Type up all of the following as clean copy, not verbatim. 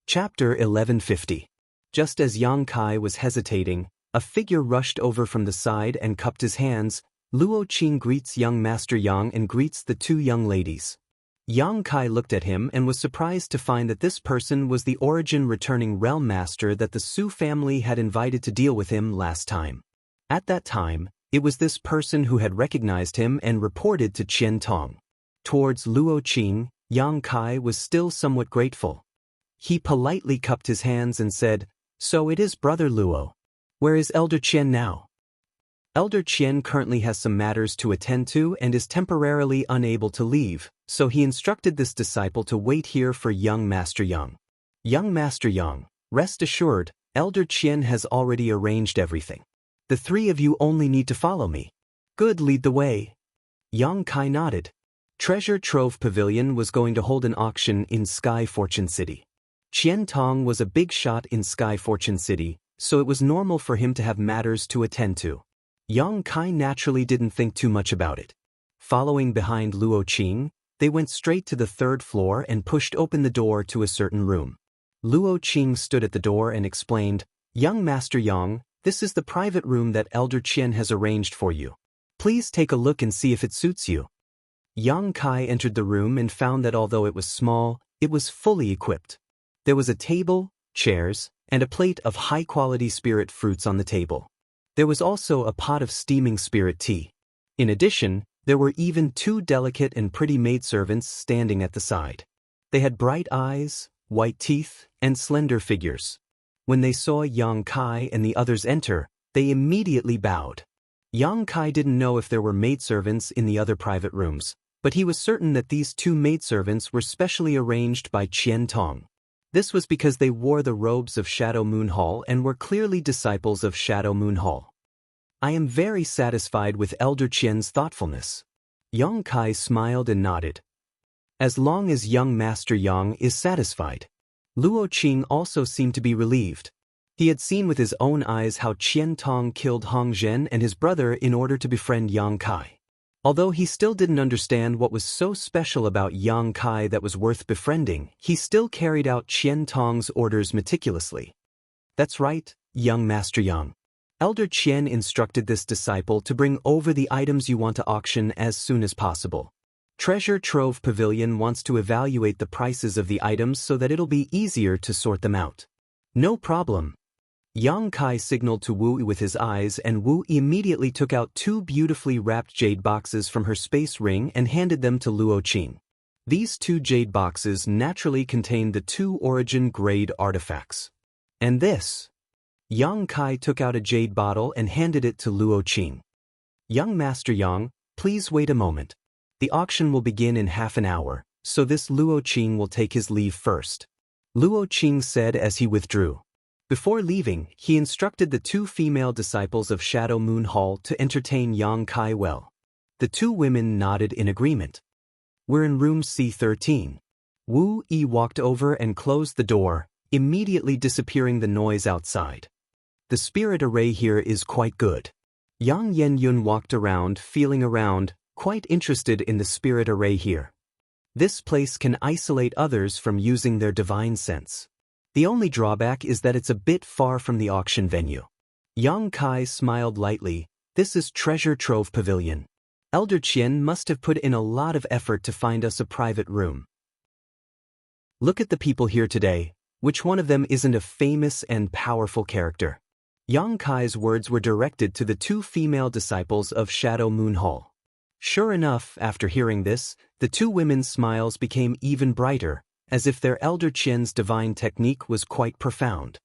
Chapter 1150. Just as Yang Kai was hesitating, a figure rushed over from the side and cupped his hands. Luo Qing greets young Master Yang and greets the two young ladies. Yang Kai looked at him and was surprised to find that this person was the origin returning realm master that the Su family had invited to deal with him last time. At that time, it was this person who had recognized him and reported to Qian Tong. Towards Luo Qing, Yang Kai was still somewhat grateful. He politely cupped his hands and said, "So it is Brother Luo. Where is Elder Qian now?" Elder Qian currently has some matters to attend to and is temporarily unable to leave, so he instructed this disciple to wait here for young Master Yang. Young Master Yang, rest assured, Elder Qian has already arranged everything. The three of you only need to follow me. Good, lead the way. Yang Kai nodded. Treasure Trove Pavilion was going to hold an auction in Sky Fortune City. Qian Tong was a big shot in Sky Fortune City, so it was normal for him to have matters to attend to. Yang Kai naturally didn't think too much about it. Following behind Luo Qing, they went straight to the third floor and pushed open the door to a certain room. Luo Qing stood at the door and explained, "Young Master Yang, this is the private room that Elder Qian has arranged for you. Please take a look and see if it suits you." Yang Kai entered the room and found that although it was small, it was fully equipped. There was a table, chairs, and a plate of high-quality spirit fruits on the table. There was also a pot of steaming spirit tea. In addition, there were even two delicate and pretty maidservants standing at the side. They had bright eyes, white teeth, and slender figures. When they saw Yang Kai and the others enter, they immediately bowed. Yang Kai didn't know if there were maidservants in the other private rooms, but he was certain that these two maidservants were specially arranged by Qian Tong. This was because they wore the robes of Shadow Moon Hall and were clearly disciples of Shadow Moon Hall. "I am very satisfied with Elder Qian's thoughtfulness." Yang Kai smiled and nodded. As long as young Master Yang is satisfied. Luo Qing also seemed to be relieved. He had seen with his own eyes how Qian Tong killed Hong Zhen and his brother in order to befriend Yang Kai. Although he still didn't understand what was so special about Yang Kai that was worth befriending, he still carried out Qian Tong's orders meticulously. "That's right, young Master Yang. Elder Qian instructed this disciple to bring over the items you want to auction as soon as possible. Treasure Trove Pavilion wants to evaluate the prices of the items so that it'll be easier to sort them out." "No problem." Yang Kai signaled to Wu with his eyes, and Wu immediately took out two beautifully wrapped jade boxes from her space ring and handed them to Luo Qing. These two jade boxes naturally contained the two origin grade artifacts. "And this?" Yang Kai took out a jade bottle and handed it to Luo Qing. "Young Master Yang, please wait a moment. The auction will begin in half an hour, so this Luo Qing will take his leave first," Luo Qing said as he withdrew. Before leaving, he instructed the two female disciples of Shadow Moon Hall to entertain Yang Kai well. The two women nodded in agreement. "We're in room C13. Wu Yi walked over and closed the door, immediately disappearing the noise outside. "The spirit array here is quite good." Yang Yenyun walked around, feeling around, quite interested in the spirit array here. This place can isolate others from using their divine sense. The only drawback is that it's a bit far from the auction venue. Yang Kai smiled lightly. "This is Treasure Trove Pavilion. Elder Qian must have put in a lot of effort to find us a private room. Look at the people here today. Which one of them isn't a famous and powerful character?" Yang Kai's words were directed to the two female disciples of Shadow Moon Hall. Sure enough, after hearing this, the two women's smiles became even brighter, as if their Elder Qian's divine technique was quite profound.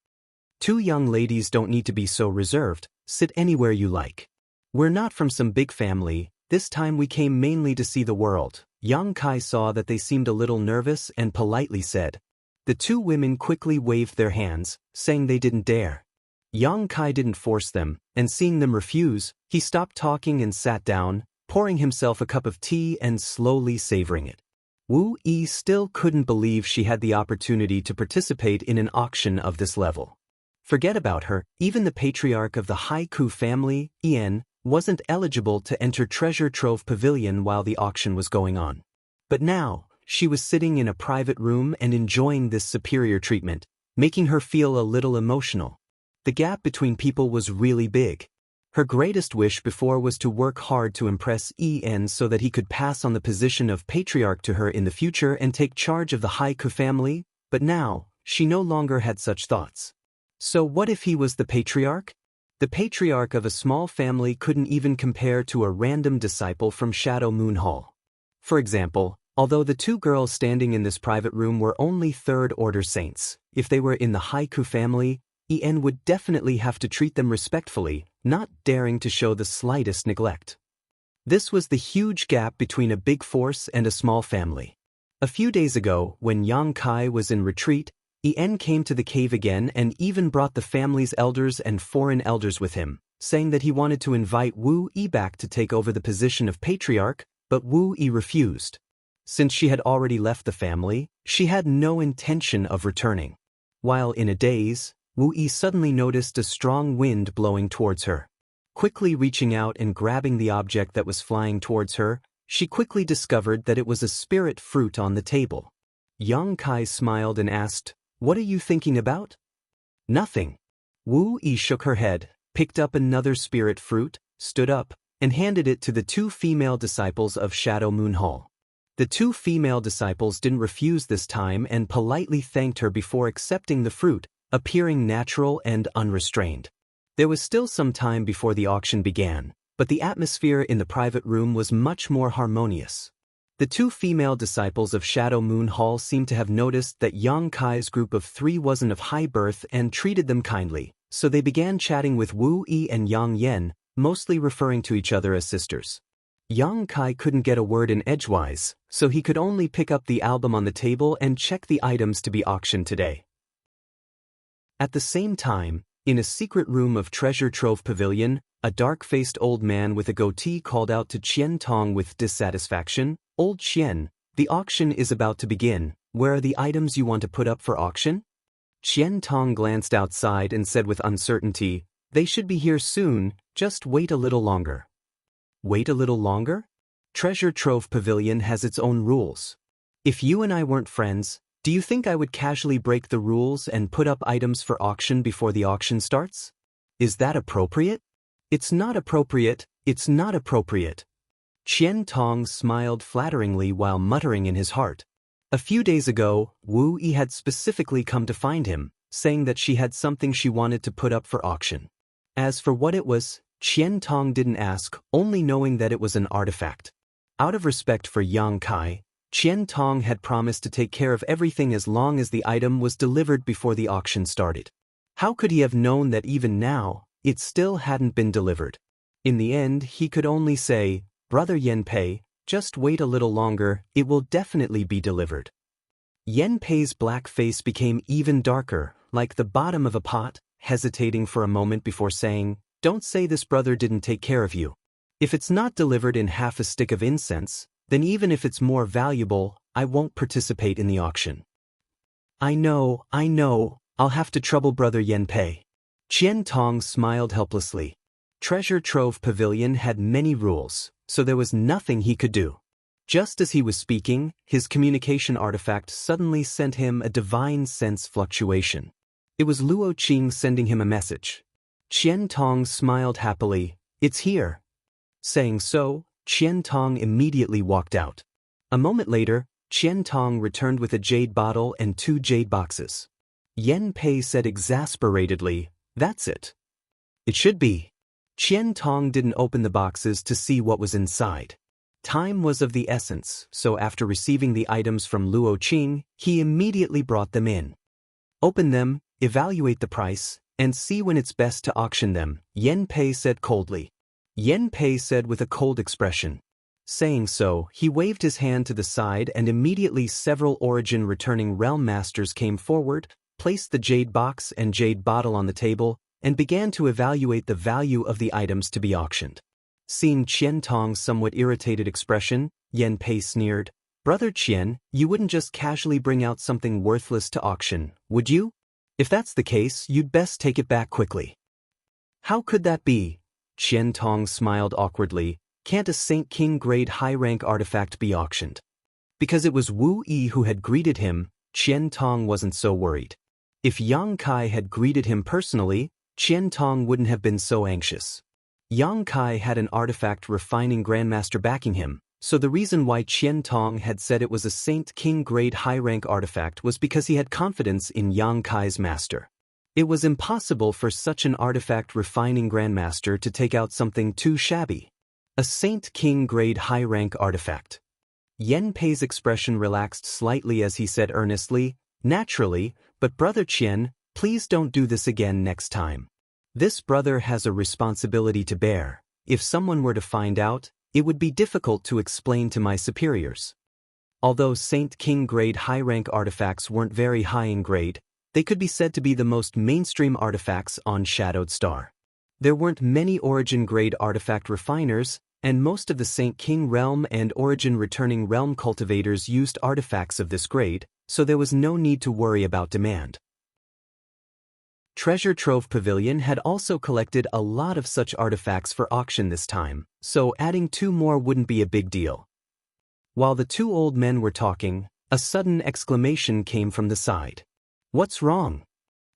"Two young ladies don't need to be so reserved. Sit anywhere you like. We're not from some big family. This time we came mainly to see the world." Yang Kai saw that they seemed a little nervous and politely said. The two women quickly waved their hands, saying they didn't dare. Yang Kai didn't force them, and seeing them refuse, he stopped talking and sat down, pouring himself a cup of tea and slowly savoring it. Wu Yi still couldn't believe she had the opportunity to participate in an auction of this level. Forget about her, even the patriarch of the Haiku family, Ian, wasn't eligible to enter Treasure Trove Pavilion while the auction was going on. But now, she was sitting in a private room and enjoying this superior treatment, making her feel a little emotional. The gap between people was really big. Her greatest wish before was to work hard to impress En so that he could pass on the position of patriarch to her in the future and take charge of the Haiku family, but now, she no longer had such thoughts. So what if he was the patriarch? The patriarch of a small family couldn't even compare to a random disciple from Shadow Moon Hall. For example, although the two girls standing in this private room were only third-order saints, if they were in the Haiku family, En would definitely have to treat them respectfully, not daring to show the slightest neglect. This was the huge gap between a big force and a small family. A few days ago, when Yang Kai was in retreat, En came to the cave again and even brought the family's elders and foreign elders with him, saying that he wanted to invite Wu Yi back to take over the position of patriarch, but Wu Yi refused. Since she had already left the family, she had no intention of returning. While in a daze, Wu Yi suddenly noticed a strong wind blowing towards her. Quickly reaching out and grabbing the object that was flying towards her, she quickly discovered that it was a spirit fruit on the table. Yang Kai smiled and asked, "What are you thinking about?" "Nothing." Wu Yi shook her head, picked up another spirit fruit, stood up, and handed it to the two female disciples of Shadow Moon Hall. The two female disciples didn't refuse this time and politely thanked her before accepting the fruit, appearing natural and unrestrained. There was still some time before the auction began, but the atmosphere in the private room was much more harmonious. The two female disciples of Shadow Moon Hall seemed to have noticed that Yang Kai's group of three wasn't of high birth and treated them kindly, so they began chatting with Wu Yi and Yang Yen, mostly referring to each other as sisters. Yang Kai couldn't get a word in edgewise, so he could only pick up the album on the table and check the items to be auctioned today. At the same time, in a secret room of Treasure Trove Pavilion, a dark-faced old man with a goatee called out to Qian Tong with dissatisfaction, "Old Qian, the auction is about to begin. Where are the items you want to put up for auction?" Qian Tong glanced outside and said with uncertainty, "They should be here soon, just wait a little longer." Wait a little longer? Treasure Trove Pavilion has its own rules. If you and I weren't friends, do you think I would casually break the rules and put up items for auction before the auction starts? Is that appropriate? It's not appropriate, it's not appropriate. Qian Tong smiled flatteringly while muttering in his heart. A few days ago, Wu Yi had specifically come to find him, saying that she had something she wanted to put up for auction. As for what it was, Qian Tong didn't ask, only knowing that it was an artifact. Out of respect for Yang Kai, Qian Tong had promised to take care of everything as long as the item was delivered before the auction started. How could he have known that even now, it still hadn't been delivered? In the end, he could only say, "Brother Yenpei, just wait a little longer, it will definitely be delivered." Yenpei's black face became even darker, like the bottom of a pot, hesitating for a moment before saying, "Don't say this brother didn't take care of you. If it's not delivered in half a stick of incense, then even if it's more valuable, I won't participate in the auction." I know, I'll have to trouble Brother Yenpei." Qian Tong smiled helplessly. Treasure Trove Pavilion had many rules, so there was nothing he could do. Just as he was speaking, his communication artifact suddenly sent him a divine sense fluctuation. It was Luo Qing sending him a message. Qian Tong smiled happily, "It's here." Saying so, Qian Tong immediately walked out. A moment later, Qian Tong returned with a jade bottle and 2 jade boxes. Yenpei said exasperatedly, "That's it. It should be." Qian Tong didn't open the boxes to see what was inside. Time was of the essence, so after receiving the items from Luo Qing, he immediately brought them in. "Open them, evaluate the price, and see when it's best to auction them," Yenpei said coldly. Yenpei said with a cold expression. Saying so, he waved his hand to the side and immediately several origin-returning realm masters came forward, placed the jade box and jade bottle on the table, and began to evaluate the value of the items to be auctioned. Seeing Qian Tong's somewhat irritated expression, Yenpei sneered, "Brother Qian, you wouldn't just casually bring out something worthless to auction, would you? If that's the case, you'd best take it back quickly." "How could that be?" Qian Tong smiled awkwardly. "Can't a Saint King grade high-rank artifact be auctioned?" Because it was Wu Yi who had greeted him, Qian Tong wasn't so worried. If Yang Kai had greeted him personally, Qian Tong wouldn't have been so anxious. Yang Kai had an artifact refining grandmaster backing him, so the reason why Qian Tong had said it was a Saint King grade high-rank artifact was because he had confidence in Yang Kai's master. It was impossible for such an artifact refining grandmaster to take out something too shabby. A Saint King grade high-rank artifact. Yan Pei's expression relaxed slightly as he said earnestly, "Naturally, but Brother Qian, please don't do this again next time. This brother has a responsibility to bear. If someone were to find out, it would be difficult to explain to my superiors." Although Saint King grade high-rank artifacts weren't very high in grade, they could be said to be the most mainstream artifacts on Shadowed Star. There weren't many Origin grade artifact refiners, and most of the Saint King realm and Origin returning realm cultivators used artifacts of this grade, so there was no need to worry about demand. Treasure Trove Pavilion had also collected a lot of such artifacts for auction this time, so adding 2 more wouldn't be a big deal. While the 2 old men were talking, a sudden exclamation came from the side. "What's wrong?"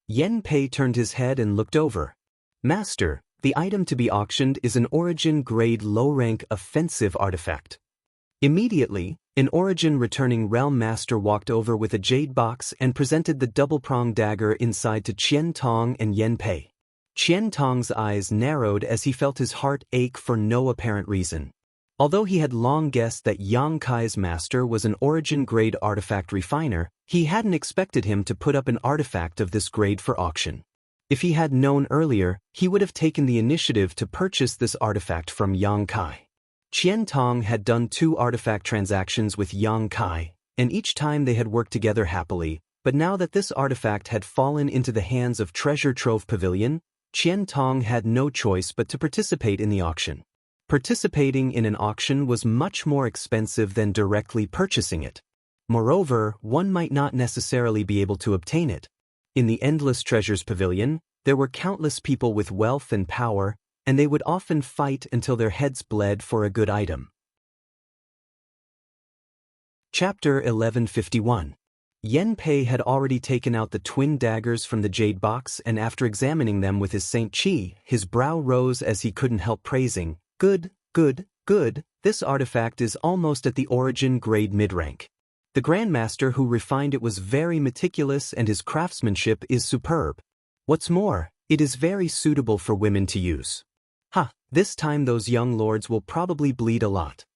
Yan Pei turned his head and looked over. "Master, the item to be auctioned is an Origin grade low-rank offensive artifact." Immediately, an Origin returning realm master walked over with a jade box and presented the double-pronged dagger inside to Qian Tong and Yan Pei. Qian Tong's eyes narrowed as he felt his heart ache for no apparent reason. Although he had long guessed that Yang Kai's master was an Origin grade artifact refiner, he hadn't expected him to put up an artifact of this grade for auction. If he had known earlier, he would have taken the initiative to purchase this artifact from Yang Kai. Qian Tong had done 2 artifact transactions with Yang Kai, and each time they had worked together happily, but now that this artifact had fallen into the hands of Treasure Trove Pavilion, Qian Tong had no choice but to participate in the auction. Participating in an auction was much more expensive than directly purchasing it. Moreover, one might not necessarily be able to obtain it. In the Endless Treasures Pavilion, there were countless people with wealth and power, and they would often fight until their heads bled for a good item. Chapter 1151. Yan Pei had already taken out the twin daggers from the jade box, and after examining them with his Saint Chi, his brow rose as he couldn't help praising, "Good, good, good, this artifact is almost at the Origin grade mid-rank. The Grandmaster who refined it was very meticulous and his craftsmanship is superb. What's more, it is very suitable for women to use. This time those young lords will probably bleed a lot."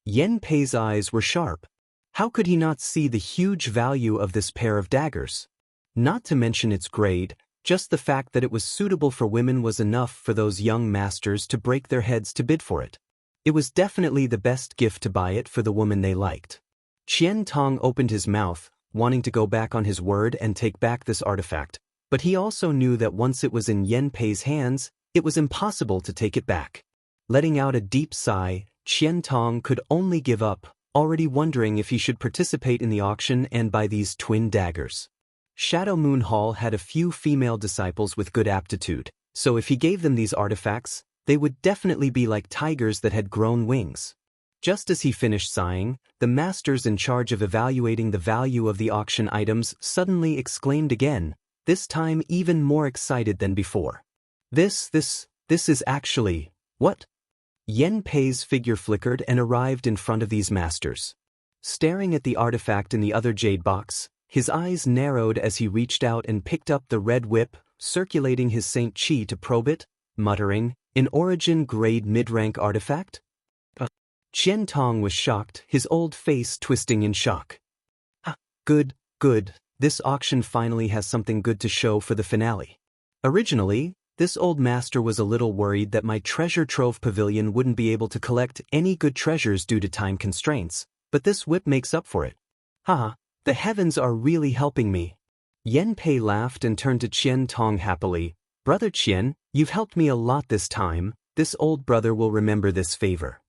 Yan Pei's eyes were sharp. How could he not see the huge value of this pair of daggers? Not to mention its grade, just the fact that it was suitable for women was enough for those young masters to break their heads to bid for it. It was definitely the best gift to buy it for the woman they liked. Qian Tong opened his mouth, wanting to go back on his word and take back this artifact, but he also knew that once it was in Yan Pei's hands, it was impossible to take it back. Letting out a deep sigh, Qian Tong could only give up, already wondering if he should participate in the auction and buy these twin daggers. Shadow Moon Hall had a few female disciples with good aptitude, so if he gave them these artifacts, they would definitely be like tigers that had grown wings. Just as he finished sighing, the masters in charge of evaluating the value of the auction items suddenly exclaimed again, this time even more excited than before. This is actually, what? Yan Pei's figure flickered and arrived in front of these masters. Staring at the artifact in the other jade box, his eyes narrowed as he reached out and picked up the red whip, circulating his Saint Chi to probe it, muttering, "An Origin grade mid-rank artifact?" Qian Tong was shocked, his old face twisting in shock. Good, good, this auction finally has something good to show for the finale. Originally, this old master was a little worried that my Treasure Trove Pavilion wouldn't be able to collect any good treasures due to time constraints, but this whip makes up for it. The heavens are really helping me. Yan Pei laughed and turned to Qian Tong happily. "Brother Qian, you've helped me a lot this time, this old brother will remember this favor."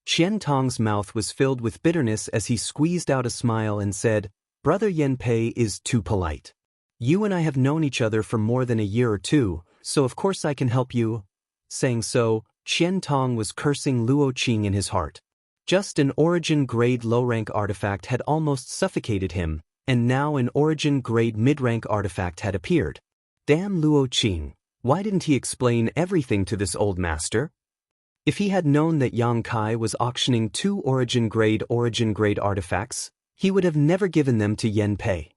Qian Tong's mouth was filled with bitterness as he squeezed out a smile and said, "Brother Yan Pei is too polite. You and I have known each other for more than a year or 2, so of course I can help you." Saying so, Qian Tong was cursing Luo Qing in his heart. Just an Origin grade low-rank artifact had almost suffocated him, and now an origin-grade mid-rank artifact had appeared. Damn Luo Qing, why didn't he explain everything to this old master? If he had known that Yang Kai was auctioning 2 origin-grade artifacts, he would have never given them to Yen Pei.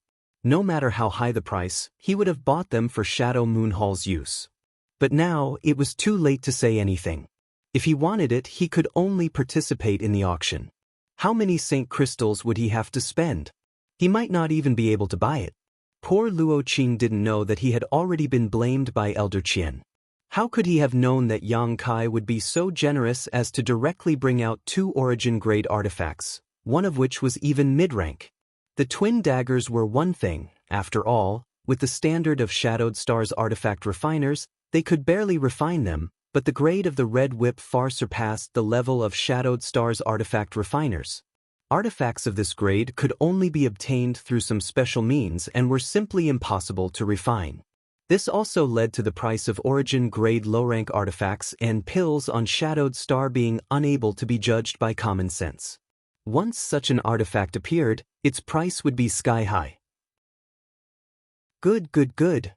No matter how high the price, he would have bought them for Shadow Moon Hall's use. But now, it was too late to say anything. If he wanted it, he could only participate in the auction. How many Saint Crystals would he have to spend? He might not even be able to buy it. Poor Luo Qing didn't know that he had already been blamed by Elder Qian. How could he have known that Yang Kai would be so generous as to directly bring out 2 origin-grade artifacts, one of which was even mid-rank? The twin daggers were one thing, after all, with the standard of Shadowed Star's artifact refiners, they could barely refine them, but the grade of the red whip far surpassed the level of Shadowed Star's artifact refiners. Artifacts of this grade could only be obtained through some special means and were simply impossible to refine. This also led to the price of origin-grade low-rank artifacts and pills on Shadowed Star being unable to be judged by common sense. Once such an artifact appeared, its price would be sky-high. Good.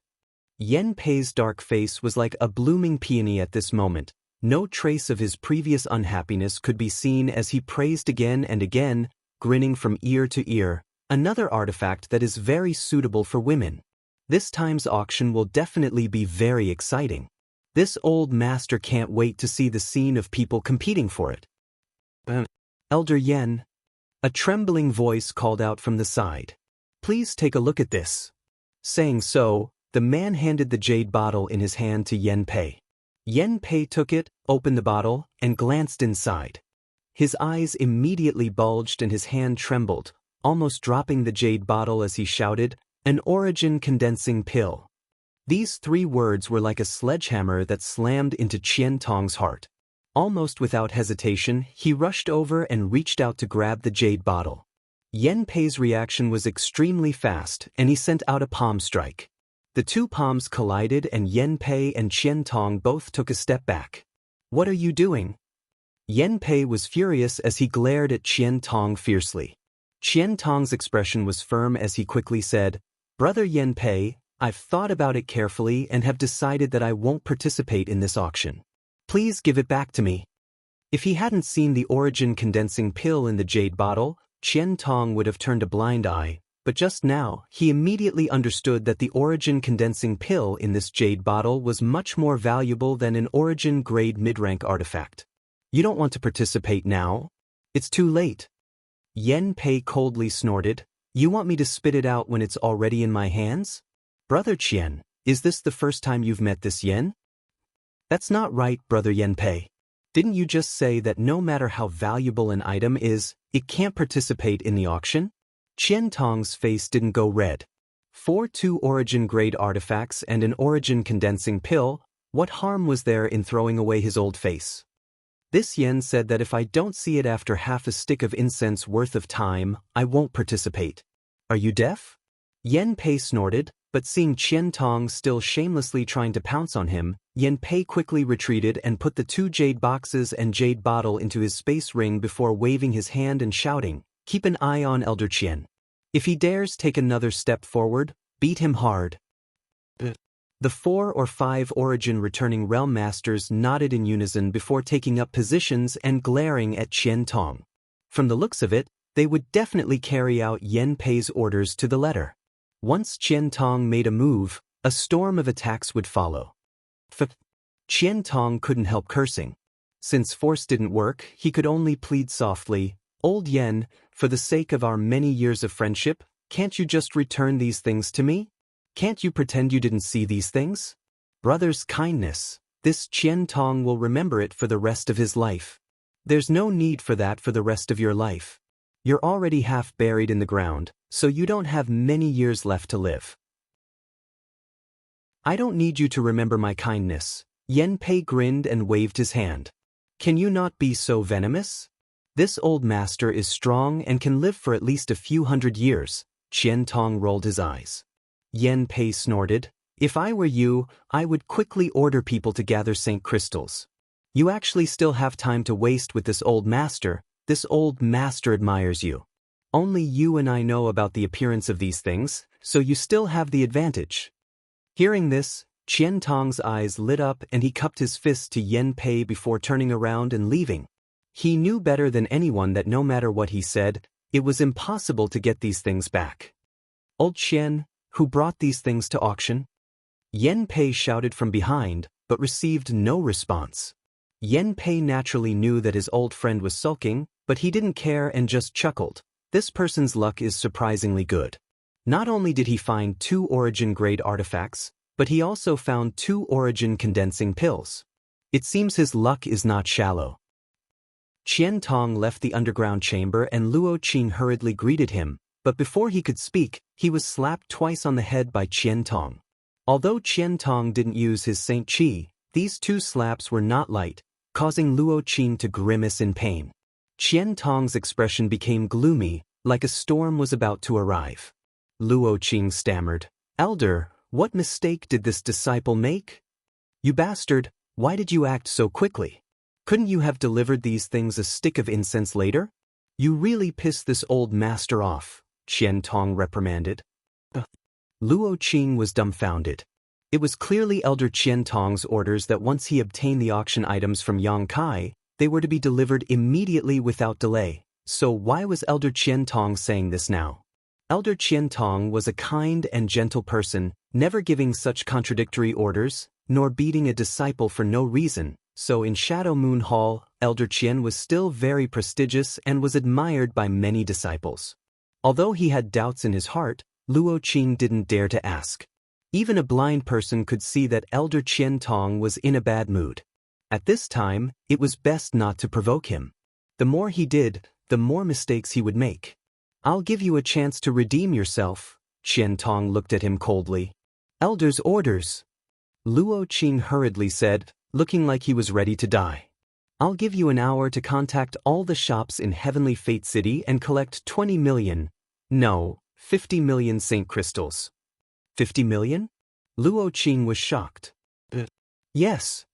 Yen Pei's dark face was like a blooming peony at this moment. No trace of his previous unhappiness could be seen as he praised again and again, grinning from ear to ear, another artifact that is very suitable for women. This time's auction will definitely be very exciting. This old master can't wait to see the scene of people competing for it. Elder Yen. A trembling voice called out from the side. Please take a look at this. Saying so, the man handed the jade bottle in his hand to Yen Pei. Yen Pei took it, opened the bottle, and glanced inside. His eyes immediately bulged and his hand trembled, almost dropping the jade bottle as he shouted, "An origin condensing pill." These 3 words were like a sledgehammer that slammed into Qian Tong's heart. Almost without hesitation, he rushed over and reached out to grab the jade bottle. Yen Pei's reaction was extremely fast, and he sent out a palm strike. The 2 palms collided and Yen Pei and Qian Tong both took a step back. "What are you doing?" Yen Pei was furious as he glared at Qian Tong fiercely. Qian Tong's expression was firm as he quickly said, "Brother Yen Pei, I've thought about it carefully and have decided that I won't participate in this auction. Please give it back to me." If he hadn't seen the origin condensing pill in the jade bottle, Qian Tong would have turned a blind eye, but just now, he immediately understood that the origin condensing pill in this jade bottle was much more valuable than an origin-grade mid-rank artifact. "You don't want to participate now? It's too late." Yen Pei coldly snorted, "You want me to spit it out when it's already in my hands? Brother Qian, is this the first time you've met this Yen?" "That's not right, Brother Yen Pei. Didn't you just say that no matter how valuable an item is, it can't participate in the auction?" Qian Tong's face didn't go red. For 2 origin-grade artifacts and an origin-condensing pill, what harm was there in throwing away his old face? This Yen said that if I don't see it after half a stick of incense worth of time, I won't participate. Are you deaf? Yen Pei snorted, but seeing Qian Tong still shamelessly trying to pounce on him, Yen Pei quickly retreated and put the 2 jade boxes and jade bottle into his space ring before waving his hand and shouting, "Keep an eye on Elder Qian. If he dares take another step forward, beat him hard." The 4 or 5 origin returning realm masters nodded in unison before taking up positions and glaring at Qian Tong. From the looks of it, they would definitely carry out Yen Pei's orders to the letter. Once Qian Tong made a move, a storm of attacks would follow. Qian Tong couldn't help cursing. Since force didn't work, he could only plead softly, "Old Yen, for the sake of our many years of friendship, can't you just return these things to me? Can't you pretend you didn't see these things? Brother's kindness, this Qian Tong will remember it for the rest of his life. There's no need for that for the rest of your life. You're already half buried in the ground, so you don't have many years left to live." "I don't need you to remember my kindness." Yen Pei grinned and waved his hand. "Can you not be so venomous? This old master is strong and can live for at least a few hundred years." Qian Tong rolled his eyes. Yen Pei snorted, "If I were you, I would quickly order people to gather Saint Crystals. You actually still have time to waste with this old master. This old master admires you." Only you and I know about the appearance of these things, so you still have the advantage. Hearing this, Qian Tong's eyes lit up and he cupped his fist to Yen Pei before turning around and leaving. He knew better than anyone that no matter what he said, it was impossible to get these things back. Old Qian, who brought these things to auction? Yen Pei shouted from behind, but received no response. Yen Pei naturally knew that his old friend was sulking, but he didn't care and just chuckled. This person's luck is surprisingly good. Not only did he find 2 origin-grade artifacts, but he also found 2 origin-condensing pills. It seems his luck is not shallow. Qian Tong left the underground chamber and Luo Qing hurriedly greeted him, but before he could speak, he was slapped twice on the head by Qian Tong. Although Qian Tong didn't use his Saint Qi, these 2 slaps were not light, causing Luo Qing to grimace in pain. Qian Tong's expression became gloomy, like a storm was about to arrive. Luo Qing stammered, "Elder, what mistake did this disciple make? You bastard, why did you act so quickly? Couldn't you have delivered these things a stick of incense later? You really pissed this old master off," Qian Tong reprimanded. Luo Qing was dumbfounded. It was clearly Elder Qian Tong's orders that once he obtained the auction items from Yang Kai, they were to be delivered immediately without delay. So why was Elder Qian Tong saying this now? Elder Qian Tong was a kind and gentle person, never giving such contradictory orders, nor beating a disciple for no reason, so in Shadow Moon Hall, Elder Qian was still very prestigious and was admired by many disciples. Although he had doubts in his heart, Luo Qing didn't dare to ask. Even a blind person could see that Elder Qian Tong was in a bad mood. At this time, it was best not to provoke him. The more he did, the more mistakes he would make. "I'll give you a chance to redeem yourself," Qian Tong looked at him coldly. "Elder's orders," Luo Qing hurriedly said, looking like he was ready to die. "I'll give you an hour to contact all the shops in Heavenly Fate City and collect 20 million, no, 50 million Saint Crystals." 50 million? Luo Qing was shocked. "Yes."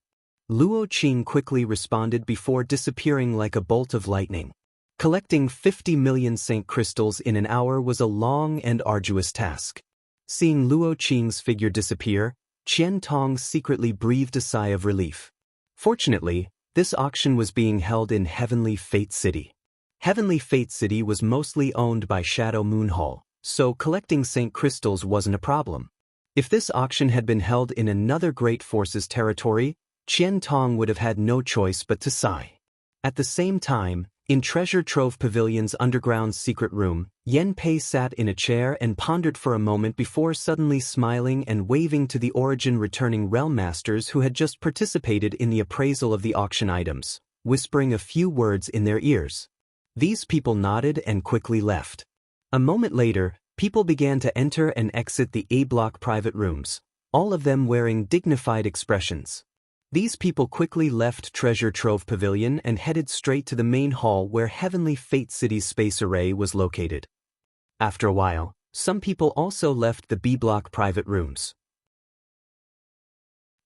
Luo Qing quickly responded before disappearing like a bolt of lightning. Collecting 50 million Saint Crystals in an hour was a long and arduous task. Seeing Luo Qing's figure disappear, Qian Tong secretly breathed a sigh of relief. Fortunately, this auction was being held in Heavenly Fate City. Heavenly Fate City was mostly owned by Shadow Moon Hall, so collecting Saint Crystals wasn't a problem. If this auction had been held in another Great Forces territory, Qian Tong would have had no choice but to sigh. At the same time, in Treasure Trove Pavilion's underground secret room, Yen Pei sat in a chair and pondered for a moment before suddenly smiling and waving to the Origin returning realm masters who had just participated in the appraisal of the auction items, whispering a few words in their ears. These people nodded and quickly left. A moment later, people began to enter and exit the A-block private rooms, all of them wearing dignified expressions. These people quickly left Treasure Trove Pavilion and headed straight to the main hall where Heavenly Fate City's space array was located. After a while, some people also left the B-block private rooms.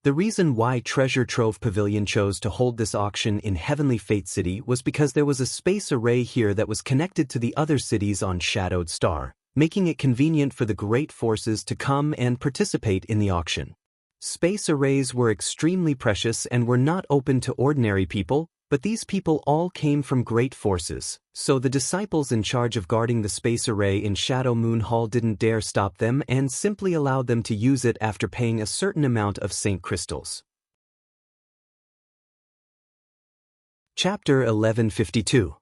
The reason why Treasure Trove Pavilion chose to hold this auction in Heavenly Fate City was because there was a space array here that was connected to the other cities on Shadowed Star, making it convenient for the Great Forces to come and participate in the auction. Space arrays were extremely precious and were not open to ordinary people, but these people all came from Great Forces, so the disciples in charge of guarding the space array in Shadow Moon Hall didn't dare stop them and simply allowed them to use it after paying a certain amount of Saint Crystals. Chapter 1152.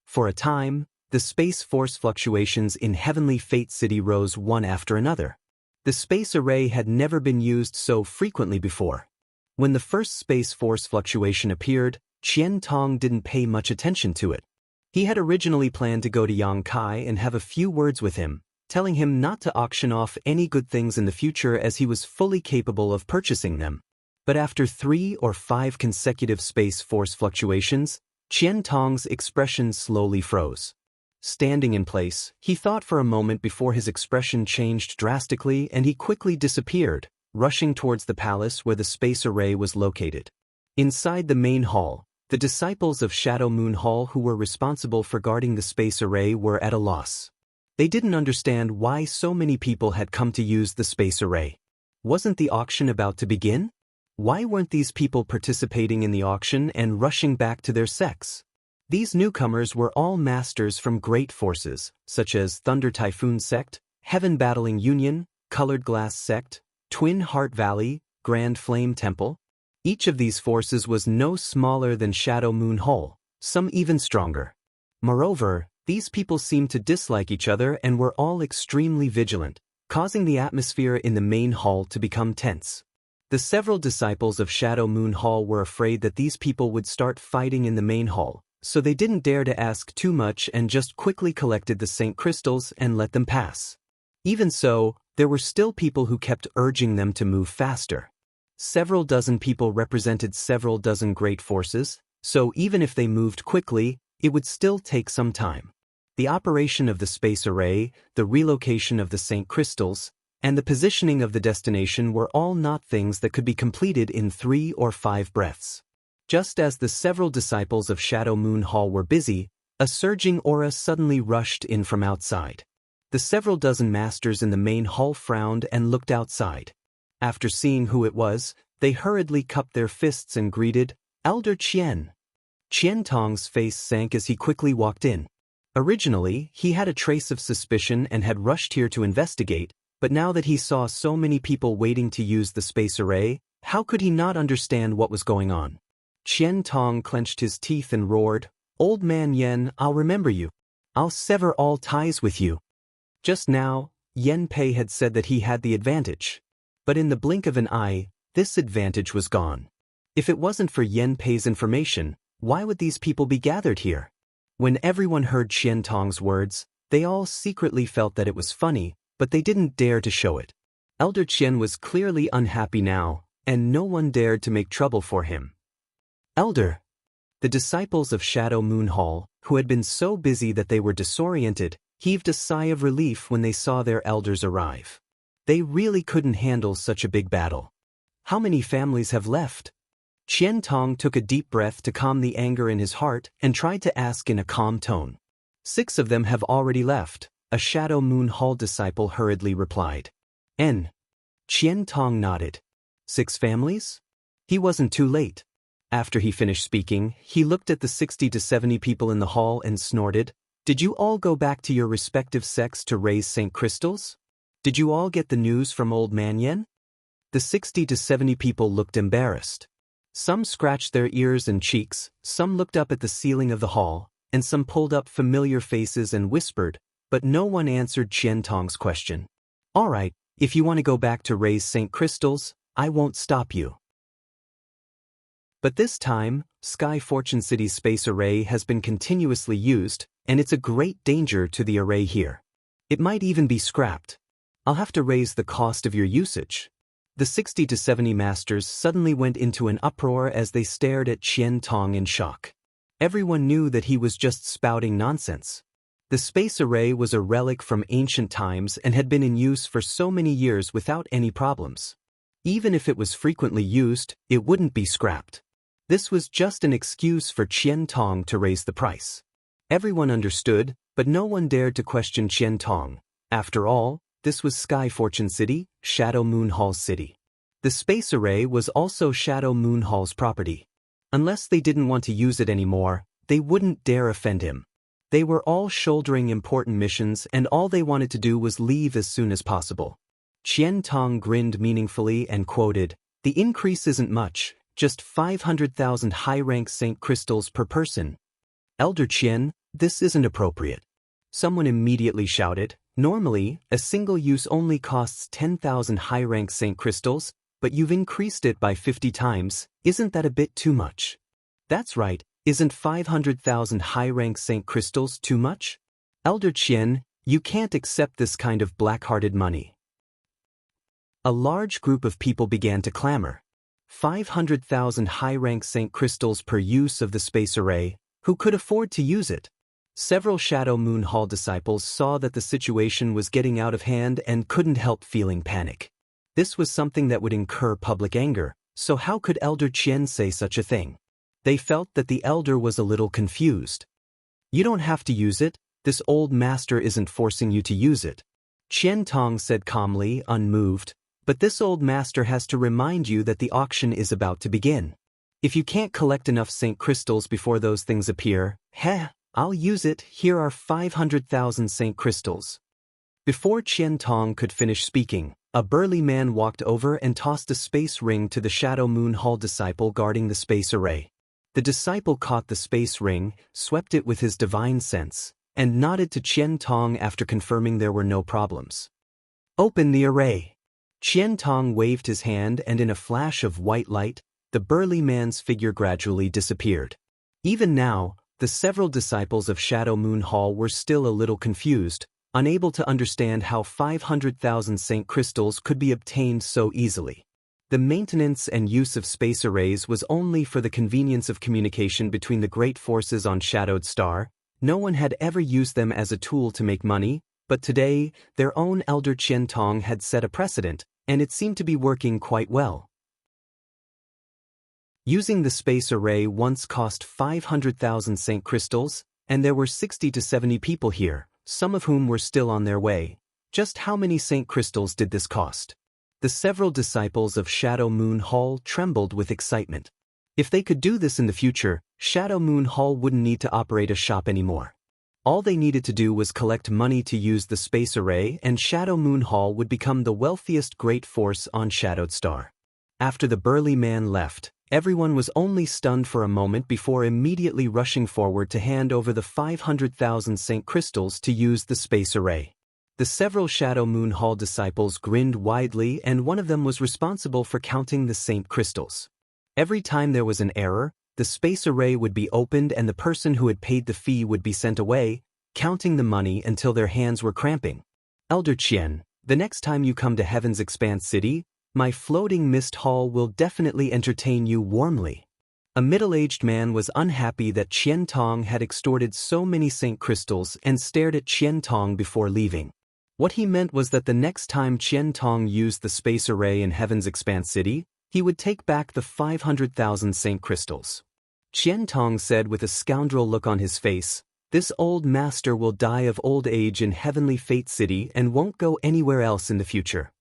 For a time, the space force fluctuations in Heavenly Fate City rose one after another. The space array had never been used so frequently before. When the first space force fluctuation appeared, Qian Tong didn't pay much attention to it. He had originally planned to go to Yang Kai and have a few words with him, telling him not to auction off any good things in the future as he was fully capable of purchasing them. But after 3 or 5 consecutive space force fluctuations, Qian Tong's expression slowly froze. Standing in place, he thought for a moment before his expression changed drastically and he quickly disappeared, rushing towards the palace where the space array was located. Inside the main hall, The disciples of Shadow Moon Hall who were responsible for guarding the space array were at a loss. They didn't understand why so many people had come to use the space array. Wasn't the auction about to begin? Why weren't these people participating in the auction and rushing back to their sects? These newcomers were all masters from great forces, such as Thunder Typhoon Sect, Heaven Battling Union, Colored Glass Sect, Twin Heart Valley, Grand Flame Temple. Each of these forces was no smaller than Shadow Moon Hall, some even stronger. Moreover, these people seemed to dislike each other and were all extremely vigilant, causing the atmosphere in the main hall to become tense. The several disciples of Shadow Moon Hall were afraid that these people would start fighting in the main hall, so they didn't dare to ask too much and just quickly collected the Saint Crystals and let them pass. Even so, there were still people who kept urging them to move faster. Several dozen people represented several dozen great forces, so even if they moved quickly, it would still take some time. The operation of the space array, the relocation of the Saint Crystals, and the positioning of the destination were all not things that could be completed in 3 or 5 breaths. Just as the several disciples of Shadow Moon Hall were busy, a surging aura suddenly rushed in from outside. The several dozen masters in the main hall frowned and looked outside. After seeing who it was, they hurriedly cupped their fists and greeted, "Elder Qian." Qian Tong's face sank as he quickly walked in. Originally, he had a trace of suspicion and had rushed here to investigate, but now that he saw so many people waiting to use the space array, how could he not understand what was going on? Qian Tong clenched his teeth and roared, "Old man Yen, I'll remember you. I'll sever all ties with you." Just now, Yen Pei had said that he had the advantage. But in the blink of an eye, this advantage was gone. If it wasn't for Yen Pei's information, why would these people be gathered here? When everyone heard Qian Tong's words, they all secretly felt that it was funny, but they didn't dare to show it. Elder Qian was clearly unhappy now, and no one dared to make trouble for him. "Elder!" The disciples of Shadow Moon Hall, who had been so busy that they were disoriented, heaved a sigh of relief when they saw their elders arrive. They really couldn't handle such a big battle. How many families have left? Qian Tong took a deep breath to calm the anger in his heart and tried to ask in a calm tone. 6 of them have already left, a Shadow Moon Hall disciple hurriedly replied. Qian Tong nodded. 6 families? He wasn't too late. After he finished speaking, he looked at the 60 to 70 people in the hall and snorted, "Did you all go back to your respective sects to raise Saint Crystals? Did you all get the news from Old Man Yen?" The 60 to 70 people looked embarrassed. Some scratched their ears and cheeks, some looked up at the ceiling of the hall, and some pulled up familiar faces and whispered, but no one answered Qian Tong's question. "All right, if you want to go back to raise Saint Crystals, I won't stop you." But this time, Sky Fortune City's space array has been continuously used, and it's a great danger to the array here. It might even be scrapped. I'll have to raise the cost of your usage. The 60 to 70 masters suddenly went into an uproar as they stared at Qian Tong in shock. Everyone knew that he was just spouting nonsense. The space array was a relic from ancient times and had been in use for so many years without any problems. Even if it was frequently used, it wouldn't be scrapped. This was just an excuse for Qian Tong to raise the price. Everyone understood, but no one dared to question Qian Tong. After all, this was Sky Fortune City, Shadow Moon Hall's city. The space array was also Shadow Moon Hall's property. Unless they didn't want to use it anymore, they wouldn't dare offend him. They were all shouldering important missions and all they wanted to do was leave as soon as possible. Qian Tong grinned meaningfully and quoted, "The increase isn't much, just 500,000 high-rank Saint Crystals per person." "Elder Qian, this isn't appropriate." Someone immediately shouted, "Normally, a single use only costs 10,000 high-rank Saint Crystals, but you've increased it by 50 times, isn't that a bit too much?" "That's right, isn't 500,000 high-rank Saint Crystals too much?" "Elder Qian, you can't accept this kind of black-hearted money." A large group of people began to clamor. 500,000 high-rank Saint Crystals per use of the space array, who could afford to use it? Several Shadow Moon Hall disciples saw that the situation was getting out of hand and couldn't help feeling panic. This was something that would incur public anger, so how could Elder Qian say such a thing? They felt that the elder was a little confused. "You don't have to use it, this old master isn't forcing you to use it," Qian Tong said calmly, unmoved, "but this old master has to remind you that the auction is about to begin. If you can't collect enough Saint Crystals before those things appear, I'll use it, here are 500,000 Saint Crystals." Before Qian Tong could finish speaking, a burly man walked over and tossed a space ring to the Shadow Moon Hall disciple guarding the space array. The disciple caught the space ring, swept it with his divine sense, and nodded to Qian Tong after confirming there were no problems. "Open the array." Qian Tong waved his hand, and in a flash of white light, the burly man's figure gradually disappeared. Even now, the several disciples of Shadow Moon Hall were still a little confused, unable to understand how 500,000 Saint Crystals could be obtained so easily. The maintenance and use of space arrays was only for the convenience of communication between the great forces on Shadowed Star. No one had ever used them as a tool to make money, but today, their own elder Qian Tong had set a precedent, and it seemed to be working quite well. Using the space array once cost 500,000 Saint Crystals, and there were 60 to 70 people here, some of whom were still on their way. Just how many Saint Crystals did this cost? The several disciples of Shadow Moon Hall trembled with excitement. If they could do this in the future, Shadow Moon Hall wouldn't need to operate a shop anymore. All they needed to do was collect money to use the space array, and Shadow Moon Hall would become the wealthiest great force on Shadowed Star. After the burly man left, everyone was only stunned for a moment before immediately rushing forward to hand over the 500,000 Saint Crystals to use the space array. The several Shadow Moon Hall disciples grinned widely, and one of them was responsible for counting the Saint Crystals. Every time there was an error, the space array would be opened and the person who had paid the fee would be sent away, counting the money until their hands were cramping. "Elder Qian, the next time you come to Heaven's Expanse City, my floating mist hall will definitely entertain you warmly." A middle-aged man was unhappy that Qian Tong had extorted so many Saint Crystals and stared at Qian Tong before leaving. What he meant was that the next time Qian Tong used the space array in Heaven's Expanse City, he would take back the 500,000 Saint Crystals. Qian Tong said with a scoundrel look on his face, "This old master will die of old age in Heavenly Fate City and won't go anywhere else in the future."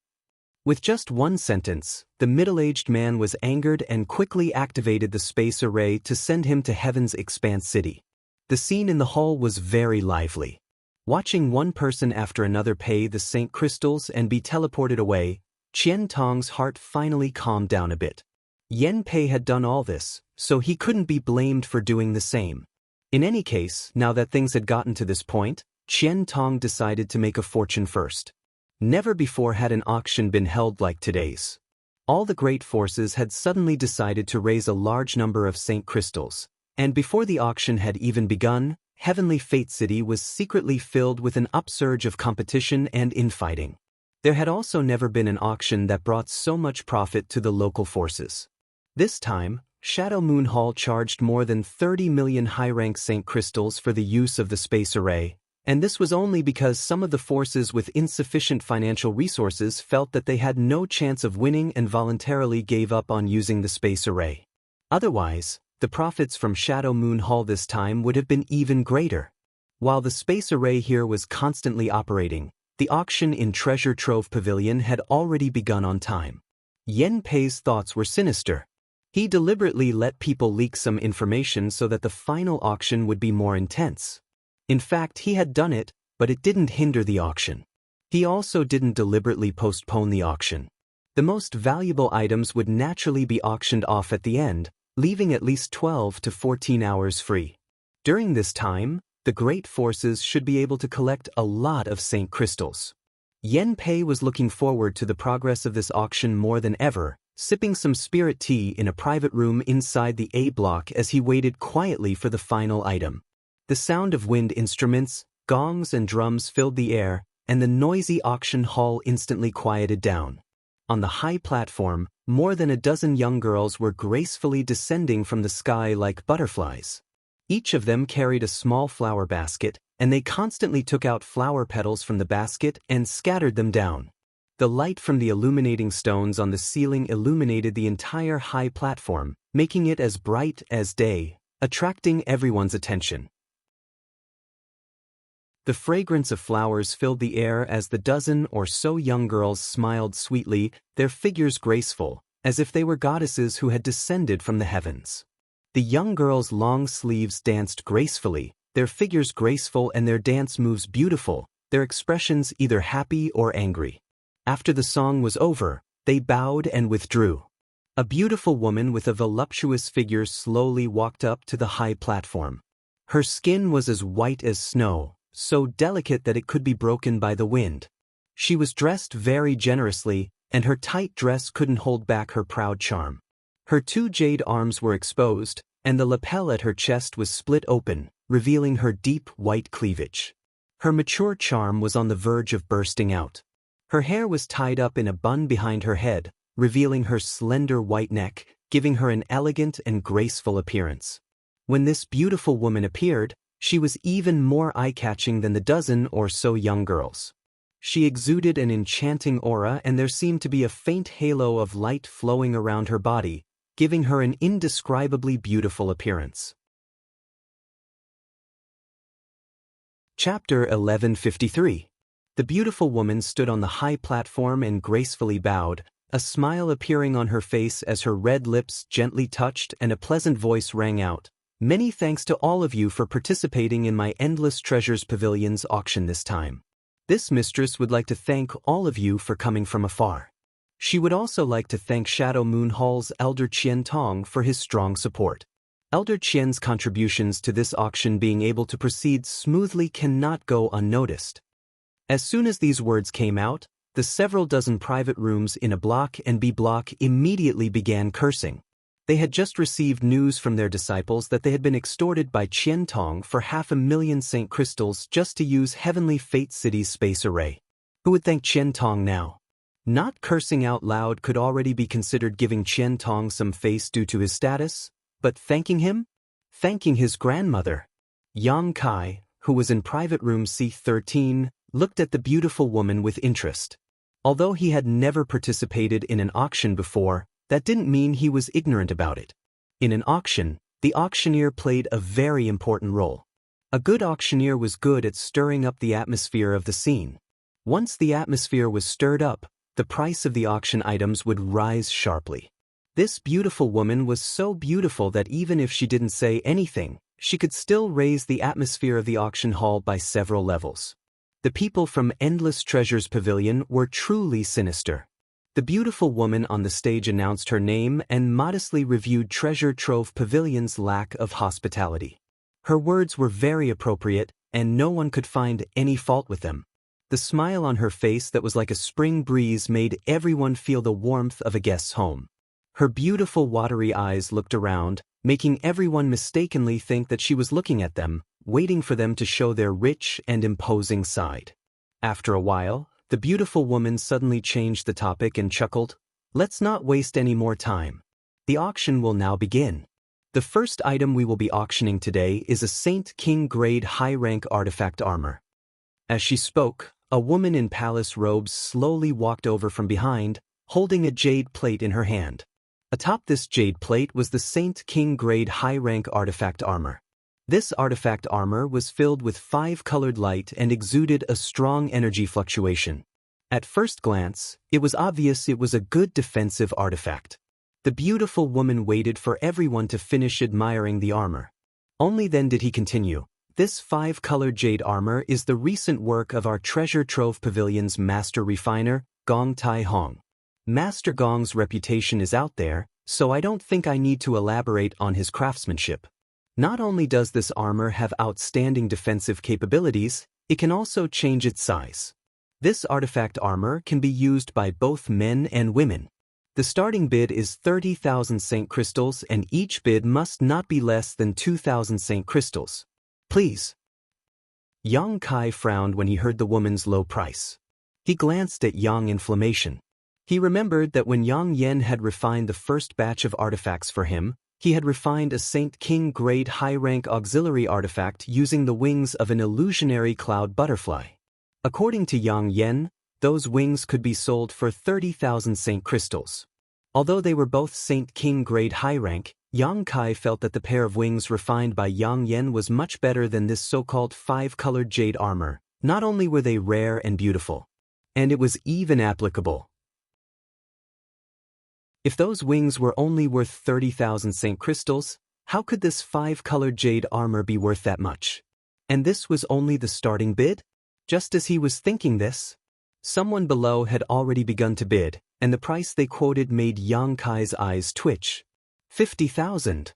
With just one sentence, the middle-aged man was angered and quickly activated the space array to send him to Heaven's Expanse City. The scene in the hall was very lively. Watching one person after another pay the Saint Crystals and be teleported away, Qian Tong's heart finally calmed down a bit. Yen Pei had done all this, so he couldn't be blamed for doing the same. In any case, now that things had gotten to this point, Qian Tong decided to make a fortune first. Never before had an auction been held like today's. All the great forces had suddenly decided to raise a large number of Saint Crystals, and before the auction had even begun, Heavenly Fate City was secretly filled with an upsurge of competition and infighting. There had also never been an auction that brought so much profit to the local forces. This time, Shadow Moon Hall charged more than 30 million high-rank Saint Crystals for the use of the space array, and this was only because some of the forces with insufficient financial resources felt that they had no chance of winning and voluntarily gave up on using the space array. Otherwise, the profits from Shadow Moon Hall this time would have been even greater. While the space array here was constantly operating, the auction in Treasure Trove Pavilion had already begun on time. Yen Pei's thoughts were sinister. He deliberately let people leak some information so that the final auction would be more intense. In fact, he had done it, but it didn't hinder the auction. He also didn't deliberately postpone the auction. The most valuable items would naturally be auctioned off at the end, leaving at least 12 to 14 hours free. During this time, the great forces should be able to collect a lot of Saint Crystals. Yen Pei was looking forward to the progress of this auction more than ever, sipping some spirit tea in a private room inside the A block as he waited quietly for the final item. The sound of wind instruments, gongs and drums filled the air, and the noisy auction hall instantly quieted down. On the high platform, more than a dozen young girls were gracefully descending from the sky like butterflies. Each of them carried a small flower basket, and they constantly took out flower petals from the basket and scattered them down. The light from the illuminating stones on the ceiling illuminated the entire high platform, making it as bright as day, attracting everyone's attention. The fragrance of flowers filled the air as the dozen or so young girls smiled sweetly, their figures graceful, as if they were goddesses who had descended from the heavens. The young girls' long sleeves danced gracefully, their figures graceful and their dance moves beautiful, their expressions either happy or angry. After the song was over, they bowed and withdrew. A beautiful woman with a voluptuous figure slowly walked up to the high platform. Her skin was as white as snow, so delicate that it could be broken by the wind. She was dressed very generously, and her tight dress couldn't hold back her proud charm. Her 2 jade arms were exposed, and the lapel at her chest was split open, revealing her deep white cleavage. Her mature charm was on the verge of bursting out. Her hair was tied up in a bun behind her head, revealing her slender white neck, giving her an elegant and graceful appearance. When this beautiful woman appeared, she was even more eye-catching than the dozen or so young girls. She exuded an enchanting aura, and there seemed to be a faint halo of light flowing around her body, giving her an indescribably beautiful appearance. Chapter 1153. The beautiful woman stood on the high platform and gracefully bowed, a smile appearing on her face as her red lips gently touched and a pleasant voice rang out. Many thanks to all of you for participating in my Endless Treasures Pavilion's auction this time. This mistress would like to thank all of you for coming from afar. She would also like to thank Shadow Moon Hall's Elder Qian Tong for his strong support. Elder Qian's contributions to this auction being able to proceed smoothly cannot go unnoticed. As soon as these words came out, the several dozen private rooms in A block and B block immediately began cursing. They had just received news from their disciples that they had been extorted by Qian Tong for 500,000 Saint Crystals just to use Heavenly Fate City's space array. Who would thank Qian Tong now? Not cursing out loud could already be considered giving Qian Tong some face due to his status, but thanking him? Thanking his grandmother. Yang Kai, who was in private room C13, looked at the beautiful woman with interest. Although he had never participated in an auction before, that didn't mean he was ignorant about it. In an auction, the auctioneer played a very important role. A good auctioneer was good at stirring up the atmosphere of the scene. Once the atmosphere was stirred up, the price of the auction items would rise sharply. This beautiful woman was so beautiful that even if she didn't say anything, she could still raise the atmosphere of the auction hall by several levels. The people from Endless Treasures Pavilion were truly sinister. The beautiful woman on the stage announced her name and modestly reviewed Treasure Trove Pavilion's lack of hospitality. Her words were very appropriate, and no one could find any fault with them. The smile on her face that was like a spring breeze made everyone feel the warmth of a guest's home. Her beautiful watery eyes looked around, making everyone mistakenly think that she was looking at them, waiting for them to show their rich and imposing side. After a while, the beautiful woman suddenly changed the topic and chuckled, "Let's not waste any more time. The auction will now begin. The first item we will be auctioning today is a Saint King grade high-rank artifact armor." As she spoke, a woman in palace robes slowly walked over from behind, holding a jade plate in her hand. Atop this jade plate was the Saint King grade high-rank artifact armor. This artifact armor was filled with 5-colored light and exuded a strong energy fluctuation. At first glance, it was obvious it was a good defensive artifact. The beautiful woman waited for everyone to finish admiring the armor. Only then did he continue. This 5-colored jade armor is the recent work of our Treasure Trove Pavilion's master refiner, Gong Tai Hong. Master Gong's reputation is out there, so I don't think I need to elaborate on his craftsmanship. Not only does this armor have outstanding defensive capabilities, it can also change its size. This artifact armor can be used by both men and women. The starting bid is 30,000 Saint Crystals and each bid must not be less than 2,000 Saint Crystals. Please. Yang Kai frowned when he heard the woman's low price. He glanced at Yang Inflammation. He remembered that when Yang Yen had refined the first batch of artifacts for him, he had refined a Saint King grade high-rank auxiliary artifact using the wings of an illusionary cloud butterfly. According to Yang Yen, those wings could be sold for 30,000 Saint crystals. Although they were both Saint King grade high rank, Yang Kai felt that the pair of wings refined by Yang Yen was much better than this so-called 5-colored jade armor. Not only were they rare and beautiful, and it was even applicable. If those wings were only worth 30,000 Saint crystals, how could this 5-colored jade armor be worth that much? And this was only the starting bid? Just as he was thinking this, someone below had already begun to bid, and the price they quoted made Yang Kai's eyes twitch. 50,000.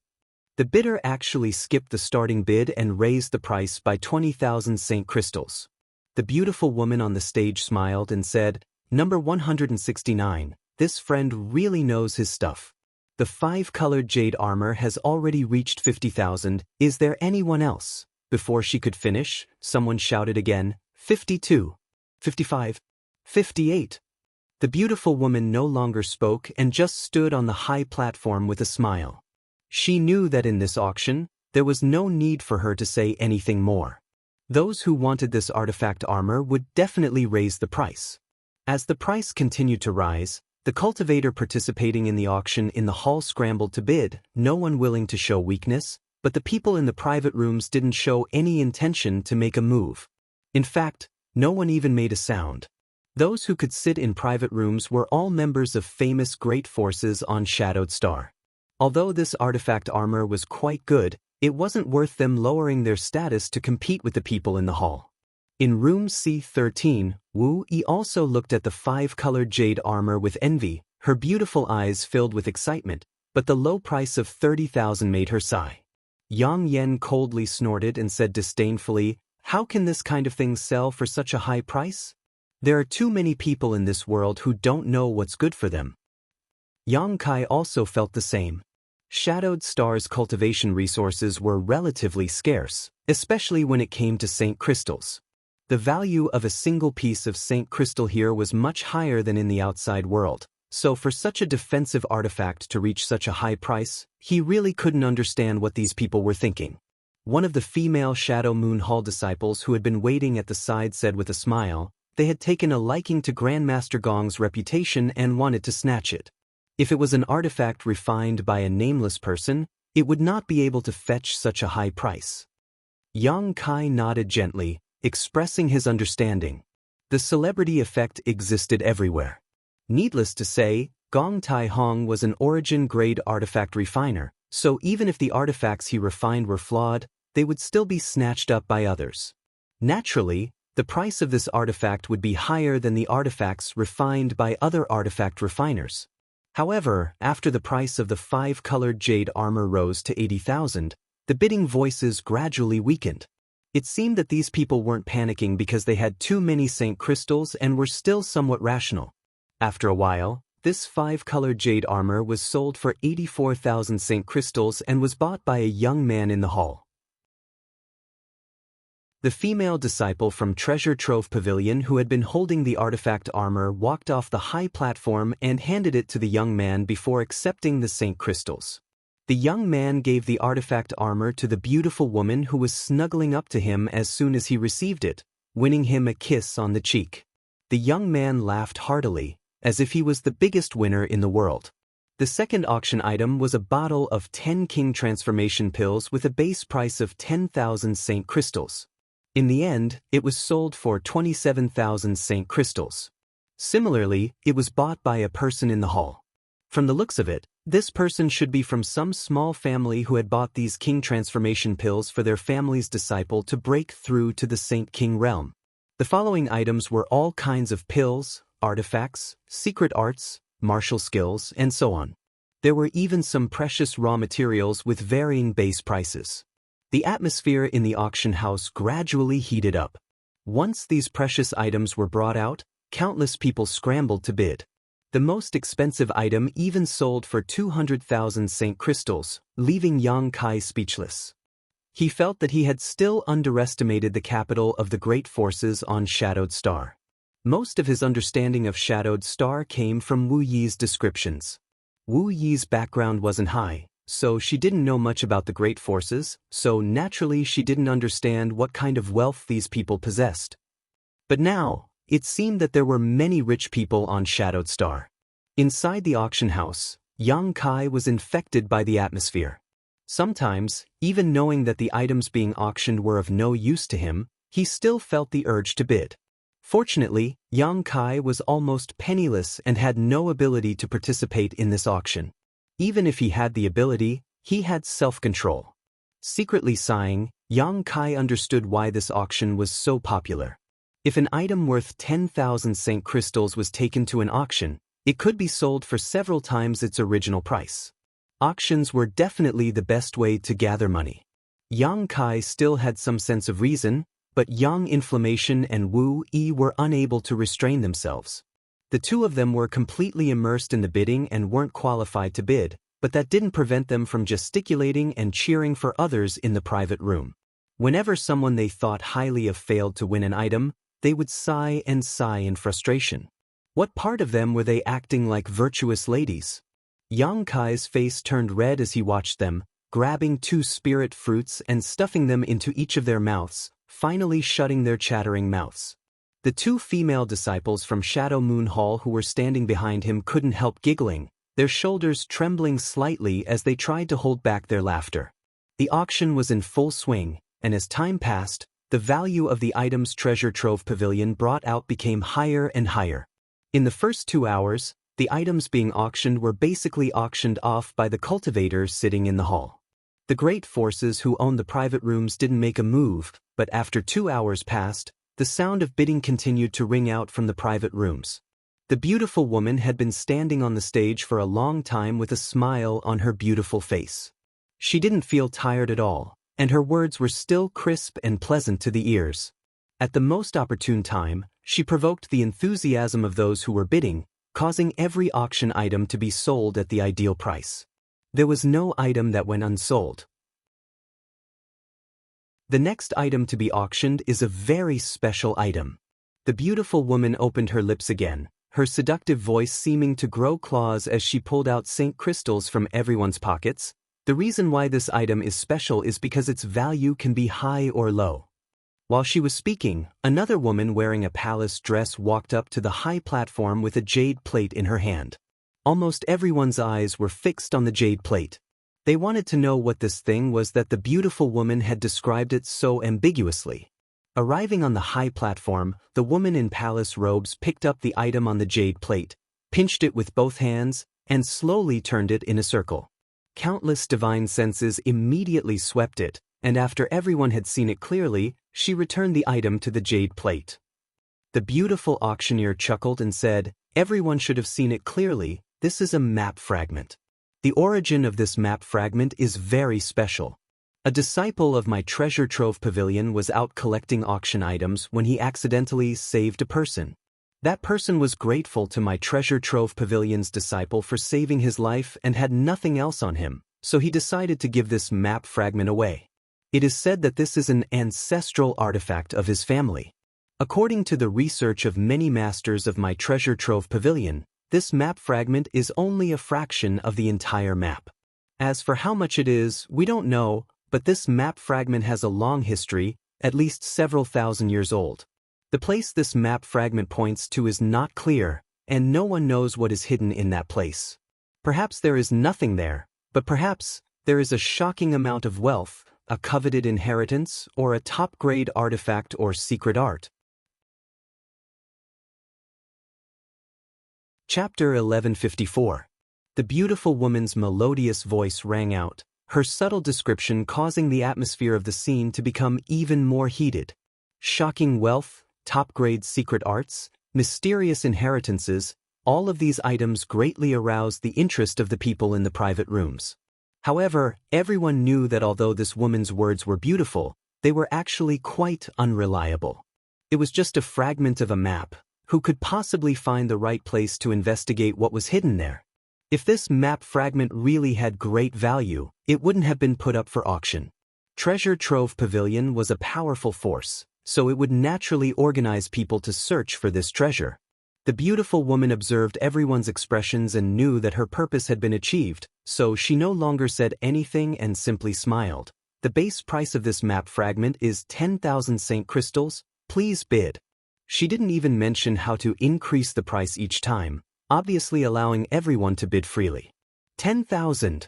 The bidder actually skipped the starting bid and raised the price by 20,000 Saint crystals. The beautiful woman on the stage smiled and said, "Number 169, this friend really knows his stuff. The 5-colored jade armor has already reached 50,000, is there anyone else?" Before she could finish, someone shouted again, 52, 55, 58. The beautiful woman no longer spoke and just stood on the high platform with a smile. She knew that in this auction, there was no need for her to say anything more. Those who wanted this artifact armor would definitely raise the price. As the price continued to rise, the cultivator participating in the auction in the hall scrambled to bid, no one willing to show weakness, but the people in the private rooms didn't show any intention to make a move. In fact, no one even made a sound. Those who could sit in private rooms were all members of famous great forces on Shadowed Star. Although this artifact armor was quite good, it wasn't worth them lowering their status to compete with the people in the hall. In room C13, Wu Yi also looked at the 5-colored jade armor with envy, her beautiful eyes filled with excitement, but the low price of 30,000 made her sigh. Yang Yen coldly snorted and said disdainfully, "How can this kind of thing sell for such a high price? There are too many people in this world who don't know what's good for them." Yang Kai also felt the same. Shadowed Star's cultivation resources were relatively scarce, especially when it came to Saint crystals. The value of a single piece of Saint crystal here was much higher than in the outside world, so for such a defensive artifact to reach such a high price, he really couldn't understand what these people were thinking. One of the female Shadow Moon Hall disciples who had been waiting at the side said with a smile, they had taken a liking to Grandmaster Gong's reputation and wanted to snatch it. If it was an artifact refined by a nameless person, it would not be able to fetch such a high price. Yang Kai nodded gently, expressing his understanding. The celebrity effect existed everywhere. Needless to say, Gong Tai Hong was an origin-grade artifact refiner, so even if the artifacts he refined were flawed, they would still be snatched up by others. Naturally, the price of this artifact would be higher than the artifacts refined by other artifact refiners. However, after the price of the 5-colored jade armor rose to 80,000, the bidding voices gradually weakened. It seemed that these people weren't panicking because they had too many Saint crystals and were still somewhat rational. After a while, this 5-colored jade armor was sold for 84,000 Saint crystals and was bought by a young man in the hall. The female disciple from Treasure Trove Pavilion who had been holding the artifact armor walked off the high platform and handed it to the young man before accepting the Saint crystals. The young man gave the artifact armor to the beautiful woman who was snuggling up to him as soon as he received it, winning him a kiss on the cheek. The young man laughed heartily, as if he was the biggest winner in the world. The second auction item was a bottle of 10 King Transformation pills with a base price of 10,000 Saint crystals. In the end, it was sold for 27,000 Saint crystals. Similarly, it was bought by a person in the hall. From the looks of it, this person should be from some small family who had bought these King Transformation pills for their family's disciple to break through to the Saint King realm. The following items were all kinds of pills, artifacts, secret arts, martial skills, and so on. There were even some precious raw materials with varying base prices. The atmosphere in the auction house gradually heated up. Once these precious items were brought out, countless people scrambled to bid. The most expensive item even sold for 200,000 Saint crystals, leaving Yang Kai speechless. He felt that he had still underestimated the capital of the great forces on Shadowed Star. Most of his understanding of Shadowed Star came from Wu Yi's descriptions. Wu Yi's background wasn't high, so she didn't know much about the great forces, so naturally she didn't understand what kind of wealth these people possessed. But now, it seemed that there were many rich people on Shadowed Star. Inside the auction house, Yang Kai was infected by the atmosphere. Sometimes, even knowing that the items being auctioned were of no use to him, he still felt the urge to bid. Fortunately, Yang Kai was almost penniless and had no ability to participate in this auction. Even if he had the ability, he had self-control. Secretly sighing, Yang Kai understood why this auction was so popular. If an item worth 10,000 Saint crystals was taken to an auction, it could be sold for several times its original price. Auctions were definitely the best way to gather money. Yang Kai still had some sense of reason, but Yang Inflammation and Wu Yi were unable to restrain themselves. The two of them were completely immersed in the bidding and weren't qualified to bid, but that didn't prevent them from gesticulating and cheering for others in the private room. Whenever someone they thought highly of failed to win an item, they would sigh and sigh in frustration. What part of them were they acting like virtuous ladies? Yang Kai's face turned red as he watched them, grabbing 2 spirit fruits and stuffing them into each of their mouths, finally shutting their chattering mouths. The 2 female disciples from Shadow Moon Hall who were standing behind him couldn't help giggling, their shoulders trembling slightly as they tried to hold back their laughter. The auction was in full swing, and as time passed, the value of the items treasure trove pavilion brought out became higher and higher. In the first 2 hours, the items being auctioned were basically auctioned off by the cultivators sitting in the hall. The great forces who owned the private rooms didn't make a move, but after 2 hours passed, the sound of bidding continued to ring out from the private rooms. The beautiful woman had been standing on the stage for a long time with a smile on her beautiful face. She didn't feel tired at all, and her words were still crisp and pleasant to the ears. At the most opportune time, she provoked the enthusiasm of those who were bidding, causing every auction item to be sold at the ideal price. There was no item that went unsold. The next item to be auctioned is a very special item. The beautiful woman opened her lips again, her seductive voice seeming to grow claws as she pulled out Saint crystals from everyone's pockets. The reason why this item is special is because its value can be high or low. While she was speaking, another woman wearing a palace dress walked up to the high platform with a jade plate in her hand. Almost everyone's eyes were fixed on the jade plate. They wanted to know what this thing was that the beautiful woman had described it so ambiguously. Arriving on the high platform, the woman in palace robes picked up the item on the jade plate, pinched it with both hands, and slowly turned it in a circle. Countless divine senses immediately swept it, and after everyone had seen it clearly, she returned the item to the jade plate. The beautiful auctioneer chuckled and said, "Everyone should have seen it clearly, this is a map fragment. The origin of this map fragment is very special. A disciple of my treasure trove pavilion was out collecting auction items when he accidentally saved a person. That person was grateful to my treasure trove pavilion's disciple for saving his life and had nothing else on him, so he decided to give this map fragment away. It is said that this is an ancestral artifact of his family. According to the research of many masters of my treasure trove pavilion, this map fragment is only a fraction of the entire map. As for how much it is, we don't know, but this map fragment has a long history, at least several thousand years old. The place this map fragment points to is not clear, and no one knows what is hidden in that place. Perhaps there is nothing there, but perhaps there is a shocking amount of wealth, a coveted inheritance, or a top-grade artifact or secret art." Chapter 1154. The beautiful woman's melodious voice rang out, her subtle description causing the atmosphere of the scene to become even more heated. Shocking wealth, top-grade secret arts, mysterious inheritances, all of these items greatly aroused the interest of the people in the private rooms. However, everyone knew that although this woman's words were beautiful, they were actually quite unreliable. It was just a fragment of a map. Who could possibly find the right place to investigate what was hidden there? If this map fragment really had great value, it wouldn't have been put up for auction. Treasure Trove Pavilion was a powerful force, so it would naturally organize people to search for this treasure. The beautiful woman observed everyone's expressions and knew that her purpose had been achieved, so she no longer said anything and simply smiled. "The base price of this map fragment is 10,000 Saint crystals. Please bid." She didn't even mention how to increase the price each time, obviously allowing everyone to bid freely. 10,000.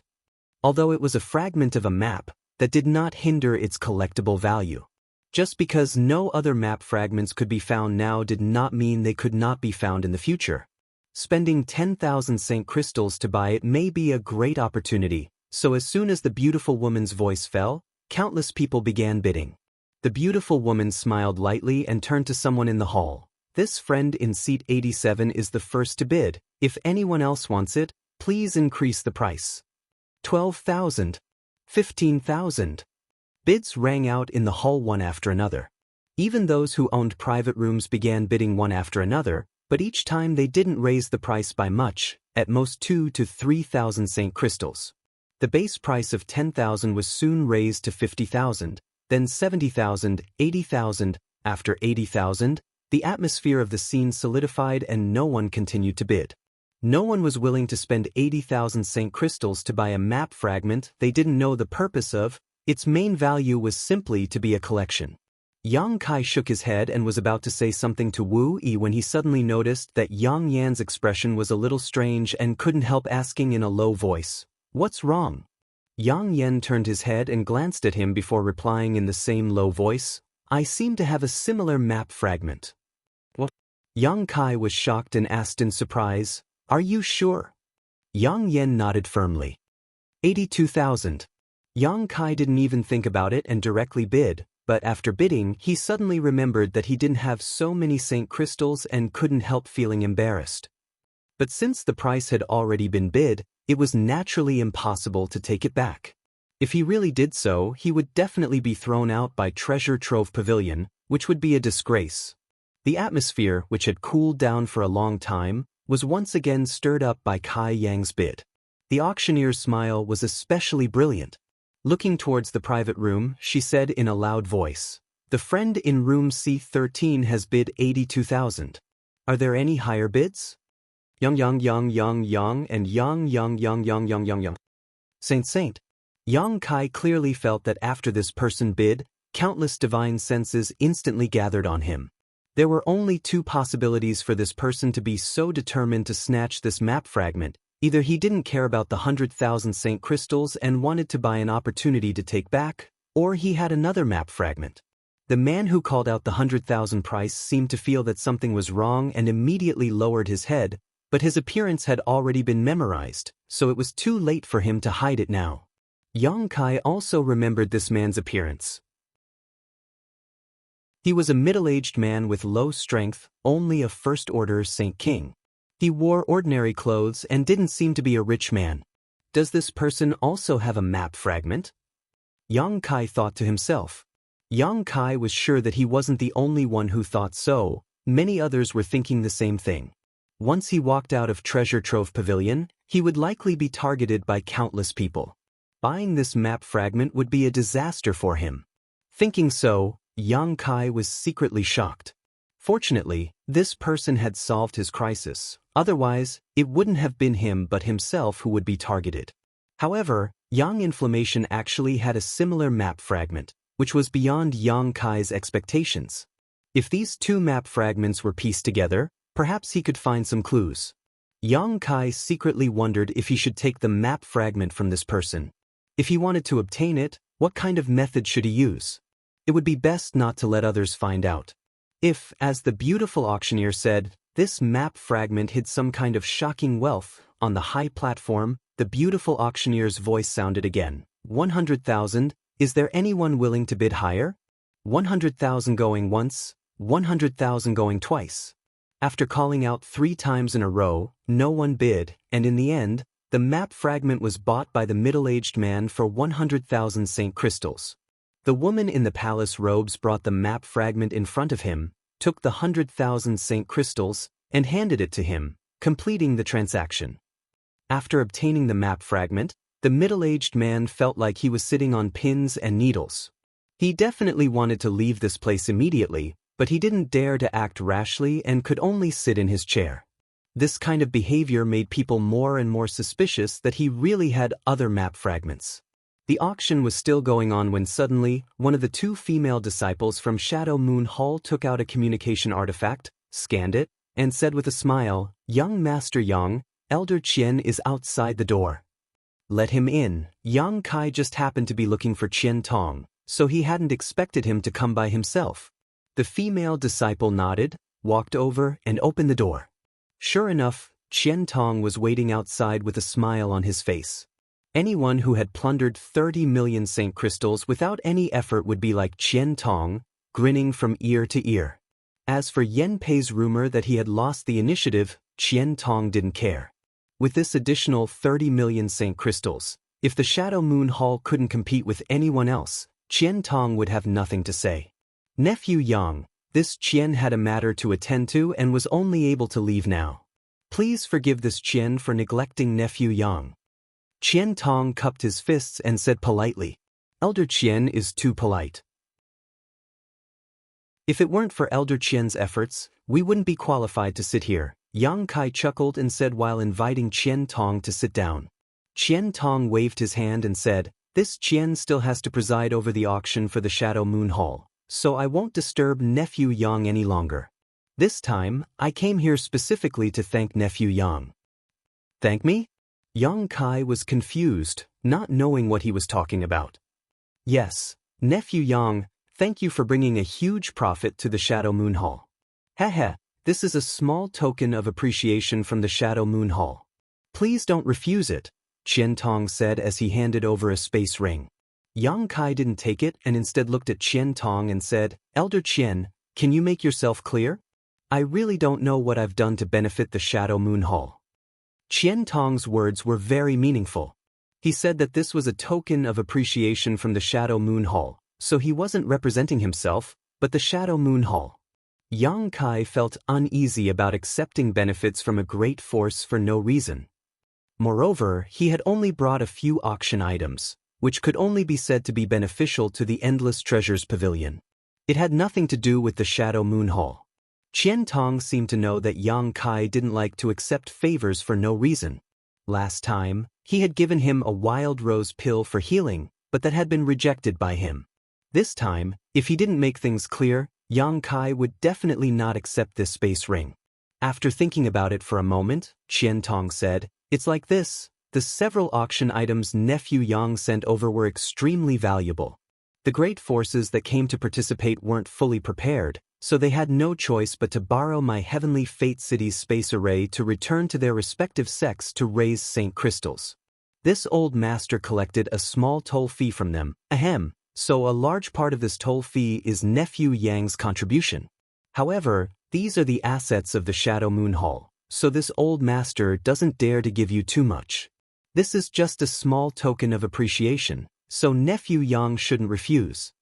Although it was a fragment of a map, that did not hinder its collectible value. Just because no other map fragments could be found now did not mean they could not be found in the future. Spending 10,000 Saint crystals to buy it may be a great opportunity, so as soon as the beautiful woman's voice fell, countless people began bidding. The beautiful woman smiled lightly and turned to someone in the hall. This friend in seat 87 is the first to bid. If anyone else wants it, please increase the price. 12,000. 15,000. Bids rang out in the hall one after another. Even those who owned private rooms began bidding one after another, but each time they didn't raise the price by much, at most 2,000 to 3,000 Saint crystals. The base price of 10,000 was soon raised to 50,000, then 70,000, 80,000. After 80,000, the atmosphere of the scene solidified and no one continued to bid. No one was willing to spend 80,000 Saint crystals to buy a map fragment they didn't know the purpose of. Its main value was simply to be a collection. Yang Kai shook his head and was about to say something to Wu Yi when he suddenly noticed that Yang Yan's expression was a little strange and couldn't help asking in a low voice, "What's wrong?" Yang Yan turned his head and glanced at him before replying in the same low voice, "I seem to have a similar map fragment." What? Yang Kai was shocked and asked in surprise, "Are you sure?" Yang Yan nodded firmly. 82,000. Yang Kai didn't even think about it and directly bid, but after bidding he suddenly remembered that he didn't have so many Saint crystals and couldn't help feeling embarrassed. But since the price had already been bid, it was naturally impossible to take it back. If he really did so, he would definitely be thrown out by Treasure Trove Pavilion, which would be a disgrace. The atmosphere, which had cooled down for a long time, was once again stirred up by Kai Yang's bid. The auctioneer's smile was especially brilliant. Looking towards the private room, she said in a loud voice, "The friend in room C13 has bid 82,000. Are there any higher bids?" Yang and Yang. Saint. Yang Kai clearly felt that after this person bid, countless divine senses instantly gathered on him. There were only two possibilities for this person to be so determined to snatch this map fragment. Either he didn't care about the 100,000 Saint crystals and wanted to buy an opportunity to take back, or he had another map fragment. The man who called out the 100,000 price seemed to feel that something was wrong and immediately lowered his head, but his appearance had already been memorized, so it was too late for him to hide it now. Yang Kai also remembered this man's appearance. He was a middle-aged man with low strength, only a first-order Saint King. He wore ordinary clothes and didn't seem to be a rich man. Does this person also have a map fragment? Yang Kai thought to himself. Yang Kai was sure that he wasn't the only one who thought so. Many others were thinking the same thing. Once he walked out of Treasure Trove Pavilion, he would likely be targeted by countless people. Buying this map fragment would be a disaster for him. Thinking so, Yang Kai was secretly shocked. Fortunately, this person had solved his crisis. Otherwise, it wouldn't have been him but himself who would be targeted. However, Yang Inflammation actually had a similar map fragment, which was beyond Yang Kai's expectations. If these two map fragments were pieced together, perhaps he could find some clues. Yang Kai secretly wondered if he should take the map fragment from this person. If he wanted to obtain it, what kind of method should he use? It would be best not to let others find out. If, as the beautiful auctioneer said, this map fragment hid some kind of shocking wealth, on the high platform, the beautiful auctioneer's voice sounded again. 100,000, is there anyone willing to bid higher? 100,000 going once, 100,000 going twice. After calling out 3 times in a row, no one bid, and in the end, the map fragment was bought by the middle-aged man for 100,000 Saint crystals. The woman in the palace robes brought the map fragment in front of him, took the 100,000 Saint crystals, and handed it to him, completing the transaction. After obtaining the map fragment, the middle-aged man felt like he was sitting on pins and needles. He definitely wanted to leave this place immediately, but he didn't dare to act rashly and could only sit in his chair. This kind of behavior made people more and more suspicious that he really had other map fragments. The auction was still going on when suddenly, one of the two female disciples from Shadow Moon Hall took out a communication artifact, scanned it, and said with a smile, "Young Master Yang, Elder Qian is outside the door." Let him in. Yang Kai just happened to be looking for Qian Tong, so he hadn't expected him to come by himself. The female disciple nodded, walked over, and opened the door. Sure enough, Qian Tong was waiting outside with a smile on his face. Anyone who had plundered 30 million Saint Crystals without any effort would be like Qian Tong, grinning from ear to ear. As for Yen Pei's rumor that he had lost the initiative, Qian Tong didn't care. With this additional 30 million Saint Crystals, if the Shadow Moon Hall couldn't compete with anyone else, Qian Tong would have nothing to say. Nephew Yang, this Qian had a matter to attend to and was only able to leave now. Please forgive this Qian for neglecting Nephew Yang. Qian Tong cupped his fists and said politely, "Elder Qian is too polite. If it weren't for Elder Qian's efforts, we wouldn't be qualified to sit here," Yang Kai chuckled and said while inviting Qian Tong to sit down. Qian Tong waved his hand and said, "This Qian still has to preside over the auction for the Shadow Moon Hall, so I won't disturb Nephew Yang any longer. This time, I came here specifically to thank Nephew Yang." "Thank me?" Yang Kai was confused, not knowing what he was talking about. "Yes, Nephew Yang, thank you for bringing a huge profit to the Shadow Moon Hall. Heh, this is a small token of appreciation from the Shadow Moon Hall. Please don't refuse it," Qian Tong said as he handed over a space ring. Yang Kai didn't take it and instead looked at Qian Tong and said, "Elder Qian, can you make yourself clear? I really don't know what I've done to benefit the Shadow Moon Hall." Qian Tong's words were very meaningful. He said that this was a token of appreciation from the Shadow Moon Hall, so he wasn't representing himself, but the Shadow Moon Hall. Yang Kai felt uneasy about accepting benefits from a great force for no reason. Moreover, he had only brought a few auction items, which could only be said to be beneficial to the Endless Treasures Pavilion. It had nothing to do with the Shadow Moon Hall. Qian Tong seemed to know that Yang Kai didn't like to accept favors for no reason. Last time, he had given him a wild rose pill for healing, but that had been rejected by him. This time, if he didn't make things clear, Yang Kai would definitely not accept this space ring. After thinking about it for a moment, Qian Tong said, "It's like this. The several auction items Nephew Yang sent over were extremely valuable. The great forces that came to participate weren't fully prepared, so they had no choice but to borrow my Heavenly Fate City's space array to return to their respective sects to raise Saint Crystals. This old master collected a small toll fee from them, so a large part of this toll fee is Nephew Yang's contribution. However, these are the assets of the Shadow Moon Hall, so this old master doesn't dare to give you too much. This is just a small token of appreciation, so Nephew Yang shouldn't refuse."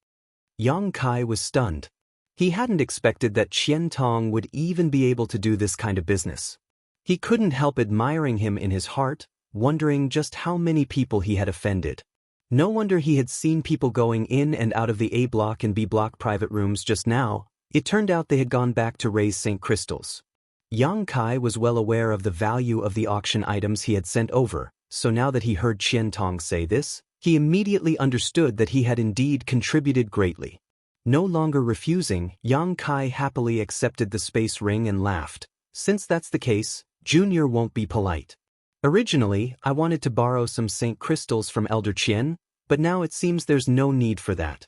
Yang Kai was stunned. He hadn't expected that Qian Tong would even be able to do this kind of business. He couldn't help admiring him in his heart, wondering just how many people he had offended. No wonder he had seen people going in and out of the A block and B block private rooms just now. It turned out they had gone back to raise Saint Crystals. Yang Kai was well aware of the value of the auction items he had sent over, so now that he heard Qian Tong say this, he immediately understood that he had indeed contributed greatly. No longer refusing, Yang Kai happily accepted the space ring and laughed. "Since that's the case, Junior won't be polite. Originally, I wanted to borrow some Saint Crystals from Elder Qian, but now it seems there's no need for that."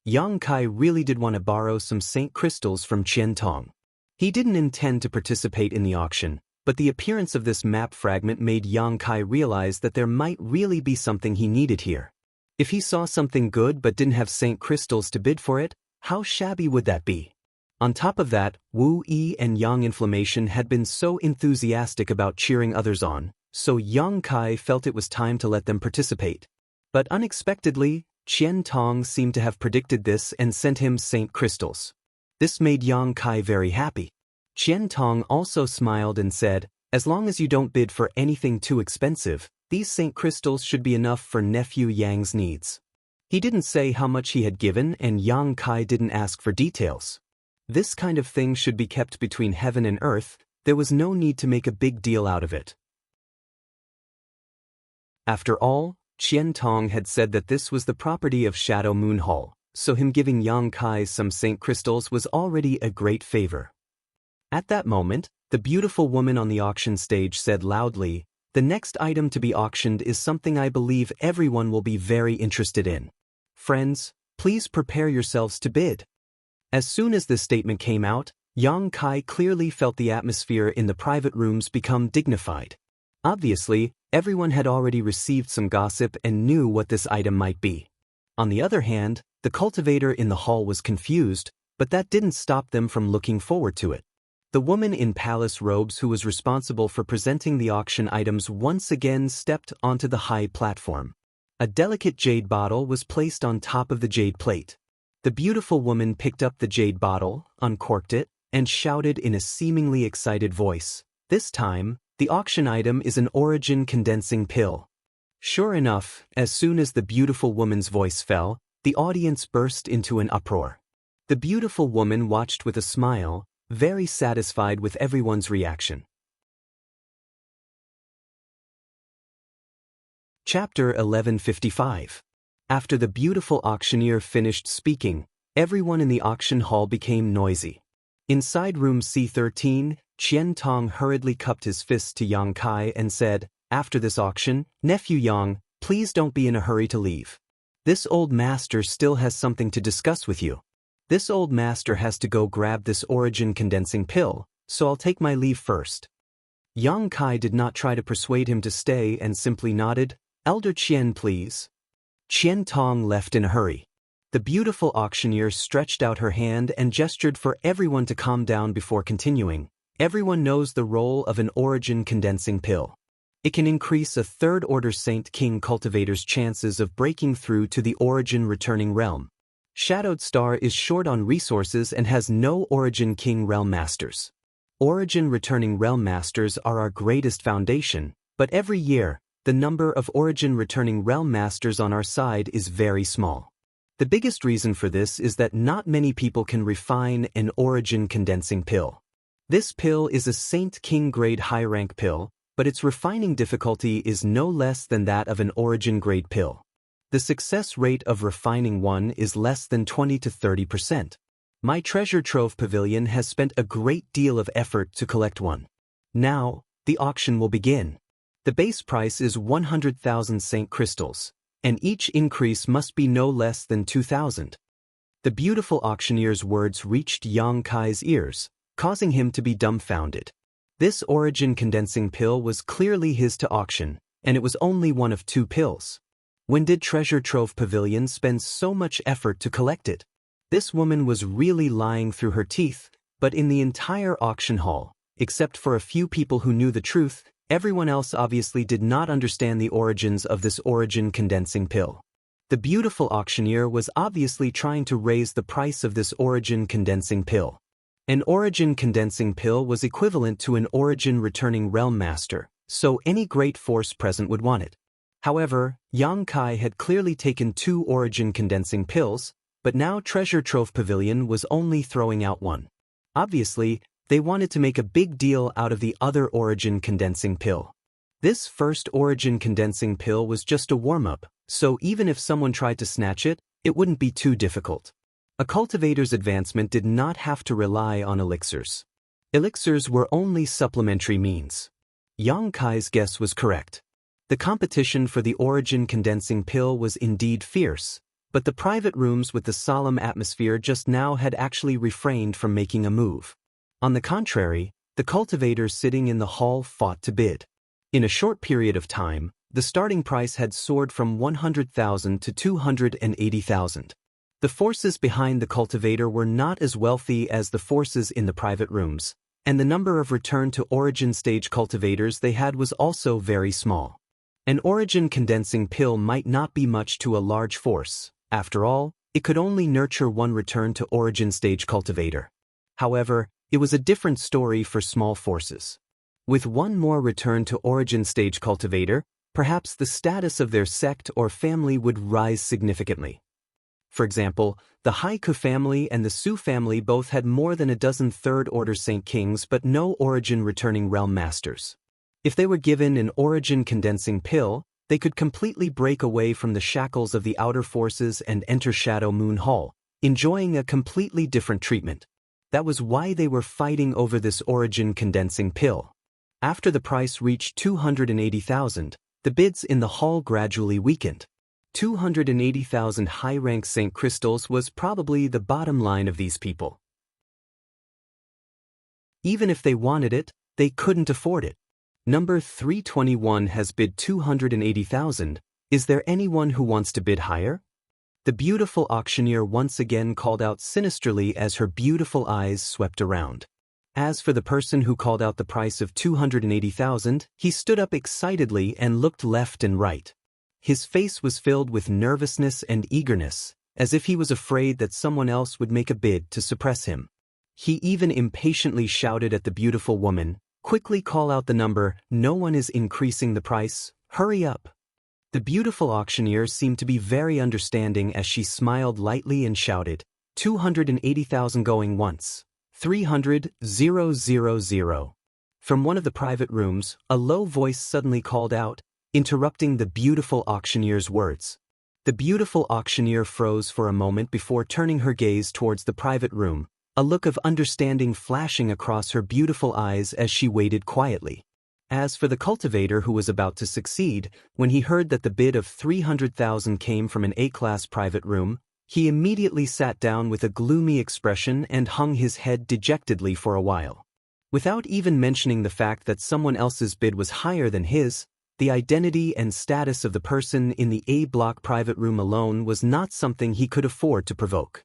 Yang Kai really did want to borrow some Saint Crystals from Qian Tong. He didn't intend to participate in the auction, but the appearance of this map fragment made Yang Kai realize that there might really be something he needed here. If he saw something good but didn't have Saint Crystals to bid for it, how shabby would that be? On top of that, Wu Yi and Yang Inflammation had been so enthusiastic about cheering others on, so Yang Kai felt it was time to let them participate. But unexpectedly, Qian Tong seemed to have predicted this and sent him Saint Crystals. This made Yang Kai very happy. Qian Tong also smiled and said, "As long as you don't bid for anything too expensive, these Saint Crystals should be enough for Nephew Yang's needs." He didn't say how much he had given and Yang Kai didn't ask for details. This kind of thing should be kept between heaven and earth. There was no need to make a big deal out of it. After all, Qian Tong had said that this was the property of Shadow Moon Hall, so him giving Yang Kai some saint crystals was already a great favor. At that moment, the beautiful woman on the auction stage said loudly, "The next item to be auctioned is something I believe everyone will be very interested in. Friends, please prepare yourselves to bid." As soon as this statement came out, Yang Kai clearly felt the atmosphere in the private rooms become dignified. Obviously, everyone had already received some gossip and knew what this item might be. On the other hand, the cultivator in the hall was confused, but that didn't stop them from looking forward to it. The woman in palace robes who was responsible for presenting the auction items once again stepped onto the high platform. A delicate jade bottle was placed on top of the jade plate. The beautiful woman picked up the jade bottle, uncorked it, and shouted in a seemingly excited voice, "This time, the auction item is an origin condensing pill." Sure enough, as soon as the beautiful woman's voice fell, the audience burst into an uproar. The beautiful woman watched with a smile, very satisfied with everyone's reaction. Chapter 1155. After the beautiful auctioneer finished speaking, everyone in the auction hall became noisy. Inside room C13, Qian Tong hurriedly cupped his fist to Yang Kai and said, "After this auction, Nephew Yang, please don't be in a hurry to leave. This old master still has something to discuss with you. This old master has to go grab this origin condensing pill, so I'll take my leave first." Yang Kai did not try to persuade him to stay and simply nodded, "Elder Qian, please." Qian Tong left in a hurry. The beautiful auctioneer stretched out her hand and gestured for everyone to calm down before continuing. "Everyone knows the role of an origin condensing pill. It can increase a third-order Saint King cultivator's chances of breaking through to the origin returning realm. Shadowed Star is short on resources and has no Origin King Realm Masters. Origin Returning Realm Masters are our greatest foundation, but every year, the number of Origin Returning Realm Masters on our side is very small. The biggest reason for this is that not many people can refine an Origin Condensing Pill. This pill is a Saint King grade high-rank pill, but its refining difficulty is no less than that of an Origin grade pill. The success rate of refining one is less than 20 to 30%. My treasure trove pavilion has spent a great deal of effort to collect one. Now, the auction will begin. The base price is 100,000 Saint crystals, and each increase must be no less than 2,000. The beautiful auctioneer's words reached Yang Kai's ears, causing him to be dumbfounded. This origin condensing pill was clearly his to auction, and it was only one of 2 pills. When did Treasure Trove Pavilion spend so much effort to collect it? This woman was really lying through her teeth, but in the entire auction hall, except for a few people who knew the truth, everyone else obviously did not understand the origins of this origin condensing pill. The beautiful auctioneer was obviously trying to raise the price of this origin condensing pill. An origin condensing pill was equivalent to an origin returning realm master, so any great force present would want it. However, Yang Kai had clearly taken 2 origin condensing pills, but now Treasure Trove Pavilion was only throwing out one. Obviously, they wanted to make a big deal out of the other origin condensing pill. This first origin condensing pill was just a warm-up, so even if someone tried to snatch it, it wouldn't be too difficult. A cultivator's advancement did not have to rely on elixirs. Elixirs were only supplementary means. Yang Kai's guess was correct. The competition for the origin condensing pill was indeed fierce, but the private rooms with the solemn atmosphere just now had actually refrained from making a move. On the contrary, the cultivators sitting in the hall fought to bid. In a short period of time, the starting price had soared from 100,000 to 280,000. The forces behind the cultivator were not as wealthy as the forces in the private rooms, and the number of return to origin stage cultivators they had was also very small. An origin condensing pill might not be much to a large force. After all, it could only nurture one return to origin stage cultivator. However, it was a different story for small forces. With one more return to origin stage cultivator, perhaps the status of their sect or family would rise significantly. For example, the Haiku family and the Su family both had more than a dozen third-order Saint Kings but no origin returning realm masters. If they were given an origin condensing pill, They could completely break away from the shackles of the outer forces and enter Shadow Moon Hall, enjoying a completely different treatment. That was why they were fighting over this origin condensing pill. After the price reached 280,000, the bids in the hall gradually weakened. 280,000 high-rank Saint crystals was probably the bottom line of these people. Even if they wanted it, they couldn't afford it. Number 321 has bid 280,000. Is there anyone who wants to bid higher? The beautiful auctioneer once again called out sinisterly as her beautiful eyes swept around. As for the person who called out the price of 280,000, he stood up excitedly and looked left and right. His face was filled with nervousness and eagerness, as if he was afraid that someone else would make a bid to suppress him. He even impatiently shouted at the beautiful woman, "Quickly call out the number, no one is increasing the price, hurry up." The beautiful auctioneer seemed to be very understanding as she smiled lightly and shouted, 280,000 going once, 300,000. From one of the private rooms, a low voice suddenly called out, interrupting the beautiful auctioneer's words. The beautiful auctioneer froze for a moment before turning her gaze towards the private room, a look of understanding flashing across her beautiful eyes as she waited quietly. As for the cultivator who was about to succeed, when he heard that the bid of 300,000 came from an A-class private room, he immediately sat down with a gloomy expression and hung his head dejectedly for a while. Without even mentioning the fact that someone else's bid was higher than his, the identity and status of the person in the A-block private room alone was not something he could afford to provoke.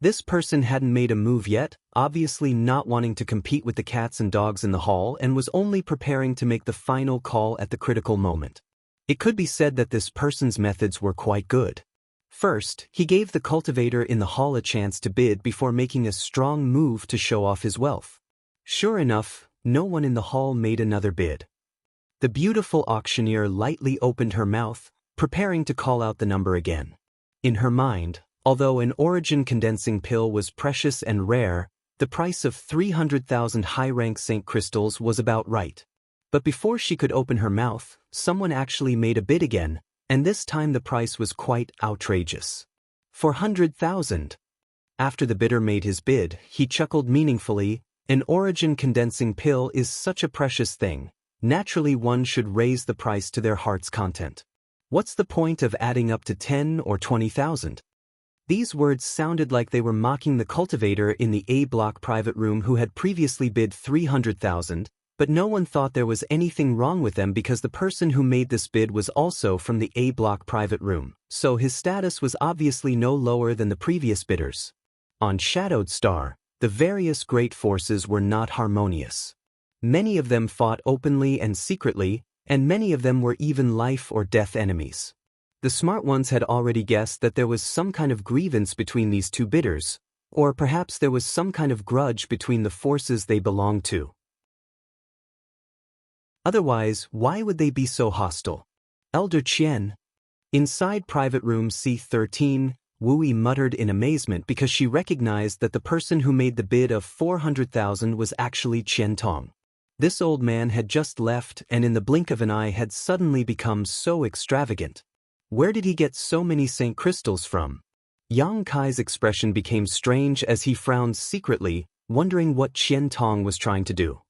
This person hadn't made a move yet, obviously not wanting to compete with the cats and dogs in the hall, and was only preparing to make the final call at the critical moment. It could be said that this person's methods were quite good. First, he gave the cultivator in the hall a chance to bid before making a strong move to show off his wealth. Sure enough, no one in the hall made another bid. The beautiful auctioneer lightly opened her mouth, preparing to call out the number again. In her mind, although an origin condensing pill was precious and rare, the price of 300,000 high-rank Saint crystals was about right. But before she could open her mouth, someone actually made a bid again, and this time the price was quite outrageous. 400,000. After the bidder made his bid, he chuckled meaningfully. An origin condensing pill is such a precious thing. Naturally, one should raise the price to their heart's content. What's the point of adding up to 10 or 20,000? These words sounded like they were mocking the cultivator in the A-block private room who had previously bid 300,000, but no one thought there was anything wrong with them because the person who made this bid was also from the A-block private room, so his status was obviously no lower than the previous bidders. On Shadowed Star, the various great forces were not harmonious. Many of them fought openly and secretly, and many of them were even life or death enemies. The smart ones had already guessed that there was some kind of grievance between these two bidders, or perhaps there was some kind of grudge between the forces they belonged to. Otherwise, why would they be so hostile? Elder Qian. Inside private room C13, Wu Yi muttered in amazement because she recognized that the person who made the bid of 400,000 was actually Qian Tong. This old man had just left and in the blink of an eye had suddenly become so extravagant. Where did he get so many Saint crystals from? Yang Kai's expression became strange as he frowned secretly, wondering what Qian Tong was trying to do.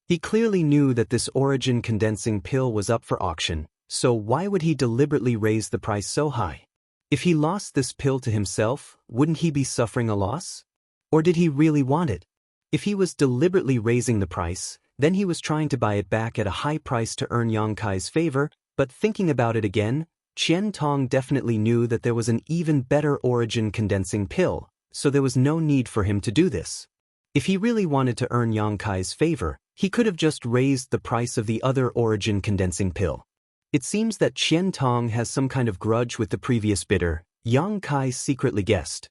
He clearly knew that this origin condensing pill was up for auction, so why would he deliberately raise the price so high? If he lost this pill to himself, wouldn't he be suffering a loss? Or did he really want it? If he was deliberately raising the price, then he was trying to buy it back at a high price to earn Yang Kai's favor, but thinking about it again, Qian Tong definitely knew that there was an even better origin condensing pill, so there was no need for him to do this. If he really wanted to earn Yang Kai's favor, he could have just raised the price of the other origin condensing pill. It seems that Qian Tong has some kind of grudge with the previous bidder, Yang Kai secretly guessed.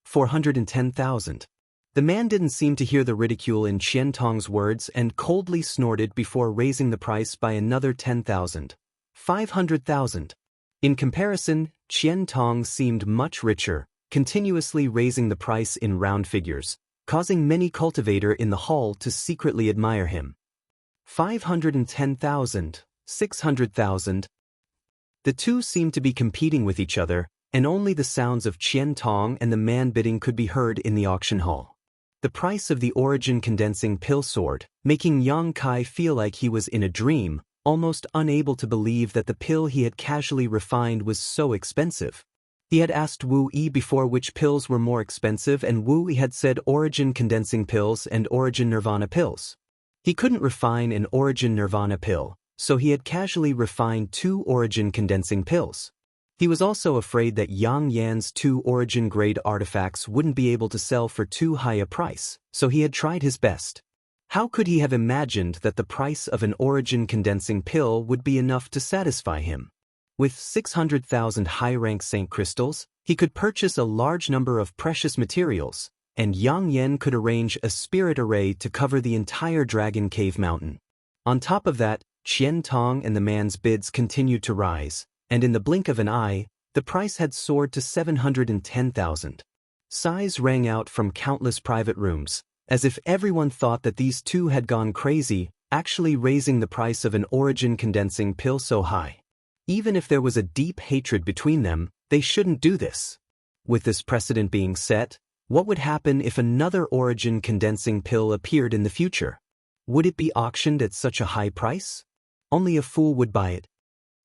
410,000. The man didn't seem to hear the ridicule in Qian Tong's words and coldly snorted before raising the price by another 10,000. 500,000. In comparison, Qian Tong seemed much richer, continuously raising the price in round figures, causing many cultivator in the hall to secretly admire him. 510,000, 600,000. The two seemed to be competing with each other, and only the sounds of Qian Tong and the man bidding could be heard in the auction hall. The price of the origin condensing pill soared, making Yang Kai feel like he was in a dream, almost unable to believe that the pill he had casually refined was so expensive. He had asked Wu Yi before which pills were more expensive, and Wu Yi had said origin condensing pills and origin nirvana pills. He couldn't refine an origin nirvana pill, so he had casually refined 2 origin condensing pills. He was also afraid that Yang Yan's 2 origin grade artifacts wouldn't be able to sell for too high a price, so he had tried his best. How could he have imagined that the price of an origin condensing pill would be enough to satisfy him? With 600,000 high-rank Saint crystals, he could purchase a large number of precious materials, and Yang Yan could arrange a spirit array to cover the entire Dragon Cave Mountain. On top of that, Qian Tong and the man's bids continued to rise, and in the blink of an eye, the price had soared to 710,000. Sighs rang out from countless private rooms, as if everyone thought that these two had gone crazy, actually raising the price of an origin condensing pill so high. Even if there was a deep hatred between them, they shouldn't do this. With this precedent being set, what would happen if another origin condensing pill appeared in the future? Would it be auctioned at such a high price? Only a fool would buy it.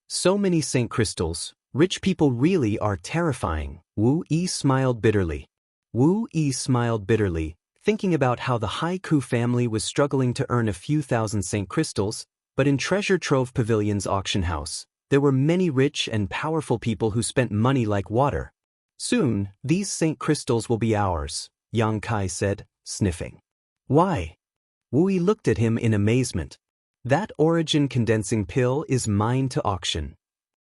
So many Saint crystals, rich people really are terrifying. Wu Yi smiled bitterly. Thinking about how the Haiku family was struggling to earn a few thousand Saint crystals, but in Treasure Trove Pavilion's auction house, there were many rich and powerful people who spent money like water. Soon, these Saint crystals will be ours, Yang Kai said, sniffing. Why? Wu Yi looked at him in amazement. That origin condensing pill is mine to auction.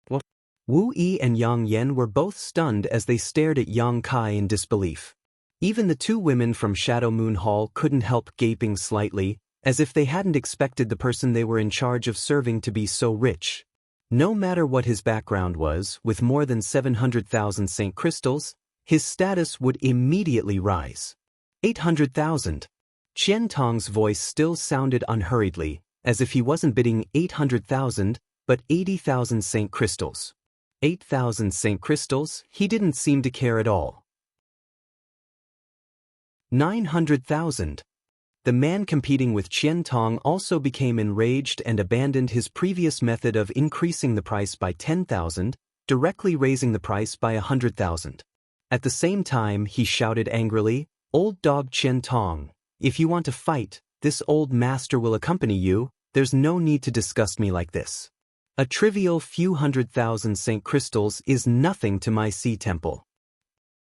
What? Wu Yi and Yang Yan were both stunned as they stared at Yang Kai in disbelief. Even the 2 women from Shadow Moon Hall couldn't help gaping slightly, as if they hadn't expected the person they were in charge of serving to be so rich. No matter what his background was, with more than 700,000 Saint crystals, his status would immediately rise. 800,000. Qian Tong's voice still sounded unhurriedly, as if he wasn't bidding 800,000, but 80,000 Saint crystals. 8,000 Saint crystals, he didn't seem to care at all. 900,000. The man competing with Qian Tong also became enraged and abandoned his previous method of increasing the price by 10,000, directly raising the price by 100,000. At the same time, he shouted angrily, "Old dog Qian Tong, if you want to fight, this old master will accompany you. There's no need to disgust me like this. A trivial few 100,000 Saint crystals is nothing to my sea temple."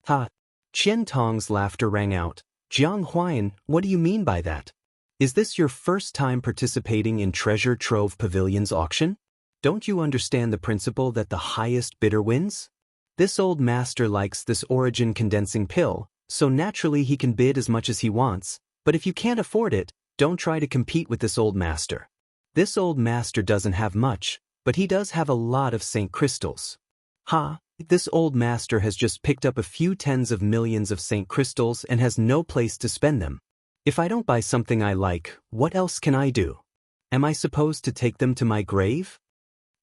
Ha! Qian Tong's laughter rang out. "Jiang Huayan, what do you mean by that? Is this your first time participating in Treasure Trove Pavilion's auction? Don't you understand the principle that the highest bidder wins? This old master likes this origin condensing pill, so naturally he can bid as much as he wants, but if you can't afford it, don't try to compete with this old master. This old master doesn't have much, but he does have a lot of Saint crystals. Ha! This old master has just picked up a few tens of millions of Saint crystals and has no place to spend them. If I don't buy something I like, what else can I do? Am I supposed to take them to my grave?"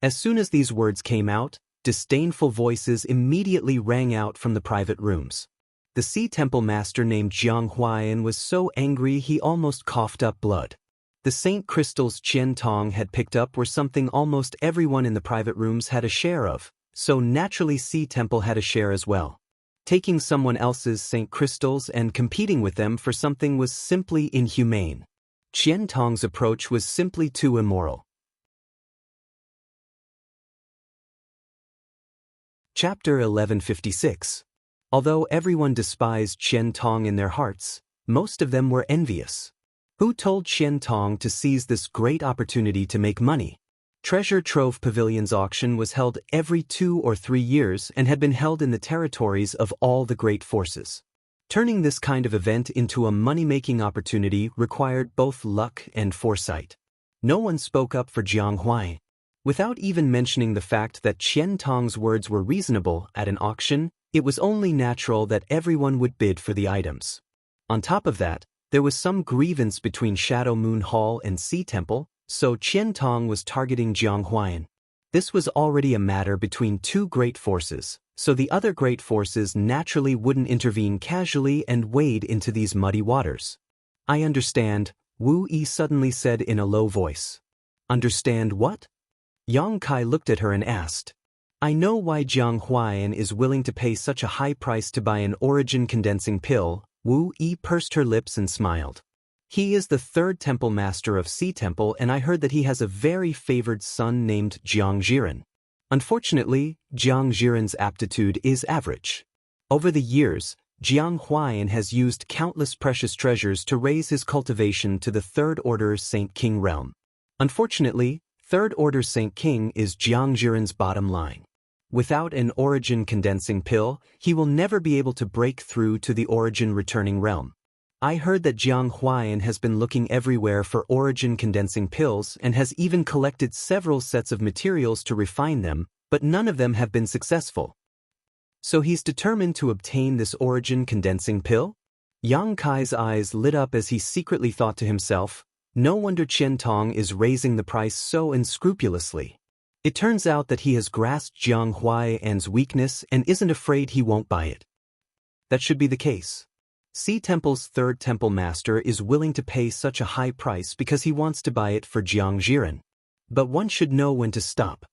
As soon as these words came out, disdainful voices immediately rang out from the private rooms. The Sea Temple master named Jiang Huayan was so angry he almost coughed up blood. The Saint crystals Qian Tong had picked up were something almost everyone in the private rooms had a share of, so naturally Sea Temple had a share as well. Taking someone else's Saint crystals and competing with them for something was simply inhumane. Qian Tong's approach was simply too immoral. Chapter 1156. Although everyone despised Qian Tong in their hearts, most of them were envious. Who told Qian Tong to seize this great opportunity to make money? Treasure Trove Pavilion's auction was held every 2 or 3 years and had been held in the territories of all the great forces. Turning this kind of event into a money-making opportunity required both luck and foresight. No one spoke up for Jiang Huai. Without even mentioning the fact that Qian Tong's words were reasonable at an auction, it was only natural that everyone would bid for the items. On top of that, there was some grievance between Shadow Moon Hall and Sea Temple, so Qian Tong was targeting Jiang Huayan. This was already a matter between two great forces, so the other great forces naturally wouldn't intervene casually and wade into these muddy waters. I understand, Wu Yi suddenly said in a low voice. Understand what? Yang Kai looked at her and asked. I know why Jiang Huayan is willing to pay such a high price to buy an origin condensing pill. Wu Yi pursed her lips and smiled. He is the third temple master of Sea Temple, and I heard that he has a very favored son named Jiang Jiren. Unfortunately, Jiang Jiren's aptitude is average. Over the years, Jiang Huayan has used countless precious treasures to raise his cultivation to the Third Order Saint King realm. Unfortunately, Third Order Saint King is Jiang Jiren's bottom line. Without an origin condensing pill, he will never be able to break through to the origin returning realm. I heard that Jiang Huayan has been looking everywhere for origin condensing pills and has even collected several sets of materials to refine them, but none of them have been successful. So he's determined to obtain this origin condensing pill? Yang Kai's eyes lit up as he secretly thought to himself, no wonder Qian Tong is raising the price so unscrupulously. It turns out that he has grasped Jiang Huayan's weakness and isn't afraid he won't buy it. That should be the case. Sea Temple's third temple master is willing to pay such a high price because he wants to buy it for Jiang Jiren. But one should know when to stop.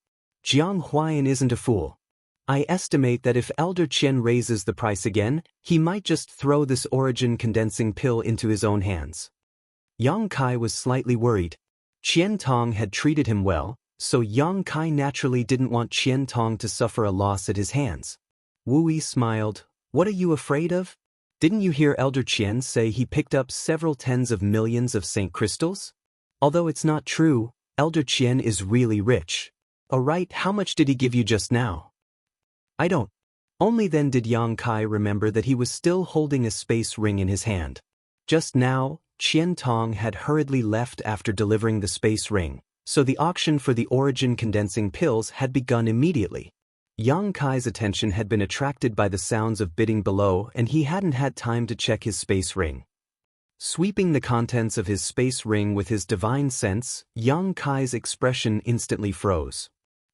Jiang Huayan isn't a fool. I estimate that if Elder Qian raises the price again, he might just throw this origin condensing pill into his own hands. Yang Kai was slightly worried. Qian Tong had treated him well, so Yang Kai naturally didn't want Qian Tong to suffer a loss at his hands. Wu Yi smiled. What are you afraid of? Didn't you hear Elder Qian say he picked up several tens of millions of Saint crystals? Although it's not true, Elder Qian is really rich. Alright, how much did he give you just now? I don't. Only then did Yang Kai remember that he was still holding a space ring in his hand. Just now, Qian Tong had hurriedly left after delivering the space ring, so the auction for the origin condensing pills had begun immediately. Yang Kai's attention had been attracted by the sounds of bidding below, and he hadn't had time to check his space ring. Sweeping the contents of his space ring with his divine sense, Yang Kai's expression instantly froze.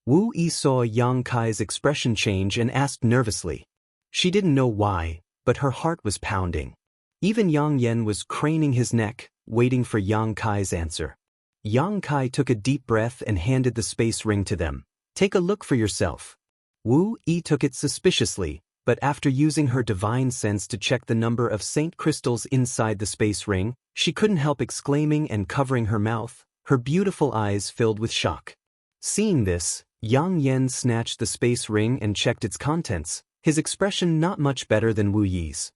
Wu Yi saw Yang Kai's expression change and asked nervously. She didn't know why, but her heart was pounding. Even Yang Yen was craning his neck, waiting for Yang Kai's answer. Yang Kai took a deep breath and handed the space ring to them. Take a look for yourself. Wu Yi took it suspiciously, but after using her divine sense to check the number of Saint crystals inside the space ring, she couldn't help exclaiming and covering her mouth, her beautiful eyes filled with shock. Seeing this, Yang Yen snatched the space ring and checked its contents, his expression not much better than Wu Yi's.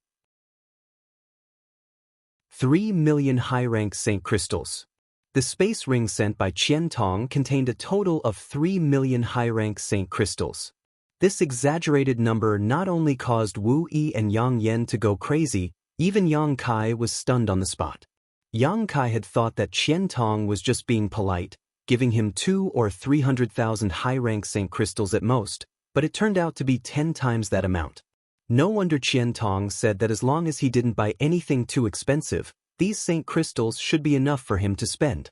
3 million high-rank Saint crystals. The space ring sent by Qian Tong contained a total of 3 million high-rank Saint crystals. This exaggerated number not only caused Wu Yi and Yang Yen to go crazy, even Yang Kai was stunned on the spot. Yang Kai had thought that Qian Tong was just being polite, giving him 200,000 or 300,000 high-rank Saint crystals at most, but it turned out to be 10 times that amount. No wonder Qian Tong said that as long as he didn't buy anything too expensive, these Saint crystals should be enough for him to spend.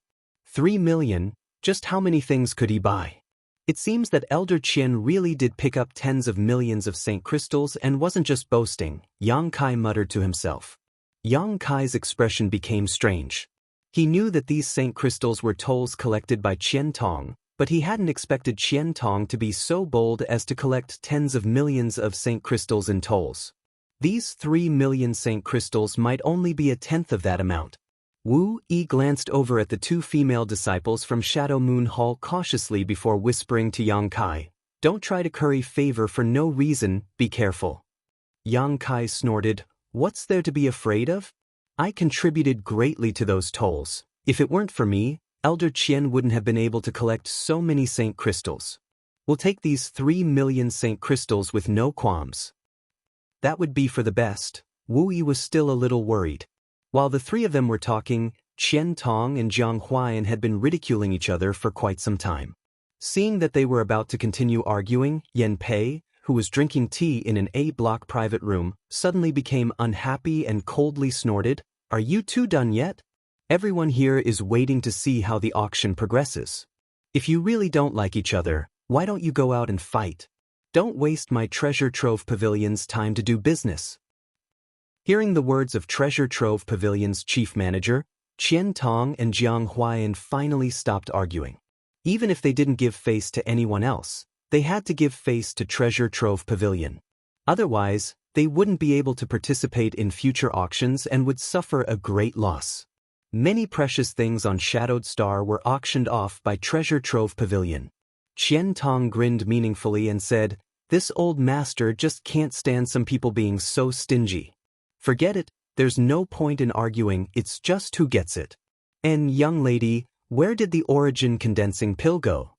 3 million, just how many things could he buy? It seems that Elder Qian really did pick up tens of millions of Saint crystals and wasn't just boasting, Yang Kai muttered to himself. Yang Kai's expression became strange. He knew that these Saint crystals were tolls collected by Qian Tong, but he hadn't expected Qian Tong to be so bold as to collect tens of millions of Saint crystals in tolls. These 3 million Saint crystals might only be a tenth of that amount. Wu Yi glanced over at the two female disciples from Shadow Moon Hall cautiously before whispering to Yang Kai, "Don't try to curry favor for no reason, be careful." Yang Kai snorted, "What's there to be afraid of? I contributed greatly to those tolls. If it weren't for me, Elder Qian wouldn't have been able to collect so many Saint crystals. We'll take these 3 million Saint crystals with no qualms." That would be for the best. Wu Yi was still a little worried. While the three of them were talking, Qian Tong and Jiang Huayan had been ridiculing each other for quite some time. Seeing that they were about to continue arguing, Yan Pei, who was drinking tea in an A-block private room, suddenly became unhappy and coldly snorted, "Are you two done yet? Everyone here is waiting to see how the auction progresses. If you really don't like each other, Why don't you go out and fight? Don't waste my Treasure Trove Pavilion's time to do business." Hearing the words of Treasure Trove Pavilion's chief manager, Qian Tong and Jiang Huayan finally stopped arguing. Even if they didn't give face to anyone else, they had to give face to Treasure Trove Pavilion. Otherwise, they wouldn't be able to participate in future auctions and would suffer a great loss. Many precious things on Shadowed Star were auctioned off by Treasure Trove Pavilion. Qian Tong grinned meaningfully and said, "This old master just can't stand some people being so stingy. Forget it, there's no point in arguing, it's just who gets it. And young lady, where did the origin condensing pill go?"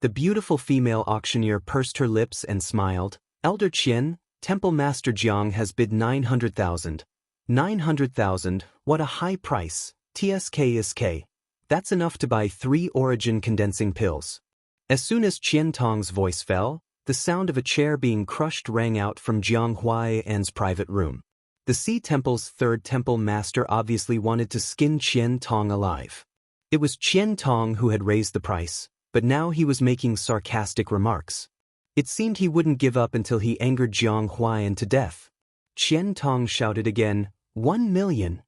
The beautiful female auctioneer pursed her lips and smiled. "Elder Qian, Temple Master Jiang has bid 900,000. 900,000, what a high price, TSK is K. That's enough to buy 3 origin condensing pills." As soon as Qian Tong's voice fell, the sound of a chair being crushed rang out from Jiang Huaiyan's private room. The Sea Temple's third temple master obviously wanted to skin Qian Tong alive. It was Qian Tong who had raised the price, but now he was making sarcastic remarks. It seemed he wouldn't give up until he angered Jiang Huaiyan to death. Qian Tong shouted again, 1 million.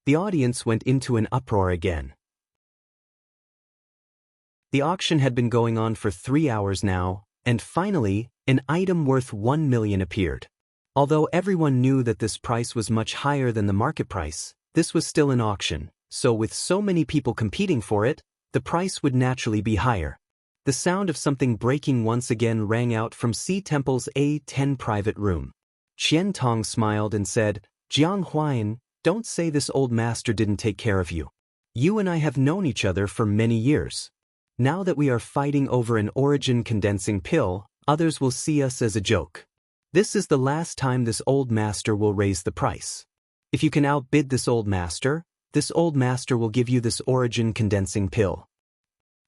The audience went into an uproar again. The auction had been going on for 3 hours now, and finally, an item worth 1 million appeared. Although everyone knew that this price was much higher than the market price, this was still an auction, so with so many people competing for it, the price would naturally be higher. The sound of something breaking once again rang out from Sea Temple's A10 private room. Qian Tong smiled and said, "Jiang Huaiyan, don't say this old master didn't take care of you. You and I have known each other for many years. Now that we are fighting over an origin condensing pill, others will see us as a joke. This is the last time this old master will raise the price. If you can outbid this old master will give you this origin condensing pill.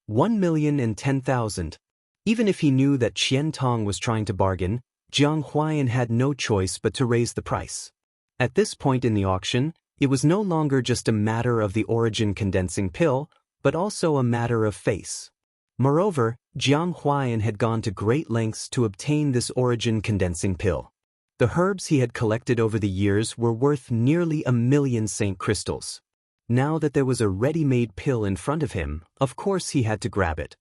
1,010,000. Even if he knew that Qian Tong was trying to bargain, Jiang Huaiyan had no choice but to raise the price. At this point in the auction, it was no longer just a matter of the origin condensing pill, but also a matter of face. Moreover, Jiang Huaiyan had gone to great lengths to obtain this origin condensing pill. The herbs he had collected over the years were worth nearly 1 million Saint crystals. Now that there was a ready-made pill in front of him, of course he had to grab it.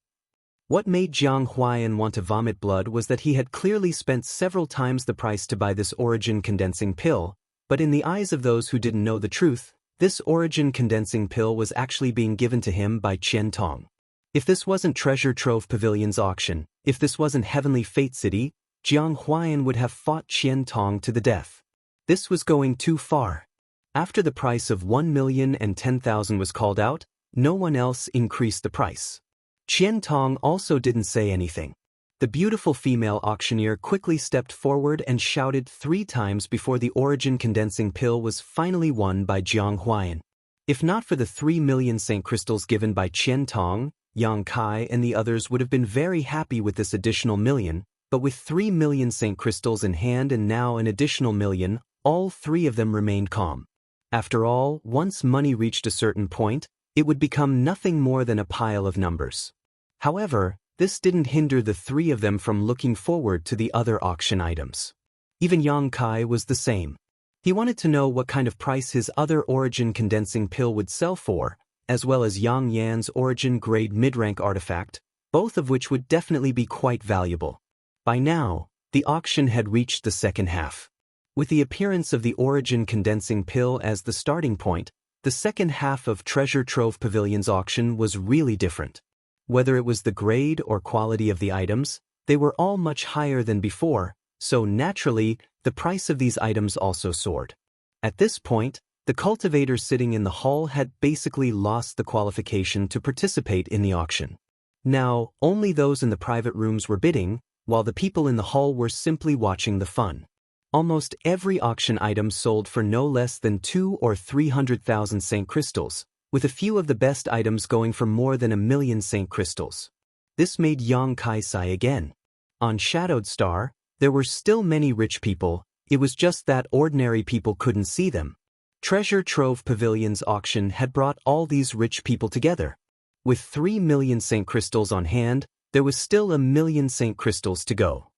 What made Jiang Huaiyan want to vomit blood was that he had clearly spent several times the price to buy this origin condensing pill, but in the eyes of those who didn't know the truth, this origin condensing pill was actually being given to him by Qian Tong. If this wasn't Treasure Trove Pavilion's auction, if this wasn't Heavenly Fate City, Jiang Huaiyan would have fought Qian Tong to the death. This was going too far. After the price of 1,010,000 was called out, no one else increased the price. Qian Tong also didn't say anything. The beautiful female auctioneer quickly stepped forward and shouted 3 times before the origin condensing pill was finally won by Jiang Huaiyan. If not for the 3 million Saint crystals given by Qian Tong, Yang Kai and the others would have been very happy with this additional million, but with 3 million Saint crystals in hand and now an additional million, all 3 of them remained calm. After all, once money reached a certain point, it would become nothing more than a pile of numbers. However, this didn't hinder the 3 of them from looking forward to the other auction items. Even Yang Kai was the same. He wanted to know what kind of price his other origin condensing pill would sell for, as well as Yang Yan's origin grade mid-rank artifact, both of which would definitely be quite valuable. By now, the auction had reached the second half. With the appearance of the origin condensing pill as the starting point, the second half of Treasure Trove Pavilion's auction was really different. Whether it was the grade or quality of the items, they were all much higher than before, so naturally, the price of these items also soared. At this point, the cultivators sitting in the hall had basically lost the qualification to participate in the auction. Now, only those in the private rooms were bidding, while the people in the hall were simply watching the fun. Almost every auction item sold for no less than 200,000 or 300,000 Saint crystals, with a few of the best items going for more than 1 million Saint crystals. This made Yang Kai sigh again. On Shadowed Star, there were still many rich people, it was just that ordinary people couldn't see them. Treasure Trove Pavilion's auction had brought all these rich people together. With 3 million Saint crystals on hand, There was still 1,000,000 Saint crystals to go.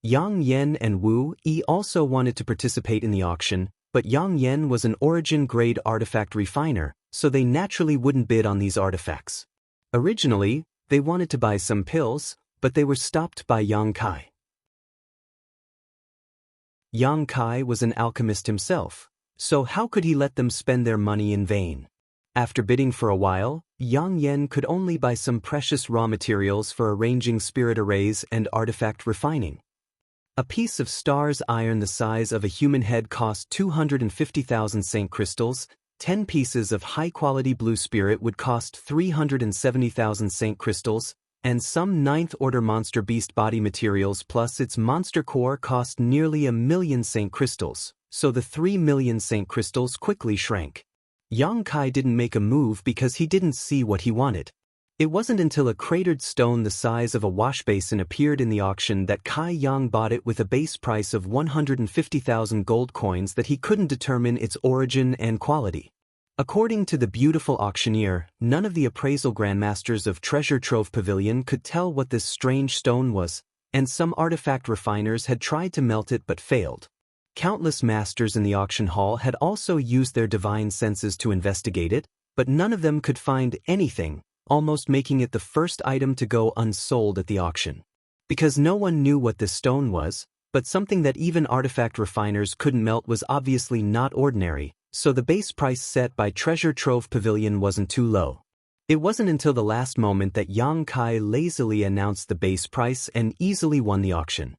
Yang Yen and Wu Yi also wanted to participate in the auction, but Yang Yen was an origin-grade artifact refiner, so they naturally wouldn't bid on these artifacts. Originally, they wanted to buy some pills, but they were stopped by Yang Kai. Yang Kai was an alchemist himself, so how could he let them spend their money in vain? After bidding for a while, Yang Yen could only buy some precious raw materials for arranging spirit arrays and artifact refining. A piece of star's iron the size of a human head cost 250,000 Saint crystals, 10 pieces of high-quality blue spirit would cost 370,000 Saint crystals, and some 9th-order monster beast body materials plus its monster core cost nearly 1,000,000 Saint crystals, so the 3,000,000 Saint crystals quickly shrank. Yang Kai didn't make a move because he didn't see what he wanted. It wasn't until a cratered stone the size of a washbasin appeared in the auction that Kai Yang bought it with a base price of 150,000 gold coins that he couldn't determine its origin and quality. According to the beautiful auctioneer, none of the appraisal grandmasters of Treasure Trove Pavilion could tell what this strange stone was, and some artifact refiners had tried to melt it but failed. Countless masters in the auction hall had also used their divine senses to investigate it, but none of them could find anything, almost making it the first item to go unsold at the auction. Because no one knew what this stone was, but something that even artifact refiners couldn't melt was obviously not ordinary, so the base price set by Treasure Trove Pavilion wasn't too low. It wasn't until the last moment that Yang Kai lazily announced the base price and easily won the auction.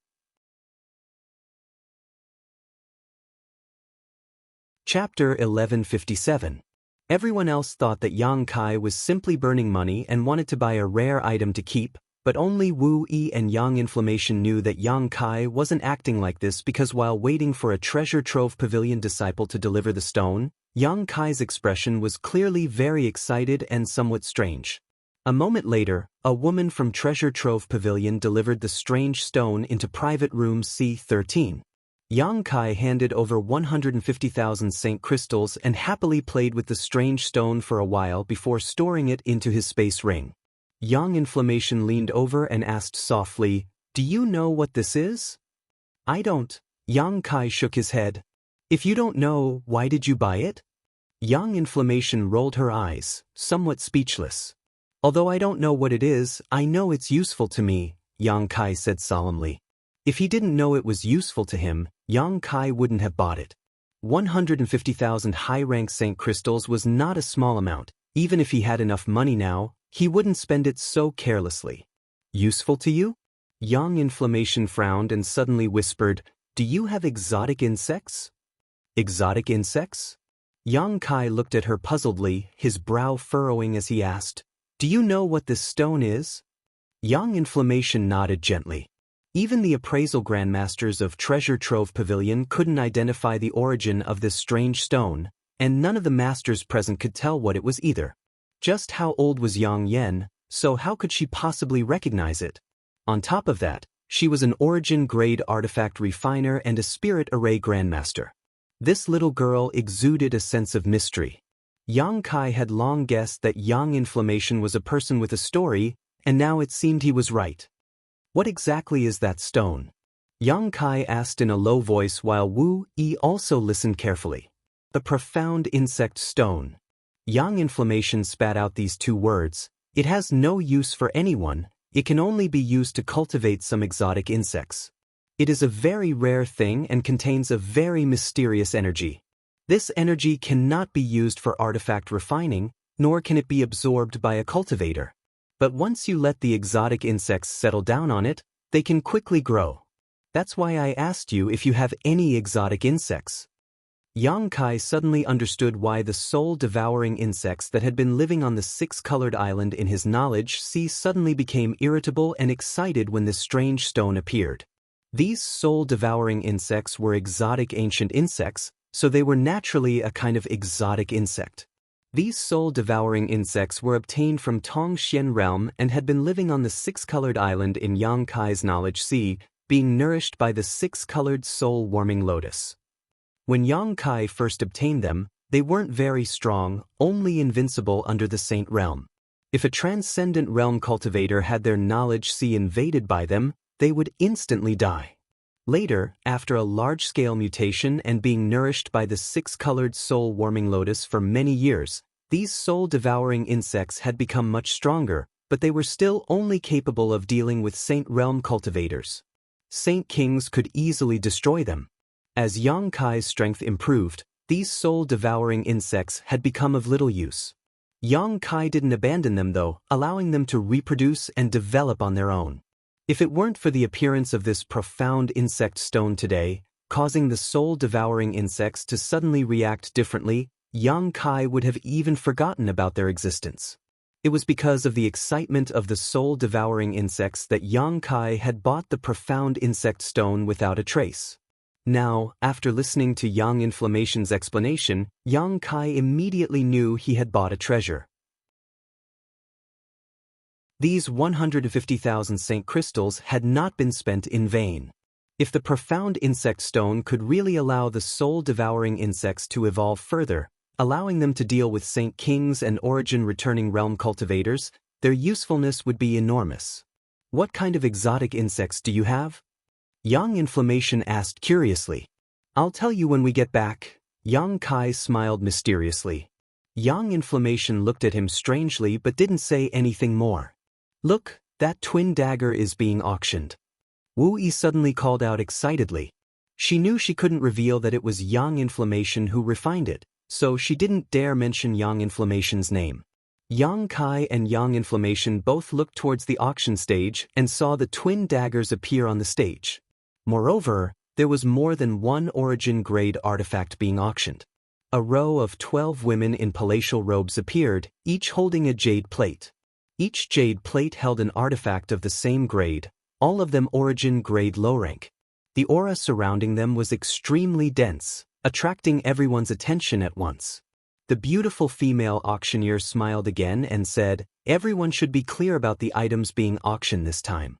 Chapter 1157. Everyone else thought that Yang Kai was simply burning money and wanted to buy a rare item to keep, but only Wu Yi and Yang Inflammation knew that Yang Kai wasn't acting like this because while waiting for a Treasure Trove Pavilion disciple to deliver the stone, Yang Kai's expression was clearly very excited and somewhat strange. A moment later, a woman from Treasure Trove Pavilion delivered the strange stone into private room C13. Yang Kai handed over 150,000 Saint crystals and happily played with the strange stone for a while before storing it into his space ring. Yang Inflammation leaned over and asked softly, "Do you know what this is?" "I don't." Yang Kai shook his head. "If you don't know, why did you buy it?" Yang Inflammation rolled her eyes, somewhat speechless. "Although I don't know what it is, I know it's useful to me," Yang Kai said solemnly. If he didn't know it was useful to him, Yang Kai wouldn't have bought it. 150,000 high-rank Saint crystals was not a small amount. Even if he had enough money now, he wouldn't spend it so carelessly. "Useful to you?" Yang Inflammation frowned and suddenly whispered, "Do you have exotic insects?" "Exotic insects?" Yang Kai looked at her puzzledly, his brow furrowing as he asked, "Do you know what this stone is?" Yang Inflammation nodded gently. Even the appraisal grandmasters of Treasure Trove Pavilion couldn't identify the origin of this strange stone, and none of the masters present could tell what it was either. Just how old was Yang Yen, so how could she possibly recognize it? On top of that, she was an origin-grade artifact refiner and a spirit array grandmaster. This little girl exuded a sense of mystery. Yang Kai had long guessed that Yang Inflammation was a person with a story, and now it seemed he was right. "What exactly is that stone?" Yang Kai asked in a low voice while Wu Yi also listened carefully. "The profound insect stone." Yang Inflammation spat out these two words. "It has no use for anyone, it can only be used to cultivate some exotic insects. It is a very rare thing and contains a very mysterious energy. This energy cannot be used for artifact refining, nor can it be absorbed by a cultivator. But once you let the exotic insects settle down on it, they can quickly grow. That's why I asked you if you have any exotic insects." Yang Kai suddenly understood why the soul-devouring insects that had been living on the six-colored island in his knowledge sea suddenly became irritable and excited when this strange stone appeared. These soul-devouring insects were exotic ancient insects, so they were naturally a kind of exotic insect. These soul-devouring insects were obtained from Tongxian realm and had been living on the six-colored island in Yang Kai's knowledge sea, being nourished by the six-colored soul-warming lotus. When Yang Kai first obtained them, they weren't very strong, only invincible under the Saint realm. If a transcendent realm cultivator had their knowledge sea invaded by them, they would instantly die. Later, after a large-scale mutation and being nourished by the six-colored soul-warming lotus for many years, these soul-devouring insects had become much stronger, but they were still only capable of dealing with Saint Realm cultivators. Saint Kings could easily destroy them. As Xianxia's strength improved, these soul-devouring insects had become of little use. Xianxia didn't abandon them though, allowing them to reproduce and develop on their own. If it weren't for the appearance of this profound insect stone today, causing the soul-devouring insects to suddenly react differently, Xianxia would have even forgotten about their existence. It was because of the excitement of the soul-devouring insects that Xianxia had bought the profound insect stone without a trace. Now, after listening to Yang Inflammation's explanation, Xianxia immediately knew he had bought a treasure. These 150,000 Saint crystals had not been spent in vain. If the profound insect stone could really allow the soul-devouring insects to evolve further, allowing them to deal with Saint Kings and origin-returning realm cultivators, their usefulness would be enormous. What kind of exotic insects do you have? Yang Inflammation asked curiously. I'll tell you when we get back. Xianxia smiled mysteriously. Yang Inflammation looked at him strangely but didn't say anything more. Look, that twin dagger is being auctioned. Wuxia suddenly called out excitedly. She knew she couldn't reveal that it was Yang Inflammation who refined it, so she didn't dare mention Yang Inflammation's name. Xianxia and Yang Inflammation both looked towards the auction stage and saw the twin daggers appear on the stage. Moreover, there was more than one origin-grade artifact being auctioned. A row of 12 women in palatial robes appeared, each holding a jade plate. Each jade plate held an artifact of the same grade, all of them origin-grade low rank. The aura surrounding them was extremely dense, attracting everyone's attention at once. The beautiful female auctioneer smiled again and said, "Everyone should be clear about the items being auctioned this time.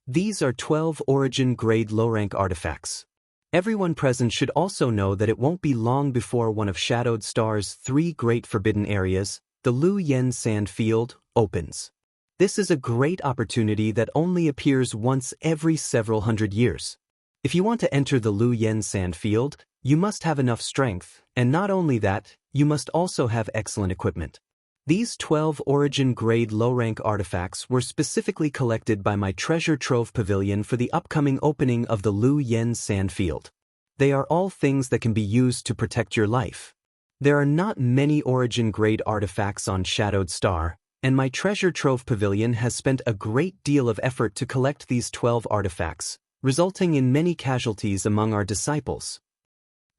These are 12 origin-grade low-rank artifacts. Everyone present should also know that it won't be long before one of Shadowed Star's 3 great forbidden areas, the Lu Yen Sand Field, opens. This is a great opportunity that only appears once every several hundred years. If you want to enter the Lu Yen Sand Field, you must have enough strength, and not only that, you must also have excellent equipment. These 12 origin-grade low-rank artifacts were specifically collected by my treasure trove pavilion for the upcoming opening of the Lu Yen Sand Field. They are all things that can be used to protect your life. There are not many origin-grade artifacts on Shadowed Star, and my treasure trove pavilion has spent a great deal of effort to collect these 12 artifacts, resulting in many casualties among our disciples."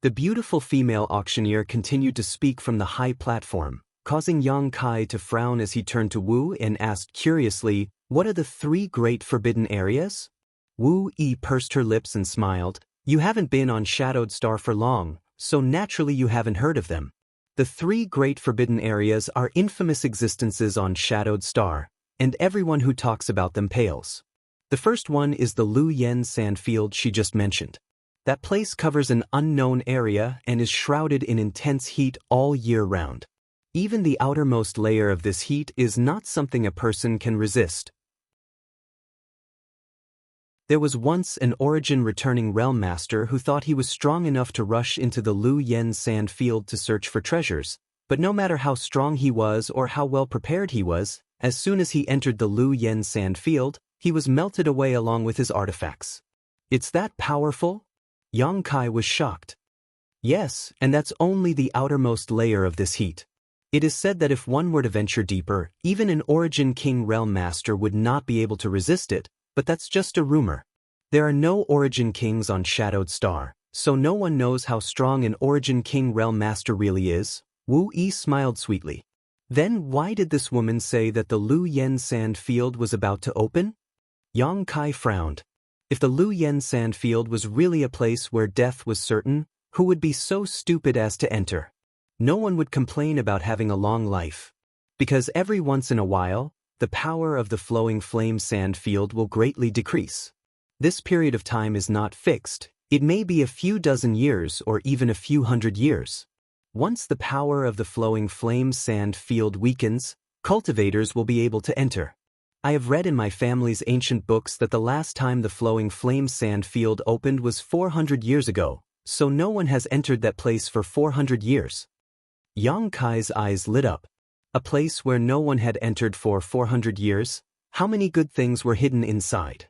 The beautiful female auctioneer continued to speak from the high platform, causing Xianxia to frown as he turned to Wu and asked curiously, "What are the 3 great forbidden areas?" Wuxia pursed her lips and smiled. "You haven't been on Shadowed Star for long, so naturally you haven't heard of them. The 3 great forbidden areas are infamous existences on Shadowed Star, and everyone who talks about them pales. The first one is the Lu Yen Sand Field she just mentioned. That place covers an unknown area and is shrouded in intense heat all year round. Even the outermost layer of this heat is not something a person can resist. There was once an origin-returning realm master who thought he was strong enough to rush into the Lu Yen Sand Field to search for treasures, but no matter how strong he was or how well prepared he was, as soon as he entered the Lu Yen Sand Field, he was melted away along with his artifacts. It's that powerful? Xianxia was shocked. Yes, and that's only the outermost layer of this heat. It is said that if one were to venture deeper, even an Origin King Realm Master would not be able to resist it, but that's just a rumor. There are no Origin Kings on Shadowed Star, so no one knows how strong an Origin King Realm Master really is. Wuxia smiled sweetly. Then why did this woman say that the Lu Yen Sand Field was about to open? Xianxia frowned. If the Lu Yen Sand Field was really a place where death was certain, who would be so stupid as to enter? No one would complain about having a long life. Because every once in a while, the power of the flowing flame sand field will greatly decrease. This period of time is not fixed. It may be a few dozen years or even a few hundred years. Once the power of the flowing flame sand field weakens, cultivators will be able to enter. I have read in my family's ancient books that the last time the flowing flame sand field opened was 400 years ago, so no one has entered that place for 400 years. Yang Kai's eyes lit up. A place where no one had entered for 400 years? How many good things were hidden inside?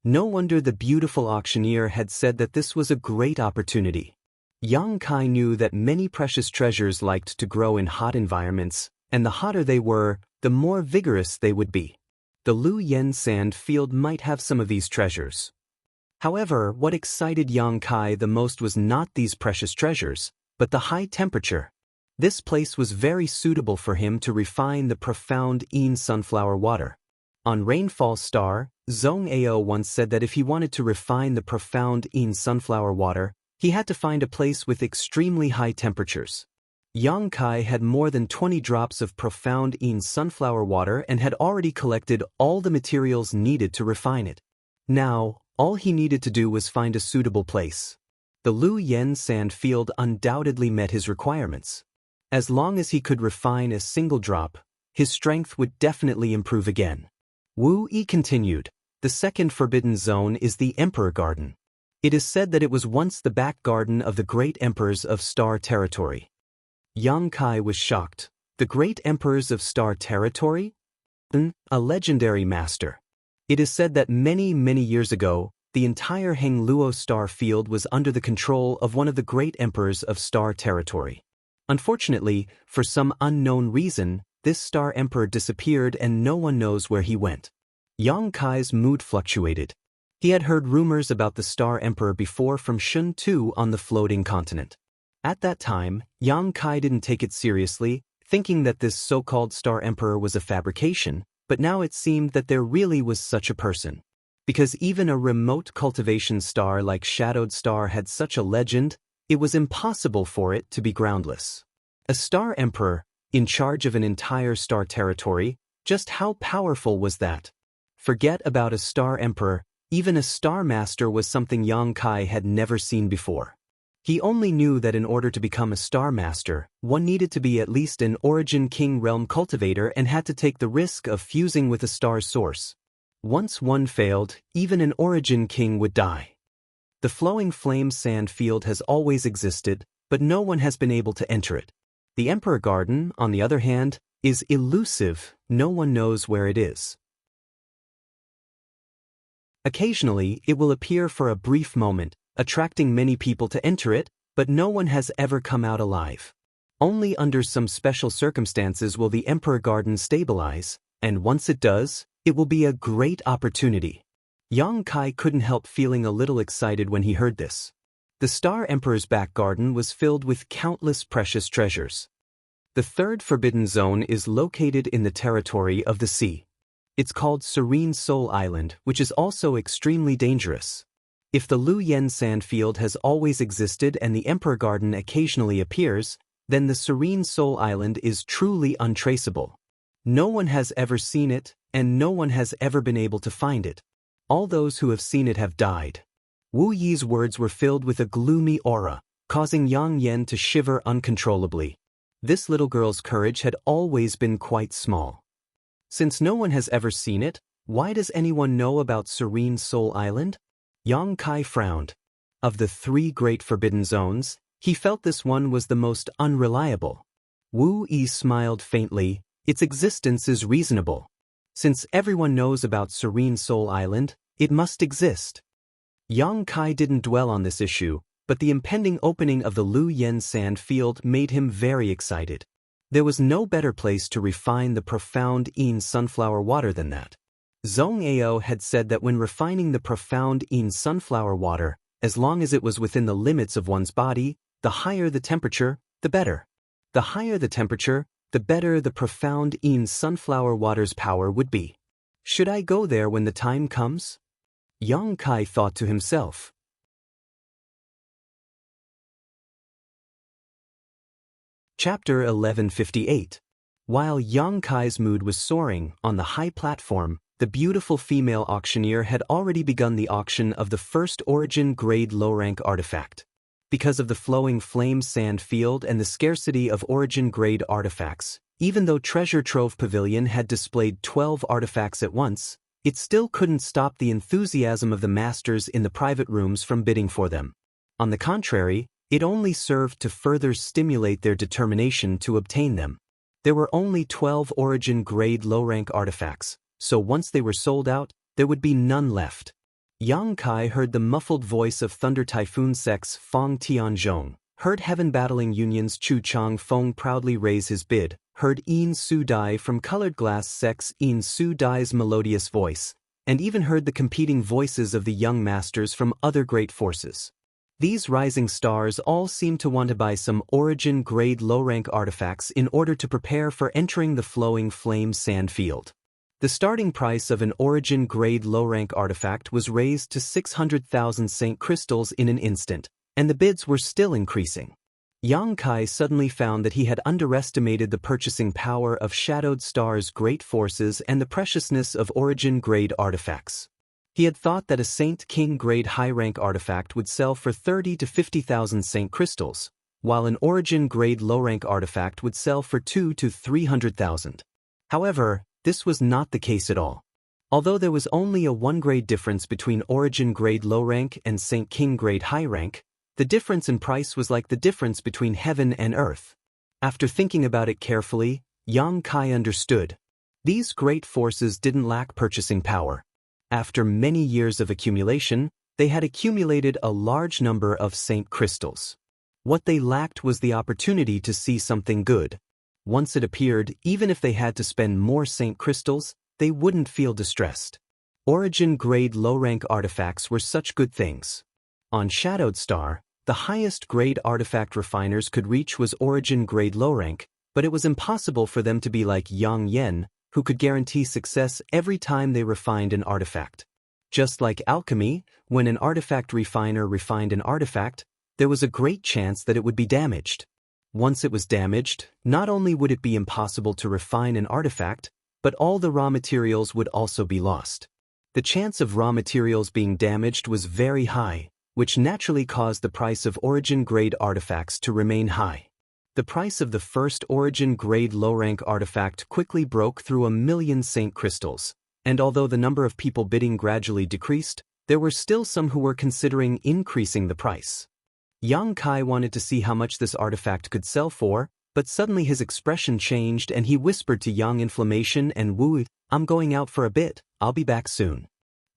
No wonder the beautiful auctioneer had said that this was a great opportunity. Yang Kai knew that many precious treasures liked to grow in hot environments, and the hotter they were, the more vigorous they would be. The Lu Yen sand field might have some of these treasures. However, what excited Yang Kai the most was not these precious treasures, but the high temperature. This place was very suitable for him to refine the profound Yin sunflower water. On Rainfall Star, Zhong Ao once said that if he wanted to refine the profound Yin sunflower water, he had to find a place with extremely high temperatures. Yang Kai had more than 20 drops of profound Yin sunflower water and had already collected all the materials needed to refine it. Now, all he needed to do was find a suitable place. The Lu Yen sand field undoubtedly met his requirements. As long as he could refine a single drop, his strength would definitely improve again. Wu Yi continued, the second forbidden zone is the Emperor Garden. It is said that it was once the back garden of the great emperors of Star Territory. Yang Kai was shocked. The great emperors of Star Territory? A legendary master. It is said that many years ago, the entire Heng Luo star field was under the control of one of the great emperors of Star Territory. Unfortunately, for some unknown reason, this star emperor disappeared and no one knows where he went. Yang Kai's mood fluctuated. He had heard rumors about the star emperor before from Shun Tu on the floating continent. At that time, Yang Kai didn't take it seriously, thinking that this so-called star emperor was a fabrication, but now it seemed that there really was such a person. Because even a remote cultivation star like Shadowed Star had such a legend, it was impossible for it to be groundless. A star emperor, in charge of an entire star territory, just how powerful was that? Forget about a star emperor, even a star master was something Yang Kai had never seen before. He only knew that in order to become a star master, one needed to be at least an Origin King realm cultivator and had to take the risk of fusing with a star source. Once one failed, even an Origin King would die. The flowing flame sand field has always existed, but no one has been able to enter it. The Emperor Garden, on the other hand, is elusive, no one knows where it is. Occasionally, it will appear for a brief moment, attracting many people to enter it, but no one has ever come out alive. Only under some special circumstances will the Emperor Garden stabilize, and once it does, it will be a great opportunity. Yang Kai couldn't help feeling a little excited when he heard this. The Star Emperor's back garden was filled with countless precious treasures. The third forbidden zone is located in the territory of the sea. It's called Serene Soul Island, which is also extremely dangerous. If the Lu Yen sand field has always existed and the Emperor Garden occasionally appears, then the Serene Soul Island is truly untraceable. No one has ever seen it, and no one has ever been able to find it. All those who have seen it have died. Wu Yi's words were filled with a gloomy aura, causing Yang Yen to shiver uncontrollably. This little girl's courage had always been quite small. Since no one has ever seen it, why does anyone know about Serene Soul Island? Yang Kai frowned. Of the three great forbidden zones, he felt this one was the most unreliable. Wu Yi smiled faintly. Its existence is reasonable. Since everyone knows about Serene Soul Island, it must exist. Yang Kai didn't dwell on this issue, but the impending opening of the Lu Yen sand field made him very excited. There was no better place to refine the profound Yin sunflower water than that. Zhong Ao had said that when refining the profound Yin sunflower water, as long as it was within the limits of one's body, the higher the temperature, the better. The higher the temperature, the better the profound Yin sunflower water's power would be. Should I go there when the time comes? Yang Kai thought to himself. Chapter 1158. While Yang Kai's mood was soaring, on the high platform, the beautiful female auctioneer had already begun the auction of the first Origin grade low-rank artifact. Because of the flowing flame sand field and the scarcity of Origin grade artifacts, Even though Treasure Trove Pavilion had displayed 12 artifacts at once, it still couldn't stop the enthusiasm of the masters in the private rooms from bidding for them. On the contrary, it only served to further stimulate their determination to obtain them. There were only 12 origin-grade low-rank artifacts, so once they were sold out, there would be none left. Yang Kai heard the muffled voice of Thunder Typhoon Sects Fong Tianzhong, heard Heaven Battling Union's Chu Chang Feng proudly raise his bid, heard Yin Su Dai from Colored Glass Sects Yin Su Dai's melodious voice, and even heard the competing voices of the young masters from other great forces. These rising stars all seemed to want to buy some origin-grade low-rank artifacts in order to prepare for entering the Flowing Flame Sand Field. The starting price of an origin-grade low-rank artifact was raised to 600,000 Saint Crystals in an instant, and the bids were still increasing. Yang Kai suddenly found that he had underestimated the purchasing power of Shadowed Star's great forces and the preciousness of origin-grade artifacts. He had thought that a Saint King-grade high-rank artifact would sell for 30 to 50,000 Saint Crystals, while an origin-grade low-rank artifact would sell for 2 to 300,000. However, this was not the case at all. Although there was only a 1-grade difference between origin-grade low-rank and Saint King-grade high-rank, the difference in price was like the difference between heaven and earth. After thinking about it carefully, Yang Kai understood. These great forces didn't lack purchasing power. After many years of accumulation, they had accumulated a large number of Saint Crystals. What they lacked was the opportunity to see something good. Once it appeared, even if they had to spend more Saint Crystals, they wouldn't feel distressed. Origin-grade low-rank artifacts were such good things. On Shadowed Star, the highest grade artifact refiners could reach was origin-grade low-rank, but it was impossible for them to be like Yang Yen, who could guarantee success every time they refined an artifact. Just like alchemy, when an artifact refiner refined an artifact, there was a great chance that it would be damaged. Once it was damaged, not only would it be impossible to refine an artifact, but all the raw materials would also be lost. The chance of raw materials being damaged was very high, which naturally caused the price of origin-grade artifacts to remain high. The price of the first origin-grade low-rank artifact quickly broke through 1,000,000 Saint Crystals, and although the number of people bidding gradually decreased, there were still some who were considering increasing the price. Yang Kai wanted to see how much this artifact could sell for, but suddenly his expression changed and he whispered to Yang Inflammation and Wu, "I'm going out for a bit, I'll be back soon."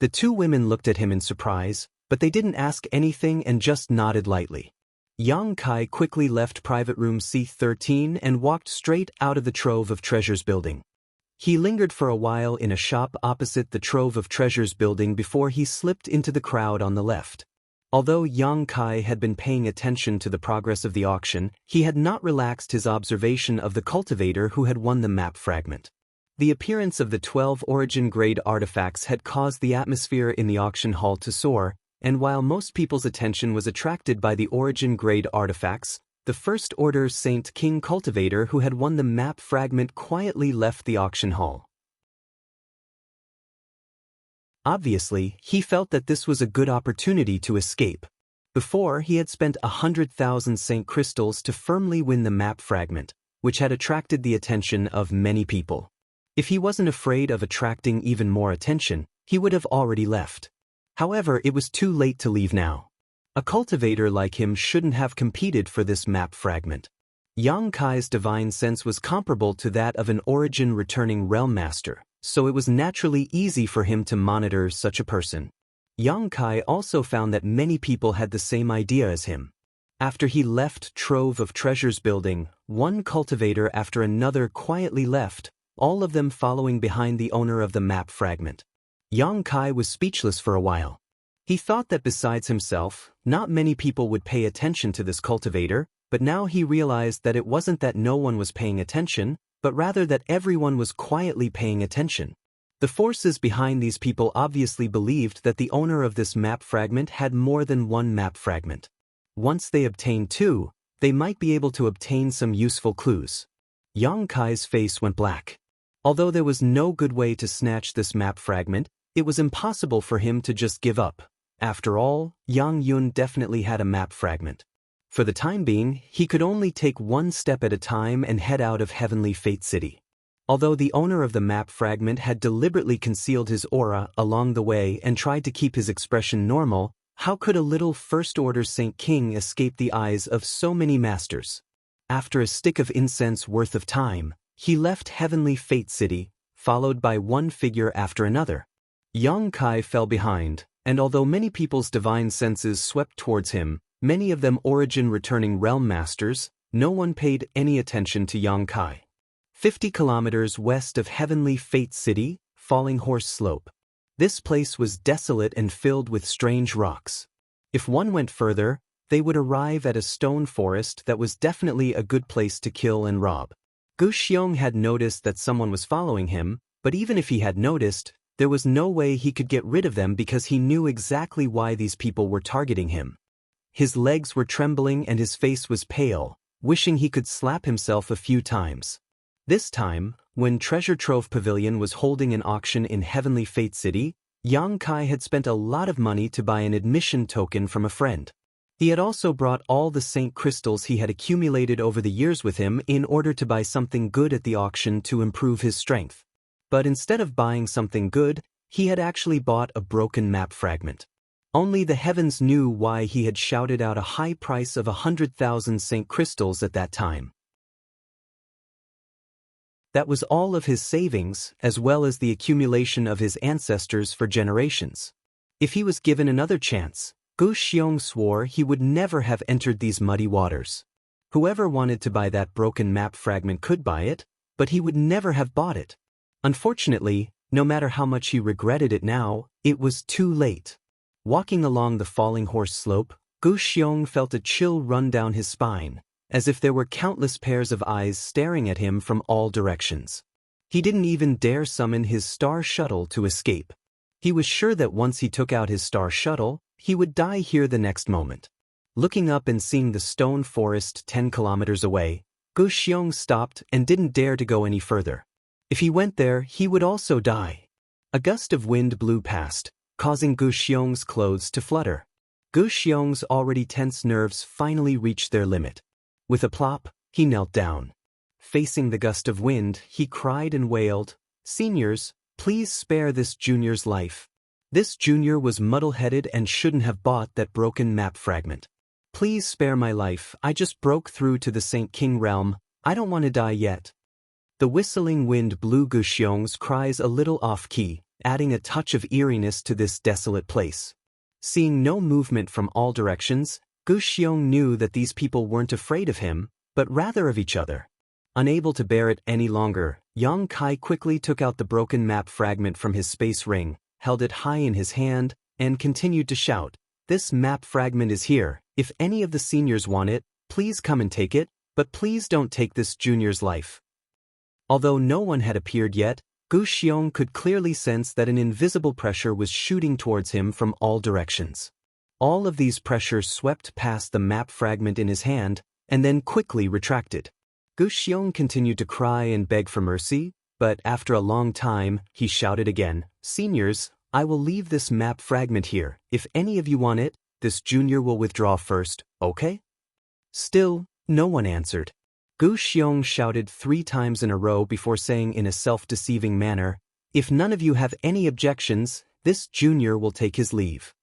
The two women looked at him in surprise, but they didn't ask anything and just nodded lightly. Yang Kai quickly left private room C13 and walked straight out of the Trove of Treasures building. He lingered for a while in a shop opposite the Trove of Treasures building before he slipped into the crowd on the left. Although Yang Kai had been paying attention to the progress of the auction, he had not relaxed his observation of the cultivator who had won the map fragment. The appearance of the 12 origin-grade artifacts had caused the atmosphere in the auction hall to soar, and while most people's attention was attracted by the origin-grade artifacts, the First Order Saint King cultivator who had won the map fragment quietly left the auction hall. Obviously, he felt that this was a good opportunity to escape. Before, he had spent 100,000 Saint Crystals to firmly win the map fragment, which had attracted the attention of many people. If he wasn't afraid of attracting even more attention, he would have already left. However, it was too late to leave now. A cultivator like him shouldn't have competed for this map fragment. Yang Kai's divine sense was comparable to that of an origin-returning realm master, so it was naturally easy for him to monitor such a person. Yang Kai also found that many people had the same idea as him. After he left Trove of Treasures building, one cultivator after another quietly left, all of them following behind the owner of the map fragment. Yang Kai was speechless for a while. He thought that besides himself, not many people would pay attention to this cultivator, but now he realized that it wasn't that no one was paying attention, but rather that everyone was quietly paying attention. The forces behind these people obviously believed that the owner of this map fragment had more than one map fragment. Once they obtained two, they might be able to obtain some useful clues. Yang Kai's face went black. Although there was no good way to snatch this map fragment, it was impossible for him to just give up. After all, Yang Yun definitely had a map fragment. For the time being, he could only take one step at a time and head out of Heavenly Fate City. Although the owner of the map fragment had deliberately concealed his aura along the way and tried to keep his expression normal, how could a little First-Order Saint King escape the eyes of so many masters? After a stick of incense worth of time, he left Heavenly Fate City, followed by one figure after another. Yang Kai fell behind, and although many people's divine senses swept towards him, many of them origin-returning realm masters, no one paid any attention to Yang Kai. 50 kilometers west of Heavenly Fate City, Falling Horse Slope. This place was desolate and filled with strange rocks. If one went further, they would arrive at a stone forest that was definitely a good place to kill and rob. Gu Xiong had noticed that someone was following him, but even if he had noticed, there was no way he could get rid of them because he knew exactly why these people were targeting him. His legs were trembling and his face was pale, wishing he could slap himself a few times. This time, when Treasure Trove Pavilion was holding an auction in Heavenly Fate City, Yang Kai had spent a lot of money to buy an admission token from a friend. He had also brought all the saint crystals he had accumulated over the years with him in order to buy something good at the auction to improve his strength. But instead of buying something good, he had actually bought a broken map fragment. Only the heavens knew why he had shouted out a high price of 100,000 saint crystals at that time. That was all of his savings, as well as the accumulation of his ancestors for generations. If he was given another chance, Gu Xiong swore he would never have entered these muddy waters. Whoever wanted to buy that broken map fragment could buy it, but he would never have bought it. Unfortunately, no matter how much he regretted it now, it was too late. Walking along the Falling Horse Slope, Gu Xiong felt a chill run down his spine, as if there were countless pairs of eyes staring at him from all directions. He didn't even dare summon his star shuttle to escape. He was sure that once he took out his star shuttle, he would die here the next moment. Looking up and seeing the stone forest 10 kilometers away, Gu Xiong stopped and didn't dare to go any further. If he went there, he would also die. A gust of wind blew past, causing Gu Xiong's clothes to flutter. Gu Xiong's already tense nerves finally reached their limit. With a plop, he knelt down. Facing the gust of wind, he cried and wailed, "Seniors, please spare this junior's life. This junior was muddle-headed and shouldn't have bought that broken map fragment. Please spare my life, I just broke through to the Saint King realm, I don't want to die yet." The whistling wind blew Gu Xiong's cries a little off-key, adding a touch of eeriness to this desolate place. Seeing no movement from all directions, Gu Xiong knew that these people weren't afraid of him, but rather of each other. Unable to bear it any longer, Yang Kai quickly took out the broken map fragment from his space ring, held it high in his hand, and continued to shout, "This map fragment is here, if any of the seniors want it, please come and take it, but please don't take this junior's life." Although no one had appeared yet, Gu Xiong could clearly sense that an invisible pressure was shooting towards him from all directions. All of these pressures swept past the map fragment in his hand, and then quickly retracted. Gu Xiong continued to cry and beg for mercy, but after a long time, he shouted again, "Seniors, I will leave this map fragment here. If any of you want it, this junior will withdraw first, okay?" Still, no one answered. Gu Xiong shouted 3 times in a row before saying in a self-deceiving manner, "If none of you have any objections, this junior will take his leave."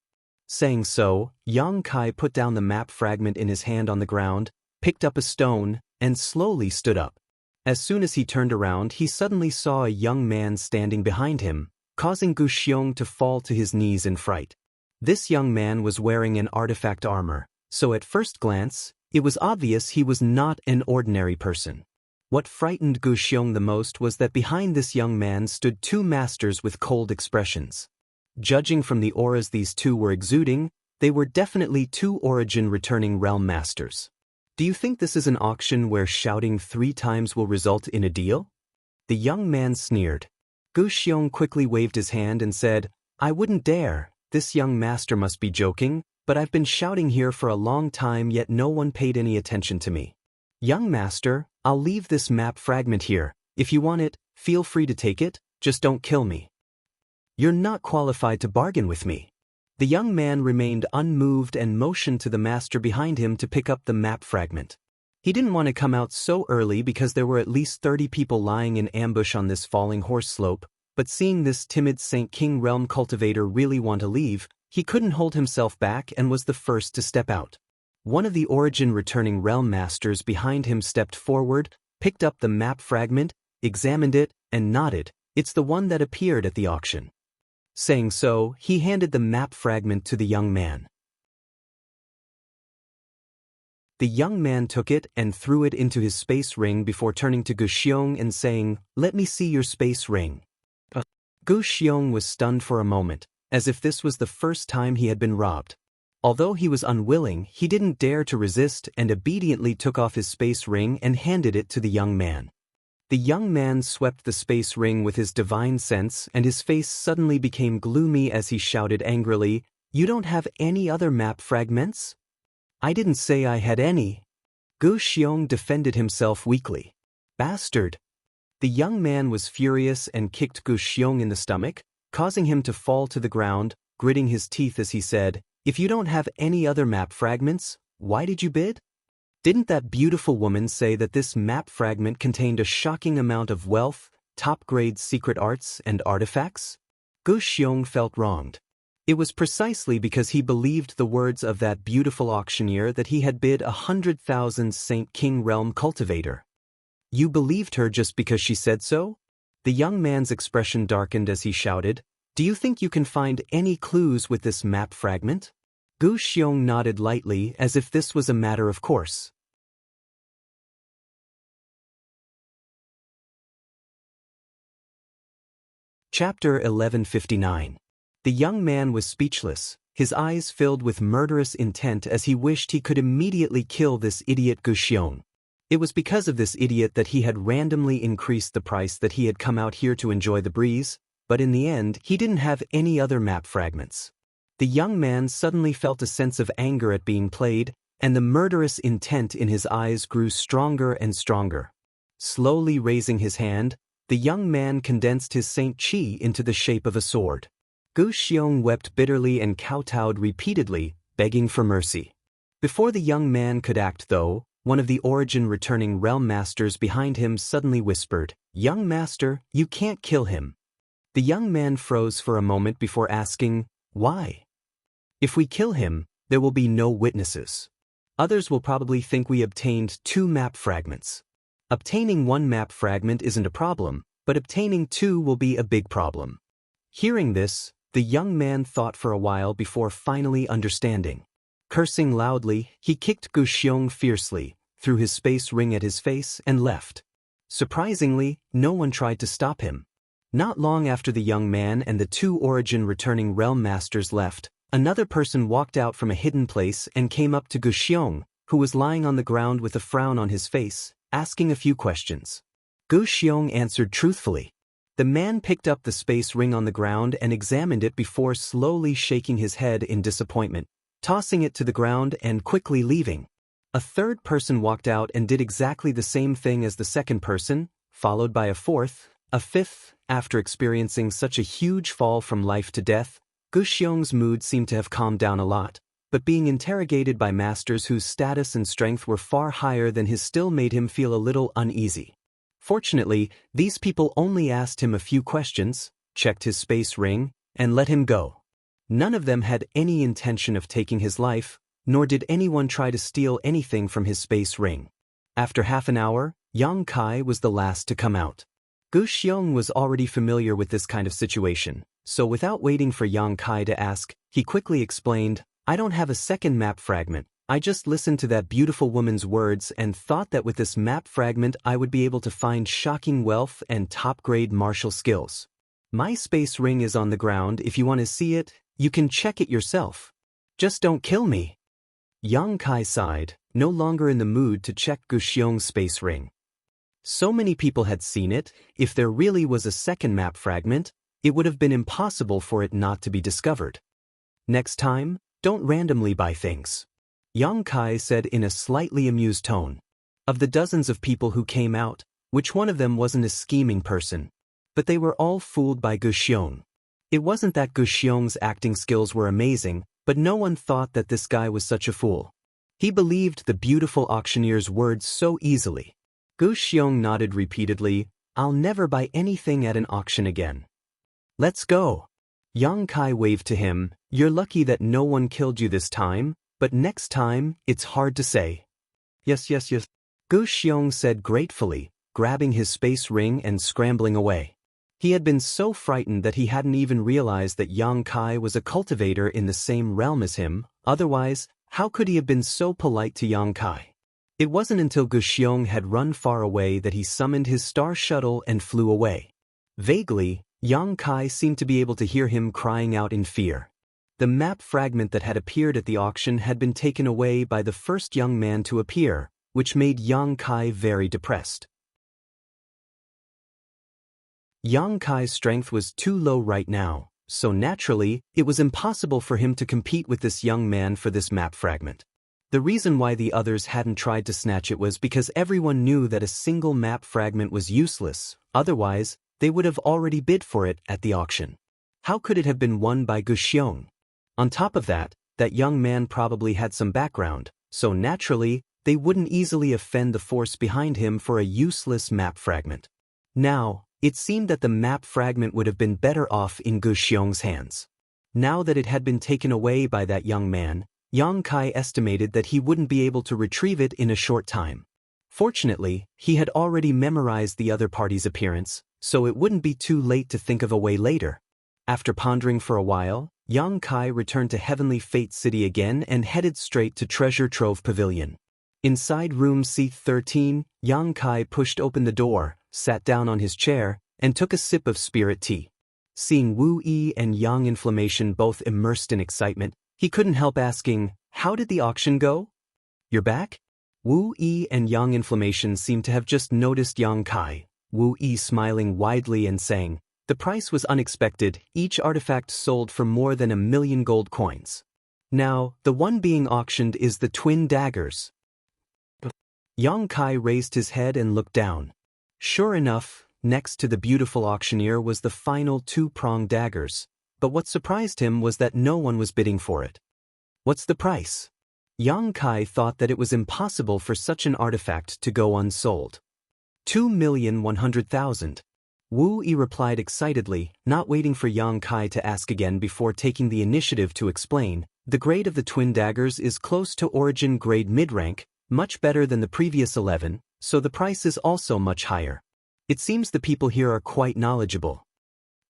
Saying so, Yang Kai put down the map fragment in his hand on the ground, picked up a stone, and slowly stood up. As soon as he turned around, he suddenly saw a young man standing behind him, causing Gu Xiong to fall to his knees in fright. This young man was wearing an artifact armor, so at first glance, it was obvious he was not an ordinary person. What frightened Gu Xiong the most was that behind this young man stood 2 masters with cold expressions. Judging from the auras these 2 were exuding, they were definitely 2 origin-returning realm masters. "Do you think this is an auction where shouting 3 times will result in a deal?" The young man sneered. Gu Xiong quickly waved his hand and said, "I wouldn't dare, this young master must be joking, but I've been shouting here for a long time yet no one paid any attention to me. Young master, I'll leave this map fragment here, if you want it, feel free to take it, just don't kill me. You're not qualified to bargain with me." The young man remained unmoved and motioned to the master behind him to pick up the map fragment. He didn't want to come out so early because there were at least 30 people lying in ambush on this falling horse slope, but seeing this timid Saint King Realm cultivator really want to leave, he couldn't hold himself back and was the first to step out. One of the origin returning realm masters behind him stepped forward, picked up the map fragment, examined it, and nodded. It's the one that appeared at the auction. Saying so, he handed the map fragment to the young man. The young man took it and threw it into his space ring before turning to Gu Xiong and saying, "Let me see your space ring." Gu Xiong was stunned for a moment, as if this was the first time he had been robbed. Although he was unwilling, he didn't dare to resist and obediently took off his space ring and handed it to the young man. The young man swept the space ring with his divine sense and his face suddenly became gloomy as he shouted angrily, "You don't have any other map fragments?" "I didn't say I had any." Gu Xiong defended himself weakly. "Bastard!" The young man was furious and kicked Gu Xiong in the stomach, causing him to fall to the ground, gritting his teeth as he said, "If you don't have any other map fragments, why did you bid? Didn't that beautiful woman say that this map fragment contained a shocking amount of wealth, top-grade secret arts, and artifacts?" Gu Xiong felt wronged. It was precisely because he believed the words of that beautiful auctioneer that he had bid 100,000 Saint King Realm cultivator. "You believed her just because she said so?" The young man's expression darkened as he shouted, "Do you think you can find any clues with this map fragment?" Gu Xiong nodded lightly as if this was a matter of course. Chapter 1159. The young man was speechless, his eyes filled with murderous intent as he wished he could immediately kill this idiot Gu Xiong. It was because of this idiot that he had randomly increased the price that he had come out here to enjoy the breeze, but in the end he didn't have any other map fragments. The young man suddenly felt a sense of anger at being played, and the murderous intent in his eyes grew stronger and stronger. Slowly raising his hand, the young man condensed his Saint Qi into the shape of a sword. Gu Xiong wept bitterly and kowtowed repeatedly, begging for mercy. Before the young man could act though, one of the origin returning realm masters behind him suddenly whispered, "Young master, you can't kill him." The young man froze for a moment before asking, "Why?" "If we kill him, there will be no witnesses. Others will probably think we obtained 2 map fragments. Obtaining 1 map fragment isn't a problem, but obtaining 2 will be a big problem." Hearing this, the young man thought for a while before finally understanding. Cursing loudly, he kicked Gu Xiong fiercely, threw his space ring at his face, and left. Surprisingly, no one tried to stop him. Not long after the young man and the 2 origin returning realm masters left, another person walked out from a hidden place and came up to Gu Xiong, who was lying on the ground with a frown on his face, asking a few questions. Gu Xiong answered truthfully. The man picked up the space ring on the ground and examined it before slowly shaking his head in disappointment, tossing it to the ground and quickly leaving. A third person walked out and did exactly the same thing as the second person, followed by a fourth, a fifth. After experiencing such a huge fall from life to death, Gu Xiong's mood seemed to have calmed down a lot, but being interrogated by masters whose status and strength were far higher than his still made him feel a little uneasy. Fortunately, these people only asked him a few questions, checked his space ring, and let him go. None of them had any intention of taking his life, nor did anyone try to steal anything from his space ring. After half an hour, Yang Kai was the last to come out. Gu Xiong was already familiar with this kind of situation, so without waiting for Yang Kai to ask, he quickly explained, "I don't have a second map fragment. I just listened to that beautiful woman's words and thought that with this map fragment I would be able to find shocking wealth and top-grade martial skills. My space ring is on the ground. If you want to see it, you can check it yourself. Just don't kill me." Yang Kai sighed, no longer in the mood to check Gu Xiong's space ring. So many people had seen it, if there really was a second map fragment, it would have been impossible for it not to be discovered. "Next time, don't randomly buy things," Yang Kai said in a slightly amused tone. Of the dozens of people who came out, which one of them wasn't a scheming person? But they were all fooled by Gu Xiong. It wasn't that Gu Xiong's acting skills were amazing, but no one thought that this guy was such a fool. He believed the beautiful auctioneer's words so easily. Gu Xiong nodded repeatedly. I'll never buy anything at an auction again. Let's go. Yang Kai waved to him. You're lucky that no one killed you this time, but next time, it's hard to say. Yes. Gu Xiong said gratefully, grabbing his space ring and scrambling away. He had been so frightened that he hadn't even realized that Yang Kai was a cultivator in the same realm as him. Otherwise, how could he have been so polite to Yang Kai? It wasn't until Gu Xiong had run far away that he summoned his star shuttle and flew away. Vaguely, Yang Kai seemed to be able to hear him crying out in fear. The map fragment that had appeared at the auction had been taken away by the first young man to appear, which made Yang Kai very depressed. Yang Kai's strength was too low right now, so naturally, it was impossible for him to compete with this young man for this map fragment. The reason why the others hadn't tried to snatch it was because everyone knew that a single map fragment was useless, otherwise, they would have already bid for it at the auction. How could it have been won by Gu Xiong? On top of that, that young man probably had some background, so naturally, they wouldn't easily offend the force behind him for a useless map fragment. Now, it seemed that the map fragment would have been better off in Gu Xiong's hands. Now that it had been taken away by that young man, Yang Kai estimated that he wouldn't be able to retrieve it in a short time. Fortunately, he had already memorized the other party's appearance, so it wouldn't be too late to think of a way later. After pondering for a while, Yang Kai returned to Heavenly Fate City again and headed straight to Treasure Trove Pavilion. Inside room C13, Yang Kai pushed open the door, sat down on his chair, and took a sip of spirit tea. Seeing Wu Yi and Yang Inflammation both immersed in excitement, he couldn't help asking, "How did the auction go?" "You're back?" Wu Yi and Yang Inflammation seemed to have just noticed Yang Kai, Wu Yi smiling widely and saying, "The price was unexpected, each artifact sold for more than 1,000,000 gold coins. Now, the one being auctioned is the twin daggers." Yang Kai raised his head and looked down. Sure enough, next to the beautiful auctioneer was the final two-pronged daggers, but what surprised him was that no one was bidding for it. "What's the price?" Yang Kai thought that it was impossible for such an artifact to go unsold. 2,100,000. Wu Yi replied excitedly, not waiting for Yang Kai to ask again before taking the initiative to explain. "The grade of the twin daggers is close to origin grade mid-rank, much better than the previous 11, so the price is also much higher. It seems the people here are quite knowledgeable."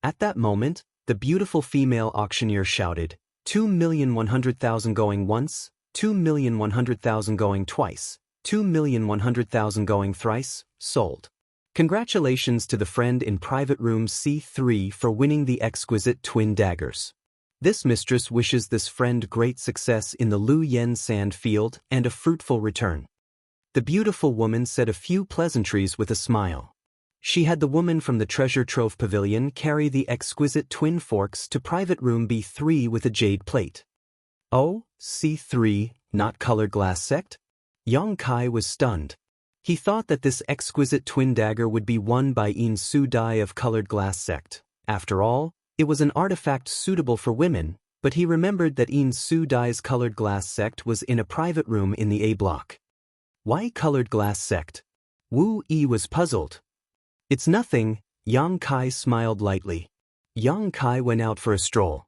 At that moment, the beautiful female auctioneer shouted, 2,100,000 going once, 2,100,000 going twice, 2,100,000 going thrice, sold. Congratulations to the friend in private room C3 for winning the exquisite twin daggers. This mistress wishes this friend great success in the Lu Yen sand field and a fruitful return. The beautiful woman said a few pleasantries with a smile. She had the woman from the Treasure Trove Pavilion carry the exquisite twin forks to private room B3 with a jade plate. Oh, C3, not colored glass sect? Yang Kai was stunned. He thought that this exquisite twin dagger would be won by In Su Dai of colored glass sect. After all, it was an artifact suitable for women, but he remembered that In Su Dai's colored glass sect was in a private room in the A block. Why colored glass sect? Wu Yi was puzzled. "It's nothing," Yang Kai smiled lightly. Yang Kai went out for a stroll.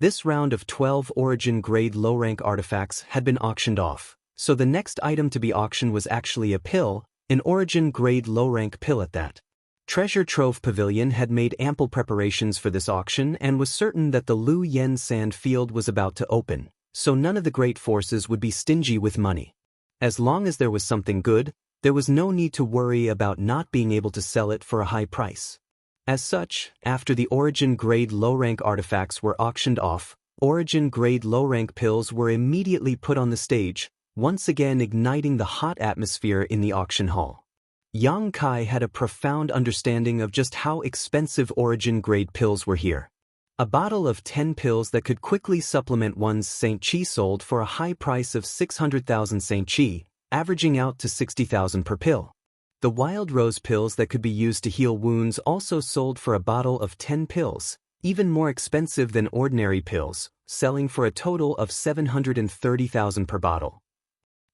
This round of 12 origin-grade low-rank artifacts had been auctioned off, so the next item to be auctioned was actually a pill, an origin-grade low-rank pill at that. Treasure Trove Pavilion had made ample preparations for this auction and was certain that the Lu Yen sand field was about to open, so none of the great forces would be stingy with money. As long as there was something good, there was no need to worry about not being able to sell it for a high price. As such, after the origin-grade low-rank artifacts were auctioned off, origin-grade low-rank pills were immediately put on the stage, once again igniting the hot atmosphere in the auction hall. Yang Kai had a profound understanding of just how expensive origin-grade pills were here. A bottle of 10 pills that could quickly supplement one's Saint Chi sold for a high price of 600,000 Saint Chi, averaging out to 60,000 per pill. The wild rose pills that could be used to heal wounds also sold for a bottle of 10 pills, even more expensive than ordinary pills, selling for a total of 730,000 per bottle.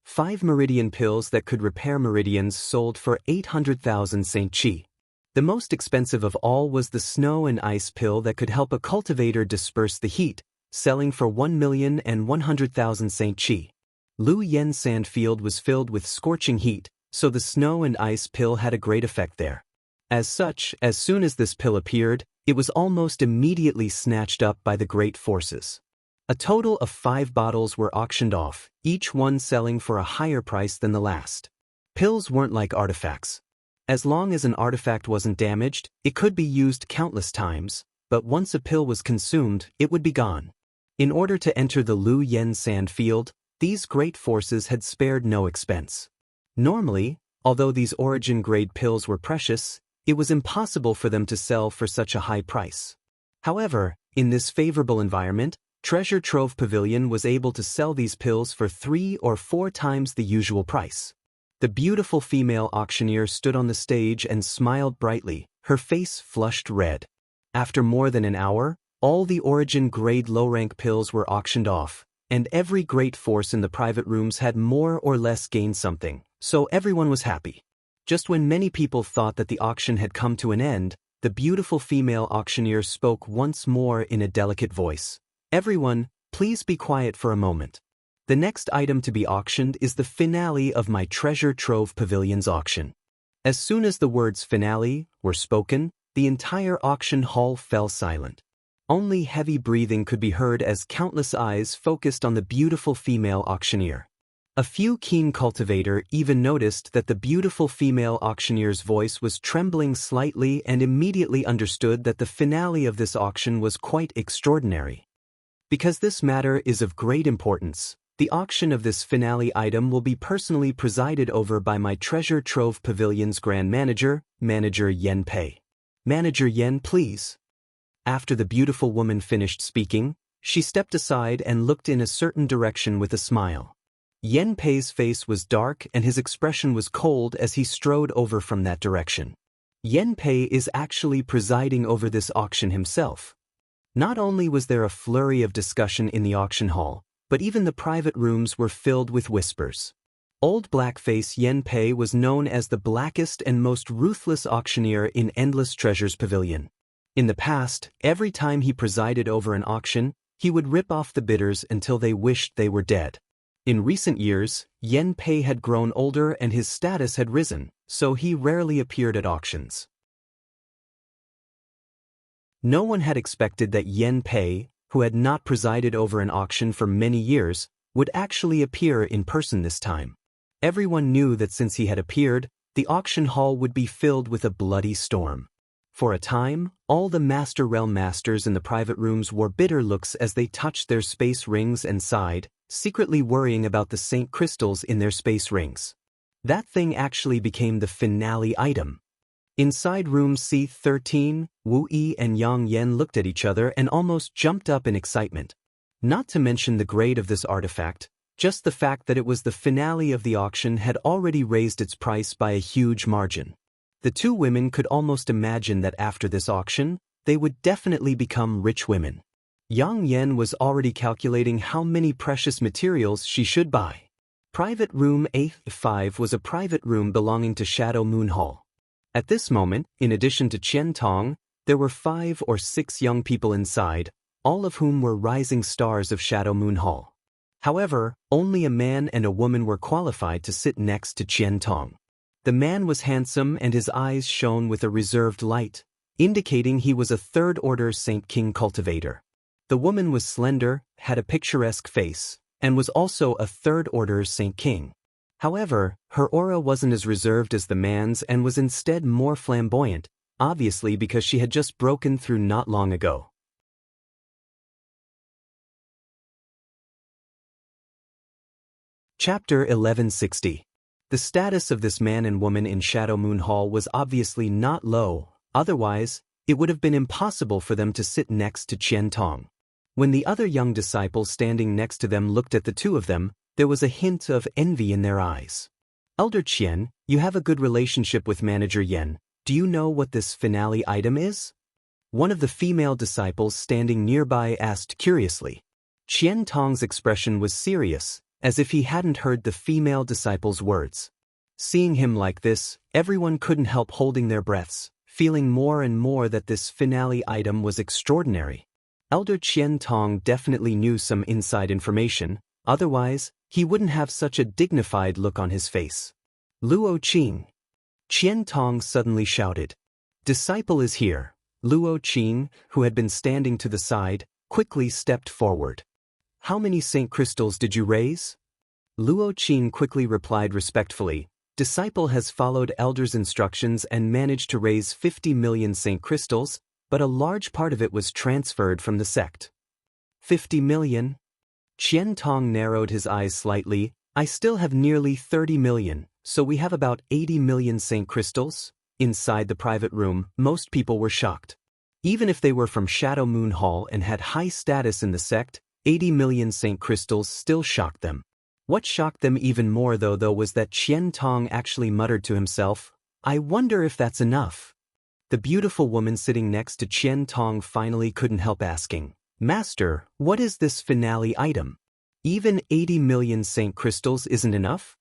5 meridian pills that could repair meridians sold for 800,000 St. Chi. The most expensive of all was the snow and ice pill that could help a cultivator disperse the heat, selling for 1,100,000 St. Chi. Lu Yen Sandfield was filled with scorching heat, so the snow and ice pill had a great effect there. As such, as soon as this pill appeared, it was almost immediately snatched up by the great forces. A total of 5 bottles were auctioned off, each one selling for a higher price than the last. Pills weren't like artifacts. As long as an artifact wasn't damaged, it could be used countless times, but once a pill was consumed, it would be gone. In order to enter the Lu Yen Sand Field, these great forces had spared no expense. Normally, although these origin-grade pills were precious, it was impossible for them to sell for such a high price. However, in this favorable environment, Treasure Trove Pavilion was able to sell these pills for 3 or 4 times the usual price. The beautiful female auctioneer stood on the stage and smiled brightly, her face flushed red. After more than an hour, all the origin-grade low-rank pills were auctioned off, and every great force in the private rooms had more or less gained something, so everyone was happy. Just when many people thought that the auction had come to an end, the beautiful female auctioneer spoke once more in a delicate voice. "Everyone, please be quiet for a moment. The next item to be auctioned is the finale of my Treasure Trove Pavilion's auction." As soon as the words finale were spoken, the entire auction hall fell silent. Only heavy breathing could be heard as countless eyes focused on the beautiful female auctioneer. A few keen cultivators even noticed that the beautiful female auctioneer's voice was trembling slightly and immediately understood that the finale of this auction was quite extraordinary. Because this matter is of great importance, the auction of this finale item will be personally presided over by my Treasure Trove Pavilion's Grand Manager, Manager Yen Pei. "Manager Yen, please." After the beautiful woman finished speaking, she stepped aside and looked in a certain direction with a smile. Yen Pei's face was dark and his expression was cold as he strode over from that direction. Yen Pei is actually presiding over this auction himself. Not only was there a flurry of discussion in the auction hall, but even the private rooms were filled with whispers. Old Blackface Yen Pei was known as the blackest and most ruthless auctioneer in Endless Treasures Pavilion. In the past, every time he presided over an auction, he would rip off the bidders until they wished they were dead. In recent years, Yen Pei had grown older and his status had risen, so he rarely appeared at auctions. No one had expected that Yen Pei, who had not presided over an auction for many years, would actually appear in person this time. Everyone knew that since he had appeared, the auction hall would be filled with a bloody storm. For a time, all the Master Realm Masters in the private rooms wore bitter looks as they touched their space rings and sighed, secretly worrying about the Saint Crystals in their space rings. That thing actually became the finale item. Inside room C13, Wu Yi and Yang Yen looked at each other and almost jumped up in excitement. Not to mention the grade of this artifact, just the fact that it was the finale of the auction had already raised its price by a huge margin. The two women could almost imagine that after this auction, they would definitely become rich women. Yang Yen was already calculating how many precious materials she should buy. Private room A5 was a private room belonging to Shadow Moon Hall. At this moment, in addition to Qian Tong, there were 5 or 6 young people inside, all of whom were rising stars of Shadow Moon Hall. However, only a man and a woman were qualified to sit next to Qian Tong. The man was handsome and his eyes shone with a reserved light, indicating he was a third-order Saint King cultivator. The woman was slender, had a picturesque face, and was also a third-order Saint King. However, her aura wasn't as reserved as the man's and was instead more flamboyant, obviously because she had just broken through not long ago. Chapter 1160. The status of this man and woman in Shadow Moon Hall was obviously not low, otherwise, it would have been impossible for them to sit next to Qian Tong. When the other young disciples standing next to them looked at the two of them, there was a hint of envy in their eyes. Elder Qian, You have a good relationship with Manager Yen. Do you know what this finale item is? One of the female disciples standing nearby asked curiously. Qian Tong's expression was serious, as if he hadn't heard the female disciple's words. Seeing him like this, everyone couldn't help holding their breaths, feeling more and more that this finale item was extraordinary. Elder Qian Tong definitely knew some inside information, otherwise, he wouldn't have such a dignified look on his face. Luo Qing. Qian Tong suddenly shouted. Disciple is here. Luo Qing, who had been standing to the side, quickly stepped forward. How many Saint Crystals did you raise? Luo Qing quickly replied respectfully. Disciple has followed Elder's instructions and managed to raise 50 million Saint Crystals, but a large part of it was transferred from the sect. 50 million? Qian Tong narrowed his eyes slightly. I still have nearly 30 million, so we have about 80 million Saint Crystals? Inside the private room, most people were shocked. Even if they were from Shadow Moon Hall and had high status in the sect, 80 million Saint Crystals still shocked them. What shocked them even more though was that Qian Tong actually muttered to himself, I wonder if that's enough. The beautiful woman sitting next to Qian Tong finally couldn't help asking, Master, what is this finale item? Even 80 million Saint Crystals isn't enough?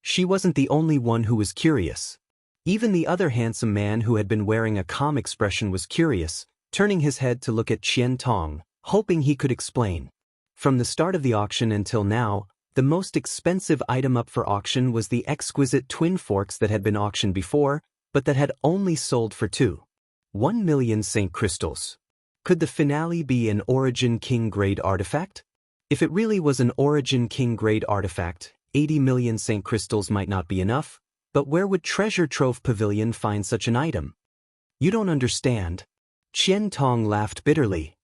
She wasn't the only one who was curious. Even the other handsome man who had been wearing a calm expression was curious, turning his head to look at Qian Tong, hoping he could explain. From the start of the auction until now, the most expensive item up for auction was the exquisite twin forks that had been auctioned before, but that had only sold for 1 million Saint Crystals. Could the finale be an Origin King grade artifact? If it really was an Origin King grade artifact, 80 million Saint Crystals might not be enough, but where would Treasure Trove Pavilion find such an item? You don't understand. Qian Tong laughed bitterly.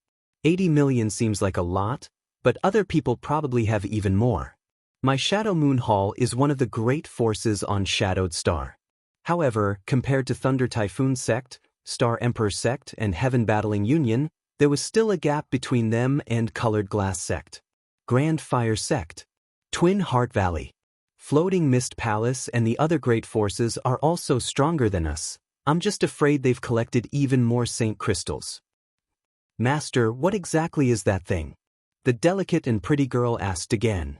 80 million seems like a lot, but other people probably have even more. My Shadow Moon Hall is one of the great forces on Shadowed Star. However, compared to Thunder Typhoon Sect, Star Emperor Sect, and Heaven Battling Union, there was still a gap between them and Colored Glass Sect. Grand Fire Sect. Twin Heart Valley. Floating Mist Palace and the other great forces are also stronger than us. I'm just afraid they've collected even more Saint Crystals. Master, what exactly is that thing? The delicate and pretty girl asked again.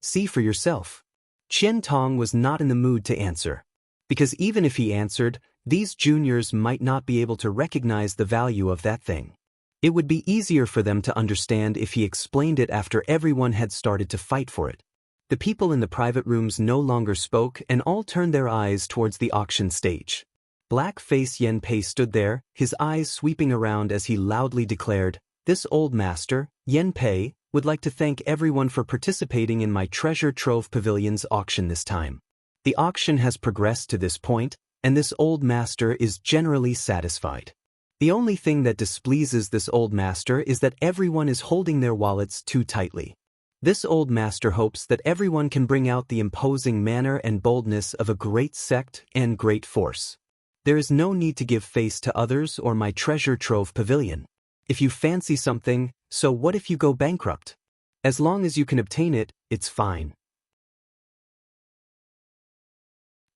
See for yourself. Qian Tong was not in the mood to answer. Because even if he answered, these juniors might not be able to recognize the value of that thing. It would be easier for them to understand if he explained it after everyone had started to fight for it. The people in the private rooms no longer spoke and all turned their eyes towards the auction stage. Black-faced Yen Pei stood there, his eyes sweeping around as he loudly declared, This old master, Yen Pei, would like to thank everyone for participating in my Treasure Trove Pavilion's auction this time. The auction has progressed to this point, and this old master is generally satisfied. The only thing that displeases this old master is that everyone is holding their wallets too tightly. This old master hopes that everyone can bring out the imposing manner and boldness of a great sect and great force. There is no need to give face to others or my Treasure Trove Pavilion. If you fancy something, so what if you go bankrupt? As long as you can obtain it, it's fine.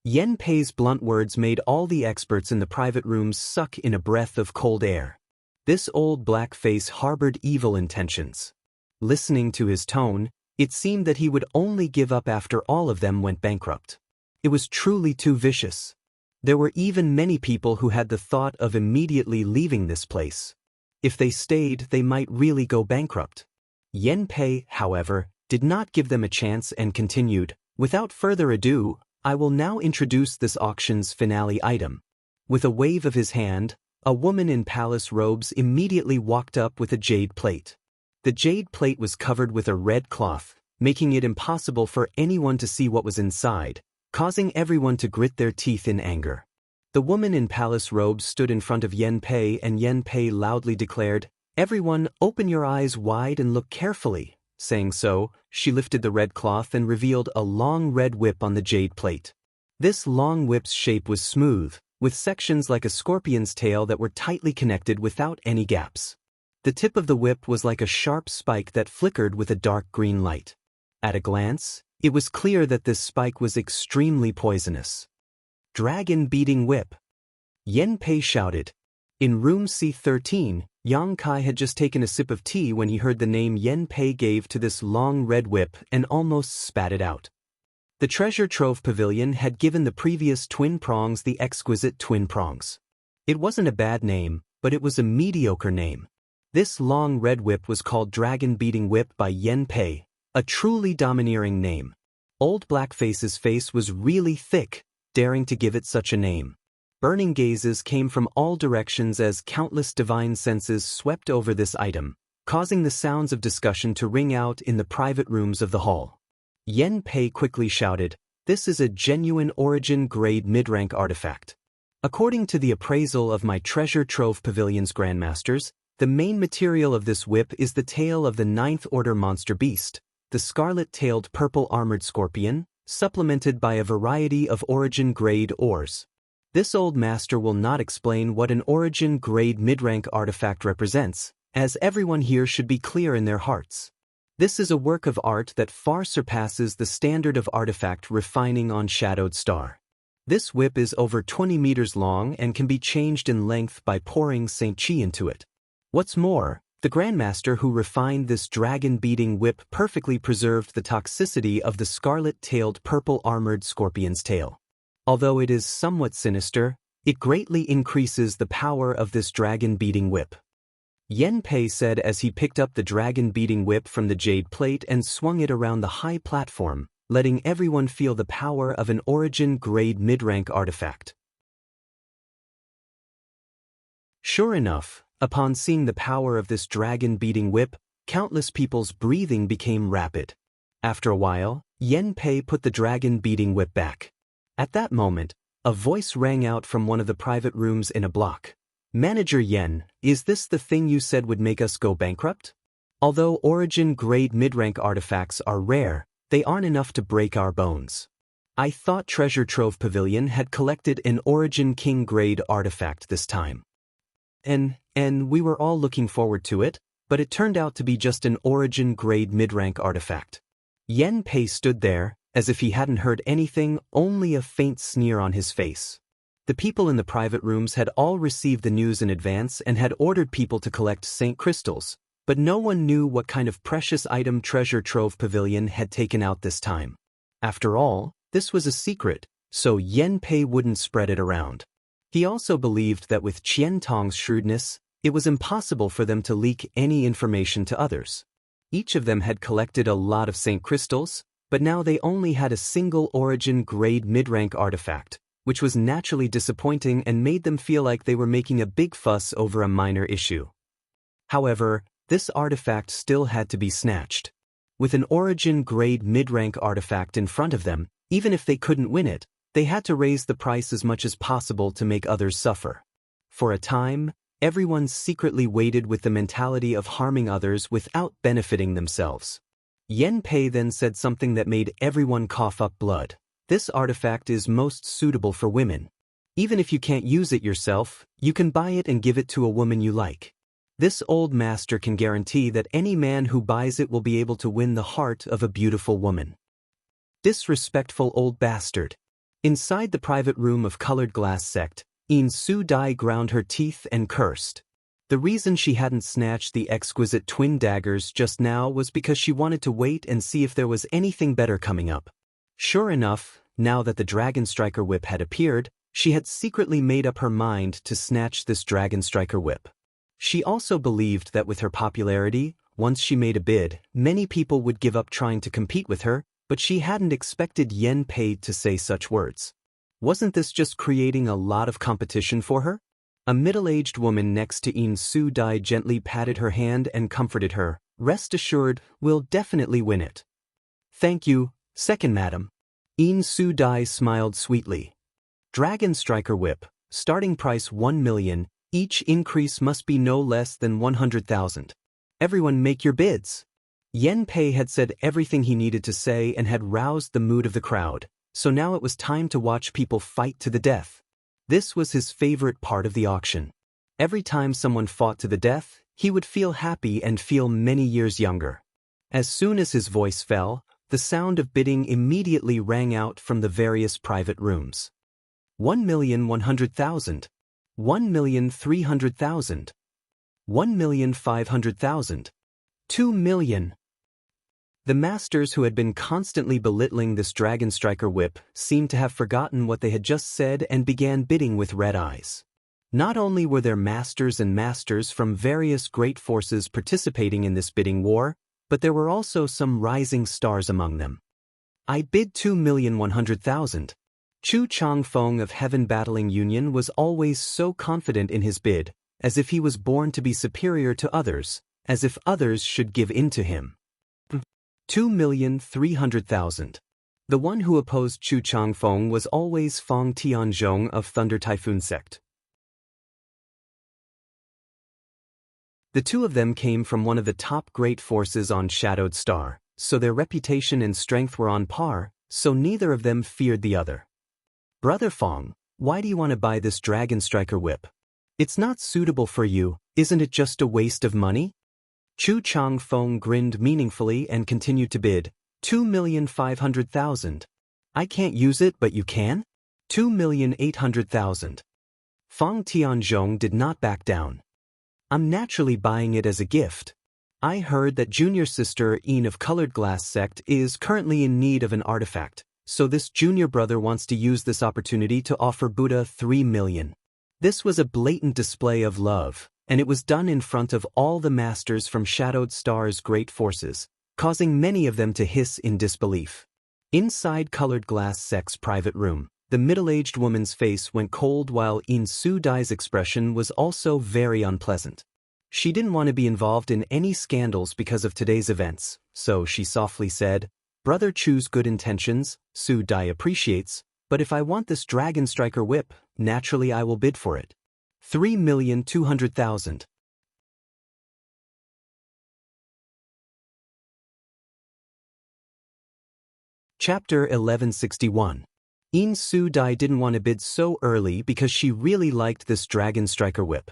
Yen Pei's blunt words made all the experts in the private rooms suck in a breath of cold air. This old black face harbored evil intentions. Listening to his tone, it seemed that he would only give up after all of them went bankrupt. It was truly too vicious. There were even many people who had the thought of immediately leaving this place. If they stayed, they might really go bankrupt. Yen Pei, however, did not give them a chance and continued, Without further ado, I will now introduce this auction's finale item. With a wave of his hand, a woman in palace robes immediately walked up with a jade plate. The jade plate was covered with a red cloth, making it impossible for anyone to see what was inside, causing everyone to grit their teeth in anger. The woman in palace robes stood in front of Yen Pei and Yen Pei loudly declared, Everyone, open your eyes wide and look carefully. Saying so, she lifted the red cloth and revealed a long red whip on the jade plate. This long whip's shape was smooth, with sections like a scorpion's tail that were tightly connected without any gaps. The tip of the whip was like a sharp spike that flickered with a dark green light. At a glance, it was clear that this spike was extremely poisonous. Dragon-beating whip! Yan Pei shouted. In room C13, Yang Kai had just taken a sip of tea when he heard the name Yan Pei gave to this long red whip and almost spat it out. The treasure trove pavilion had given the previous twin prongs the exquisite twin prongs. It wasn't a bad name, but it was a mediocre name. This long red whip was called Dragon-beating whip by Yan Pei, a truly domineering name. Old Blackface's face was really thick, daring to give it such a name. Burning gazes came from all directions as countless divine senses swept over this item, causing the sounds of discussion to ring out in the private rooms of the hall. Yan Pei quickly shouted, "This is a genuine origin-grade mid-rank artifact. According to the appraisal of my treasure trove pavilion's grandmasters, the main material of this whip is the tail of the 9th order monster beast, the scarlet-tailed purple-armored scorpion, supplemented by a variety of origin-grade ores. This old master will not explain what an origin-grade mid-rank artifact represents, as everyone here should be clear in their hearts. This is a work of art that far surpasses the standard of artifact refining on Shadowed Star. This whip is over 20 meters long and can be changed in length by pouring St. Chi into it. What's more, the Grandmaster who refined this dragon-beating whip perfectly preserved the toxicity of the scarlet-tailed purple-armored scorpion's tail. Although it is somewhat sinister, it greatly increases the power of this dragon-beating whip." Yan Pei said as he picked up the dragon-beating whip from the jade plate and swung it around the high platform, letting everyone feel the power of an origin-grade mid-rank artifact. Sure enough, upon seeing the power of this dragon-beating whip, countless people's breathing became rapid. After a while, Yan Pei put the dragon-beating whip back. At that moment, a voice rang out from one of the private rooms in a block. "Manager Yen, is this the thing you said would make us go bankrupt? Although origin-grade mid-rank artifacts are rare, they aren't enough to break our bones. I thought Treasure Trove Pavilion had collected an Origin King-grade artifact this time. And we were all looking forward to it, but it turned out to be just an Origin-grade mid-rank artifact." Yan Pei stood there, as if he hadn't heard anything, only a faint sneer on his face. The people in the private rooms had all received the news in advance and had ordered people to collect Saint Crystals, but no one knew what kind of precious item Treasure Trove Pavilion had taken out this time. After all, this was a secret, so Yan Pei wouldn't spread it around. He also believed that with Qian Tong's shrewdness, it was impossible for them to leak any information to others. Each of them had collected a lot of Saint Crystals, but now they only had a single origin-grade mid-rank artifact, which was naturally disappointing and made them feel like they were making a big fuss over a minor issue. However, this artifact still had to be snatched. With an origin-grade mid-rank artifact in front of them, even if they couldn't win it, they had to raise the price as much as possible to make others suffer. For a time, everyone secretly waited with the mentality of harming others without benefiting themselves. Yan Pei then said something that made everyone cough up blood. "This artifact is most suitable for women. Even if you can't use it yourself, you can buy it and give it to a woman you like. This old master can guarantee that any man who buys it will be able to win the heart of a beautiful woman." Disrespectful old bastard. Inside the private room of Colored Glass Sect, Yin Su Dai ground her teeth and cursed. The reason she hadn't snatched the exquisite twin daggers just now was because she wanted to wait and see if there was anything better coming up. Sure enough, now that the Dragon Striker whip had appeared, she had secretly made up her mind to snatch this Dragon Striker whip. She also believed that with her popularity, once she made a bid, many people would give up trying to compete with her, but she hadn't expected Yan Pei to say such words. Wasn't this just creating a lot of competition for her? A middle-aged woman next to Yin Su Dai gently patted her hand and comforted her. "Rest assured, we'll definitely win it." "Thank you, second madam." Yin Su Dai smiled sweetly. Dragon Striker Whip, starting price 1 million, each increase must be no less than 100,000. Everyone make your bids. Yan Pei had said everything he needed to say and had roused the mood of the crowd, so now it was time to watch people fight to the death. This was his favorite part of the auction. Every time someone fought to the death, he would feel happy and feel many years younger. As soon as his voice fell, the sound of bidding immediately rang out from the various private rooms. 1,100,000. 1,300,000. 1,500,000. 2 million. The masters who had been constantly belittling this dragon striker whip seemed to have forgotten what they had just said and began bidding with red eyes. Not only were there masters and masters from various great forces participating in this bidding war, but there were also some rising stars among them. I bid 2,100,000. Chu Changfeng of Heaven Battling Union was always so confident in his bid, as if he was born to be superior to others, as if others should give in to him. 2,300,000. The one who opposed Chu Changfeng was always Fang Tianzhong of Thunder Typhoon sect. The two of them came from one of the top great forces on Shadowed Star, so their reputation and strength were on par, so neither of them feared the other. Brother Fang, why do you want to buy this Dragon Striker whip? It's not suitable for you, isn't it just a waste of money? Chu Changfeng grinned meaningfully and continued to bid, 2,500,000. I can't use it but you can? 2,800,000. Fang Tianzhong did not back down. I'm naturally buying it as a gift. I heard that junior sister Yin of Colored Glass sect is currently in need of an artifact, so this junior brother wants to use this opportunity to offer Buddha 3 million. This was a blatant display of love, and it was done in front of all the masters from Shadowed Star's great forces, causing many of them to hiss in disbelief. Inside Colored Glass sect's private room, the middle-aged woman's face went cold while Yin Su Dai's expression was also very unpleasant. She didn't want to be involved in any scandals because of today's events, so she softly said, Brother Chu's good intentions, Su Dai appreciates, but if I want this Dragon Striker whip, naturally I will bid for it. 3,200,000. Chapter 1161. Yin Su Dai didn't want to bid so early because she really liked this Dragon Striker whip.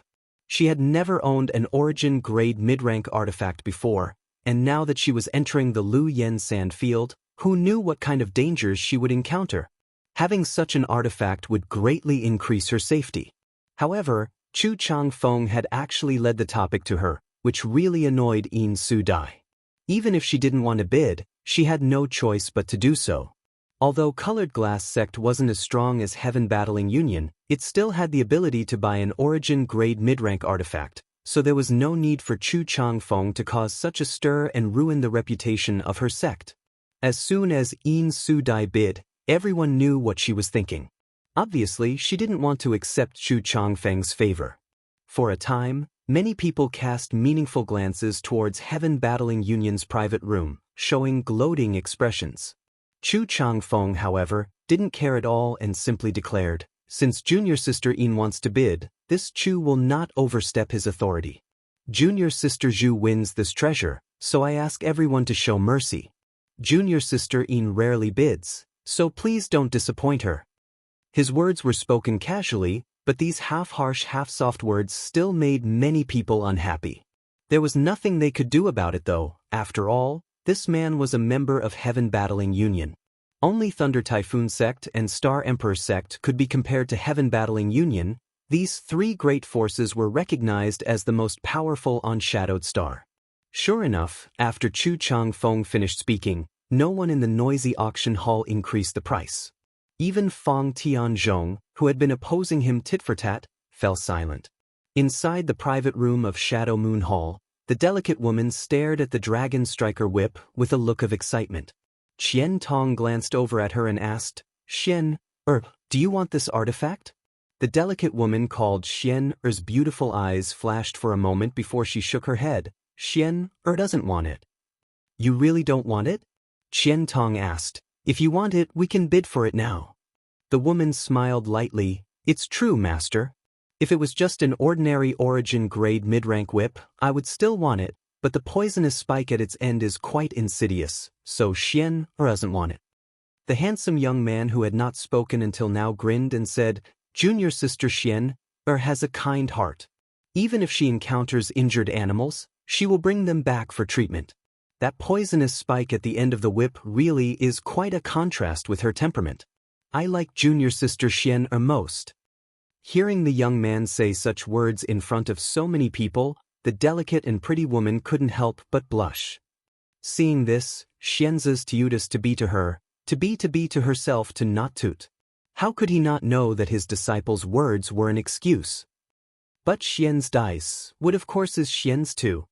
She had never owned an Origin grade mid-rank artifact before, and now that she was entering the Lu Yen Sand Field, who knew what kind of dangers she would encounter? Having such an artifact would greatly increase her safety. However, Chu Changfeng had actually led the topic to her, which really annoyed Yin Su Dai. Even if she didn't want to bid, she had no choice but to do so. Although Colored Glass sect wasn't as strong as Heaven Battling Union, it still had the ability to buy an Origin grade mid-rank artifact, so there was no need for Chu Changfeng to cause such a stir and ruin the reputation of her sect. As soon as Yin Su Dai bid, everyone knew what she was thinking. Obviously, she didn't want to accept Chu Changfeng's favor. For a time, many people cast meaningful glances towards Heaven Battling Union's private room, showing gloating expressions. Chu Changfeng, however, didn't care at all and simply declared, since junior sister Yin wants to bid, this Chu will not overstep his authority. Junior sister Zhu wins this treasure, so I ask everyone to show mercy. Junior sister Yin rarely bids, so please don't disappoint her. His words were spoken casually, but these half-harsh, half-soft words still made many people unhappy. There was nothing they could do about it though. After all, this man was a member of Heaven Battling Union. Only Thunder Typhoon sect and Star Emperor sect could be compared to Heaven Battling Union. These three great forces were recognized as the most powerful on Shadowed Star. Sure enough, after Chu Changfeng finished speaking, no one in the noisy auction hall increased the price. Even Fang Tianzhong, who had been opposing him tit for tat, fell silent. Inside the private room of Shadow Moon Hall, the delicate woman stared at the Dragon Striker whip with a look of excitement. Qian Tong glanced over at her and asked, Xian, do you want this artifact? The delicate woman called Xian Er's beautiful eyes flashed for a moment before she shook her head. Xian doesn't want it. You really don't want it? Qian Tong asked. If you want it, we can bid for it now. The woman smiled lightly. It's true, master. If it was just an ordinary Origin grade mid-rank whip, I would still want it, but the poisonous spike at its end is quite insidious, so Xian doesn't want it. The handsome young man who had not spoken until now grinned and said, Junior sister Xian has a kind heart. Even if she encounters injured animals, she will bring them back for treatment. That poisonous spike at the end of the whip really is quite a contrast with her temperament. I like junior sister Xian most. Hearing the young man say such words in front of so many people, the delicate and pretty woman couldn't help but blush. Seeing this, Xianzi's Teutus to be to her, to be to herself to not toot. How could he not know that his disciple's words were an excuse? But Xian's dice would of course is Xian's too.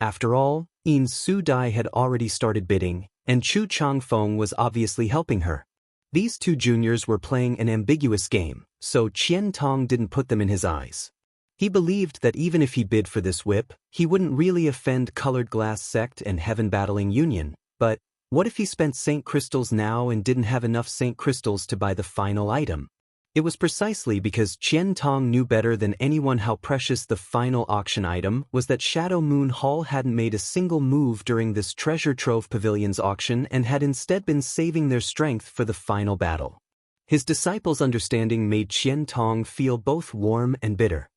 After all, Yin Su Dai had already started bidding, and Chu Changfeng was obviously helping her. These two juniors were playing an ambiguous game, so Qian Tong didn't put them in his eyes. He believed that even if he bid for this whip, he wouldn't really offend Colored Glass Sect and Heaven Battling Union, but what if he spent Saint Crystals now and didn't have enough Saint Crystals to buy the final item? It was precisely because Qian Tong knew better than anyone how precious the final auction item was that Shadow Moon Hall hadn't made a single move during this Treasure Trove Pavilion's auction and had instead been saving their strength for the final battle. His disciple's understanding made Qian Tong feel both warm and bitter.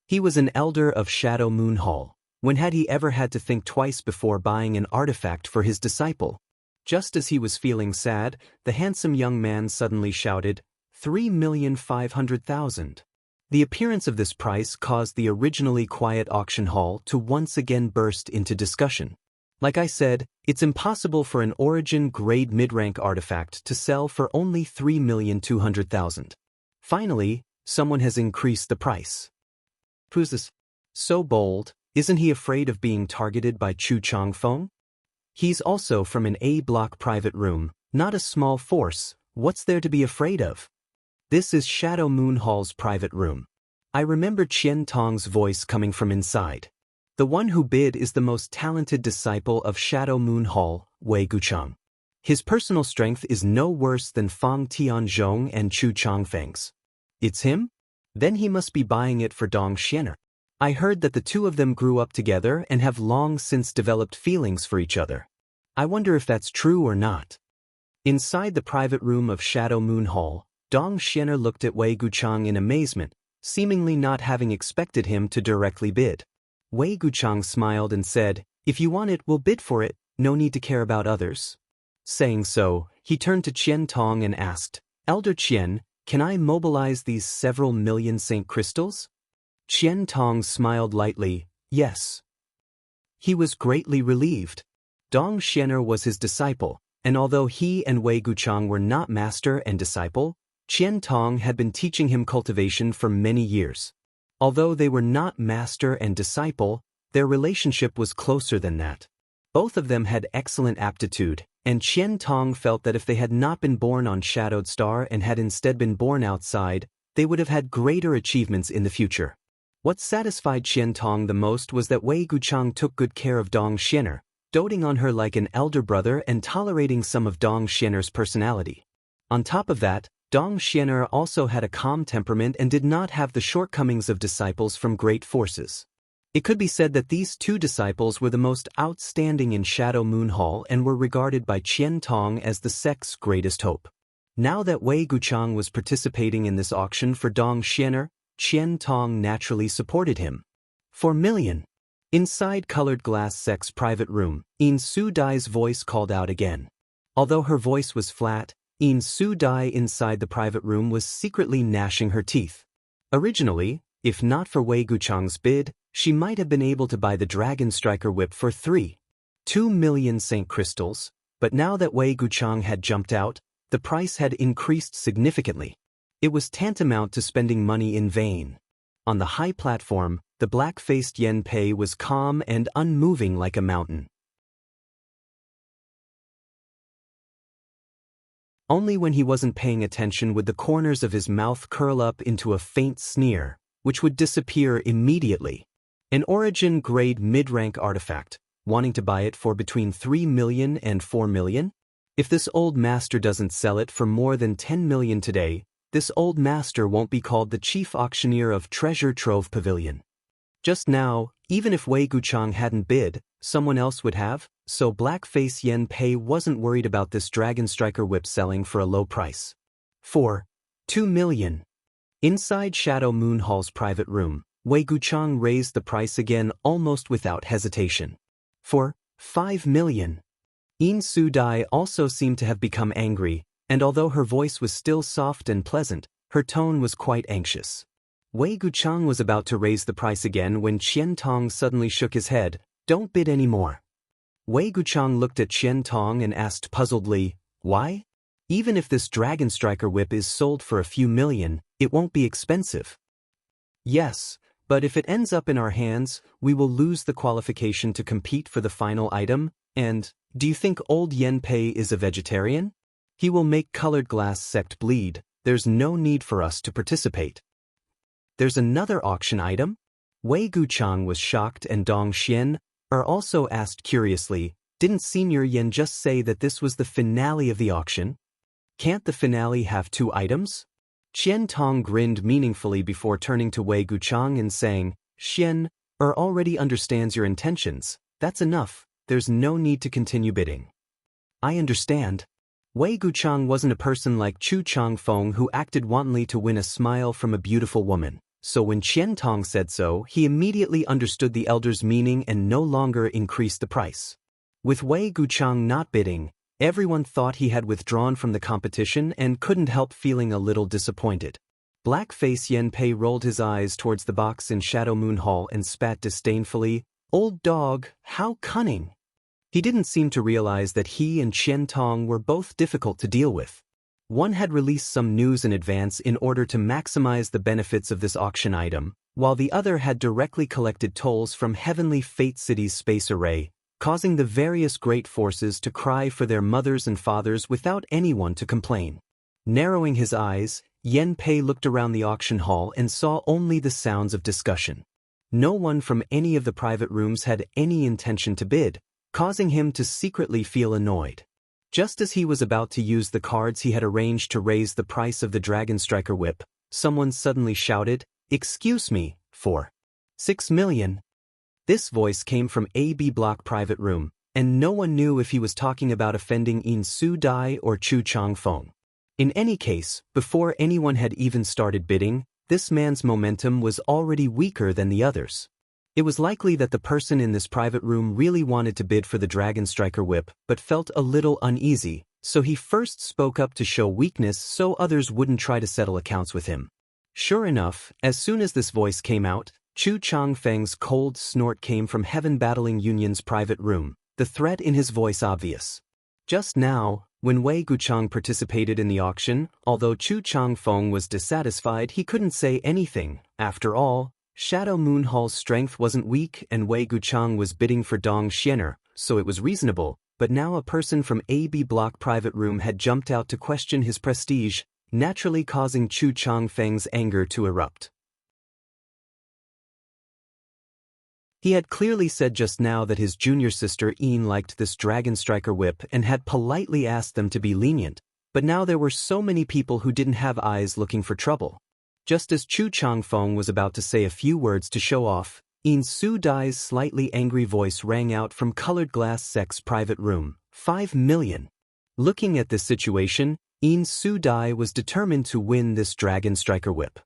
He was an elder of Shadow Moon Hall. When had he ever had to think twice before buying an artifact for his disciple? Just as he was feeling sad, the handsome young man suddenly shouted, 3,500,000. The appearance of this price caused the originally quiet auction hall to once again burst into discussion. Like I said, it's impossible for an origin grade mid-rank artifact to sell for only 3,200,000. Finally, someone has increased the price. Who's this? So bold, isn't he afraid of being targeted by Chu Changfeng? He's also from an A-block private room, not a small force. What's there to be afraid of? This is Shadow Moon Hall's private room. I remember Qian Tong's voice coming from inside. The one who bid is the most talented disciple of Shadow Moon Hall, Wei Guchang. His personal strength is no worse than Fang Tianzhong and Chu Changfeng's. It's him? Then he must be buying it for Dong Xianer. I heard that the two of them grew up together and have long since developed feelings for each other. I wonder if that's true or not. Inside the private room of Shadow Moon Hall, Dong Xianer looked at Wei Guchang in amazement, seemingly not having expected him to directly bid. Wei Guchang smiled and said, "If you want it, we'll bid for it, no need to care about others." Saying so, he turned to Qian Tong and asked, "Elder Qian, can I mobilize these several million Saint Crystals?" Qian Tong smiled lightly, "Yes." He was greatly relieved. Dong Xianer was his disciple, and although he and Wei Guchang were not master and disciple, Qian Tong had been teaching him cultivation for many years. Although they were not master and disciple, their relationship was closer than that. Both of them had excellent aptitude, and Qian Tong felt that if they had not been born on Shadowed Star and had instead been born outside, they would have had greater achievements in the future. What satisfied Qian Tong the most was that Wei Guchang took good care of Dong Xianer, doting on her like an elder brother and tolerating some of Dong Xianer's personality. On top of that, Dong Xianer also had a calm temperament and did not have the shortcomings of disciples from great forces. It could be said that these two disciples were the most outstanding in Shadow Moon Hall and were regarded by Qian Tong as the sect's greatest hope. Now that Wei Guchang was participating in this auction for Dong Xianer, Qian Tong naturally supported him. 4 million. Inside Colored Glass Sect's private room, Yin Su Dai's voice called out again. Although her voice was flat, Yin Su Dai inside the private room was secretly gnashing her teeth. Originally, if not for Wei Guchang's bid, she might have been able to buy the Dragon Striker whip for 2 million Saint Crystals, but now that Wei Guchang had jumped out, the price had increased significantly. It was tantamount to spending money in vain. On the high platform, the black-faced Yen Pei was calm and unmoving like a mountain. Only when he wasn't paying attention would the corners of his mouth curl up into a faint sneer, which would disappear immediately. An origin-grade mid-rank artifact, wanting to buy it for between 3 million and 4 million? If this old master doesn't sell it for more than 10 million today, this old master won't be called the chief auctioneer of Treasure Trove Pavilion. Just now, even if Wei Guchang hadn't bid, someone else would have, so Blackface Yen Pei wasn't worried about this Dragon Striker whip selling for a low price. 2 million. Inside Shadow Moon Hall's private room, Wei Guchang raised the price again almost without hesitation. 5 million. Yin Su Dai also seemed to have become angry, and although her voice was still soft and pleasant, her tone was quite anxious. Wei Guchang was about to raise the price again when Qian Tong suddenly shook his head. Don't bid any more. Wei Guchang looked at Qian Tong and asked puzzledly, why? Even if this Dragon Striker whip is sold for a few million, it won't be expensive. Yes, but if it ends up in our hands, we will lose the qualification to compete for the final item, and, do you think old Yen Pei is a vegetarian? He will make Colored Glass sect bleed. There's no need for us to participate. There's another auction item? Wei Guchang was shocked and Dong Xian also asked curiously, didn't Senior Yen just say that this was the finale of the auction? Can't the finale have 2 items? Qian Tong grinned meaningfully before turning to Wei Guchang and saying, Xian already understands your intentions. That's enough. There's no need to continue bidding. I understand. Wei Guchang wasn't a person like Chu Changfeng who acted wantonly to win a smile from a beautiful woman, so when Qian Tong said so, he immediately understood the elder's meaning and no longer increased the price. With Wei Guchang not bidding, everyone thought he had withdrawn from the competition and couldn't help feeling a little disappointed. Black-face Yen Pei rolled his eyes towards the box in Shadow Moon Hall and spat disdainfully, Old dog, how cunning! He didn't seem to realize that he and Qian Tong were both difficult to deal with. One had released some news in advance in order to maximize the benefits of this auction item, while the other had directly collected tolls from Heavenly Fate City's space array, causing the various great forces to cry for their mothers and fathers without anyone to complain. Narrowing his eyes, Yen Pei looked around the auction hall and saw only the sounds of discussion. No one from any of the private rooms had any intention to bid, causing him to secretly feel annoyed. Just as he was about to use the cards he had arranged to raise the price of the Dragon Striker whip, someone suddenly shouted, Excuse me, for 6 million. This voice came from a B block private room, and no one knew if he was talking about offending Yin Su Dai or Chu Changfeng. In any case, before anyone had even started bidding, this man's momentum was already weaker than the others. It was likely that the person in this private room really wanted to bid for the Dragon Striker whip but felt a little uneasy, so he first spoke up to show weakness so others wouldn't try to settle accounts with him. Sure enough, as soon as this voice came out, Chu Changfeng's cold snort came from Heaven Battling Union's private room, the threat in his voice obvious. Just now, when Wei Guchang participated in the auction, although Chu Changfeng was dissatisfied, he couldn't say anything. After all, Shadow Moon Hall's strength wasn't weak and Wei Guchang was bidding for Dong Xianer, so it was reasonable, but now a person from AB Block private room had jumped out to question his prestige, naturally causing Chu Changfeng's anger to erupt. He had clearly said just now that his junior sister Yin liked this Dragon Striker whip and had politely asked them to be lenient, but now there were so many people who didn't have eyes looking for trouble. Just as Chu Changfeng was about to say a few words to show off, Yin Su Dai's slightly angry voice rang out from Colored Glass Sect's private room, 5 million. Looking at this situation, Yin Su Dai was determined to win this Dragon Striker whip.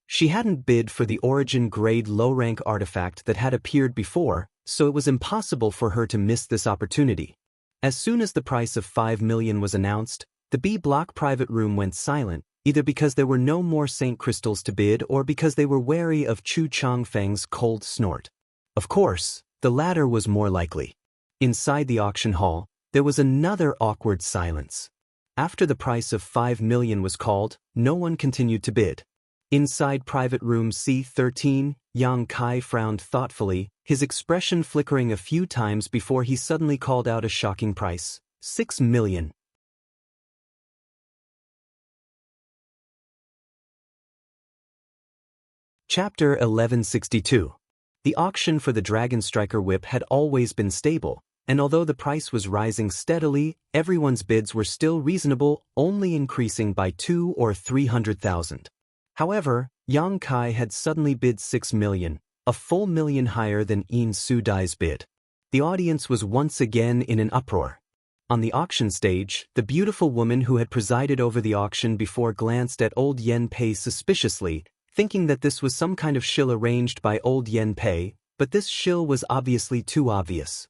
She hadn't bid for the origin grade low-rank artifact that had appeared before, so it was impossible for her to miss this opportunity. As soon as the price of 5 million was announced, the B block private room went silent, either because there were no more Saint Crystals to bid or because they were wary of Chu Changfeng's cold snort. Of course, the latter was more likely. Inside the auction hall, there was another awkward silence. After the price of 5 million was called, no one continued to bid. Inside private room C13, Yang Kai frowned thoughtfully, his expression flickering a few times before he suddenly called out a shocking price, 6 million. Chapter 1162. The auction for the Dragon Striker whip had always been stable, and although the price was rising steadily, everyone's bids were still reasonable, only increasing by 200,000 or 300,000. However, Yang Kai had suddenly bid 6 million, a full million higher than Yin Su Dai's bid. The audience was once again in an uproar. On the auction stage, the beautiful woman who had presided over the auction before glanced at old Yen Pei suspiciously, thinking that this was some kind of shill arranged by old Yen Pei, but this shill was obviously too obvious.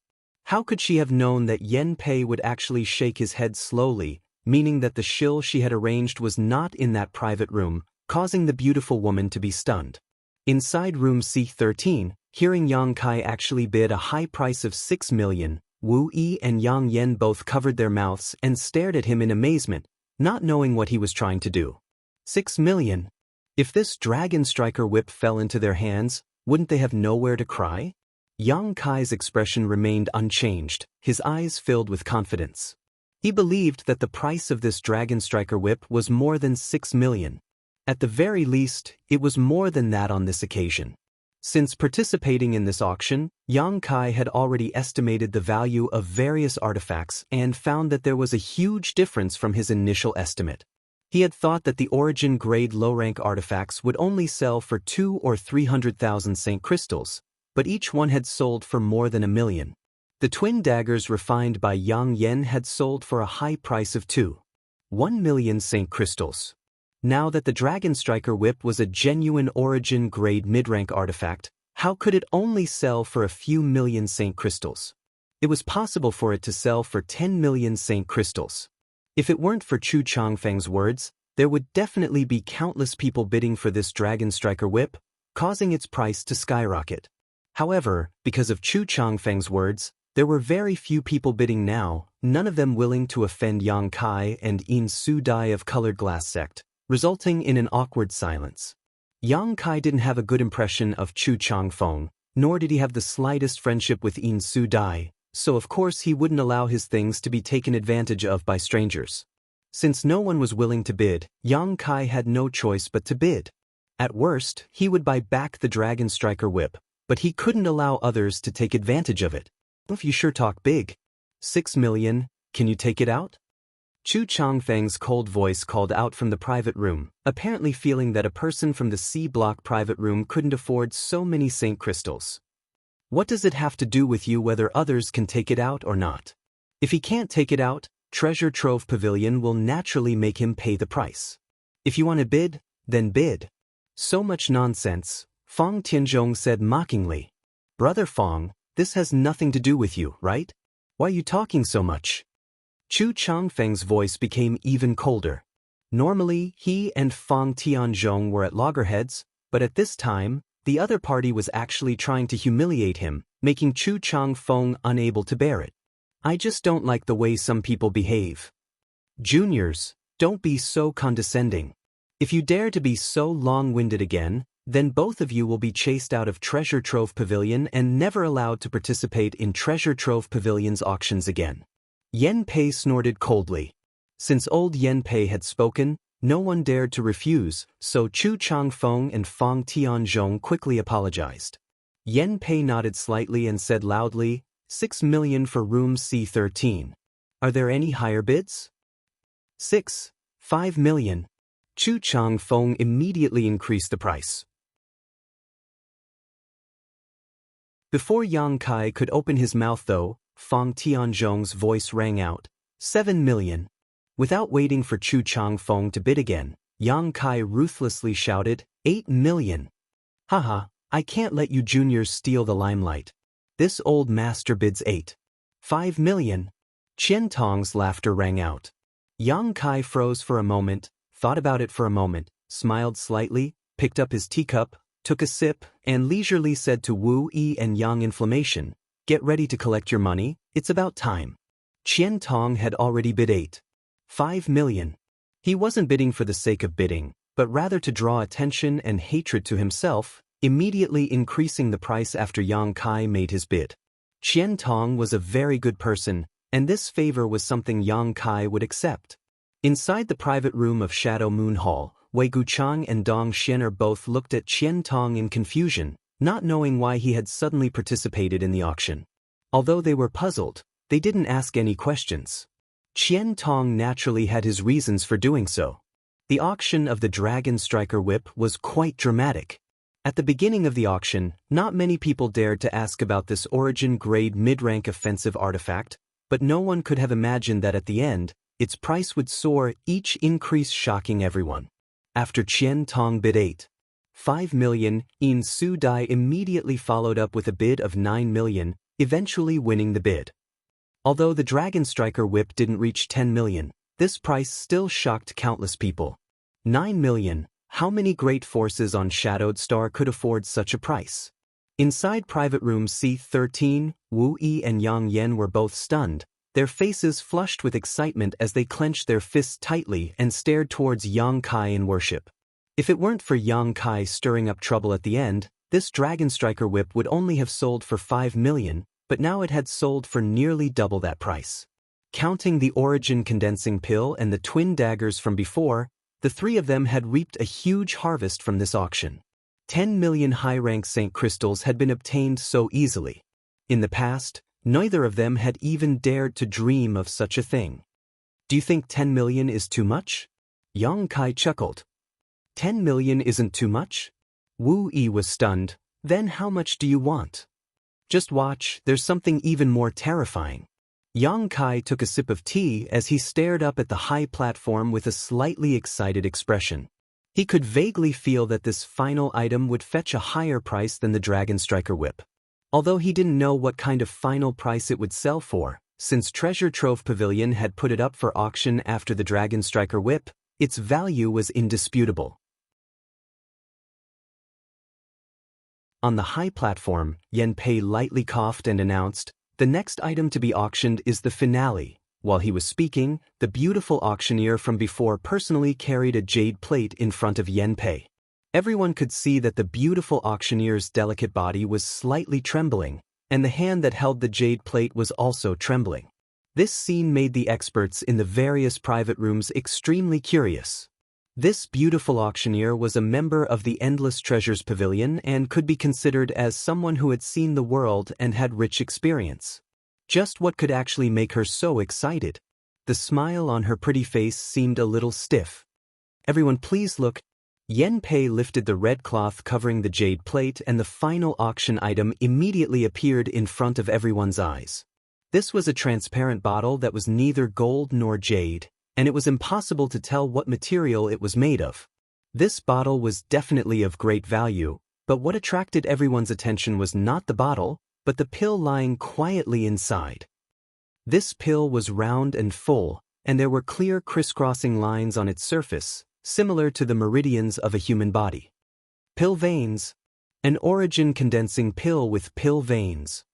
How could she have known that Yen Pei would actually shake his head slowly, meaning that the shill she had arranged was not in that private room, causing the beautiful woman to be stunned. Inside room C13, hearing Yang Kai actually bid a high price of 6 million, Wu Yi and Yang Yen both covered their mouths and stared at him in amazement, not knowing what he was trying to do. 6 million? If this dragon striker whip fell into their hands, wouldn't they have nowhere to cry? Yang Kai's expression remained unchanged, his eyes filled with confidence. He believed that the price of this dragon striker whip was more than 6 million. At the very least, it was more than that on this occasion. Since participating in this auction, Yang Kai had already estimated the value of various artifacts and found that there was a huge difference from his initial estimate. He had thought that the origin-grade low-rank artifacts would only sell for 200,000 or 300,000 Saint crystals, but each one had sold for more than 1 million. The twin daggers refined by Yang Yen had sold for a high price of 1 million Saint crystals. Now that the Dragon Striker Whip was a genuine origin-grade mid-rank artifact, how could it only sell for a few million Saint crystals? It was possible for it to sell for 10 million Saint crystals. If it weren't for Chu Changfeng's words, there would definitely be countless people bidding for this Dragon Striker Whip, causing its price to skyrocket. However, because of Chu Changfeng's words, there were very few people bidding now, none of them willing to offend Yang Kai and Yin Su Dai of Colored Glass Sect, resulting in an awkward silence. Yang Kai didn't have a good impression of Chu Changfeng, nor did he have the slightest friendship with Yin Su Dai, so of course he wouldn't allow his things to be taken advantage of by strangers. Since no one was willing to bid, Yang Kai had no choice but to bid. At worst, he would buy back the Dragon Striker Whip, but he couldn't allow others to take advantage of it. If you sure talk big. 6 million, can you take it out? Chu Changfeng's cold voice called out from the private room, apparently feeling that a person from the C-block private room couldn't afford so many Saint crystals. What does it have to do with you whether others can take it out or not? If he can't take it out, Treasure Trove Pavilion will naturally make him pay the price. If you want to bid, then bid. So much nonsense, Fong Tianzhong said mockingly. Brother Fong, this has nothing to do with you, right? Why are you talking so much? Chu Changfeng's voice became even colder. Normally, he and Fong Tianzhong were at loggerheads, but at this time, the other party was actually trying to humiliate him, making Chu Changfeng unable to bear it. I just don't like the way some people behave. Juniors, don't be so condescending. If you dare to be so long-winded again, then both of you will be chased out of Treasure Trove Pavilion and never allowed to participate in Treasure Trove Pavilion's auctions again. Yen Pei snorted coldly. Since old Yen Pei had spoken, no one dared to refuse, so Chu Changfeng and Fong Tianzhong quickly apologized. Yen Pei nodded slightly and said loudly, 6 million for room C13. Are there any higher bids? 5 million. Chu Changfeng immediately increased the price. Before Yang Kai could open his mouth though, Fong Tianzhong's voice rang out, 7 million. Without waiting for Chu Changfeng to bid again, Yang Kai ruthlessly shouted, 8 million. Haha, I can't let you juniors steal the limelight. This old master bids 5 million. Qian Tong's laughter rang out. Yang Kai froze for a moment, thought about it for a moment, smiled slightly, picked up his teacup, took a sip, and leisurely said to Wu Yi and Yang Inflammation, get ready to collect your money, it's about time. Qian Tong had already bid 5 million. He wasn't bidding for the sake of bidding, but rather to draw attention and hatred to himself, immediately increasing the price after Yang Kai made his bid. Qian Tong was a very good person, and this favor was something Yang Kai would accept. Inside the private room of Shadow Moon Hall, Wei Guchang and Dong Xianer both looked at Qian Tong in confusion, not knowing why he had suddenly participated in the auction. Although they were puzzled, they didn't ask any questions. Qian Tong naturally had his reasons for doing so. The auction of the Dragon Striker Whip was quite dramatic. At the beginning of the auction, not many people dared to ask about this origin-grade mid-rank offensive artifact, but no one could have imagined that at the end, its price would soar, each increase shocking everyone. After Qian Tong bid 5 million, Yin Su Dai immediately followed up with a bid of 9 million, eventually winning the bid. Although the Dragon Striker whip didn't reach 10 million, this price still shocked countless people. 9 million, how many great forces on Shadowed Star could afford such a price? Inside private room C13, Wu Yi and Yang Yan were both stunned, their faces flushed with excitement as they clenched their fists tightly and stared towards Yang Kai in worship. If it weren't for Yang Kai stirring up trouble at the end, this Dragon Striker whip would only have sold for 5 million, but now it had sold for nearly double that price. Counting the Origin Condensing Pill and the twin daggers from before, the three of them had reaped a huge harvest from this auction. 10 million high-rank Saint Crystals had been obtained so easily. In the past, neither of them had even dared to dream of such a thing. Do you think 10 million is too much? Yang Kai chuckled. 10 million isn't too much? Wu Yi was stunned. Then how much do you want? Just watch, there's something even more terrifying. Yang Kai took a sip of tea as he stared up at the high platform with a slightly excited expression. He could vaguely feel that this final item would fetch a higher price than the Dragon Striker whip. Although he didn't know what kind of final price it would sell for, since Treasure Trove Pavilion had put it up for auction after the Dragon Striker whip, its value was indisputable. On the high platform, Yan Pei lightly coughed and announced, "The next item to be auctioned is the finale." While he was speaking, the beautiful auctioneer from before personally carried a jade plate in front of Yan Pei. Everyone could see that the beautiful auctioneer's delicate body was slightly trembling, and the hand that held the jade plate was also trembling. This scene made the experts in the various private rooms extremely curious. This beautiful auctioneer was a member of the Endless Treasures Pavilion and could be considered as someone who had seen the world and had rich experience. Just what could actually make her so excited? The smile on her pretty face seemed a little stiff. "Everyone please look." Yan Pei lifted the red cloth covering the jade plate and the final auction item immediately appeared in front of everyone's eyes. This was a transparent bottle that was neither gold nor jade, and it was impossible to tell what material it was made of. This bottle was definitely of great value, but what attracted everyone's attention was not the bottle, but the pill lying quietly inside. This pill was round and full, and there were clear crisscrossing lines on its surface, similar to the meridians of a human body. Pill veins. An origin condensing pill with pill veins.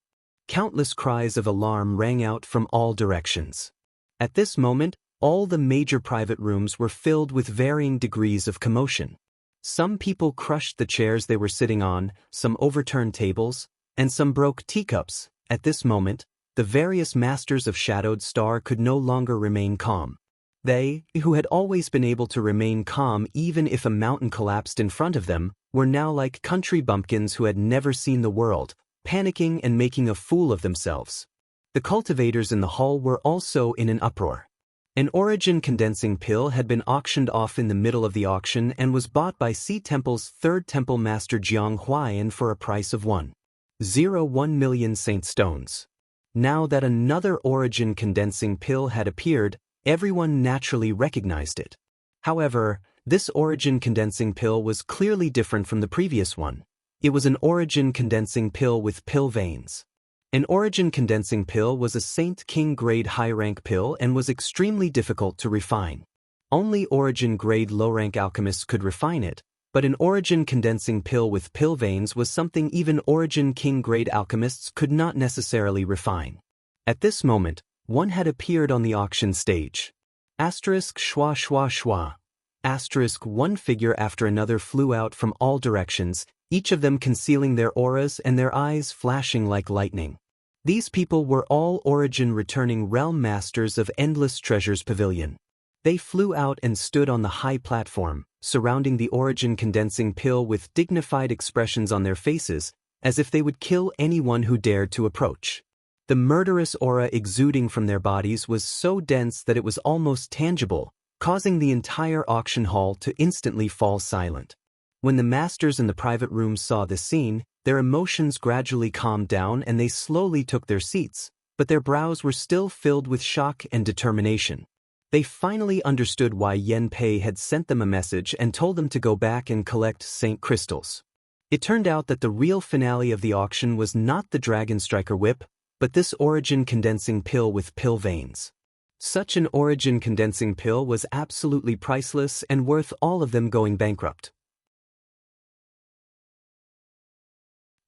Countless cries of alarm rang out from all directions. At this moment, all the major private rooms were filled with varying degrees of commotion. Some people crushed the chairs they were sitting on, some overturned tables, and some broke teacups. At this moment, the various masters of Shadowed Star could no longer remain calm. They, who had always been able to remain calm even if a mountain collapsed in front of them, were now like country bumpkins who had never seen the world, panicking and making a fool of themselves. The cultivators in the hall were also in an uproar. An origin condensing pill had been auctioned off in the middle of the auction and was bought by Sea Temple's third temple master Jiang Huayan for a price of 1.01 million Saint Stones. Now that another origin condensing pill had appeared, everyone naturally recognized it. However, this origin condensing pill was clearly different from the previous one. It was an origin condensing pill with pill veins. An origin condensing pill was a Saint King grade high-rank pill and was extremely difficult to refine. Only origin grade low-rank alchemists could refine it, but an origin condensing pill with pill veins was something even origin king grade alchemists could not necessarily refine. At this moment, one had appeared on the auction stage. Asterisk schwa schwa schwa. Asterisk one figure after another flew out from all directions, each of them concealing their auras and their eyes flashing like lightning. These people were all origin returning realm masters of Endless Treasures Pavilion. They flew out and stood on the high platform, surrounding the origin condensing pill with dignified expressions on their faces, as if they would kill anyone who dared to approach. The murderous aura exuding from their bodies was so dense that it was almost tangible, causing the entire auction hall to instantly fall silent. When the masters in the private rooms saw this scene, their emotions gradually calmed down and they slowly took their seats, but their brows were still filled with shock and determination. They finally understood why Yan Pei had sent them a message and told them to go back and collect Saint Crystals. It turned out that the real finale of the auction was not the Dragon Striker whip, but this origin condensing pill with pill veins. Such an origin condensing pill was absolutely priceless and worth all of them going bankrupt.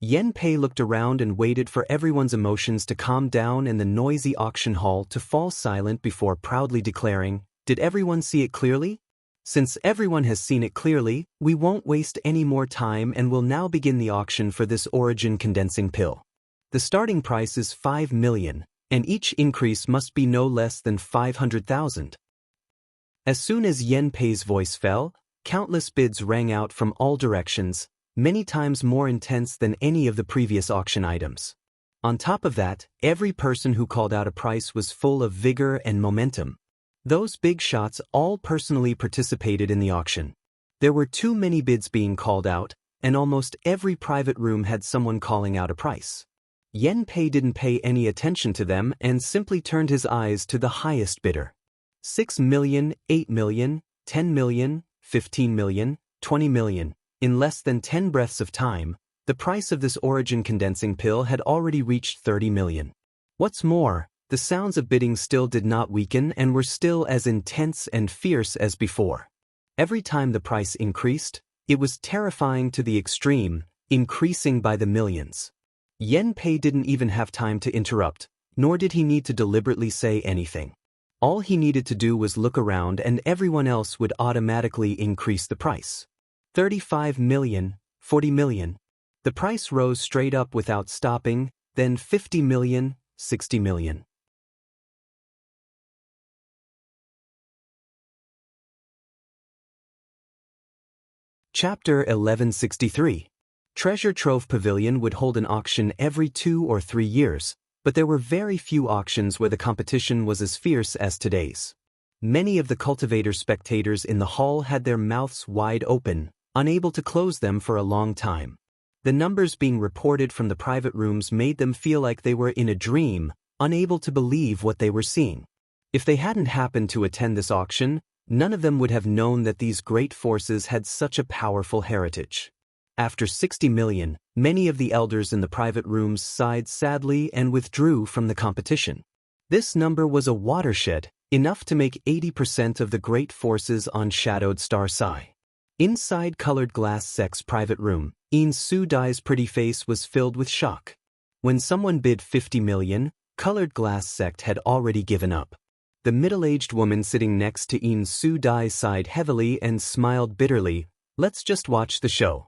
Yen Pei looked around and waited for everyone's emotions to calm down and the noisy auction hall to fall silent before proudly declaring, "Did everyone see it clearly? Since everyone has seen it clearly, we won't waste any more time and will now begin the auction for this origin condensing pill. The starting price is 5 million, and each increase must be no less than 500,000. As soon as Yen Pei's voice fell, countless bids rang out from all directions, many times more intense than any of the previous auction items. On top of that, every person who called out a price was full of vigor and momentum. Those big shots all personally participated in the auction. There were too many bids being called out, and almost every private room had someone calling out a price. Yen Pei didn't pay any attention to them and simply turned his eyes to the highest bidder. 6 million, 8 million, 10 million, 15 million, 20 million. In less than 10 breaths of time, the price of this origin condensing pill had already reached 30 million. What's more, the sounds of bidding still did not weaken and were still as intense and fierce as before. Every time the price increased, it was terrifying to the extreme, increasing by the millions. Yen Pei didn't even have time to interrupt, nor did he need to deliberately say anything. All he needed to do was look around and everyone else would automatically increase the price. 35 million, 40 million. The price rose straight up without stopping, then 50 million, 60 million. Chapter 1163. Treasure Trove Pavilion would hold an auction every 2 or 3 years, but there were very few auctions where the competition was as fierce as today's. Many of the cultivator spectators in the hall had their mouths wide open, unable to close them for a long time. The numbers being reported from the private rooms made them feel like they were in a dream, unable to believe what they were seeing. If they hadn't happened to attend this auction, none of them would have known that these great forces had such a powerful heritage. After 60 million, many of the elders in the private rooms sighed sadly and withdrew from the competition. This number was a watershed, enough to make 80% of the great forces on Shadowed Star sigh. Inside Colored Glass Sect's private room, Yin Su Dai's pretty face was filled with shock. When someone bid 50 million, Colored Glass Sect had already given up. The middle-aged woman sitting next to Yin Su Dai sighed heavily and smiled bitterly. "Let's just watch the show."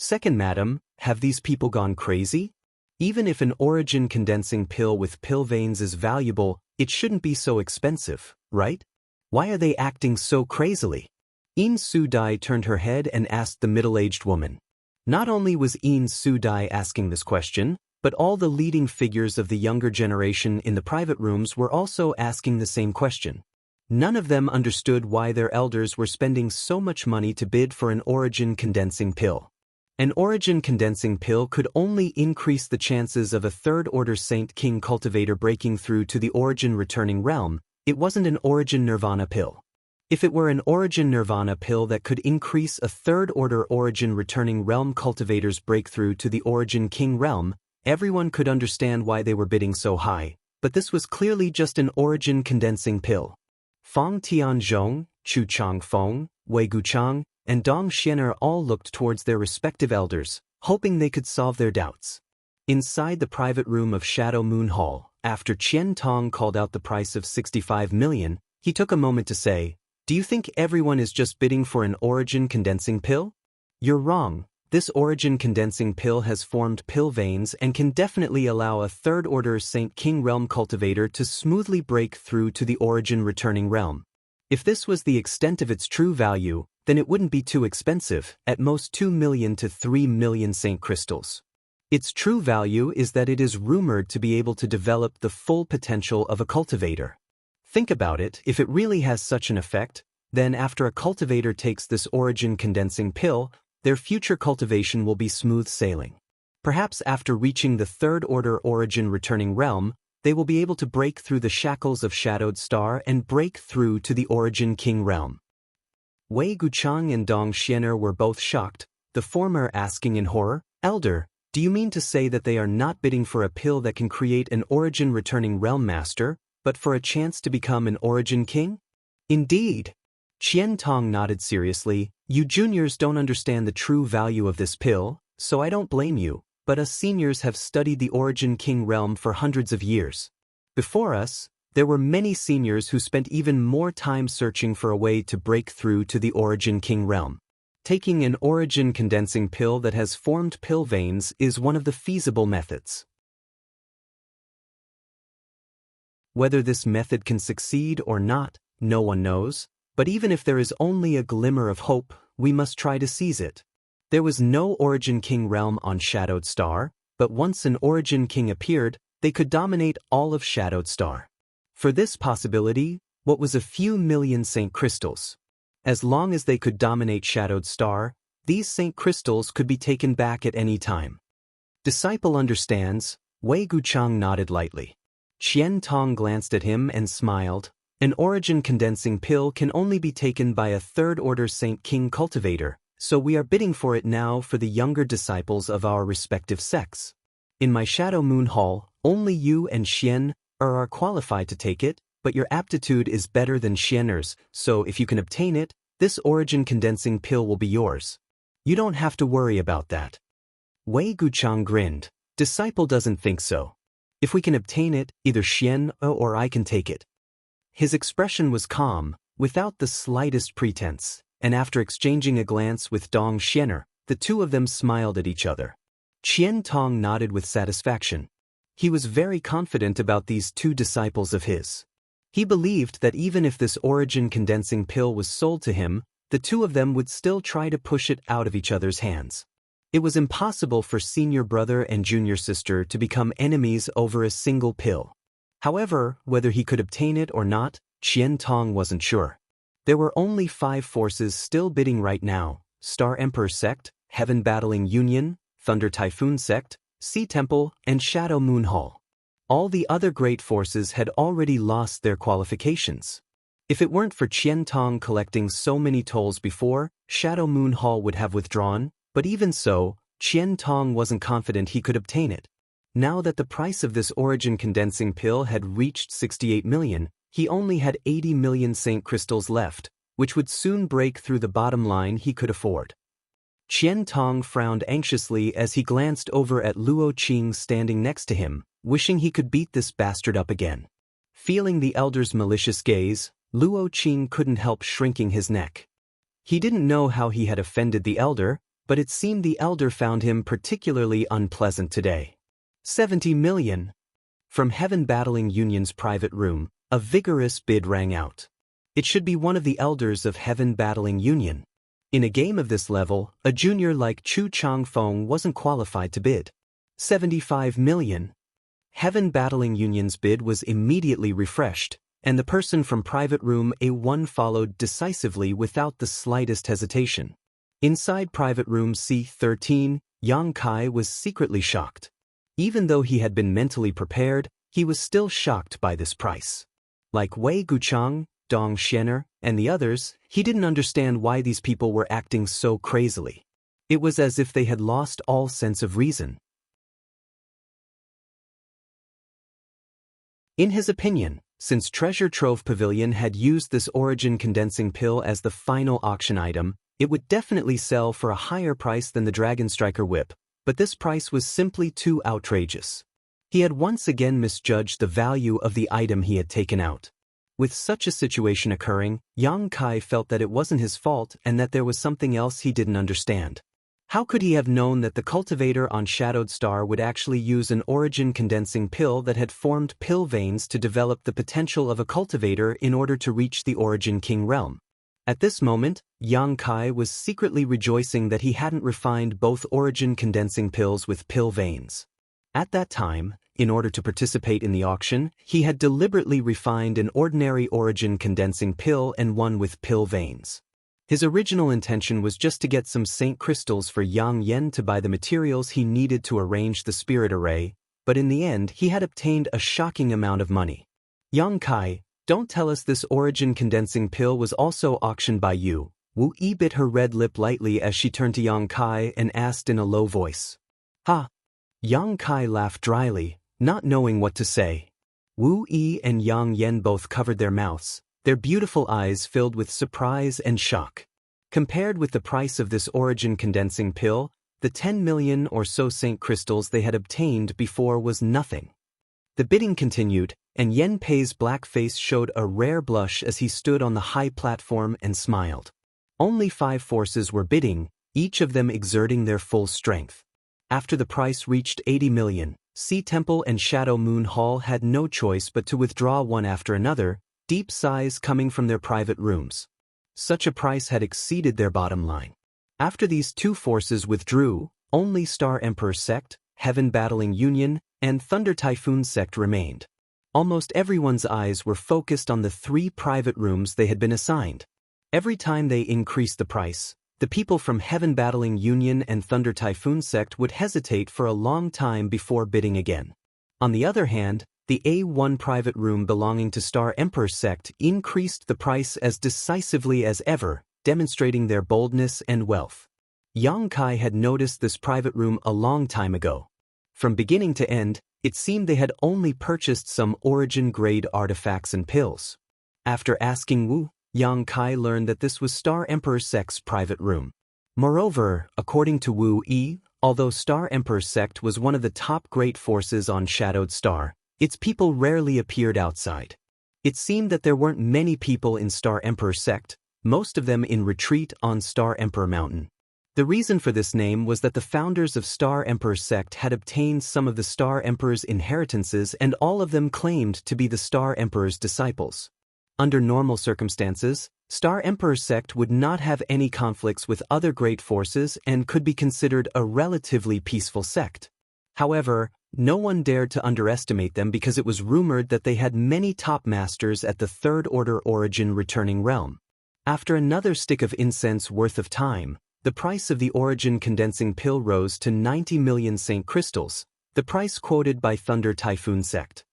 "Second, madam, have these people gone crazy? Even if an origin condensing pill with pill veins is valuable, it shouldn't be so expensive, right? Why are they acting so crazily?" Yin Su Dai turned her head and asked the middle-aged woman. Not only was Yin Su Dai asking this question, but all the leading figures of the younger generation in the private rooms were also asking the same question. None of them understood why their elders were spending so much money to bid for an origin condensing pill. An origin condensing pill could only increase the chances of a third-order Saint King cultivator breaking through to the origin returning realm. It wasn't an origin nirvana pill. If it were an origin nirvana pill that could increase a third-order origin returning realm cultivator's breakthrough to the origin king realm, everyone could understand why they were bidding so high, but this was clearly just an origin condensing pill. Fang Tianzhong, Chu Changfeng, Wei Guchang, and Dong Xianer all looked towards their respective elders, hoping they could solve their doubts. Inside the private room of Shadow Moon Hall, after Qian Tong called out the price of 65 million, he took a moment to say, "Do you think everyone is just bidding for an origin condensing pill? You're wrong. This origin condensing pill has formed pill veins and can definitely allow a third-order Saint King realm cultivator to smoothly break through to the origin returning realm. If this was the extent of its true value, then it wouldn't be too expensive, at most 2 million to 3 million Saint crystals. Its true value is that it is rumored to be able to develop the full potential of a cultivator. Think about it, if it really has such an effect, then after a cultivator takes this origin condensing pill, their future cultivation will be smooth sailing. Perhaps after reaching the third-order origin returning realm, they will be able to break through the shackles of Shadowed Star and break through to the origin king realm." Wei Guchang and Dong Xianer were both shocked, the former asking in horror, "Elder, Do you mean to say that they are not bidding for a pill that can create an origin-returning realm master, but for a chance to become an origin king? Indeed. Qian Tong nodded seriously. You juniors don't understand the true value of this pill, so I don't blame you, but us seniors have studied the origin king realm for hundreds of years. Before us, there were many seniors who spent even more time searching for a way to break through to the origin king realm. Taking an origin condensing pill that has formed pill veins is one of the feasible methods. Whether this method can succeed or not, no one knows, but even if there is only a glimmer of hope, we must try to seize it. There was no origin king realm on Shadowed Star, but once an origin king appeared, they could dominate all of Shadowed Star. For this possibility, what was a few million Saint Crystals? As long as they could dominate Shadowed Star, these Saint Crystals could be taken back at any time. Disciple understands. Wei Guchang nodded lightly. Qian Tong glanced at him and smiled. An origin condensing pill can only be taken by a third-order Saint King cultivator, so we are bidding for it now for the younger disciples of our respective sects. In my Shadow Moon Hall, only you and Xian are qualified to take it, but your aptitude is better than Xian'er's, so if you can obtain it, this origin condensing pill will be yours. You don't have to worry about that. Wei Guchang grinned. Disciple doesn't think so. If we can obtain it, either Xian or I can take it. His expression was calm, without the slightest pretense, and after exchanging a glance with Dong Xian'er, the two of them smiled at each other. Qian Tong nodded with satisfaction. He was very confident about these two disciples of his. He believed that even if this origin condensing pill was sold to him, the two of them would still try to push it out of each other's hands. It was impossible for senior brother and junior sister to become enemies over a single pill. However, whether he could obtain it or not, Qian Tong wasn't sure. There were only 5 forces still bidding right now: Star Emperor Sect, Heaven Battling Union, Thunder Typhoon Sect, Sea Temple, and Shadow Moon Hall. All the other great forces had already lost their qualifications. If it weren't for Qian Tong collecting so many tolls before, Shadow Moon Hall would have withdrawn, but even so, Qian Tong wasn't confident he could obtain it. Now that the price of this origin condensing pill had reached 68 million, he only had 80 million Saint Crystals left, which would soon break through the bottom line he could afford. Qian Tong frowned anxiously as he glanced over at Luo Qing standing next to him, wishing he could beat this bastard up again. Feeling the elder's malicious gaze, Luo Qing couldn't help shrinking his neck. He didn't know how he had offended the elder, but it seemed the elder found him particularly unpleasant today. 70 million. From Heaven Battling Union's private room, a vigorous bid rang out. It should be one of the elders of Heaven Battling Union. In a game of this level, a junior like Chu Changfeng wasn't qualified to bid. 75 million. Heaven Battling Union's bid was immediately refreshed, and the person from private room A1 followed decisively without the slightest hesitation. Inside private room C13, Yang Kai was secretly shocked. Even though he had been mentally prepared, he was still shocked by this price. Like Wei Guchang, Dong Xian'er, and the others, he didn't understand why these people were acting so crazily. It was as if they had lost all sense of reason. In his opinion, since Treasure Trove Pavilion had used this origin condensing pill as the final auction item, it would definitely sell for a higher price than the Dragon Striker Whip, but this price was simply too outrageous. He had once again misjudged the value of the item he had taken out. With such a situation occurring, Yang Kai felt that it wasn't his fault and that there was something else he didn't understand. How could he have known that the cultivator on Shadowed Star would actually use an origin condensing pill that had formed pill veins to develop the potential of a cultivator in order to reach the Origin King realm? At this moment, Yang Kai was secretly rejoicing that he hadn't refined both origin condensing pills with pill veins. At that time, in order to participate in the auction, he had deliberately refined an ordinary origin condensing pill and one with pill veins. His original intention was just to get some Saint Crystals for Yang Yen to buy the materials he needed to arrange the spirit array, but in the end he had obtained a shocking amount of money. Yang Kai, don't tell us this origin condensing pill was also auctioned by you. Wu Yi bit her red lip lightly as she turned to Yang Kai and asked in a low voice. Ha, Yang Kai laughed dryly, not knowing what to say. Wu Yi and Yang Yen both covered their mouths, their beautiful eyes filled with surprise and shock. Compared with the price of this origin condensing pill, the 10 million or so Saint crystals they had obtained before was nothing. The bidding continued, and Yen Pei's black face showed a rare blush as he stood on the high platform and smiled. Only 5 forces were bidding, each of them exerting their full strength. After the price reached 80 million, Sea Temple and Shadow Moon Hall had no choice but to withdraw one after another, deep sighs coming from their private rooms. Such a price had exceeded their bottom line. After these 2 forces withdrew, only Star Emperor Sect, Heaven Battling Union, and Thunder Typhoon Sect remained. Almost everyone's eyes were focused on the 3 private rooms they had been assigned. Every time they increased the price, the people from Heaven Battling Union and Thunder Typhoon Sect would hesitate for a long time before bidding again. On the other hand, the A1 private room belonging to Star Emperor Sect increased the price as decisively as ever, demonstrating their boldness and wealth. Yang Kai had noticed this private room a long time ago. From beginning to end, it seemed they had only purchased some origin-grade artifacts and pills. After asking Wu, Yang Kai learned that this was Star Emperor Sect's private room. Moreover, according to Wu Yi, although Star Emperor Sect was one of the top great forces on Shadowed Star, its people rarely appeared outside. It seemed that there weren't many people in Star Emperor Sect, most of them in retreat on Star Emperor Mountain. The reason for this name was that the founders of Star Emperor Sect had obtained some of the Star Emperor's inheritances and all of them claimed to be the Star Emperor's disciples. Under normal circumstances, Star Emperor Sect would not have any conflicts with other great forces and could be considered a relatively peaceful sect. However, no one dared to underestimate them because it was rumored that they had many top masters at the Third Order Origin returning realm. After another stick of incense worth of time, the price of the origin condensing pill rose to 90 million Saint crystals, the price quoted by Thunder Typhoon Sect.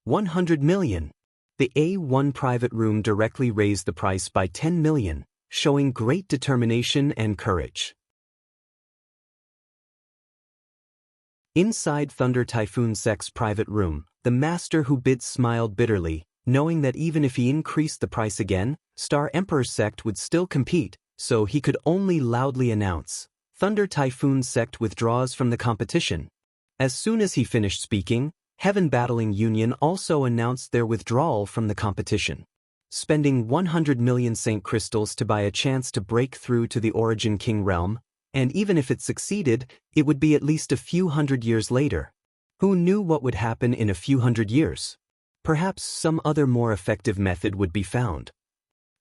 100 million. The A1 private room directly raised the price by 10 million, showing great determination and courage. Inside Thunder Typhoon Sect's private room, the master who bid smiled bitterly, knowing that even if he increased the price again, Star Emperor Sect would still compete, so he could only loudly announce, "Thunder Typhoon Sect withdraws from the competition." As soon as he finished speaking, Heaven Battling Union also announced their withdrawal from the competition. Spending 100 million Saint crystals to buy a chance to break through to the Origin King realm, and even if it succeeded, it would be at least a few hundred years later. Who knew what would happen in a few hundred years? Perhaps some other more effective method would be found.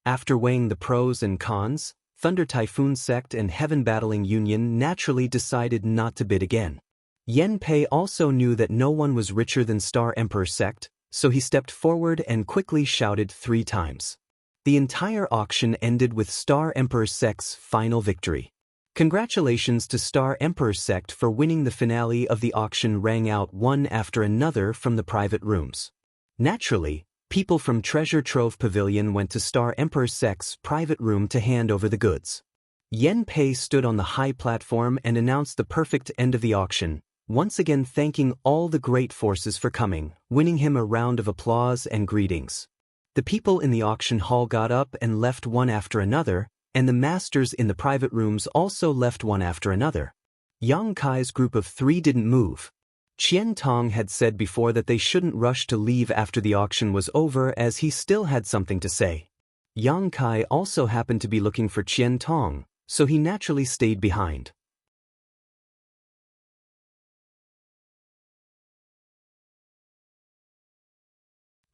After weighing the pros and cons, Thunder Typhoon Sect and Heaven Battling Union naturally decided not to bid again. Yen Pei also knew that no one was richer than Star Emperor Sect, so he stepped forward and quickly shouted 3 times. The entire auction ended with Star Emperor Sect's final victory. Congratulations to Star Emperor Sect for winning the finale of the auction, rang out one after another from the private rooms. Naturally, people from Treasure Trove Pavilion went to Star Emperor Sect's private room to hand over the goods. Yen Pei stood on the high platform and announced the perfect end of the auction, once again thanking all the great forces for coming, winning him a round of applause and greetings. The people in the auction hall got up and left one after another, and the masters in the private rooms also left one after another. Yang Kai's group of 3 didn't move. Qian Tong had said before that they shouldn't rush to leave after the auction was over as he still had something to say. Yang Kai also happened to be looking for Qian Tong, so he naturally stayed behind.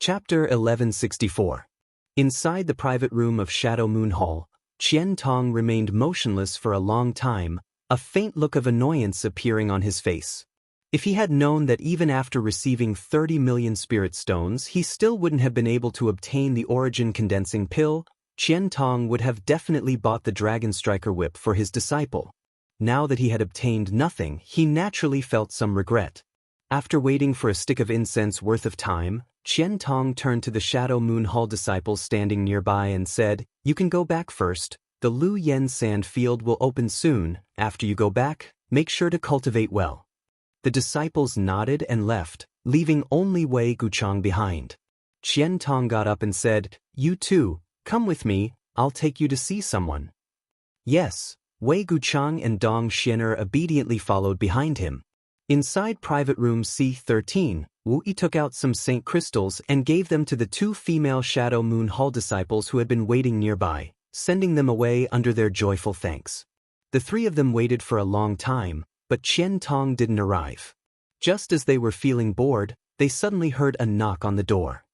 Chapter 1164. Inside the private room of Shadow Moon Hall, Qian Tong remained motionless for a long time, a faint look of annoyance appearing on his face. If he had known that even after receiving 30 million spirit stones he still wouldn't have been able to obtain the origin condensing pill, Qian Tong would have definitely bought the Dragon Striker whip for his disciple. Now that he had obtained nothing, he naturally felt some regret. After waiting for a stick of incense worth of time, Qian Tong turned to the Shadow Moon Hall disciples standing nearby and said, "You can go back first. The Lu Yen sand field will open soon. After you go back, make sure to cultivate well." The disciples nodded and left, leaving only Wei Guchang behind. Qian Tong got up and said, "You too, come with me, I'll take you to see someone." Yes, Wei Guchang and Dong Xianer obediently followed behind him. Inside private room C13, Wu Yi took out some Saint crystals and gave them to the two female Shadow Moon Hall disciples who had been waiting nearby, sending them away under their joyful thanks. The three of them waited for a long time, but Qian Tong didn't arrive. Just as they were feeling bored, they suddenly heard a knock on the door.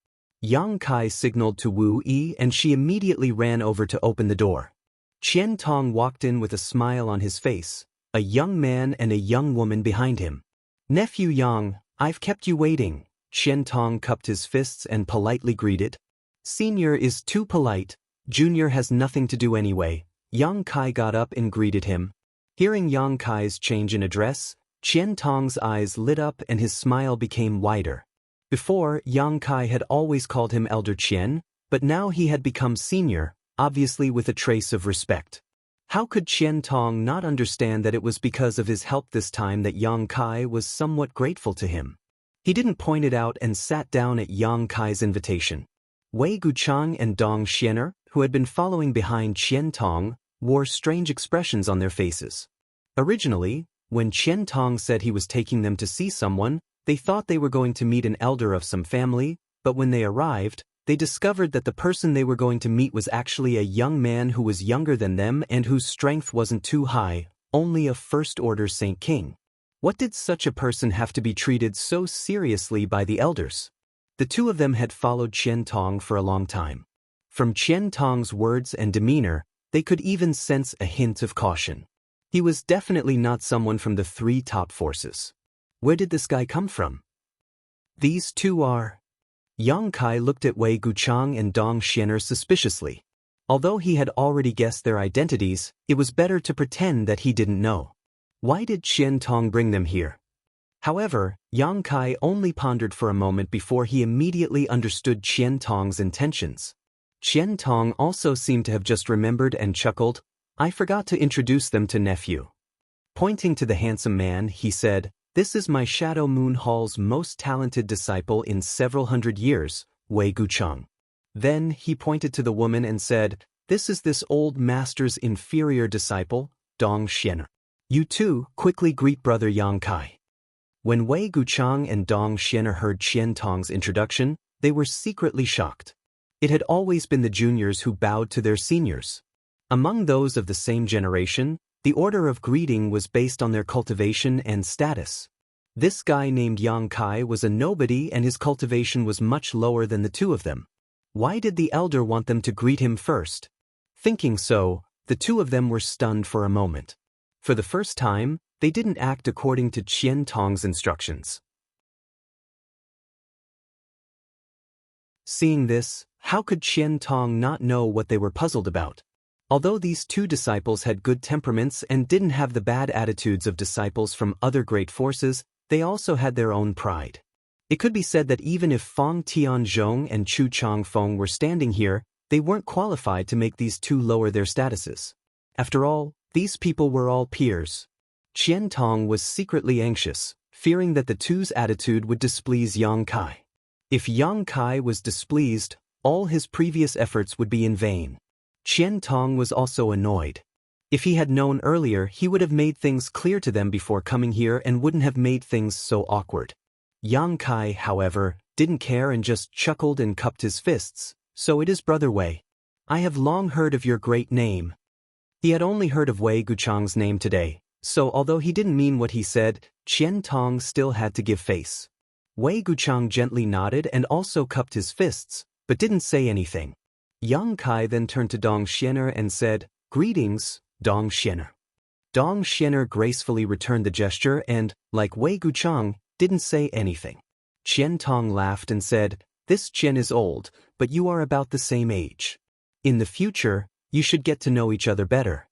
Yang Kai signaled to Wu Yi and she immediately ran over to open the door. Qian Tong walked in with a smile on his face, a young man and a young woman behind him. "Nephew Yang, I've kept you waiting," Qian Tong cupped his fists and politely greeted. "Senior is too polite, Junior has nothing to do anyway." Yang Kai got up and greeted him. Hearing Yang Kai's change in address, Qian Tong's eyes lit up and his smile became wider. Before, Yang Kai had always called him Elder Qian, but now he had become senior, obviously with a trace of respect. How could Qian Tong not understand that it was because of his help this time that Yang Kai was somewhat grateful to him? He didn't point it out and sat down at Yang Kai's invitation. Wei Guchang and Dong Xianer, who had been following behind Qian Tong, wore strange expressions on their faces. Originally, when Qian Tong said he was taking them to see someone, they thought they were going to meet an elder of some family, but when they arrived, they discovered that the person they were going to meet was actually a young man who was younger than them and whose strength wasn't too high, only a first-order Saint King. What did such a person have to be treated so seriously by the elders? The two of them had followed Qian Tong for a long time. From Qian Tong's words and demeanor, they could even sense a hint of caution. He was definitely not someone from the three top forces. Where did this guy come from? These two are... Yang Kai looked at Wei Guchang and Dong Xianer suspiciously. Although he had already guessed their identities, it was better to pretend that he didn't know. Why did Qian Tong bring them here? However, Yang Kai only pondered for a moment before he immediately understood Qian Tong's intentions. Qian Tong also seemed to have just remembered and chuckled, "I forgot to introduce them to nephew." Pointing to the handsome man, he said, "This is my Shadow Moon Hall's most talented disciple in several hundred years, Wei Guchang." Then he pointed to the woman and said, "This is this old master's inferior disciple, Dong Xianer. You too, quickly greet brother Yang Kai." When Wei Guchang and Dong Xianer heard Qian Tong's introduction, they were secretly shocked. It had always been the juniors who bowed to their seniors. Among those of the same generation, the order of greeting was based on their cultivation and status. This guy named Yang Kai was a nobody and his cultivation was much lower than the two of them. Why did the elder want them to greet him first? Thinking so, the two of them were stunned for a moment. For the first time, they didn't act according to Qian Tong's instructions. Seeing this, how could Qian Tong not know what they were puzzled about? Although these two disciples had good temperaments and didn't have the bad attitudes of disciples from other great forces, they also had their own pride. It could be said that even if Fang Tianzhong and Chu Changfeng were standing here, they weren't qualified to make these two lower their statuses. After all, these people were all peers. Qian Tong was secretly anxious, fearing that the two's attitude would displease Yang Kai. If Yang Kai was displeased, all his previous efforts would be in vain. Qian Tong was also annoyed. If he had known earlier, he would have made things clear to them before coming here and wouldn't have made things so awkward. Yang Kai, however, didn't care and just chuckled and cupped his fists. "So it is Brother Wei. I have long heard of your great name." He had only heard of Wei Guchang's name today, so although he didn't mean what he said, Qian Tong still had to give face. Wei Guchang gently nodded and also cupped his fists, but didn't say anything. Yang Kai then turned to Dong Xianer and said, "Greetings, Dong Xianer." Dong Xianer gracefully returned the gesture and, like Wei Guchang, didn't say anything. Qian Tong laughed and said, "This Qian is old, but you are about the same age. In the future, you should get to know each other better."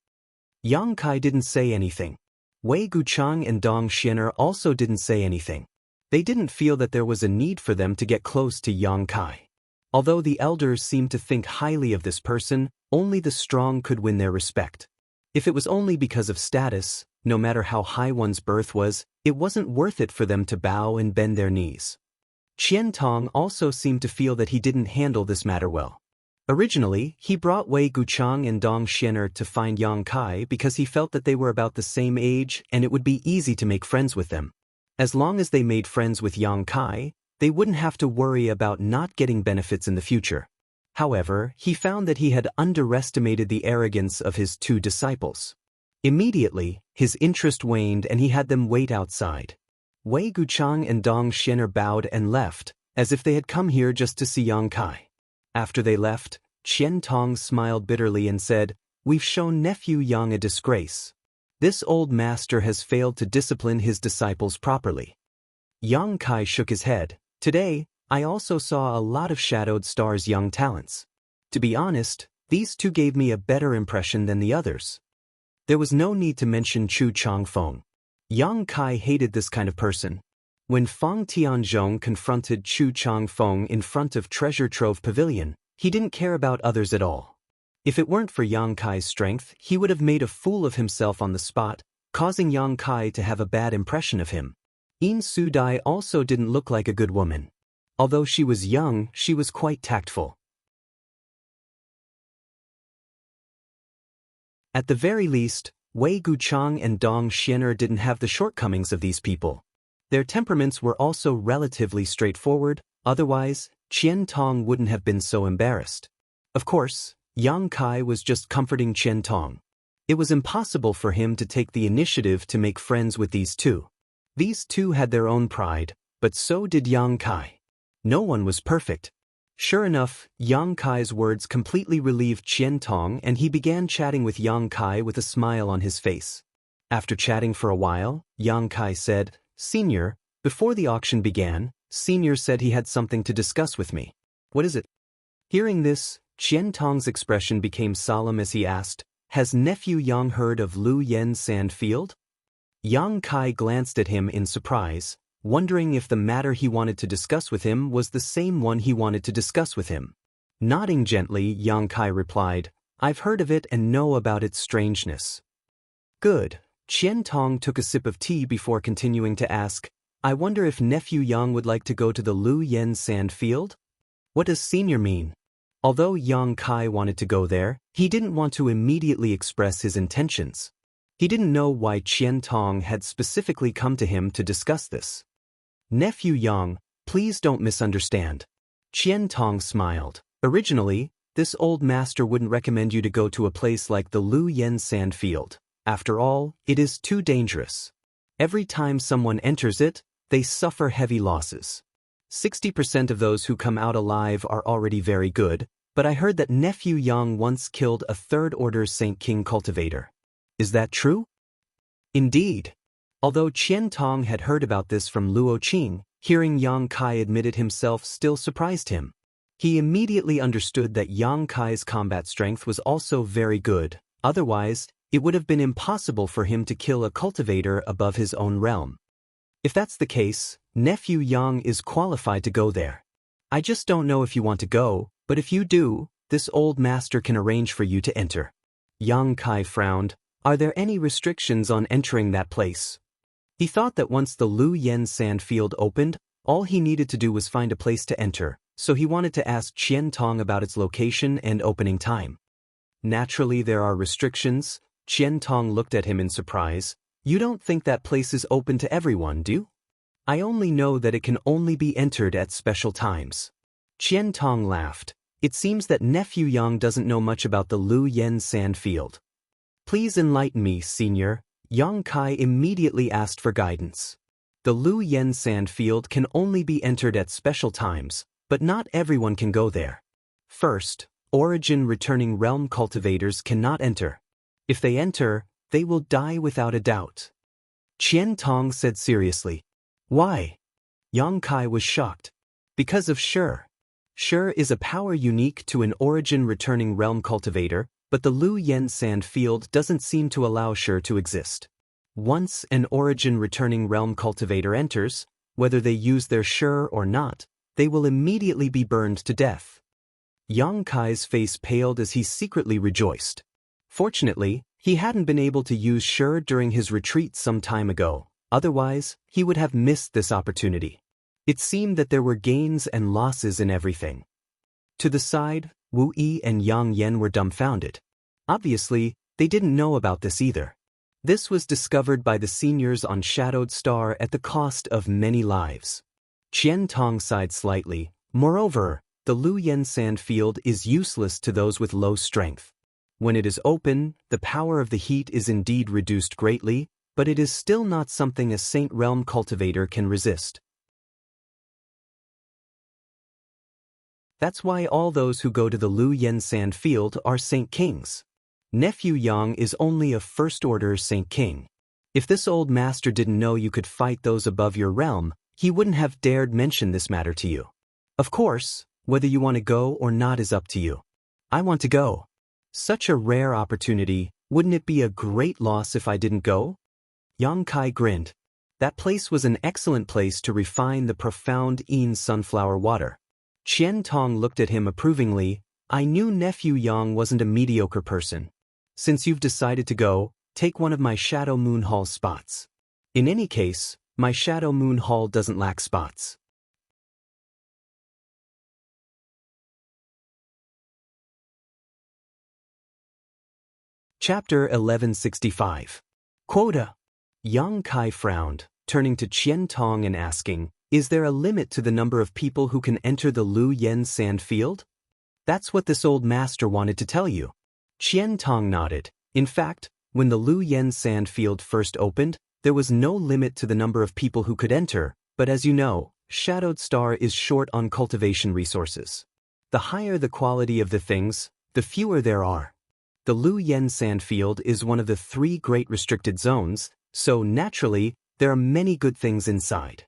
Yang Kai didn't say anything. Wei Guchang and Dong Xianer also didn't say anything. They didn't feel that there was a need for them to get close to Yang Kai. Although the elders seemed to think highly of this person, only the strong could win their respect. If it was only because of status, No matter how high one's birth was, it wasn't worth it for them to bow and bend their knees. Qian Tong also seemed to feel that he didn't handle this matter well. Originally, he brought Wei Guchang and Dong Xianer to find Yang Kai because he felt that they were about the same age and it would be easy to make friends with them. As long as they made friends with Yang Kai, they wouldn't have to worry about not getting benefits in the future. However, he found that he had underestimated the arrogance of his two disciples. Immediately, his interest waned and he had them wait outside. Wei Guchang and Dong Xianer bowed and left, as if they had come here just to see Yang Kai. After they left, Qian Tong smiled bitterly and said, "We've shown nephew Yang a disgrace. This old master has failed to discipline his disciples properly." Yang Kai shook his head. "Today, I also saw a lot of Shadowed Star's young talents. To be honest, these two gave me a better impression than the others." There was no need to mention Chu Changfeng. Yang Kai hated this kind of person. When Feng Tianzhong confronted Chu Changfeng in front of Treasure Trove Pavilion, he didn't care about others at all. If it weren't for Yang Kai's strength, he would have made a fool of himself on the spot, causing Yang Kai to have a bad impression of him. Yin Sudai also didn't look like a good woman. Although she was young, she was quite tactful. At the very least, Wei Guchang and Dong Xianer didn't have the shortcomings of these people. Their temperaments were also relatively straightforward, otherwise, Qian Tong wouldn't have been so embarrassed. Of course, Yang Kai was just comforting Qian Tong. It was impossible for him to take the initiative to make friends with these two. These two had their own pride, but so did Yang Kai. No one was perfect. Sure enough, Yang Kai's words completely relieved Qian Tong and he began chatting with Yang Kai with a smile on his face. After chatting for a while, Yang Kai said, "Senior, before the auction began, Senior said he had something to discuss with me. What is it?" Hearing this, Qian Tong's expression became solemn as he asked, "Has nephew Yang heard of Lu Yen Sand Field?" Yang Kai glanced at him in surprise, wondering if the matter he wanted to discuss with him was the same one he wanted to discuss with him. Nodding gently, Yang Kai replied, "I've heard of it and know about its strangeness." Good. Qian Tong took a sip of tea before continuing to ask, "I wonder if nephew Yang would like to go to the Lu Yen Sand Field? What does senior mean?" Although Yang Kai wanted to go there, he didn't want to immediately express his intentions. He didn't know why Qian Tong had specifically come to him to discuss this. "Nephew Yang, please don't misunderstand." Qian Tong smiled. Originally, this old master wouldn't recommend you to go to a place like the Lu Yen Sand Field. After all, it is too dangerous. Every time someone enters it, they suffer heavy losses. 60% of those who come out alive are already very good, but I heard that nephew Yang once killed a third-order Saint King cultivator. Is that true? Indeed. Although Qian Tong had heard about this from Luo Qing, hearing Yang Kai admit it himself still surprised him. He immediately understood that Yang Kai's combat strength was also very good, otherwise, it would have been impossible for him to kill a cultivator above his own realm. If that's the case, nephew Yang is qualified to go there. I just don't know if you want to go, but if you do, this old master can arrange for you to enter. Yang Kai frowned. Are there any restrictions on entering that place? He thought that once the Lu Yen Sand Field opened, all he needed to do was find a place to enter, so he wanted to ask Qian Tong about its location and opening time. Naturally, there are restrictions. Qian Tong looked at him in surprise. You don't think that place is open to everyone, do you? I only know that it can only be entered at special times. Qian Tong laughed. It seems that nephew Yang doesn't know much about the Lu Yen Sand Field. Please enlighten me, senior. Yang Kai immediately asked for guidance. The Lu Yen Sand Field can only be entered at special times, but not everyone can go there. First, origin returning realm cultivators cannot enter. If they enter, they will die without a doubt. Qian Tong said seriously. Why? Yang Kai was shocked. Because of Shi. Shi is a power unique to an origin returning realm cultivator, but the Lu Yen Sand Field doesn't seem to allow Shi to exist. Once an origin returning realm cultivator enters, whether they use their Shi or not, they will immediately be burned to death. Yang Kai's face paled as he secretly rejoiced. Fortunately, He hadn't been able to use Shi during his retreat some time ago, otherwise, he would have missed this opportunity. It seemed that there were gains and losses in everything. To the side, Wu Yi and Yang Yan were dumbfounded. Obviously, they didn't know about this either. This was discovered by the seniors on Shadowed Star at the cost of many lives. Qian Tong sighed slightly. Moreover, the Lu Yen sand field is useless to those with low strength. When it is open, the power of the heat is indeed reduced greatly, but it is still not something a Saint Realm cultivator can resist. That's why all those who go to the Lu Yen sand field are Saint Kings. Nephew Yang is only a first-order Saint King. If this old master didn't know you could fight those above your realm, he wouldn't have dared mention this matter to you. Of course, whether you want to go or not is up to you. I want to go. Such a rare opportunity, wouldn't it be a great loss if I didn't go? Yang Kai grinned. That place was an excellent place to refine the profound Yin sunflower water. Qian Tong looked at him approvingly. I knew Nephew Yang wasn't a mediocre person. Since you've decided to go, take one of my Shadow Moon Hall spots. In any case, my Shadow Moon Hall doesn't lack spots. Chapter 1165. Quota. Yang Kai frowned, turning to Qian Tong and asking, is there a limit to the number of people who can enter the Lu Yen sand field? That's what this old master wanted to tell you. Qian Tong nodded. In fact, when the Lu Yen sand field first opened, there was no limit to the number of people who could enter, but as you know, Shadowed Star is short on cultivation resources. The higher the quality of the things, the fewer there are. The Lu Yen sand field is one of the 3 great restricted zones, so naturally, there are many good things inside.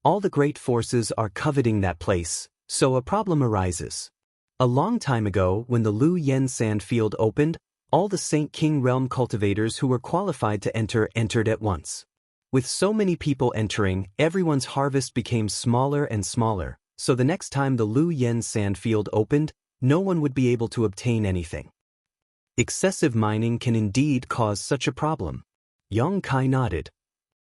All the great forces are coveting that place, so a problem arises. A long time ago, when the Lu Yen sand field opened, all the Saint King realm cultivators who were qualified to enter entered at once. With so many people entering, everyone's harvest became smaller and smaller, so the next time the Lu Yen sand field opened, no one would be able to obtain anything. Excessive mining can indeed cause such a problem. Yang Kai nodded.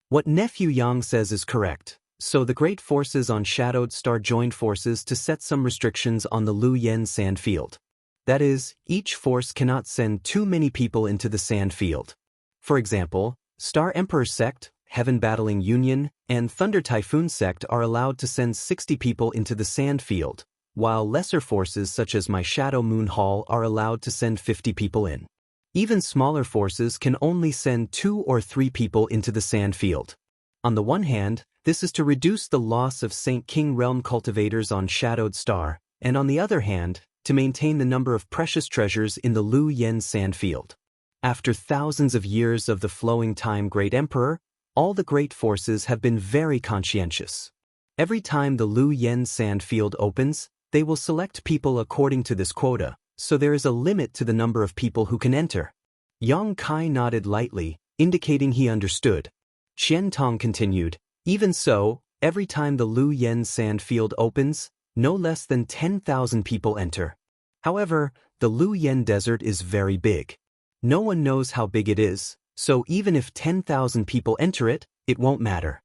What Nephew Yang says is correct, so the great forces on Shadowed Star joined forces to set some restrictions on the Lu Yen sand field. That is, each force cannot send too many people into the sand field. For example, Star Emperor Sect, Heaven Battling Union, and Thunder Typhoon Sect are allowed to send 60 people into the sand field, while lesser forces such as my Shadow Moon Hall are allowed to send 50 people in. Even smaller forces can only send 2 or 3 people into the sand field. On the one hand, this is to reduce the loss of Saint King realm cultivators on Shadowed Star, and on the other hand, to maintain the number of precious treasures in the Lu Yen sand field. After thousands of years of the flowing time Great Emperor, all the great forces have been very conscientious. Every time the Lu Yen sand field opens, they will select people according to this quota, so there is a limit to the number of people who can enter. Yang Kai nodded lightly, indicating he understood. Qian Tong continued, even so, every time the Lu Yen sand field opens, no less than 10,000 people enter. However, the Lu Yen desert is very big. No one knows how big it is, so even if 10,000 people enter it, it won't matter.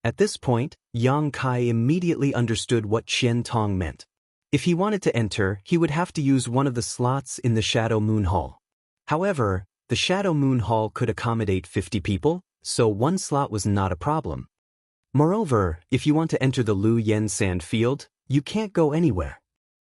At this point, Yang Kai immediately understood what Qian Tong meant. If he wanted to enter, he would have to use one of the slots in the Shadow Moon Hall. However, the Shadow Moon Hall could accommodate 50 people, so one slot was not a problem. Moreover, if you want to enter the Lu Yen sand field, you can't go anywhere.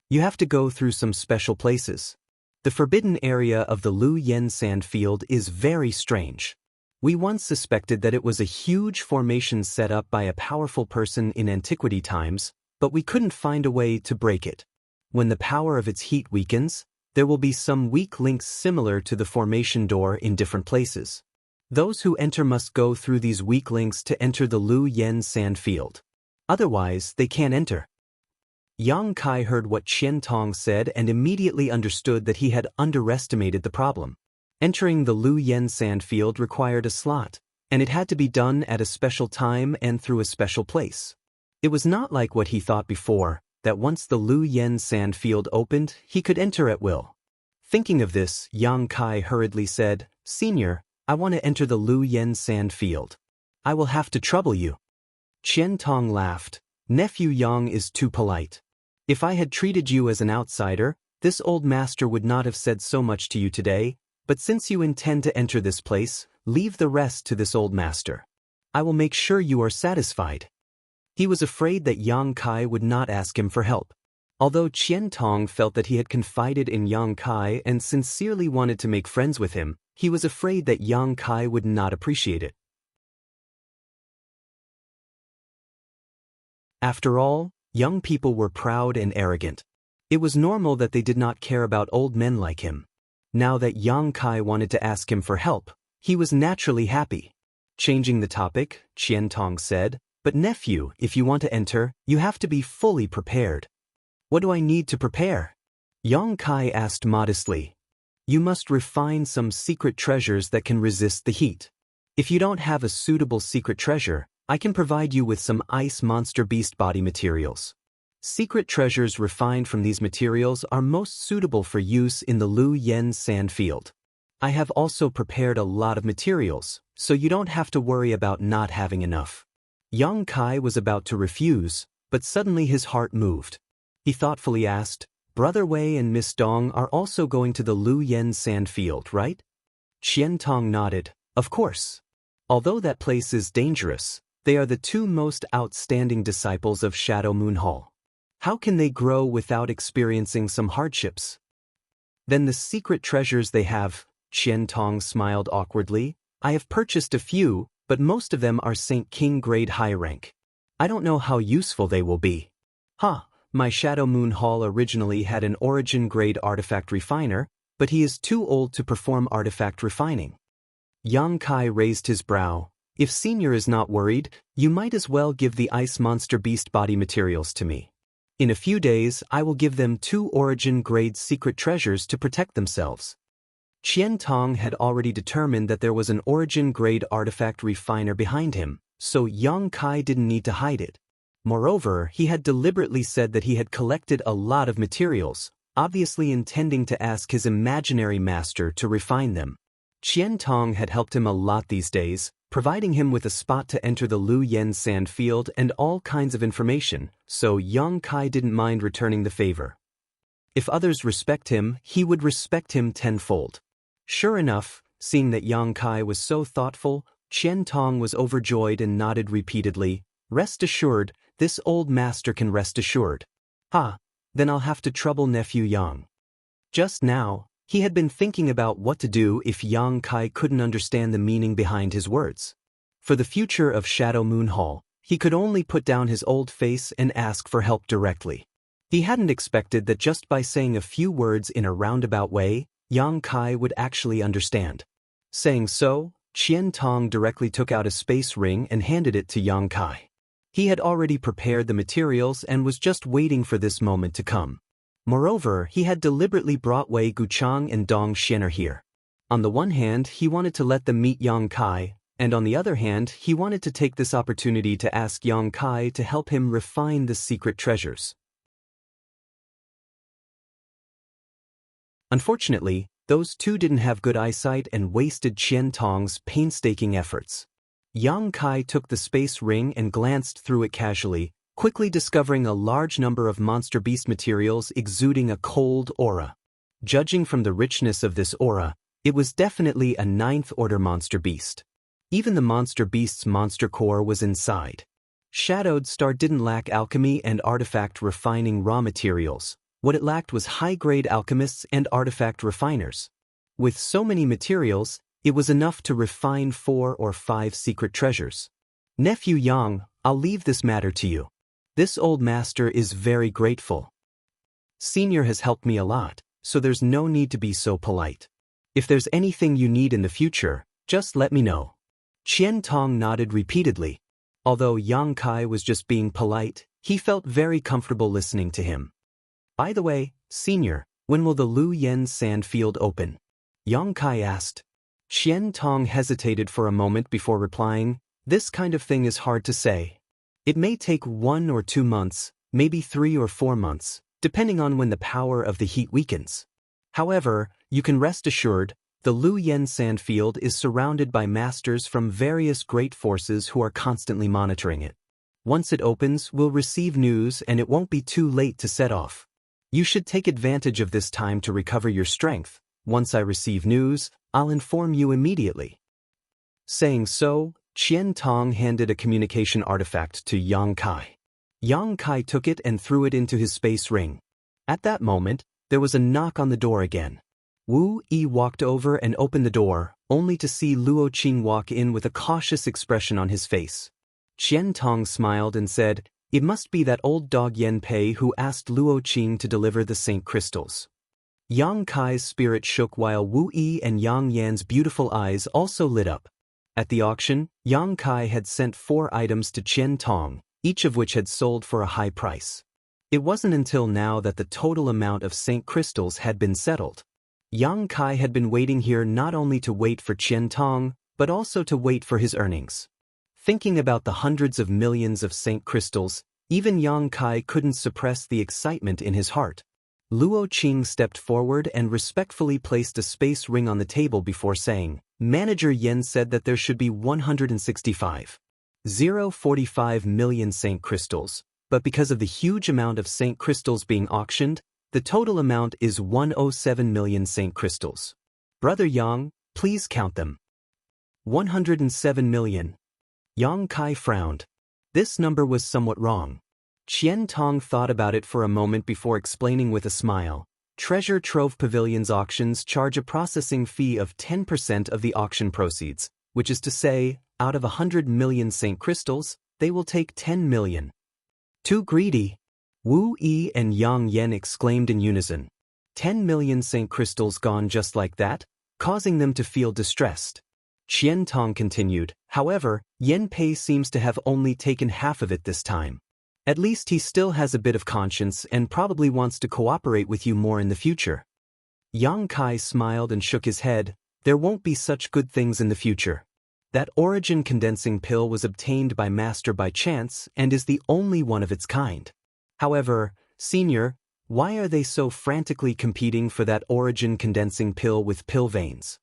You have to go through some special places. The forbidden area of the Lu Yen sand field is very strange. We once suspected that it was a huge formation set up by a powerful person in antiquity times, but we couldn't find a way to break it. When the power of its heat weakens, there will be some weak links similar to the formation door in different places. Those who enter must go through these weak links to enter the Lu Yen sand field. Otherwise, they can't enter. Yang Kai heard what Qian Tong said and immediately understood that he had underestimated the problem. Entering the Lu Yen sand field required a slot, and it had to be done at a special time and through a special place. It was not like what he thought before, that once the Lu Yen sand field opened, he could enter at will. Thinking of this, Yang Kai hurriedly said, "Senior, I want to enter the Lu Yen sand field. I will have to trouble you." Qian Tong laughed. "Nephew Yang is too polite. If I had treated you as an outsider, this old master would not have said so much to you today, but since you intend to enter this place, leave the rest to this old master. I will make sure you are satisfied." He was afraid that Yang Kai would not ask him for help. Although Qian Tong felt that he had confided in Yang Kai and sincerely wanted to make friends with him, he was afraid that Yang Kai would not appreciate it. After all, young people were proud and arrogant. It was normal that they did not care about old men like him. Now that Yang Kai wanted to ask him for help, he was naturally happy. Changing the topic, Qian Tong said, "But nephew, if you want to enter, you have to be fully prepared." "What do I need to prepare?" Yang Kai asked modestly. "You must refine some secret treasures that can resist the heat. If you don't have a suitable secret treasure, I can provide you with some ice monster beast body materials. Secret treasures refined from these materials are most suitable for use in the Lu Yen sand field. I have also prepared a lot of materials, so you don't have to worry about not having enough." Yang Kai was about to refuse, but suddenly his heart moved. He thoughtfully asked, "Brother Wei and Miss Dong are also going to the Lu Yen sand field, right?" Qian Tong nodded. "Of course. Although that place is dangerous, they are the two most outstanding disciples of Shadow Moon Hall. How can they grow without experiencing some hardships?" "Then the secret treasures they have," Qian Tong smiled awkwardly. "I have purchased a few, but most of them are Saint King grade high rank. I don't know how useful they will be." "Huh. My Shadow Moon Hall originally had an origin grade artifact refiner, but he is too old to perform artifact refining." Yang Kai raised his brow. "If Senior is not worried, you might as well give the ice monster beast body materials to me. In a few days, I will give them 2 origin grade secret treasures to protect themselves." Qian Tong had already determined that there was an origin grade artifact refiner behind him, so Yang Kai didn't need to hide it. Moreover, he had deliberately said that he had collected a lot of materials, obviously intending to ask his imaginary master to refine them. Qian Tong had helped him a lot these days, providing him with a spot to enter the Lu Yen sand field and all kinds of information, so Yang Kai didn't mind returning the favor. If others respect him, he would respect him tenfold. Sure enough, seeing that Yang Kai was so thoughtful, Qian Tong was overjoyed and nodded repeatedly. "Rest assured, this old master can rest assured." Then I'll have to trouble nephew Yang." Just now, he had been thinking about what to do if Yang Kai couldn't understand the meaning behind his words. For the future of Shadow Moon Hall, he could only put down his old face and ask for help directly. He hadn't expected that just by saying a few words in a roundabout way, Yang Kai would actually understand. Saying so, Qian Tong directly took out a space ring and handed it to Yang Kai. He had already prepared the materials and was just waiting for this moment to come. Moreover, he had deliberately brought Wei Guchang and Dong Xianer here. On the one hand, he wanted to let them meet Yang Kai, and on the other hand, he wanted to take this opportunity to ask Yang Kai to help him refine the secret treasures. Unfortunately, those two didn't have good eyesight and wasted Qian Tong's painstaking efforts. Yang Kai took the space ring and glanced through it casually, quickly discovering a large number of monster beast materials exuding a cold aura. Judging from the richness of this aura, it was definitely a 9th order monster beast. Even the monster beast's monster core was inside. Shadowed Star didn't lack alchemy and artifact refining raw materials. What it lacked was high-grade alchemists and artifact refiners. With so many materials, it was enough to refine 4 or 5 secret treasures. "Nephew Yang, I'll leave this matter to you. This old master is very grateful. Senior has helped me a lot, so there's no need to be so polite. If there's anything you need in the future, just let me know." Qian Tong nodded repeatedly. Although Yang Kai was just being polite, he felt very comfortable listening to him. "By the way, Senior, when will the Lu Yen sand field open?" Yang Kai asked. Qian Tong hesitated for a moment before replying, "This kind of thing is hard to say. It may take 1 or 2 months, maybe 3 or 4 months, depending on when the power of the heat weakens. However, you can rest assured, the Lu Yen sandfield is surrounded by masters from various great forces who are constantly monitoring it. Once it opens, we'll receive news and it won't be too late to set off. You should take advantage of this time to recover your strength. Once I receive news, I'll inform you immediately. Saying so, Qian Tong handed a communication artifact to Yang Kai. Yang Kai took it and threw it into his space ring. At that moment, there was a knock on the door again. Wu Yi walked over and opened the door, only to see Luo Qing walk in with a cautious expression on his face. Qian Tong smiled and said, "It must be that old dog Yen Pei who asked Luo Qing to deliver the Saint Crystals." Yang Kai's spirit shook while Wu Yi and Yang Yan's beautiful eyes also lit up. At the auction, Yang Kai had sent 4 items to Qian Tong, each of which had sold for a high price. It wasn't until now that the total amount of Saint Crystals had been settled. Yang Kai had been waiting here not only to wait for Qian Tong, but also to wait for his earnings. Thinking about the hundreds of millions of Saint Crystals, even Yang Kai couldn't suppress the excitement in his heart. Luo Qing stepped forward and respectfully placed a space ring on the table before saying, "Manager Yen said that there should be 165.045 million Saint Crystals, but because of the huge amount of Saint Crystals being auctioned, the total amount is 107 million Saint Crystals. Brother Yang, please count them." 107 million. Yang Kai frowned. This number was somewhat wrong. Qian Tong thought about it for a moment before explaining with a smile. Treasure Trove Pavilion's auctions charge a processing fee of 10% of the auction proceeds, which is to say, out of 100 million Saint Crystals, they will take 10 million. Too greedy. Wu Yi and Yang Yan exclaimed in unison. 10 million Saint Crystals gone just like that, causing them to feel distressed. Qian Tong continued, "However, Yen Pei seems to have only taken half of it this time. At least he still has a bit of conscience and probably wants to cooperate with you more in the future." Yang Kai smiled and shook his head. "There won't be such good things in the future. That origin condensing pill was obtained by Master by chance and is the only one of its kind. However, Senior, why are they so frantically competing for that origin condensing pill with pill veins?"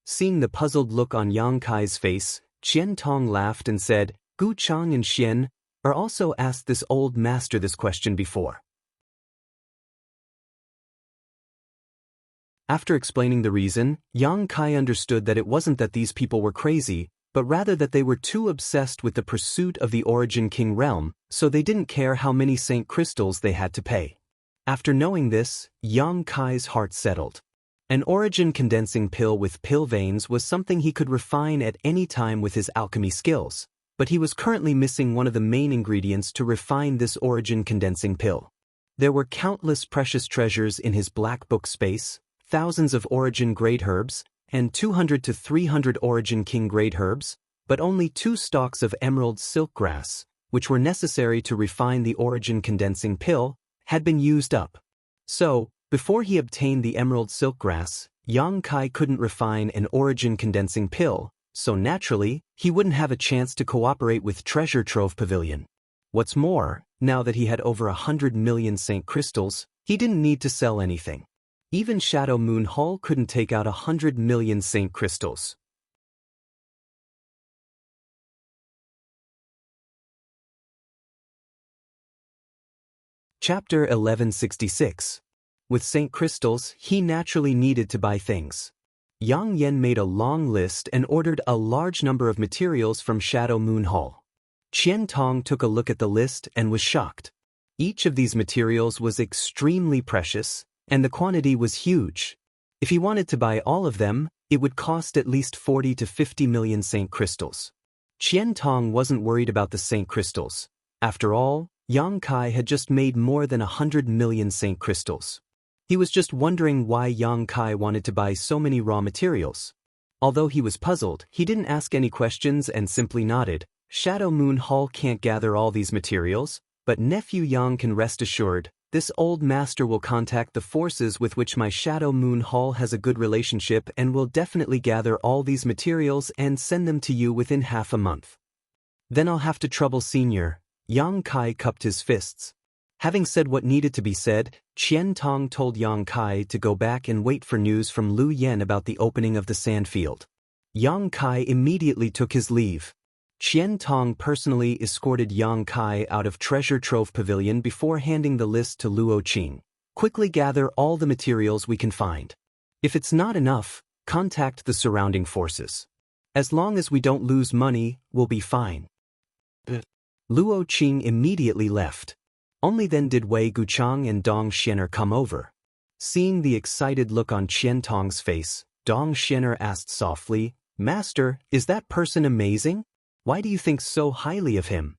Seeing the puzzled look on Yang Kai's face, Qian Tong laughed and said, "Gu Chang and Xian are also asked this old master this question before." After explaining the reason, Yang Kai understood that it wasn't that these people were crazy, but rather that they were too obsessed with the pursuit of the Origin King realm, so they didn't care how many Saint Crystals they had to pay. After knowing this, Yang Kai's heart settled. An origin condensing pill with pill veins was something he could refine at any time with his alchemy skills, but he was currently missing one of the main ingredients to refine this origin condensing pill. There were countless precious treasures in his black book space, thousands of origin grade herbs, and 200 to 300 origin king grade herbs, but only 2 stalks of emerald silk grass, which were necessary to refine the origin condensing pill, had been used up. So, before he obtained the emerald silk grass, Yang Kai couldn't refine an origin condensing pill, so naturally, he wouldn't have a chance to cooperate with Treasure Trove Pavilion. What's more, now that he had over 100 million Saint Crystals, he didn't need to sell anything. Even Shadow Moon Hall couldn't take out 100 million Saint Crystals. Chapter 1166. With Saint Crystals, he naturally needed to buy things. Yang Yan made a long list and ordered a large number of materials from Shadow Moon Hall. Qian Tong took a look at the list and was shocked. Each of these materials was extremely precious, and the quantity was huge. If he wanted to buy all of them, it would cost at least 40 to 50 million Saint Crystals. Qian Tong wasn't worried about the Saint Crystals. After all, Yang Kai had just made more than 100 million Saint Crystals. He was just wondering why Yang Kai wanted to buy so many raw materials. Although he was puzzled, he didn't ask any questions and simply nodded. Shadow Moon Hall can't gather all these materials, but nephew Yang can rest assured. This old master will contact the forces with which my Shadow Moon Hall has a good relationship and will definitely gather all these materials and send them to you within half a month. Then I'll have to trouble Senior. Yang Kai cupped his fists. Having said what needed to be said, Qian Tong told Yang Kai to go back and wait for news from Lu Yen about the opening of the sandfield. Yang Kai immediately took his leave. Qian Tong personally escorted Yang Kai out of Treasure Trove Pavilion before handing the list to Luo Qing. Quickly gather all the materials we can find. If it's not enough, contact the surrounding forces. As long as we don't lose money, we'll be fine. Luo Qing immediately left. Only then did Wei Guchang and Dong Xianer come over. Seeing the excited look on Qian Tong's face, Dong Xianer asked softly, "Master, is that person amazing? Why do you think so highly of him?"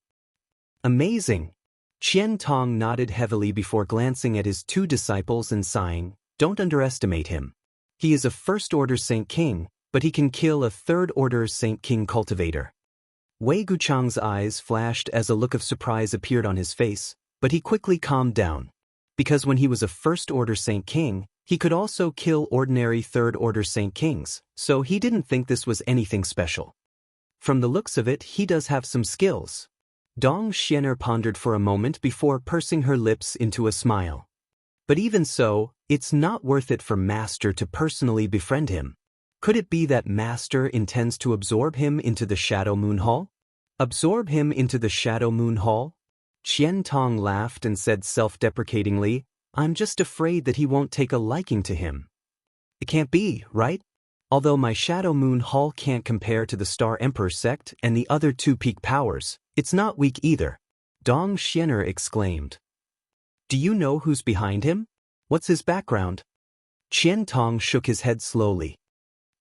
"Amazing." Qian Tong nodded heavily before glancing at his two disciples and sighing, "Don't underestimate him. He is a first-order Saint King, but he can kill a third-order Saint King cultivator." Wei Guchang's eyes flashed as a look of surprise appeared on his face, but he quickly calmed down. Because when he was a first-order Saint King, he could also kill ordinary third-order Saint Kings, so he didn't think this was anything special. From the looks of it, he does have some skills. Dong Xianer pondered for a moment before pursing her lips into a smile. But even so, it's not worth it for Master to personally befriend him. Could it be that Master intends to absorb him into the Shadow Moon Hall? Absorb him into the Shadow Moon Hall? Qian Tong laughed and said self-deprecatingly, "I'm just afraid that he won't take a liking to him." "It can't be, right? Although my Shadow Moon Hall can't compare to the Star Emperor sect and the other two peak powers, it's not weak either," Dong Xianer exclaimed. "Do you know who's behind him? What's his background?" Qian Tong shook his head slowly.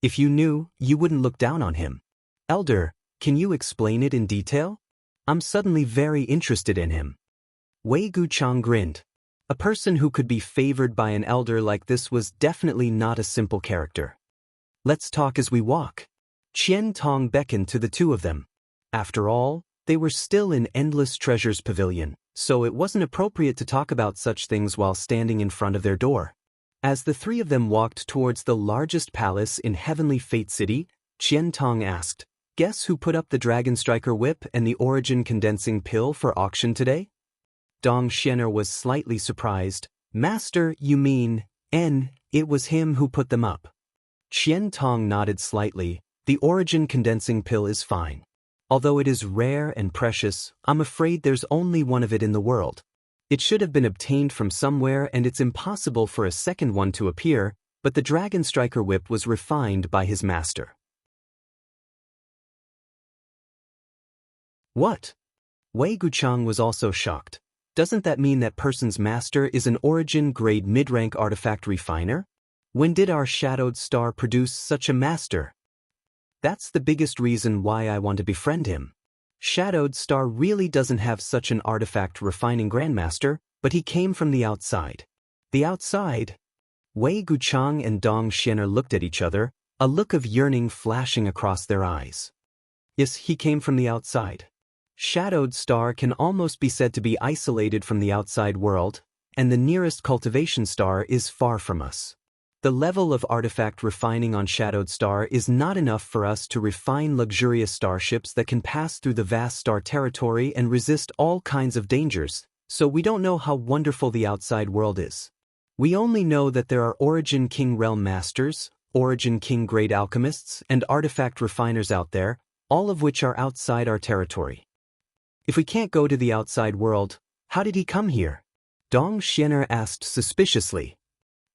"If you knew, you wouldn't look down on him. Elder, can you explain it in detail? I'm suddenly very interested in him." Wei Guchang grinned. A person who could be favored by an elder like this was definitely not a simple character. "Let's talk as we walk." Qian Tong beckoned to the two of them. After all, they were still in Endless Treasures Pavilion, so it wasn't appropriate to talk about such things while standing in front of their door. As the three of them walked towards the largest palace in Heavenly Fate City, Qian Tong asked, "Guess who put up the Dragon Striker Whip and the Origin Condensing Pill for auction today?" Dong Xianer was slightly surprised. "Master, you mean, it was him who put them up." Qian Tong nodded slightly. "The Origin Condensing Pill is fine. Although it is rare and precious, I'm afraid there's only one of it in the world. It should have been obtained from somewhere and it's impossible for a second one to appear, but the Dragon Striker Whip was refined by his master." "What?" Wei Guchang was also shocked. "Doesn't that mean that person's master is an Origin-grade mid-rank artifact refiner? When did our Shadowed Star produce such a master?" "That's the biggest reason why I want to befriend him. Shadowed Star really doesn't have such an artifact refining grandmaster, but he came from the outside." "The outside?" Wei Guchang and Dong Xianer looked at each other, a look of yearning flashing across their eyes. "Yes, he came from the outside. Shadowed Star can almost be said to be isolated from the outside world, and the nearest cultivation star is far from us. The level of artifact refining on Shadowed Star is not enough for us to refine luxurious starships that can pass through the vast star territory and resist all kinds of dangers, so we don't know how wonderful the outside world is. We only know that there are Origin King Realm Masters, Origin King Grade Alchemists, and artifact refiners out there, all of which are outside our territory. If we can't go to the outside world, how did he come here?" Dong Xianer asked suspiciously.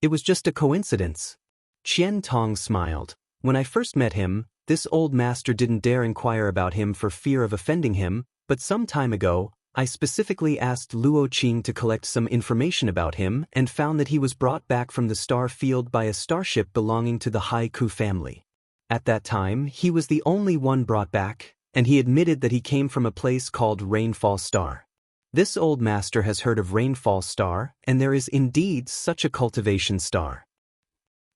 "It was just a coincidence." Qian Tong smiled. "When I first met him, this old master didn't dare inquire about him for fear of offending him, but some time ago, I specifically asked Luo Qing to collect some information about him and found that he was brought back from the star field by a starship belonging to the Haiku family. At that time, he was the only one brought back, and he admitted that he came from a place called Rainfall Star. This old master has heard of Rainfall Star, and there is indeed such a cultivation star.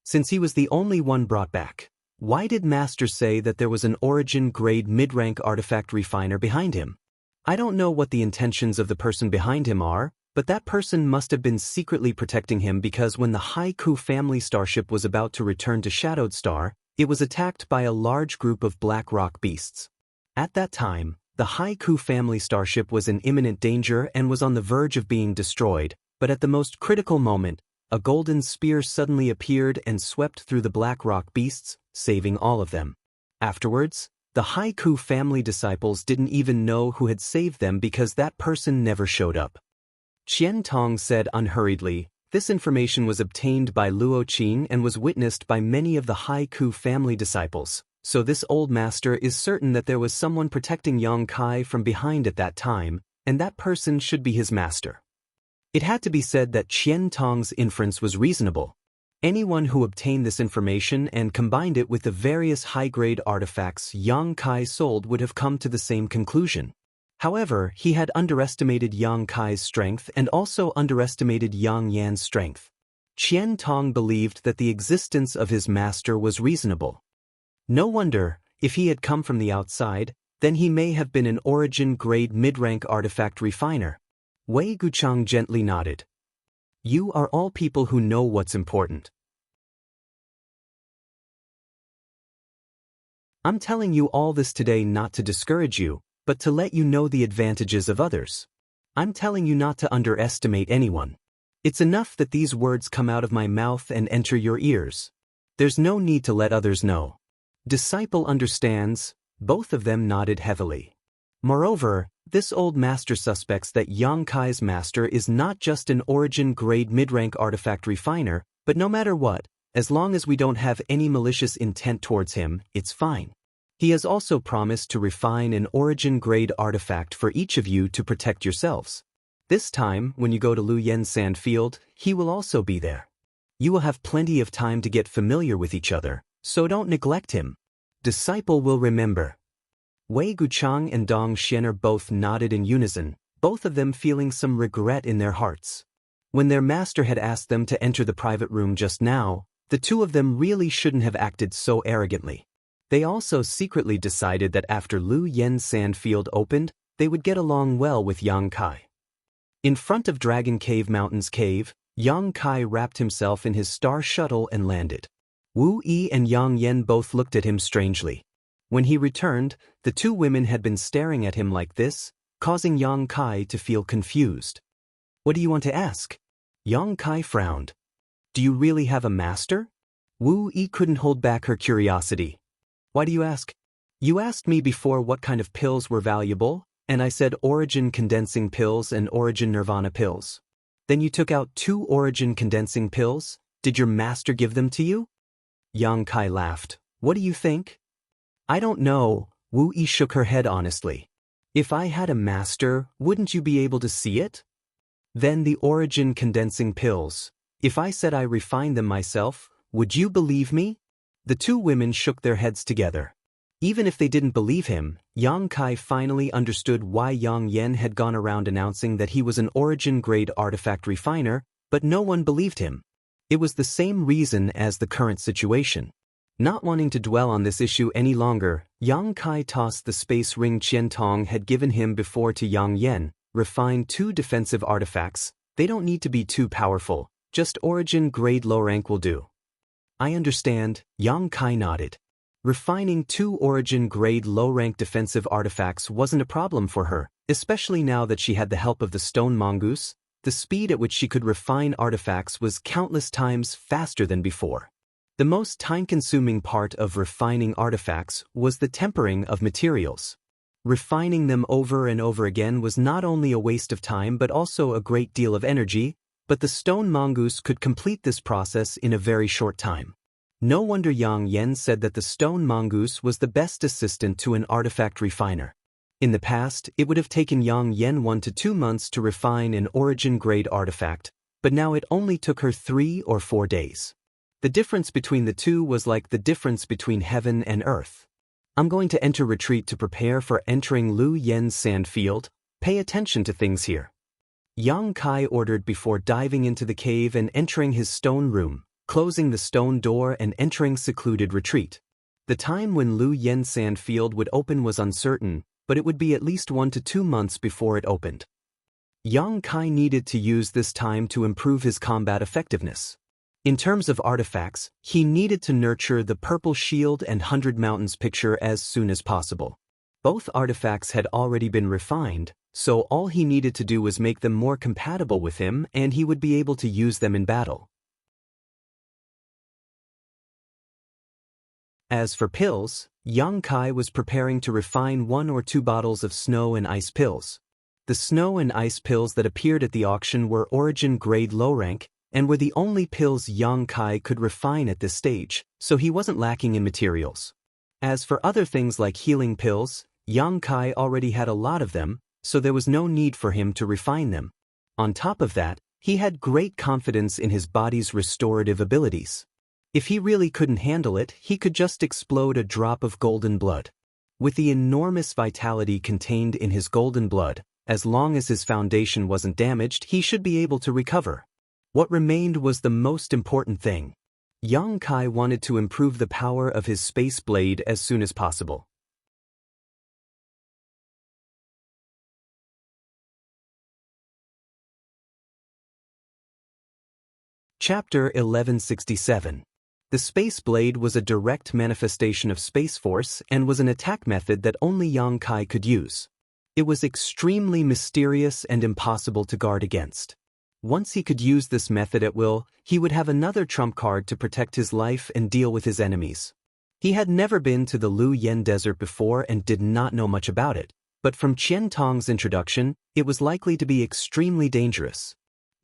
Since he was the only one brought back, why did Master say that there was an Origin-grade mid-rank artifact refiner behind him? I don't know what the intentions of the person behind him are, but that person must have been secretly protecting him because when the Haiku family starship was about to return to Shadowed Star, it was attacked by a large group of black rock beasts. At that time, The Haiku family starship was in imminent danger and was on the verge of being destroyed, but at the most critical moment, a golden spear suddenly appeared and swept through the black rock beasts, saving all of them. Afterwards, the Haiku family disciples didn't even know who had saved them because that person never showed up. Qian Tong said unhurriedly, "This information was obtained by Luo Qing and was witnessed by many of the Haiku family disciples, so this old master is certain that there was someone protecting Yang Kai from behind at that time, and that person should be his master." It had to be said that Qian Tong's inference was reasonable. Anyone who obtained this information and combined it with the various high-grade artifacts Yang Kai sold would have come to the same conclusion. However, he had underestimated Yang Kai's strength and also underestimated Yang Yan's strength. Qian Tong believed that the existence of his master was reasonable. No wonder, if he had come from the outside, then he may have been an origin-grade mid-rank artifact refiner. Wei Guchang gently nodded. You are all people who know what's important. I'm telling you all this today not to discourage you, but to let you know the advantages of others. I'm telling you not to underestimate anyone. It's enough that these words come out of my mouth and enter your ears. There's no need to let others know. Disciple understands. Both of them nodded heavily. Moreover, this old master suspects that Yang Kai's master is not just an origin-grade mid-rank artifact refiner, but no matter what, as long as we don't have any malicious intent towards him, it's fine. He has also promised to refine an origin-grade artifact for each of you to protect yourselves. This time, when you go to Lu Yen's sandfield, he will also be there. You will have plenty of time to get familiar with each other, so don't neglect him. Disciple will remember. Wei Guchang and Dong Xian both nodded in unison, both of them feeling some regret in their hearts. When their master had asked them to enter the private room just now, the two of them really shouldn't have acted so arrogantly. They also secretly decided that after Lu Yen's sandfield opened, they would get along well with Yang Kai. In front of Dragon Cave Mountain's cave, Yang Kai wrapped himself in his star shuttle and landed. Wu Yi and Yang Yan both looked at him strangely. When he returned, the two women had been staring at him like this, causing Yang Kai to feel confused. What do you want to ask? Yang Kai frowned. Do you really have a master? Wu Yi couldn't hold back her curiosity. Why do you ask? You asked me before what kind of pills were valuable, and I said origin condensing pills and origin nirvana pills. Then you took out 2 origin condensing pills? Did your master give them to you? Yang Kai laughed. What do you think? I don't know. Wu Yi shook her head honestly. If I had a master, wouldn't you be able to see it? Then the origin condensing pills. If I said I refined them myself, would you believe me? The two women shook their heads together. Even if they didn't believe him, Yang Kai finally understood why Yang Yan had gone around announcing that he was an origin-grade artifact refiner, but no one believed him. It was the same reason as the current situation. Not wanting to dwell on this issue any longer, Yang Kai tossed the space ring Qian Tong had given him before to Yang Yan, refined 2 defensive artifacts. They don't need to be too powerful, just origin-grade low rank will do. I understand, Yang Kai nodded. Refining 2 origin-grade low-rank defensive artifacts wasn't a problem for her, especially now that she had the help of the stone mongoose. The speed at which she could refine artifacts was countless times faster than before. The most time-consuming part of refining artifacts was the tempering of materials. Refining them over and over again was not only a waste of time but also a great deal of energy, but the stone mongoose could complete this process in a very short time. No wonder Yang Yan said that the stone mongoose was the best assistant to an artifact refiner. In the past, it would have taken Yang Yan 1 to 2 months to refine an origin-grade artifact, but now it only took her 3 or 4 days. The difference between the two was like the difference between heaven and earth. I'm going to enter retreat to prepare for entering Lu Yen's sandfield. Pay attention to things here. Yang Kai ordered before diving into the cave and entering his stone room, closing the stone door and entering secluded retreat. The time when Lu Yen's sandfield would open was uncertain, but it would be at least 1 to 2 months before it opened. Yang Kai needed to use this time to improve his combat effectiveness. In terms of artifacts, he needed to nurture the Purple Shield and 100 Mountains picture as soon as possible. Both artifacts had already been refined, so all he needed to do was make them more compatible with him and he would be able to use them in battle. As for pills, Yang Kai was preparing to refine 1 or 2 bottles of snow and ice pills. The snow and ice pills that appeared at the auction were origin grade low rank and were the only pills Yang Kai could refine at this stage, so he wasn't lacking in materials. As for other things like healing pills, Yang Kai already had a lot of them, so there was no need for him to refine them. On top of that, he had great confidence in his body's restorative abilities. If he really couldn't handle it, he could just explode a drop of golden blood. With the enormous vitality contained in his golden blood, as long as his foundation wasn't damaged, he should be able to recover. What remained was the most important thing. Yang Kai wanted to improve the power of his space blade as soon as possible. Chapter 1167. The Space Blade was a direct manifestation of Space Force and was an attack method that only Yang Kai could use. It was extremely mysterious and impossible to guard against. Once he could use this method at will, he would have another trump card to protect his life and deal with his enemies. He had never been to the Lu Yen Desert before and did not know much about it, but from Qian Tong's introduction, it was likely to be extremely dangerous.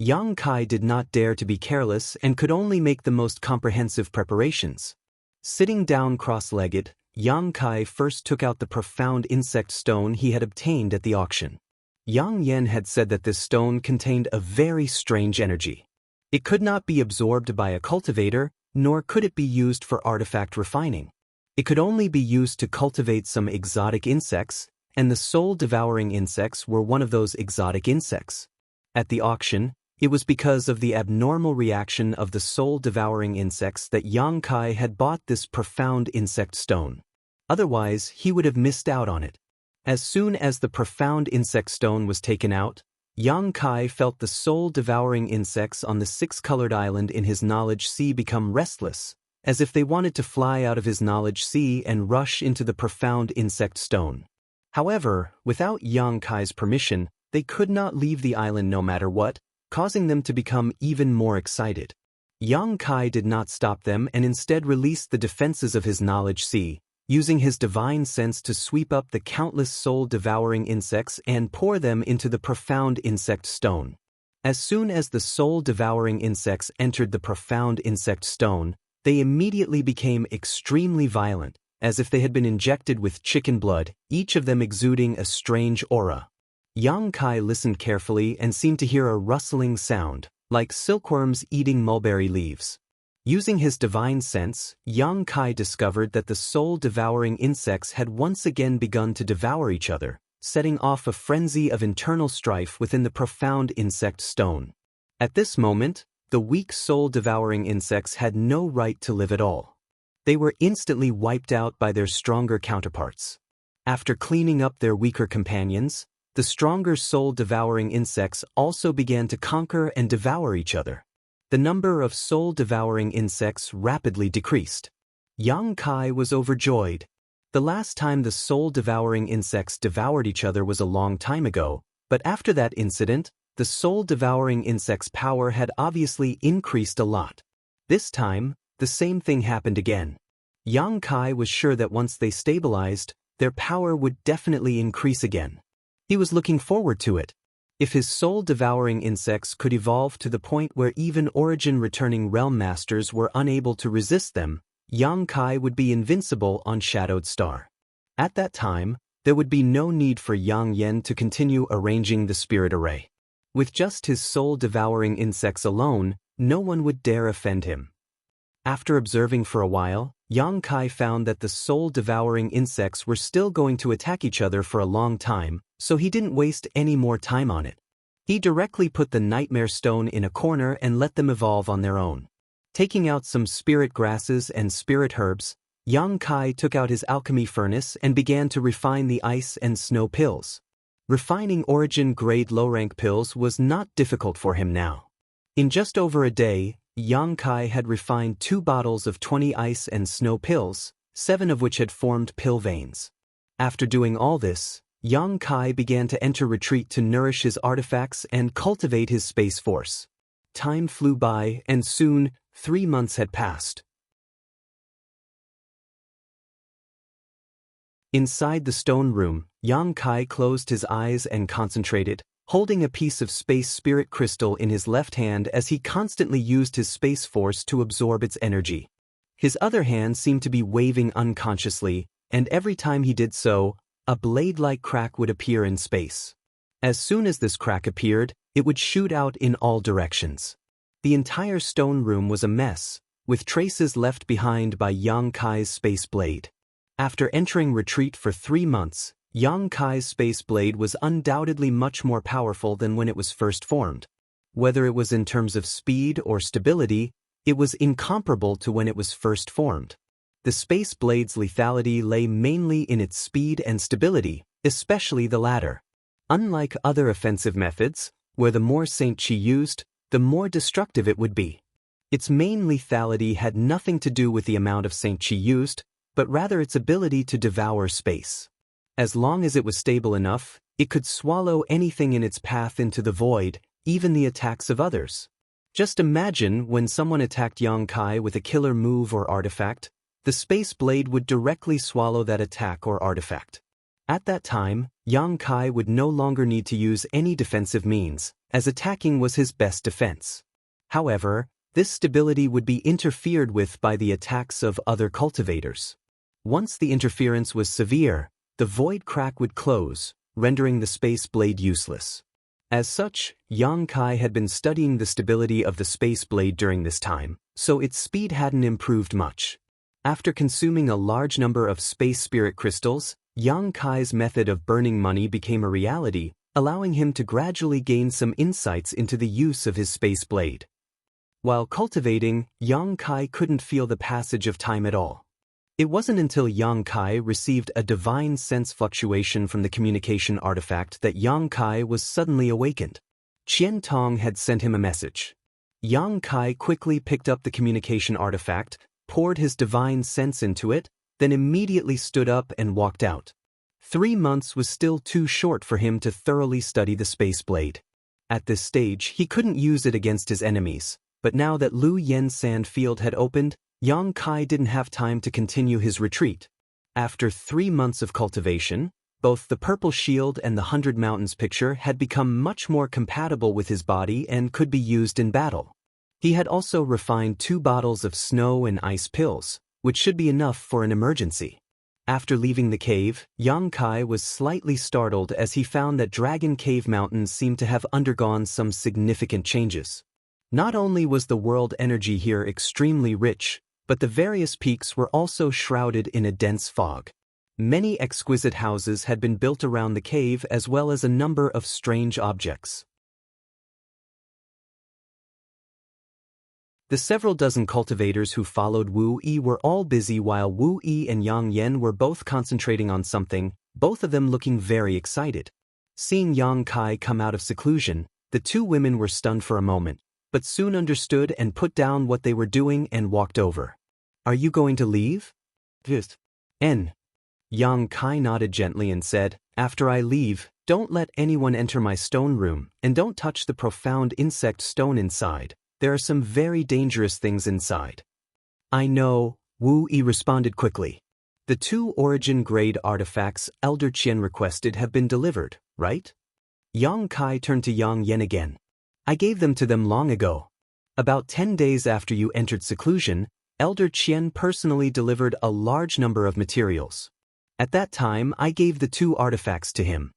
Yang Kai did not dare to be careless and could only make the most comprehensive preparations. Sitting down cross-legged, Yang Kai first took out the profound insect stone he had obtained at the auction. Yang Yen had said that this stone contained a very strange energy. It could not be absorbed by a cultivator, nor could it be used for artifact refining. It could only be used to cultivate some exotic insects, and the soul-devouring insects were one of those exotic insects. At the auction, it was because of the abnormal reaction of the soul-devouring insects that Yang Kai had bought this profound insect stone. Otherwise, he would have missed out on it. As soon as the profound insect stone was taken out, Yang Kai felt the soul-devouring insects on the 6-colored island in his knowledge sea become restless, as if they wanted to fly out of his knowledge sea and rush into the profound insect stone. However, without Yang Kai's permission, they could not leave the island no matter what, causing them to become even more excited. Yang Kai did not stop them and instead released the defenses of his knowledge sea, using his divine sense to sweep up the countless soul-devouring insects and pour them into the profound insect stone. As soon as the soul-devouring insects entered the profound insect stone, they immediately became extremely violent, as if they had been injected with chicken blood, each of them exuding a strange aura. Yang Kai listened carefully and seemed to hear a rustling sound, like silkworms eating mulberry leaves. Using his divine sense, Yang Kai discovered that the soul-devouring insects had once again begun to devour each other, setting off a frenzy of internal strife within the profound insect stone. At this moment, the weak soul-devouring insects had no right to live at all. They were instantly wiped out by their stronger counterparts. After cleaning up their weaker companions, the stronger soul-devouring insects also began to conquer and devour each other. The number of soul-devouring insects rapidly decreased. Yang Kai was overjoyed. The last time the soul-devouring insects devoured each other was a long time ago, but after that incident, the soul-devouring insects' power had obviously increased a lot. This time, the same thing happened again. Yang Kai was sure that once they stabilized, their power would definitely increase again. He was looking forward to it. If his soul-devouring insects could evolve to the point where even origin-returning realm masters were unable to resist them, Yang Kai would be invincible on Shadowed Star. At that time, there would be no need for Yang Yen to continue arranging the spirit array. With just his soul-devouring insects alone, no one would dare offend him. After observing for a while, Yang Kai found that the soul-devouring insects were still going to attack each other for a long time, so he didn't waste any more time on it. He directly put the Nightmare Stone in a corner and let them evolve on their own. Taking out some spirit grasses and spirit herbs, Yang Kai took out his alchemy furnace and began to refine the ice and snow pills. Refining origin-grade low-rank pills was not difficult for him now. In just over a day, Yang Kai had refined 2 bottles of 20 ice and snow pills, 7 of which had formed pill veins. After doing all this, Yang Kai began to enter retreat to nourish his artifacts and cultivate his space force. Time flew by, and soon, 3 months had passed. Inside the stone room, Yang Kai closed his eyes and concentrated, holding a piece of space spirit crystal in his left hand as he constantly used his space force to absorb its energy. His other hand seemed to be waving unconsciously, and every time he did so, a blade-like crack would appear in space. As soon as this crack appeared, it would shoot out in all directions. The entire stone room was a mess, with traces left behind by Yang Kai's space blade. After entering retreat for 3 months, Yang Kai's space blade was undoubtedly much more powerful than when it was first formed. Whether it was in terms of speed or stability, it was incomparable to when it was first formed. The space blade's lethality lay mainly in its speed and stability, especially the latter. Unlike other offensive methods, where the more Saint Chi used, the more destructive it would be. Its main lethality had nothing to do with the amount of Saint Chi used, but rather its ability to devour space. As long as it was stable enough, it could swallow anything in its path into the void, even the attacks of others. Just imagine when someone attacked Yang Kai with a killer move or artifact, the space blade would directly swallow that attack or artifact. At that time, Yang Kai would no longer need to use any defensive means, as attacking was his best defense. However, this stability would be interfered with by the attacks of other cultivators. Once the interference was severe, the void crack would close, rendering the space blade useless. As such, Yang Kai had been studying the stability of the space blade during this time, so its speed hadn't improved much. After consuming a large number of space spirit crystals, Yang Kai's method of burning money became a reality, allowing him to gradually gain some insights into the use of his space blade. While cultivating, Yang Kai couldn't feel the passage of time at all. It wasn't until Yang Kai received a divine sense fluctuation from the communication artifact that Yang Kai was suddenly awakened. Qian Tong had sent him a message. Yang Kai quickly picked up the communication artifact, poured his divine sense into it, then immediately stood up and walked out. 3 months was still too short for him to thoroughly study the space blade. At this stage, he couldn't use it against his enemies, but now that Lu Yen's sand field had opened, Yang Kai didn't have time to continue his retreat. After 3 months of cultivation, both the Purple Shield and the 100 Mountains picture had become much more compatible with his body and could be used in battle. He had also refined 2 bottles of snow and ice pills, which should be enough for an emergency. After leaving the cave, Yang Kai was slightly startled as he found that Dragon Cave Mountains seemed to have undergone some significant changes. Not only was the world energy here extremely rich, but the various peaks were also shrouded in a dense fog. Many exquisite houses had been built around the cave as well as a number of strange objects. The several dozen cultivators who followed Wu Yi were all busy while Wu Yi and Yang Yan were both concentrating on something, both of them looking very excited. Seeing Yang Kai come out of seclusion, the 2 women were stunned for a moment, but soon understood and put down what they were doing and walked over. "Are you going to leave?" "Yes." Yang Kai nodded gently and said, "After I leave, don't let anyone enter my stone room, and don't touch the profound insect stone inside. There are some very dangerous things inside." "I know," Wu Yi responded quickly. "The 2 origin-grade artifacts Elder Qian requested have been delivered, right?" Yang Kai turned to Yang Yan again. "I gave them to them long ago. About 10 days after you entered seclusion, Elder Qian personally delivered a large number of materials. At that time, I gave the 2 artifacts to him."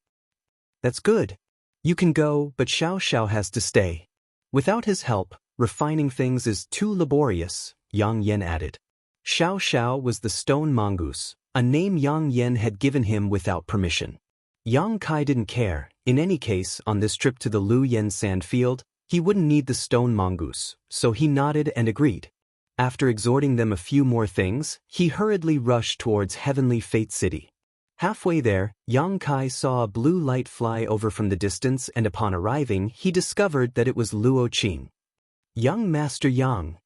"That's good. You can go, but Xiao has to stay. Without his help, refining things is too laborious," Yang Yan added. Xiao was the stone mongoose, a name Yang Yan had given him without permission. Yang Kai didn't care. In any case, on this trip to the Lu Yen sand field, he wouldn't need the stone mongoose, so he nodded and agreed. After exhorting them a few more things, he hurriedly rushed towards Heavenly Fate City. Halfway there, Yang Kai saw a blue light fly over from the distance, and upon arriving, he discovered that it was Luo Qing. "Young Master Yang."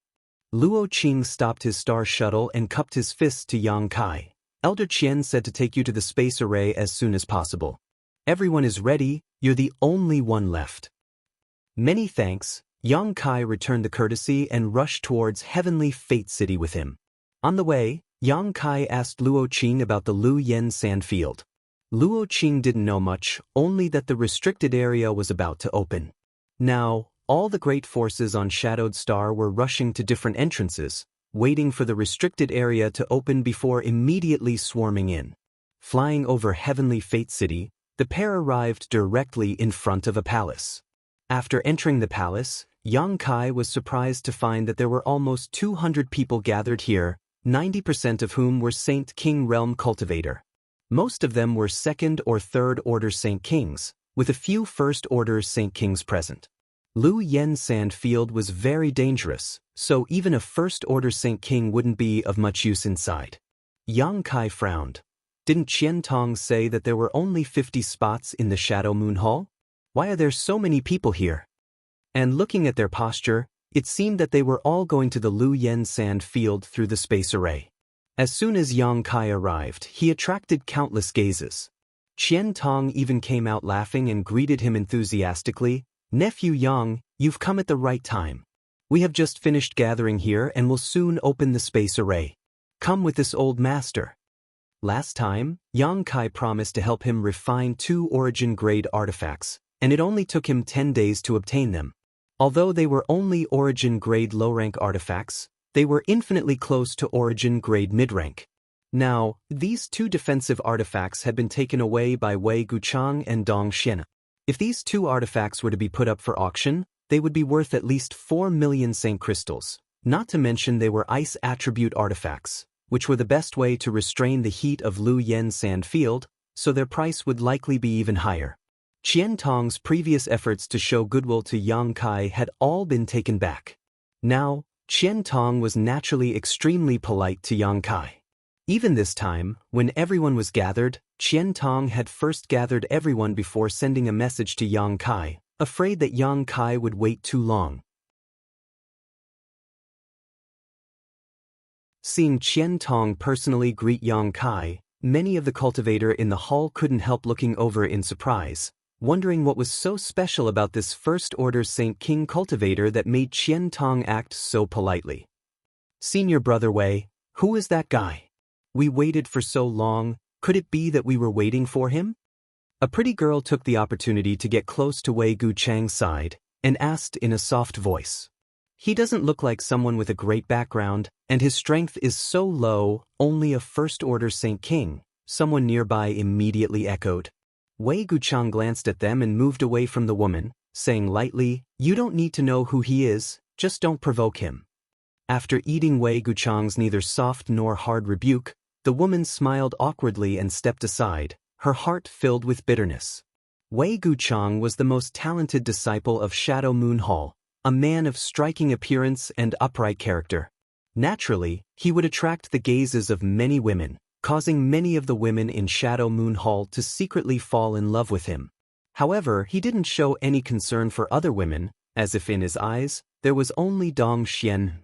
Luo Qing stopped his star shuttle and cupped his fists to Yang Kai. Elder Qian said to take you to the space array as soon as possible. Everyone is ready, you're the only one left. Many thanks, Yang Kai returned the courtesy and rushed towards Heavenly Fate City with him. On the way, Yang Kai asked Luo Qing about the Lu Yen sand field. Luo Qing didn't know much, only that the restricted area was about to open. Now, all the great forces on Shadowed Star were rushing to different entrances, waiting for the restricted area to open before immediately swarming in. Flying over Heavenly Fate City, the pair arrived directly in front of a palace. After entering the palace, Yang Kai was surprised to find that there were almost 200 people gathered here, 90% of whom were Saint King Realm Cultivator. Most of them were second or third order Saint Kings, with a few first order Saint Kings present. Lu Yen sand field was very dangerous, so even a first order Saint King wouldn't be of much use inside. Yang Kai frowned. Didn't Qian Tong say that there were only 50 spots in the Shadow Moon Hall? Why are there so many people here? And looking at their posture, it seemed that they were all going to the Lu Yen sand field through the space array. As soon as Yang Kai arrived, he attracted countless gazes. Qian Tong even came out laughing and greeted him enthusiastically. Nephew Yang, you've come at the right time. We have just finished gathering here and will soon open the space array. Come with this old master. Last time, Yang Kai promised to help him refine 2 origin-grade artifacts, and it only took him 10 days to obtain them. Although they were only origin-grade low-rank artifacts, they were infinitely close to origin-grade mid-rank. Now, these 2 defensive artifacts had been taken away by Wei Guchang and Dong Xian. If these 2 artifacts were to be put up for auction, they would be worth at least 4 million Saint Crystals, not to mention they were ice attribute artifacts, which were the best way to restrain the heat of Lu Yen sand field, so their price would likely be even higher. Qian Tong's previous efforts to show goodwill to Yang Kai had all been taken back. Now, Qian Tong was naturally extremely polite to Yang Kai. Even this time, when everyone was gathered, Qian Tong had first gathered everyone before sending a message to Yang Kai, afraid that Yang Kai would wait too long. Seeing Qian Tong personally greet Yang Kai, many of the cultivator in the hall couldn't help looking over in surprise, wondering what was so special about this first-order Saint King cultivator that made Qian Tong act so politely. Senior Brother Wei, who is that guy? We waited for so long, could it be that we were waiting for him? A pretty girl took the opportunity to get close to Wei Guchang's side, and asked in a soft voice. He doesn't look like someone with a great background, and his strength is so low, only a first-order Saint King, someone nearby immediately echoed. Wei Guchang glanced at them and moved away from the woman, saying lightly, "You don't need to know who he is, just don't provoke him." After eating Wei Guchang's neither soft nor hard rebuke, the woman smiled awkwardly and stepped aside, her heart filled with bitterness. Wei Guchang was the most talented disciple of Shadow Moon Hall, a man of striking appearance and upright character. Naturally, he would attract the gazes of many women, causing many of the women in Shadow Moon Hall to secretly fall in love with him. However, he didn't show any concern for other women, as if in his eyes, there was only Dong Xian.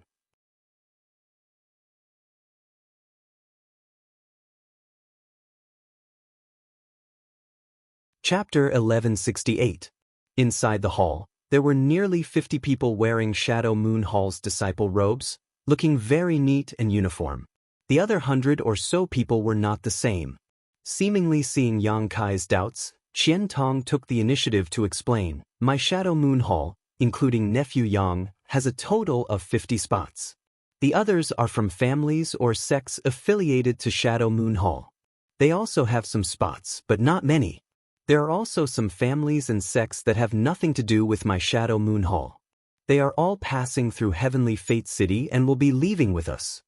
Chapter 1168. Inside the hall, there were nearly 50 people wearing Shadow Moon Hall's disciple robes, looking very neat and uniform. The other 100 or so people were not the same. Seemingly seeing Yang Kai's doubts, Qian Tong took the initiative to explain, "My Shadow Moon Hall, including Nephew Yang, has a total of 50 spots. The others are from families or sects affiliated to Shadow Moon Hall. They also have some spots, but not many. There are also some families and sects that have nothing to do with my Shadow Moon Hall. They are all passing through Heavenly Fate City and will be leaving with us."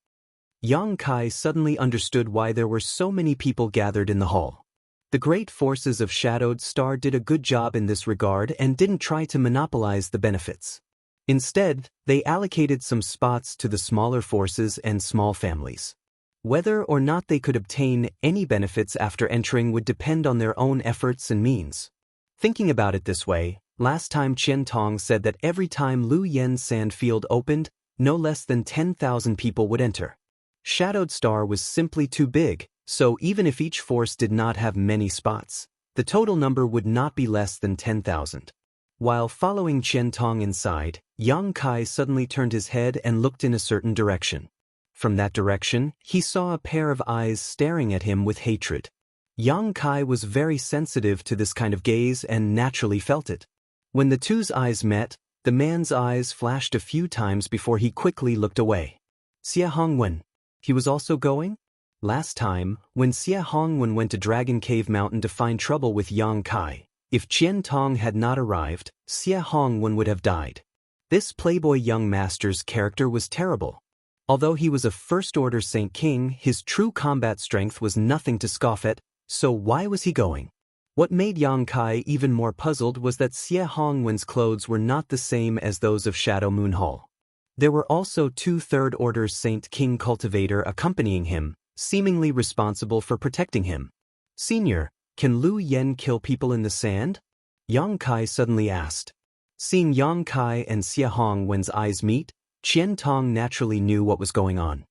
Yang Kai suddenly understood why there were so many people gathered in the hall. The great forces of Shadowed Star did a good job in this regard and didn't try to monopolize the benefits. Instead, they allocated some spots to the smaller forces and small families. Whether or not they could obtain any benefits after entering would depend on their own efforts and means. Thinking about it this way, last time Qian Tong said that every time Lu Yen sand field opened, no less than 10,000 people would enter. Shadowed Star was simply too big, so even if each force did not have many spots, the total number would not be less than 10,000. While following Qian Tong inside, Yang Kai suddenly turned his head and looked in a certain direction. From that direction, he saw a pair of eyes staring at him with hatred. Yang Kai was very sensitive to this kind of gaze and naturally felt it. When the two's eyes met, the man's eyes flashed a few times before he quickly looked away. Xie Hongwen. He was also going? Last time, when Xie Hongwen went to Dragon Cave Mountain to find trouble with Yang Kai, if Qian Tong had not arrived, Xie Hongwen would have died. This playboy young master's character was terrible. Although he was a first-order Saint King, his true combat strength was nothing to scoff at, so why was he going? What made Yang Kai even more puzzled was that Xie Hongwen's clothes were not the same as those of Shadow Moon Hall. There were also two third-order Saint King cultivator accompanying him, seemingly responsible for protecting him. Senior, can Lu Yen kill people in the sand? Yang Kai suddenly asked. Seeing Yang Kai and Xie Hongwen's eyes meet, Qian Tong naturally knew what was going on.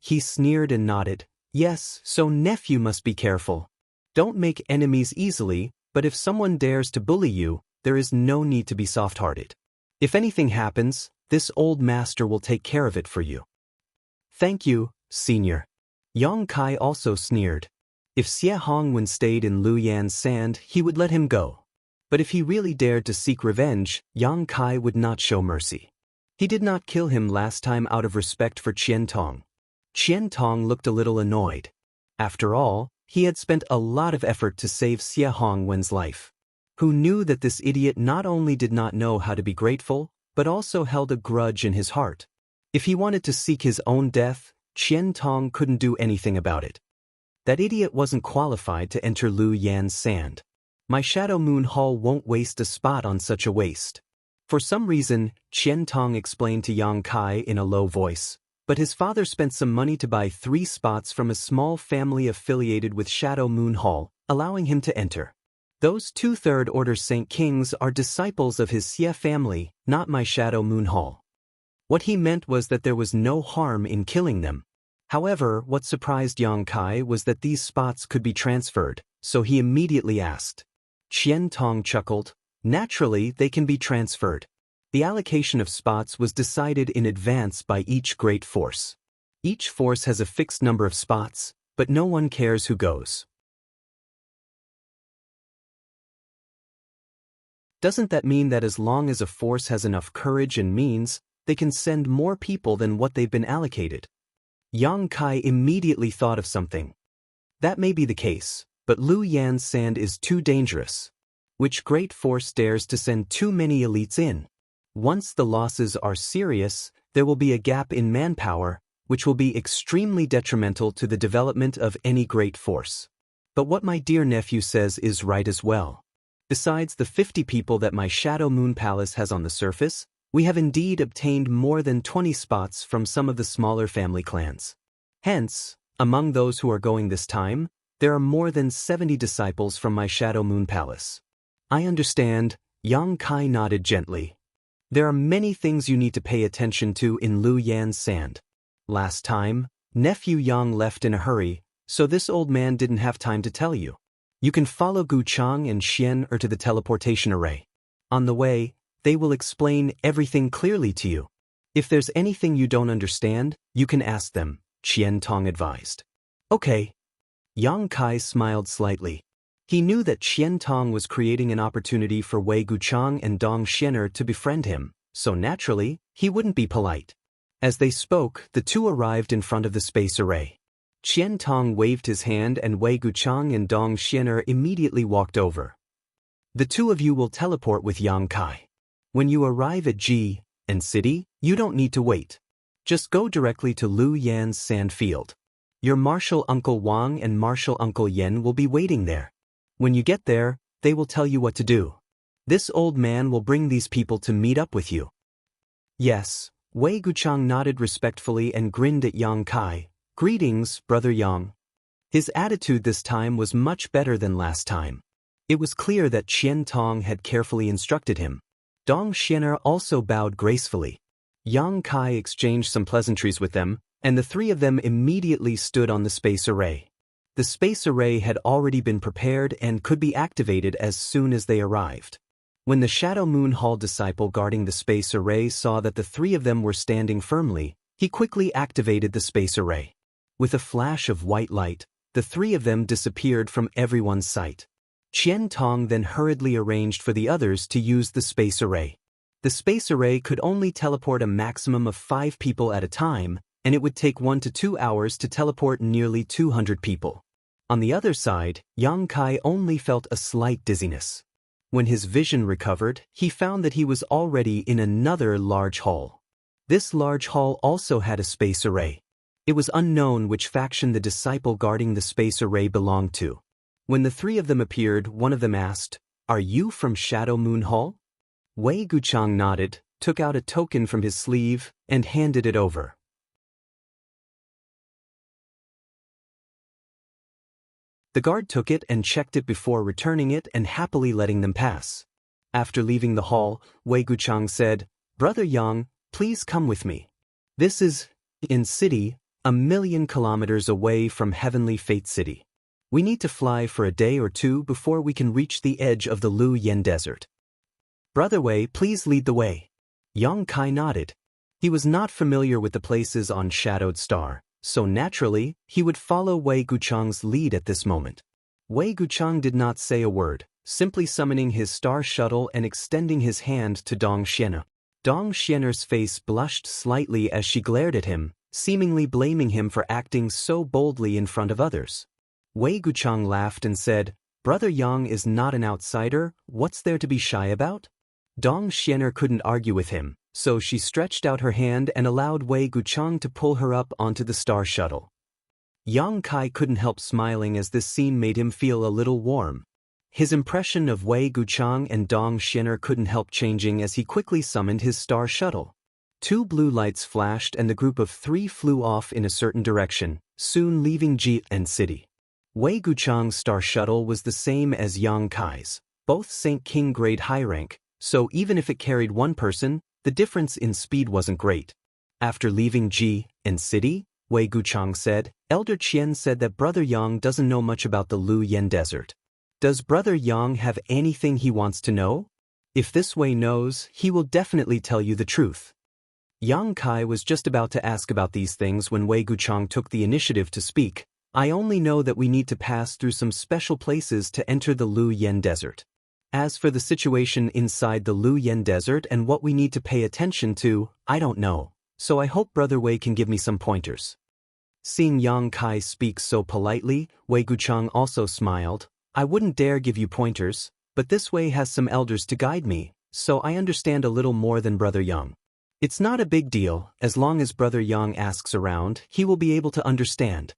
He sneered and nodded. Yes, so nephew must be careful. Don't make enemies easily, but if someone dares to bully you, there is no need to be soft-hearted. If anything happens, this old master will take care of it for you. Thank you, senior. Yang Kai also sneered. If Xie Hongwen stayed in Lu Yan's sand, he would let him go. But if he really dared to seek revenge, Yang Kai would not show mercy. He did not kill him last time out of respect for Qian Tong. Qian Tong looked a little annoyed. After all, he had spent a lot of effort to save Xie Hongwen's life. Who knew that this idiot not only did not know how to be grateful, but also held a grudge in his heart. If he wanted to seek his own death, Qian Tong couldn't do anything about it. That idiot wasn't qualified to enter Lu Yan's sand. My Shadow Moon Hall won't waste a spot on such a waste. For some reason, Qian Tong explained to Yang Kai in a low voice, but his father spent some money to buy 3 spots from a small family affiliated with Shadow Moon Hall, allowing him to enter. Those 2 third-order Saint Kings are disciples of his Xie family, not my Shadow Moon Hall. What he meant was that there was no harm in killing them. However, what surprised Yang Kai was that these spots could be transferred, so he immediately asked. Qian Tong chuckled. Naturally, they can be transferred. The allocation of spots was decided in advance by each great force. Each force has a fixed number of spots, but no one cares who goes. Doesn't that mean that as long as a force has enough courage and means, they can send more people than what they've been allocated? Yang Kai immediately thought of something. That may be the case, but Lu Yan's sand is too dangerous. Which great force dares to send too many elites in? Once the losses are serious, there will be a gap in manpower, which will be extremely detrimental to the development of any great force. But what my dear nephew says is right as well. Besides the 50 people that my Shadow Moon Palace has on the surface, we have indeed obtained more than 20 spots from some of the smaller family clans. Hence, among those who are going this time, there are more than 70 disciples from my Shadow Moon Palace. I understand, Yang Kai nodded gently. There are many things you need to pay attention to in Lu Yan's sand. Last time, nephew Yang left in a hurry, so this old man didn't have time to tell you. You can follow Gu Chang and Xian to the teleportation array. On the way, they will explain everything clearly to you. If there's anything you don't understand, you can ask them, Qian Tong advised. Okay. Yang Kai smiled slightly. He knew that Qian Tong was creating an opportunity for Wei Guchang and Dong Xianer to befriend him, so naturally, he wouldn't be polite. As they spoke, the two arrived in front of the space array. Qian Tong waved his hand and Wei Guchang and Dong Xianer immediately walked over. The two of you will teleport with Yang Kai. When you arrive at Ji and City, you don't need to wait. Just go directly to Lu Yan's sand field. Your martial uncle Wang and martial uncle Yen will be waiting there. When you get there, they will tell you what to do. This old man will bring these people to meet up with you. Yes, Wei Guchang nodded respectfully and grinned at Yang Kai. Greetings, Brother Yang. His attitude this time was much better than last time. It was clear that Qian Tong had carefully instructed him. Dong Xianer also bowed gracefully. Yang Kai exchanged some pleasantries with them, and the 3 of them immediately stood on the space array. The space array had already been prepared and could be activated as soon as they arrived. When the Shadow Moon Hall disciple guarding the space array saw that the three of them were standing firmly, he quickly activated the space array. With a flash of white light, the three of them disappeared from everyone's sight. Qian Tong then hurriedly arranged for the others to use the space array. The space array could only teleport a maximum of 5 people at a time, and it would take 1 to 2 hours to teleport nearly 200 people. On the other side, Yang Kai only felt a slight dizziness. When his vision recovered, he found that he was already in another large hall. This large hall also had a space array. It was unknown which faction the disciple guarding the space array belonged to. When the three of them appeared, one of them asked, "Are you from Shadow Moon Hall?" Wei Guchang nodded, took out a token from his sleeve, and handed it over. The guard took it and checked it before returning it and happily letting them pass. After leaving the hall, Wei Guchang said, "Brother Yang, please come with me. This is in city, 1,000,000 kilometers away from Heavenly Fate City. We need to fly for a day or two before we can reach the edge of the Lu Yen Desert. Brother Wei, please lead the way." Yang Kai nodded. He was not familiar with the places on Shadowed Star, so naturally, he would follow Wei Guchang's lead at this moment. Wei Guchang did not say a word, simply summoning his star shuttle and extending his hand to Dong Xian'er. Dong Xian'er's face blushed slightly as she glared at him, seemingly blaming him for acting so boldly in front of others. Wei Guchang laughed and said, "Brother Yang is not an outsider, what's there to be shy about?" Dong Xian'er couldn't argue with him, so she stretched out her hand and allowed Wei Guchang to pull her up onto the star shuttle. Yang Kai couldn't help smiling as this scene made him feel a little warm. His impression of Wei Guchang and Dong Xian'er couldn't help changing as he quickly summoned his star shuttle. 2 blue lights flashed and the group of 3 flew off in a certain direction, soon leaving Ji and city. Wei Guchang's star shuttle was the same as Yang Kai's, both Saint King grade high rank, so even if it carried one person, the difference in speed wasn't great. After leaving Ji and city, Wei Guchang said, "Elder Qian said that Brother Yang doesn't know much about the Lu Yen Desert. Does Brother Yang have anything he wants to know? If this Wei knows, he will definitely tell you the truth." Yang Kai was just about to ask about these things when Wei Guchang took the initiative to speak. "I only know that we need to pass through some special places to enter the Lu Yen Desert. As for the situation inside the Lu Yen Desert and what we need to pay attention to, I don't know, so I hope Brother Wei can give me some pointers." Seeing Yang Kai speak so politely, Wei Guchang also smiled. "I wouldn't dare give you pointers, but this Wei has some elders to guide me, so I understand a little more than Brother Yang. It's not a big deal, as long as Brother Yang asks around, he will be able to understand."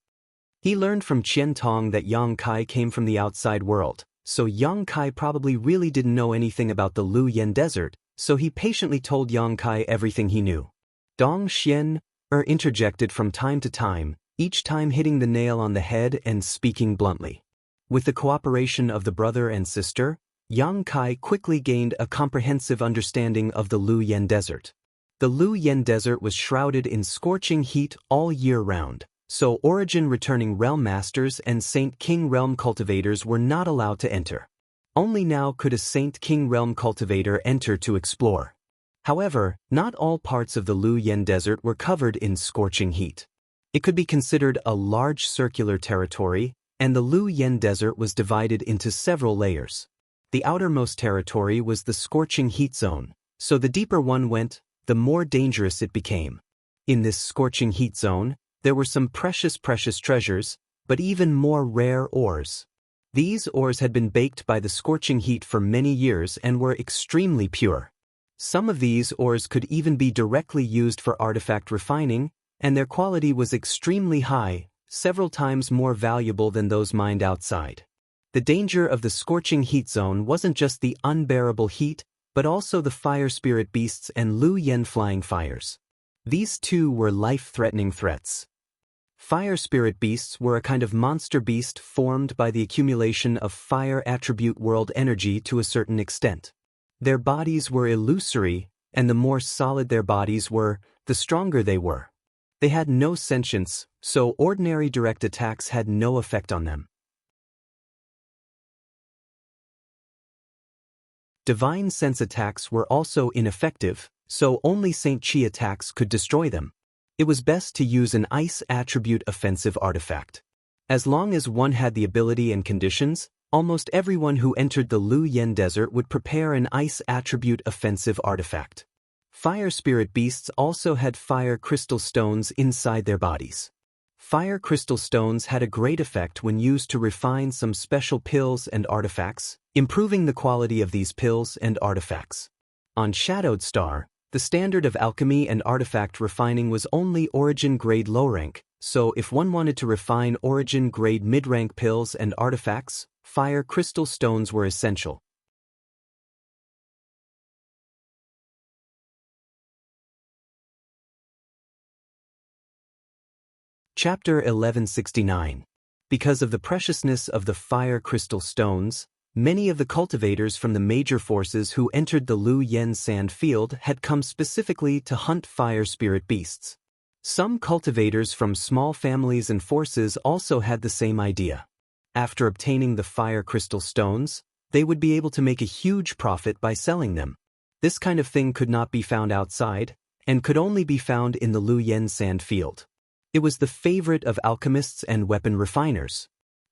He learned from Qian Tong that Yang Kai came from the outside world, so Yang Kai probably really didn't know anything about the Lu Yen Desert, so he patiently told Yang Kai everything he knew. Dong Xian'er interjected from time to time, each time hitting the nail on the head and speaking bluntly. With the cooperation of the brother and sister, Yang Kai quickly gained a comprehensive understanding of the Lu Yen Desert. The Lu Yen Desert was shrouded in scorching heat all year round, so origin-returning realm masters and Saint King realm cultivators were not allowed to enter. Only now could a Saint King realm cultivator enter to explore. However, not all parts of the Lu Yen Desert were covered in scorching heat. It could be considered a large circular territory, and the Lu Yen Desert was divided into several layers. The outermost territory was the scorching heat zone, so the deeper one went, the more dangerous it became. In this scorching heat zone, there were some precious treasures, but even more rare ores. These ores had been baked by the scorching heat for many years and were extremely pure. Some of these ores could even be directly used for artifact refining, and their quality was extremely high, several times more valuable than those mined outside. The danger of the scorching heat zone wasn't just the unbearable heat, but also the fire spirit beasts and Lu Yen flying fires. These two were life-threatening threats. Fire spirit beasts were a kind of monster beast formed by the accumulation of fire attribute world energy to a certain extent. Their bodies were illusory, and the more solid their bodies were, the stronger they were. They had no sentience, so ordinary direct attacks had no effect on them. Divine sense attacks were also ineffective, so only Saint Qi attacks could destroy them. It was best to use an ice attribute offensive artifact. As long as one had the ability and conditions, almost everyone who entered the Lu Yen Desert would prepare an ice attribute offensive artifact. Fire spirit beasts also had fire crystal stones inside their bodies. Fire crystal stones had a great effect when used to refine some special pills and artifacts, improving the quality of these pills and artifacts. On Shadowed Star, the standard of alchemy and artifact refining was only origin grade low rank, so if one wanted to refine origin grade mid-rank pills and artifacts, fire crystal stones were essential. Chapter 1169. Because of the preciousness of the fire crystal stones, many of the cultivators from the major forces who entered the Lu Yen sand field had come specifically to hunt fire spirit beasts. Some cultivators from small families and forces also had the same idea. After obtaining the fire crystal stones, they would be able to make a huge profit by selling them. This kind of thing could not be found outside, and could only be found in the Lu Yen sand field. It was the favorite of alchemists and weapon refiners.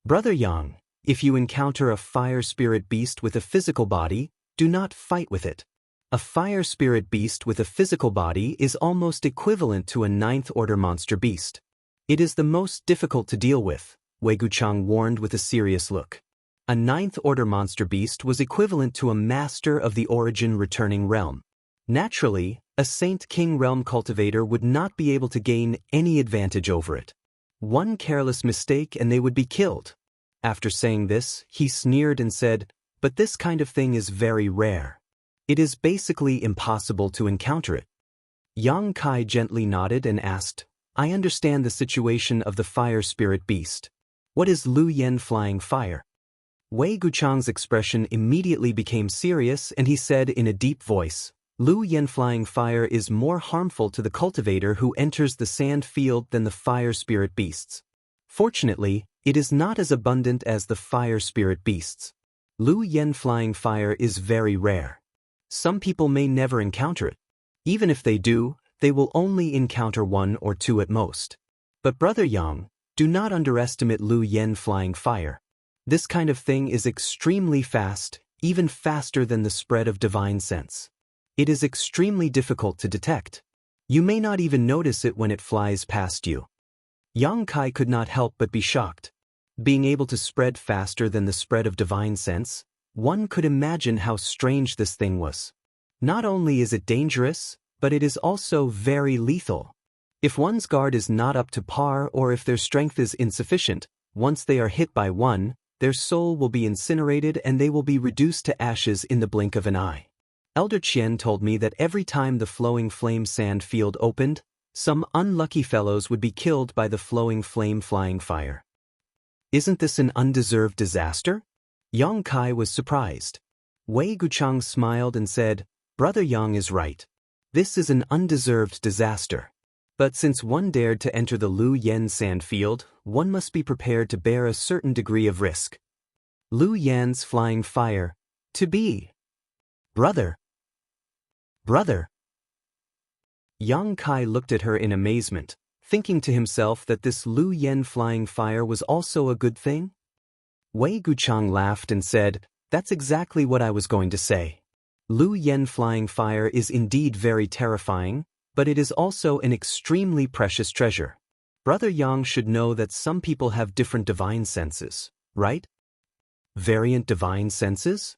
Brother Yang, if you encounter a fire spirit beast with a physical body, do not fight with it. A fire spirit beast with a physical body is almost equivalent to a ninth-order monster beast. It is the most difficult to deal with, Wei Guchang warned with a serious look. A ninth-order monster beast was equivalent to a master of the origin returning realm. Naturally, a Saint King realm cultivator would not be able to gain any advantage over it. One careless mistake and they would be killed. After saying this, he sneered and said, "But this kind of thing is very rare. It is basically impossible to encounter it." Yang Kai gently nodded and asked, "I understand the situation of the fire spirit beast. What is Lu Yen flying fire?" Wei Guchang's expression immediately became serious and he said in a deep voice, "Lu Yen flying fire is more harmful to the cultivator who enters the sand field than the fire spirit beasts. Fortunately, it is not as abundant as the fire spirit beasts. Lu Yen flying fire is very rare. Some people may never encounter it. Even if they do, they will only encounter one or two at most. But Brother Yang, do not underestimate Lu Yen flying fire. This kind of thing is extremely fast, even faster than the spread of divine sense. It is extremely difficult to detect. You may not even notice it when it flies past you." Yang Kai could not help but be shocked. Being able to spread faster than the spread of divine sense, one could imagine how strange this thing was. Not only is it dangerous, but it is also very lethal. If one's guard is not up to par or if their strength is insufficient, once they are hit by one, their soul will be incinerated and they will be reduced to ashes in the blink of an eye. Elder Qian told me that every time the flowing flame sand field opened, some unlucky fellows would be killed by the flowing flame flying fire. Isn't this an undeserved disaster? Yang Kai was surprised. Wei Guchang smiled and said, "Brother Yang is right. This is an undeserved disaster. But since one dared to enter the Lu Yen sand field, one must be prepared to bear a certain degree of risk. Lu Yan's flying fire. To be. Brother. Yang Kai looked at her in amazement, thinking to himself that this Lu Yen flying fire was also a good thing. Wei Guchang laughed and said, "That's exactly what I was going to say. Lu Yen flying fire is indeed very terrifying, but it is also an extremely precious treasure. Brother Yang should know that some people have different divine senses, right?" Variant divine senses?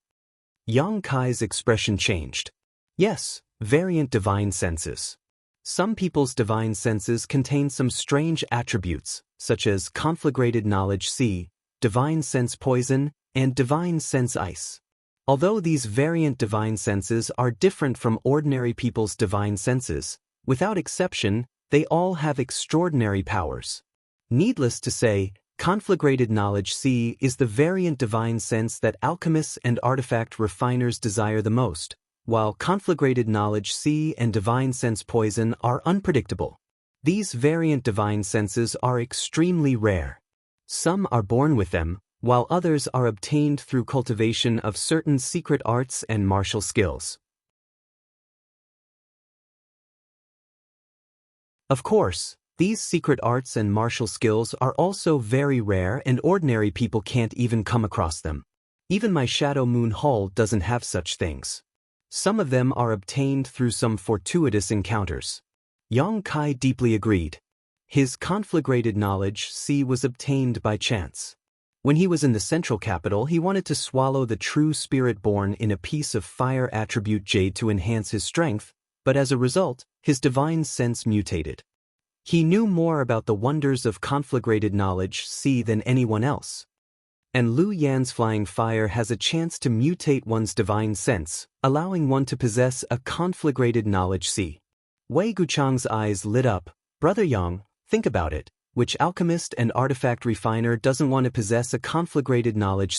Yang Kai's expression changed. Yes, variant divine senses. Some people's divine senses contain some strange attributes, such as conflagrated knowledge C, divine sense poison, and divine sense ice. Although these variant divine senses are different from ordinary people's divine senses, without exception, they all have extraordinary powers. Needless to say, conflagrated knowledge C is the variant divine sense that alchemists and artifact refiners desire the most, while conflagrated knowledge C and divine sense poison are unpredictable. These variant divine senses are extremely rare. Some are born with them, while others are obtained through cultivation of certain secret arts and martial skills. Of course, these secret arts and martial skills are also very rare and ordinary people can't even come across them. Even my Shadow Moon Hall doesn't have such things. Some of them are obtained through some fortuitous encounters. Yang Kai deeply agreed. His conflagrated knowledge was obtained by chance. When he was in the central capital, he wanted to swallow the true spirit born in a piece of fire attribute jade to enhance his strength, but as a result, his divine sense mutated. He knew more about the wonders of conflagrated knowledge than anyone else. And Lu Yan's flying fire has a chance to mutate one's divine sense, allowing one to possess a conflagrated knowledge Wei Guchang's eyes lit up. Brother Yang, think about it. Which alchemist and artifact refiner doesn't want to possess a conflagrated knowledge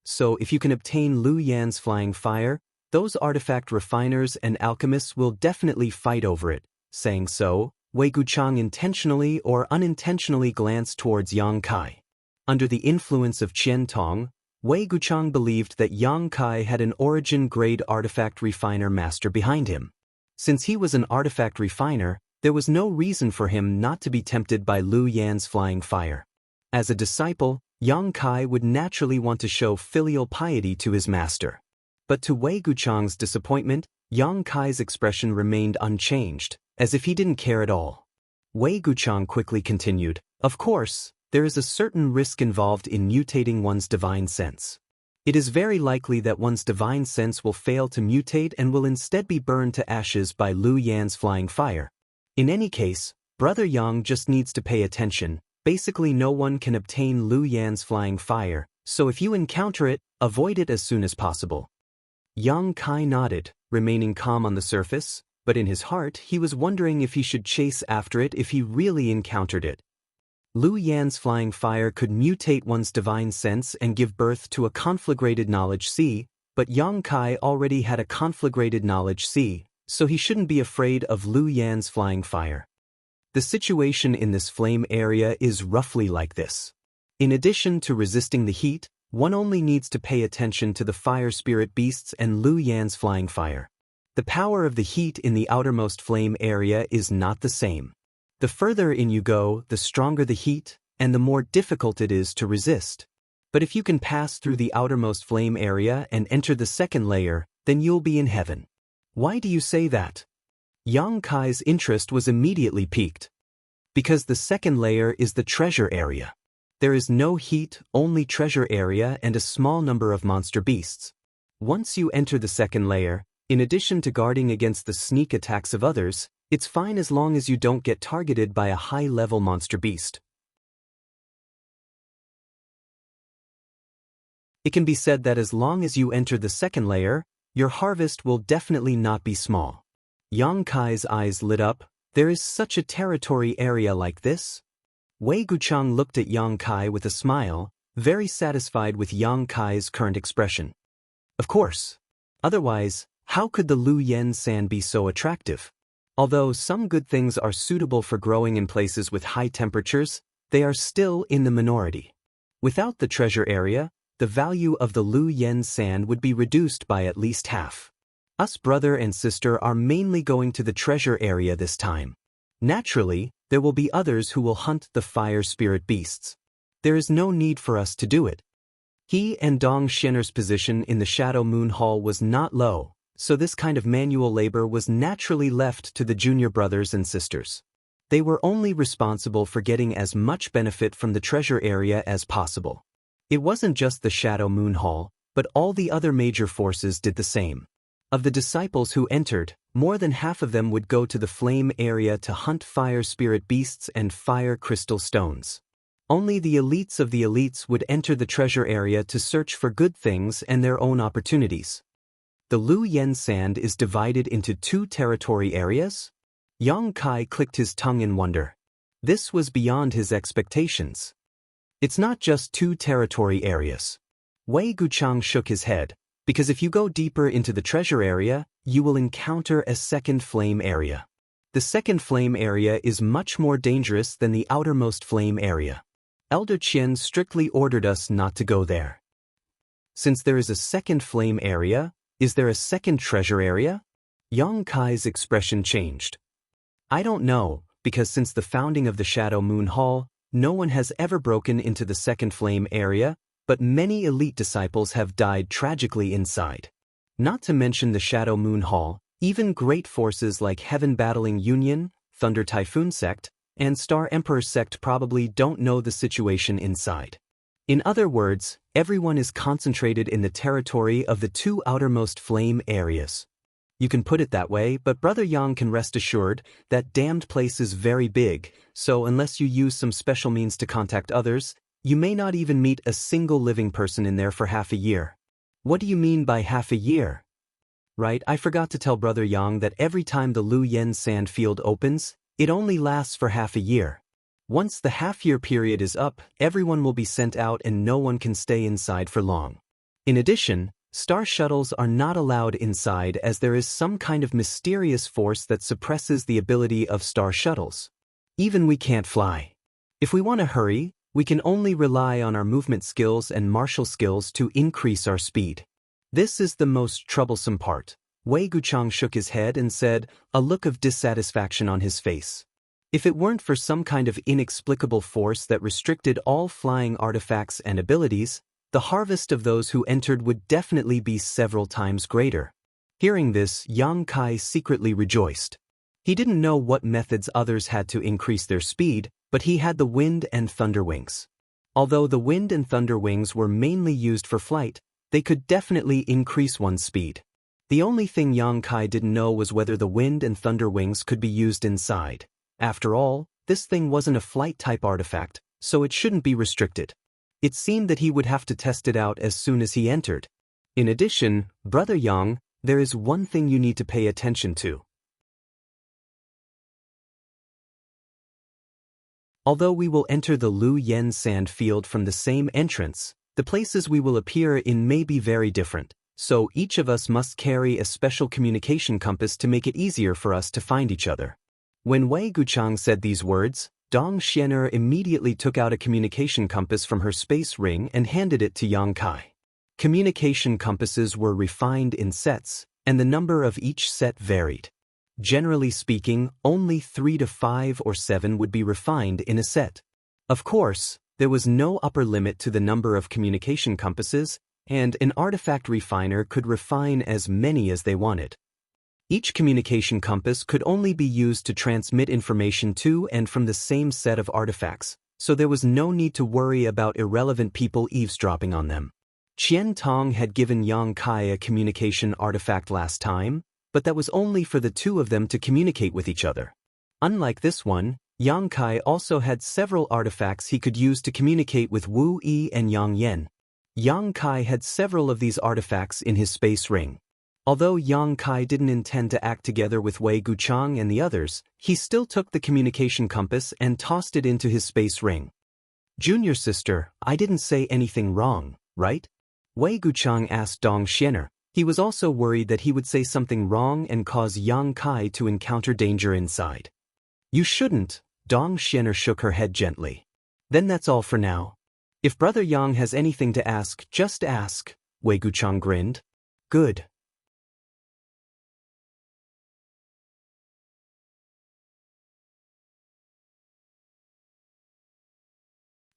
So if you can obtain Lu Yan's flying fire, those artifact refiners and alchemists will definitely fight over it. Saying so, Wei Guchang intentionally or unintentionally glanced towards Yang Kai. Under the influence of Qian Tong, Wei Guchang believed that Yang Kai had an origin-grade artifact refiner master behind him. Since he was an artifact refiner, there was no reason for him not to be tempted by Lu Yan's flying fire. As a disciple, Yang Kai would naturally want to show filial piety to his master. But to Wei Guchang's disappointment, Yang Kai's expression remained unchanged, as if he didn't care at all. Wei Guchang quickly continued, "Of course, there is a certain risk involved in mutating one's divine sense. It is very likely that one's divine sense will fail to mutate and will instead be burned to ashes by Lu Yan's flying fire. In any case, Brother Yang just needs to pay attention. Basically, no one can obtain Lu Yan's flying fire, so if you encounter it, avoid it as soon as possible." Yang Kai nodded, remaining calm on the surface, but in his heart he was wondering if he should chase after it if he really encountered it. Lu Yan's flying fire could mutate one's divine sense and give birth to a conflagrated knowledge but Yang Kai already had a conflagrated knowledge so he shouldn't be afraid of Lu Yan's flying fire. The situation in this flame area is roughly like this. In addition to resisting the heat, one only needs to pay attention to the fire spirit beasts and Lu Yan's flying fire. The power of the heat in the outermost flame area is not the same. The further in you go, the stronger the heat, and the more difficult it is to resist. But if you can pass through the outermost flame area and enter the second layer, then you'll be in heaven. Why do you say that? Yang Kai's interest was immediately piqued. Because the second layer is the treasure area. There is no heat, only treasure area and a small number of monster beasts. Once you enter the second layer, in addition to guarding against the sneak attacks of others, it's fine as long as you don't get targeted by a high-level monster beast. It can be said that as long as you enter the second layer, your harvest will definitely not be small. Yang Kai's eyes lit up. There is such a territory area like this? Wei Guchang looked at Yang Kai with a smile, very satisfied with Yang Kai's current expression. Of course. Otherwise, how could the Lu Yan sand be so attractive? Although some good things are suitable for growing in places with high temperatures, they are still in the minority. Without the treasure area, the value of the Lu Yan sand would be reduced by at least half. Us brother and sister are mainly going to the treasure area this time. Naturally, there will be others who will hunt the fire spirit beasts. There is no need for us to do it. He and Dong Shenner's position in the Shadow Moon Hall was not low, so this kind of manual labor was naturally left to the junior brothers and sisters. They were only responsible for getting as much benefit from the treasure area as possible. It wasn't just the Shadow Moon Hall, but all the other major forces did the same. Of the disciples who entered, more than half of them would go to the flame area to hunt fire spirit beasts and fire crystal stones. Only the elites of the elites would enter the treasure area to search for good things and their own opportunities. The Lu Yan sand is divided into 2 territory areas? Yang Kai clicked his tongue in wonder. This was beyond his expectations. It's not just 2 territory areas. Wei Guchang shook his head, because if you go deeper into the treasure area, you will encounter a second flame area. The second flame area is much more dangerous than the outermost flame area. Elder Qian strictly ordered us not to go there. Since there is a second flame area, is there a second treasure area? Yang Kai's expression changed. I don't know, because since the founding of the Shadow Moon Hall, no one has ever broken into the second flame area, but many elite disciples have died tragically inside. Not to mention the Shadow Moon Hall, even great forces like Heaven Battling Union, Thunder Typhoon Sect, and Star Emperor Sect probably don't know the situation inside. In other words, everyone is concentrated in the territory of the two outermost flame areas. You can put it that way, but Brother Yang can rest assured that damned place is very big, so unless you use some special means to contact others, you may not even meet a single living person in there for half a year. What do you mean by half a year? Right, I forgot to tell Brother Yang that every time the Lu Yen sand field opens, it only lasts for half a year. Once the half-year period is up, everyone will be sent out and no one can stay inside for long. In addition, star shuttles are not allowed inside as there is some kind of mysterious force that suppresses the ability of star shuttles. Even we can't fly. If we want to hurry, we can only rely on our movement skills and martial skills to increase our speed. This is the most troublesome part. Wei Guchang shook his head and said, a look of dissatisfaction on his face. If it weren't for some kind of inexplicable force that restricted all flying artifacts and abilities, the harvest of those who entered would definitely be several times greater. Hearing this, Yang Kai secretly rejoiced. He didn't know what methods others had to increase their speed, but he had the wind and thunder wings. Although the wind and thunder wings were mainly used for flight, they could definitely increase one's speed. The only thing Yang Kai didn't know was whether the wind and thunder wings could be used inside. After all, this thing wasn't a flight-type artifact, so it shouldn't be restricted. It seemed that he would have to test it out as soon as he entered. In addition, Brother Yang, there is one thing you need to pay attention to. Although we will enter the Lu Yen sand field from the same entrance, the places we will appear in may be very different, so each of us must carry a special communication compass to make it easier for us to find each other. When Wei Guchang said these words, Dong Xianer immediately took out a communication compass from her space ring and handed it to Yang Kai. Communication compasses were refined in sets, and the number of each set varied. Generally speaking, only 3 to 5 or 7 would be refined in a set. Of course, there was no upper limit to the number of communication compasses, and an artifact refiner could refine as many as they wanted. Each communication compass could only be used to transmit information to and from the same set of artifacts, so there was no need to worry about irrelevant people eavesdropping on them. Qian Tong had given Yang Kai a communication artifact last time, but that was only for the two of them to communicate with each other. Unlike this one, Yang Kai also had several artifacts he could use to communicate with Wu Yi and Yang Yen. Yang Kai had several of these artifacts in his space ring. Although Yang Kai didn't intend to act together with Wei Guchang and the others, he still took the communication compass and tossed it into his space ring. Junior sister, I didn't say anything wrong, right? Wei Guchang asked Dong Xianer. He was also worried that he would say something wrong and cause Yang Kai to encounter danger inside. You shouldn't, Dong Xianer shook her head gently. Then that's all for now. If Brother Yang has anything to ask, just ask, Wei Guchang grinned. Good.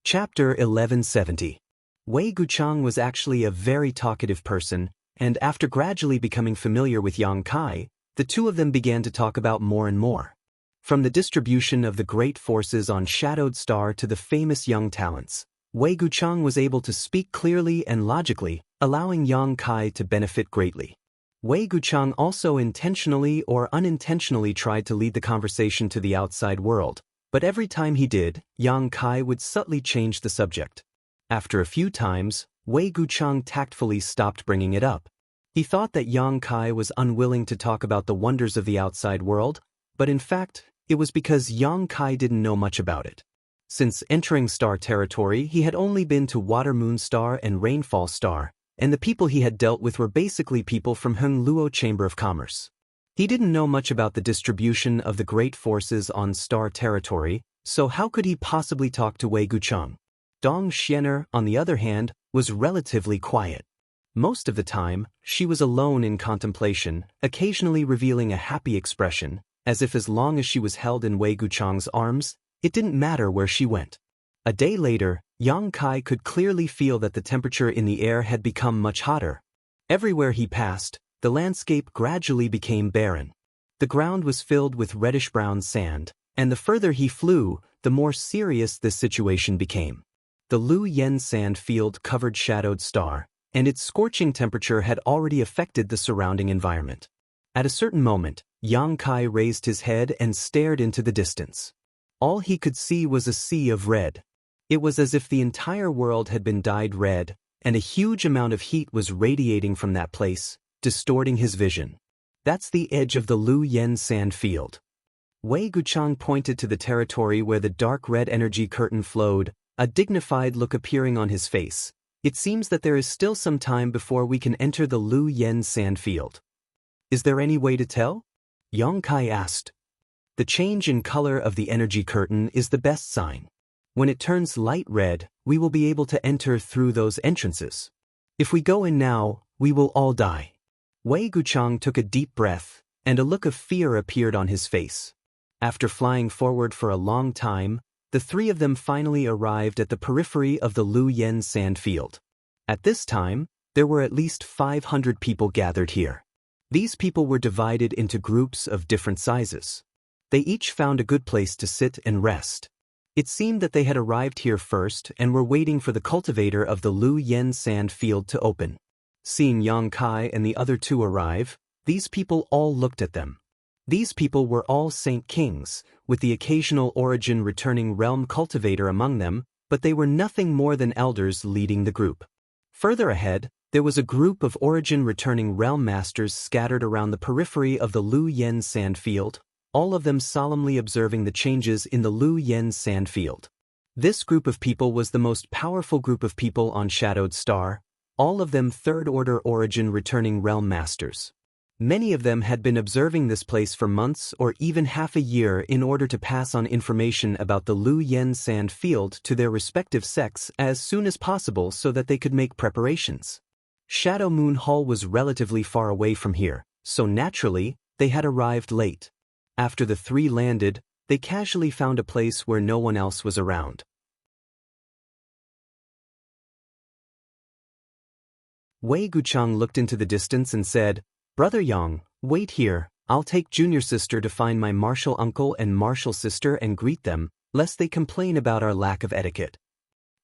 Chapter 1170. Wei Guchang was actually a very talkative person, and after gradually becoming familiar with Yang Kai, the two of them began to talk about more and more. From the distribution of the great forces on Shadowed Star to the famous young talents, Wei Guchang was able to speak clearly and logically, allowing Yang Kai to benefit greatly. Wei Guchang also intentionally or unintentionally tried to lead the conversation to the outside world, but every time he did, Yang Kai would subtly change the subject. After a few times, Wei Guchang tactfully stopped bringing it up. He thought that Yang Kai was unwilling to talk about the wonders of the outside world, but in fact, it was because Yang Kai didn't know much about it. Since entering star territory, he had only been to Water Moon Star and Rainfall Star, and the people he had dealt with were basically people from Heng Luo Chamber of Commerce. He didn't know much about the distribution of the great forces on star territory, so how could he possibly talk to Wei Gucheng? Dong Xianer, on the other hand, was relatively quiet. Most of the time, she was alone in contemplation, occasionally revealing a happy expression, as if as long as she was held in Wei Gucheng's arms, it didn't matter where she went. A day later, Yang Kai could clearly feel that the temperature in the air had become much hotter. Everywhere he passed, the landscape gradually became barren. The ground was filled with reddish-brown sand, and the further he flew, the more serious this situation became. The Lu Yen sand field covered Shadowed Star, and its scorching temperature had already affected the surrounding environment. At a certain moment, Yang Kai raised his head and stared into the distance. All he could see was a sea of red. It was as if the entire world had been dyed red, and a huge amount of heat was radiating from that place, distorting his vision. That's the edge of the Lu Yen sand field. Wei Gucheng pointed to the territory where the dark red energy curtain flowed, a dignified look appearing on his face. It seems that there is still some time before we can enter the Lu Yen sand field. Is there any way to tell? Yang Kai asked. The change in color of the energy curtain is the best sign. When it turns light red, we will be able to enter through those entrances. If we go in now, we will all die. Wei Gucheng took a deep breath, and a look of fear appeared on his face. After flying forward for a long time, the three of them finally arrived at the periphery of the Lu Yen sand field. At this time, there were at least 500 people gathered here. These people were divided into groups of different sizes. They each found a good place to sit and rest. It seemed that they had arrived here first and were waiting for the cultivator of the Lu Yen sand field to open. Seeing Yang Kai and the other two arrive, these people all looked at them. These people were all Saint Kings, with the occasional origin returning realm cultivator among them, but they were nothing more than elders leading the group. Further ahead, there was a group of origin returning realm masters scattered around the periphery of the Lu Yen sand field, all of them solemnly observing the changes in the Lu Yen sand field. This group of people was the most powerful group of people on Shadowed Star, all of them third-order origin returning realm masters. Many of them had been observing this place for months or even half a year in order to pass on information about the Lu Yen sand field to their respective sects as soon as possible so that they could make preparations. Shadow Moon Hall was relatively far away from here, so naturally, they had arrived late. After the three landed, they casually found a place where no one else was around. Wei Gucheng looked into the distance and said, "Brother Yang, wait here, I'll take junior sister to find my martial uncle and martial sister and greet them, lest they complain about our lack of etiquette."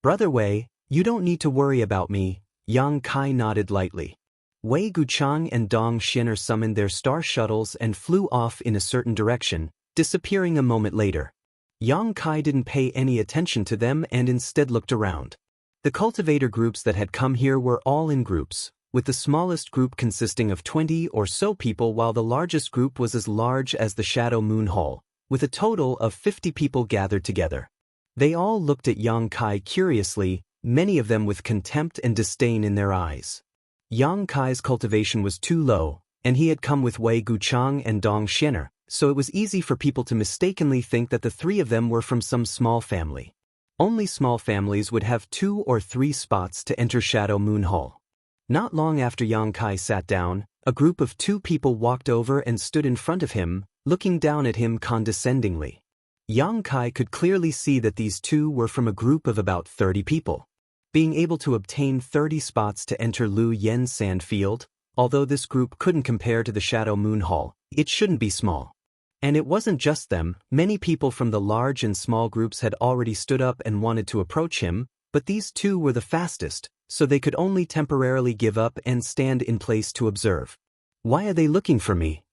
"Brother Wei, you don't need to worry about me," Yang Kai nodded lightly. Wei Gucheng and Dong Xianer summoned their star shuttles and flew off in a certain direction, disappearing a moment later. Yang Kai didn't pay any attention to them and instead looked around. The cultivator groups that had come here were all in groups, with the smallest group consisting of 20 or so people while the largest group was as large as the Shadow Moon Hall, with a total of 50 people gathered together. They all looked at Yang Kai curiously, many of them with contempt and disdain in their eyes. Yang Kai's cultivation was too low, and he had come with Wei Gucheng and Dong Xianer, so it was easy for people to mistakenly think that the three of them were from some small family. Only small families would have 2 or 3 spots to enter Shadow Moon Hall. Not long after Yang Kai sat down, a group of 2 people walked over and stood in front of him, looking down at him condescendingly. Yang Kai could clearly see that these 2 were from a group of about 30 people. Being able to obtain 30 spots to enter Lu Yen sand field, although this group couldn't compare to the Shadow Moon Hall, it shouldn't be small. And it wasn't just them, many people from the large and small groups had already stood up and wanted to approach him, but these 2 were the fastest, so they could only temporarily give up and stand in place to observe. "Why are they looking for me?"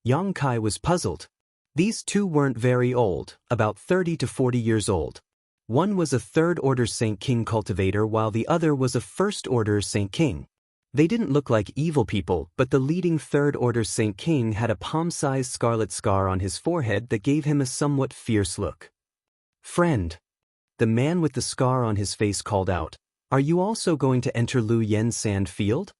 Yang Kai was puzzled. These 2 weren't very old, about 30 to 40 years old. One was a third-order Saint King cultivator while the other was a first-order Saint King. They didn't look like evil people, but the leading third-order Saint King had a palm-sized scarlet scar on his forehead that gave him a somewhat fierce look. "Friend," the man with the scar on his face called out, "are you also going to enter Lu Yen sand field?"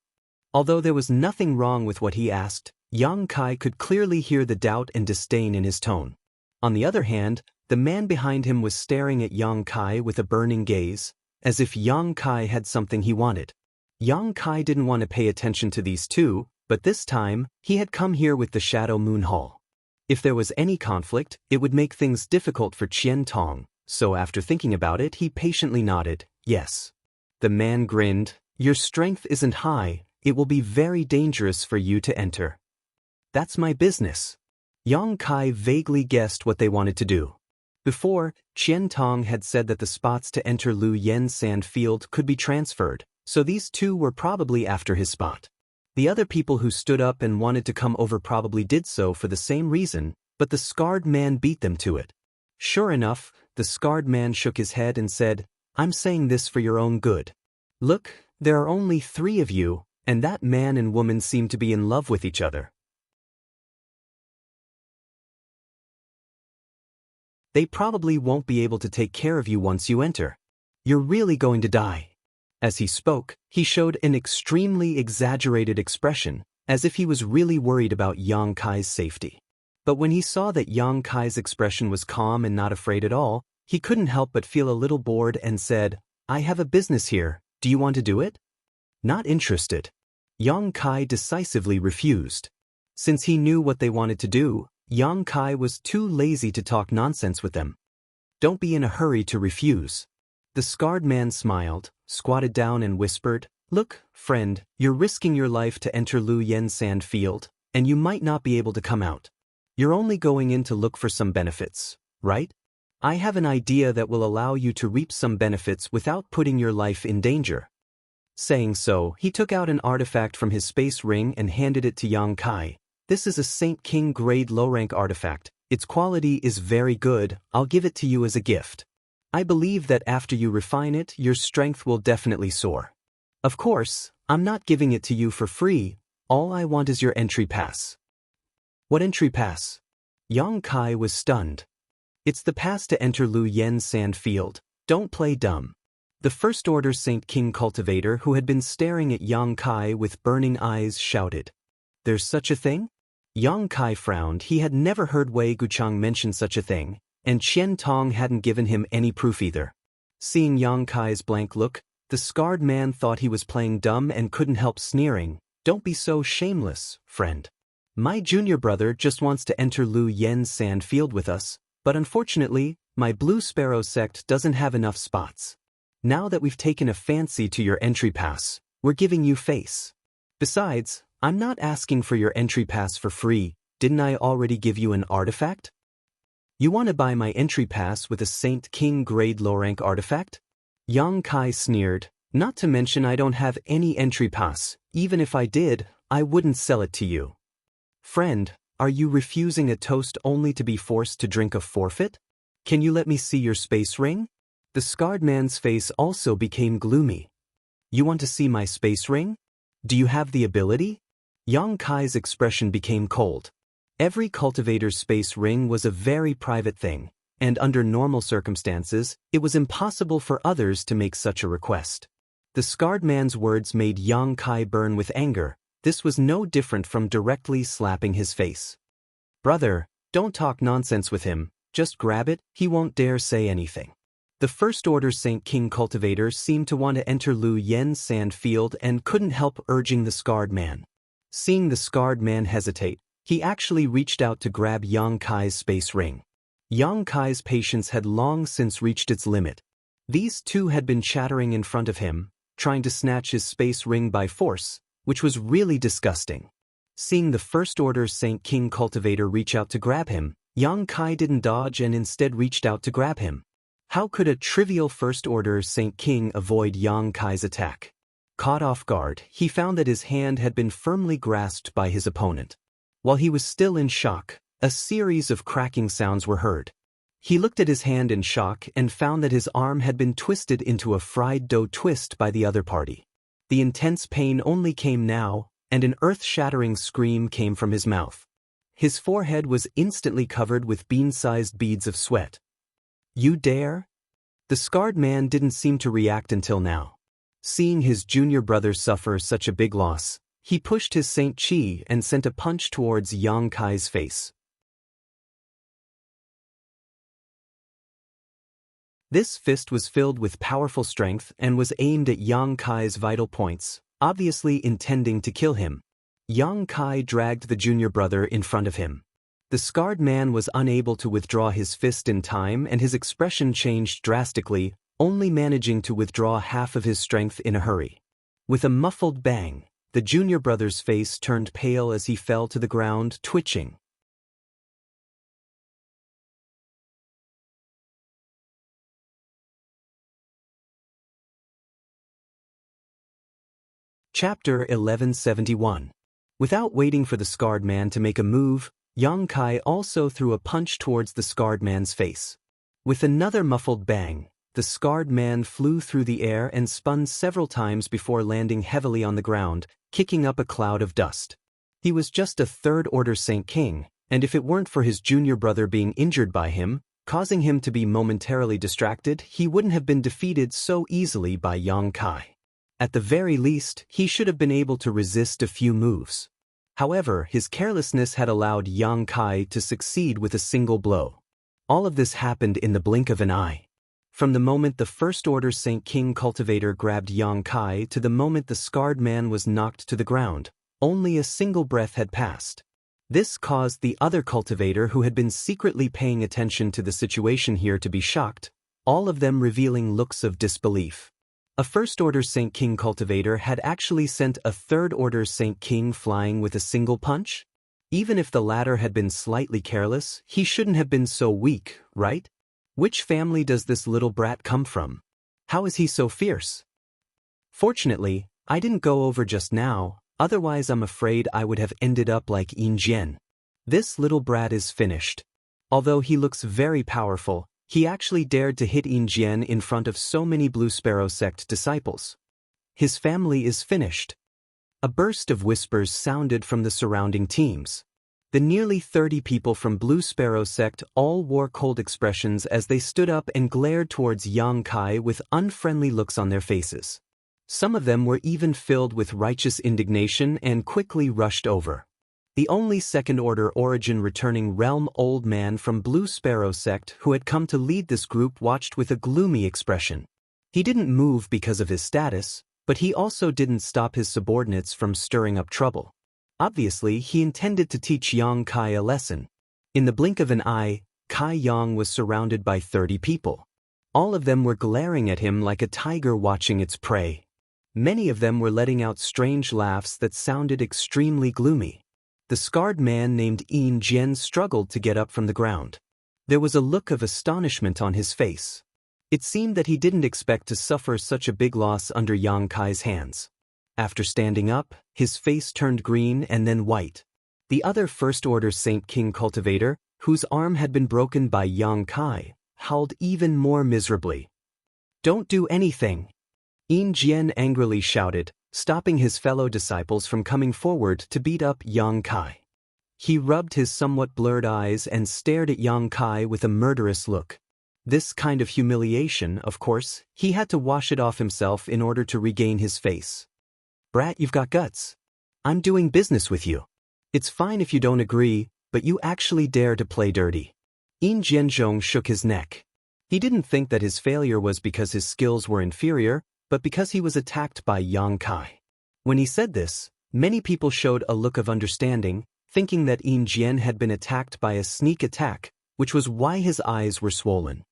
Although there was nothing wrong with what he asked, Yang Kai could clearly hear the doubt and disdain in his tone. On the other hand, the man behind him was staring at Yang Kai with a burning gaze, as if Yang Kai had something he wanted. Yang Kai didn't want to pay attention to these two, but this time, he had come here with the Shadow Moon Hall. If there was any conflict, it would make things difficult for Qian Tong, so after thinking about it, he patiently nodded, yes. The man grinned, your strength isn't high, it will be very dangerous for you to enter. That's my business. Yang Kai vaguely guessed what they wanted to do. Before, Qian Tong had said that the spots to enter Lu Yen's sand field could be transferred, so these two were probably after his spot. The other people who stood up and wanted to come over probably did so for the same reason, but the scarred man beat them to it. Sure enough, the scarred man shook his head and said, I'm saying this for your own good. Look, there are only 3 of you, and that man and woman seem to be in love with each other. They probably won't be able to take care of you once you enter. You're really going to die. As he spoke, he showed an extremely exaggerated expression, as if he was really worried about Yang Kai's safety. But when he saw that Yang Kai's expression was calm and not afraid at all, he couldn't help but feel a little bored and said, I have a business here, do you want to do it? Not interested. Yang Kai decisively refused. Since he knew what they wanted to do, Yang Kai was too lazy to talk nonsense with them. Don't be in a hurry to refuse. The scarred man smiled, squatted down and whispered, Look, friend, you're risking your life to enter Lu Yen's sand field, and you might not be able to come out. You're only going in to look for some benefits, right? I have an idea that will allow you to reap some benefits without putting your life in danger. Saying so, he took out an artifact from his space ring and handed it to Yang Kai. This is a Saint King grade low-rank artifact. Its quality is very good, I'll give it to you as a gift. I believe that after you refine it, your strength will definitely soar. Of course, I'm not giving it to you for free, all I want is your entry pass. What entry pass? Yang Kai was stunned. It's the pass to enter Lu Yen's sand field, don't play dumb. The First Order Saint King cultivator who had been staring at Yang Kai with burning eyes shouted. There's such a thing? Yang Kai frowned, he had never heard Wei Guchang mention such a thing, and Qian Tong hadn't given him any proof either. Seeing Yang Kai's blank look, the scarred man thought he was playing dumb and couldn't help sneering. Don't be so shameless, friend. My junior brother just wants to enter Lu Yen's sand field with us, but unfortunately, my Blue Sparrow sect doesn't have enough spots. Now that we've taken a fancy to your entry pass, we're giving you face. Besides, I'm not asking for your entry pass for free, didn't I already give you an artifact? You want to buy my entry pass with a Saint King grade low-rank artifact? Yang Kai sneered, not to mention I don't have any entry pass, even if I did, I wouldn't sell it to you. Friend, are you refusing a toast only to be forced to drink a forfeit? Can you let me see your space ring? The scarred man's face also became gloomy. You want to see my space ring? Do you have the ability? Yang Kai's expression became cold. Every cultivator's space ring was a very private thing, and under normal circumstances, it was impossible for others to make such a request. The scarred man's words made Yang Kai burn with anger. This was no different from directly slapping his face. Brother, don't talk nonsense with him, just grab it, he won't dare say anything. The First Order Saint King cultivator seemed to want to enter Lu Yen's sand field and couldn't help urging the scarred man. Seeing the scarred man hesitate, he actually reached out to grab Yang Kai's space ring. Yang Kai's patience had long since reached its limit. These two had been chattering in front of him, trying to snatch his space ring by force, which was really disgusting. Seeing the First Order Saint King cultivator reach out to grab him, Yang Kai didn't dodge and instead reached out to grab him. How could a trivial First Order Saint King avoid Yang Kai's attack? Caught off guard, he found that his hand had been firmly grasped by his opponent. While he was still in shock, a series of cracking sounds were heard. He looked at his hand in shock and found that his arm had been twisted into a fried dough twist by the other party. The intense pain only came now, and an earth-shattering scream came from his mouth. His forehead was instantly covered with bean-sized beads of sweat. You dare? The scarred man didn't seem to react until now. Seeing his junior brother suffer such a big loss, He pushed his Saint Chi and sent a punch towards Yang Kai's face. This fist was filled with powerful strength and was aimed at Yang Kai's vital points, obviously intending to kill him. Yang Kai dragged the junior brother in front of him. The scarred man was unable to withdraw his fist in time, and his expression changed drastically, only managing to withdraw half of his strength in a hurry. With a muffled bang, the junior brother's face turned pale as he fell to the ground, twitching. Chapter 1171. Without waiting for the scarred man to make a move, Yang Kai also threw a punch towards the scarred man's face. With another muffled bang, the scarred man flew through the air and spun several times before landing heavily on the ground, kicking up a cloud of dust. He was just a third-order Saint King, and if it weren't for his junior brother being injured by him, causing him to be momentarily distracted, he wouldn't have been defeated so easily by Yang Kai. At the very least, he should have been able to resist a few moves. However, his carelessness had allowed Yang Kai to succeed with a single blow. All of this happened in the blink of an eye. From the moment the First-Order Saint King cultivator grabbed Yang Kai to the moment the scarred man was knocked to the ground, only a single breath had passed. This caused the other cultivator who had been secretly paying attention to the situation here to be shocked, all of them revealing looks of disbelief. A First-Order Saint King cultivator had actually sent a Third-Order Saint King flying with a single punch? Even if the latter had been slightly careless, he shouldn't have been so weak, right? Which family does this little brat come from? How is he so fierce? Fortunately, I didn't go over just now, otherwise I'm afraid I would have ended up like Yin Jian. This little brat is finished. Although he looks very powerful, he actually dared to hit Yin Jian in front of so many Blue Sparrow sect disciples. His family is finished. A burst of whispers sounded from the surrounding teams. The nearly 30 people from Blue Sparrow sect all wore cold expressions as they stood up and glared towards Yang Kai with unfriendly looks on their faces. Some of them were even filled with righteous indignation and quickly rushed over. The only second-order origin returning realm old man from Blue Sparrow sect who had come to lead this group watched with a gloomy expression. He didn't move because of his status, but he also didn't stop his subordinates from stirring up trouble. Obviously, he intended to teach Yang Kai a lesson. In the blink of an eye, Kai Yang was surrounded by 30 people. All of them were glaring at him like a tiger watching its prey. Many of them were letting out strange laughs that sounded extremely gloomy. The scarred man named Yin Jian struggled to get up from the ground. There was a look of astonishment on his face. It seemed that he didn't expect to suffer such a big loss under Yang Kai's hands. After standing up, his face turned green and then white. The other First-Order Saint King cultivator, whose arm had been broken by Yang Kai, howled even more miserably. "Don't do anything!" Yin Jian angrily shouted, stopping his fellow disciples from coming forward to beat up Yang Kai. He rubbed his somewhat blurred eyes and stared at Yang Kai with a murderous look. This kind of humiliation, of course, he had to wash it off himself in order to regain his face. "Brat, you've got guts. I'm doing business with you. It's fine if you don't agree, but you actually dare to play dirty." Yin Jianzhong shook his neck. He didn't think that his failure was because his skills were inferior, but because he was attacked by Yang Kai. When he said this, many people showed a look of understanding, thinking that Yin Jian had been attacked by a sneak attack, which was why his eyes were swollen.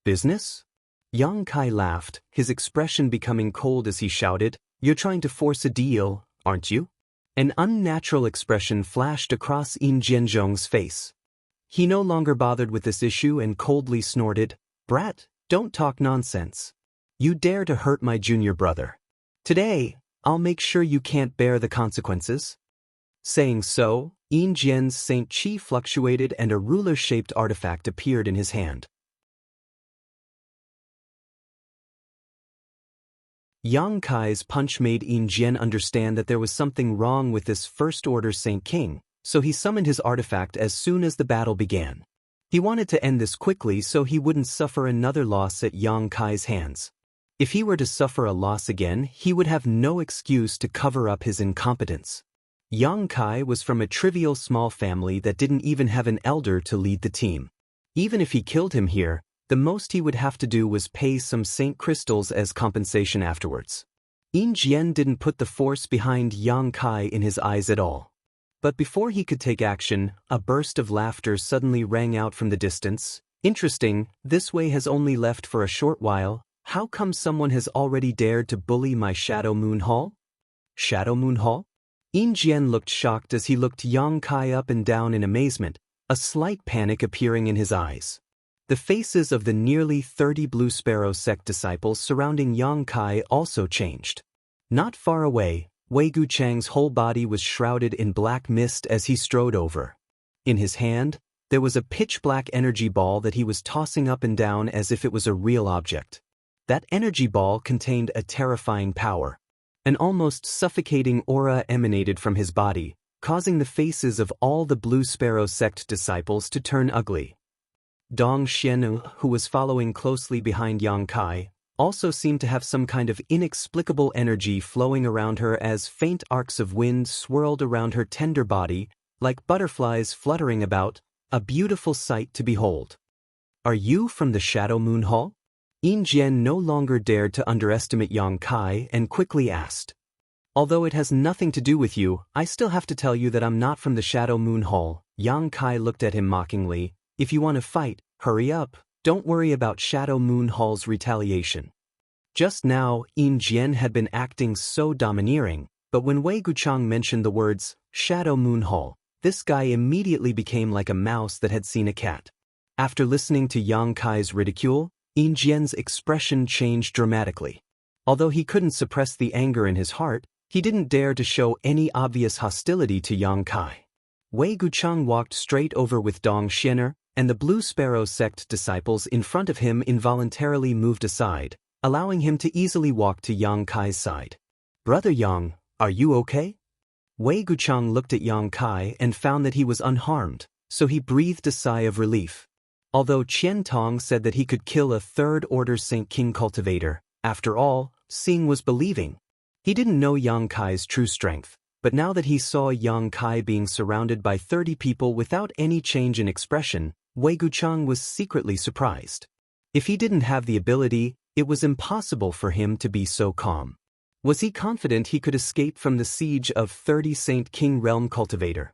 "Business?" Yang Kai laughed, his expression becoming cold as he shouted, "You're trying to force a deal, aren't you?" An unnatural expression flashed across Yin Jianzhong's face. He no longer bothered with this issue and coldly snorted, "Brat, don't talk nonsense. You dare to hurt my junior brother. Today, I'll make sure you can't bear the consequences." Saying so, Yin Jian's Saint Chi fluctuated and a ruler-shaped artifact appeared in his hand. Yang Kai's punch made Yin Jian understand that there was something wrong with this First-Order Saint King, so he summoned his artifact as soon as the battle began. He wanted to end this quickly so he wouldn't suffer another loss at Yang Kai's hands. If he were to suffer a loss again, he would have no excuse to cover up his incompetence. Yang Kai was from a trivial small family that didn't even have an elder to lead the team. Even if he killed him here, the most he would have to do was pay some saint crystals as compensation afterwards. Yin Jian didn't put the force behind Yang Kai in his eyes at all. But before he could take action, a burst of laughter suddenly rang out from the distance. Interesting, this way has only left for a short while. How come someone has already dared to bully my Shadow Moon Hall? Shadow Moon Hall? Yin Jian looked shocked as he looked Yang Kai up and down in amazement, a slight panic appearing in his eyes. The faces of the nearly 30 Blue Sparrow sect disciples surrounding Yang Kai also changed. Not far away, Wei Guchang's whole body was shrouded in black mist as he strode over. In his hand, there was a pitch-black energy ball that he was tossing up and down as if it was a real object. That energy ball contained a terrifying power. An almost suffocating aura emanated from his body, causing the faces of all the Blue Sparrow sect disciples to turn ugly. Dong Xianu, who was following closely behind Yang Kai, also seemed to have some kind of inexplicable energy flowing around her as faint arcs of wind swirled around her tender body, like butterflies fluttering about, a beautiful sight to behold. "Are you from the Shadow Moon Hall?" Yin Jian no longer dared to underestimate Yang Kai and quickly asked. "Although it has nothing to do with you, I still have to tell you that I'm not from the Shadow Moon Hall." Yang Kai looked at him mockingly. "If you want to fight, hurry up. Don't worry about Shadow Moon Hall's retaliation." Just now, Yin Jian had been acting so domineering, but when Wei Guchang mentioned the words, Shadow Moon Hall, this guy immediately became like a mouse that had seen a cat. After listening to Yang Kai's ridicule, Yin Jian's expression changed dramatically. Although he couldn't suppress the anger in his heart, he didn't dare to show any obvious hostility to Yang Kai. Wei Guchang walked straight over with Dong Xianer, and the Blue Sparrow sect disciples in front of him involuntarily moved aside, allowing him to easily walk to Yang Kai's side. "Brother Yang, are you okay?" Wei Guchang looked at Yang Kai and found that he was unharmed, so he breathed a sigh of relief. Although Qian Tong said that he could kill a third-order Saint King cultivator, after all, seeing was believing. He didn't know Yang Kai's true strength, but now that he saw Yang Kai being surrounded by 30 people without any change in expression, Wei Guchang was secretly surprised. If he didn't have the ability, it was impossible for him to be so calm. Was he confident he could escape from the siege of 30 Saint King Realm Cultivator?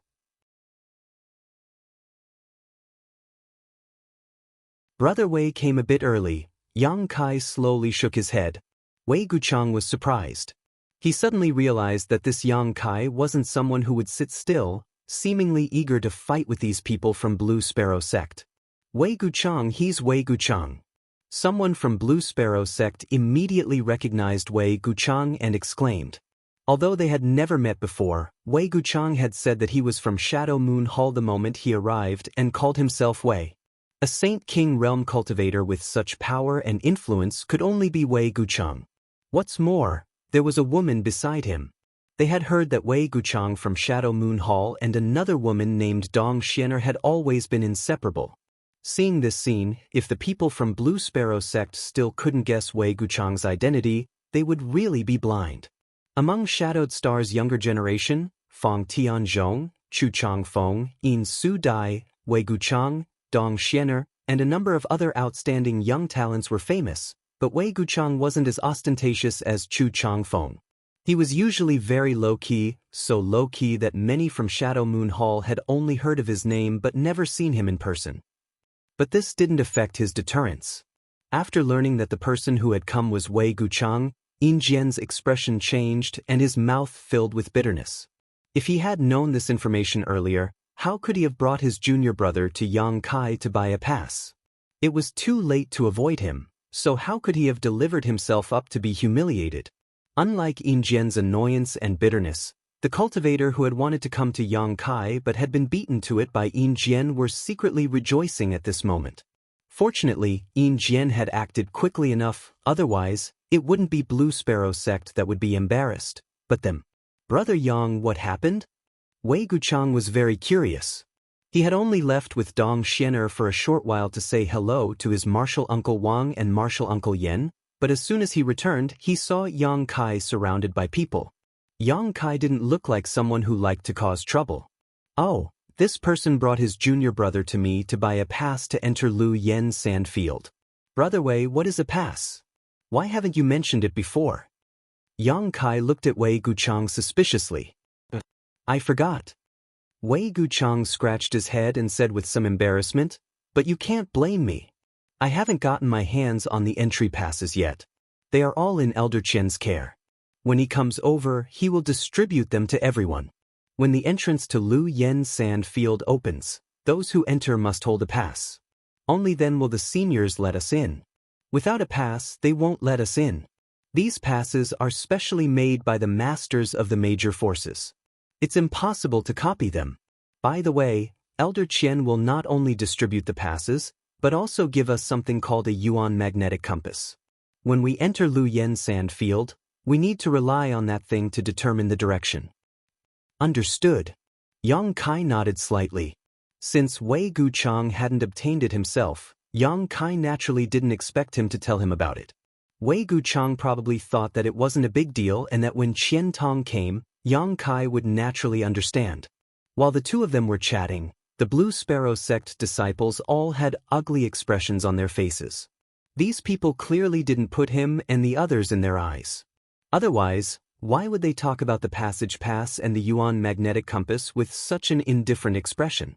Brother Wei came a bit early. Yang Kai slowly shook his head. Wei Guchang was surprised. He suddenly realized that this Yang Kai wasn't someone who would sit still, seemingly eager to fight with these people from Blue Sparrow sect. Wei Guchang, he's Wei Guchang. Someone from Blue Sparrow sect immediately recognized Wei Guchang and exclaimed. Although they had never met before, Wei Guchang had said that he was from Shadow Moon Hall the moment he arrived and called himself Wei. A Saint King Realm cultivator with such power and influence could only be Wei Guchang. What's more, there was a woman beside him. They had heard that Wei Guchang from Shadow Moon Hall and another woman named Dong Xianer had always been inseparable. Seeing this scene, if the people from Blue Sparrow sect still couldn't guess Wei Guchang's identity, they would really be blind. Among Shadowed Star's younger generation, Fang Tianzhong, Chu Changfeng, Yin Su Dai, Wei Guchang, Dong Xianer, and a number of other outstanding young talents were famous, but Wei Guchang wasn't as ostentatious as Chu Changfeng. He was usually very low-key, so low-key that many from Shadow Moon Hall had only heard of his name but never seen him in person. But this didn't affect his deterrence. After learning that the person who had come was Wei Guchang, Yin Jian's expression changed and his mouth filled with bitterness. If he had known this information earlier, how could he have brought his junior brother to Yang Kai to buy a pass? It was too late to avoid him, so how could he have delivered himself up to be humiliated? Unlike Yin Jian's annoyance and bitterness, the cultivator who had wanted to come to Yang Kai but had been beaten to it by Yin Jian were secretly rejoicing at this moment. Fortunately, Yin Jian had acted quickly enough, otherwise, it wouldn't be Blue Sparrow sect that would be embarrassed, but them. "Brother Yang, what happened?" Wei Guchang was very curious. He had only left with Dong Xianer for a short while to say hello to his martial uncle Wang and martial uncle Yan, but as soon as he returned, he saw Yang Kai surrounded by people. Yang Kai didn't look like someone who liked to cause trouble. Oh, this person brought his junior brother to me to buy a pass to enter Lu Yen Sand Field. Brother Wei, what is a pass? Why haven't you mentioned it before? Yang Kai looked at Wei Guchang suspiciously. I forgot. Wei Guchang scratched his head and said with some embarrassment, but you can't blame me. I haven't gotten my hands on the entry passes yet. They are all in Elder Qian's care. When he comes over, he will distribute them to everyone. When the entrance to Lu Yen Sand Field opens, those who enter must hold a pass. Only then will the seniors let us in. Without a pass, they won't let us in. These passes are specially made by the masters of the major forces. It's impossible to copy them. By the way, Elder Qian will not only distribute the passes, but also give us something called a Yuan magnetic compass. When we enter Lu Yen Sand Field, we need to rely on that thing to determine the direction. Understood. Yang Kai nodded slightly. Since Wei Guchang hadn't obtained it himself, Yang Kai naturally didn't expect him to tell him about it. Wei Guchang probably thought that it wasn't a big deal and that when Qian Tong came, Yang Kai would naturally understand. While the two of them were chatting, the Blue Sparrow sect disciples all had ugly expressions on their faces. These people clearly didn't put him and the others in their eyes. Otherwise, why would they talk about the passage pass and the Yuan magnetic compass with such an indifferent expression?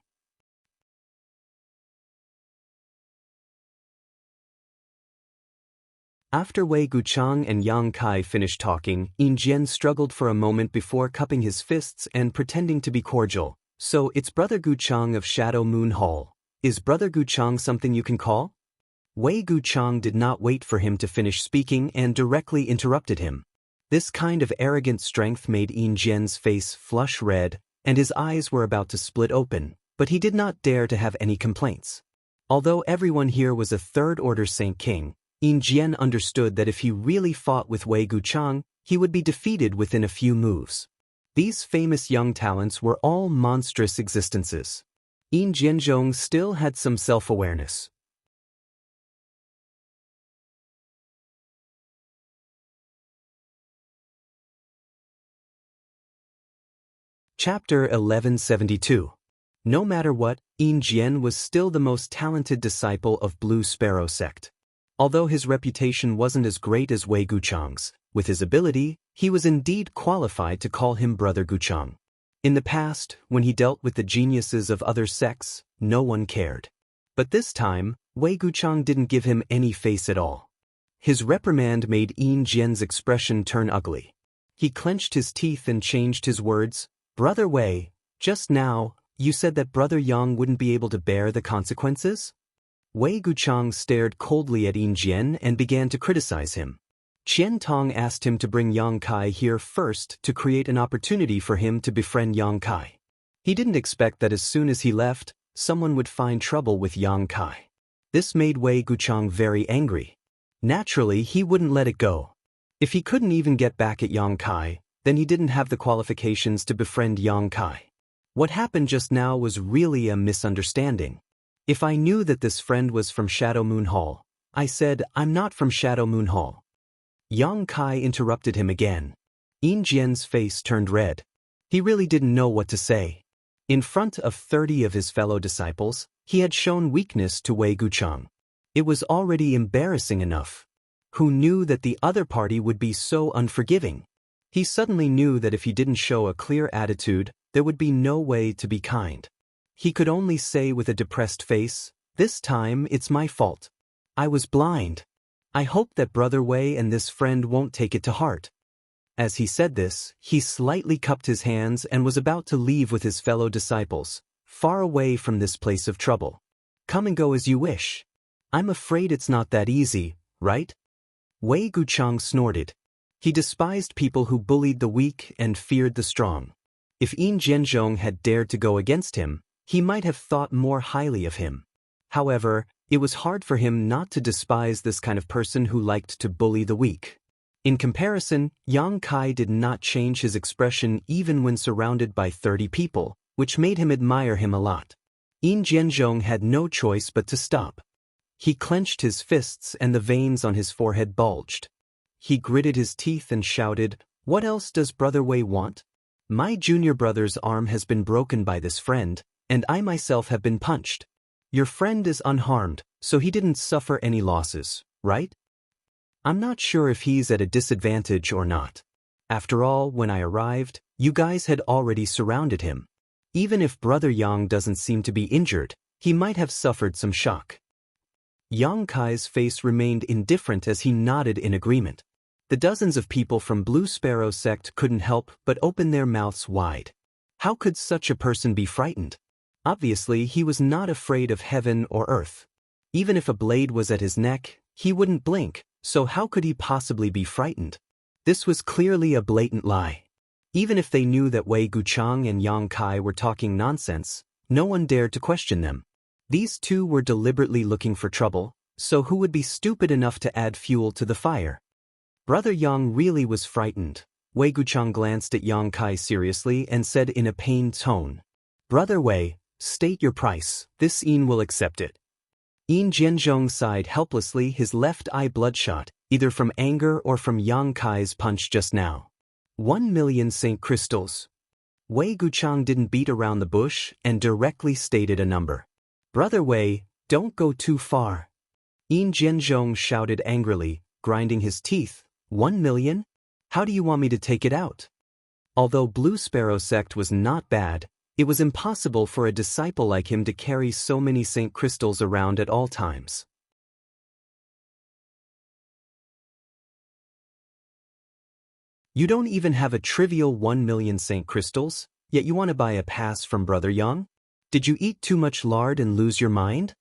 After Wei Guchang and Yang Kai finished talking, Yin Jian struggled for a moment before cupping his fists and pretending to be cordial. So it's Brother Guchang of Shadow Moon Hall. Is Brother Guchang something you can call? Wei Guchang did not wait for him to finish speaking and directly interrupted him. This kind of arrogant strength made Yin Jian's face flush red, and his eyes were about to split open, but he did not dare to have any complaints. Although everyone here was a third-order Saint King, Yin Jian understood that if he really fought with Wei Guchang, he would be defeated within a few moves. These famous young talents were all monstrous existences. Yin Jianzhong still had some self-awareness. Chapter 1172. No matter what, Yin Jian was still the most talented disciple of Blue Sparrow sect. Although his reputation wasn't as great as Wei Guchang's, with his ability, he was indeed qualified to call him Brother Guchang. In the past, when he dealt with the geniuses of other sects, no one cared. But this time, Wei Guchang didn't give him any face at all. His reprimand made Yin Jian's expression turn ugly. He clenched his teeth and changed his words. Brother Wei, just now, you said that Brother Yang wouldn't be able to bear the consequences? Wei Guchang stared coldly at Yin Jian and began to criticize him. Qian Tong asked him to bring Yang Kai here first to create an opportunity for him to befriend Yang Kai. He didn't expect that as soon as he left, someone would find trouble with Yang Kai. This made Wei Guchang very angry. Naturally, he wouldn't let it go. If he couldn't even get back at Yang Kai, then he didn't have the qualifications to befriend Yang Kai. What happened just now was really a misunderstanding. If I knew that this friend was from Shadow Moon Hall, I said, I'm not from Shadow Moon Hall. Yang Kai interrupted him again. Yin Jian's face turned red. He really didn't know what to say. In front of 30 of his fellow disciples, he had shown weakness to Wei Guchang. It was already embarrassing enough. Who knew that the other party would be so unforgiving? He suddenly knew that if he didn't show a clear attitude, there would be no way to be kind. He could only say with a depressed face, this time it's my fault. I was blind. I hope that Brother Wei and this friend won't take it to heart. As he said this, he slightly cupped his hands and was about to leave with his fellow disciples, far away from this place of trouble. Come and go as you wish. I'm afraid it's not that easy, right? Wei Guchang snorted. He despised people who bullied the weak and feared the strong. If Yin Jianzhong had dared to go against him, he might have thought more highly of him. However, it was hard for him not to despise this kind of person who liked to bully the weak. In comparison, Yang Kai did not change his expression even when surrounded by 30 people, which made him admire him a lot. Yin Jianzhong had no choice but to stop. He clenched his fists and the veins on his forehead bulged. He gritted his teeth and shouted, "What else does Brother Wei want? My junior brother's arm has been broken by this friend, and I myself have been punched. Your friend is unharmed, so he didn't suffer any losses, right? I'm not sure if he's at a disadvantage or not. After all, when I arrived, you guys had already surrounded him. Even if Brother Yang doesn't seem to be injured, he might have suffered some shock." Yang Kai's face remained indifferent as he nodded in agreement. The dozens of people from Blue Sparrow sect couldn't help but open their mouths wide. How could such a person be frightened? Obviously, he was not afraid of heaven or earth. Even if a blade was at his neck, he wouldn't blink, so how could he possibly be frightened? This was clearly a blatant lie. Even if they knew that Wei Guchang and Yang Kai were talking nonsense, no one dared to question them. These two were deliberately looking for trouble, so who would be stupid enough to add fuel to the fire? Brother Yang really was frightened. Wei Guchang glanced at Yang Kai seriously and said in a pained tone, "Brother Wei, state your price, this Yin will accept it." Yin Jianzhong sighed helplessly, his left eye bloodshot, either from anger or from Yang Kai's punch just now. 1,000,000 Saint crystals. Wei Guchang didn't beat around the bush and directly stated a number. "Brother Wei, don't go too far." Yin Jianzhong shouted angrily, grinding his teeth. 1,000,000? How do you want me to take it out? Although Blue Sparrow sect was not bad, it was impossible for a disciple like him to carry so many Saint crystals around at all times. You don't even have a trivial 1,000,000 Saint crystals, yet you want to buy a pass from Brother Yang? Did you eat too much lard and lose your mind?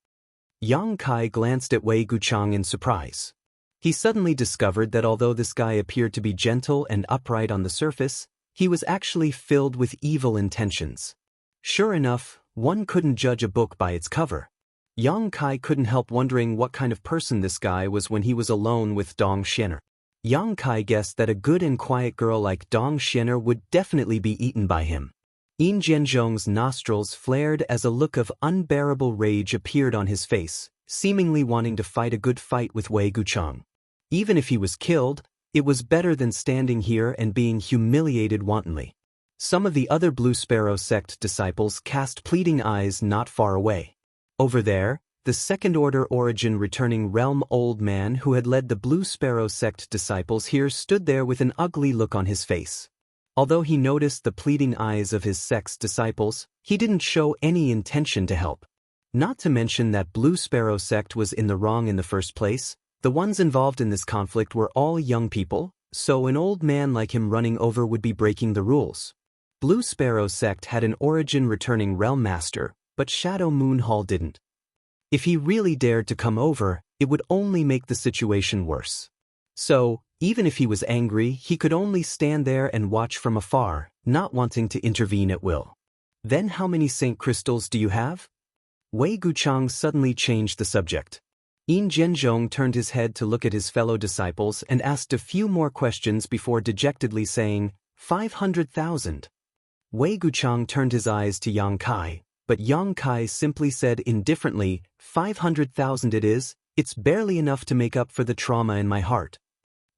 Yang Kai glanced at Wei Guchang in surprise. He suddenly discovered that although this guy appeared to be gentle and upright on the surface, he was actually filled with evil intentions. Sure enough, one couldn't judge a book by its cover. Yang Kai couldn't help wondering what kind of person this guy was when he was alone with Dong Xianer. Yang Kai guessed that a good and quiet girl like Dong Xianer would definitely be eaten by him. Yin Jianzhong's nostrils flared as a look of unbearable rage appeared on his face, seemingly wanting to fight a good fight with Wei Guchang. Even if he was killed, it was better than standing here and being humiliated wantonly. Some of the other Blue Sparrow sect disciples cast pleading eyes not far away. Over there, the second-order origin returning realm old man who had led the Blue Sparrow sect disciples here stood there with an ugly look on his face. Although he noticed the pleading eyes of his sect's disciples, he didn't show any intention to help. Not to mention that Blue Sparrow sect was in the wrong in the first place. The ones involved in this conflict were all young people, so an old man like him running over would be breaking the rules. Blue Sparrow sect had an origin returning realm master, but Shadow Moon Hall didn't. If he really dared to come over, it would only make the situation worse. So, even if he was angry, he could only stand there and watch from afar, not wanting to intervene at will. "Then how many Saint crystals do you have?" Wei Guchang suddenly changed the subject. Yin Jianzhong turned his head to look at his fellow disciples and asked a few more questions before dejectedly saying, 500,000. Wei Guchang turned his eyes to Yang Kai, but Yang Kai simply said indifferently, 500,000 it is, it's barely enough to make up for the trauma in my heart.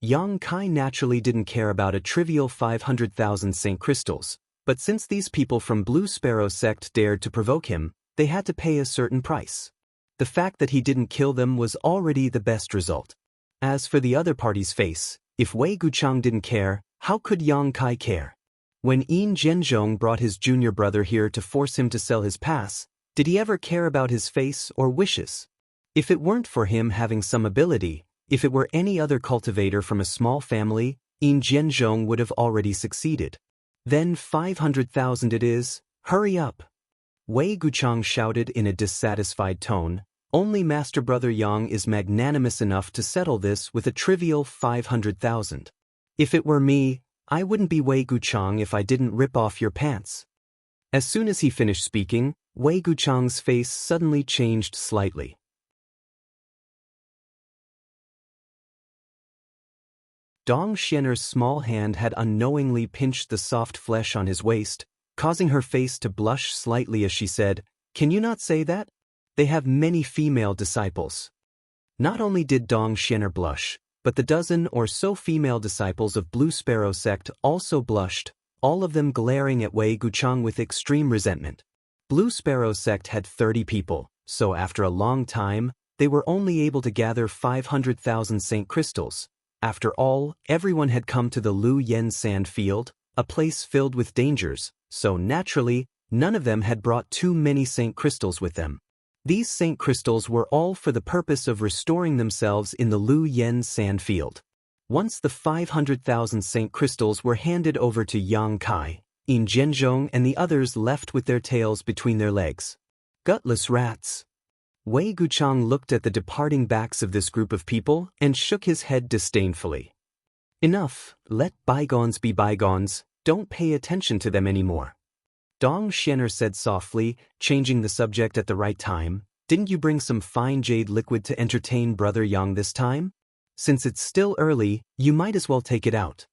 Yang Kai naturally didn't care about a trivial 500,000 Saint crystals, but since these people from Blue Sparrow sect dared to provoke him, they had to pay a certain price. The fact that he didn't kill them was already the best result. As for the other party's face, if Wei Guchang didn't care, how could Yang Kai care? When Yin Jianzhong brought his junior brother here to force him to sell his pass, did he ever care about his face or wishes? If it weren't for him having some ability, if it were any other cultivator from a small family, Yin Jianzhong would have already succeeded. "Then 500,000 it is, hurry up!" Wei Guchang shouted in a dissatisfied tone. "Only Master Brother Yang is magnanimous enough to settle this with a trivial 500,000. If it were me, I wouldn't be Wei Guchang if I didn't rip off your pants." As soon as he finished speaking, Wei Guchang's face suddenly changed slightly. Dong Xianer's small hand had unknowingly pinched the soft flesh on his waist, causing her face to blush slightly as she said, "Can you not say that? They have many female disciples." Not only did Dong Xian'er blush, but the dozen or so female disciples of Blue Sparrow sect also blushed, all of them glaring at Wei Guchang with extreme resentment. Blue Sparrow sect had 30 people, so after a long time, they were only able to gather 500,000 Saint Crystals. After all, everyone had come to the Lu Yen sand field, a place filled with dangers, so naturally, none of them had brought too many Saint Crystals with them. These Saint Crystals were all for the purpose of restoring themselves in the Lu Yen sand field. Once the 500,000 Saint Crystals were handed over to Yang Kai, Yin Zhenzhong and the others left with their tails between their legs. Gutless rats. Wei Guchang looked at the departing backs of this group of people and shook his head disdainfully. Enough, let bygones be bygones, don't pay attention to them anymore. Dong Xian'er said softly, changing the subject at the right time, didn't you bring some fine jade liquid to entertain Brother Yang this time? Since it's still early, you might as well take it out.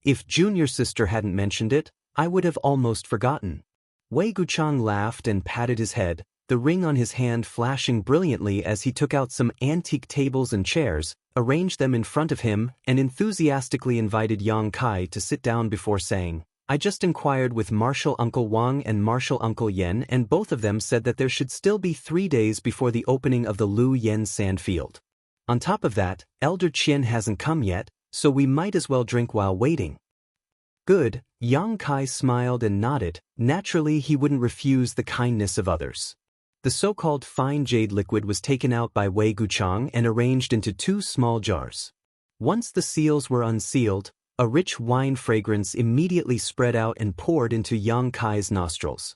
If Junior Sister hadn't mentioned it, I would have almost forgotten. Wei Guchang laughed and patted his head, the ring on his hand flashing brilliantly as he took out some antique tables and chairs, arranged them in front of him, and enthusiastically invited Yang Kai to sit down before saying, I just inquired with Martial Uncle Wang and Martial Uncle Yen, and both of them said that there should still be 3 days before the opening of the Lu Yen sand field. On top of that, Elder Qian hasn't come yet, so we might as well drink while waiting. Good, Yang Kai smiled and nodded. Naturally he wouldn't refuse the kindness of others. The so-called fine jade liquid was taken out by Wei Guchang and arranged into 2 small jars. Once the seals were unsealed, a rich wine fragrance immediately spread out and poured into Yang Kai's nostrils.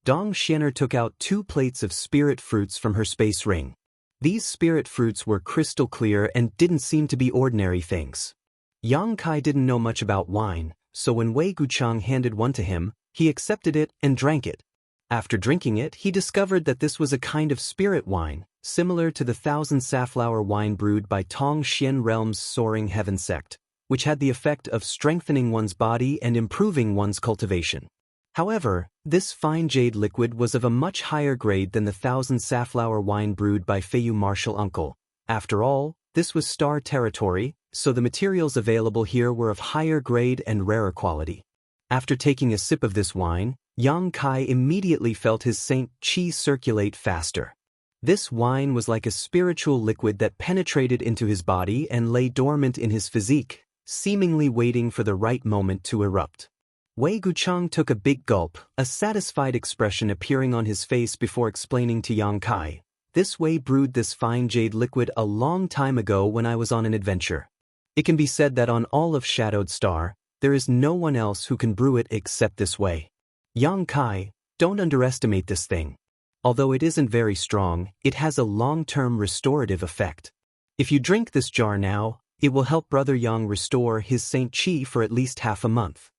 Dong Xian'er took out 2 plates of spirit fruits from her space ring. These spirit fruits were crystal clear and didn't seem to be ordinary things. Yang Kai didn't know much about wine, so when Wei Guchang handed one to him, he accepted it and drank it. After drinking it, he discovered that this was a kind of spirit wine, similar to the 1,000 safflower wine brewed by Tong Xian Realm's Soaring Heaven sect, which had the effect of strengthening one's body and improving one's cultivation. However, this fine jade liquid was of a much higher grade than the 1,000 safflower wine brewed by Feiyu Martial Uncle. After all, this was star territory, so the materials available here were of higher grade and rarer quality. After taking a sip of this wine, Yang Kai immediately felt his Saint Qi circulate faster. This wine was like a spiritual liquid that penetrated into his body and lay dormant in his physique, seemingly waiting for the right moment to erupt. Wei Guchang took a big gulp, a satisfied expression appearing on his face before explaining to Yang Kai, "This Wei brewed this fine jade liquid a long time ago when I was on an adventure. It can be said that on all of Shadowed Star, there is no one else who can brew it except this Wei. Yang Kai, don't underestimate this thing. Although it isn't very strong, it has a long-term restorative effect. If you drink this jar now, it will help Brother Yang restore his Saint Qi for at least half a month."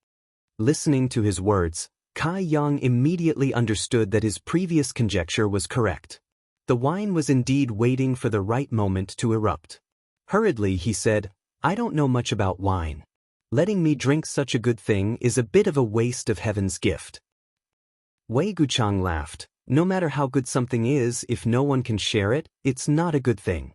Listening to his words, Kai Yang immediately understood that his previous conjecture was correct. The wine was indeed waiting for the right moment to erupt. Hurriedly he said, "I don't know much about wine. Letting me drink such a good thing is a bit of a waste of heaven's gift." Wei Guchang laughed. No matter how good something is, if no one can share it, it's not a good thing.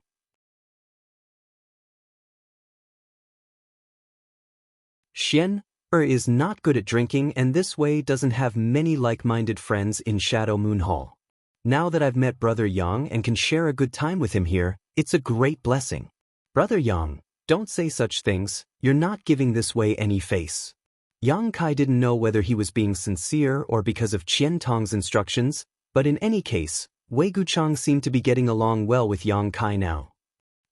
Xian'er is not good at drinking, and this way doesn't have many like-minded friends in Shadow Moon Hall. Now that I've met Brother Yang and can share a good time with him here, it's a great blessing. Brother Yang, don't say such things, you're not giving this way any face. Yang Kai didn't know whether he was being sincere or because of Qian Tong's instructions, but in any case, Wei Guchang seemed to be getting along well with Yang Kai now.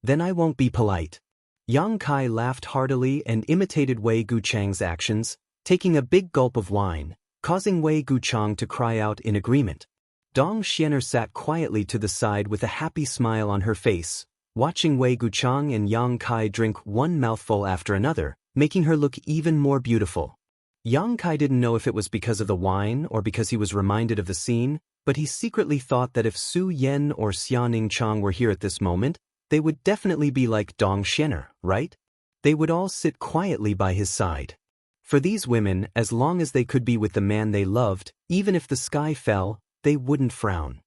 Then I won't be polite. Yang Kai laughed heartily and imitated Wei Guchang's actions, taking a big gulp of wine, causing Wei Guchang to cry out in agreement. Dong Xian'er sat quietly to the side with a happy smile on her face, watching Wei Guchang and Yang Kai drink one mouthful after another, making her look even more beautiful. Yang Kai didn't know if it was because of the wine or because he was reminded of the scene, but he secretly thought that if Su Yan or Xianing Chang were here at this moment, they would definitely be like Dong Xian'er, right? They would all sit quietly by his side. For these women, as long as they could be with the man they loved, even if the sky fell, they wouldn't frown.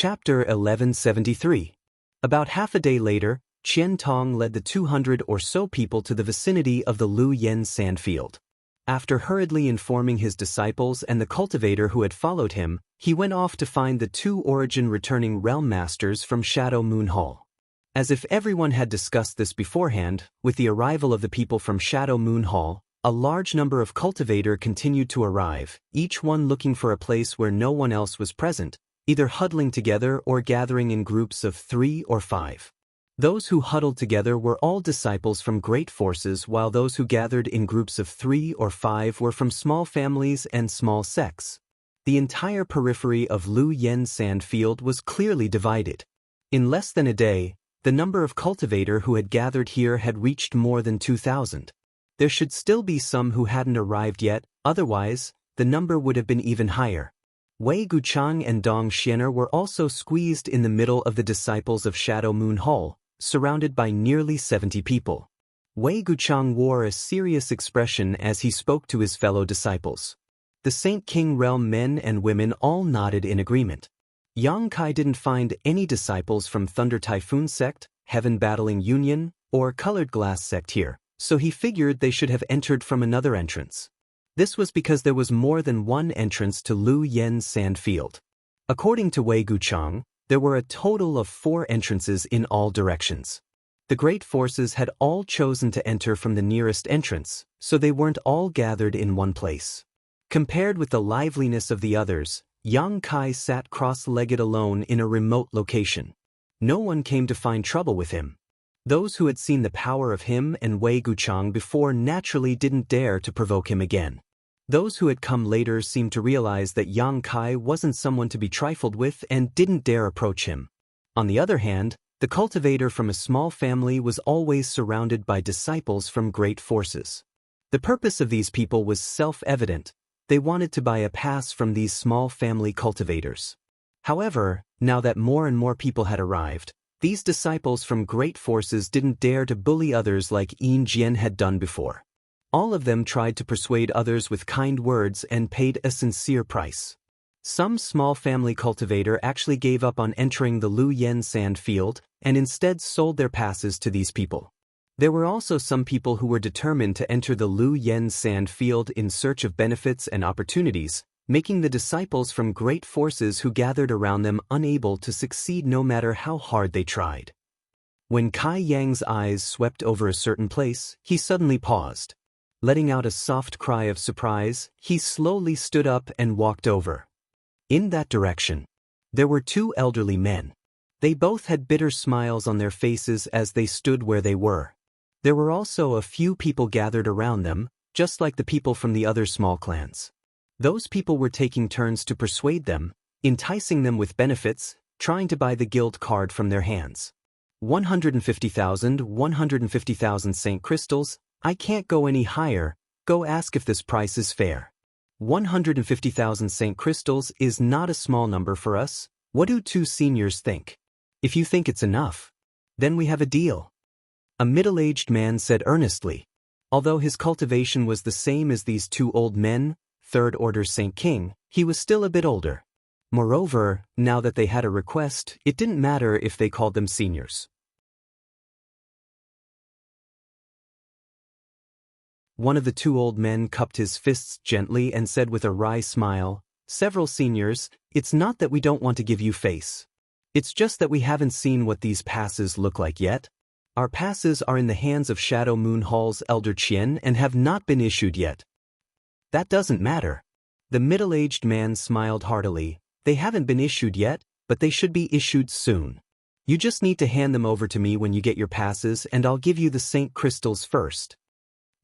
Chapter 1173. About half a day later, Qian Tong led the 200 or so people to the vicinity of the Lu Yen sandfield. After hurriedly informing his disciples and the cultivator who had followed him, he went off to find the two origin-returning realm masters from Shadow Moon Hall. As if everyone had discussed this beforehand, with the arrival of the people from Shadow Moon Hall, a large number of cultivators continued to arrive, each one looking for a place where no one else was present, either huddling together or gathering in groups of 3 or 5. Those who huddled together were all disciples from great forces, while those who gathered in groups of 3 or 5 were from small families and small sects. The entire periphery of Lu Yen sandfield was clearly divided. In less than a day, the number of cultivators who had gathered here had reached more than 2,000. There should still be some who hadn't arrived yet, otherwise, the number would have been even higher. Wei Guchang and Dong Xianer were also squeezed in the middle of the disciples of Shadow Moon Hall, surrounded by nearly 70 people. Wei Guchang wore a serious expression as he spoke to his fellow disciples. The Saint King realm men and women all nodded in agreement. Yang Kai didn't find any disciples from Thunder Typhoon sect, Heaven Battling Union, or Colored Glass sect here, so he figured they should have entered from another entrance. This was because there was more than one entrance to Lu Yen sandfield. According to Wei Guchang, there were a total of 4 entrances in all directions. The great forces had all chosen to enter from the nearest entrance, so they weren't all gathered in one place. Compared with the liveliness of the others, Yang Kai sat cross-legged alone in a remote location. No one came to find trouble with him. Those who had seen the power of him and Wei Guchang before naturally didn't dare to provoke him again. Those who had come later seemed to realize that Yang Kai wasn't someone to be trifled with and didn't dare approach him. On the other hand, the cultivator from a small family was always surrounded by disciples from great forces. The purpose of these people was self-evident. They wanted to buy a pass from these small family cultivators. However, now that more and more people had arrived, these disciples from great forces didn't dare to bully others like Yin Jian had done before. All of them tried to persuade others with kind words and paid a sincere price. Some small family cultivator actually gave up on entering the Lu Yen sand field and instead sold their passes to these people. There were also some people who were determined to enter the Lu Yen sand field in search of benefits and opportunities, making the disciples from great forces who gathered around them unable to succeed no matter how hard they tried. When Kai Yang's eyes swept over a certain place, he suddenly paused. Letting out a soft cry of surprise, he slowly stood up and walked over. In that direction, there were 2 elderly men. They both had bitter smiles on their faces as they stood where they were. There were also a few people gathered around them, just like the people from the other small clans. Those people were taking turns to persuade them, enticing them with benefits, trying to buy the guild card from their hands. 150,000 Saint Crystals. I can't go any higher, go ask if this price is fair. 150,000 Saint Crystals is not a small number for us. What do 2 seniors think? If you think it's enough, then we have a deal. A middle-aged man said earnestly. Although his cultivation was the same as these 2 old men, 3rd Order Saint King, he was still a bit older. Moreover, now that they had a request, it didn't matter if they called them seniors. One of the 2 old men cupped his fists gently and said with a wry smile, "Several seniors, it's not that we don't want to give you face. It's just that we haven't seen what these passes look like yet. Our passes are in the hands of Shadow Moon Hall's Elder Qian and have not been issued yet." "That doesn't matter." The middle-aged man smiled heartily. "They haven't been issued yet, but they should be issued soon. You just need to hand them over to me when you get your passes and I'll give you the Saint Crystals first."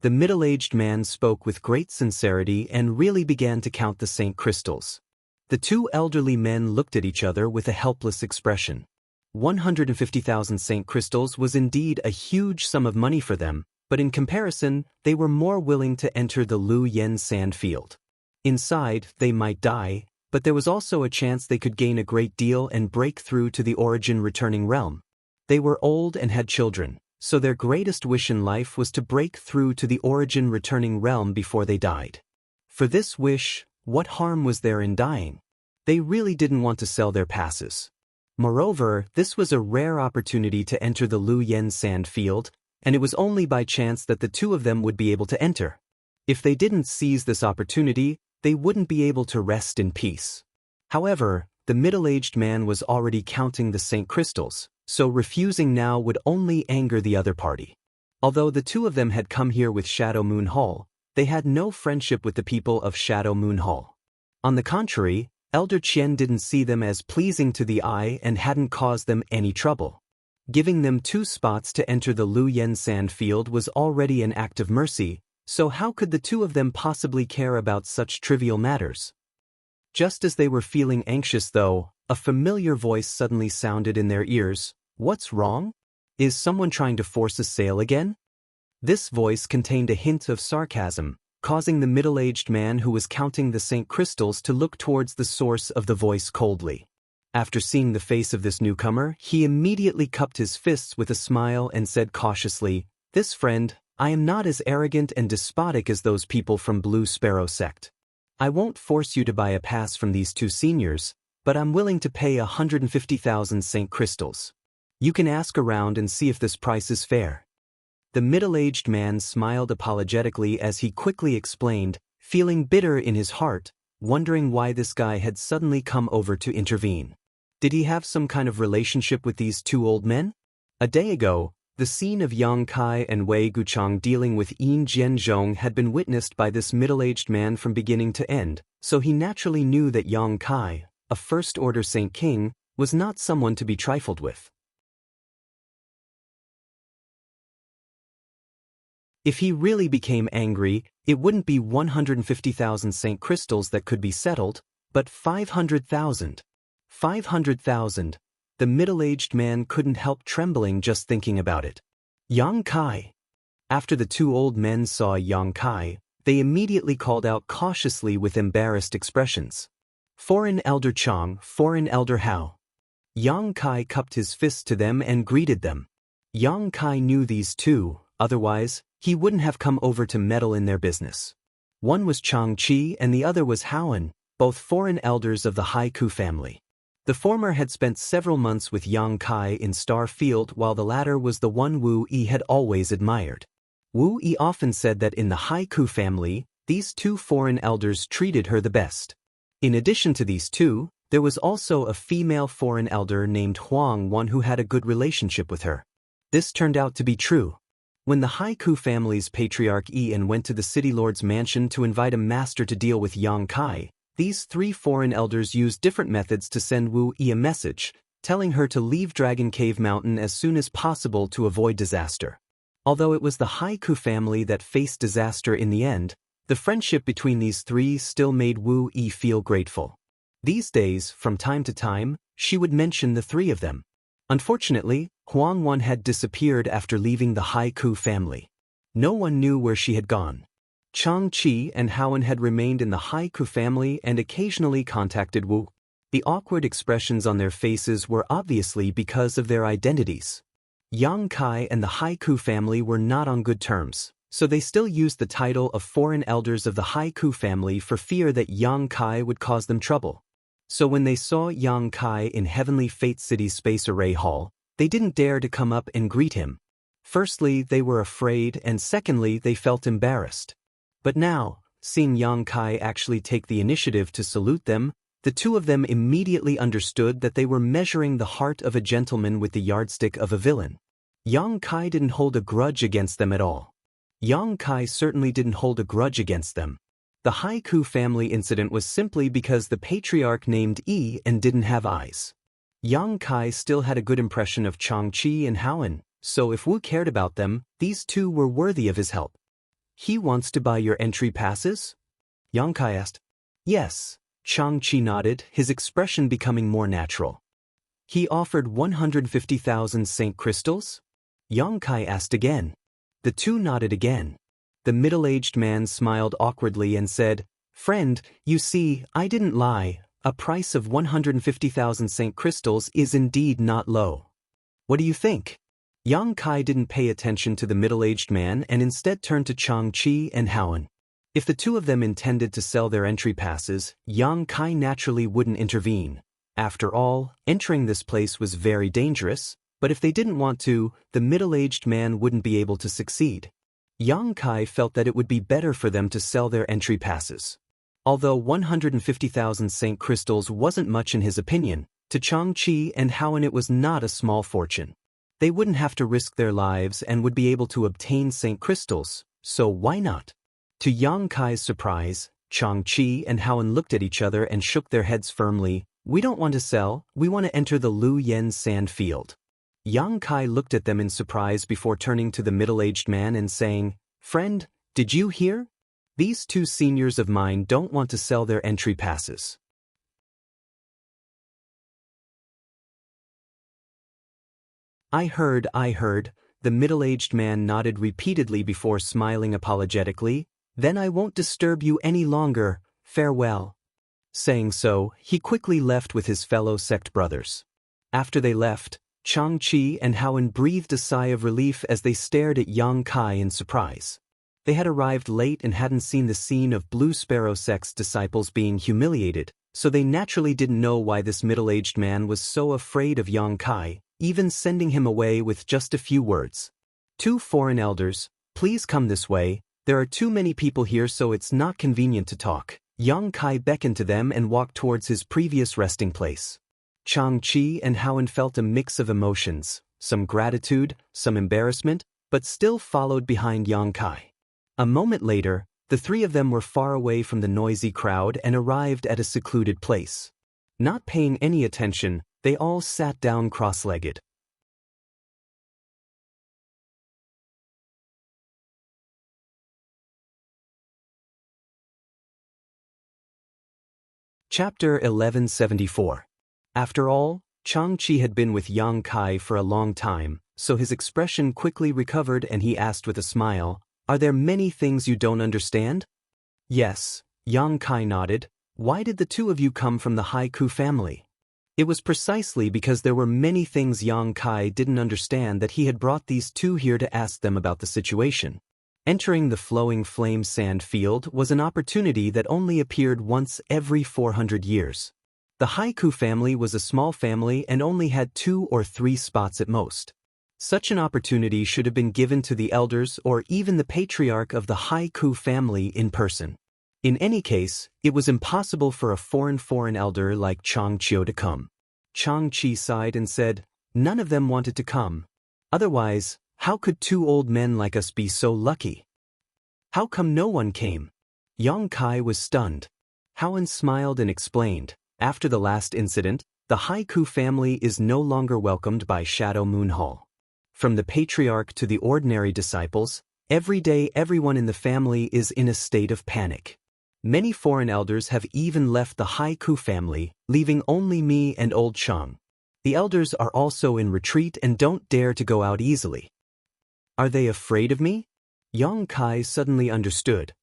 The middle-aged man spoke with great sincerity and really began to count the Saint Crystals. The 2 elderly men looked at each other with a helpless expression. 150,000 Saint Crystals was indeed a huge sum of money for them, but in comparison, they were more willing to enter the Lu Yen sand field. Inside, they might die, but there was also a chance they could gain a great deal and break through to the origin returning realm. They were old and had children, so their greatest wish in life was to break through to the origin returning realm before they died. For this wish, what harm was there in dying? They really didn't want to sell their passes. Moreover, this was a rare opportunity to enter the Lu Yen sand field, and it was only by chance that the two of them would be able to enter. If they didn't seize this opportunity, they wouldn't be able to rest in peace. However, the middle-aged man was already counting the Saint crystals, so refusing now would only anger the other party. Although the two of them had come here with Shadow Moon Hall, they had no friendship with the people of Shadow Moon Hall. On the contrary, Elder Qian didn't see them as pleasing to the eye and hadn't caused them any trouble. Giving them 2 spots to enter the Lu Yen sand field was already an act of mercy, so how could the two of them possibly care about such trivial matters? Just as they were feeling anxious though, a familiar voice suddenly sounded in their ears. What's wrong? Is someone trying to force a sale again? This voice contained a hint of sarcasm, causing the middle-aged man who was counting the Saint crystals to look towards the source of the voice coldly. After seeing the face of this newcomer, he immediately cupped his fists with a smile and said cautiously, "This friend, I am not as arrogant and despotic as those people from Blue Sparrow sect. I won't force you to buy a pass from these 2 seniors, but I'm willing to pay 150,000 Saint crystals. You can ask around and see if this price is fair." The middle-aged man smiled apologetically as he quickly explained, feeling bitter in his heart, wondering why this guy had suddenly come over to intervene. Did he have some kind of relationship with these 2 old men? A day ago, the scene of Yang Kai and Wei Guchang dealing with Yin Jianzhong had been witnessed by this middle-aged man from beginning to end, so he naturally knew that Yang Kai, a first-order Saint King, was not someone to be trifled with. If he really became angry, it wouldn't be 150,000 Saint crystals that could be settled, but 500,000. 500,000. The middle-aged man couldn't help trembling just thinking about it. Yang Kai. After the 2 old men saw Yang Kai, they immediately called out cautiously with embarrassed expressions. "Foreign Elder Chang, Foreign Elder Hao." Yang Kai cupped his fists to them and greeted them. Yang Kai knew these 2, otherwise, he wouldn't have come over to meddle in their business. One was Chang Chi and the other was Haoan, both foreign elders of the Haiku family. The former had spent several months with Yang Kai in Star Field while the latter was the one Wu Yi had always admired. Wu Yi often said that in the Haiku family, these 2 foreign elders treated her the best. In addition to these 2, there was also a female foreign elder named Huang, one who had a good relationship with her. This turned out to be true. When the Haiku family's patriarch Ian went to the city lord's mansion to invite a master to deal with Yang Kai, these 3 foreign elders used different methods to send Wu Yi a message, telling her to leave Dragon Cave Mountain as soon as possible to avoid disaster. Although it was the Haiku family that faced disaster in the end, the friendship between these 3 still made Wu Yi feel grateful. These days, from time to time, she would mention the 3 of them. Unfortunately, Huang Wan had disappeared after leaving the Haiku family. No one knew where she had gone. Chang Chi and Haoan had remained in the Haiku family and occasionally contacted Wu. The awkward expressions on their faces were obviously because of their identities. Yang Kai and the Haiku family were not on good terms, so they still used the title of foreign elders of the Haiku family for fear that Yang Kai would cause them trouble. So when they saw Yang Kai in Heavenly Fate City's Space Array Hall, they didn't dare to come up and greet him. Firstly, they were afraid, and secondly, they felt embarrassed. But now, seeing Yang Kai actually take the initiative to salute them, the 2 of them immediately understood that they were measuring the heart of a gentleman with the yardstick of a villain. Yang Kai didn't hold a grudge against them at all. Yang Kai certainly didn't hold a grudge against them. The Haiku family incident was simply because the patriarch named Yi and didn't have eyes. Yang Kai still had a good impression of Chang Chi and Haoan, so if Wu cared about them, these 2 were worthy of his help. "He wants to buy your entry passes?" Yang Kai asked. "Yes," Chang Chi nodded, his expression becoming more natural. "He offered 150,000 Saint crystals?" Yang Kai asked again. The 2 nodded again. The middle-aged man smiled awkwardly and said, "Friend, you see, I didn't lie. A price of 150,000 Saint crystals is indeed not low. What do you think?" Yang Kai didn't pay attention to the middle-aged man and instead turned to Chang Chi and Haoan. If the 2 of them intended to sell their entry passes, Yang Kai naturally wouldn't intervene. After all, entering this place was very dangerous, but if they didn't want to, the middle-aged man wouldn't be able to succeed. Yang Kai felt that it would be better for them to sell their entry passes. Although 150,000 Saint crystals wasn't much in his opinion, to Changqi and Howen it was not a small fortune. They wouldn't have to risk their lives and would be able to obtain Saint crystals, so why not? To Yang Kai's surprise, Changqi and Howen looked at each other and shook their heads firmly. We don't want to sell, we want to enter the Lu Yen sand field. Yang Kai looked at them in surprise before turning to the middle-aged man and saying, Friend, did you hear? These two seniors of mine don't want to sell their entry passes. I heard, the middle-aged man nodded repeatedly before smiling apologetically. Then I won't disturb you any longer, farewell. Saying so, he quickly left with his fellow sect brothers. After they left, Changqi and Howen breathed a sigh of relief as they stared at Yang Kai in surprise. They had arrived late and hadn't seen the scene of Blue Sparrow sect's disciples being humiliated, so they naturally didn't know why this middle-aged man was so afraid of Yang Kai, even sending him away with just a few words. Two foreign elders, please come this way, there are too many people here so it's not convenient to talk. Yang Kai beckoned to them and walked towards his previous resting place. Changqi and Howen felt a mix of emotions, some gratitude, some embarrassment, but still followed behind Yang Kai. A moment later, the three of them were far away from the noisy crowd and arrived at a secluded place. Not paying any attention, they all sat down cross-legged. Chapter 1174. After all, Changqi had been with Yang Kai for a long time, so his expression quickly recovered and he asked with a smile, Are there many things you don't understand? Yes, Yang Kai nodded. Why did the two of you come from the Haiku family? It was precisely because there were many things Yang Kai didn't understand that he had brought these two here to ask them about the situation. Entering the flowing flame sand field was an opportunity that only appeared once every 400 years. The Haiku family was a small family and only had 2 or 3 spots at most. Such an opportunity should have been given to the elders or even the patriarch of the Haiku family in person. In any case, it was impossible for a foreign elder like Changqiu to come. Changqi sighed and said, None of them wanted to come. Otherwise, how could 2 old men like us be so lucky? How come no one came? Yang Kai was stunned. Howen smiled and explained, After the last incident, the Haiku family is no longer welcomed by Shadow Moon Hall. From the patriarch to the ordinary disciples, every day everyone in the family is in a state of panic. Many foreign elders have even left the Haiku family, leaving only me and old Chang. The elders are also in retreat and don't dare to go out easily. Are they afraid of me? Yang Kai suddenly understood.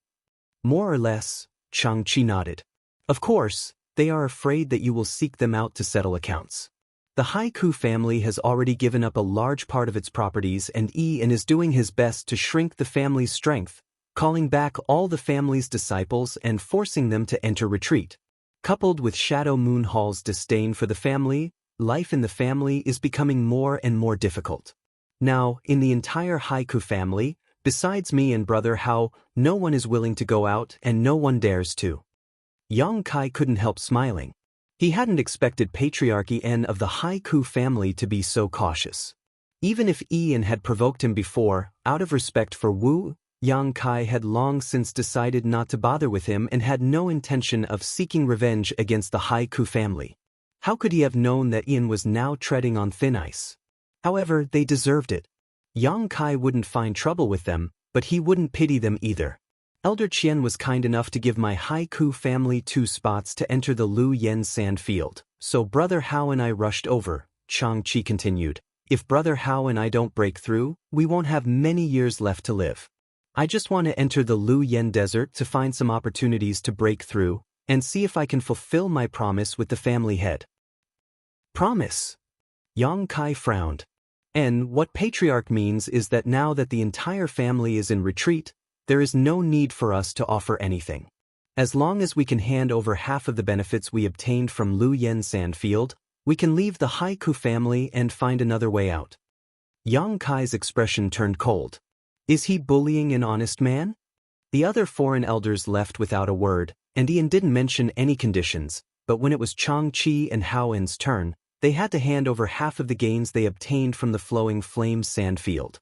More or less, Changqi nodded. Of course, they are afraid that you will seek them out to settle accounts. The Haiku family has already given up a large part of its properties and is doing his best to shrink the family's strength, calling back all the family's disciples and forcing them to enter retreat. Coupled with Shadow Moon Hall's disdain for the family, life in the family is becoming more and more difficult. Now, in the entire Haiku family, besides me and Brother Hao, no one is willing to go out and no one dares to. Yang Kai couldn't help smiling. He hadn't expected Patriarchy N of the Haiku family to be so cautious. Even if Ian had provoked him before, out of respect for Wu, Yang Kai had long since decided not to bother with him and had no intention of seeking revenge against the Haiku family. How could he have known that Ian was now treading on thin ice? However, they deserved it. Yang Kai wouldn't find trouble with them, but he wouldn't pity them either. Elder Qian was kind enough to give my Haiku family 2 spots to enter the Lu Yen sand field, so Brother Hao and I rushed over, Changqi continued. If Brother Hao and I don't break through, we won't have many years left to live. I just want to enter the Lu Yen desert to find some opportunities to break through, and see if I can fulfill my promise with the family head. Promise? Yang Kai frowned. And what patriarch means is that now that the entire family is in retreat, there is no need for us to offer anything. As long as we can hand over half of the benefits we obtained from Lu Yen Sandfield, we can leave the Haiku family and find another way out. Yang Kai's expression turned cold. Is he bullying an honest man? The other foreign elders left without a word, and Ian didn't mention any conditions, but when it was Chang Chi and Hao En's turn, they had to hand over half of the gains they obtained from the Flowing Flames Sandfield.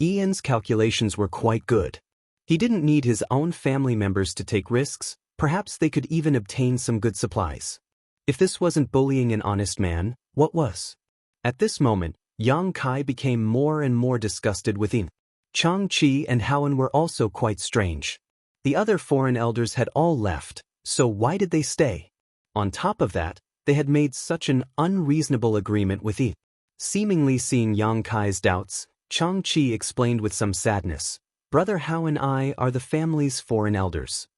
Ian's calculations were quite good. He didn't need his own family members to take risks, perhaps they could even obtain some good supplies. If this wasn't bullying an honest man, what was? At this moment, Yang Kai became more and more disgusted with Ian. Chang Chi and Howen were also quite strange. The other foreign elders had all left, so why did they stay? On top of that, they had made such an unreasonable agreement with Ian. Seemingly seeing Yang Kai's doubts, Chang Chi explained with some sadness, "Brother Hao and I are the family's foreign elders.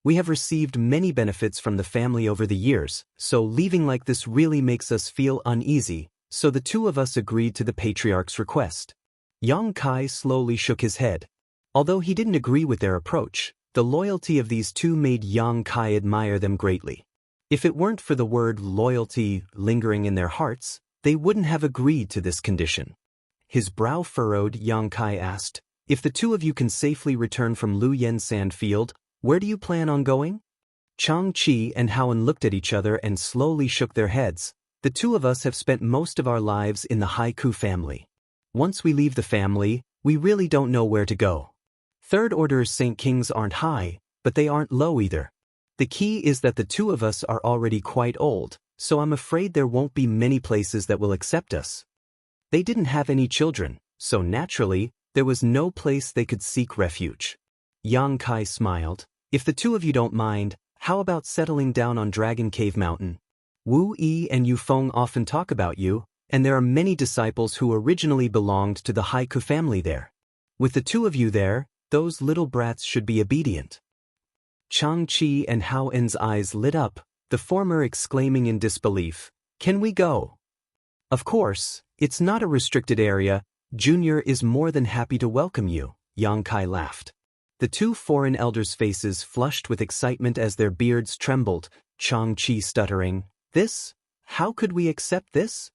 We have received many benefits from the family over the years, so leaving like this really makes us feel uneasy, so the two of us agreed to the patriarch's request." Yang Kai slowly shook his head. Although he didn't agree with their approach, the loyalty of these two made Yang Kai admire them greatly. If it weren't for the word loyalty lingering in their hearts, they wouldn't have agreed to this condition. His brow furrowed, Yang Kai asked, "If the two of you can safely return from Lu Yen Sandfield, where do you plan on going?" Chang Chi and Howen looked at each other and slowly shook their heads. "The two of us have spent most of our lives in the Haiku family. Once we leave the family, we really don't know where to go. Third Order Saint Kings aren't high, but they aren't low either. The key is that the two of us are already quite old, so I'm afraid there won't be many places that will accept us." They didn't have any children, so naturally, there was no place they could seek refuge. Yang Kai smiled. "If the two of you don't mind, how about settling down on Dragon Cave Mountain? Wu Yi and Yu Feng often talk about you, and there are many disciples who originally belonged to the Haiku family there. With the two of you there, those little brats should be obedient." Chang Chi and Hao En's eyes lit up, the former exclaiming in disbelief, "Can we go?" "Of course, it's not a restricted area. Junior is more than happy to welcome you," Yang Kai laughed. The two foreign elders' faces flushed with excitement as their beards trembled, Chang Chi stuttering, "This? How could we accept this?"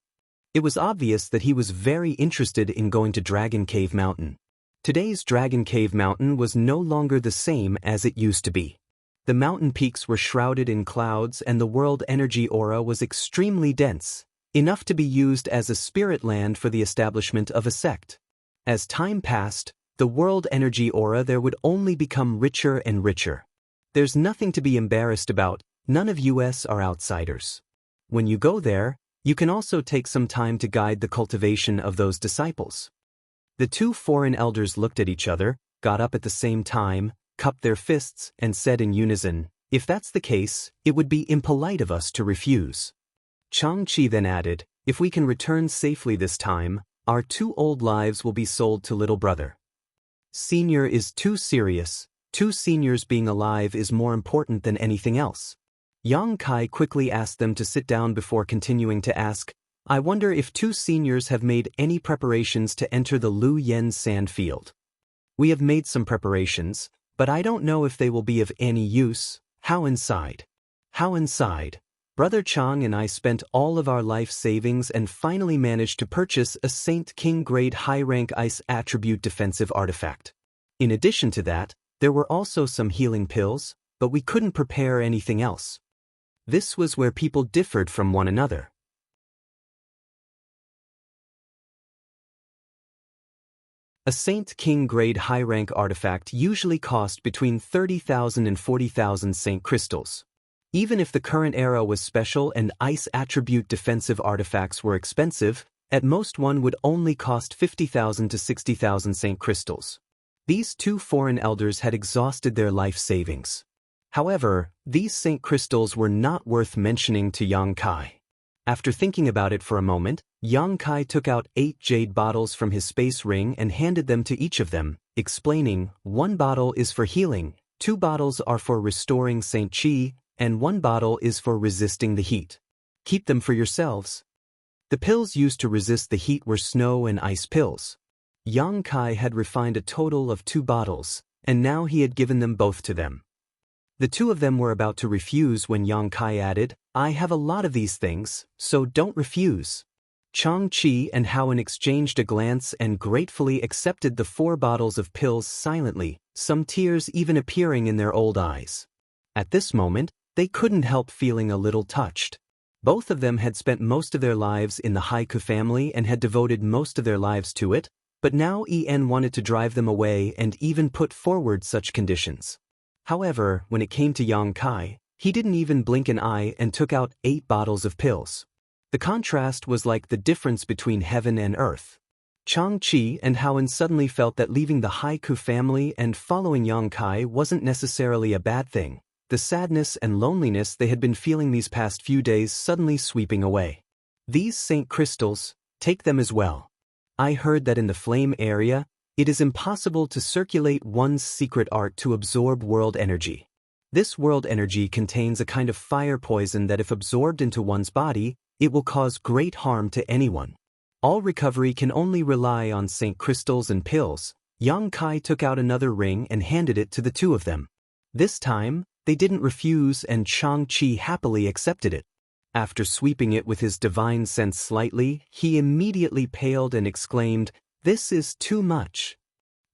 It was obvious that he was very interested in going to Dragon Cave Mountain. Today's Dragon Cave Mountain was no longer the same as it used to be. The mountain peaks were shrouded in clouds and the world energy aura was extremely dense, enough to be used as a spirit land for the establishment of a sect. As time passed, the world energy aura there would only become richer and richer. There's nothing to be embarrassed about, none of us are outsiders. When you go there, you can also take some time to guide the cultivation of those disciples. The two foreign elders looked at each other, got up at the same time, cupped their fists, and said in unison, "If that's the case, it would be impolite of us to refuse." Chang Chi then added, "If we can return safely this time, our 2 old lives will be sold to little brother. Senior is too serious, 2 seniors being alive is more important than anything else." Yang Kai quickly asked them to sit down before continuing to ask, "I wonder if 2 seniors have made any preparations to enter the Lu Yen Sandfield." "We have made some preparations, but I don't know if they will be of any use." How inside? "Brother Chang and I spent all of our life savings and finally managed to purchase a Saint King grade high-rank ice attribute defensive artifact. In addition to that, there were also some healing pills, but we couldn't prepare anything else." This was where people differed from one another. A Saint King grade high-rank artifact usually cost between 30,000 and 40,000 Saint crystals. Even if the current era was special and ice attribute defensive artifacts were expensive, at most one would only cost 50,000 to 60,000 Saint crystals. These 2 foreign elders had exhausted their life savings. However, these Saint crystals were not worth mentioning to Yang Kai. After thinking about it for a moment, Yang Kai took out 8 jade bottles from his space ring and handed them to each of them, explaining, "1 bottle is for healing, 2 bottles are for restoring Saint Chi, and 1 bottle is for resisting the heat. Keep them for yourselves." The pills used to resist the heat were snow and ice pills. Yang Kai had refined a total of 2 bottles, and now he had given them both to them. The two of them were about to refuse when Yang Kai added, "I have a lot of these things, so don't refuse." Xianxia and Howen exchanged a glance and gratefully accepted the 4 bottles of pills silently, some tears even appearing in their old eyes. At this moment, they couldn't help feeling a little touched. Both of them had spent most of their lives in the Haiku family and had devoted most of their lives to it, but now En wanted to drive them away and even put forward such conditions. However, when it came to Yang Kai, he didn't even blink an eye and took out 8 bottles of pills. The contrast was like the difference between heaven and earth. Xianxia and Howen suddenly felt that leaving the Haiku family and following Yang Kai wasn't necessarily a bad thing, the sadness and loneliness they had been feeling these past few days suddenly sweeping away. "These Saint Crystals, take them as well. I heard that in the flame area, it is impossible to circulate one's secret art to absorb world energy. This world energy contains a kind of fire poison that if absorbed into one's body, it will cause great harm to anyone. All recovery can only rely on Saint Crystals and pills." Yang Kai took out another ring and handed it to the two of them. This time, they didn't refuse and Xianxia happily accepted it. After sweeping it with his divine sense slightly, he immediately paled and exclaimed, "This is too much."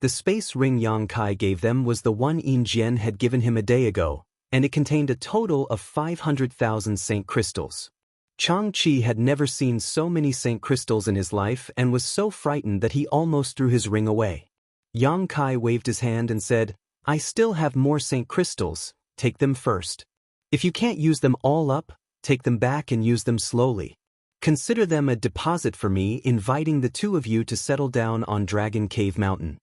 The space ring Yang Kai gave them was the one Yin Jian had given him a day ago, and it contained a total of 500,000 Saint Crystals. Xianxia had never seen so many Saint Crystals in his life and was so frightened that he almost threw his ring away. Yang Kai waved his hand and said, "I still have more Saint Crystals, take them first. If you can't use them all up, take them back and use them slowly. Consider them a deposit for me, inviting the two of you to settle down on Dragon Cave Mountain."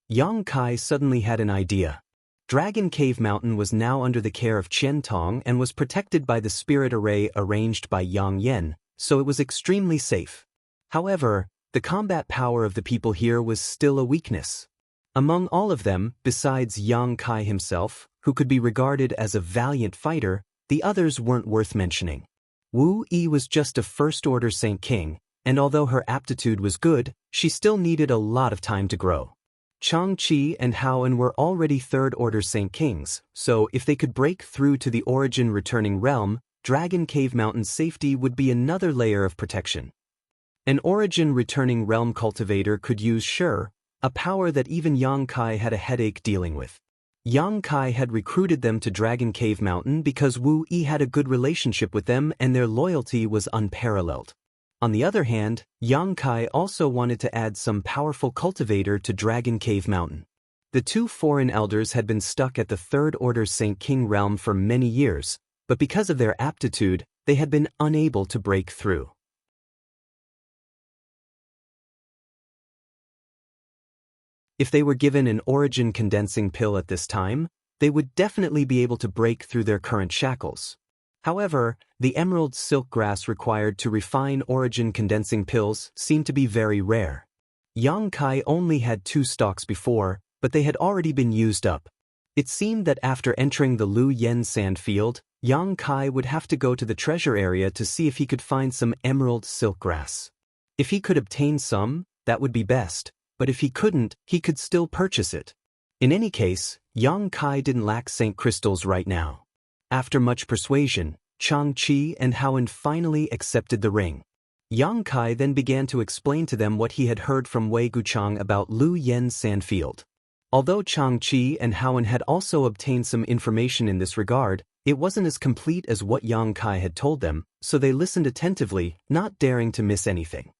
Yang Kai suddenly had an idea. Dragon Cave Mountain was now under the care of Qian Tong and was protected by the spirit array arranged by Yang Yen, so it was extremely safe. However, the combat power of the people here was still a weakness. Among all of them, besides Yang Kai himself, who could be regarded as a valiant fighter, the others weren't worth mentioning. Wu Yi was just a first-order Saint King, and although her aptitude was good, she still needed a lot of time to grow. Xianxia and Howen were already third-order Saint Kings, so if they could break through to the origin returning realm, Dragon Cave Mountain's safety would be another layer of protection. An origin returning realm cultivator could use Sure, a power that even Yang Kai had a headache dealing with. Yang Kai had recruited them to Dragon Cave Mountain because Wu Yi had a good relationship with them and their loyalty was unparalleled. On the other hand, Yang Kai also wanted to add some powerful cultivator to Dragon Cave Mountain. The two foreign elders had been stuck at the third-order Saint King realm for many years, but because of their aptitude, they had been unable to break through. If they were given an origin condensing pill at this time, they would definitely be able to break through their current shackles. However, the emerald silk grass required to refine origin condensing pills seemed to be very rare. Yang Kai only had 2 stalks before, but they had already been used up. It seemed that after entering the Lu Yen sand field, Yang Kai would have to go to the treasure area to see if he could find some emerald silk grass. If he could obtain some, that would be best, but if he couldn't, he could still purchase it. In any case, Yang Kai didn't lack Saint Crystals right now. After much persuasion, Xianxia and Howen finally accepted the ring. Yang Kai then began to explain to them what he had heard from Wei Guchang about Lu Yen's sandfield. Although Xianxia and Howen had also obtained some information in this regard, it wasn't as complete as what Yang Kai had told them, so they listened attentively, not daring to miss anything.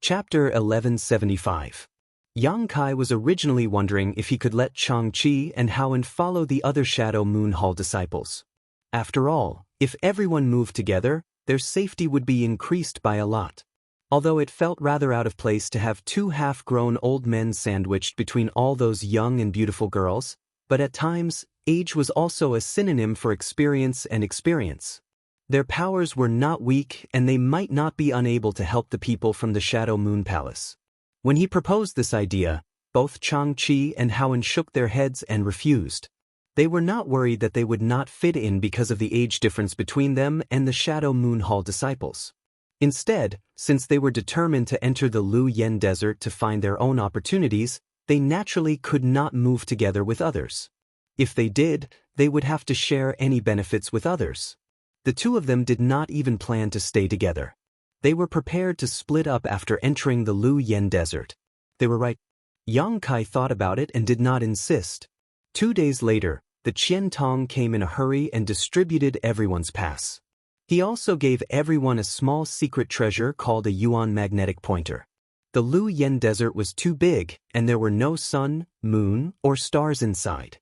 Chapter 1175. Yang Kai was originally wondering if he could let Xianxia and Howen follow the other Shadow Moon Hall disciples. After all, if everyone moved together, their safety would be increased by a lot. Although it felt rather out of place to have 2 half-grown old men sandwiched between all those young and beautiful girls, but at times, age was also a synonym for experience and experience. Their powers were not weak and they might not be unable to help the people from the Shadow Moon Palace. When he proposed this idea, both Xianxia and Howen shook their heads and refused. They were not worried that they would not fit in because of the age difference between them and the Shadow Moon Hall disciples. Instead, since they were determined to enter the Lu Yen Desert to find their own opportunities, they naturally could not move together with others. If they did, they would have to share any benefits with others. The two of them did not even plan to stay together. They were prepared to split up after entering the Lu Yen Desert. They were right. Yang Kai thought about it and did not insist. 2 days later, the Qian Tong came in a hurry and distributed everyone's pass. He also gave everyone a small secret treasure called a Yuan magnetic pointer. The Lu Yen Desert was too big, and there were no sun, moon, or stars inside.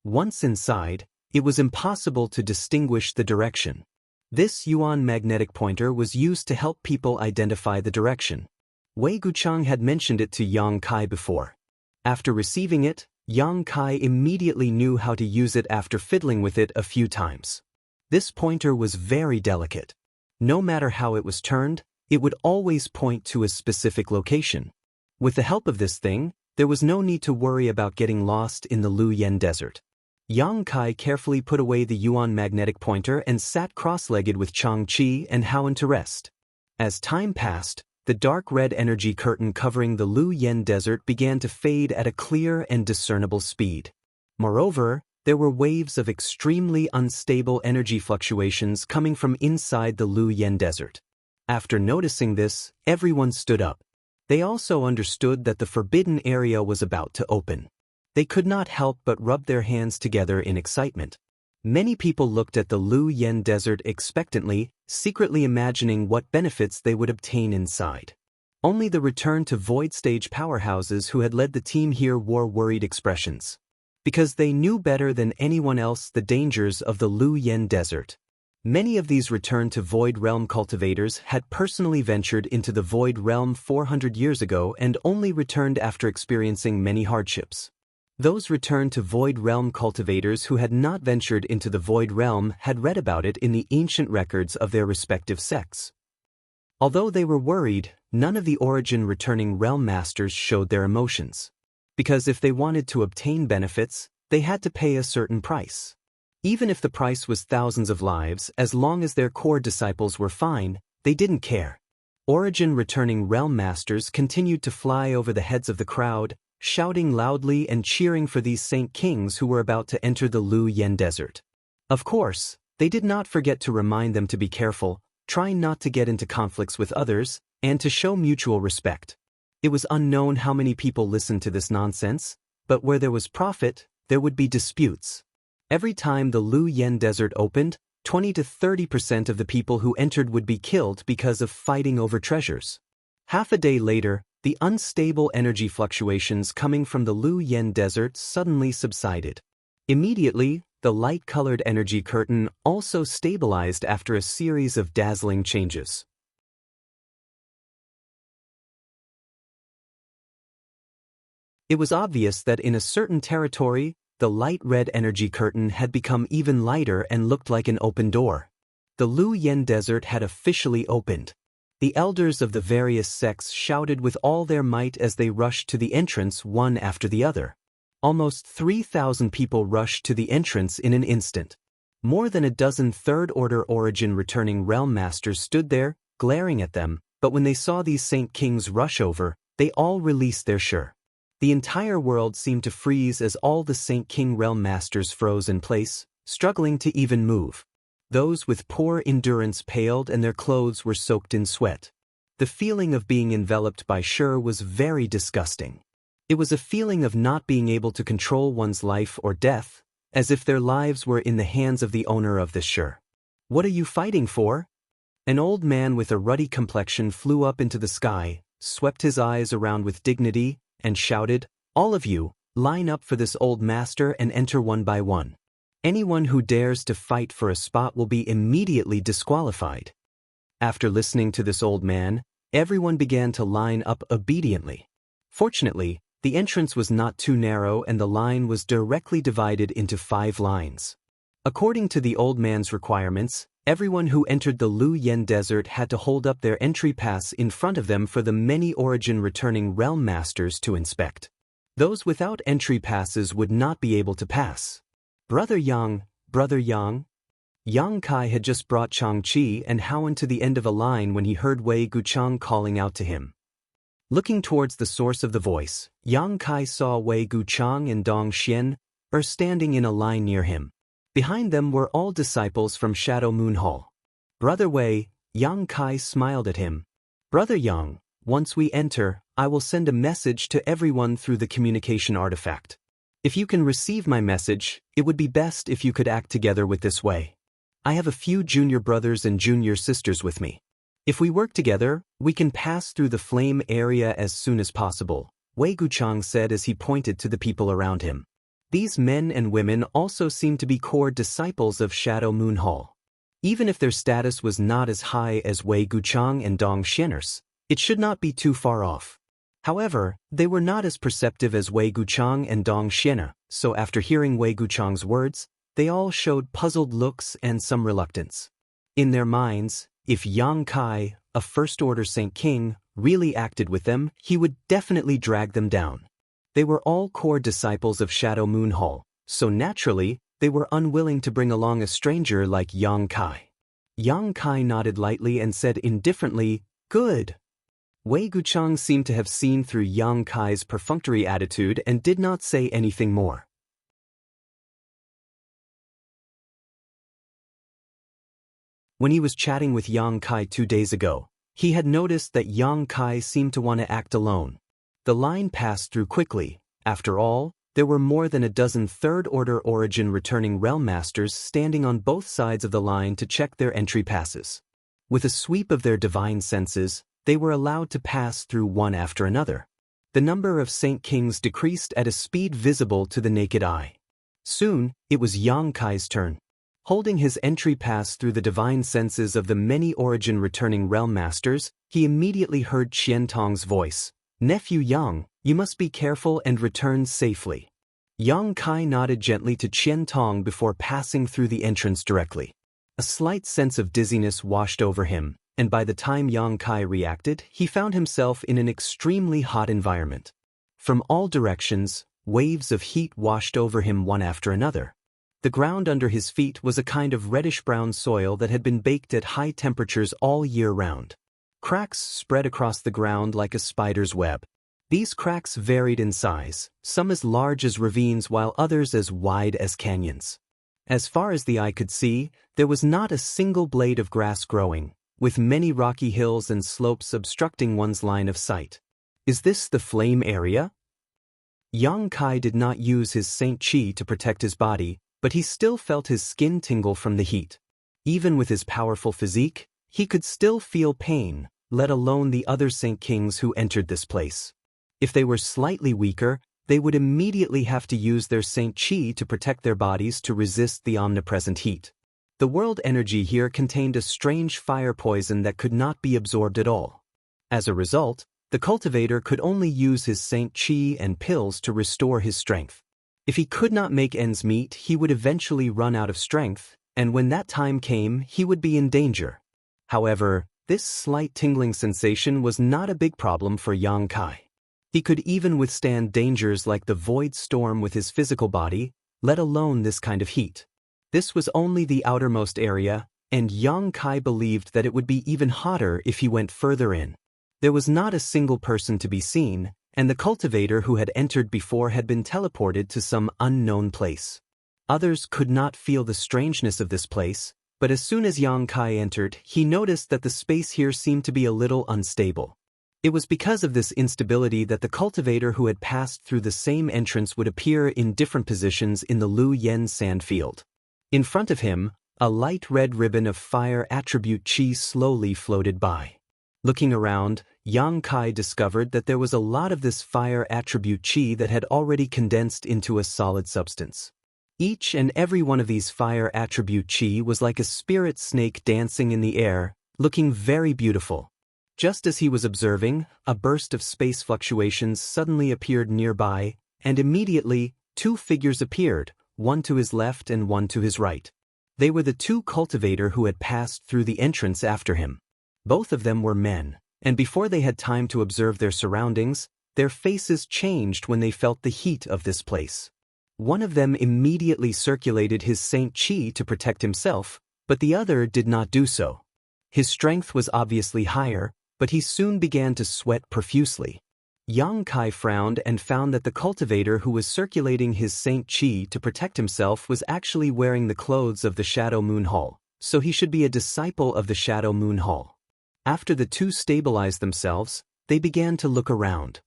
Once inside, it was impossible to distinguish the direction. This Yuan magnetic pointer was used to help people identify the direction. Wei Guchang had mentioned it to Yang Kai before. After receiving it, Yang Kai immediately knew how to use it after fiddling with it a few times. This pointer was very delicate. No matter how it was turned, it would always point to a specific location. With the help of this thing, there was no need to worry about getting lost in the Lu Yen Desert. Yang Kai carefully put away the Yuan magnetic pointer and sat cross-legged with Chang Qi and Haoan to rest. As time passed, the dark red energy curtain covering the Lu Yen Desert began to fade at a clear and discernible speed. Moreover, there were waves of extremely unstable energy fluctuations coming from inside the Lu Yen Desert. After noticing this, everyone stood up. They also understood that the forbidden area was about to open. They could not help but rub their hands together in excitement. Many people looked at the Lu Yen Desert expectantly, secretly imagining what benefits they would obtain inside. Only the return to Void Stage powerhouses who had led the team here wore worried expressions. Because they knew better than anyone else the dangers of the Lu Yen Desert. Many of these return to Void Realm cultivators had personally ventured into the Void Realm 400 years ago and only returned after experiencing many hardships. Those returned to Void Realm cultivators who had not ventured into the Void Realm had read about it in the ancient records of their respective sects. Although they were worried, none of the origin returning realm masters showed their emotions. Because if they wanted to obtain benefits, they had to pay a certain price. Even if the price was thousands of lives, as long as their core disciples were fine, they didn't care. Origin returning realm masters continued to fly over the heads of the crowd, shouting loudly and cheering for these saint kings who were about to enter the Lu Yen Desert. Of course, they did not forget to remind them to be careful, try not to get into conflicts with others, and to show mutual respect. It was unknown how many people listened to this nonsense, but where there was profit, there would be disputes. Every time the Lu Yen Desert opened, 20 to 30% of the people who entered would be killed because of fighting over treasures. Half a day later, the unstable energy fluctuations coming from the Lu Yen Desert suddenly subsided. Immediately, the light-colored energy curtain also stabilized after a series of dazzling changes. It was obvious that in a certain territory, the light red energy curtain had become even lighter and looked like an open door. The Lu Yen Desert had officially opened. The elders of the various sects shouted with all their might as they rushed to the entrance one after the other. Almost 3,000 people rushed to the entrance in an instant. More than a dozen third-order origin returning realm masters stood there, glaring at them, but when they saw these saint kings rush over, they all released their shur. The entire world seemed to freeze as all the Saint King realm masters froze in place, struggling to even move. Those with poor endurance paled and their clothes were soaked in sweat. The feeling of being enveloped by shur was very disgusting. It was a feeling of not being able to control one's life or death, as if their lives were in the hands of the owner of the shur. What are you fighting for? An old man with a ruddy complexion flew up into the sky, swept his eyes around with dignity, and shouted, "All of you, line up for this old master and enter one by one. Anyone who dares to fight for a spot will be immediately disqualified." After listening to this old man, everyone began to line up obediently. Fortunately, the entrance was not too narrow and the line was directly divided into 5 lines. According to the old man's requirements, everyone who entered the Lu Yen Desert had to hold up their entry pass in front of them for the many origin returning realm masters to inspect. Those without entry passes would not be able to pass. Brother Yang, Brother Yang. Yang Kai had just brought Changqi and Howen to the end of a line when he heard Wei Guchang calling out to him. Looking towards the source of the voice, Yang Kai saw Wei Guchang and Dong Xian standing in a line near him. Behind them were all disciples from Shadow Moon Hall. Brother Wei, Yang Kai smiled at him. Brother Yang, once we enter, I will send a message to everyone through the communication artifact. If you can receive my message, it would be best if you could act together with this Wei. I have a few junior brothers and junior sisters with me. If we work together, we can pass through the flame area as soon as possible, Wei Guchang said as he pointed to the people around him. These men and women also seemed to be core disciples of Shadow Moon Hall. Even if their status was not as high as Wei Guchang and Dong Xianers, it should not be too far off. However, they were not as perceptive as Wei Guchang and Dong Xiana, so after hearing Wei Guchang's words, they all showed puzzled looks and some reluctance. In their minds, if Yang Kai, a First-Order Saint King, really acted with them, he would definitely drag them down. They were all core disciples of Shadow Moon Hall, so naturally, they were unwilling to bring along a stranger like Yang Kai. Yang Kai nodded lightly and said indifferently, "Good." Wei Guchang seemed to have seen through Yang Kai's perfunctory attitude and did not say anything more. When he was chatting with Yang Kai 2 days ago, he had noticed that Yang Kai seemed to want to act alone. The line passed through quickly. After all, there were more than a dozen Third-Order Origin returning Realm Masters standing on both sides of the line to check their entry passes. With a sweep of their divine senses, they were allowed to pass through one after another. The number of Saint Kings decreased at a speed visible to the naked eye. Soon, it was Yang Kai's turn. Holding his entry pass through the divine senses of the many Origin returning Realm Masters, he immediately heard Qian Tong's voice. "Nephew Yang, you must be careful and return safely." Yang Kai nodded gently to Qian Tong before passing through the entrance directly. A slight sense of dizziness washed over him, and by the time Yang Kai reacted, he found himself in an extremely hot environment. From all directions, waves of heat washed over him one after another. The ground under his feet was a kind of reddish-brown soil that had been baked at high temperatures all year round. Cracks spread across the ground like a spider's web. These cracks varied in size, some as large as ravines while others as wide as canyons. As far as the eye could see, there was not a single blade of grass growing, with many rocky hills and slopes obstructing one's line of sight. Is this the flame area? Yang Kai did not use his Saint Qi to protect his body, but he still felt his skin tingle from the heat. Even with his powerful physique, he could still feel pain, let alone the other Saint Kings who entered this place. If they were slightly weaker, they would immediately have to use their Saint Qi to protect their bodies to resist the omnipresent heat. The world energy here contained a strange fire poison that could not be absorbed at all. As a result, the cultivator could only use his Saint Qi and pills to restore his strength. If he could not make ends meet, he would eventually run out of strength, and when that time came, he would be in danger. However, this slight tingling sensation was not a big problem for Yang Kai. He could even withstand dangers like the void storm with his physical body, let alone this kind of heat. This was only the outermost area, and Yang Kai believed that it would be even hotter if he went further in. There was not a single person to be seen, and the cultivator who had entered before had been teleported to some unknown place. Others could not feel the strangeness of this place, but as soon as Yang Kai entered, he noticed that the space here seemed to be a little unstable. It was because of this instability that the cultivator who had passed through the same entrance would appear in different positions in the Lu Yen sand field. In front of him, a light red ribbon of fire attribute Qi slowly floated by. Looking around, Yang Kai discovered that there was a lot of this fire attribute Qi that had already condensed into a solid substance. Each and every one of these fire attribute Qi was like a spirit snake dancing in the air, looking very beautiful. Just as he was observing, a burst of space fluctuations suddenly appeared nearby, and immediately, 2 figures appeared, one to his left and one to his right. They were the 2 cultivator who had passed through the entrance after him. Both of them were men, and before they had time to observe their surroundings, their faces changed when they felt the heat of this place. One of them immediately circulated his Saint Qi to protect himself, but the other did not do so. His strength was obviously higher, but he soon began to sweat profusely. Yang Kai frowned and found that the cultivator who was circulating his Saint Qi to protect himself was actually wearing the clothes of the Shadow Moon Hall, so he should be a disciple of the Shadow Moon Hall. After the two stabilized themselves, they began to look around.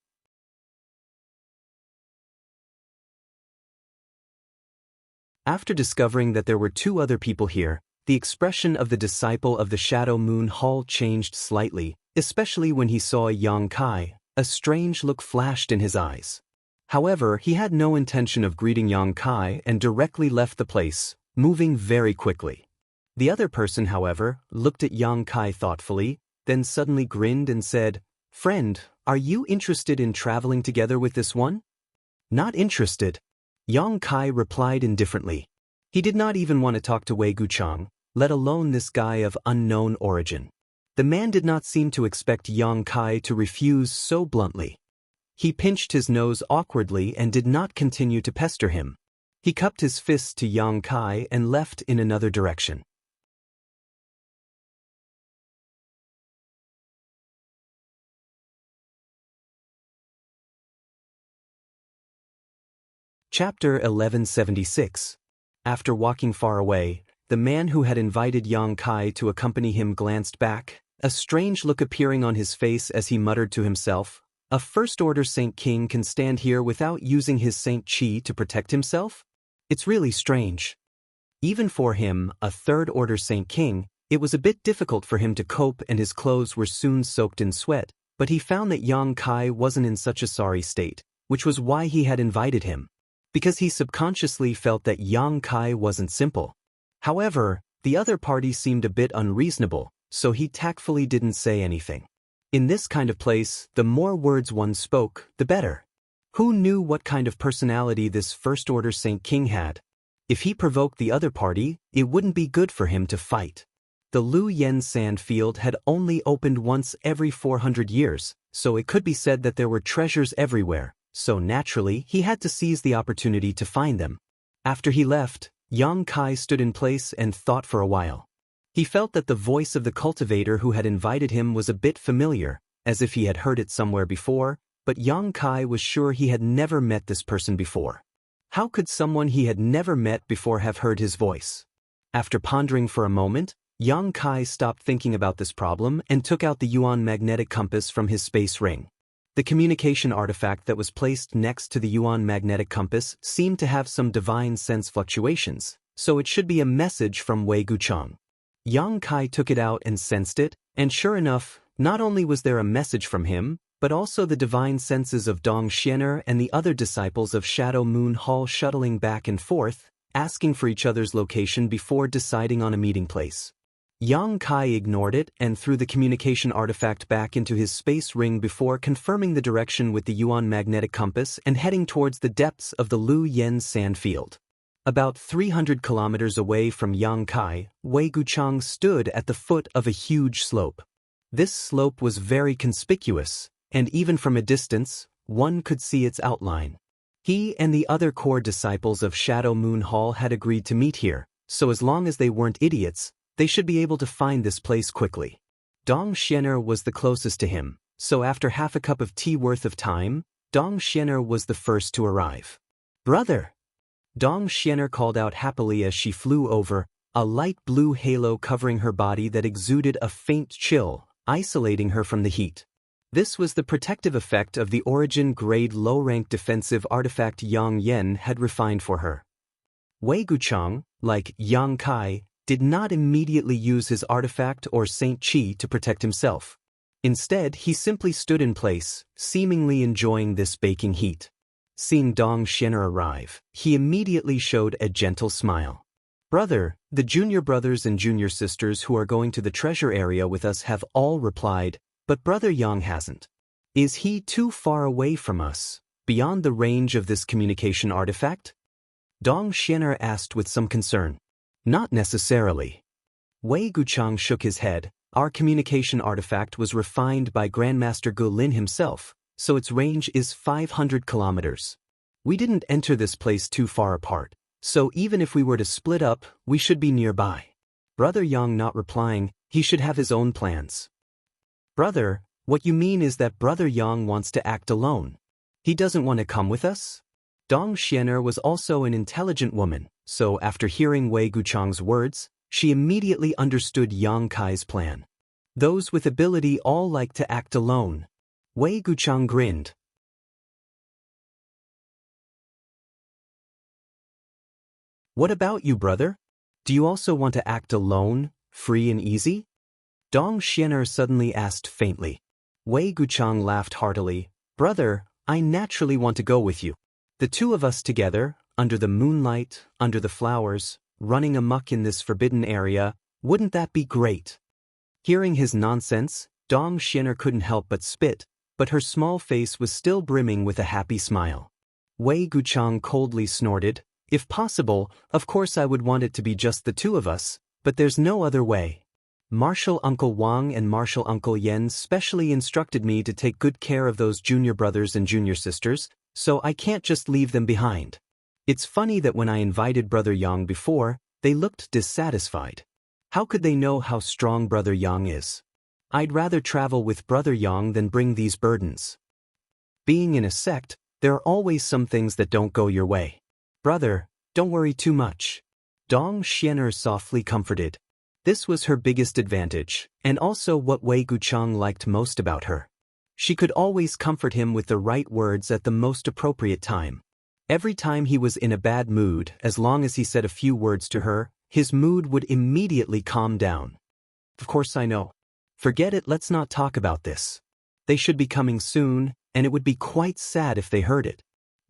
After discovering that there were two other people here, the expression of the disciple of the Shadow Moon Hall changed slightly, especially when he saw Yang Kai. A strange look flashed in his eyes. However, he had no intention of greeting Yang Kai and directly left the place, moving very quickly. The other person, however, looked at Yang Kai thoughtfully, then suddenly grinned and said, "Friend, are you interested in traveling together with this one?" "Not interested," Yang Kai replied indifferently. He did not even want to talk to Wei Guchang, let alone this guy of unknown origin. The man did not seem to expect Yang Kai to refuse so bluntly. He pinched his nose awkwardly and did not continue to pester him. He cupped his fists to Yang Kai and left in another direction. Chapter 1176. After walking far away, the man who had invited Yang Kai to accompany him glanced back, a strange look appearing on his face as he muttered to himself, "A first-order Saint King can stand here without using his Saint Qi to protect himself? It's really strange." Even for him, a third-order Saint King, it was a bit difficult for him to cope and his clothes were soon soaked in sweat, but he found that Yang Kai wasn't in such a sorry state, which was why he had invited him. Because he subconsciously felt that Yang Kai wasn't simple. However, the other party seemed a bit unreasonable, so he tactfully didn't say anything. In this kind of place, the more words one spoke, the better. Who knew what kind of personality this first-order Saint King had? If he provoked the other party, it wouldn't be good for him to fight. The Lu Yen sand field had only opened once every 400 years, so it could be said that there were treasures everywhere, so naturally he had to seize the opportunity to find them. After he left, Yang Kai stood in place and thought for a while. He felt that the voice of the cultivator who had invited him was a bit familiar, as if he had heard it somewhere before, but Yang Kai was sure he had never met this person before. How could someone he had never met before have heard his voice? After pondering for a moment, Yang Kai stopped thinking about this problem and took out the Yuan magnetic compass from his space ring. The communication artifact that was placed next to the Yuan magnetic compass seemed to have some divine sense fluctuations, so it should be a message from Wei Guchang. Yang Kai took it out and sensed it, and sure enough, not only was there a message from him, but also the divine senses of Dong Xianer and the other disciples of Shadow Moon Hall shuttling back and forth, asking for each other's location before deciding on a meeting place. Yang Kai ignored it and threw the communication artifact back into his space ring before confirming the direction with the Yuan magnetic compass and heading towards the depths of the Lu Yen sand field. About 300 kilometers away from Yang Kai, Wei Guchang stood at the foot of a huge slope. This slope was very conspicuous, and even from a distance, one could see its outline. He and the other core disciples of Shadow Moon Hall had agreed to meet here, so as long as they weren't idiots, they should be able to find this place quickly. Dong Xianer was the closest to him, so after half a cup of tea worth of time, Dong Xianer was the first to arrive. "Brother!" Dong Xianer called out happily as she flew over, a light blue halo covering her body that exuded a faint chill, isolating her from the heat. This was the protective effect of the origin-grade low-rank defensive artifact Yang Yen had refined for her. Wei Guchang, like Yang Kai, did not immediately use his artifact or Saint Qi to protect himself. Instead, he simply stood in place, seemingly enjoying this baking heat. Seeing Dong Xianer arrive, he immediately showed a gentle smile. "Brother, the junior brothers and junior sisters who are going to the treasure area with us have all replied, but Brother Yang hasn't. Is he too far away from us, beyond the range of this communication artifact?" Dong Xianer asked with some concern. "Not necessarily." Wei Guchang shook his head. "Our communication artifact was refined by Grandmaster Gu Lin himself, so its range is 500 kilometers. We didn't enter this place too far apart, so even if we were to split up, we should be nearby. Brother Yang not replying, he should have his own plans. Brother, what you mean is that Brother Yang wants to act alone. He doesn't want to come with us? Dong Xianer was also an intelligent woman, so after hearing Wei Guchang's words, she immediately understood Yang Kai's plan. Those with ability all like to act alone. Wei Guchang grinned. What about you, brother? Do you also want to act alone, free and easy? Dong Xianer suddenly asked faintly. Wei Guchang laughed heartily. Brother, I naturally want to go with you. The two of us together, under the moonlight, under the flowers, running amok in this forbidden area, wouldn't that be great? Hearing his nonsense, Dong Xianer couldn't help but spit, but her small face was still brimming with a happy smile. Wei Guchang coldly snorted, if possible, of course I would want it to be just the two of us, but there's no other way. Martial Uncle Wang and Martial Uncle Yen specially instructed me to take good care of those junior brothers and junior sisters, so I can't just leave them behind. It's funny that when I invited Brother Yang before, they looked dissatisfied. How could they know how strong Brother Yang is? I'd rather travel with Brother Yang than bring these burdens. Being in a sect, there are always some things that don't go your way. Brother, don't worry too much. Dong Xianer softly comforted. This was her biggest advantage, and also what Wei Guchang liked most about her. She could always comfort him with the right words at the most appropriate time. Every time he was in a bad mood, as long as he said a few words to her, his mood would immediately calm down. Of course I know. Forget it, let's not talk about this. They should be coming soon, and it would be quite sad if they heard it.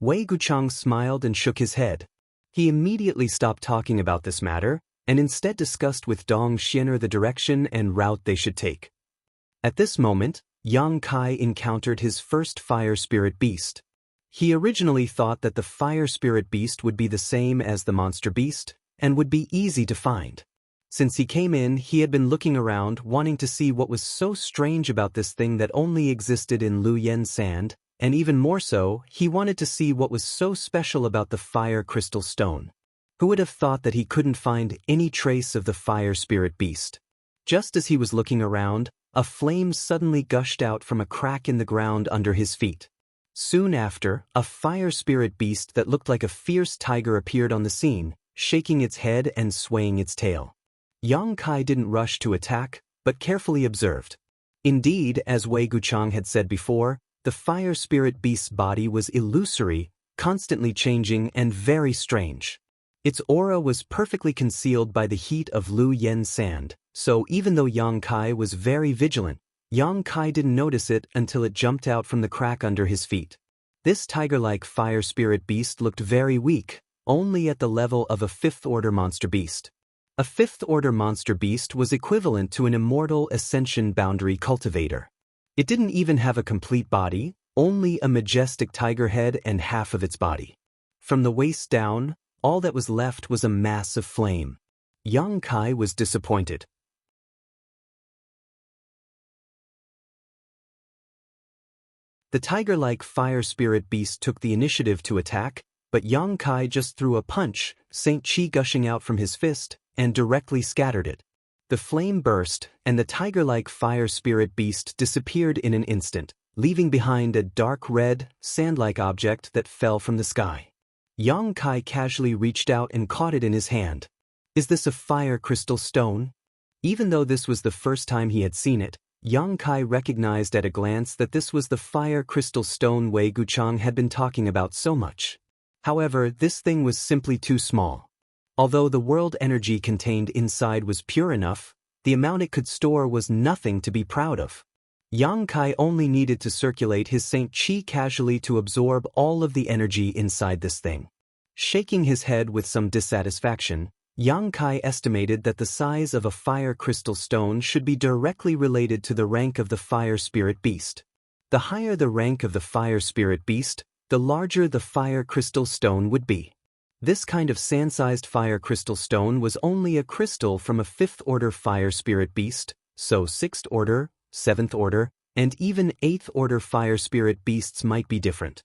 Wei Guchang smiled and shook his head. He immediately stopped talking about this matter, and instead discussed with Dong Xianer the direction and route they should take. At this moment, Yang Kai encountered his first fire spirit beast. He originally thought that the fire spirit beast would be the same as the monster beast, and would be easy to find. Since he came in, he had been looking around, wanting to see what was so strange about this thing that only existed in Luyen Sand, and even more so, he wanted to see what was so special about the fire crystal stone. Who would have thought that he couldn't find any trace of the fire spirit beast? Just as he was looking around, a flame suddenly gushed out from a crack in the ground under his feet. Soon after, a fire spirit beast that looked like a fierce tiger appeared on the scene, shaking its head and swaying its tail. Yang Kai didn't rush to attack, but carefully observed. Indeed, as Wei Guchang had said before, the fire spirit beast's body was illusory, constantly changing and very strange. Its aura was perfectly concealed by the heat of Lu Yen Sand, so even though Yang Kai was very vigilant, Yang Kai didn't notice it until it jumped out from the crack under his feet. This tiger-like fire spirit beast looked very weak, only at the level of a fifth-order monster beast. A fifth-order monster beast was equivalent to an immortal ascension boundary cultivator. It didn't even have a complete body, only a majestic tiger head and half of its body. From the waist down, all that was left was a mass of flame. Yang Kai was disappointed. The tiger-like fire spirit beast took the initiative to attack, but Yang Kai just threw a punch, Saint Chi gushing out from his fist, and directly scattered it. The flame burst, and the tiger-like fire spirit beast disappeared in an instant, leaving behind a dark red, sand-like object that fell from the sky. Yang Kai casually reached out and caught it in his hand. Is this a fire crystal stone? Even though this was the first time he had seen it, Yang Kai recognized at a glance that this was the fire crystal stone Wei Guchang had been talking about so much. However, this thing was simply too small. Although the world energy contained inside was pure enough, the amount it could store was nothing to be proud of. Yang Kai only needed to circulate his Saint Chi casually to absorb all of the energy inside this thing. Shaking his head with some dissatisfaction, Yang Kai estimated that the size of a fire crystal stone should be directly related to the rank of the fire spirit beast. The higher the rank of the fire spirit beast, the larger the fire crystal stone would be. This kind of sand-sized fire crystal stone was only a crystal from a fifth-order fire spirit beast, so sixth-order, seventh-order, and even eighth-order fire spirit beasts might be different.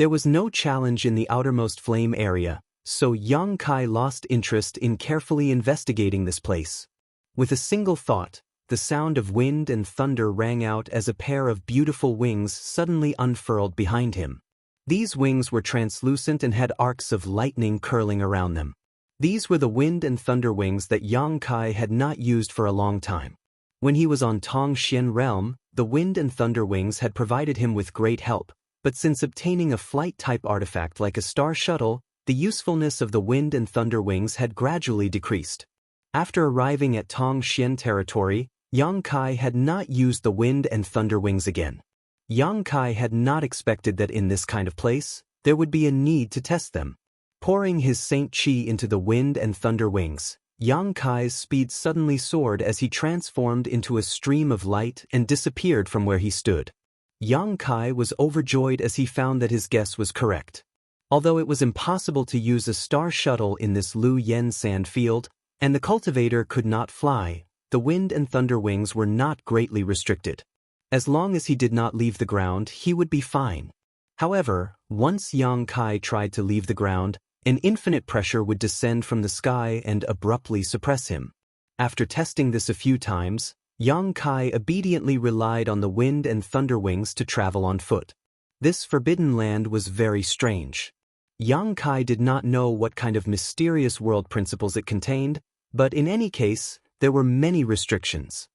There was no challenge in the outermost flame area, so Yang Kai lost interest in carefully investigating this place. With a single thought, the sound of wind and thunder rang out as a pair of beautiful wings suddenly unfurled behind him. These wings were translucent and had arcs of lightning curling around them. These were the wind and thunder wings that Yang Kai had not used for a long time. When he was on Tong Xian realm, the wind and thunder wings had provided him with great help, but since obtaining a flight-type artifact like a star shuttle, the usefulness of the wind and thunder wings had gradually decreased. After arriving at Tong Xian territory, Yang Kai had not used the wind and thunder wings again. Yang Kai had not expected that in this kind of place, there would be a need to test them. Pouring his Saint Qi into the wind and thunder wings, Yang Kai's speed suddenly soared as he transformed into a stream of light and disappeared from where he stood. Yang Kai was overjoyed as he found that his guess was correct. Although it was impossible to use a star shuttle in this Lu Yen sand field, and the cultivator could not fly, the wind and thunder wings were not greatly restricted. As long as he did not leave the ground, he would be fine. However, once Yang Kai tried to leave the ground, an infinite pressure would descend from the sky and abruptly suppress him. After testing this a few times, Yang Kai obediently relied on the wind and thunder wings to travel on foot. This forbidden land was very strange. Yang Kai did not know what kind of mysterious world principles it contained, but in any case, there were many restrictions.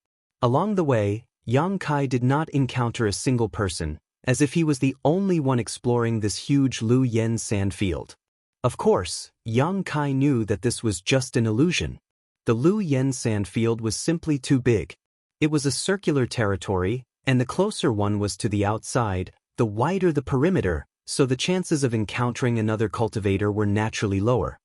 Along the way, Yang Kai did not encounter a single person, as if he was the only one exploring this huge Lu Yen sand field. Of course, Yang Kai knew that this was just an illusion. The Lu Yen sand field was simply too big. It was a circular territory, and the closer one was to the outside, the wider the perimeter, so the chances of encountering another cultivator were naturally lower.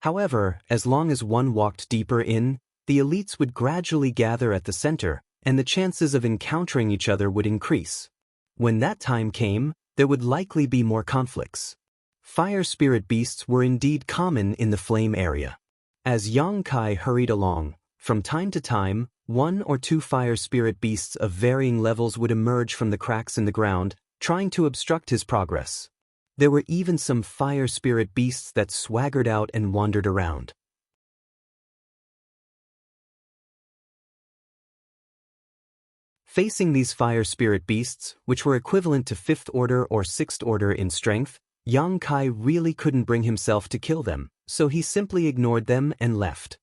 However, as long as one walked deeper in, the elites would gradually gather at the center, and the chances of encountering each other would increase. When that time came, there would likely be more conflicts. Fire spirit beasts were indeed common in the flame area. As Yang Kai hurried along, from time to time, one or two fire spirit beasts of varying levels would emerge from the cracks in the ground, trying to obstruct his progress. There were even some fire spirit beasts that swaggered out and wandered around. Facing these fire spirit beasts, which were equivalent to 5th order or 6th order in strength, Yang Kai really couldn't bring himself to kill them, so he simply ignored them and left.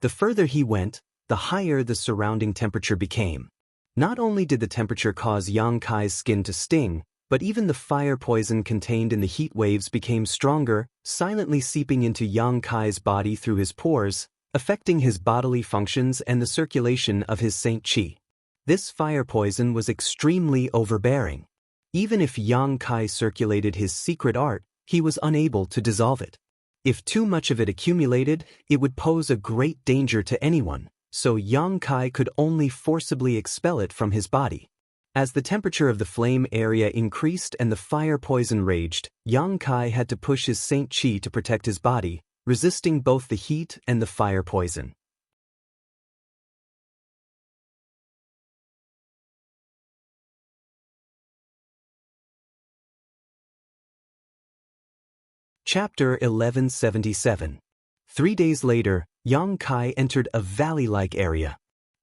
The further he went, the higher the surrounding temperature became. Not only did the temperature cause Yang Kai's skin to sting, but even the fire poison contained in the heat waves became stronger, silently seeping into Yang Kai's body through his pores, affecting his bodily functions and the circulation of his Saint Qi. This fire poison was extremely overbearing. Even if Yang Kai circulated his secret art, he was unable to dissolve it. If too much of it accumulated, it would pose a great danger to anyone, so Yang Kai could only forcibly expel it from his body. As the temperature of the flame area increased and the fire poison raged, Yang Kai had to push his Saint Qi to protect his body, resisting both the heat and the fire poison. Chapter 1177. 3 days later, Yang Kai entered a valley-like area.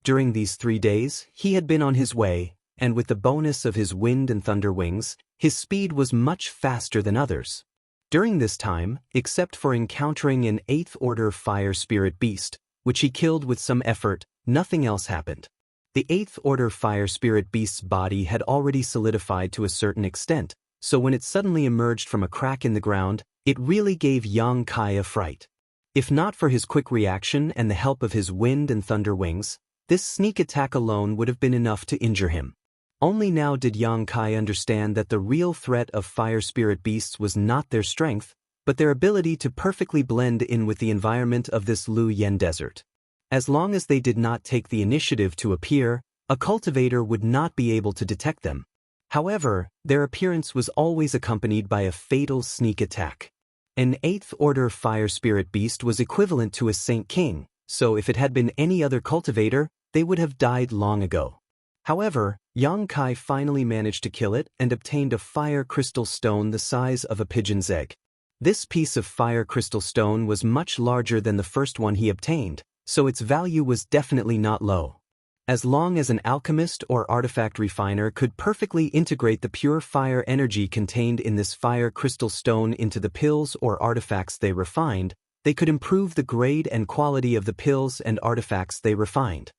During these 3 days, he had been on his way, and with the bonus of his wind and thunder wings, his speed was much faster than others. During this time, except for encountering an 8th order fire spirit beast, which he killed with some effort, nothing else happened. The 8th order fire spirit beast's body had already solidified to a certain extent, so when it suddenly emerged from a crack in the ground, it really gave Yang Kai a fright. If not for his quick reaction and the help of his wind and thunder wings, this sneak attack alone would have been enough to injure him. Only now did Yang Kai understand that the real threat of fire spirit beasts was not their strength, but their ability to perfectly blend in with the environment of this Lu Yen desert. As long as they did not take the initiative to appear, a cultivator would not be able to detect them. However, their appearance was always accompanied by a fatal sneak attack. An 8th order fire spirit beast was equivalent to a Saint King, so if it had been any other cultivator, they would have died long ago. However, Yang Kai finally managed to kill it and obtained a fire crystal stone the size of a pigeon's egg. This piece of fire crystal stone was much larger than the first one he obtained, so its value was definitely not low. As long as an alchemist or artifact refiner could perfectly integrate the pure fire energy contained in this fire crystal stone into the pills or artifacts they refined, they could improve the grade and quality of the pills and artifacts they refined.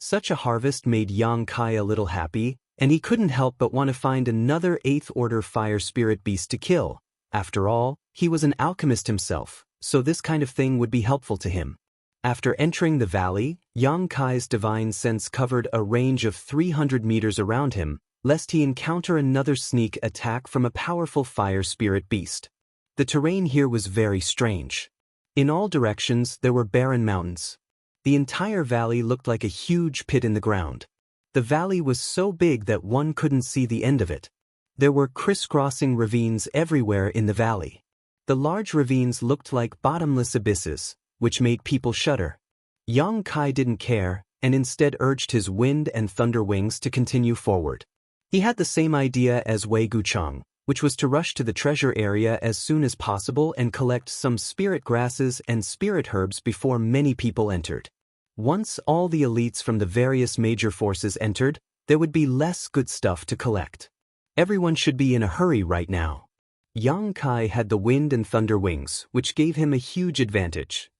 Such a harvest made Yang Kai a little happy, and he couldn't help but want to find another 8th order fire spirit beast to kill. After all, he was an alchemist himself, so this kind of thing would be helpful to him. After entering the valley, Yang Kai's divine sense covered a range of 300 meters around him, lest he encounter another sneak attack from a powerful fire spirit beast. The terrain here was very strange. In all directions there were barren mountains. The entire valley looked like a huge pit in the ground. The valley was so big that one couldn't see the end of it. There were crisscrossing ravines everywhere in the valley. The large ravines looked like bottomless abysses, which made people shudder. Yang Kai didn't care, and instead urged his wind and thunder wings to continue forward. He had the same idea as Wei Guchang, which was to rush to the treasure area as soon as possible and collect some spirit grasses and spirit herbs before many people entered. Once all the elites from the various major forces entered, there would be less good stuff to collect. Everyone should be in a hurry right now. Yang Kai had the wind and thunder wings, which gave him a huge advantage.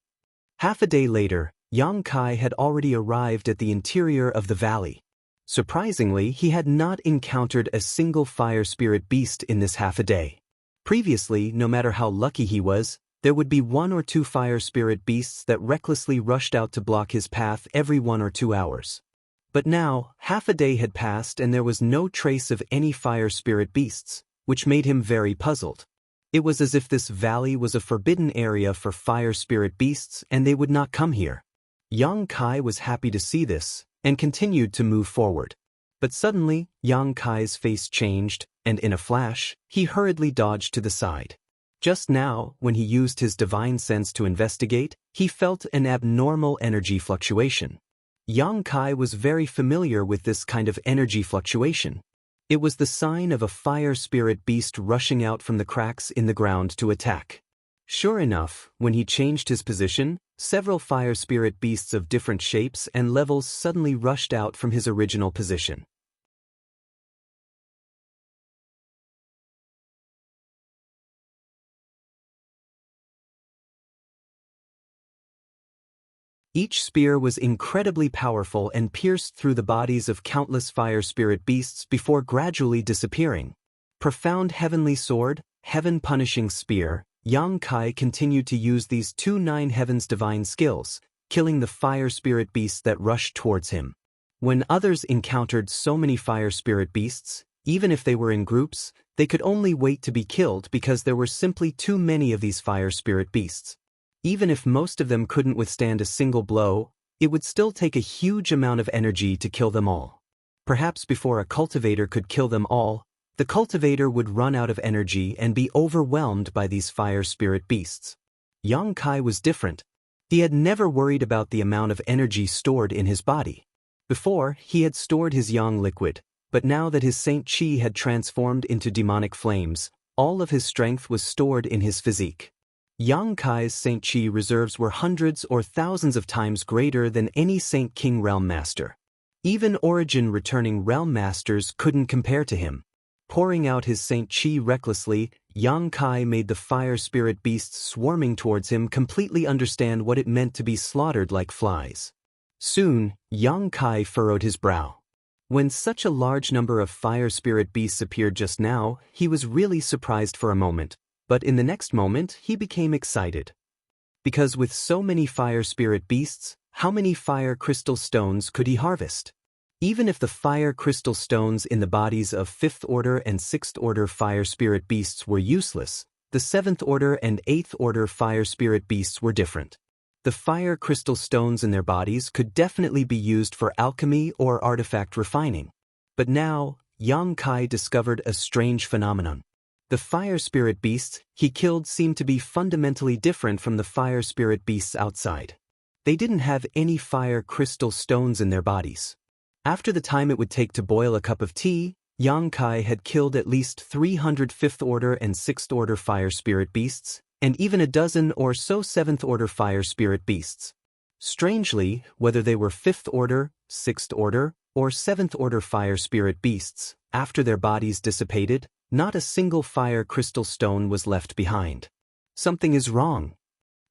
Half a day later, Yang Kai had already arrived at the interior of the valley. Surprisingly, he had not encountered a single fire spirit beast in this half a day. Previously, no matter how lucky he was, there would be 1 or 2 fire spirit beasts that recklessly rushed out to block his path every 1 or 2 hours. But now, half a day had passed and there was no trace of any fire spirit beasts, which made him very puzzled. It was as if this valley was a forbidden area for fire spirit beasts and they would not come here. Yang Kai was happy to see this, and continued to move forward. But suddenly, Yang Kai's face changed, and in a flash, he hurriedly dodged to the side. Just now, when he used his divine sense to investigate, he felt an abnormal energy fluctuation. Yang Kai was very familiar with this kind of energy fluctuation. It was the sign of a fire spirit beast rushing out from the cracks in the ground to attack. Sure enough, when he changed his position, several fire spirit beasts of different shapes and levels suddenly rushed out from his original position. Each spear was incredibly powerful and pierced through the bodies of countless fire spirit beasts before gradually disappearing. Profound heavenly sword, heaven-punishing spear, Yang Kai continued to use these 2 9 heavens divine skills, killing the fire spirit beasts that rushed towards him. When others encountered so many fire spirit beasts, even if they were in groups, they could only wait to be killed because there were simply too many of these fire spirit beasts. Even if most of them couldn't withstand a single blow, it would still take a huge amount of energy to kill them all. Perhaps before a cultivator could kill them all, the cultivator would run out of energy and be overwhelmed by these fire spirit beasts. Yang Kai was different. He had never worried about the amount of energy stored in his body. Before, he had stored his yang liquid, but now that his Saint Qi had transformed into demonic flames, all of his strength was stored in his physique. Yang Kai's Saint Qi reserves were hundreds or thousands of times greater than any Saint King Realm Master. Even origin-returning Realm Masters couldn't compare to him. Pouring out his Saint Qi recklessly, Yang Kai made the fire spirit beasts swarming towards him completely understand what it meant to be slaughtered like flies. Soon, Yang Kai furrowed his brow. When such a large number of fire spirit beasts appeared just now, he was really surprised for a moment. But in the next moment, he became excited. Because with so many fire spirit beasts, how many fire crystal stones could he harvest? Even if the fire crystal stones in the bodies of 5th order and 6th order fire spirit beasts were useless, the 7th order and 8th order fire spirit beasts were different. The fire crystal stones in their bodies could definitely be used for alchemy or artifact refining. But now, Yang Kai discovered a strange phenomenon. The fire spirit beasts he killed seemed to be fundamentally different from the fire spirit beasts outside. They didn't have any fire crystal stones in their bodies. After the time it would take to boil a cup of tea, Yang Kai had killed at least 300 5th-order and 6th-order fire spirit beasts, and even a dozen or so 7th-order fire spirit beasts. Strangely, whether they were 5th-order, 6th-order, or 7th-order fire spirit beasts, after their bodies dissipated, not a single fire crystal stone was left behind. Something is wrong.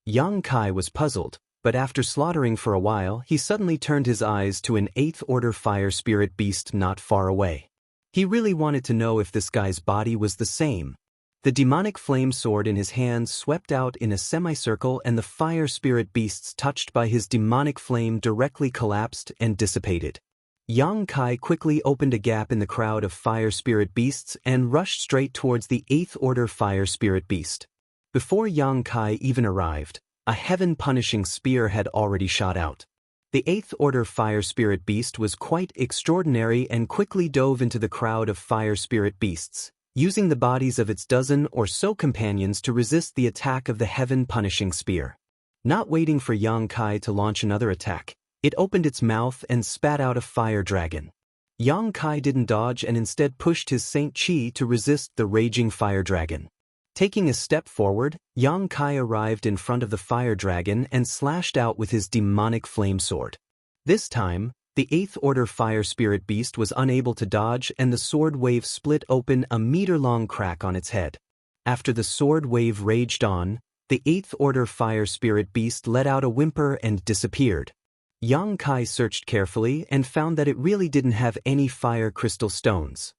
Yang Kai was puzzled, but after slaughtering for a while he suddenly turned his eyes to an 8th-order fire spirit beast not far away. He really wanted to know if this guy's body was the same. The demonic flame sword in his hands swept out in a semicircle, and the fire spirit beasts touched by his demonic flame directly collapsed and dissipated. Yang Kai quickly opened a gap in the crowd of fire spirit beasts and rushed straight towards the 8th-order fire spirit beast. Before Yang Kai even arrived, a heaven-punishing spear had already shot out. The 8th-order fire spirit beast was quite extraordinary and quickly dove into the crowd of fire spirit beasts, using the bodies of its dozen or so companions to resist the attack of the heaven-punishing spear. Not waiting for Yang Kai to launch another attack, it opened its mouth and spat out a fire dragon. Yang Kai didn't dodge and instead pushed his Saint Qi to resist the raging fire dragon. Taking a step forward, Yang Kai arrived in front of the fire dragon and slashed out with his demonic flame sword. This time, the 8th-order fire spirit beast was unable to dodge, and the sword wave split open a meter-long crack on its head. After the sword wave raged on, the 8th-order fire spirit beast let out a whimper and disappeared. Yang Kai searched carefully and found that it really didn't have any fire crystal stones.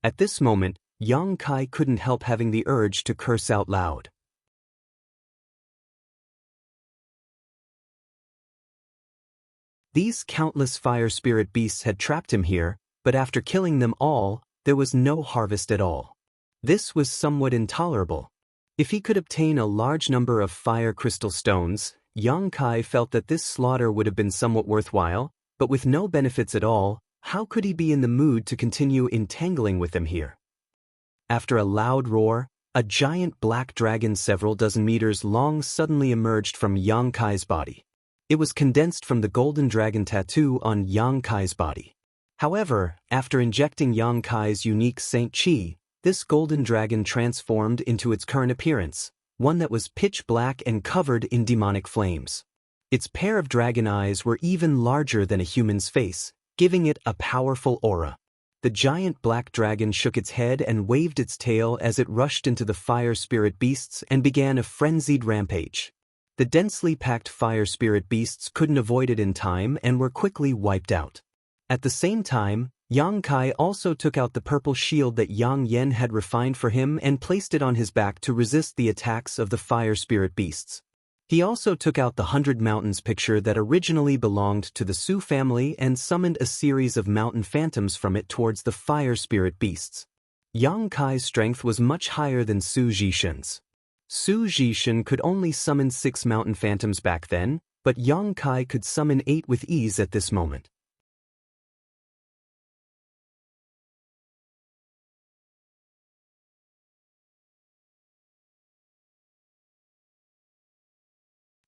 At this moment, Yang Kai couldn't help having the urge to curse out loud. These countless fire spirit beasts had trapped him here, but after killing them all, there was no harvest at all. This was somewhat intolerable. If he could obtain a large number of fire crystal stones, Yang Kai felt that this slaughter would have been somewhat worthwhile, but with no benefits at all, how could he be in the mood to continue entangling with them here? After a loud roar, a giant black dragon several dozen meters long suddenly emerged from Yang Kai's body. It was condensed from the golden dragon tattoo on Yang Kai's body. However, after injecting Yang Kai's unique Saint Qi, this golden dragon transformed into its current appearance, one that was pitch black and covered in demonic flames. Its pair of dragon eyes were even larger than a human's face, giving it a powerful aura. The giant black dragon shook its head and waved its tail as it rushed into the fire spirit beasts and began a frenzied rampage. The densely packed fire spirit beasts couldn't avoid it in time and were quickly wiped out. At the same time, Yang Kai also took out the purple shield that Yang Yen had refined for him and placed it on his back to resist the attacks of the fire spirit beasts. He also took out the 100 Mountains picture that originally belonged to the Su family and summoned a series of mountain phantoms from it towards the fire spirit beasts. Yang Kai's strength was much higher than Su Zhishen's. Su Zhishen could only summon 6 mountain phantoms back then, but Yang Kai could summon 8 with ease at this moment.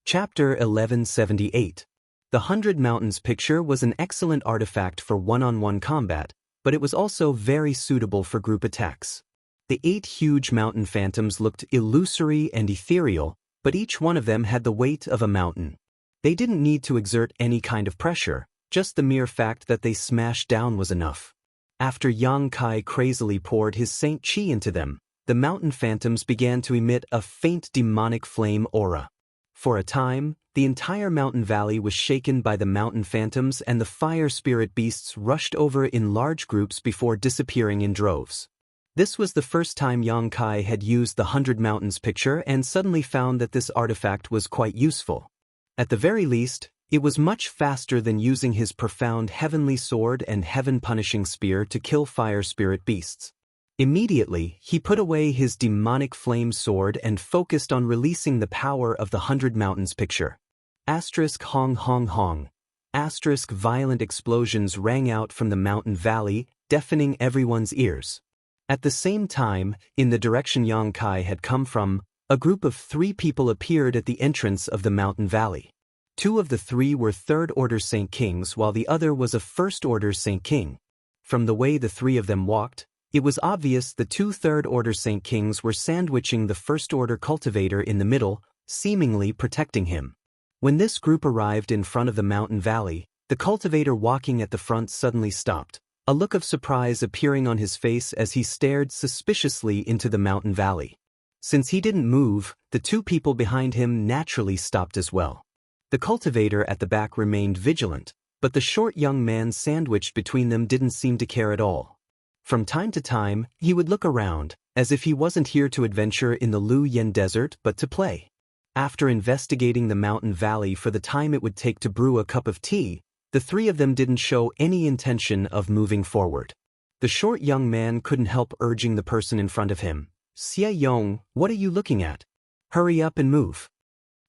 Chapter 1178. The 100 Mountains picture was an excellent artifact for one-on-one combat, but it was also very suitable for group attacks. The 8 huge mountain phantoms looked illusory and ethereal, but each one of them had the weight of a mountain. They didn't need to exert any kind of pressure, just the mere fact that they smashed down was enough. After Yang Kai crazily poured his Saint Qi into them, the mountain phantoms began to emit a faint demonic flame aura. For a time, the entire mountain valley was shaken by the mountain phantoms, and the fire spirit beasts rushed over in large groups before disappearing in droves. This was the first time Yang Kai had used the 100 Mountains picture and suddenly found that this artifact was quite useful. At the very least, it was much faster than using his profound heavenly sword and heaven-punishing spear to kill fire spirit beasts. Immediately, he put away his demonic flame sword and focused on releasing the power of the 100 Mountains picture. Asterisk hong hong hong. Asterisk violent explosions rang out from the mountain valley, deafening everyone's ears. At the same time, in the direction Yang Kai had come from, a group of 3 people appeared at the entrance of the mountain valley. Two of the three were third-order Saint Kings while the other was a first-order Saint King. From the way the three of them walked, it was obvious the two third-order Saint Kings were sandwiching the first-order cultivator in the middle, seemingly protecting him. When this group arrived in front of the mountain valley, the cultivator walking at the front suddenly stopped, a look of surprise appearing on his face as he stared suspiciously into the mountain valley. Since he didn't move, the two people behind him naturally stopped as well. The cultivator at the back remained vigilant, but the short young man sandwiched between them didn't seem to care at all. From time to time, he would look around, as if he wasn't here to adventure in the Lu Yen desert but to play. After investigating the mountain valley for the time it would take to brew a cup of tea, the three of them didn't show any intention of moving forward. The short young man couldn't help urging the person in front of him, "Xie Yong, what are you looking at? Hurry up and move."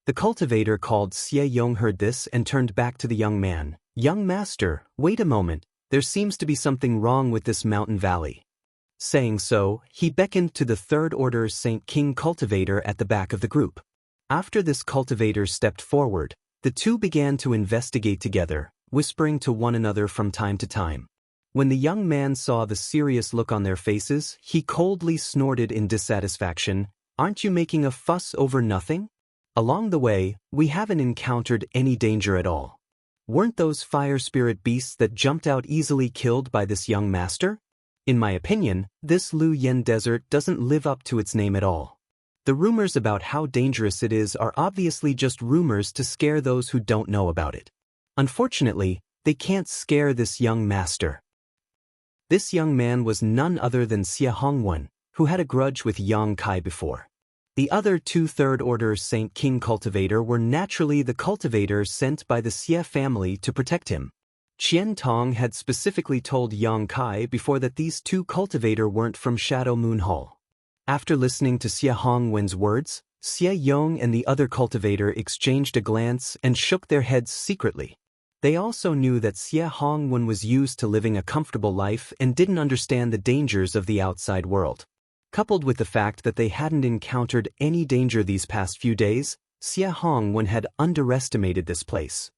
The cultivator called Xie Yong heard this and turned back to the young man. "Young master, wait a moment, there seems to be something wrong with this mountain valley." Saying so, he beckoned to the third-order Saint King cultivator at the back of the group. After this cultivator stepped forward, the two began to investigate together, whispering to one another from time to time. When the young man saw the serious look on their faces, he coldly snorted in dissatisfaction, "Aren't you making a fuss over nothing? Along the way, we haven't encountered any danger at all. Weren't those fire spirit beasts that jumped out easily killed by this young master? In my opinion, this Lu Yen desert doesn't live up to its name at all. The rumors about how dangerous it is are obviously just rumors to scare those who don't know about it. Unfortunately, they can't scare this young master." This young man was none other than Xie Hongwen, who had a grudge with Yang Kai before. The other two third-order Saint King cultivator were naturally the cultivators sent by the Xie family to protect him. Qian Tong had specifically told Yang Kai before that these two cultivator weren't from Shadow Moon Hall. After listening to Xie Hongwen's words, Xie Yong and the other cultivator exchanged a glance and shook their heads secretly. They also knew that Xie Hongwen was used to living a comfortable life and didn't understand the dangers of the outside world. Coupled with the fact that they hadn't encountered any danger these past few days, Xie Hongwen had underestimated this place.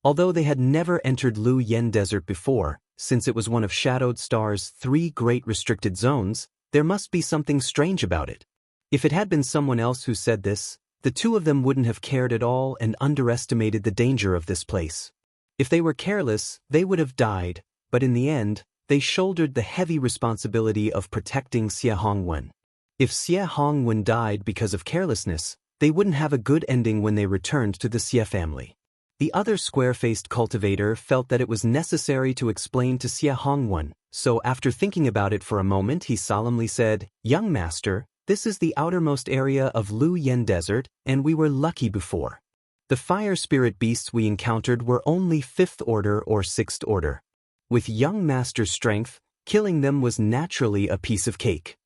Although they had never entered Lu Yen Desert before, since it was one of Shadowed Star's 3 great restricted zones, there must be something strange about it. If it had been someone else who said this, the two of them wouldn't have cared at all and underestimated the danger of this place. If they were careless, they would have died, but in the end, they shouldered the heavy responsibility of protecting Xie Hongwen. If Xie Hongwen died because of carelessness, they wouldn't have a good ending when they returned to the Xie family. The other square-faced cultivator felt that it was necessary to explain to Xie Hongwen, so after thinking about it for a moment he solemnly said, "Young master, this is the outermost area of Lu Yen Desert, and we were lucky before. The fire spirit beasts we encountered were only 5th order or 6th order. With young master's strength, killing them was naturally a piece of cake."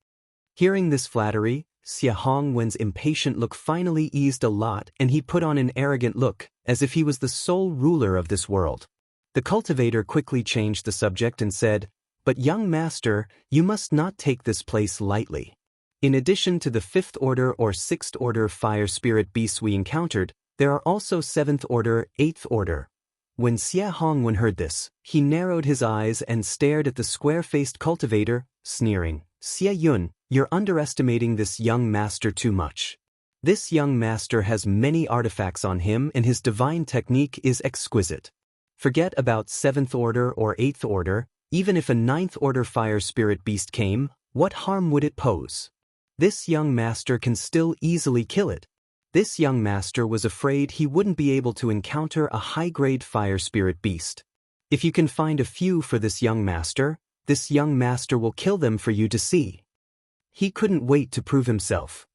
Hearing this flattery, Xie Hongwen's impatient look finally eased a lot and he put on an arrogant look, as if he was the sole ruler of this world. The cultivator quickly changed the subject and said, "But young master, you must not take this place lightly. In addition to the 5th order or 6th order fire spirit beasts we encountered, there are also 7th order, 8th order." When Xie Hongwen heard this, he narrowed his eyes and stared at the square-faced cultivator, sneering, "Xie Yun, you're underestimating this young master too much. This young master has many artifacts on him and his divine technique is exquisite. Forget about 7th order or 8th order, even if a 9th order fire spirit beast came, what harm would it pose? This young master can still easily kill it." This young master was afraid he wouldn't be able to encounter a high-grade fire spirit beast. "If you can find a few for this young master will kill them for you to see." He couldn't wait to prove himself.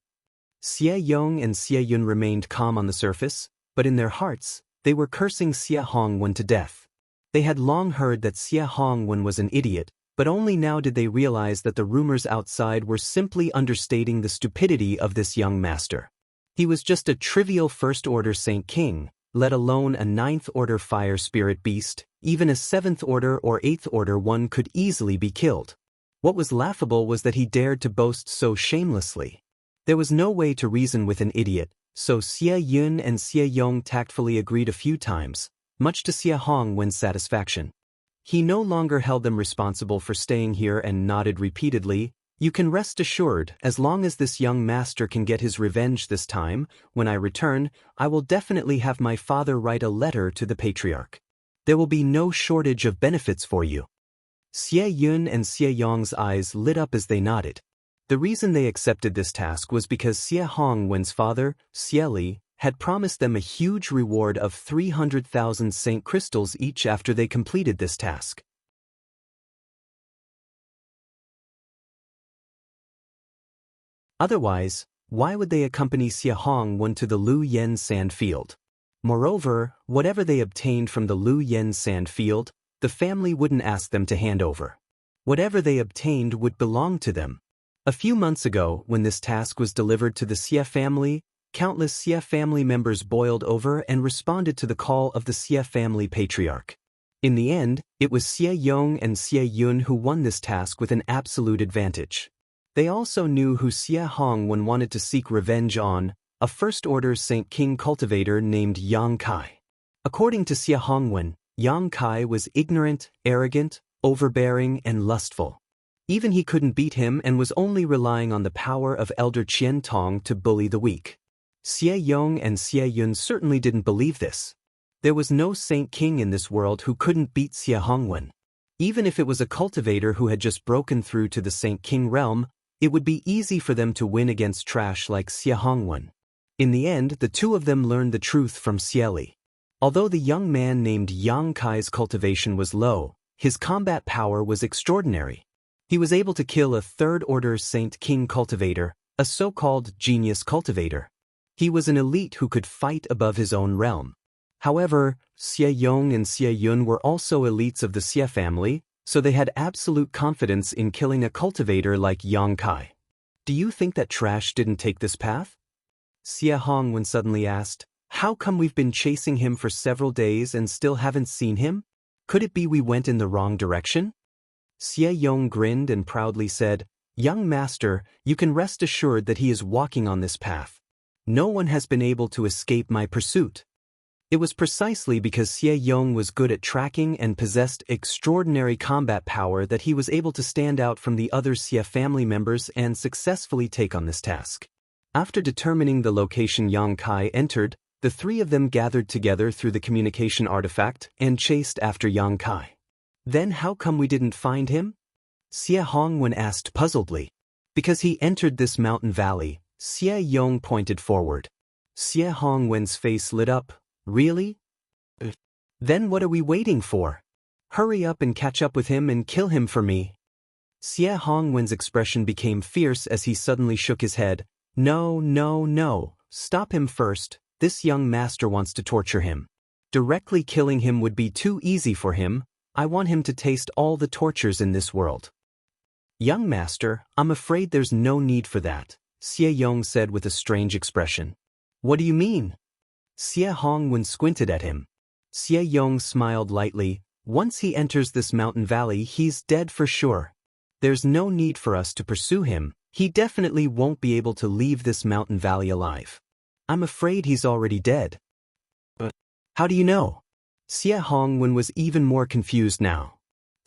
Xie Yong and Xie Yun remained calm on the surface, but in their hearts, they were cursing Xie Hongwen to death. They had long heard that Xie Hongwen was an idiot, but only now did they realize that the rumors outside were simply understating the stupidity of this young master. He was just a trivial first-order Saint King, let alone a 9th order fire spirit beast. Even a 7th order or 8th order one could easily be killed. What was laughable was that he dared to boast so shamelessly. There was no way to reason with an idiot, so Xie Yun and Xie Yong tactfully agreed a few times, much to Xie Hongwen's satisfaction. He no longer held them responsible for staying here and nodded repeatedly. You can rest assured, as long as this young master can get his revenge this time, when I return, I will definitely have my father write a letter to the patriarch. There will be no shortage of benefits for you. Xie Yun and Xie Yong's eyes lit up as they nodded. The reason they accepted this task was because Xie Hongwen's father, Xie Li, had promised them a huge reward of 300,000 Saint crystals each after they completed this task. Otherwise, why would they accompany Xie Hongwen to the Lu Yen sand field? Moreover, whatever they obtained from the Lu Yen sand field, the family wouldn't ask them to hand over. Whatever they obtained would belong to them. A few months ago, when this task was delivered to the Xie family, countless Xie family members boiled over and responded to the call of the Xie family patriarch. In the end, it was Xie Yong and Xie Yun who won this task with an absolute advantage. They also knew who Xie Hongwen wanted to seek revenge on, a first-order Saint King cultivator named Yang Kai. According to Xie Hongwen, Yang Kai was ignorant, arrogant, overbearing, and lustful. Even he couldn't beat him and was only relying on the power of Elder Qian Tong to bully the weak. Xie Yong and Xie Yun certainly didn't believe this. There was no Saint King in this world who couldn't beat Xie Hongwen. Even if it was a cultivator who had just broken through to the Saint King realm, it would be easy for them to win against trash like Xie Hongwen. In the end, the two of them learned the truth from Xie Li. Although the young man named Yang Kai's cultivation was low, his combat power was extraordinary. He was able to kill a third-order Saint King cultivator, a so-called genius cultivator. He was an elite who could fight above his own realm. However, Xie Yong and Xie Yun were also elites of the Xie family, so they had absolute confidence in killing a cultivator like Yang Kai. Do you think that trash didn't take this path? Xie Hongwen suddenly asked, how come we've been chasing him for several days and still haven't seen him? Could it be we went in the wrong direction? Xie Yong grinned and proudly said, young master, you can rest assured that he is walking on this path. No one has been able to escape my pursuit. It was precisely because Xie Yong was good at tracking and possessed extraordinary combat power that he was able to stand out from the other Xie family members and successfully take on this task. After determining the location Yang Kai entered, the three of them gathered together through the communication artifact and chased after Yang Kai. Then how come we didn't find him? Xie Hongwen asked puzzledly. Because he entered this mountain valley, Xie Yong pointed forward. Xie Hongwen's face lit up. Really? Then what are we waiting for? Hurry up and catch up with him and kill him for me. Xie Hongwen's expression became fierce as he suddenly shook his head. No, no, no. Stop him first. This young master wants to torture him. Directly killing him would be too easy for him. I want him to taste all the tortures in this world. Young master, I'm afraid there's no need for that, Xie Yong said with a strange expression. What do you mean? Xie Hongwen squinted at him. Xie Yong smiled lightly. Once he enters this mountain valley, he's dead for sure. There's no need for us to pursue him. He definitely won't be able to leave this mountain valley alive. I'm afraid he's already dead. But how do you know? Xie Hongwen was even more confused now.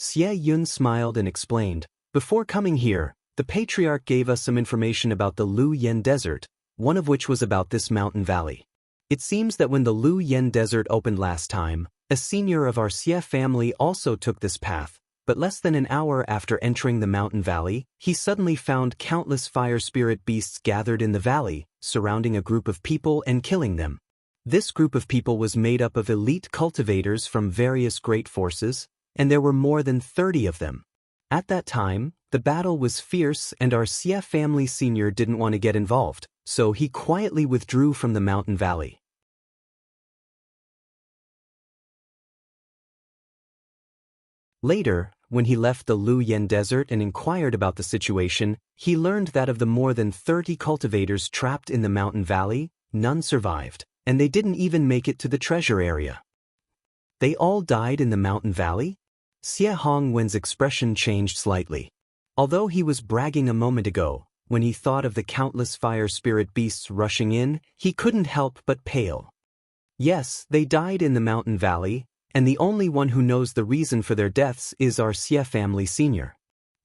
Xie Yun smiled and explained, before coming here, the patriarch gave us some information about the Lu Yen desert, one of which was about this mountain valley. It seems that when the Lu Yen desert opened last time, a senior of our Xie family also took this path, but less than an hour after entering the mountain valley, he suddenly found countless fire spirit beasts gathered in the valley, surrounding a group of people and killing them. This group of people was made up of elite cultivators from various great forces, and there were more than 30 of them. At that time, the battle was fierce and our Xie family senior didn't want to get involved, so he quietly withdrew from the mountain valley. Later, when he left the Lu Yen desert and inquired about the situation, he learned that of the more than 30 cultivators trapped in the mountain valley, none survived, and they didn't even make it to the treasure area. They all died in the mountain valley? Xie Hongwen's expression changed slightly. Although he was bragging a moment ago, When he thought of the countless fire spirit beasts rushing in, he couldn't help but pale. Yes, they died in the mountain valley, and the only one who knows the reason for their deaths is our Xia family senior.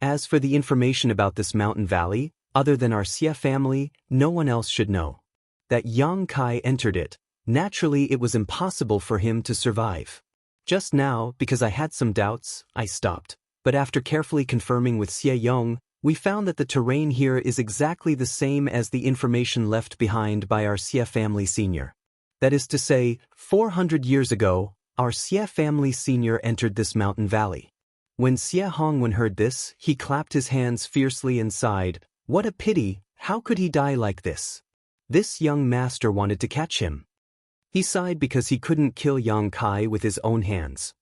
As for the information about this mountain valley, other than our Xia family, no one else should know. That Yang Kai entered it, naturally it was impossible for him to survive. Just now, because I had some doubts, I stopped. But after carefully confirming with Xie Yong, we found that the terrain here is exactly the same as the information left behind by our Xie family senior. That is to say, 400 years ago, our Xie family senior entered this mountain valley. When Xie Hongwen heard this, he clapped his hands fiercely and sighed, "What a pity, how could he die like this?" This young master wanted to catch him. He sighed because he couldn't kill Yang Kai with his own hands.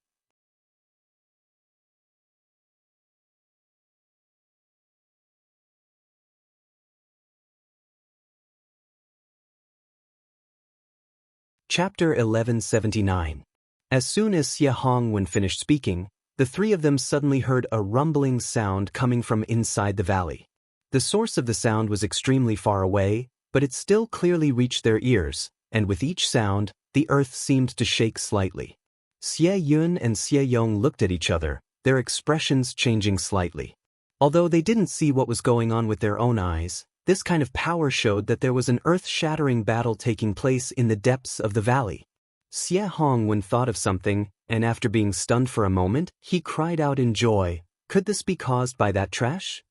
Chapter 1179. As soon as Xie Hongwen finished speaking, the three of them suddenly heard a rumbling sound coming from inside the valley. The source of the sound was extremely far away, but it still clearly reached their ears, and with each sound, the earth seemed to shake slightly. Xie Yun and Xie Yong looked at each other, their expressions changing slightly. Although they didn't see what was going on with their own eyes, this kind of power showed that there was an earth-shattering battle taking place in the depths of the valley. Xie Hongwen thought of something, and after being stunned for a moment, he cried out in joy, "Could this be caused by that trash?"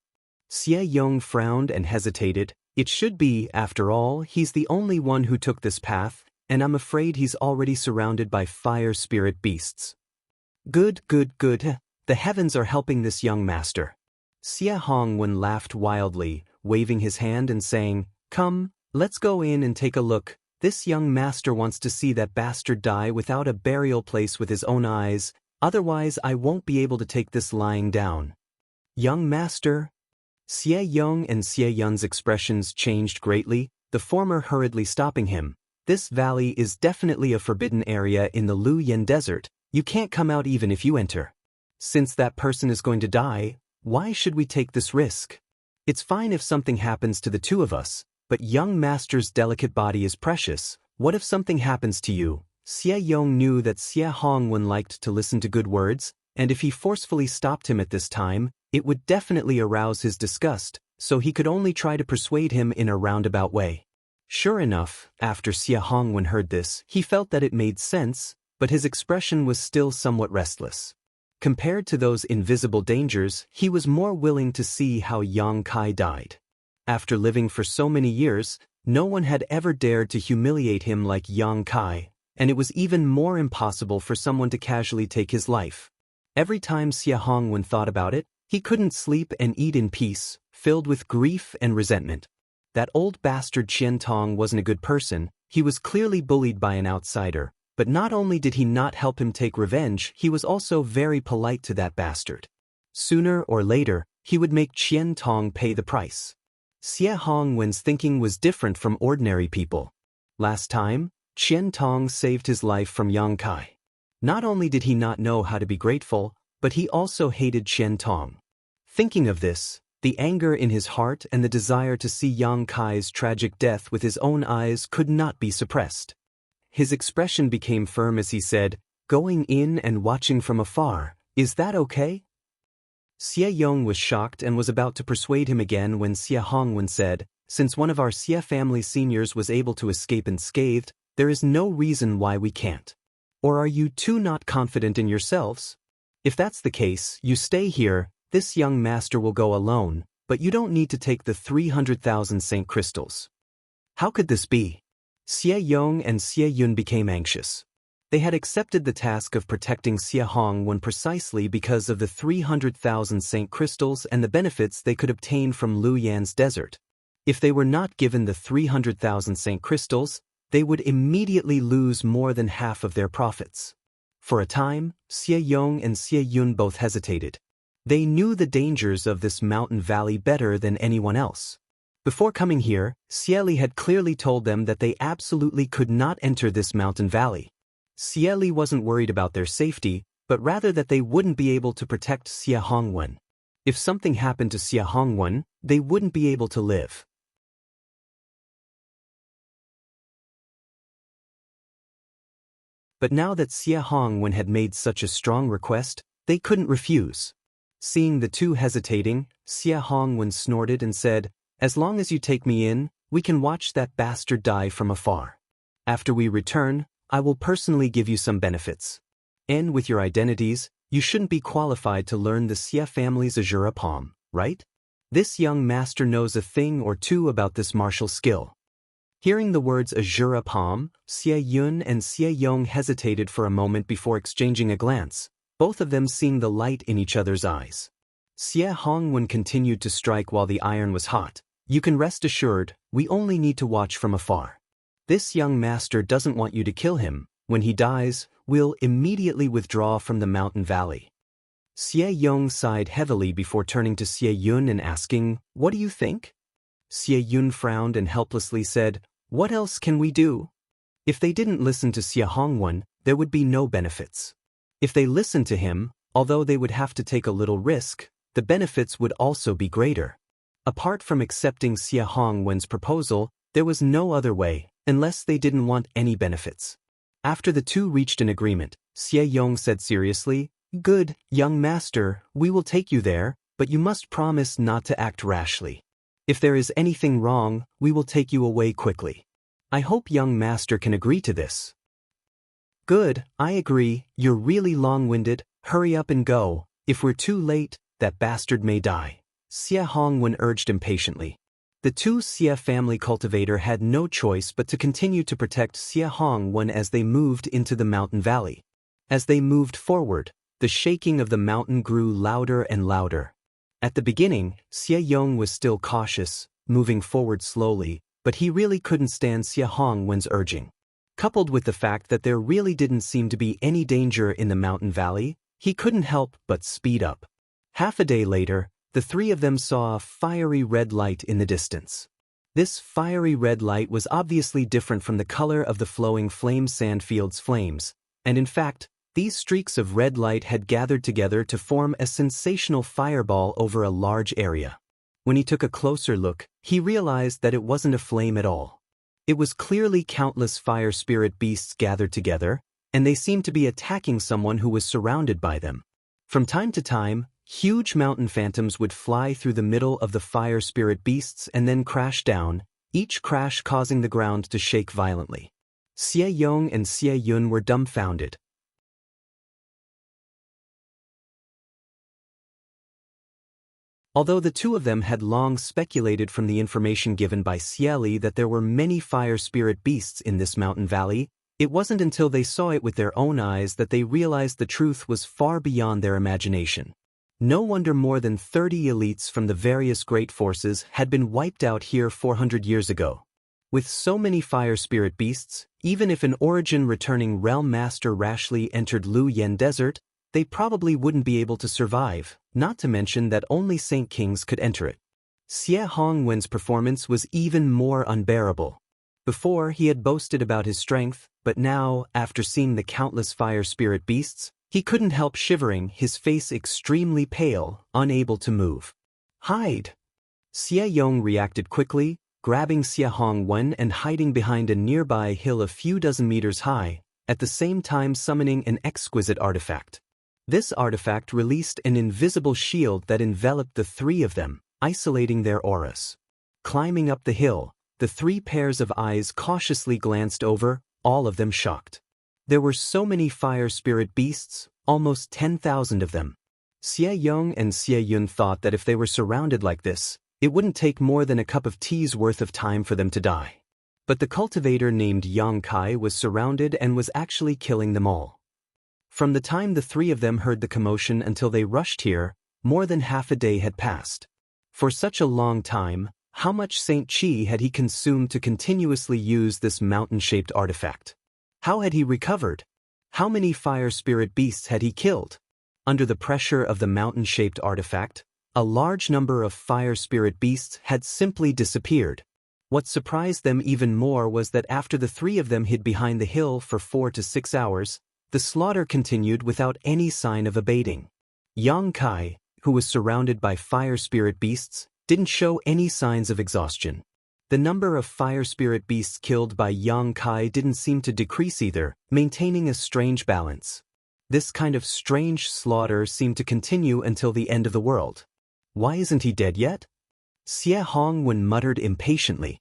Xie Yong frowned and hesitated. "It should be, after all, he's the only one who took this path, and I'm afraid he's already surrounded by fire spirit beasts." Good. The heavens are helping this young master." Xie Hongwen laughed wildly, waving his hand and saying, "Come, let's go in and take a look. This young master wants to see that bastard die without a burial place with his own eyes, otherwise I won't be able to take this lying down." "Young master?" Xie Yong and Xie Yun's expressions changed greatly, the former hurriedly stopping him. "This valley is definitely a forbidden area in the Lu Yen Desert. You can't come out even if you enter. Since that person is going to die, why should we take this risk? It's fine if something happens to the two of us, but young master's delicate body is precious. What if something happens to you?" Xie Yong knew that Xie Hongwen liked to listen to good words, and if he forcefully stopped him at this time, it would definitely arouse his disgust, so he could only try to persuade him in a roundabout way. Sure enough, after Xie Hongwen heard this, he felt that it made sense, but his expression was still somewhat restless. Compared to those invisible dangers, he was more willing to see how Yang Kai died. After living for so many years, no one had ever dared to humiliate him like Yang Kai, and it was even more impossible for someone to casually take his life. Every time Xie Hongwen thought about it, he couldn't sleep and eat in peace, filled with grief and resentment. That old bastard Qian Tong wasn't a good person, he was clearly bullied by an outsider, but not only did he not help him take revenge, he was also very polite to that bastard. Sooner or later, he would make Qian Tong pay the price. Xie Hongwen's thinking was different from ordinary people. Last time, Qian Tong saved his life from Yang Kai. Not only did he not know how to be grateful, but he also hated Qian Tong. Thinking of this, the anger in his heart and the desire to see Yang Kai's tragic death with his own eyes could not be suppressed. His expression became firm as he said, "Going in and watching from afar, is that okay?" Xie Yong was shocked and was about to persuade him again when Xie Hongwen said, "Since one of our Xie family seniors was able to escape unscathed, there is no reason why we can't. Or are you two not confident in yourselves? If that's the case, you stay here, this young master will go alone, but you don't need to take the 300,000 Saint crystals." How could this be? Xie Yong and Xie Yun became anxious. They had accepted the task of protecting Xie Hongwen precisely because of the 300,000 Saint crystals and the benefits they could obtain from Lu Yan's desert. If they were not given the 300,000 Saint crystals, they would immediately lose more than half of their profits. For a time, Xie Yong and Xie Yun both hesitated. They knew the dangers of this mountain valley better than anyone else. Before coming here, Xie Li had clearly told them that they absolutely could not enter this mountain valley. Xie Li wasn't worried about their safety, but rather that they wouldn't be able to protect Xie Hongwen. If something happened to Xie Hongwen, they wouldn't be able to live. But now that Xie Hongwen had made such a strong request, they couldn't refuse. Seeing the two hesitating, Xie Hongwen snorted and said, "As long as you take me in, we can watch that bastard die from afar. After we return, I will personally give you some benefits. And with your identities, you shouldn't be qualified to learn the Xie family's Azura palm, right? This young master knows a thing or two about this martial skill." Hearing the words Azura palm, Xie Yun and Xie Yong hesitated for a moment before exchanging a glance, both of them seeing the light in each other's eyes. Xie Hongwen continued to strike while the iron was hot. "You can rest assured, we only need to watch from afar. This young master doesn't want you to kill him. When he dies, we'll immediately withdraw from the mountain valley." Xie Yong sighed heavily before turning to Xie Yun and asking, "What do you think?" Xie Yun frowned and helplessly said, "What else can we do?" If they didn't listen to Xie Hongwen, there would be no benefits. If they listened to him, although they would have to take a little risk, the benefits would also be greater. Apart from accepting Xie Hongwen's proposal, there was no other way, unless they didn't want any benefits. After the two reached an agreement, Xie Yong said seriously, "Good, young master, we will take you there, but you must promise not to act rashly. If there is anything wrong, we will take you away quickly. I hope young master can agree to this." "Good, I agree, you're really long-winded, hurry up and go, if we're too late, that bastard may die," Xie Hongwen urged impatiently. The two Xie family cultivator had no choice but to continue to protect Xie Hongwen as they moved into the mountain valley. As they moved forward, the shaking of the mountain grew louder and louder. At the beginning, Xie Yong was still cautious, moving forward slowly, but he really couldn't stand Xie Hongwen's urging. Coupled with the fact that there really didn't seem to be any danger in the mountain valley, he couldn't help but speed up. Half a day later, the three of them saw a fiery red light in the distance. This fiery red light was obviously different from the color of the flowing flame sandfield's flames, and in fact, these streaks of red light had gathered together to form a sensational fireball over a large area. When he took a closer look, he realized that it wasn't a flame at all. It was clearly countless fire spirit beasts gathered together, and they seemed to be attacking someone who was surrounded by them. From time to time, huge mountain phantoms would fly through the middle of the fire spirit beasts and then crash down, each crash causing the ground to shake violently. Xie Yong and Xie Yun were dumbfounded. Although the two of them had long speculated from the information given by Xie Li that there were many fire spirit beasts in this mountain valley, it wasn't until they saw it with their own eyes that they realized the truth was far beyond their imagination. No wonder more than 30 elites from the various great forces had been wiped out here 400 years ago. With so many fire spirit beasts, even if an origin-returning realm master rashly entered Lu Yen Desert, they probably wouldn't be able to survive, not to mention that only Saint Kings could enter it. Xie Hongwen's performance was even more unbearable. Before, he had boasted about his strength, but now, after seeing the countless fire spirit beasts, he couldn't help shivering, his face extremely pale, unable to move. "Hide!" Xie Yong reacted quickly, grabbing Xie Hongwen and hiding behind a nearby hill a few dozen meters high, at the same time summoning an exquisite artifact. This artifact released an invisible shield that enveloped the three of them, isolating their auras. Climbing up the hill, the three pairs of eyes cautiously glanced over, all of them shocked. There were so many fire spirit beasts, almost 10,000 of them. Xie Yong and Xie Yun thought that if they were surrounded like this, it wouldn't take more than a cup of tea's worth of time for them to die. But the cultivator named Xianxia was surrounded and was actually killing them all. From the time the three of them heard the commotion until they rushed here, more than half a day had passed. For such a long time, how much Saint Qi had he consumed to continuously use this mountain-shaped artifact? How had he recovered? How many fire spirit beasts had he killed? Under the pressure of the mountain-shaped artifact, a large number of fire spirit beasts had simply disappeared. What surprised them even more was that after the three of them hid behind the hill for 4 to 6 hours, the slaughter continued without any sign of abating. Xianxia, who was surrounded by fire spirit beasts, didn't show any signs of exhaustion. The number of fire spirit beasts killed by Yang Kai didn't seem to decrease either, maintaining a strange balance. This kind of strange slaughter seemed to continue until the end of the world. Why isn't he dead yet? Xie Hongwen muttered impatiently.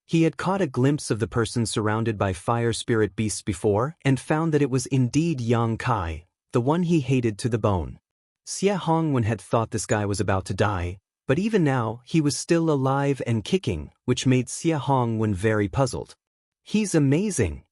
He had caught a glimpse of the person surrounded by fire spirit beasts before and found that it was indeed Yang Kai, the one he hated to the bone. Xie Hongwen had thought this guy was about to die, but even now he was still alive and kicking, which made Xie Hongwen very puzzled. He's amazing.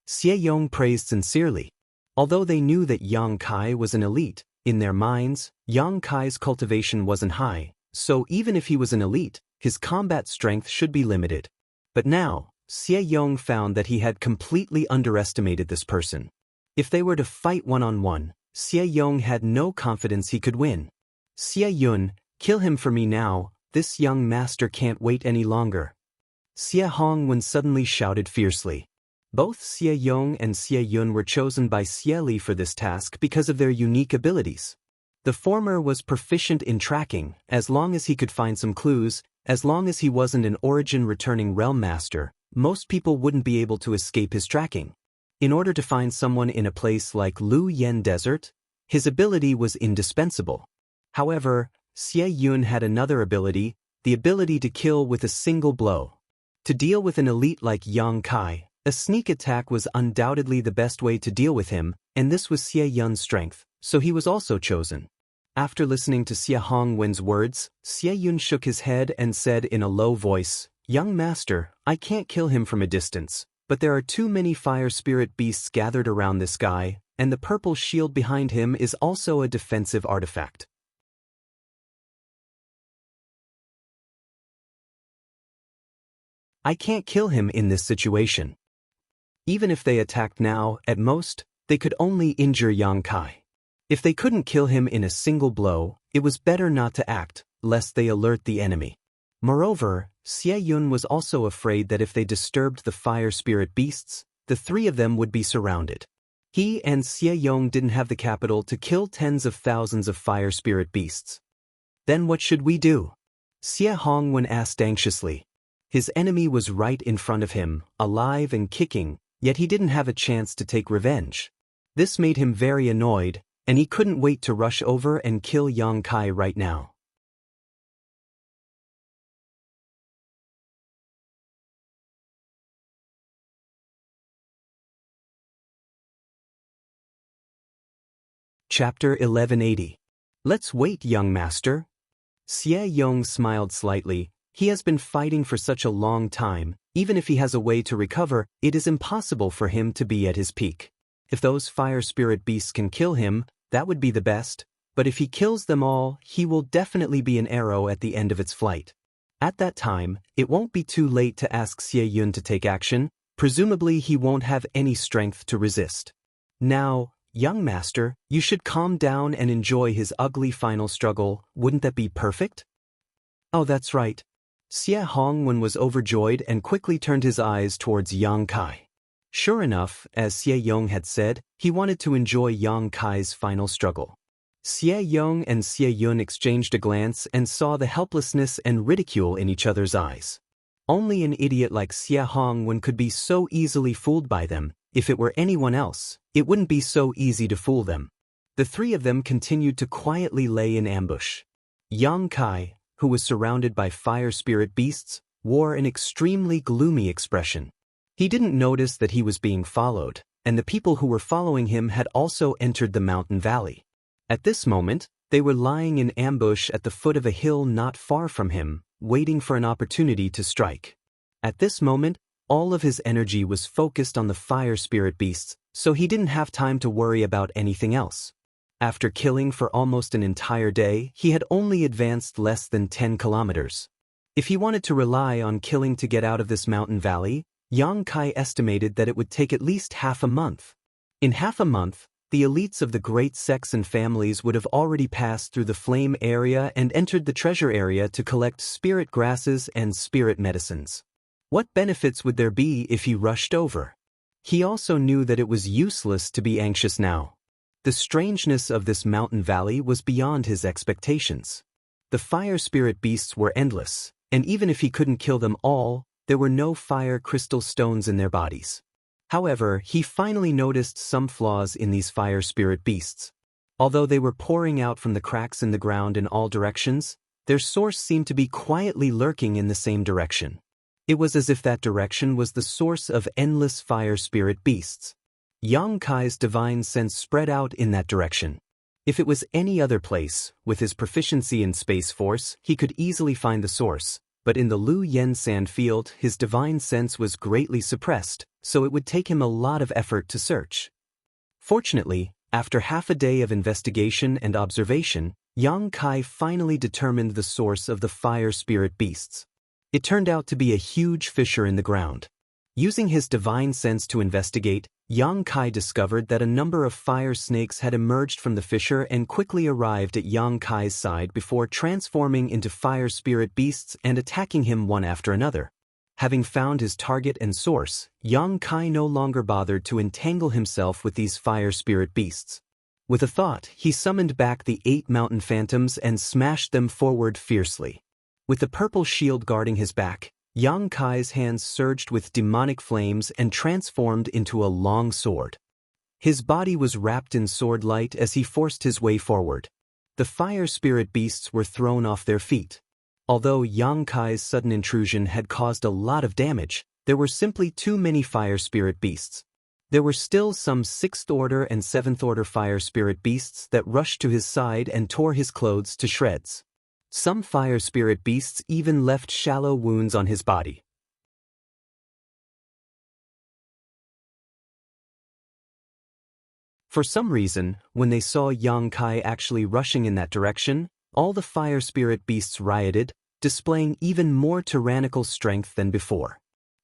Xie Yong praised sincerely. Although they knew that Yang Kai was an elite, in their minds, Yang Kai's cultivation wasn't high, so even if he was an elite, his combat strength should be limited. But now, Xie Yong found that he had completely underestimated this person. If they were to fight one-on-one, Xie Yong had no confidence he could win. Xie Yun, kill him for me now, this young master can't wait any longer. Xie Hongwen suddenly shouted fiercely. Both Xie Yong and Xie Yun were chosen by Xie Li for this task because of their unique abilities. The former was proficient in tracking, as long as he could find some clues. As long as he wasn't an origin-returning realm master, most people wouldn't be able to escape his tracking. In order to find someone in a place like Lu Yen Desert, his ability was indispensable. However, Xie Yun had another ability, the ability to kill with a single blow. To deal with an elite like Yang Kai, a sneak attack was undoubtedly the best way to deal with him, and this was Xie Yun's strength, so he was also chosen. After listening to Xie Hongwen's words, Xie Yun shook his head and said in a low voice, "Young master, I can't kill him from a distance, but there are too many fire spirit beasts gathered around this guy, and the purple shield behind him is also a defensive artifact. I can't kill him in this situation. Even if they attacked now, at most, they could only injure Yang Kai. If they couldn't kill him in a single blow, it was better not to act, lest they alert the enemy." Moreover, Xie Yun was also afraid that if they disturbed the fire spirit beasts, the three of them would be surrounded. He and Xie Yong didn't have the capital to kill tens of thousands of fire spirit beasts. Then what should we do? Xie Hongwen asked anxiously. His enemy was right in front of him, alive and kicking, yet he didn't have a chance to take revenge. This made him very annoyed, and he couldn't wait to rush over and kill Yang Kai right now. Chapter 1180. Let's wait, young master. Xie Yong smiled slightly. He has been fighting for such a long time, even if he has a way to recover, it is impossible for him to be at his peak. If those fire spirit beasts can kill him, that would be the best, but if he kills them all, he will definitely be an arrow at the end of its flight. At that time, it won't be too late to ask Xie Yun to take action, presumably he won't have any strength to resist. Now, young master, you should calm down and enjoy his ugly final struggle, wouldn't that be perfect? Oh, that's right. Xie Hongwen was overjoyed and quickly turned his eyes towards Yang Kai. Sure enough, as Xie Yong had said, he wanted to enjoy Yang Kai's final struggle. Xie Yong and Xie Yun exchanged a glance and saw the helplessness and ridicule in each other's eyes. Only an idiot like Xie Hongwen could be so easily fooled by them. If it were anyone else, it wouldn't be so easy to fool them. The three of them continued to quietly lay in ambush. Yang Kai, who was surrounded by fire spirit beasts, wore an extremely gloomy expression. He didn't notice that he was being followed, and the people who were following him had also entered the mountain valley. At this moment, they were lying in ambush at the foot of a hill not far from him, waiting for an opportunity to strike. At this moment, all of his energy was focused on the fire spirit beasts, so he didn't have time to worry about anything else. After killing for almost an entire day, he had only advanced less than 10 kilometers. If he wanted to rely on killing to get out of this mountain valley, Yang Kai estimated that it would take at least half a month. In half a month, the elites of the great sects and families would have already passed through the flame area and entered the treasure area to collect spirit grasses and spirit medicines. What benefits would there be if he rushed over? He also knew that it was useless to be anxious now. The strangeness of this mountain valley was beyond his expectations. The fire spirit beasts were endless, and even if he couldn't kill them all, there were no fire crystal stones in their bodies. However, he finally noticed some flaws in these fire spirit beasts. Although they were pouring out from the cracks in the ground in all directions, their source seemed to be quietly lurking in the same direction. It was as if that direction was the source of endless fire spirit beasts. Yang Kai's divine sense spread out in that direction. If it was any other place, with his proficiency in Space Force, he could easily find the source, but in the Lu Yen sand field his divine sense was greatly suppressed, so it would take him a lot of effort to search. Fortunately, after half a day of investigation and observation, Yang Kai finally determined the source of the fire spirit beasts. It turned out to be a huge fissure in the ground. Using his divine sense to investigate, Yang Kai discovered that a number of fire snakes had emerged from the fissure and quickly arrived at Yang Kai's side before transforming into fire spirit beasts and attacking him one after another. Having found his target and source, Yang Kai no longer bothered to entangle himself with these fire spirit beasts. With a thought, he summoned back the 8 mountain phantoms and smashed them forward fiercely. With the purple shield guarding his back, Yang Kai's hands surged with demonic flames and transformed into a long sword. His body was wrapped in sword light as he forced his way forward. The fire spirit beasts were thrown off their feet. Although Yang Kai's sudden intrusion had caused a lot of damage, there were simply too many fire spirit beasts. There were still some 6th order and 7th order fire spirit beasts that rushed to his side and tore his clothes to shreds. Some fire spirit beasts even left shallow wounds on his body. For some reason, when they saw Yang Kai actually rushing in that direction, all the fire spirit beasts rioted, displaying even more tyrannical strength than before.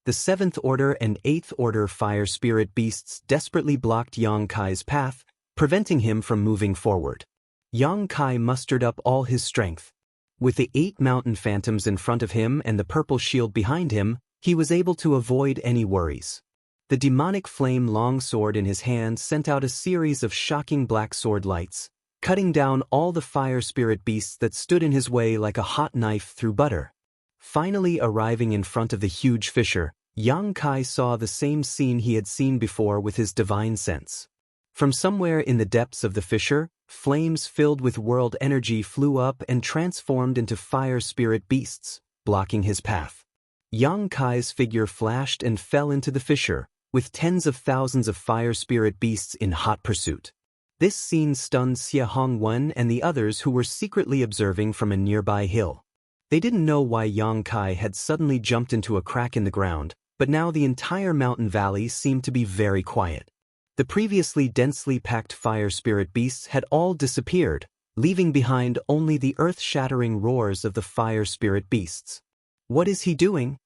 The 7th order and 8th order fire spirit beasts desperately blocked Yang Kai's path, preventing him from moving forward. Yang Kai mustered up all his strength. With the 8 mountain phantoms in front of him and the purple shield behind him, he was able to avoid any worries. The demonic flame longsword in his hand sent out a series of shocking black sword lights, cutting down all the fire spirit beasts that stood in his way like a hot knife through butter. Finally arriving in front of the huge fissure, Yang Kai saw the same scene he had seen before with his divine sense. From somewhere in the depths of the fissure, flames filled with world energy flew up and transformed into fire spirit beasts, blocking his path. Yang Kai's figure flashed and fell into the fissure, with tens of thousands of fire spirit beasts in hot pursuit. This scene stunned Xie Hongwen and the others who were secretly observing from a nearby hill. They didn't know why Yang Kai had suddenly jumped into a crack in the ground, but now the entire mountain valley seemed to be very quiet. The previously densely packed fire spirit beasts had all disappeared, leaving behind only the earth-shattering roars of the fire spirit beasts. What is he doing?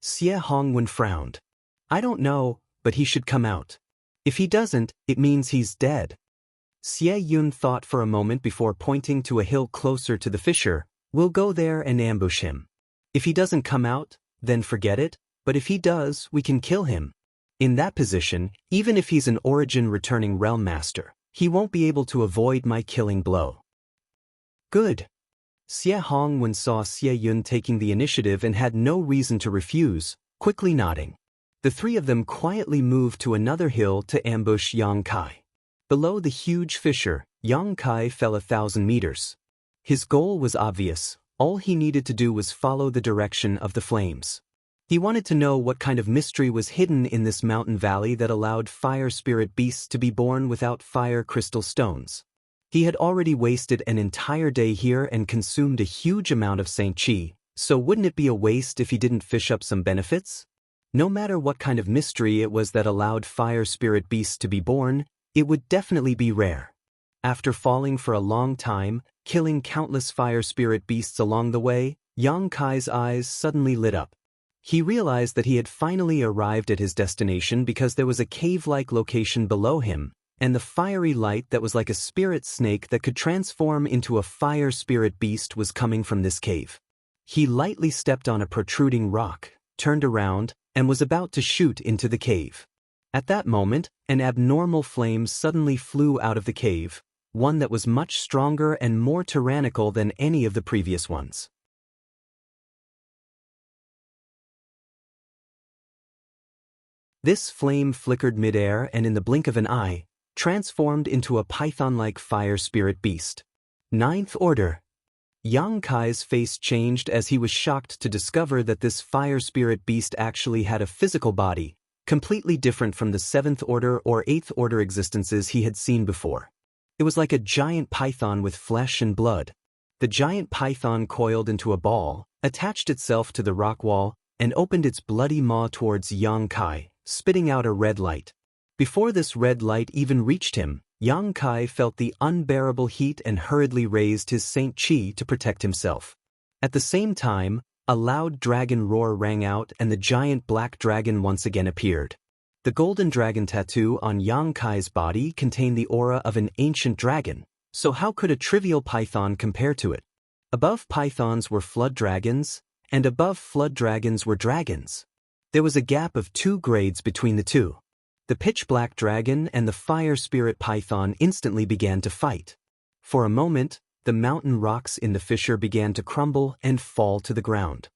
Xie Hongwen frowned. I don't know, but he should come out. If he doesn't, it means he's dead. Xie Yun thought for a moment before pointing to a hill closer to the fissure. We'll go there and ambush him. If he doesn't come out, then forget it, but if he does, we can kill him. In that position, even if he's an origin-returning realm master, he won't be able to avoid my killing blow. Good. Xie Hongwen saw Xie Yun taking the initiative and had no reason to refuse, quickly nodding. The 3 of them quietly moved to another hill to ambush Yang Kai. Below the huge fissure, Yang Kai fell 1,000 meters. His goal was obvious. All he needed to do was follow the direction of the flames. He wanted to know what kind of mystery was hidden in this mountain valley that allowed fire spirit beasts to be born without fire crystal stones. He had already wasted an entire day here and consumed a huge amount of Saint Qi, so wouldn't it be a waste if he didn't fish up some benefits? No matter what kind of mystery it was that allowed fire spirit beasts to be born, it would definitely be rare. After falling for a long time, killing countless fire spirit beasts along the way, Yang Kai's eyes suddenly lit up. He realized that he had finally arrived at his destination because there was a cave-like location below him, and the fiery light that was like a spirit snake that could transform into a fire spirit beast was coming from this cave. He lightly stepped on a protruding rock, turned around, and was about to shoot into the cave. At that moment, an abnormal flame suddenly flew out of the cave, one that was much stronger and more tyrannical than any of the previous ones. This flame flickered midair and in the blink of an eye, transformed into a python-like fire spirit beast. Ninth Order. Yang Kai's face changed as he was shocked to discover that this fire spirit beast actually had a physical body, completely different from the 7th Order or 8th Order existences he had seen before. It was like a giant python with flesh and blood. The giant python coiled into a ball, attached itself to the rock wall, and opened its bloody maw towards Yang Kai, spitting out a red light. Before this red light even reached him, Yang Kai felt the unbearable heat and hurriedly raised his Saint Chi to protect himself. At the same time, a loud dragon roar rang out and the giant black dragon once again appeared. The golden dragon tattoo on Yang Kai's body contained the aura of an ancient dragon, so how could a trivial python compare to it? Above pythons were flood dragons, and above flood dragons were dragons. There was a gap of 2 grades between the two. The pitch-black dragon and the fire spirit python instantly began to fight. For a moment, the mountain rocks in the fissure began to crumble and fall to the ground.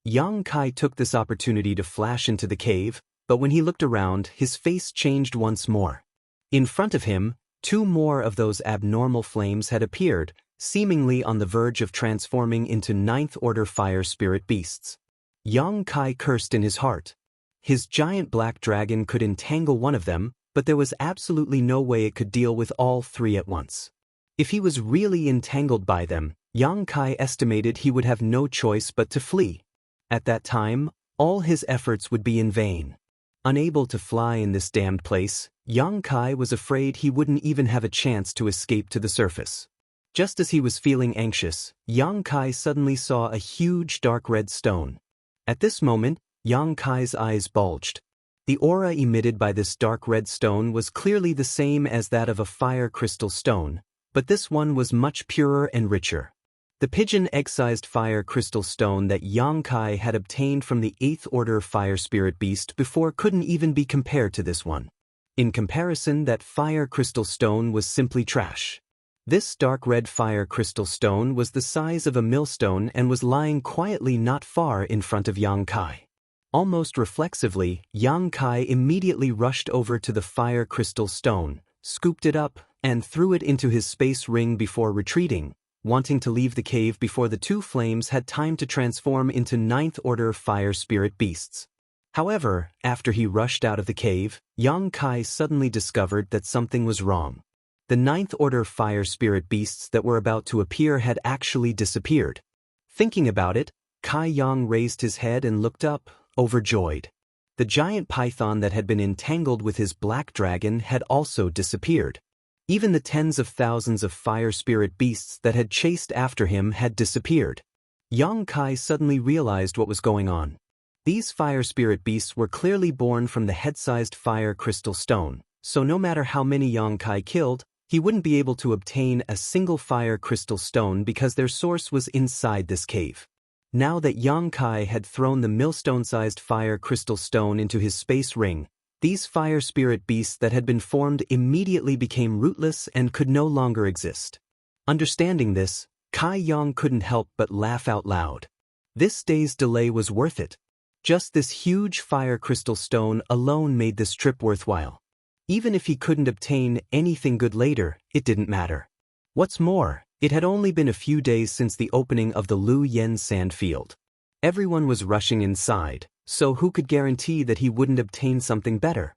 Yang Kai took this opportunity to flash into the cave, but when he looked around, his face changed once more. In front of him, 2 more of those abnormal flames had appeared, seemingly on the verge of transforming into 9th Order fire spirit beasts. Yang Kai cursed in his heart. His giant black dragon could entangle one of them, but there was absolutely no way it could deal with all 3 at once. If he was really entangled by them, Yang Kai estimated he would have no choice but to flee. At that time, all his efforts would be in vain. Unable to fly in this damned place, Yang Kai was afraid he wouldn't even have a chance to escape to the surface. Just as he was feeling anxious, Yang Kai suddenly saw a huge dark red stone. At this moment, Yang Kai's eyes bulged. The aura emitted by this dark red stone was clearly the same as that of a fire crystal stone, but this one was much purer and richer. The pigeon egg-sized fire crystal stone that Yang Kai had obtained from the 8th Order fire spirit beast before couldn't even be compared to this one. In comparison, that fire crystal stone was simply trash. This dark red fire crystal stone was the size of a millstone and was lying quietly not far in front of Yang Kai. Almost reflexively, Yang Kai immediately rushed over to the fire crystal stone, scooped it up, and threw it into his space ring before retreating, wanting to leave the cave before the 2 flames had time to transform into 9th Order fire spirit beasts. However, after he rushed out of the cave, Yang Kai suddenly discovered that something was wrong. The 9th Order fire spirit beasts that were about to appear had actually disappeared. Thinking about it, Kai Yang raised his head and looked up, overjoyed. The giant python that had been entangled with his black dragon had also disappeared. Even the tens of thousands of fire spirit beasts that had chased after him had disappeared. Yang Kai suddenly realized what was going on. These fire spirit beasts were clearly born from the head-sized fire crystal stone, so no matter how many Yang Kai killed, he wouldn't be able to obtain a single fire crystal stone because their source was inside this cave. Now that Yang Kai had thrown the millstone-sized fire crystal stone into his space ring, these fire spirit beasts that had been formed immediately became rootless and could no longer exist. Understanding this, Kai Yang couldn't help but laugh out loud. This day's delay was worth it. Just this huge fire crystal stone alone made this trip worthwhile. Even if he couldn't obtain anything good later, it didn't matter. What's more, it had only been a few days since the opening of the Lu Yen sand field. Everyone was rushing inside, so who could guarantee that he wouldn't obtain something better?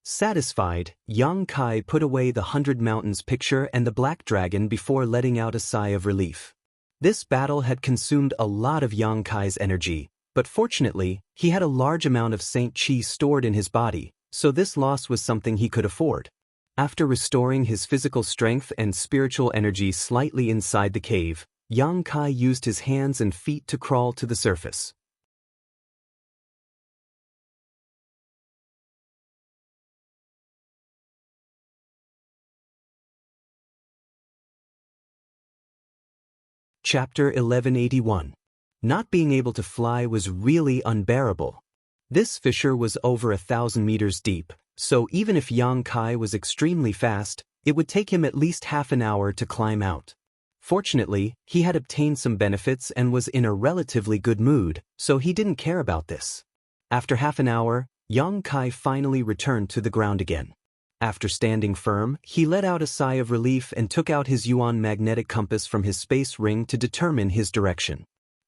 Satisfied, Yang Kai put away the 100 Mountains picture and the black dragon before letting out a sigh of relief. This battle had consumed a lot of Yang Kai's energy, but fortunately, he had a large amount of Saint Chi stored in his body, so this loss was something he could afford. After restoring his physical strength and spiritual energy slightly inside the cave, Yang Kai used his hands and feet to crawl to the surface. Chapter 1181. Not being able to fly was really unbearable. This fissure was over 1,000 meters deep, so even if Yang Kai was extremely fast, it would take him at least half an hour to climb out. Fortunately, he had obtained some benefits and was in a relatively good mood, so he didn't care about this. After half an hour, Yang Kai finally returned to the ground again. After standing firm, he let out a sigh of relief and took out his Yuan magnetic compass from his space ring to determine his direction.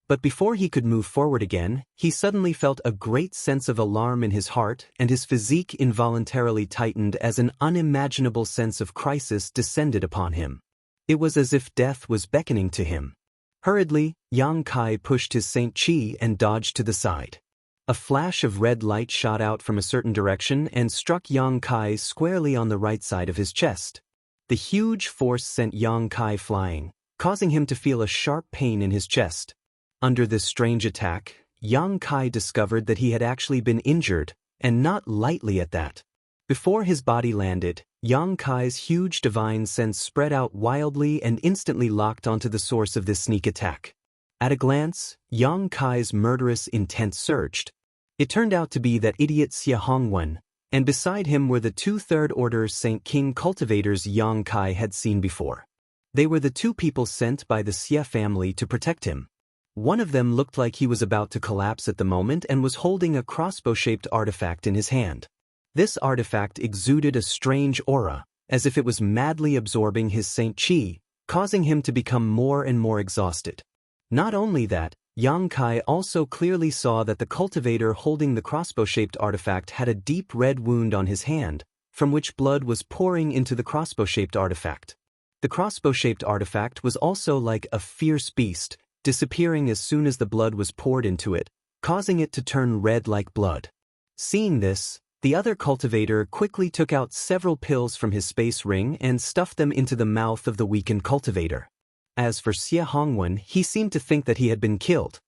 But before he could move forward again, he suddenly felt a great sense of alarm in his heart and his physique involuntarily tightened as an unimaginable sense of crisis descended upon him. It was as if death was beckoning to him. Hurriedly, Yang Kai pushed his Saint Chi and dodged to the side. A flash of red light shot out from a certain direction and struck Yang Kai squarely on the right side of his chest. The huge force sent Yang Kai flying, causing him to feel a sharp pain in his chest. Under this strange attack, Yang Kai discovered that he had actually been injured, and not lightly at that. Before his body landed, Yang Kai's huge divine sense spread out wildly and instantly locked onto the source of this sneak attack. At a glance, Yang Kai's murderous intent surged. It turned out to be that idiot Xia Hongwen, and beside him were the 2 third-order Saint King cultivators Yang Kai had seen before. They were the 2 people sent by the Xia family to protect him. One of them looked like he was about to collapse at the moment and was holding a crossbow-shaped artifact in his hand. This artifact exuded a strange aura, as if it was madly absorbing his Saint Chi, causing him to become more and more exhausted. Not only that, Yang Kai also clearly saw that the cultivator holding the crossbow-shaped artifact had a deep red wound on his hand, from which blood was pouring into the crossbow-shaped artifact. The crossbow-shaped artifact was also like a fierce beast, disappearing as soon as the blood was poured into it, causing it to turn red like blood. Seeing this, the other cultivator quickly took out several pills from his space ring and stuffed them into the mouth of the weakened cultivator. As for Xia Hongwen, he seemed to think that he had been killed.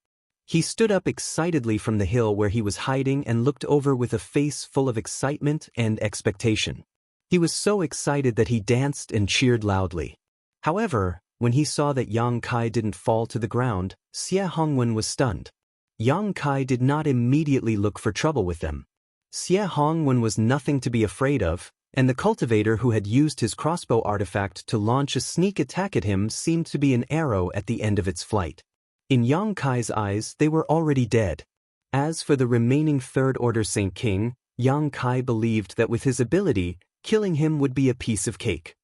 He stood up excitedly from the hill where he was hiding and looked over with a face full of excitement and expectation. He was so excited that he danced and cheered loudly. However, when he saw that Yang Kai didn't fall to the ground, Xia Hongwen was stunned. Yang Kai did not immediately look for trouble with them. Xia Hongwen was nothing to be afraid of, and the cultivator who had used his crossbow artifact to launch a sneak attack at him seemed to be an arrow at the end of its flight. In Yang Kai's eyes, they were already dead. As for the remaining third-order Saint King, Yang Kai believed that with his ability, killing him would be a piece of cake.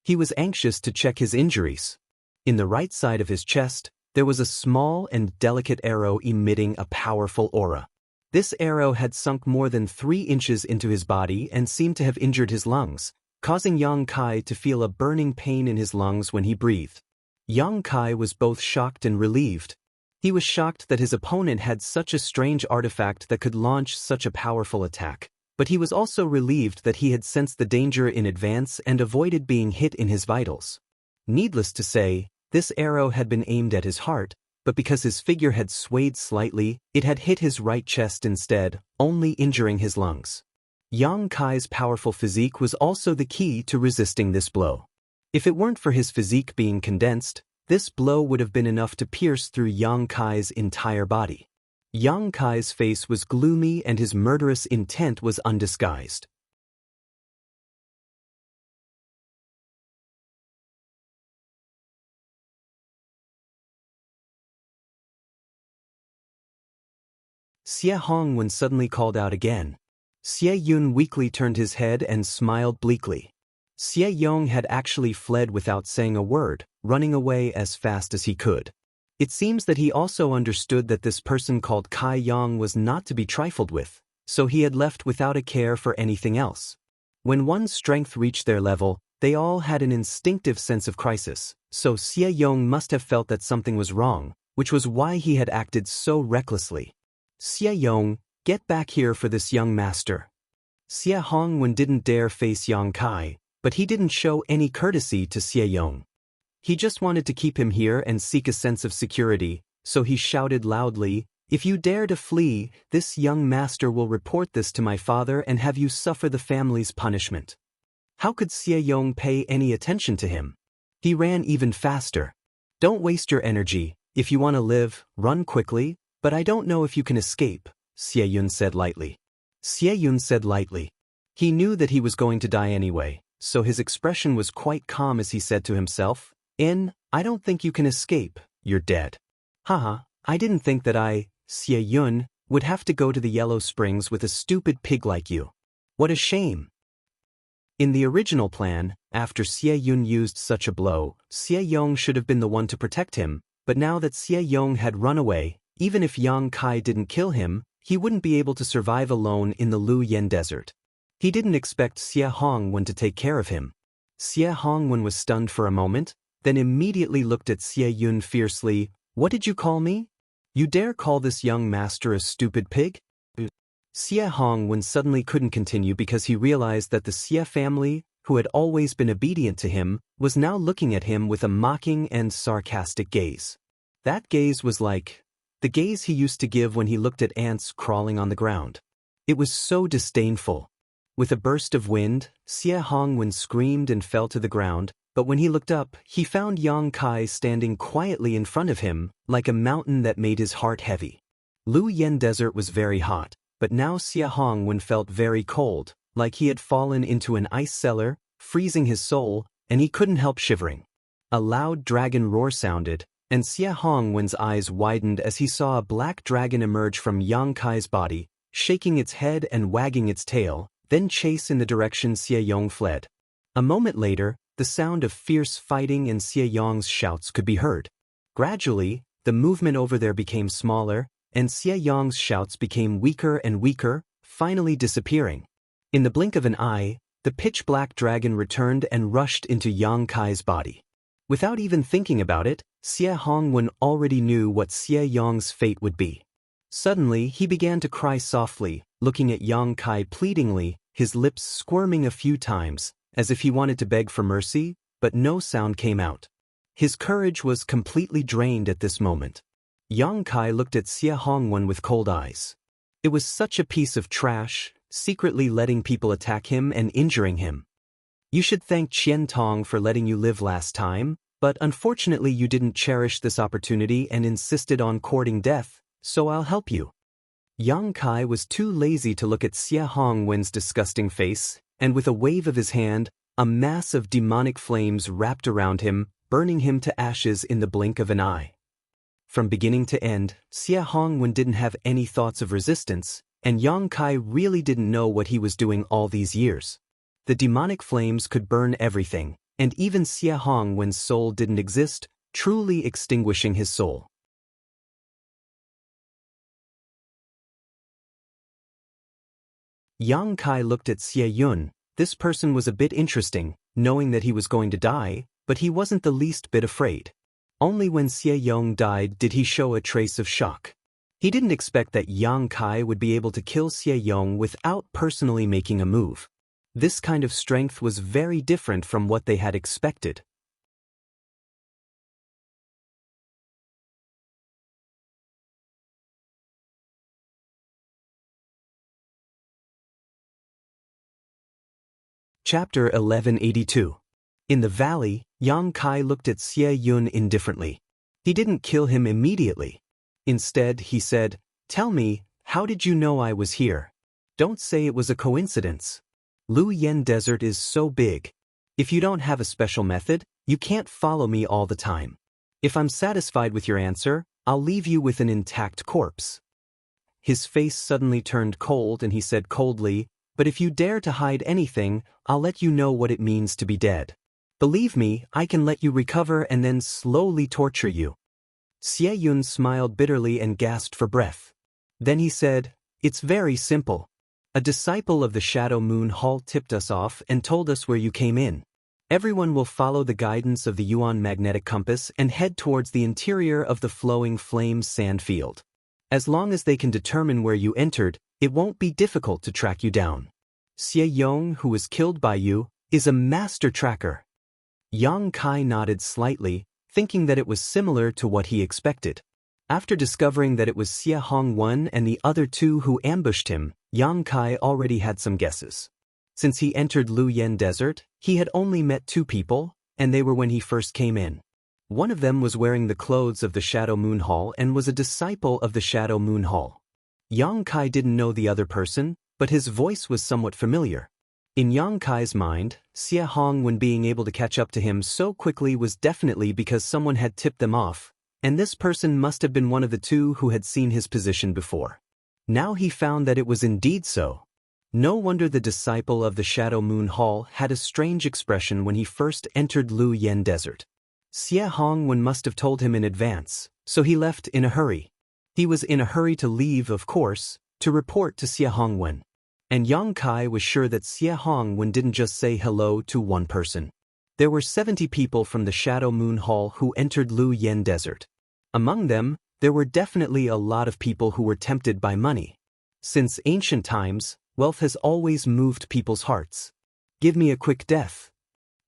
He was anxious to check his injuries. In the right side of his chest, there was a small and delicate arrow emitting a powerful aura. This arrow had sunk more than 3 inches into his body and seemed to have injured his lungs, causing Yang Kai to feel a burning pain in his lungs when he breathed. Yang Kai was both shocked and relieved. He was shocked that his opponent had such a strange artifact that could launch such a powerful attack, but he was also relieved that he had sensed the danger in advance and avoided being hit in his vitals. Needless to say, this arrow had been aimed at his heart, but because his figure had swayed slightly, it had hit his right chest instead, only injuring his lungs. Yang Kai's powerful physique was also the key to resisting this blow. If it weren't for his physique being condensed, this blow would have been enough to pierce through Yang Kai's entire body. Yang Kai's face was gloomy and his murderous intent was undisguised. Xia Hongwen suddenly called out again. Xie Yun weakly turned his head and smiled bleakly. Xie Yong had actually fled without saying a word, running away as fast as he could. It seems that he also understood that this person called Kai Yang was not to be trifled with, so he had left without a care for anything else. When one's strength reached their level, they all had an instinctive sense of crisis, so Xie Yong must have felt that something was wrong, which was why he had acted so recklessly. Xie Yong, get back here for this young master. Xie Hongwen didn't dare face Yang Kai, but he didn't show any courtesy to Xie Yong. He just wanted to keep him here and seek a sense of security, so he shouted loudly, "If you dare to flee, this young master will report this to my father and have you suffer the family's punishment." How could Xie Yong pay any attention to him? He ran even faster. "Don't waste your energy, If you want to live, run quickly, but I don't know if you can escape, Xieyun said lightly. Xieyun said lightly. He knew that he was going to die anyway, so his expression was quite calm as he said to himself, I don't think you can escape, you're dead. Haha, I didn't think that Xieyun, would have to go to the Yellow Springs with a stupid pig like you. What a shame. In the original plan, after Xieyun used such a blow, Xieyong should have been the one to protect him, but now that Xieyong had run away, even if Yang Kai didn't kill him, he wouldn't be able to survive alone in the Lu Yen Desert. He didn't expect Xie Hongwen to take care of him. Xie Hongwen was stunned for a moment, then immediately looked at Xieyun fiercely. What did you call me? You dare call this young master a stupid pig? Xie Hongwen suddenly couldn't continue because he realized that the Xie family, who had always been obedient to him, was now looking at him with a mocking and sarcastic gaze. That gaze was like the gaze he used to give when he looked at ants crawling on the ground. It was so disdainful. With a burst of wind, Xie Hongwen screamed and fell to the ground, but when he looked up, he found Yang Kai standing quietly in front of him, like a mountain that made his heart heavy. Lu Yen Desert was very hot, but now Xie Hongwen felt very cold, like he had fallen into an ice cellar, freezing his soul, and he couldn't help shivering. A loud dragon roar sounded, and Xie Hongwen's eyes widened as he saw a black dragon emerge from Yang Kai's body, shaking its head and wagging its tail, then chase in the direction Xieyong fled. A moment later, the sound of fierce fighting and Xieyong's shouts could be heard. Gradually, the movement over there became smaller, and Xieyong's shouts became weaker and weaker, finally disappearing. In the blink of an eye, the pitch-black dragon returned and rushed into Yang Kai's body. Without even thinking about it, Xie Hongwen already knew what Xieyong's fate would be. Suddenly, he began to cry softly, looking at Yang Kai pleadingly, his lips squirming a few times, as if he wanted to beg for mercy, but no sound came out. His courage was completely drained at this moment. Yang Kai looked at Xie Hongwen with cold eyes. It was such a piece of trash, secretly letting people attack him and injuring him. You should thank Qian Tong for letting you live last time, but unfortunately you didn't cherish this opportunity and insisted on courting death, so I'll help you. Yang Kai was too lazy to look at Xie Hongwen's disgusting face, and with a wave of his hand, a mass of demonic flames wrapped around him, burning him to ashes in the blink of an eye. From beginning to end, Xie Hongwen didn't have any thoughts of resistance, and Yang Kai really didn't know what he was doing all these years. The demonic flames could burn everything, and even Xie Hongwen's soul didn't exist, truly extinguishing his soul. Yang Kai looked at Xieyun. This person was a bit interesting, knowing that he was going to die, but he wasn't the least bit afraid. Only when Xieyong died did he show a trace of shock. He didn't expect that Yang Kai would be able to kill Xieyong without personally making a move. This kind of strength was very different from what they had expected. Chapter 1182. In the valley, Yang Kai looked at Xieyun indifferently. He didn't kill him immediately. Instead, he said, "Tell me, how did you know I was here? Don't say it was a coincidence. Lu Yen Desert is so big. If you don't have a special method, you can't follow me all the time. If I'm satisfied with your answer, I'll leave you with an intact corpse." His face suddenly turned cold and he said coldly, "But if you dare to hide anything, I'll let you know what it means to be dead. Believe me, I can let you recover and then slowly torture you." Xieyun smiled bitterly and gasped for breath. Then he said, "It's very simple. A disciple of the Shadow Moon Hall tipped us off and told us where you came in. Everyone will follow the guidance of the Yuan magnetic compass and head towards the interior of the flowing flames sand field. As long as they can determine where you entered, it won't be difficult to track you down. Xieyong, who was killed by you, is a master tracker." Yang Kai nodded slightly, thinking that it was similar to what he expected. After discovering that it was Xie Hongwen and the other two who ambushed him, Yang Kai already had some guesses. Since he entered Lu Yen Desert, he had only met two people, and they were when he first came in. One of them was wearing the clothes of the Shadow Moon Hall and was a disciple of the Shadow Moon Hall. Yang Kai didn't know the other person, but his voice was somewhat familiar. In Yang Kai's mind, Xie Hongwen being able to catch up to him so quickly was definitely because someone had tipped them off, and this person must have been one of the two who had seen his position before. Now he found that it was indeed so. No wonder the disciple of the Shadow Moon Hall had a strange expression when he first entered Lu Yen Desert. Xie Hongwen must have told him in advance, so he left in a hurry. He was in a hurry to leave, of course, to report to Xie Hongwen. And Yang Kai was sure that Xie Hongwen didn't just say hello to one person. There were 70 people from the Shadow Moon Hall who entered Lu Yen Desert. Among them, there were definitely a lot of people who were tempted by money. Since ancient times, wealth has always moved people's hearts. Give me a quick death.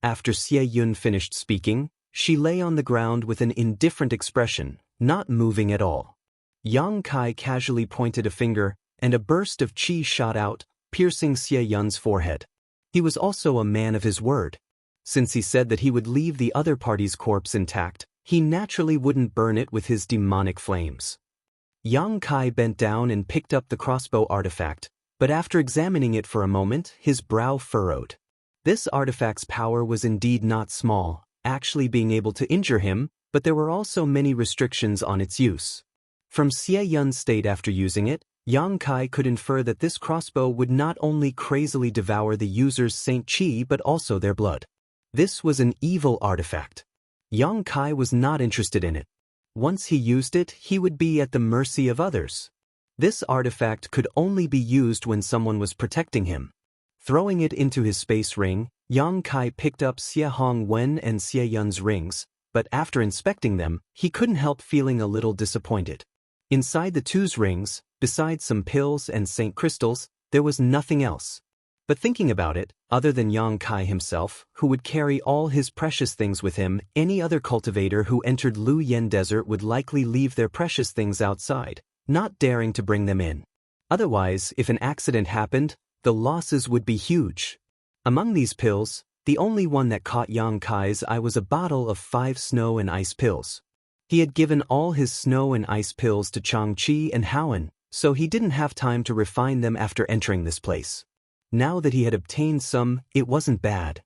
After Xie Yun finished speaking, she lay on the ground with an indifferent expression, not moving at all. Yang Kai casually pointed a finger, and a burst of qi shot out, piercing Xie Yun's forehead. He was also a man of his word. Since he said that he would leave the other party's corpse intact, he naturally wouldn't burn it with his demonic flames. Yang Kai bent down and picked up the crossbow artifact, but after examining it for a moment, his brow furrowed. This artifact's power was indeed not small, actually being able to injure him, but there were also many restrictions on its use. From Xie Yun's state after using it, Yang Kai could infer that this crossbow would not only crazily devour the user's Saint Qi but also their blood. This was an evil artifact. Yang Kai was not interested in it. Once he used it, he would be at the mercy of others. This artifact could only be used when someone was protecting him. Throwing it into his space ring, Yang Kai picked up Xie Hongwen and Xie Yun's rings, but after inspecting them, he couldn't help feeling a little disappointed. Inside the two's rings, besides some pills and Saint crystals, there was nothing else. But thinking about it, other than Yang Kai himself, who would carry all his precious things with him, any other cultivator who entered Lu Yen Desert would likely leave their precious things outside, not daring to bring them in. Otherwise, if an accident happened, the losses would be huge. Among these pills, the only one that caught Yang Kai's eye was a bottle of 5 snow and ice pills. He had given all his snow and ice pills to Changqi and Howen, so he didn't have time to refine them after entering this place. Now that he had obtained some, it wasn't bad.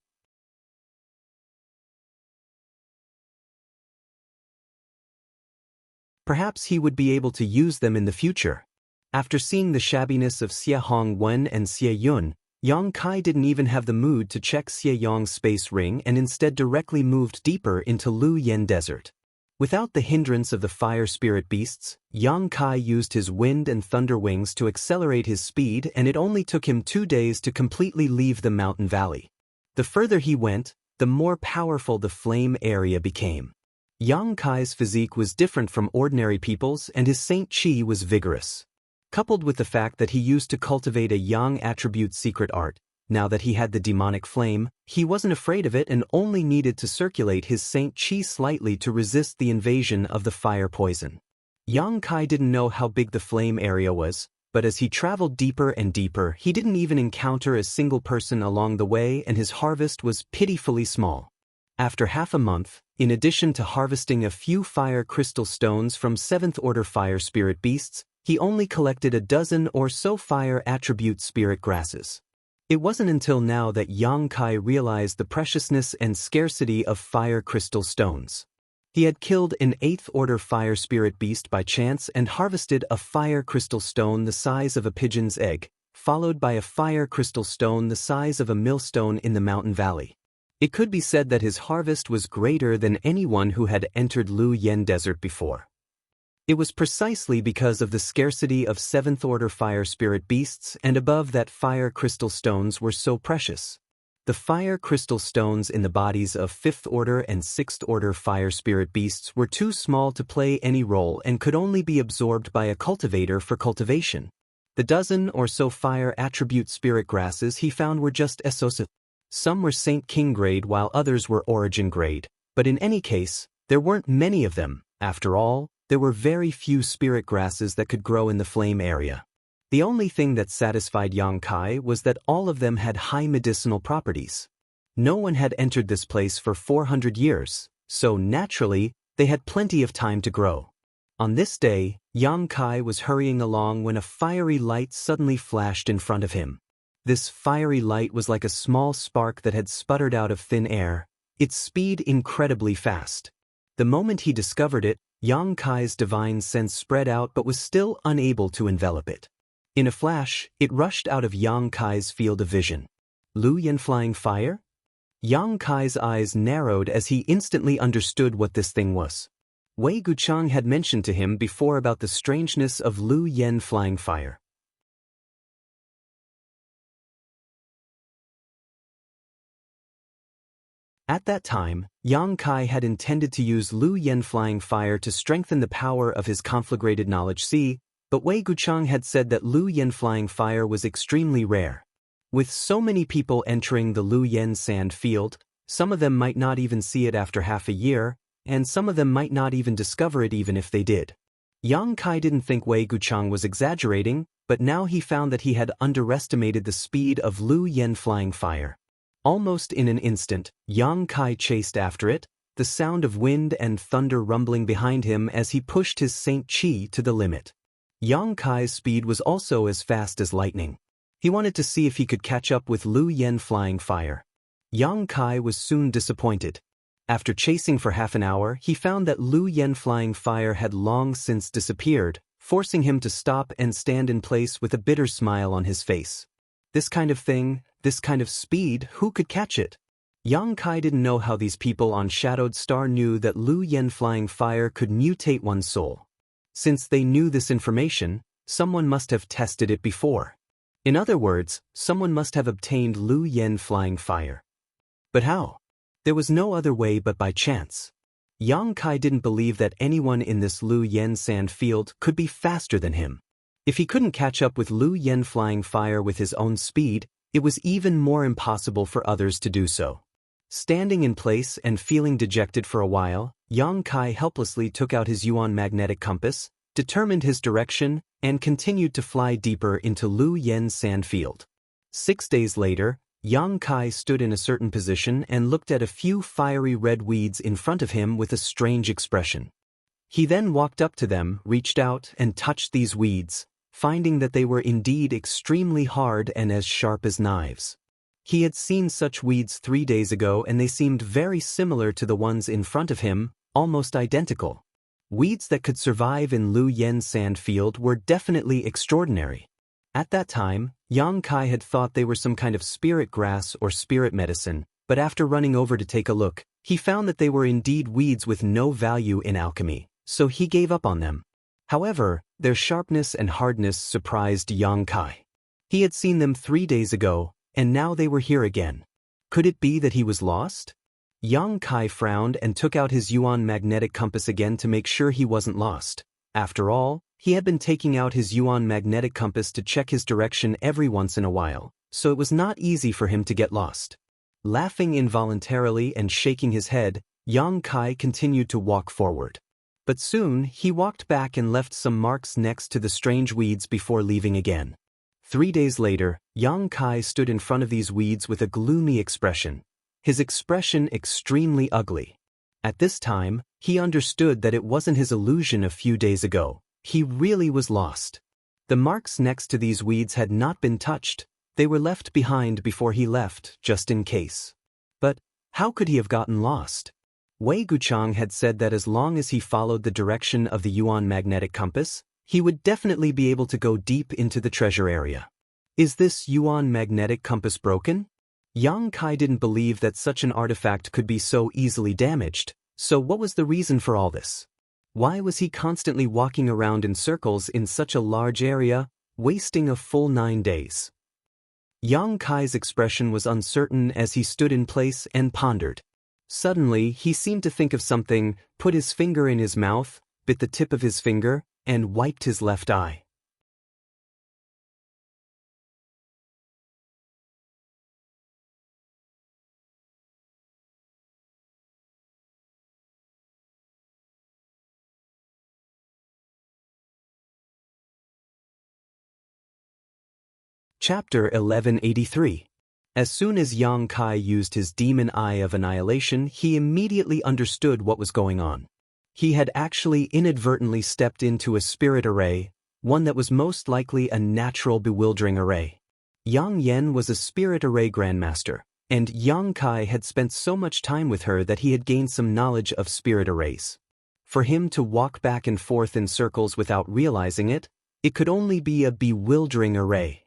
Perhaps he would be able to use them in the future. After seeing the shabbiness of Xie Hongwen and Xie Yun, Yang Kai didn't even have the mood to check Xie Yong's space ring and instead directly moved deeper into Lu Yen Desert. Without the hindrance of the fire spirit beasts, Yang Kai used his wind and thunder wings to accelerate his speed, and it only took him 2 days to completely leave the mountain valley. The further he went, the more powerful the flame area became. Yang Kai's physique was different from ordinary people's, and his Saint Qi was vigorous. Coupled with the fact that he used to cultivate a Yang attribute secret art, now that he had the demonic flame, he wasn't afraid of it and only needed to circulate his Saint Qi slightly to resist the invasion of the fire poison. Yang Kai didn't know how big the flame area was, but as he traveled deeper and deeper, he didn't even encounter a single person along the way, and his harvest was pitifully small. After half a month, in addition to harvesting a few fire crystal stones from 7th order fire spirit beasts, he only collected a dozen or so fire attribute spirit grasses. It wasn't until now that Yang Kai realized the preciousness and scarcity of fire crystal stones. He had killed an 8th order fire spirit beast by chance and harvested a fire crystal stone the size of a pigeon's egg, followed by a fire crystal stone the size of a millstone in the mountain valley. It could be said that his harvest was greater than anyone who had entered Lu Yen Desert before. It was precisely because of the scarcity of 7th order fire spirit beasts, and above that fire crystal stones were so precious. The fire crystal stones in the bodies of 5th order and 6th order fire spirit beasts were too small to play any role and could only be absorbed by a cultivator for cultivation. The dozen or so fire attribute spirit grasses he found were just esosa. Some were Saint King grade while others were origin grade, but in any case, there weren't many of them. After all, there were very few spirit grasses that could grow in the flame area. The only thing that satisfied Yang Kai was that all of them had high medicinal properties. No one had entered this place for 400 years, so naturally, they had plenty of time to grow. On this day, Yang Kai was hurrying along when a fiery light suddenly flashed in front of him. This fiery light was like a small spark that had sputtered out of thin air, its speed incredibly fast. The moment he discovered it, Yang Kai's divine sense spread out but was still unable to envelop it. In a flash, it rushed out of Yang Kai's field of vision. Lu Yen flying fire? Yang Kai's eyes narrowed as he instantly understood what this thing was. Wei Guchang had mentioned to him before about the strangeness of Lu Yen flying fire. At that time, Yang Kai had intended to use Lu Yen flying fire to strengthen the power of his conflagrated knowledge C, but Wei Guchang had said that Lu Yen flying fire was extremely rare. With so many people entering the Lu Yen sand field, some of them might not even see it after half a year, and some of them might not even discover it even if they did. Yang Kai didn't think Wei Guchang was exaggerating, but now he found that he had underestimated the speed of Lu Yen flying fire. Almost in an instant, Yang Kai chased after it, the sound of wind and thunder rumbling behind him as he pushed his Saint Chi to the limit. Yang Kai's speed was also as fast as lightning. He wanted to see if he could catch up with Lu Yen flying fire. Yang Kai was soon disappointed. After chasing for half an hour, he found that Lu Yen flying fire had long since disappeared, forcing him to stop and stand in place with a bitter smile on his face. This kind of thing, this kind of speed, who could catch it? Yang Kai didn't know how these people on Shadowed Star knew that Lu Yen flying fire could mutate one's soul. Since they knew this information, someone must have tested it before. In other words, someone must have obtained Lu Yen flying fire. But how? There was no other way but by chance. Yang Kai didn't believe that anyone in this Lu Yen sand field could be faster than him. If he couldn't catch up with Lu Yen flying fire with his own speed, it was even more impossible for others to do so. Standing in place and feeling dejected for a while, Yang Kai helplessly took out his Yuan magnetic compass, determined his direction, and continued to fly deeper into Lu Yen's sand field. 6 days later, Yang Kai stood in a certain position and looked at a few fiery red weeds in front of him with a strange expression. He then walked up to them, reached out, and touched these weeds, finding that they were indeed extremely hard and as sharp as knives. He had seen such weeds 3 days ago and they seemed very similar to the ones in front of him, almost identical. Weeds that could survive in Lu Yen's sand field were definitely extraordinary. At that time, Yang Kai had thought they were some kind of spirit grass or spirit medicine, but after running over to take a look, he found that they were indeed weeds with no value in alchemy, so he gave up on them. However, their sharpness and hardness surprised Yang Kai. He had seen them 3 days ago, and now they were here again. Could it be that he was lost? Yang Kai frowned and took out his Yuan magnetic compass again to make sure he wasn't lost. After all, he had been taking out his Yuan magnetic compass to check his direction every once in a while, so it was not easy for him to get lost. Laughing involuntarily and shaking his head, Yang Kai continued to walk forward. But soon, he walked back and left some marks next to the strange weeds before leaving again. 3 days later, Yang Kai stood in front of these weeds with a gloomy expression, his expression extremely ugly. At this time, he understood that it wasn't his illusion a few days ago. He really was lost. The marks next to these weeds had not been touched. They were left behind before he left, just in case. But how could he have gotten lost? Wei Guchang had said that as long as he followed the direction of the Yuan magnetic compass, he would definitely be able to go deep into the treasure area. Is this Yuan magnetic compass broken? Yang Kai didn't believe that such an artifact could be so easily damaged, so what was the reason for all this? Why was he constantly walking around in circles in such a large area, wasting a full 9 days? Yang Kai's expression was uncertain as he stood in place and pondered. Suddenly, he seemed to think of something, put his finger in his mouth, bit the tip of his finger, and wiped his left eye. Chapter 1183. As soon as Yang Kai used his demon eye of annihilation, he immediately understood what was going on. He had actually inadvertently stepped into a spirit array, one that was most likely a natural bewildering array. Yang Yen was a spirit array grandmaster, and Yang Kai had spent so much time with her that he had gained some knowledge of spirit arrays. For him to walk back and forth in circles without realizing it, it could only be a bewildering array.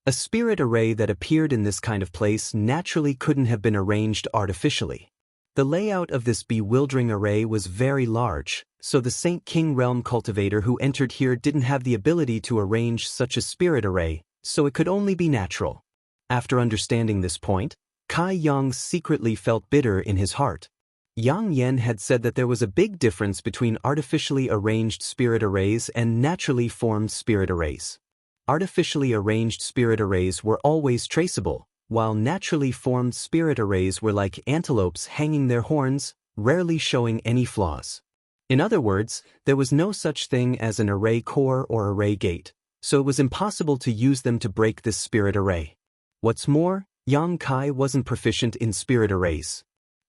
A spirit array that appeared in this kind of place naturally couldn't have been arranged artificially. The layout of this bewildering array was very large, so the Saint King Realm cultivator who entered here didn't have the ability to arrange such a spirit array, so it could only be natural. After understanding this point, Kai Yang secretly felt bitter in his heart. Yang Yen had said that there was a big difference between artificially arranged spirit arrays and naturally formed spirit arrays. Artificially arranged spirit arrays were always traceable, while naturally formed spirit arrays were like antelopes hanging their horns, rarely showing any flaws. In other words, there was no such thing as an array core or array gate, so it was impossible to use them to break this spirit array. What's more, Yang Kai wasn't proficient in spirit arrays.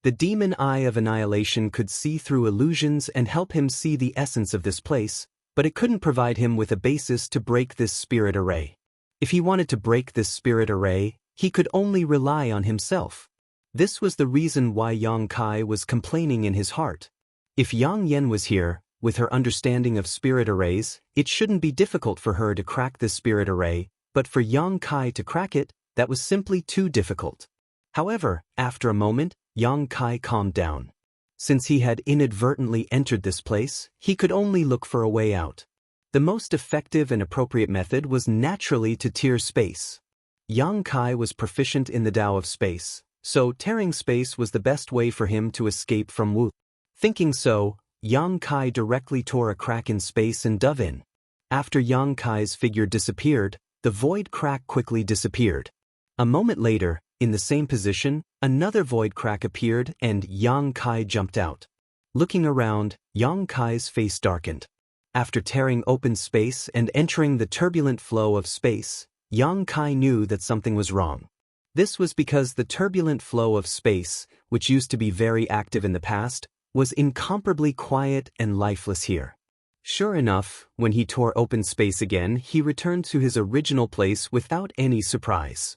The demon eye of annihilation could see through illusions and help him see the essence of this place, but it couldn't provide him with a basis to break this spirit array. If he wanted to break this spirit array, he could only rely on himself. This was the reason why Yang Kai was complaining in his heart. If Yang Yen was here, with her understanding of spirit arrays, it shouldn't be difficult for her to crack this spirit array, but for Yang Kai to crack it, that was simply too difficult. However, after a moment, Yang Kai calmed down. Since he had inadvertently entered this place, he could only look for a way out. The most effective and appropriate method was naturally to tear space. Yang Kai was proficient in the Tao of space, so tearing space was the best way for him to escape from Wu. Thinking so, Yang Kai directly tore a crack in space and dove in. After Yang Kai's figure disappeared, the void crack quickly disappeared. A moment later, in the same position, another void crack appeared and Yang Kai jumped out. Looking around, Yang Kai's face darkened. After tearing open space and entering the turbulent flow of space, Yang Kai knew that something was wrong. This was because the turbulent flow of space, which used to be very active in the past, was incomparably quiet and lifeless here. Sure enough, when he tore open space again, he returned to his original place without any surprise.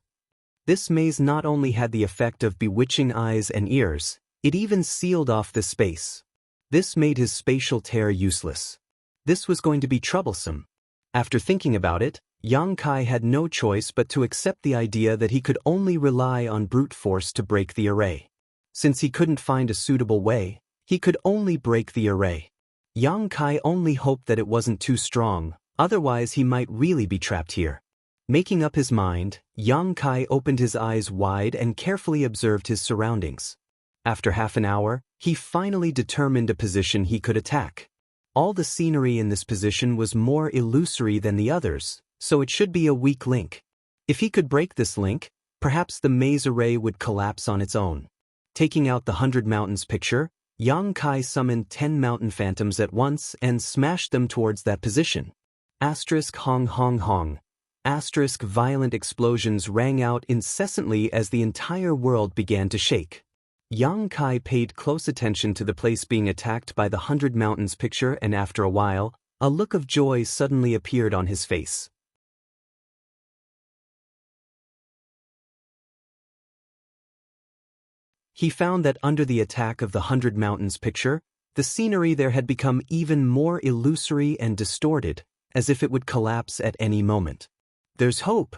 This maze not only had the effect of bewitching eyes and ears, it even sealed off the space. This made his spatial tear useless. This was going to be troublesome. After thinking about it, Yang Kai had no choice but to accept the idea that he could only rely on brute force to break the array. Since he couldn't find a suitable way, he could only break the array. Yang Kai only hoped that it wasn't too strong, otherwise he might really be trapped here. Making up his mind, Yang Kai opened his eyes wide and carefully observed his surroundings. After half an hour, he finally determined a position he could attack. All the scenery in this position was more illusory than the others, so it should be a weak link. If he could break this link, perhaps the maze array would collapse on its own. Taking out the 100 Mountains picture, Yang Kai summoned 10 mountain phantoms at once and smashed them towards that position. Asterisk hong hong hong. Asterisk violent explosions rang out incessantly as the entire world began to shake. Yang Kai paid close attention to the place being attacked by the 100 Mountains picture, and after a while, a look of joy suddenly appeared on his face. He found that under the attack of the 100 Mountains picture, the scenery there had become even more illusory and distorted, as if it would collapse at any moment. There's hope.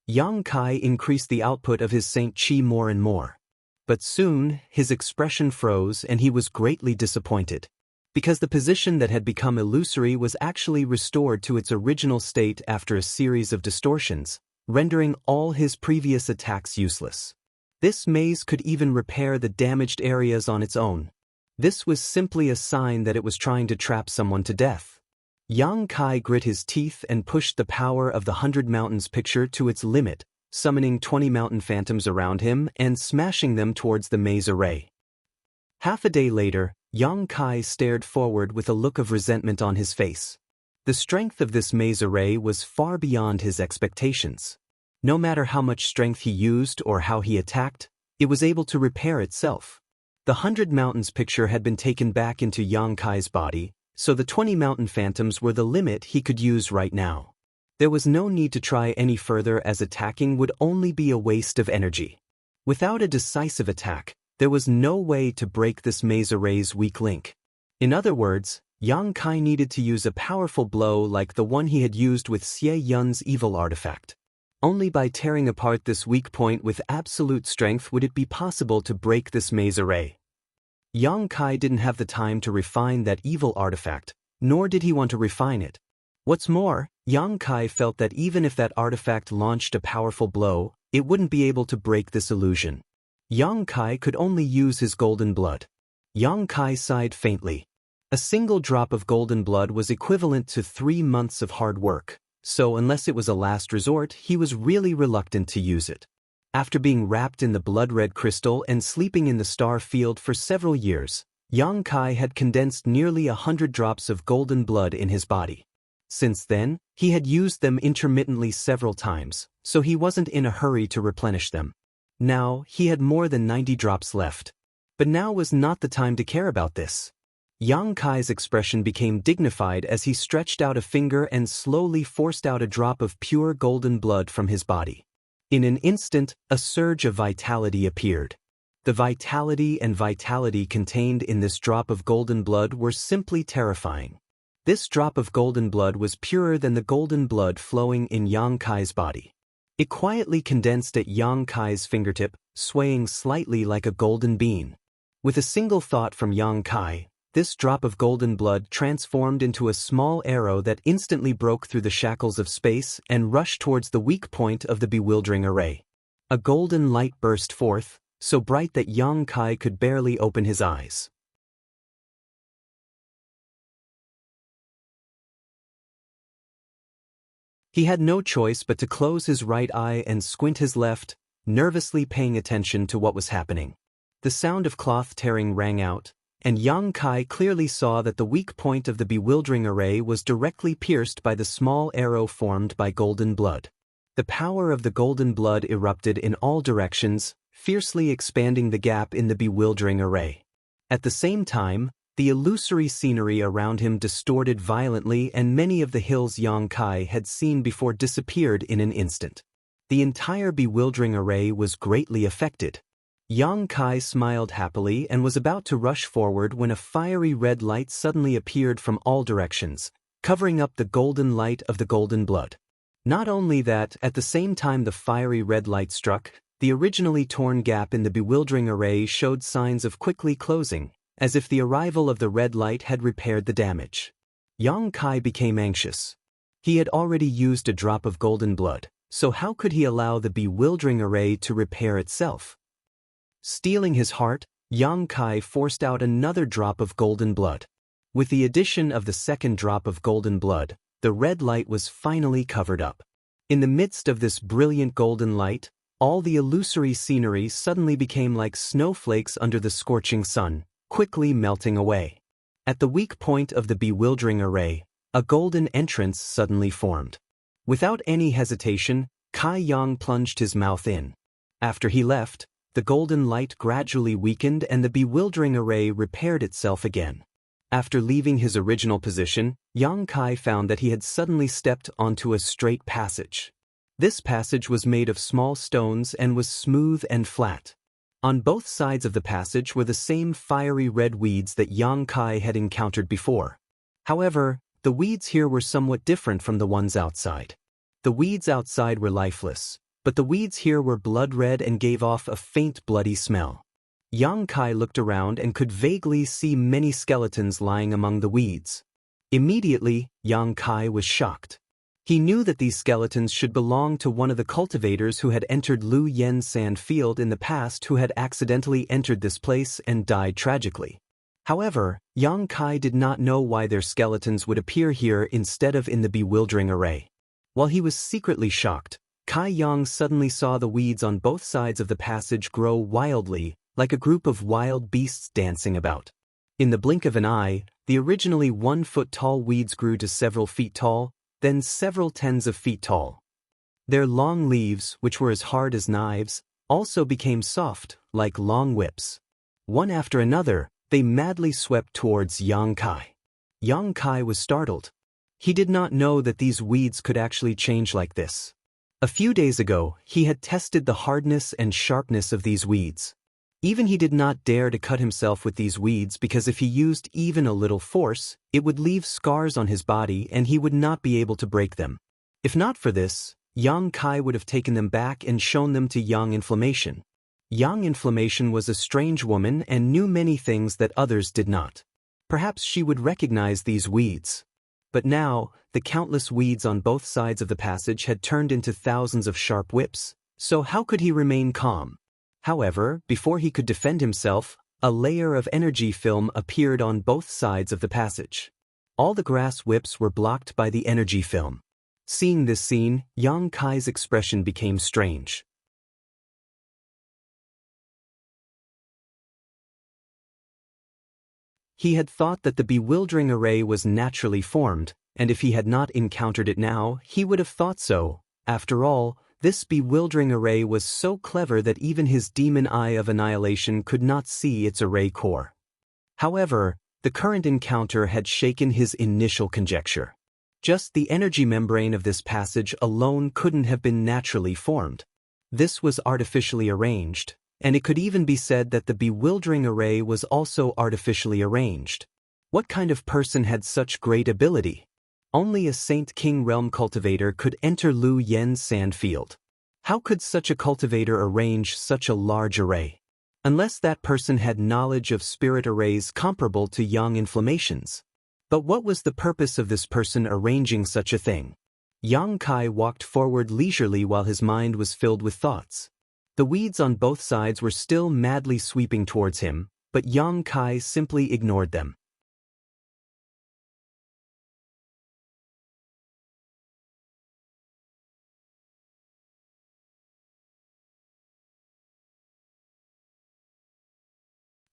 Yang Kai increased the output of his Saint Chi more and more. But soon, his expression froze and he was greatly disappointed. Because the position that had become illusory was actually restored to its original state after a series of distortions, rendering all his previous attacks useless. This maze could even repair the damaged areas on its own. This was simply a sign that it was trying to trap someone to death. Yang Kai grit his teeth and pushed the power of the 100 Mountains picture to its limit, summoning 20 mountain phantoms around him and smashing them towards the maze array. Half a day later, Yang Kai stared forward with a look of resentment on his face. The strength of this maze array was far beyond his expectations. No matter how much strength he used or how he attacked, it was able to repair itself. The 100 mountains picture had been taken back into Yang Kai's body, so the 20 mountain phantoms were the limit he could use right now. There was no need to try any further, as attacking would only be a waste of energy. Without a decisive attack, there was no way to break this maze array's weak link. In other words, Yang Kai needed to use a powerful blow like the one he had used with Xie Yun's evil artifact. Only by tearing apart this weak point with absolute strength would it be possible to break this maze array. Yang Kai didn't have the time to refine that evil artifact, nor did he want to refine it. What's more, Yang Kai felt that even if that artifact launched a powerful blow, it wouldn't be able to break this illusion. Yang Kai could only use his golden blood. Yang Kai sighed faintly. A single drop of golden blood was equivalent to 3 months of hard work, so unless it was a last resort, he was really reluctant to use it. After being wrapped in the blood-red crystal and sleeping in the star field for several years, Yang Kai had condensed nearly 100 drops of golden blood in his body. Since then, he had used them intermittently several times, so he wasn't in a hurry to replenish them. Now, he had more than 90 drops left. But now was not the time to care about this. Yang Kai's expression became dignified as he stretched out a finger and slowly forced out a drop of pure golden blood from his body. In an instant, a surge of vitality appeared. The vitality contained in this drop of golden blood were simply terrifying. This drop of golden blood was purer than the golden blood flowing in Yang Kai's body. It quietly condensed at Yang Kai's fingertip, swaying slightly like a golden bean. With a single thought from Yang Kai, this drop of golden blood transformed into a small arrow that instantly broke through the shackles of space and rushed towards the weak point of the bewildering array. A golden light burst forth, so bright that Yang Kai could barely open his eyes. He had no choice but to close his right eye and squint his left, nervously paying attention to what was happening. The sound of cloth tearing rang out, and Yang Kai clearly saw that the weak point of the bewildering array was directly pierced by the small arrow formed by golden blood. The power of the golden blood erupted in all directions, fiercely expanding the gap in the bewildering array. At the same time, the illusory scenery around him distorted violently, and many of the hills Yang Kai had seen before disappeared in an instant. The entire bewildering array was greatly affected. Yang Kai smiled happily and was about to rush forward when a fiery red light suddenly appeared from all directions, covering up the golden light of the golden blood. Not only that, at the same time the fiery red light struck, the originally torn gap in the bewildering array showed signs of quickly closing, as if the arrival of the red light had repaired the damage. Yang Kai became anxious. He had already used a drop of golden blood, so how could he allow the bewildering array to repair itself? Steeling his heart, Yang Kai forced out another drop of golden blood. With the addition of the second drop of golden blood, the red light was finally covered up. In the midst of this brilliant golden light, all the illusory scenery suddenly became like snowflakes under the scorching sun, quickly melting away. At the weak point of the bewildering array, a golden entrance suddenly formed. Without any hesitation, Kai Yang plunged his mouth in. After he left, the golden light gradually weakened and the bewildering array repaired itself again. After leaving his original position, Yang Kai found that he had suddenly stepped onto a straight passage. This passage was made of small stones and was smooth and flat. On both sides of the passage were the same fiery red weeds that Yang Kai had encountered before. However, the weeds here were somewhat different from the ones outside. The weeds outside were lifeless, but the weeds here were blood red and gave off a faint bloody smell. Yang Kai looked around and could vaguely see many skeletons lying among the weeds. Immediately, Yang Kai was shocked. He knew that these skeletons should belong to one of the cultivators who had entered Lu Yen's sand field in the past, who had accidentally entered this place and died tragically. However, Yang Kai did not know why their skeletons would appear here instead of in the bewildering array. While he was secretly shocked, Kai Yang suddenly saw the weeds on both sides of the passage grow wildly, like a group of wild beasts dancing about. In the blink of an eye, the originally 1-foot tall weeds grew to several feet tall, then several tens of feet tall. Their long leaves, which were as hard as knives, also became soft, like long whips. One after another, they madly swept towards Yang Kai. Yang Kai was startled. He did not know that these weeds could actually change like this. A few days ago, he had tested the hardness and sharpness of these weeds. Even he did not dare to cut himself with these weeds because if he used even a little force, it would leave scars on his body and he would not be able to break them. If not for this, Yang Kai would have taken them back and shown them to Yang Inflammation. Yang Inflammation was a strange woman and knew many things that others did not. Perhaps she would recognize these weeds. But now, the countless weeds on both sides of the passage had turned into thousands of sharp whips, so how could he remain calm? However, before he could defend himself, a layer of energy film appeared on both sides of the passage. All the grass whips were blocked by the energy film. Seeing this scene, Yang Kai's expression became strange. He had thought that the bewildering array was naturally formed, and if he had not encountered it now, he would have thought so. After all, this bewildering array was so clever that even his demon eye of annihilation could not see its array core. However, the current encounter had shaken his initial conjecture. Just the energy membrane of this passage alone couldn't have been naturally formed. This was artificially arranged, and it could even be said that the bewildering array was also artificially arranged. What kind of person had such great ability? Only a Saint King Realm cultivator could enter Lu Yen's sand field. How could such a cultivator arrange such a large array? Unless that person had knowledge of spirit arrays comparable to Yang Inflammation's. But what was the purpose of this person arranging such a thing? Yang Kai walked forward leisurely while his mind was filled with thoughts. The weeds on both sides were still madly sweeping towards him, but Yang Kai simply ignored them.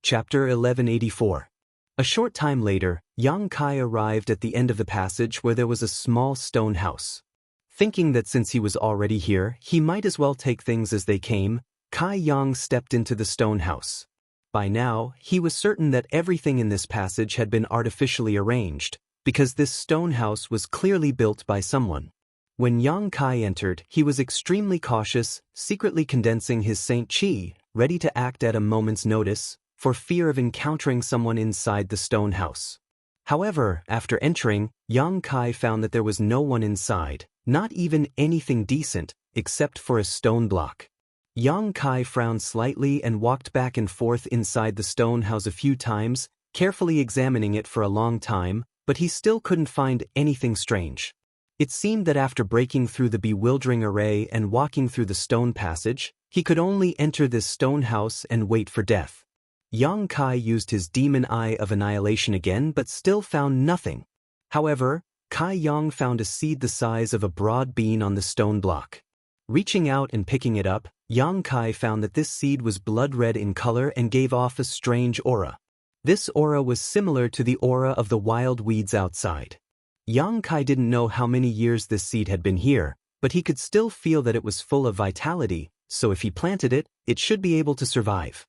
Chapter 1184. A short time later, Yang Kai arrived at the end of the passage where there was a small stone house. Thinking that since he was already here, he might as well take things as they came, Kai Yang stepped into the stone house. By now, he was certain that everything in this passage had been artificially arranged, because this stone house was clearly built by someone. When Yang Kai entered, he was extremely cautious, secretly condensing his Saint Chi, ready to act at a moment's notice, for fear of encountering someone inside the stone house. However, after entering, Yang Kai found that there was no one inside, not even anything decent, except for a stone block. Yang Kai frowned slightly and walked back and forth inside the stone house a few times, carefully examining it for a long time, but he still couldn't find anything strange. It seemed that after breaking through the bewildering array and walking through the stone passage, he could only enter this stone house and wait for death. Yang Kai used his demon eye of annihilation again but still found nothing. However, Kai Yang found a seed the size of a broad bean on the stone block. Reaching out and picking it up, Yang Kai found that this seed was blood red in color and gave off a strange aura. This aura was similar to the aura of the wild weeds outside. Yang Kai didn't know how many years this seed had been here, but he could still feel that it was full of vitality, so if he planted it, it should be able to survive.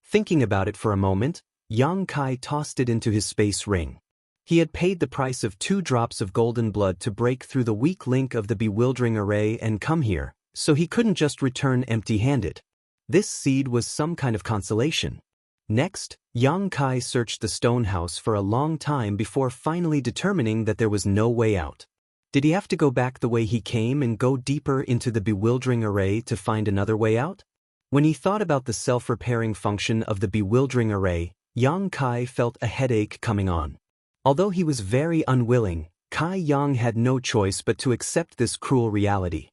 Thinking about it for a moment, Yang Kai tossed it into his space ring. He had paid the price of 2 drops of golden blood to break through the weak link of the bewildering array and come here, so he couldn't just return empty-handed. This seed was some kind of consolation. Next, Yang Kai searched the stone house for a long time before finally determining that there was no way out. Did he have to go back the way he came and go deeper into the bewildering array to find another way out? When he thought about the self-repairing function of the bewildering array, Yang Kai felt a headache coming on. Although he was very unwilling, Kai Yang had no choice but to accept this cruel reality.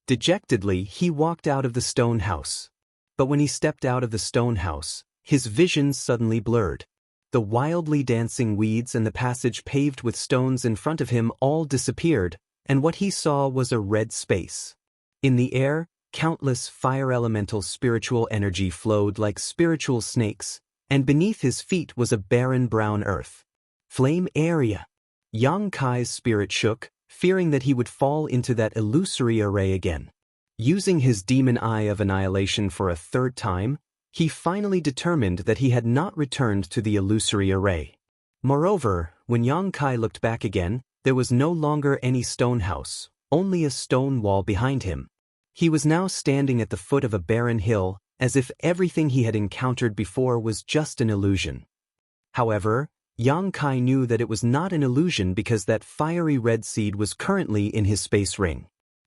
Dejectedly, he walked out of the stone house. But when he stepped out of the stone house, his vision suddenly blurred. The wildly dancing weeds and the passage paved with stones in front of him all disappeared, and what he saw was a red space. In the air, countless fire elemental spiritual energy flowed like spiritual snakes, and beneath his feet was a barren brown earth. Flame area. Yang Kai's spirit shook, fearing that he would fall into that illusory array again. Using his demon eye of annihilation for a third time, he finally determined that he had not returned to the illusory array. Moreover, when Yang Kai looked back again, there was no longer any stone house, only a stone wall behind him. He was now standing at the foot of a barren hill, as if everything he had encountered before was just an illusion. However, Yang Kai knew that it was not an illusion because that fiery red seed was currently in his space ring.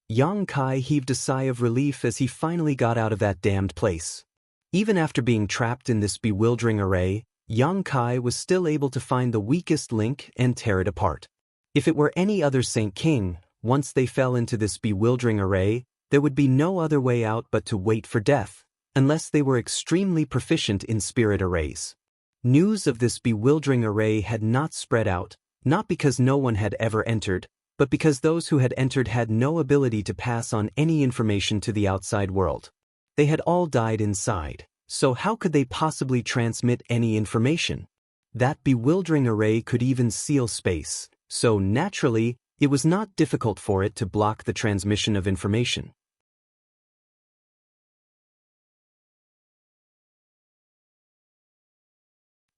Yang Kai heaved a sigh of relief as he finally got out of that damned place. Even after being trapped in this bewildering array, Yang Kai was still able to find the weakest link and tear it apart. If it were any other Saint King, once they fell into this bewildering array, there would be no other way out but to wait for death, unless they were extremely proficient in spirit arrays. News of this bewildering array had not spread out, not because no one had ever entered, but because those who had entered had no ability to pass on any information to the outside world. They had all died inside, so how could they possibly transmit any information? That bewildering array could even seal space, so naturally, it was not difficult for it to block the transmission of information.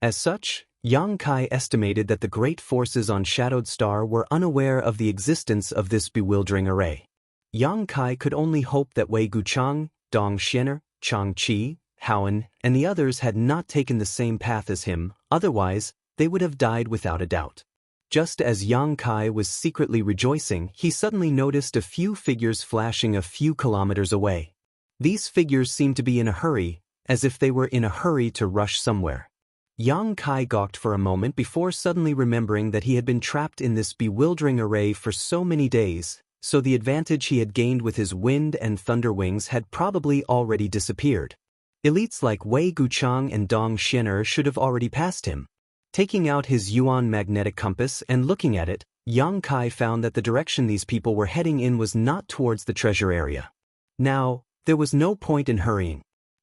As such, Yang Kai estimated that the great forces on Shadowed Star were unaware of the existence of this bewildering array. Yang Kai could only hope that Wei Guchang, Dong Xianer, Chang Qi, Howen, and the others had not taken the same path as him, otherwise, they would have died without a doubt. Just as Yang Kai was secretly rejoicing, he suddenly noticed a few figures flashing a few kilometers away. These figures seemed to be in a hurry, as if they were in a hurry to rush somewhere. Yang Kai gawked for a moment before suddenly remembering that he had been trapped in this bewildering array for so many days, so the advantage he had gained with his wind and thunder wings had probably already disappeared. Elites like Wei Guchang and Dong Xianer should have already passed him. Taking out his Yuan magnetic compass and looking at it, Yang Kai found that the direction these people were heading in was not towards the treasure area. Now, there was no point in hurrying.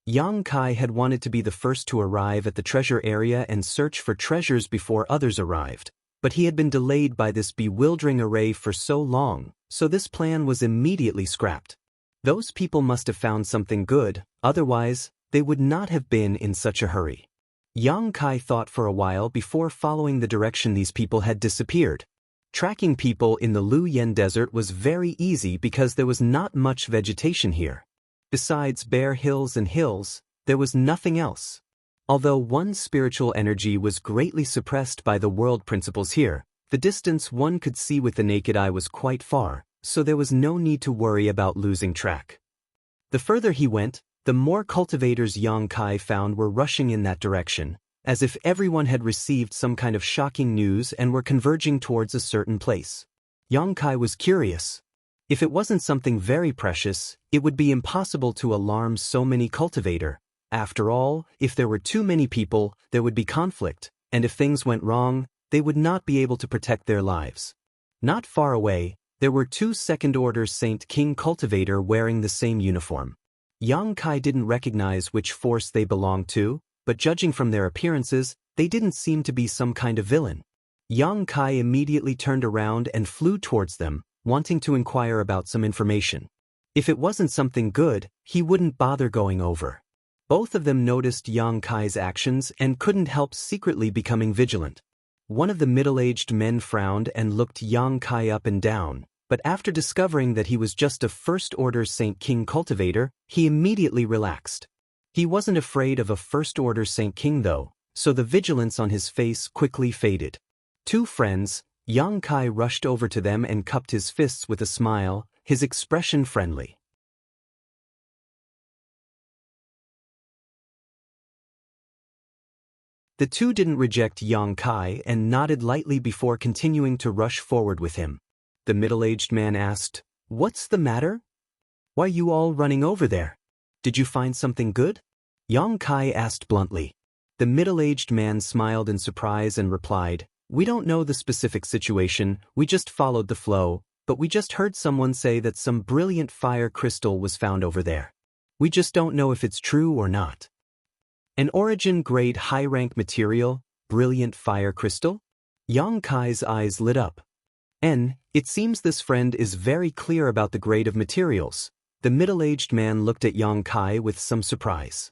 Yang Kai had wanted to be the first to arrive at the treasure area and search for treasures before others arrived, but he had been delayed by this bewildering array for so long, so this plan was immediately scrapped. Those people must have found something good, otherwise, they would not have been in such a hurry. Yang Kai thought for a while before following the direction these people had disappeared. Tracking people in the Lu Yen Desert was very easy because there was not much vegetation here. Besides bare hills and hills, there was nothing else. Although one's spiritual energy was greatly suppressed by the world principles here, the distance one could see with the naked eye was quite far, so there was no need to worry about losing track. The further he went, the more cultivators Yang Kai found were rushing in that direction, as if everyone had received some kind of shocking news and were converging towards a certain place. Yang Kai was curious. If it wasn't something very precious, it would be impossible to alarm so many cultivator. After all, if there were too many people, there would be conflict, and if things went wrong, they would not be able to protect their lives. Not far away, there were two second-order Saint King cultivator wearing the same uniform. Yang Kai didn't recognize which force they belonged to, but judging from their appearances, they didn't seem to be some kind of villain. Yang Kai immediately turned around and flew towards them, wanting to inquire about some information. If it wasn't something good, he wouldn't bother going over. Both of them noticed Yang Kai's actions and couldn't help secretly becoming vigilant. One of the middle-aged men frowned and looked Yang Kai up and down, but after discovering that he was just a first-order Saint King cultivator, he immediately relaxed. He wasn't afraid of a first-order Saint King though, so the vigilance on his face quickly faded. Two friends, Yang Kai rushed over to them and cupped his fists with a smile, his expression friendly. The two didn't reject Yang Kai and nodded lightly before continuing to rush forward with him. The middle-aged man asked, "What's the matter? Why are you all running over there? Did you find something good?" Yang Kai asked bluntly. The middle-aged man smiled in surprise and replied, "We don't know the specific situation, we just followed the flow, but we just heard someone say that some brilliant fire crystal was found over there. We just don't know if it's true or not." An origin-grade high-rank material, brilliant fire crystal? Yang Kai's eyes lit up. It seems this friend is very clear about the grade of materials. The middle-aged man looked at Yang Kai with some surprise.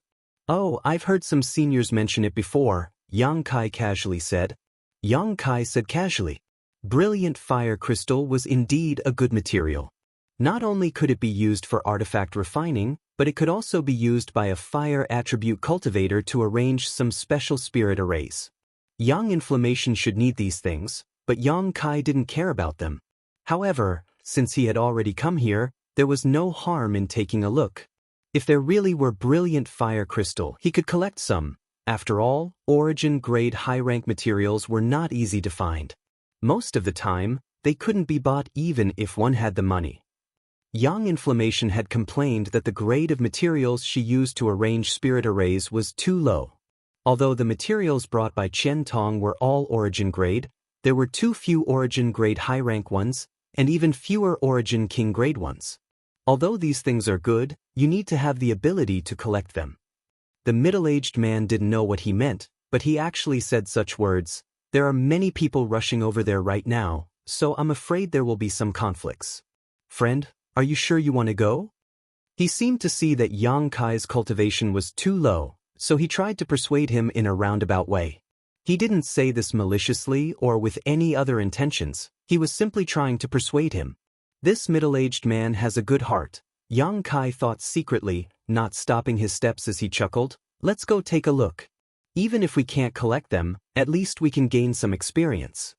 "Oh, I've heard some seniors mention it before," Yang Kai casually said. Yang Kai said casually, "Brilliant fire crystal was indeed a good material. Not only could it be used for artifact refining, but it could also be used by a fire attribute cultivator to arrange some special spirit arrays. Young Inflammation should need these things, but Yang Kai didn't care about them. However, since he had already come here, there was no harm in taking a look. If there really were brilliant fire crystal, he could collect some. After all, origin-grade high-rank materials were not easy to find. Most of the time, they couldn't be bought even if one had the money. Young Inflammation had complained that the grade of materials she used to arrange spirit arrays was too low. Although the materials brought by Chen Tong were all origin grade, there were too few origin grade high-rank ones, and even fewer origin king grade ones. Although these things are good, you need to have the ability to collect them. The middle-aged man didn't know what he meant, but he actually said such words. "There are many people rushing over there right now, so I'm afraid there will be some conflicts. Friend, are you sure you want to go?" He seemed to see that Yang Kai's cultivation was too low, so he tried to persuade him in a roundabout way. He didn't say this maliciously or with any other intentions, he was simply trying to persuade him. This middle-aged man has a good heart, Yang Kai thought secretly, not stopping his steps as he chuckled. "Let's go take a look. Even if we can't collect them, at least we can gain some experience."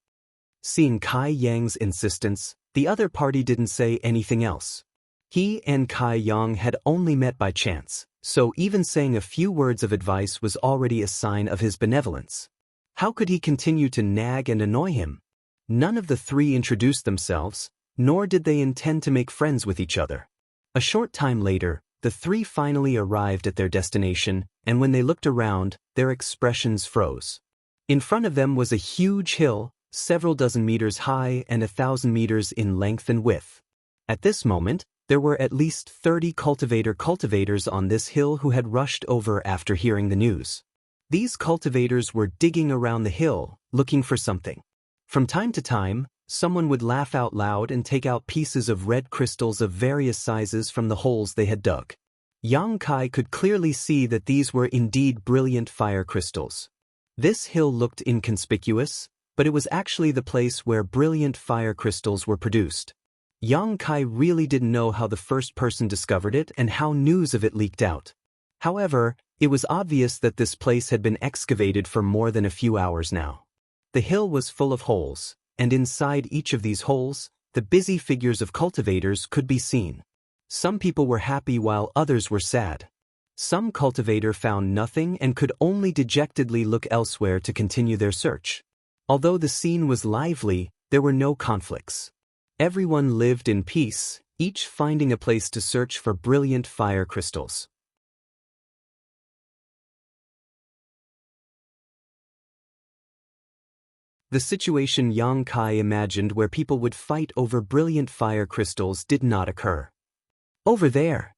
Seeing Kai Yang's insistence, the other party didn't say anything else. He and Kai Yang had only met by chance, so even saying a few words of advice was already a sign of his benevolence. How could he continue to nag and annoy him? None of the three introduced themselves, nor did they intend to make friends with each other. A short time later, the three finally arrived at their destination, and when they looked around, their expressions froze. In front of them was a huge hill, several dozen meters high and 1,000 meters in length and width. At this moment, there were at least 30 cultivators on this hill who had rushed over after hearing the news. These cultivators were digging around the hill, looking for something. From time to time, someone would laugh out loud and take out pieces of red crystals of various sizes from the holes they had dug. Yang Kai could clearly see that these were indeed brilliant fire crystals. This hill looked inconspicuous, but it was actually the place where brilliant fire crystals were produced. Yang Kai really didn't know how the first person discovered it and how news of it leaked out. However, it was obvious that this place had been excavated for more than a few hours now. The hill was full of holes, and inside each of these holes, the busy figures of cultivators could be seen. Some people were happy while others were sad. Some cultivator found nothing and could only dejectedly look elsewhere to continue their search. Although the scene was lively, there were no conflicts. Everyone lived in peace, each finding a place to search for brilliant fire crystals. The situation Yang Kai imagined where people would fight over brilliant fire crystals did not occur. "Over there."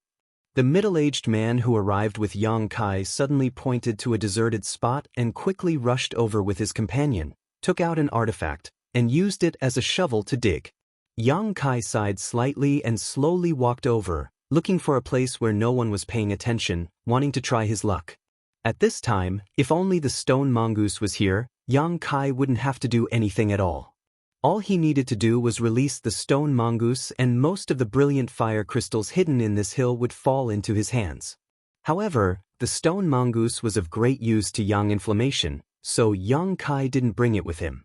The middle-aged man who arrived with Yang Kai suddenly pointed to a deserted spot and quickly rushed over with his companion, took out an artifact, and used it as a shovel to dig. Yang Kai sighed slightly and slowly walked over, looking for a place where no one was paying attention, wanting to try his luck. At this time, if only the stone mongoose was here, Yang Kai wouldn't have to do anything at all. All he needed to do was release the stone mongoose and most of the brilliant fire crystals hidden in this hill would fall into his hands. However, the stone mongoose was of great use to Yang Inflammation, so Yang Kai didn't bring it with him.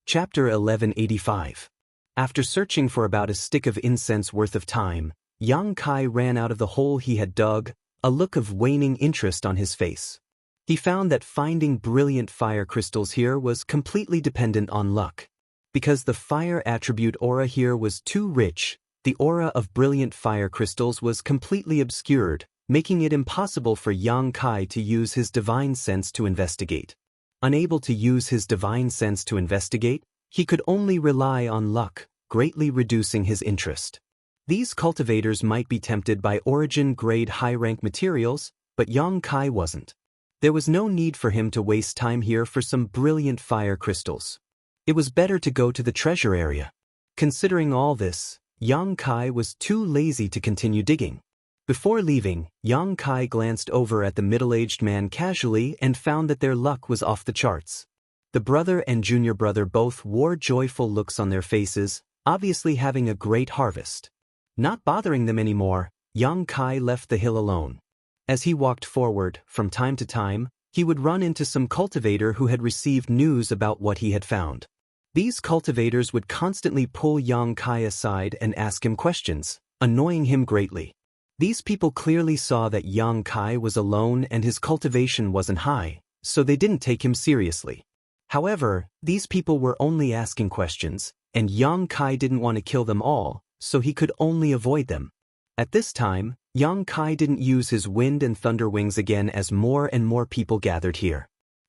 Chapter 1185. After searching for about a stick of incense worth of time, Yang Kai ran out of the hole he had dug, a look of waning interest on his face. He found that finding brilliant fire crystals here was completely dependent on luck. Because the fire attribute aura here was too rich, the aura of brilliant fire crystals was completely obscured, making it impossible for Yang Kai to use his divine sense to investigate. Unable to use his divine sense to investigate, he could only rely on luck, greatly reducing his interest. These cultivators might be tempted by origin-grade high-rank materials, but Yang Kai wasn't. There was no need for him to waste time here for some brilliant fire crystals. It was better to go to the treasure area. Considering all this, Yang Kai was too lazy to continue digging. Before leaving, Yang Kai glanced over at the middle-aged man casually and found that their luck was off the charts. The brother and junior brother both wore joyful looks on their faces, obviously having a great harvest. Not bothering them anymore, Yang Kai left the hill alone. As he walked forward, from time to time, he would run into some cultivator who had received news about what he had found. These cultivators would constantly pull Yang Kai aside and ask him questions, annoying him greatly. These people clearly saw that Yang Kai was alone and his cultivation wasn't high, so they didn't take him seriously. However, these people were only asking questions, and Yang Kai didn't want to kill them all, so he could only avoid them. At this time, Yang Kai didn't use his wind and thunder wings again as more and more people gathered here.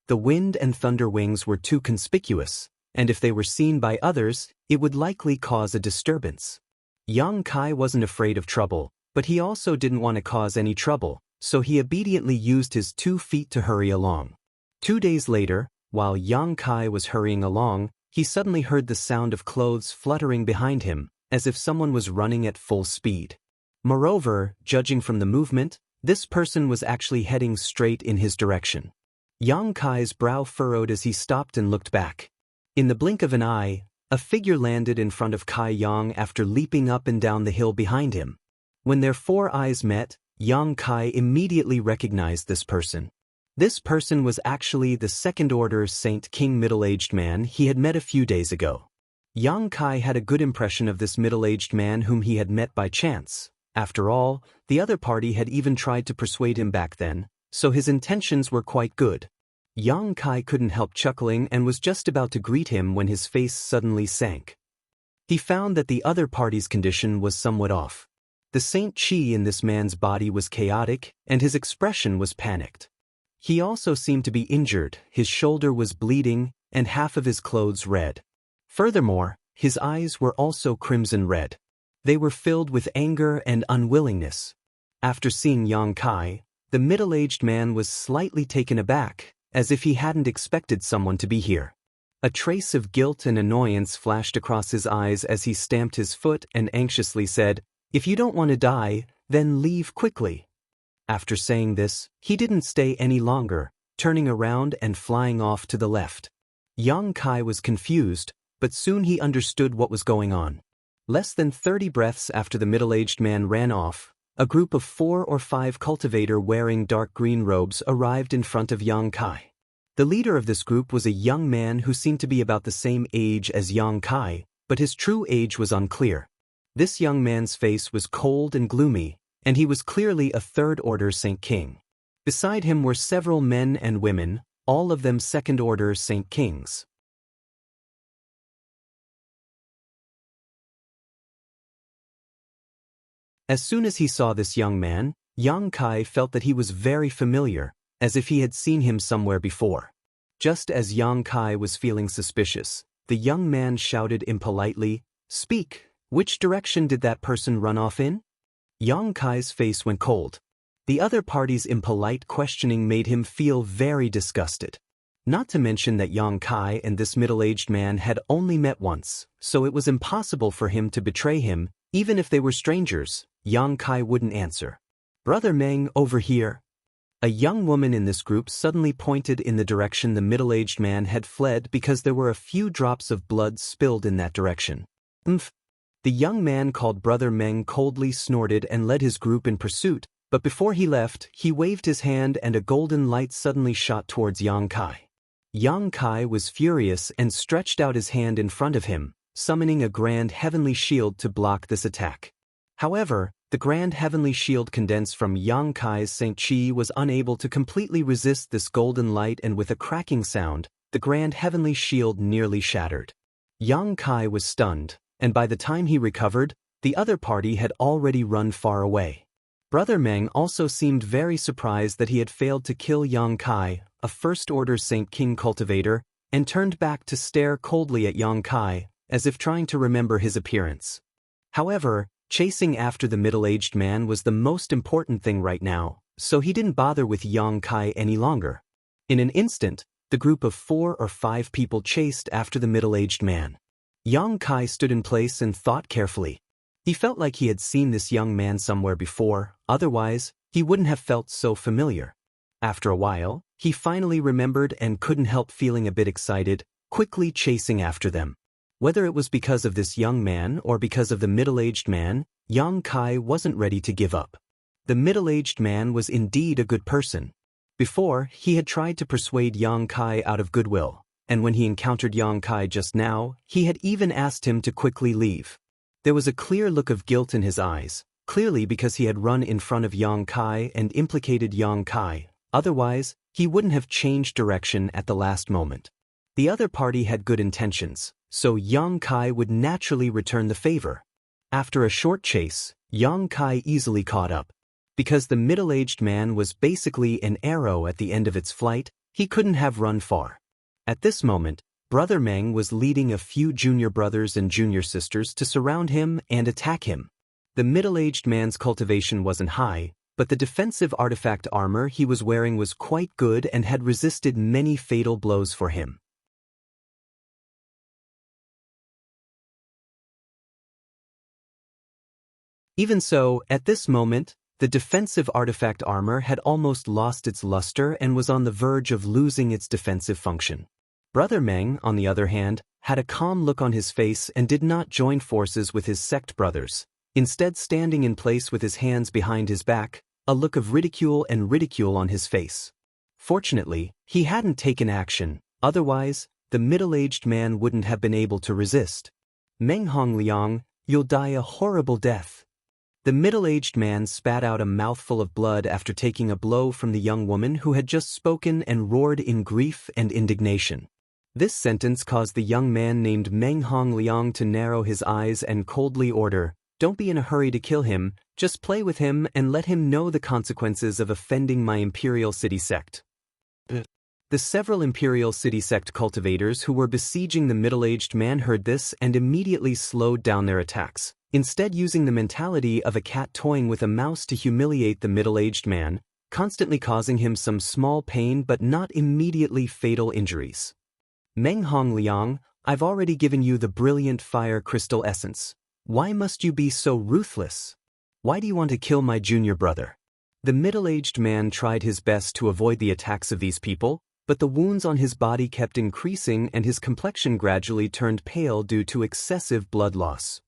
The wind and thunder wings were too conspicuous, and if they were seen by others, it would likely cause a disturbance. Yang Kai wasn't afraid of trouble, but he also didn't want to cause any trouble, so he obediently used his 2 feet to hurry along. 2 days later, while Yang Kai was hurrying along, he suddenly heard the sound of clothes fluttering behind him, as if someone was running at full speed. Moreover, judging from the movement, this person was actually heading straight in his direction. Yang Kai's brow furrowed as he stopped and looked back. In the blink of an eye, a figure landed in front of Kai Yang after leaping up and down the hill behind him. When their 4 eyes met, Yang Kai immediately recognized this person. This person was actually the second-order Saint King middle-aged man he had met a few days ago. Yang Kai had a good impression of this middle-aged man whom he had met by chance. After all, the other party had even tried to persuade him back then, so his intentions were quite good. Yang Kai couldn't help chuckling and was just about to greet him when his face suddenly sank. He found that the other party's condition was somewhat off. The Saint Chi in this man's body was chaotic, and his expression was panicked. He also seemed to be injured, his shoulder was bleeding, and half of his clothes red. Furthermore, his eyes were also crimson red. They were filled with anger and unwillingness. After seeing Yang Kai, the middle-aged man was slightly taken aback, as if he hadn't expected someone to be here. A trace of guilt and annoyance flashed across his eyes as he stamped his foot and anxiously said, "If you don't want to die, then leave quickly." After saying this, he didn't stay any longer, turning around and flying off to the left. Yang Kai was confused, but soon he understood what was going on. Less than 30 breaths after the middle-aged man ran off, a group of 4 or 5 cultivator wearing dark green robes arrived in front of Yang Kai. The leader of this group was a young man who seemed to be about the same age as Yang Kai, but his true age was unclear. This young man's face was cold and gloomy, and he was clearly a third-order Saint King. Beside him were several men and women, all of them second-order Saint Kings. As soon as he saw this young man, Yang Kai felt that he was very familiar, as if he had seen him somewhere before. Just as Yang Kai was feeling suspicious, the young man shouted impolitely, "Speak, which direction did that person run off in?" Yang Kai's face went cold. The other party's impolite questioning made him feel very disgusted. Not to mention that Yang Kai and this middle-aged man had only met once, so it was impossible for him to betray him, even if they were strangers. Yang Kai wouldn't answer. "Brother Meng, over here." A young woman in this group suddenly pointed in the direction the middle-aged man had fled because there were a few drops of blood spilled in that direction. "Umph." The young man called Brother Meng coldly snorted and led his group in pursuit, but before he left, he waved his hand and a golden light suddenly shot towards Yang Kai. Yang Kai was furious and stretched out his hand in front of him, summoning a grand heavenly shield to block this attack. However, the grand heavenly shield condensed from Yang Kai's Saint Chi was unable to completely resist this golden light, and with a cracking sound, the grand heavenly shield nearly shattered. Yang Kai was stunned, and by the time he recovered, the other party had already run far away. Brother Meng also seemed very surprised that he had failed to kill Yang Kai, a first-order Saint King cultivator, and turned back to stare coldly at Yang Kai, as if trying to remember his appearance. However, chasing after the middle-aged man was the most important thing right now, so he didn't bother with Yang Kai any longer. In an instant, the group of 4 or 5 people chased after the middle-aged man. Yang Kai stood in place and thought carefully. He felt like he had seen this young man somewhere before, otherwise, he wouldn't have felt so familiar. After a while, he finally remembered and couldn't help feeling a bit excited, quickly chasing after them. Whether it was because of this young man or because of the middle-aged man, Yang Kai wasn't ready to give up. The middle-aged man was indeed a good person. Before, he had tried to persuade Yang Kai out of goodwill, and when he encountered Yang Kai just now, he had even asked him to quickly leave. There was a clear look of guilt in his eyes, clearly because he had run in front of Yang Kai and implicated Yang Kai. Otherwise, he wouldn't have changed direction at the last moment. The other party had good intentions, so Yang Kai would naturally return the favor. After a short chase, Yang Kai easily caught up. Because the middle-aged man was basically an arrow at the end of its flight, he couldn't have run far. At this moment, Brother Meng was leading a few junior brothers and junior sisters to surround him and attack him. The middle-aged man's cultivation wasn't high, but the defensive artifact armor he was wearing was quite good and had resisted many fatal blows for him. Even so, at this moment, the defensive artifact armor had almost lost its luster and was on the verge of losing its defensive function. Brother Meng, on the other hand, had a calm look on his face and did not join forces with his sect brothers, instead standing in place with his hands behind his back, a look of ridicule on his face. Fortunately, he hadn't taken action, otherwise, the middle-aged man wouldn't have been able to resist. Meng Hongliang, you'll die a horrible death. The middle-aged man spat out a mouthful of blood after taking a blow from the young woman who had just spoken and roared in grief and indignation. This sentence caused the young man named Meng Hongliang to narrow his eyes and coldly order, "Don't be in a hurry to kill him, just play with him and let him know the consequences of offending my Imperial City sect." The several Imperial City sect cultivators who were besieging the middle-aged man heard this and immediately slowed down their attacks, instead using the mentality of a cat toying with a mouse to humiliate the middle-aged man, constantly causing him some small pain but not immediately fatal injuries. Meng Hongliang, I've already given you the brilliant fire crystal essence. Why must you be so ruthless? Why do you want to kill my junior brother? The middle-aged man tried his best to avoid the attacks of these people, but the wounds on his body kept increasing and his complexion gradually turned pale due to excessive blood loss.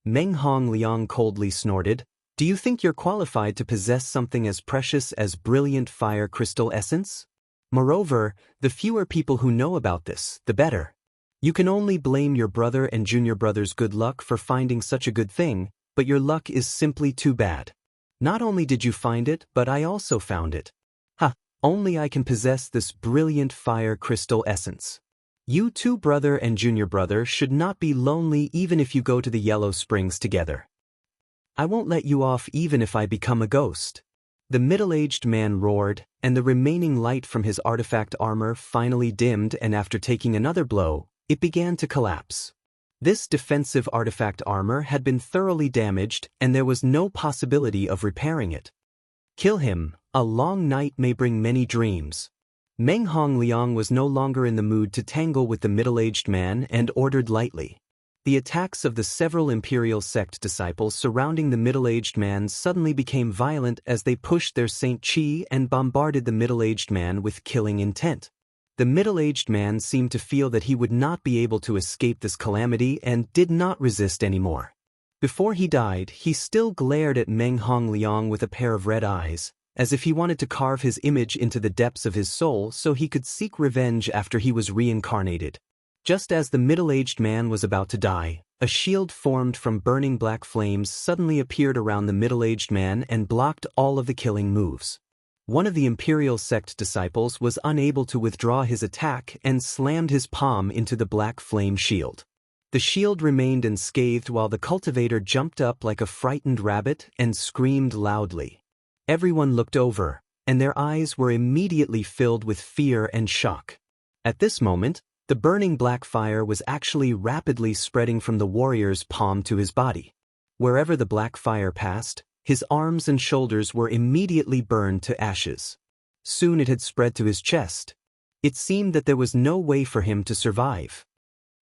Meng Hongliang coldly snorted, "Do you think you're qualified to possess something as precious as brilliant fire crystal essence? Moreover, the fewer people who know about this, the better. You can only blame your brother and junior brother's good luck for finding such a good thing, but your luck is simply too bad. Not only did you find it, but I also found it. Only I can possess this brilliant fire crystal essence. You two, brother and junior brother, should not be lonely even if you go to the Yellow Springs together. I won't let you off even if I become a ghost." The middle-aged man roared, and the remaining light from his artifact armor finally dimmed, and after taking another blow, it began to collapse. This defensive artifact armor had been thoroughly damaged and there was no possibility of repairing it. "Kill him, a long night may bring many dreams." Meng Hongliang was no longer in the mood to tangle with the middle-aged man and ordered lightly. The attacks of the several Imperial sect disciples surrounding the middle-aged man suddenly became violent as they pushed their Saint Chi and bombarded the middle-aged man with killing intent. The middle-aged man seemed to feel that he would not be able to escape this calamity and did not resist anymore. Before he died, he still glared at Meng Hongliang with a pair of red eyes, as if he wanted to carve his image into the depths of his soul so he could seek revenge after he was reincarnated. Just as the middle-aged man was about to die, a shield formed from burning black flames suddenly appeared around the middle-aged man and blocked all of the killing moves. One of the Imperial sect disciples was unable to withdraw his attack and slammed his palm into the black flame shield. The shield remained unscathed while the cultivator jumped up like a frightened rabbit and screamed loudly. Everyone looked over, and their eyes were immediately filled with fear and shock. At this moment, the burning black fire was actually rapidly spreading from the warrior's palm to his body. Wherever the black fire passed, His arms and shoulders were immediately burned to ashes. Soon it had spread to his chest. It seemed that there was no way for him to survive.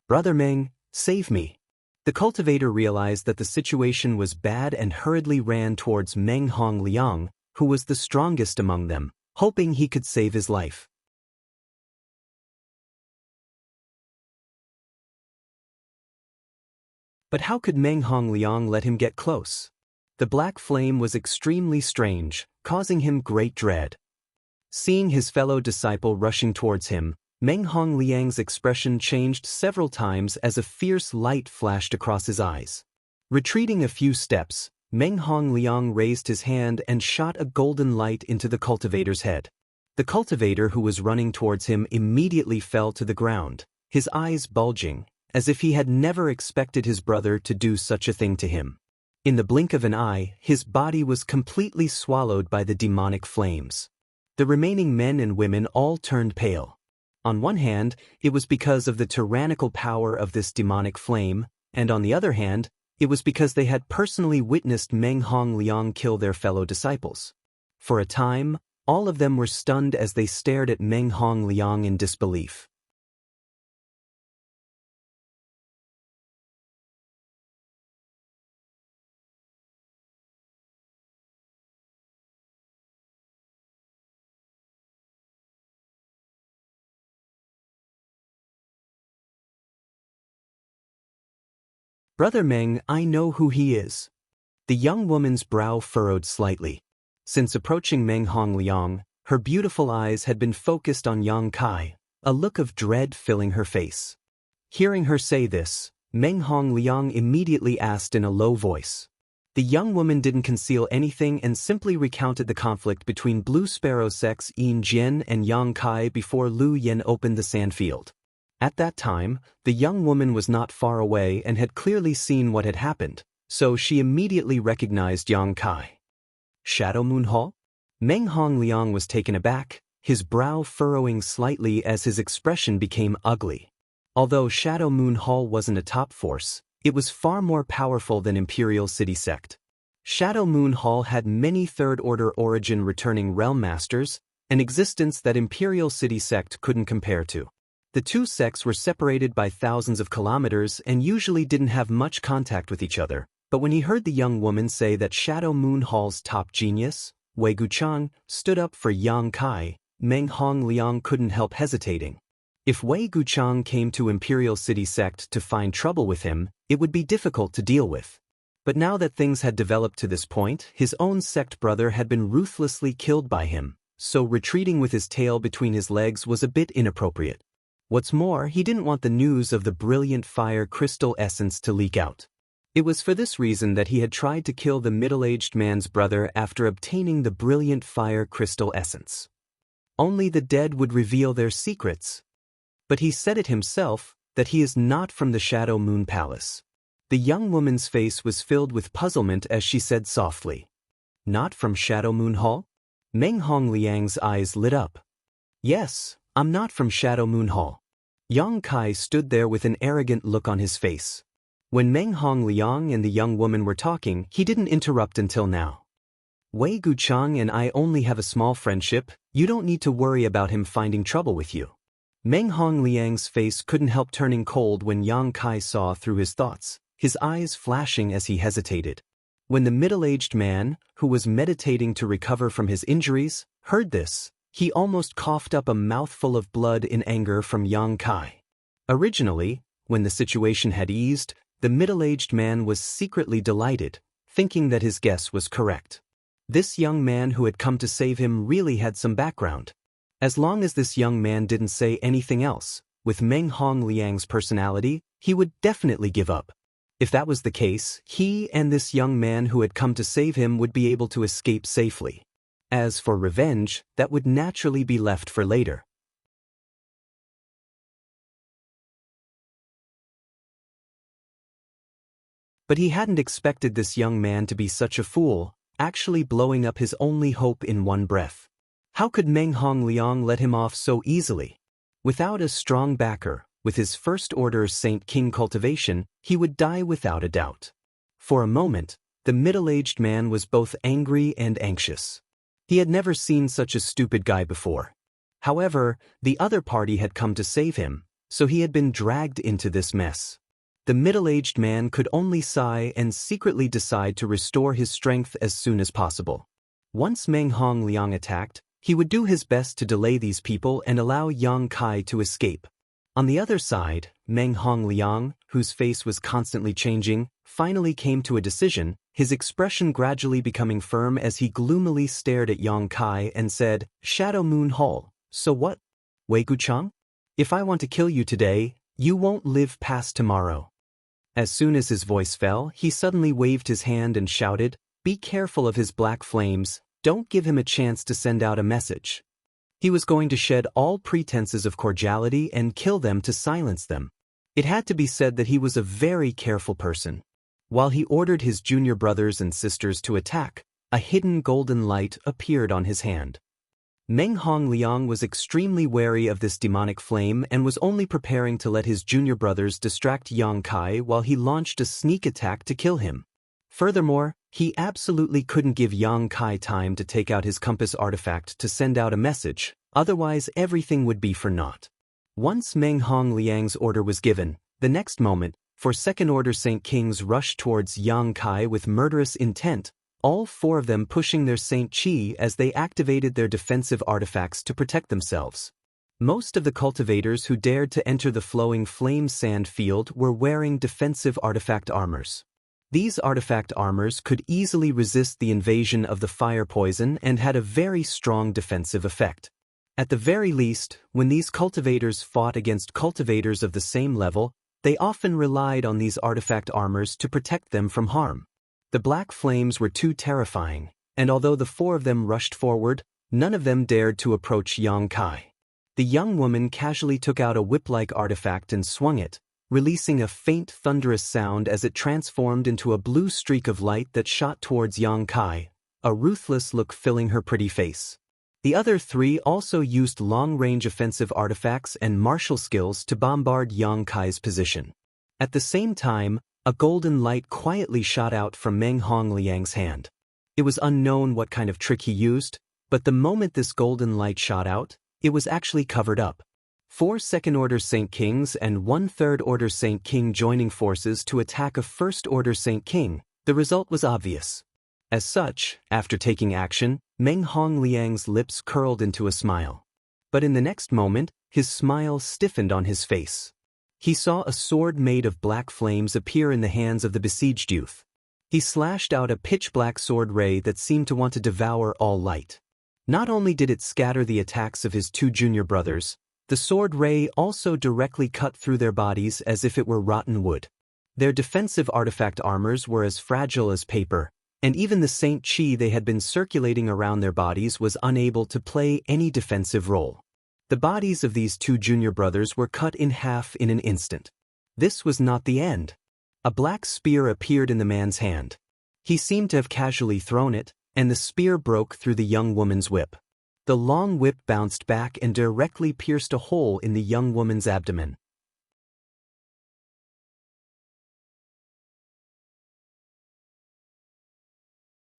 "Brother Meng, save me." The cultivator realized that the situation was bad and hurriedly ran towards Meng Hongliang, who was the strongest among them, hoping he could save his life. But how could Meng Hongliang let him get close? The black flame was extremely strange, causing him great dread. Seeing his fellow disciple rushing towards him, Meng Hongliang's expression changed several times as a fierce light flashed across his eyes. Retreating a few steps, Meng Hongliang raised his hand and shot a golden light into the cultivator's head. The cultivator who was running towards him immediately fell to the ground, his eyes bulging, as if he had never expected his brother to do such a thing to him. In the blink of an eye, his body was completely swallowed by the demonic flames. The remaining men and women all turned pale. On one hand, it was because of the tyrannical power of this demonic flame, and on the other hand, it was because they had personally witnessed Meng Hongliang kill their fellow disciples. For a time, all of them were stunned as they stared at Meng Hongliang in disbelief. "Brother Meng, I know who he is." The young woman's brow furrowed slightly. Since approaching Meng Hongliang, her beautiful eyes had been focused on Yang Kai, a look of dread filling her face. Hearing her say this, Meng Hongliang immediately asked in a low voice. The young woman didn't conceal anything and simply recounted the conflict between Blue Sparrow sects Yin Jian and Yang Kai before Lu Yen opened the sandfield. At that time, the young woman was not far away and had clearly seen what had happened, so she immediately recognized Yang Kai. "Shadow Moon Hall?" Meng Hongliang was taken aback, his brow furrowing slightly as his expression became ugly. Although Shadow Moon Hall wasn't a top force, it was far more powerful than Imperial City Sect. Shadow Moon Hall had many third-order origin returning realm masters, an existence that Imperial City Sect couldn't compare to. The two sects were separated by thousands of kilometers and usually didn't have much contact with each other, but when he heard the young woman say that Shadow Moon Hall's top genius, Wei Guchang, stood up for Yang Kai, Meng Hongliang couldn't help hesitating. If Wei Guchang came to Imperial City Sect to find trouble with him, it would be difficult to deal with. But now that things had developed to this point, his own sect brother had been ruthlessly killed by him, so retreating with his tail between his legs was a bit inappropriate. What's more, he didn't want the news of the brilliant fire crystal essence to leak out. It was for this reason that he had tried to kill the middle-aged man's brother after obtaining the brilliant fire crystal essence. Only the dead would reveal their secrets. But he said it himself, that he is not from the Shadow Moon Palace. The young woman's face was filled with puzzlement as she said softly, "Not from Shadow Moon Hall?" Meng Hongliang's eyes lit up. "Yes, I'm not from Shadow Moon Hall." Yang Kai stood there with an arrogant look on his face. When Meng Hongliang and the young woman were talking, he didn't interrupt until now. "Wei Guchang and I only have a small friendship, you don't need to worry about him finding trouble with you." Meng Hongliang's face couldn't help turning cold when Yang Kai saw through his thoughts, his eyes flashing as he hesitated. When the middle-aged man, who was meditating to recover from his injuries, heard this, he almost coughed up a mouthful of blood in anger from Yang Kai. Originally, when the situation had eased, the middle-aged man was secretly delighted, thinking that his guess was correct. This young man who had come to save him really had some background. As long as this young man didn't say anything else, with Meng Hongliang's personality, he would definitely give up. If that was the case, he and this young man who had come to save him would be able to escape safely. As for revenge, that would naturally be left for later. But he hadn't expected this young man to be such a fool, actually blowing up his only hope in one breath. How could Meng Hongliang let him off so easily? Without a strong backer, with his first order Saint King cultivation, he would die without a doubt. For a moment, The middle-aged man was both angry and anxious. He had never seen such a stupid guy before. However, the other party had come to save him, so he had been dragged into this mess. The middle-aged man could only sigh and secretly decide to restore his strength as soon as possible. Once Meng Hongliang attacked, he would do his best to delay these people and allow Yang Kai to escape. On the other side, Meng Hongliang, whose face was constantly changing, finally came to a decision, his expression gradually becoming firm as he gloomily stared at Yang Kai and said, "Shadow Moon Hall, so what? Wei Guchang? If I want to kill you today, you won't live past tomorrow." As soon as his voice fell, he suddenly waved his hand and shouted, "Be careful of his black flames, don't give him a chance to send out a message." He was going to shed all pretenses of cordiality and kill them to silence them. It had to be said that he was a very careful person. While he ordered his junior brothers and sisters to attack, a hidden golden light appeared on his hand. Meng Hongliang was extremely wary of this demonic flame and was only preparing to let his junior brothers distract Yang Kai while he launched a sneak attack to kill him. Furthermore, he absolutely couldn't give Yang Kai time to take out his compass artifact to send out a message, otherwise everything would be for naught. Once Meng Hongliang's order was given, the next moment, four second-order Saint Kings rushed towards Yang Kai with murderous intent, all four of them pushing their Saint Qi as they activated their defensive artifacts to protect themselves. Most of the cultivators who dared to enter the flowing flame sand field were wearing defensive artifact armors. These artifact armors could easily resist the invasion of the fire poison and had a very strong defensive effect. At the very least, when these cultivators fought against cultivators of the same level, they often relied on these artifact armors to protect them from harm. The black flames were too terrifying, and although the four of them rushed forward, none of them dared to approach Yang Kai. The young woman casually took out a whip-like artifact and swung it, releasing a faint thunderous sound as it transformed into a blue streak of light that shot towards Yang Kai, a ruthless look filling her pretty face. The other three also used long-range offensive artifacts and martial skills to bombard Yang Kai's position. At the same time, a golden light quietly shot out from Meng Hongliang's hand. It was unknown what kind of trick he used, but the moment this golden light shot out, it was actually covered up. 4 second-order Saint Kings and 1 third-order Saint King joining forces to attack a first-order Saint King, the result was obvious. As such, after taking action, Meng Hongliang's lips curled into a smile. But in the next moment, his smile stiffened on his face. He saw a sword made of black flames appear in the hands of the besieged youth. He slashed out a pitch-black sword ray that seemed to want to devour all light. Not only did it scatter the attacks of his 2 junior brothers, the sword ray also directly cut through their bodies as if it were rotten wood. Their defensive artifact armors were as fragile as paper, and even the Saint Qi they had been circulating around their bodies was unable to play any defensive role. The bodies of these 2 junior brothers were cut in half in an instant. This was not the end. A black spear appeared in the man's hand. He seemed to have casually thrown it, and the spear broke through the young woman's whip. The long whip bounced back and directly pierced a hole in the young woman's abdomen.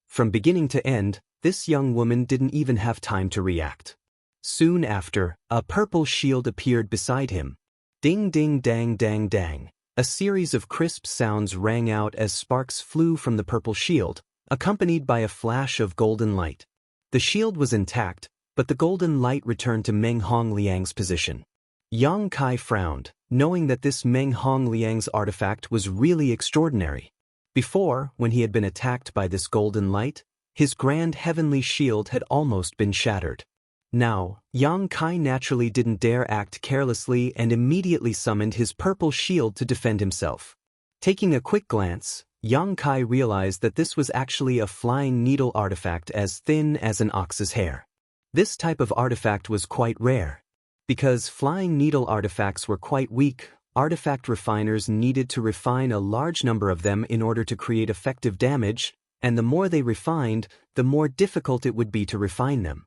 From beginning to end, this young woman didn't even have time to react. Soon after, a purple shield appeared beside him. Ding ding dang dang dang. A series of crisp sounds rang out as sparks flew from the purple shield, accompanied by a flash of golden light. The shield was intact, but the golden light returned to Meng Hongliang's position. Yang Kai frowned, knowing that this Meng Hongliang's artifact was really extraordinary. Before, when he had been attacked by this golden light, his grand heavenly shield had almost been shattered. Now, Yang Kai naturally didn't dare act carelessly and immediately summoned his purple shield to defend himself. Taking a quick glance, Yang Kai realized that this was actually a flying needle artifact as thin as an ox's hair. This type of artifact was quite rare. Because flying needle artifacts were quite weak, artifact refiners needed to refine a large number of them in order to create effective damage, and the more they refined, the more difficult it would be to refine them.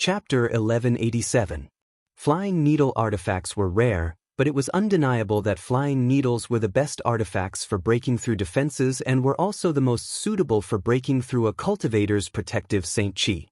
Chapter 1187. Flying needle artifacts were rare, but it was undeniable that flying needles were the best artifacts for breaking through defenses and were also the most suitable for breaking through a cultivator's protective Saint Chi.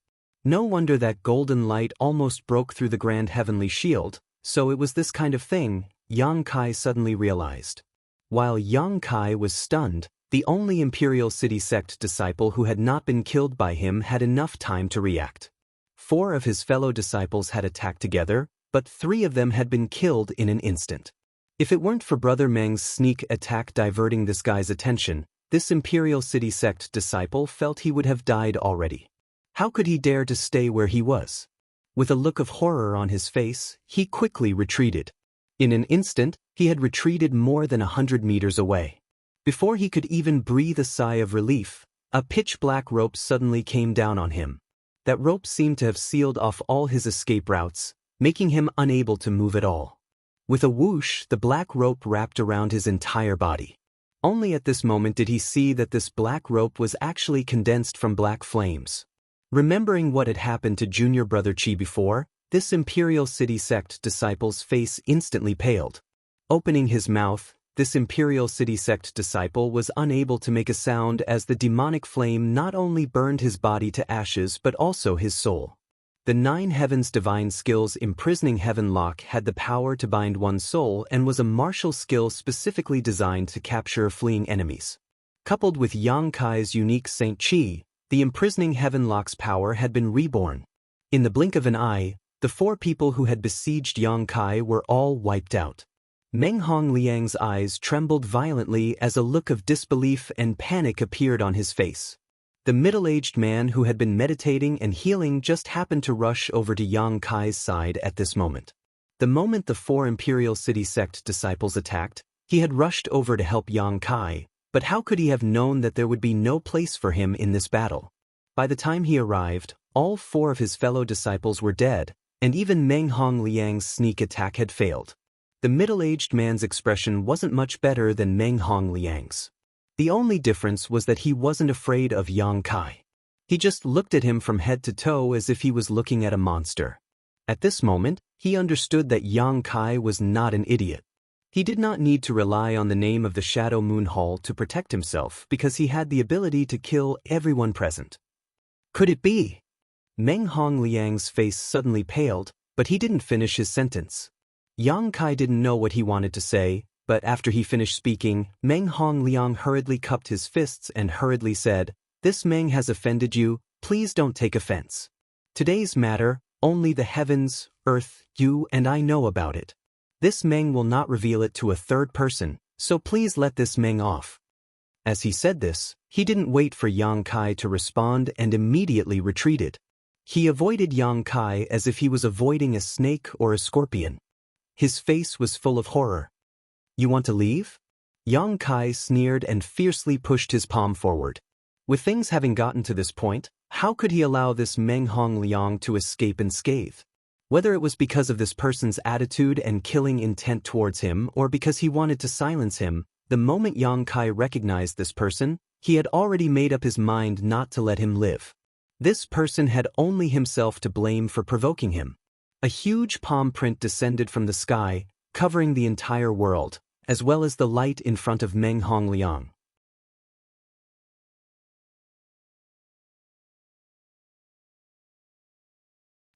No wonder that golden light almost broke through the grand heavenly shield, so it was this kind of thing, Yang Kai suddenly realized. While Yang Kai was stunned, the only Imperial City sect disciple who had not been killed by him had enough time to react. 4 of his fellow disciples had attacked together, but 3 of them had been killed in an instant. If it weren't for Brother Meng's sneak attack diverting this guy's attention, this Imperial City sect disciple felt he would have died already. How could he dare to stay where he was? With a look of horror on his face, he quickly retreated. In an instant, he had retreated more than 100 meters away. Before he could even breathe a sigh of relief, a pitch-black rope suddenly came down on him. That rope seemed to have sealed off all his escape routes, making him unable to move at all. With a whoosh, the black rope wrapped around his entire body. Only at this moment did he see that this black rope was actually condensed from black flames. Remembering what had happened to Junior Brother Chi before, this Imperial City sect disciple's face instantly paled. Opening his mouth, this Imperial City sect disciple was unable to make a sound as the demonic flame not only burned his body to ashes but also his soul. The 9 Heavens Divine Skills Imprisoning Heaven Lock had the power to bind one's soul and was a martial skill specifically designed to capture fleeing enemies. Coupled with Yang Kai's unique Saint Chi, the Imprisoning Heaven Lock's power had been reborn. In the blink of an eye, the 4 people who had besieged Yang Kai were all wiped out. Meng Hongliang's eyes trembled violently as a look of disbelief and panic appeared on his face. The middle-aged man who had been meditating and healing just happened to rush over to Yang Kai's side at this moment. The moment the 4 Imperial City sect disciples attacked, he had rushed over to help Yang Kai, but how could he have known that there would be no place for him in this battle? By the time he arrived, all 4 of his fellow disciples were dead, and even Meng Hongliang's sneak attack had failed. The middle-aged man's expression wasn't much better than Meng Hongliang's. The only difference was that he wasn't afraid of Yang Kai. He just looked at him from head to toe as if he was looking at a monster. At this moment, he understood that Yang Kai was not an idiot. He did not need to rely on the name of the Shadow Moon Hall to protect himself because he had the ability to kill everyone present. Could it be? Meng Hongliang's face suddenly paled, but he didn't finish his sentence. Yang Kai didn't know what he wanted to say, but after he finished speaking, Meng Hongliang hurriedly cupped his fists and hurriedly said, "This Meng has offended you, please don't take offense. Today's matter, only the heavens, earth, you and I know about it. This Meng will not reveal it to a third person, so please let this Meng off." As he said this, he didn't wait for Yang Kai to respond and immediately retreated. He avoided Yang Kai as if he was avoiding a snake or a scorpion. His face was full of horror. "You want to leave?" Yang Kai sneered and fiercely pushed his palm forward. With things having gotten to this point, how could he allow this Meng Hongliang to escape unscathed? Whether it was because of this person's attitude and killing intent towards him or because he wanted to silence him, the moment Yang Kai recognized this person, he had already made up his mind not to let him live. This person had only himself to blame for provoking him. A huge palm print descended from the sky, covering the entire world, as well as the light in front of Meng Hongliang.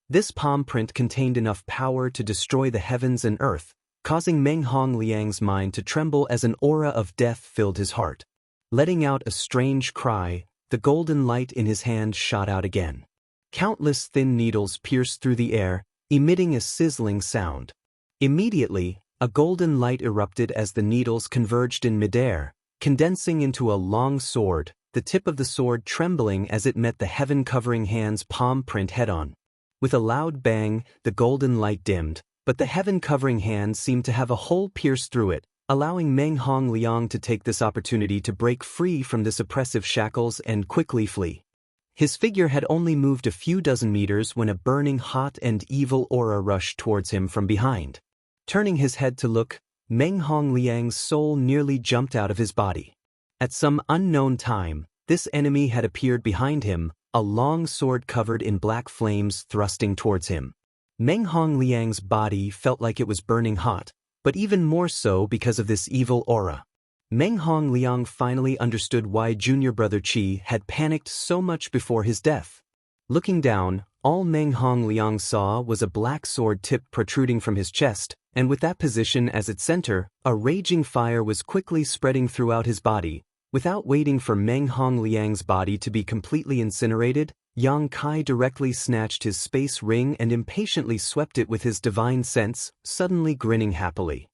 This palm print contained enough power to destroy the heavens and earth, causing Meng Hongliang's mind to tremble as an aura of death filled his heart. Letting out a strange cry, the golden light in his hand shot out again. Countless thin needles pierced through the air, emitting a sizzling sound. Immediately, a golden light erupted as the needles converged in midair, condensing into a long sword, the tip of the sword trembling as it met the heaven-covering hand's palm print head-on. With a loud bang, the golden light dimmed, but the heaven-covering hand seemed to have a hole pierced through it, allowing Meng Hongliang to take this opportunity to break free from this oppressive shackles and quickly flee. His figure had only moved a few dozen meters when a burning hot and evil aura rushed towards him from behind. Turning his head to look, Meng Hongliang's soul nearly jumped out of his body. At some unknown time, this enemy had appeared behind him, a long sword covered in black flames thrusting towards him. Meng Hongliang's body felt like it was burning hot, but even more so because of this evil aura. Meng Hongliang finally understood why junior brother Qi had panicked so much before his death. Looking down, all Meng Hongliang saw was a black sword tip protruding from his chest, and with that position as its center, a raging fire was quickly spreading throughout his body. Without waiting for Meng Hongliang's body to be completely incinerated, Yang Kai directly snatched his space ring and impatiently swept it with his divine sense, suddenly grinning happily.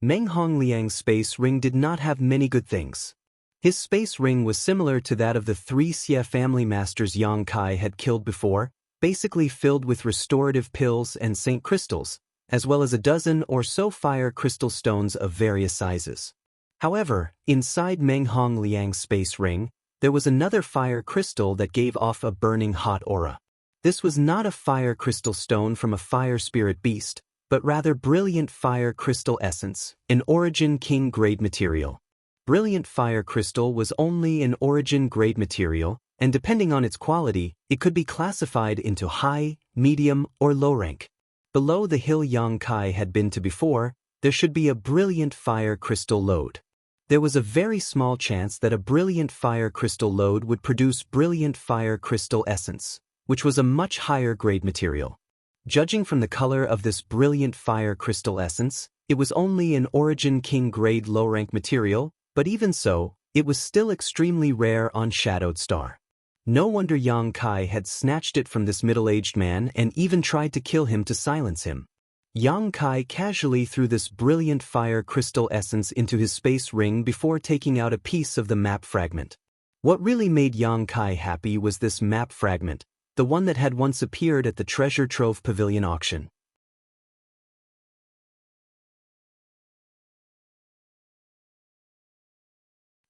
Meng Hongliang's space ring did not have many good things. His space ring was similar to that of the 3 Xie family masters Yang Kai had killed before, basically filled with restorative pills and saint crystals, as well as a dozen or so fire crystal stones of various sizes. However, inside Meng Hongliang's space ring, there was another fire crystal that gave off a burning hot aura. This was not a fire crystal stone from a fire spirit beast, but rather brilliant fire crystal essence, an origin king grade material. Brilliant fire crystal was only an origin grade material, and depending on its quality, it could be classified into high, medium, or low rank. Below the hill Yang Kai had been to before, there should be a brilliant fire crystal lode. There was a very small chance that a brilliant fire crystal lode would produce brilliant fire crystal essence, which was a much higher grade material. Judging from the color of this brilliant fire crystal essence, it was only an origin king grade low rank material, but even so, it was still extremely rare on Shadowed Star. No wonder Yang Kai had snatched it from this middle-aged man and even tried to kill him to silence him. Yang Kai casually threw this brilliant fire crystal essence into his space ring before taking out a piece of the map fragment. What really made Yang Kai happy was this map fragment, the one that had once appeared at the Treasure Trove Pavilion auction.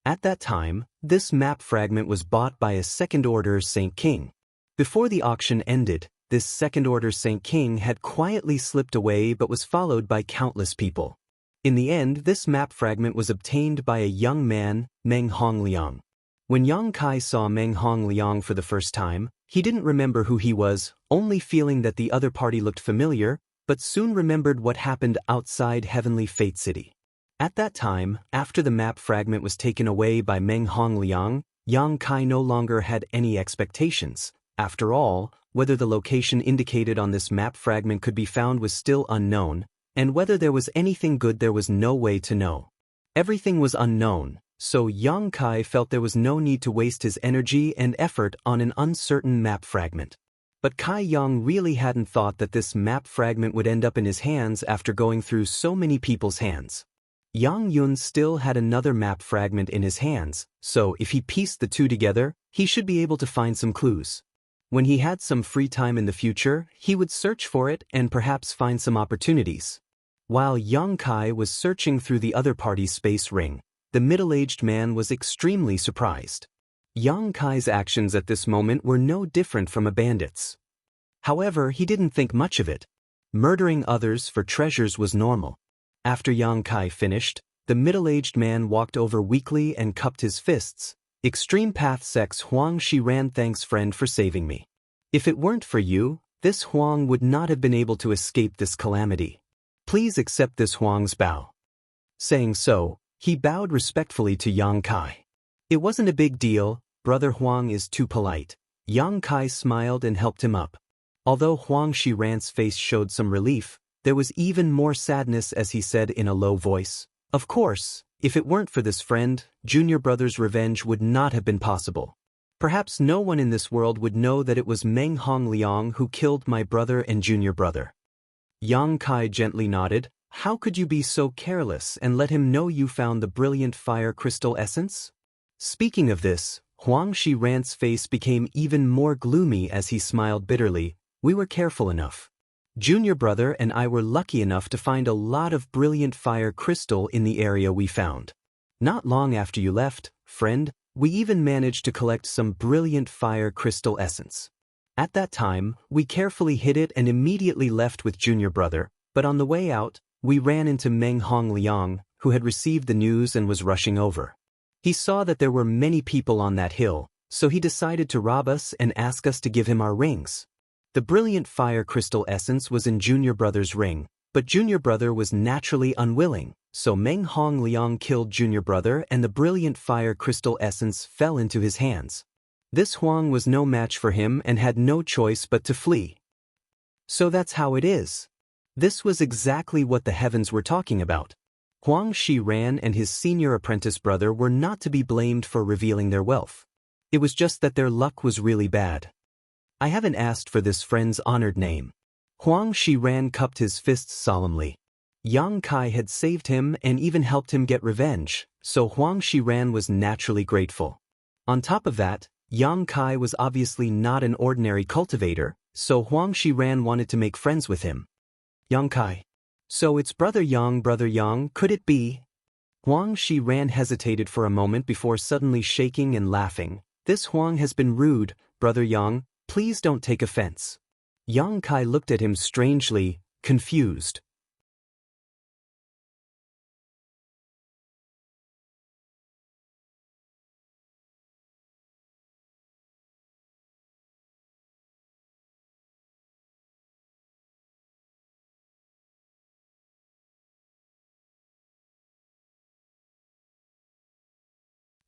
At that time, this map fragment was bought by a second-order Saint King. Before the auction ended, this second-order Saint King had quietly slipped away but was followed by countless people. In the end, this map fragment was obtained by a young man, Meng Hongliang. When Yang Kai saw Meng Hongliang for the first time, he didn't remember who he was, only feeling that the other party looked familiar, but soon remembered what happened outside Heavenly Fate City. At that time, after the map fragment was taken away by Meng Hongliang, Yang Kai no longer had any expectations. After all, whether the location indicated on this map fragment could be found was still unknown, and whether there was anything good there was no way to know. Everything was unknown, so Yang Kai felt there was no need to waste his energy and effort on an uncertain map fragment. But Kai Yang really hadn't thought that this map fragment would end up in his hands after going through so many people's hands. Yang Yun still had another map fragment in his hands, so if he pieced the two together, he should be able to find some clues. When he had some free time in the future, he would search for it and perhaps find some opportunities. While Yang Kai was searching through the other party's space ring, the middle-aged man was extremely surprised. Yang Kai's actions at this moment were no different from a bandit's. However, he didn't think much of it. Murdering others for treasures was normal. After Yang Kai finished, the middle-aged man walked over weakly and cupped his fists. Extreme Path Sects Huang Shiran, thanks friend for saving me. If it weren't for you, this Huang would not have been able to escape this calamity. Please accept this Huang's bow. Saying so, he bowed respectfully to Yang Kai. It wasn't a big deal, brother Huang is too polite. Yang Kai smiled and helped him up. Although Huang Shiran's face showed some relief, there was even more sadness as he said in a low voice, "Of course, if it weren't for this friend, junior brother's revenge would not have been possible. Perhaps no one in this world would know that it was Meng Hongliang who killed my brother and junior brother." Yang Kai gently nodded. How could you be so careless and let him know you found the brilliant fire crystal essence? Speaking of this, Huang Shiran's face became even more gloomy as he smiled bitterly. We were careful enough. Junior brother and I were lucky enough to find a lot of brilliant fire crystal in the area we found. Not long after you left, friend, we even managed to collect some brilliant fire crystal essence. At that time, we carefully hid it and immediately left with junior brother, but on the way out, we ran into Meng Hongliang, who had received the news and was rushing over. He saw that there were many people on that hill, So he decided to rob us and ask us to give him our rings. The brilliant fire crystal essence was in Junior Brother's ring, but Junior Brother was naturally unwilling, so Meng Hong Liang killed Junior Brother and the brilliant fire crystal essence fell into his hands. This Huang was no match for him and had no choice but to flee. So that's how it is. This was exactly what the heavens were talking about. Huang Shiran and his senior apprentice brother were not to be blamed for revealing their wealth. It was just that their luck was really bad. I haven't asked for this friend's honored name. Huang Shiran cupped his fists solemnly. Yang Kai had saved him and even helped him get revenge, so Huang Shiran was naturally grateful. On top of that, Yang Kai was obviously not an ordinary cultivator, so Huang Shiran wanted to make friends with him. Yang Kai. So it's Brother Yang, could it be? Huang Shiran hesitated for a moment before suddenly shaking and laughing. This Huang has been rude, Brother Yang, please don't take offense. Yang Kai looked at him strangely, confused.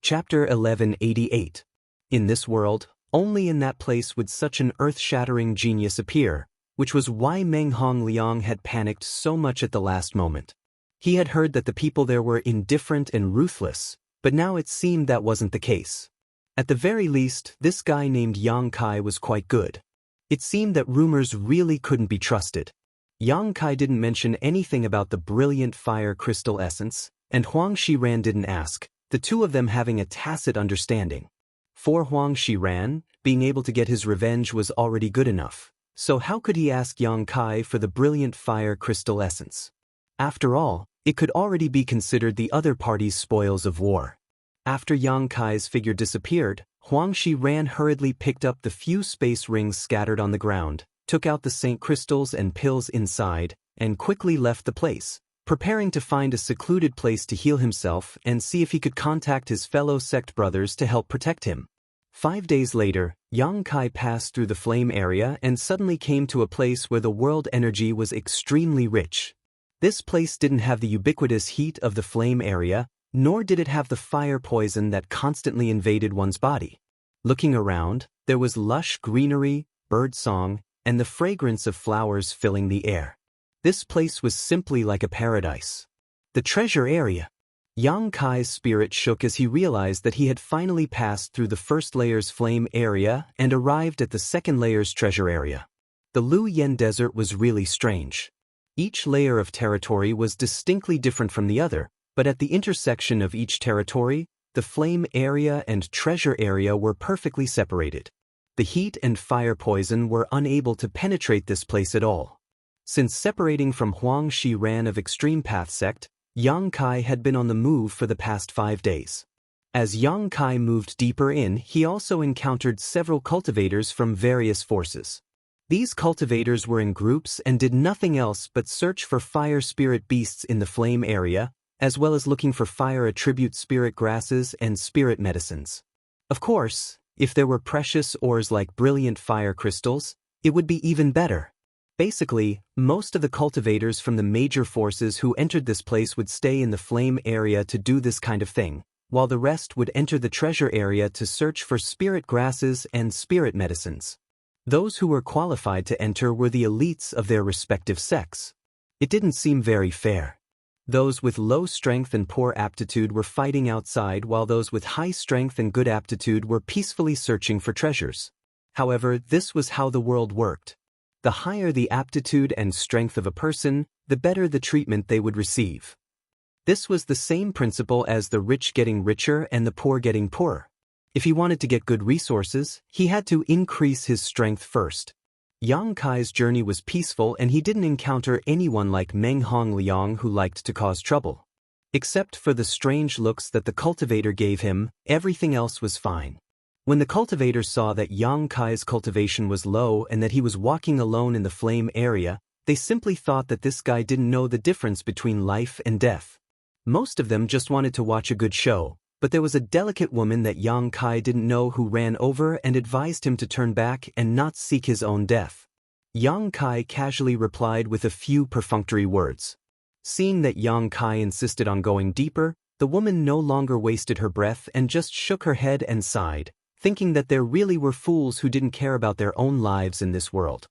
Chapter 1188. In this world, only in that place would such an earth-shattering genius appear, which was why Meng Hong Liang had panicked so much at the last moment. He had heard that the people there were indifferent and ruthless, but now it seemed that wasn't the case. At the very least, this guy named Yang Kai was quite good. It seemed that rumors really couldn't be trusted. Yang Kai didn't mention anything about the brilliant fire crystal essence, and Huang Shiran didn't ask, the two of them having a tacit understanding. For Huang Shiran, being able to get his revenge was already good enough, so how could he ask Yang Kai for the brilliant fire crystal essence? After all, it could already be considered the other party's spoils of war. After Yang Kai's figure disappeared, Huang Shiran hurriedly picked up the few space rings scattered on the ground, took out the saint crystals and pills inside, and quickly left the place, preparing to find a secluded place to heal himself and see if he could contact his fellow sect brothers to help protect him. 5 days later, Yang Kai passed through the flame area and suddenly came to a place where the world energy was extremely rich. This place didn't have the ubiquitous heat of the flame area, nor did it have the fire poison that constantly invaded one's body. Looking around, there was lush greenery, bird song, and the fragrance of flowers filling the air. This place was simply like a paradise. The treasure area. Yang Kai's spirit shook as he realized that he had finally passed through the first layer's flame area and arrived at the second layer's treasure area. The Lu Yen Desert was really strange. Each layer of territory was distinctly different from the other, but at the intersection of each territory, the flame area and treasure area were perfectly separated. The heat and fire poison were unable to penetrate this place at all. Since separating from Huang Shiran of Extreme Path Sect, Yang Kai had been on the move for the past 5 days. As Yang Kai moved deeper in, he also encountered several cultivators from various forces. These cultivators were in groups and did nothing else but search for fire spirit beasts in the flame area, as well as looking for fire attribute spirit grasses and spirit medicines. Of course, if there were precious ores like brilliant fire crystals, it would be even better. Basically, most of the cultivators from the major forces who entered this place would stay in the flame area to do this kind of thing, while the rest would enter the treasure area to search for spirit grasses and spirit medicines. Those who were qualified to enter were the elites of their respective sects. It didn't seem very fair. Those with low strength and poor aptitude were fighting outside while those with high strength and good aptitude were peacefully searching for treasures. However, this was how the world worked. The higher the aptitude and strength of a person, the better the treatment they would receive. This was the same principle as the rich getting richer and the poor getting poorer. If he wanted to get good resources, he had to increase his strength first. Yang Kai's journey was peaceful and he didn't encounter anyone like Meng Hong Liang who liked to cause trouble. Except for the strange looks that the cultivator gave him, everything else was fine. When the cultivator saw that Yang Kai's cultivation was low and that he was walking alone in the flame area, they simply thought that this guy didn't know the difference between life and death. Most of them just wanted to watch a good show, but there was a delicate woman that Yang Kai didn't know who ran over and advised him to turn back and not seek his own death. Yang Kai casually replied with a few perfunctory words. Seeing that Yang Kai insisted on going deeper, the woman no longer wasted her breath and just shook her head and sighed, thinking that there really were fools who didn't care about their own lives in this world.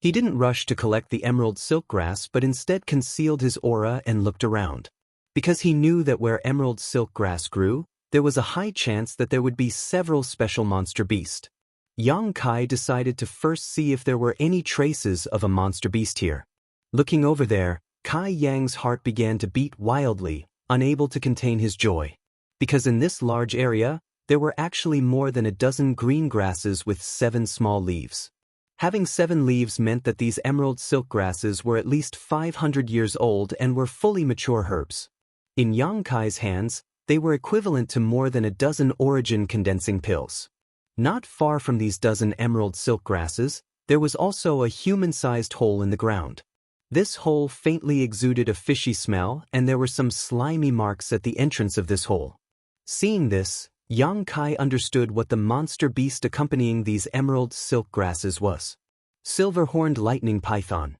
He didn't rush to collect the emerald silkgrass but instead concealed his aura and looked around. Because he knew that where emerald silkgrass grew, there was a high chance that there would be several special monster beasts. Yang Kai decided to first see if there were any traces of a monster beast here. Looking over there, Kai Yang's heart began to beat wildly, unable to contain his joy. Because in this large area, there were actually more than a dozen green grasses with 7 small leaves. Having 7 leaves meant that these emerald silk grasses were at least 500 years old and were fully mature herbs. In Yang Kai's hands, they were equivalent to more than a dozen origin condensing pills. Not far from these dozen emerald silk grasses, there was also a human-sized hole in the ground. This hole faintly exuded a fishy smell, and there were some slimy marks at the entrance of this hole. Seeing this, Yang Kai understood what the monster beast accompanying these emerald silk grasses was. Silver-horned lightning python.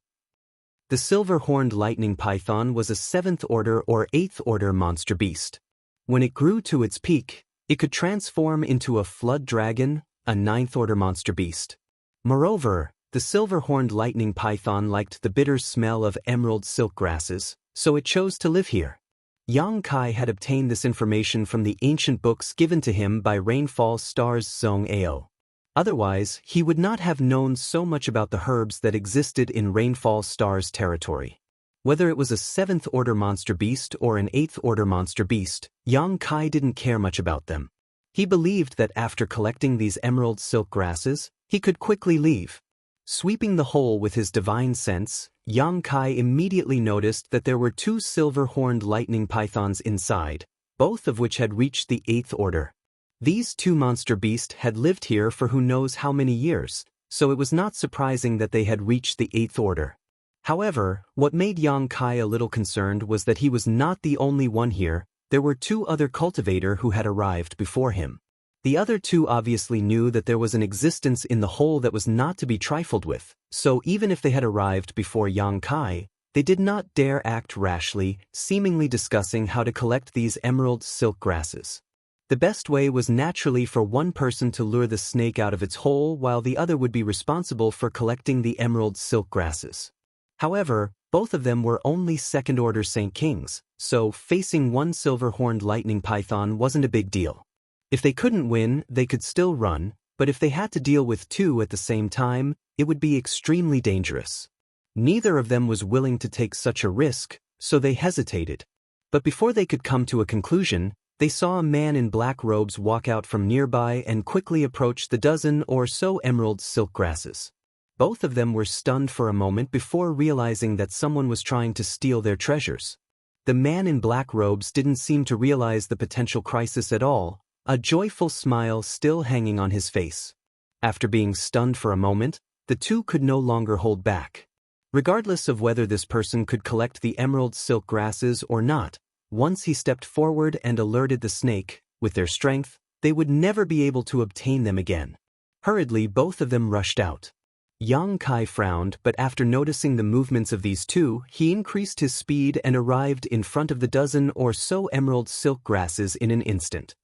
The silver-horned lightning python was a 7th order or 8th order monster beast. When it grew to its peak, it could transform into a flood dragon, a 9th order monster beast. Moreover, the silver-horned lightning python liked the bitter smell of emerald silk grasses, so it chose to live here. Yang Kai had obtained this information from the ancient books given to him by Rainfall Star's Zhong Ao. Otherwise, he would not have known so much about the herbs that existed in Rainfall Star's territory. Whether it was a 7th order monster beast or an 8th order monster beast, Yang Kai didn't care much about them. He believed that after collecting these emerald silk grasses, he could quickly leave. Sweeping the hole with his divine sense, Yang Kai immediately noticed that there were 2 silver-horned lightning pythons inside, both of which had reached the 8th order. These 2 monster beasts had lived here for who knows how many years, so it was not surprising that they had reached the 8th order. However, what made Yang Kai a little concerned was that he was not the only one here. There were 2 other cultivators who had arrived before him. The other 2 obviously knew that there was an existence in the hole that was not to be trifled with, so even if they had arrived before Yang Kai, they did not dare act rashly, seemingly discussing how to collect these emerald silk grasses. The best way was naturally for one person to lure the snake out of its hole while the other would be responsible for collecting the emerald silk grasses. However, both of them were only 2nd order Saint Kings, so facing one silver-horned lightning python wasn't a big deal. If they couldn't win, they could still run, but if they had to deal with 2 at the same time, it would be extremely dangerous. Neither of them was willing to take such a risk, so they hesitated. But before they could come to a conclusion, they saw a man in black robes walk out from nearby and quickly approach the dozen or so emerald silk grasses. Both of them were stunned for a moment before realizing that someone was trying to steal their treasures. The man in black robes didn't seem to realize the potential crisis at all, a joyful smile still hanging on his face. After being stunned for a moment, the 2 could no longer hold back. Regardless of whether this person could collect the emerald silk grasses or not, once he stepped forward and alerted the snake, with their strength, they would never be able to obtain them again. Hurriedly, both of them rushed out. Yang Kai frowned, but after noticing the movements of these 2, he increased his speed and arrived in front of the dozen or so emerald silk grasses in an instant.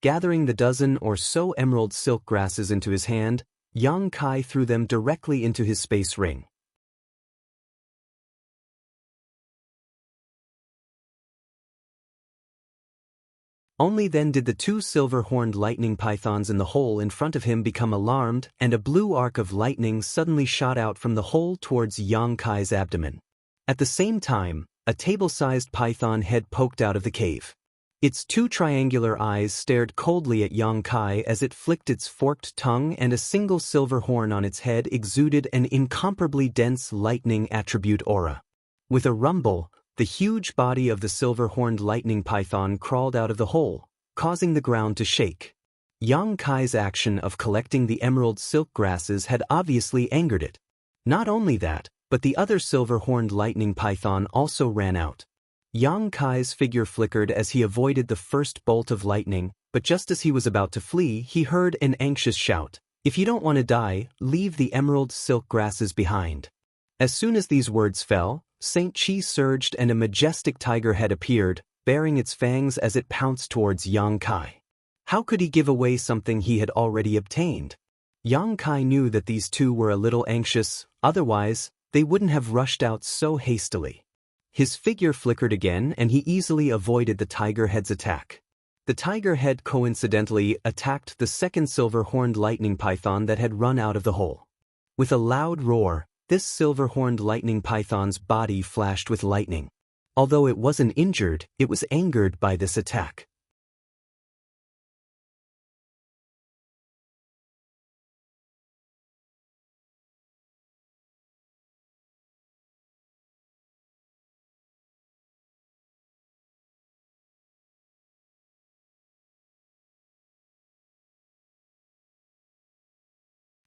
Gathering the dozen or so emerald silk grasses into his hand, Yang Kai threw them directly into his space ring. Only then did the 2 silver-horned lightning pythons in the hole in front of him become alarmed, and a blue arc of lightning suddenly shot out from the hole towards Yang Kai's abdomen. At the same time, a table-sized python head poked out of the cave. Its 2 triangular eyes stared coldly at Yang Kai as it flicked its forked tongue, and a single silver horn on its head exuded an incomparably dense lightning attribute aura. With a rumble, the huge body of the silver-horned lightning python crawled out of the hole, causing the ground to shake. Yang Kai's action of collecting the emerald silk grasses had obviously angered it. Not only that, but the other silver-horned lightning python also ran out. Yang Kai's figure flickered as he avoided the first bolt of lightning, but just as he was about to flee, he heard an anxious shout. "If you don't want to die, leave the emerald silk grasses behind." As soon as these words fell, Saint Chi surged and a majestic tiger head appeared, baring its fangs as it pounced towards Yang Kai. How could he give away something he had already obtained? Yang Kai knew that these two were a little anxious, otherwise, they wouldn't have rushed out so hastily. His figure flickered again and he easily avoided the tiger head's attack. The tiger head coincidentally attacked the second silver-horned lightning python that had run out of the hole. With a loud roar, this silver-horned lightning python's body flashed with lightning. Although it wasn't injured, it was angered by this attack.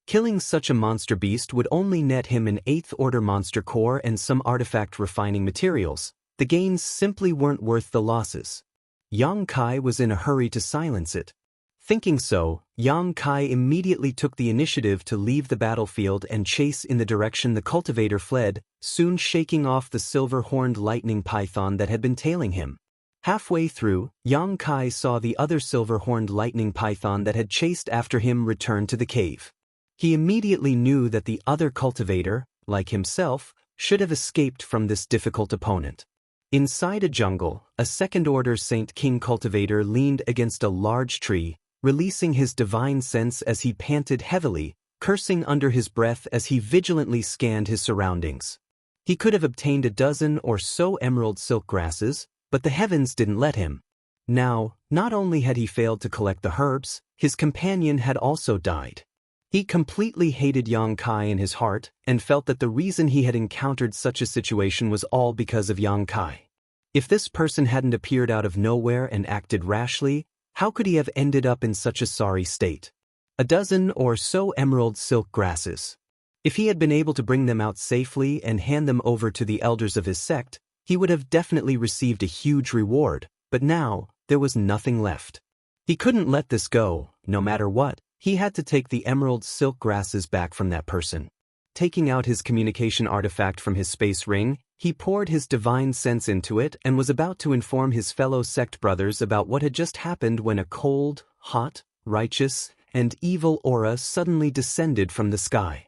Killing such a monster beast would only net him an 8th order monster core and some artifact refining materials. The gains simply weren't worth the losses. Yang Kai was in a hurry to silence it. Thinking so, Yang Kai immediately took the initiative to leave the battlefield and chase in the direction the cultivator fled, soon shaking off the silver-horned lightning python that had been tailing him. Halfway through, Yang Kai saw the other silver-horned lightning python that had chased after him return to the cave. He immediately knew that the other cultivator, like himself, should have escaped from this difficult opponent. Inside a jungle, a second-order Saint King cultivator leaned against a large tree, releasing his divine sense as he panted heavily, cursing under his breath as he vigilantly scanned his surroundings. He could have obtained a dozen or so emerald silk grasses, but the heavens didn't let him. Now, not only had he failed to collect the herbs, his companion had also died. He completely hated Yang Kai in his heart and felt that the reason he had encountered such a situation was all because of Yang Kai. If this person hadn't appeared out of nowhere and acted rashly, how could he have ended up in such a sorry state? A dozen or so emerald silk grasses. If he had been able to bring them out safely and hand them over to the elders of his sect, he would have definitely received a huge reward, but now, there was nothing left. He couldn't let this go, no matter what. He had to take the emerald silk grasses back from that person. Taking out his communication artifact from his space ring, he poured his divine sense into it and was about to inform his fellow sect brothers about what had just happened when a cold, hot, righteous, and evil aura suddenly descended from the sky.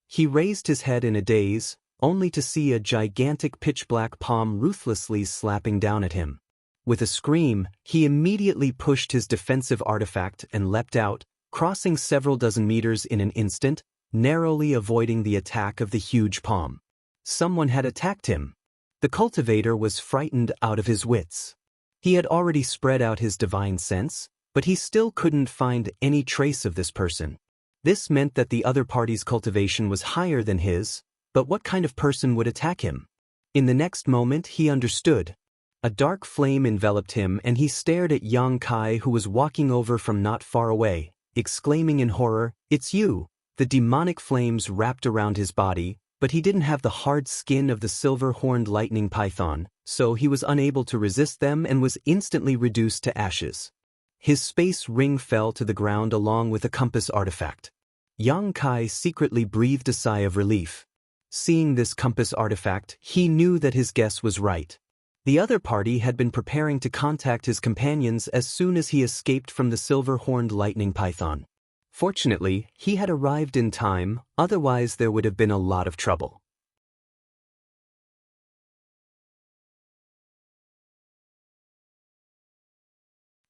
He raised his head in a daze, only to see a gigantic pitch-black palm ruthlessly slapping down at him. With a scream, he immediately pushed his defensive artifact and leapt out, crossing several dozen meters in an instant, narrowly avoiding the attack of the huge palm. Someone had attacked him. The cultivator was frightened out of his wits. He had already spread out his divine sense, but he still couldn't find any trace of this person. This meant that the other party's cultivation was higher than his, but what kind of person would attack him? In the next moment he understood. A dark flame enveloped him and he stared at Yang Kai who was walking over from not far away, exclaiming in horror, "It's you!" The demonic flames wrapped around his body, but he didn't have the hard skin of the silver-horned lightning python, so he was unable to resist them and was instantly reduced to ashes. His space ring fell to the ground along with a compass artifact. Yang Kai secretly breathed a sigh of relief. Seeing this compass artifact, he knew that his guess was right. The other party had been preparing to contact his companions as soon as he escaped from the silver-horned lightning python. Fortunately, he had arrived in time, otherwise there would have been a lot of trouble.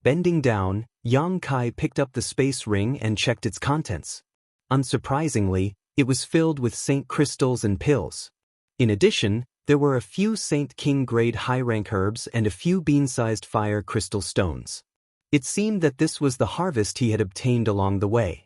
Bending down, Yang Kai picked up the space ring and checked its contents. Unsurprisingly, it was filled with Saint crystals and pills. In addition, there were a few Saint King grade high-rank herbs and a few bean-sized fire crystal stones. It seemed that this was the harvest he had obtained along the way.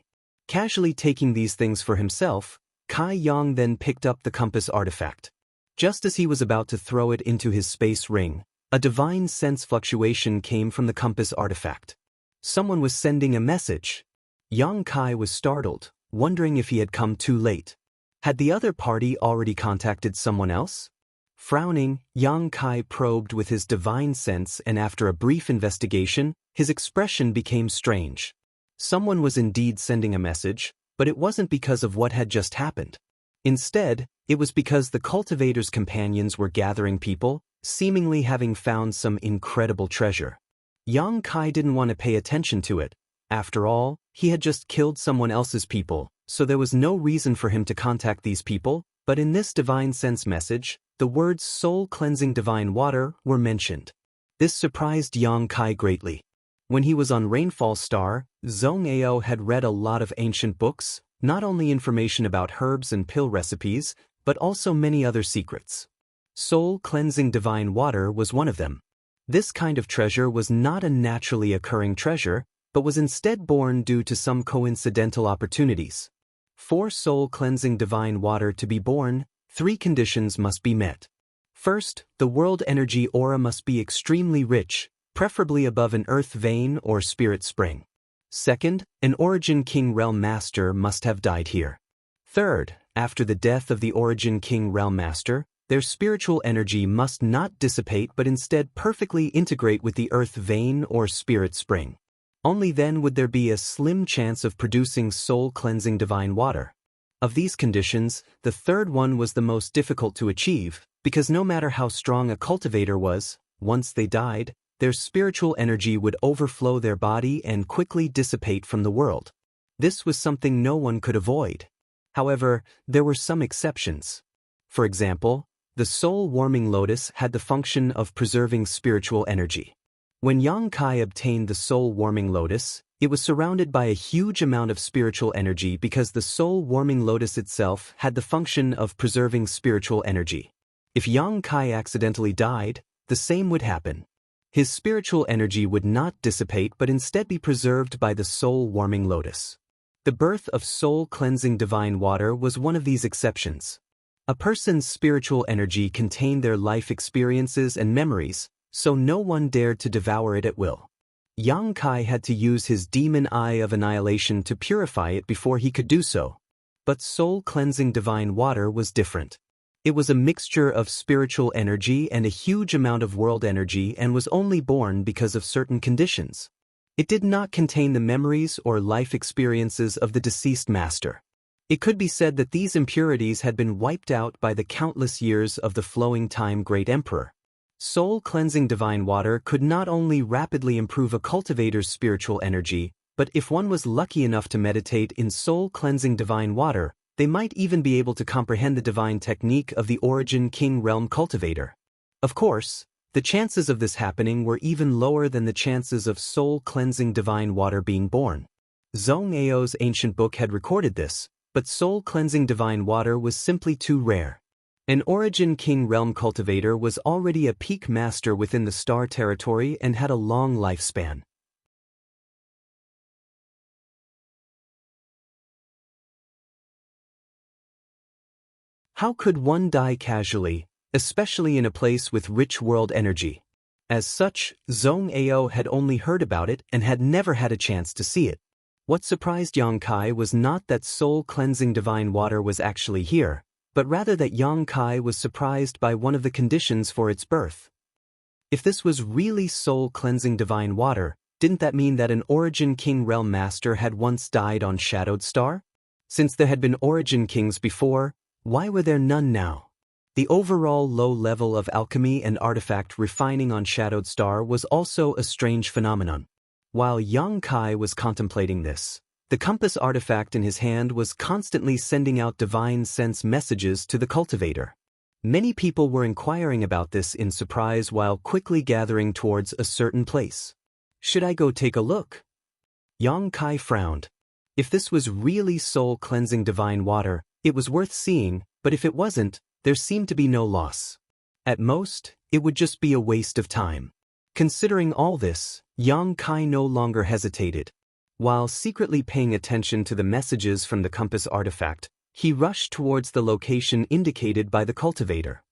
Casually taking these things for himself, Kai Yang then picked up the compass artifact. Just as he was about to throw it into his space ring, a divine sense fluctuation came from the compass artifact. Someone was sending a message. Yang Kai was startled, wondering if he had come too late. Had the other party already contacted someone else? Frowning, Yang Kai probed with his divine sense, and after a brief investigation, his expression became strange. Someone was indeed sending a message, but it wasn't because of what had just happened. Instead, it was because the cultivator's companions were gathering people, seemingly having found some incredible treasure. Yang Kai didn't want to pay attention to it. After all, he had just killed someone else's people, so there was no reason for him to contact these people, but in this divine sense message, the words soul-cleansing divine water were mentioned. This surprised Yang Kai greatly. When he was on Rainfall Star, Zhong had read a lot of ancient books, not only information about herbs and pill recipes, but also many other secrets. Soul-cleansing divine water was one of them. This kind of treasure was not a naturally occurring treasure, but was instead born due to some coincidental opportunities. For soul-cleansing divine water to be born, 3 conditions must be met. First, the world energy aura must be extremely rich, preferably above an earth vein or spirit spring. Second, an Origin King Realm Master must have died here. Third, after the death of the Origin King Realm Master, their spiritual energy must not dissipate but instead perfectly integrate with the earth vein or spirit spring. Only then would there be a slim chance of producing soul-cleansing divine water. Of these conditions, the third one was the most difficult to achieve, because no matter how strong a cultivator was, once they died, their spiritual energy would overflow their body and quickly dissipate from the world. This was something no one could avoid. However, there were some exceptions. For example, the soul-warming lotus had the function of preserving spiritual energy. When Yang Kai obtained the soul-warming lotus, it was surrounded by a huge amount of spiritual energy because the soul-warming lotus itself had the function of preserving spiritual energy. If Yang Kai accidentally died, the same would happen. His spiritual energy would not dissipate but instead be preserved by the soul-warming lotus. The birth of soul-cleansing divine water was one of these exceptions. A person's spiritual energy contained their life experiences and memories, so no one dared to devour it at will. Yang Kai had to use his demon eye of annihilation to purify it before he could do so. But soul-cleansing divine water was different. It was a mixture of spiritual energy and a huge amount of world energy and was only born because of certain conditions. It did not contain the memories or life experiences of the deceased master. It could be said that these impurities had been wiped out by the countless years of the flowing time great emperor. Soul-cleansing divine water could not only rapidly improve a cultivator's spiritual energy, but if one was lucky enough to meditate in soul-cleansing divine water, they might even be able to comprehend the divine technique of the Origin King Realm cultivator. Of course, the chances of this happening were even lower than the chances of soul-cleansing divine water being born. Zhong ancient book had recorded this, but soul-cleansing divine water was simply too rare. An Origin King Realm cultivator was already a peak master within the star territory and had a long lifespan. How could one die casually, especially in a place with rich world energy? As such, Zhong had only heard about it and had never had a chance to see it. What surprised Yang Kai was not that soul-cleansing divine water was actually here, but rather that Yang Kai was surprised by one of the conditions for its birth. If this was really soul-cleansing divine water, didn't that mean that an Origin King Realm Master had once died on Shadowed Star? Since there had been Origin Kings before, why were there none now? The overall low level of alchemy and artifact refining on Shadowed Star was also a strange phenomenon. While Yang Kai was contemplating this, the compass artifact in his hand was constantly sending out divine sense messages to the cultivator. Many people were inquiring about this in surprise while quickly gathering towards a certain place. Should I go take a look? Yang Kai frowned. If this was really soul-cleansing divine water, it was worth seeing, but if it wasn't, there seemed to be no loss. At most, it would just be a waste of time. Considering all this, Yang Kai no longer hesitated. While secretly paying attention to the messages from the compass artifact, he rushed towards the location indicated by the cultivator.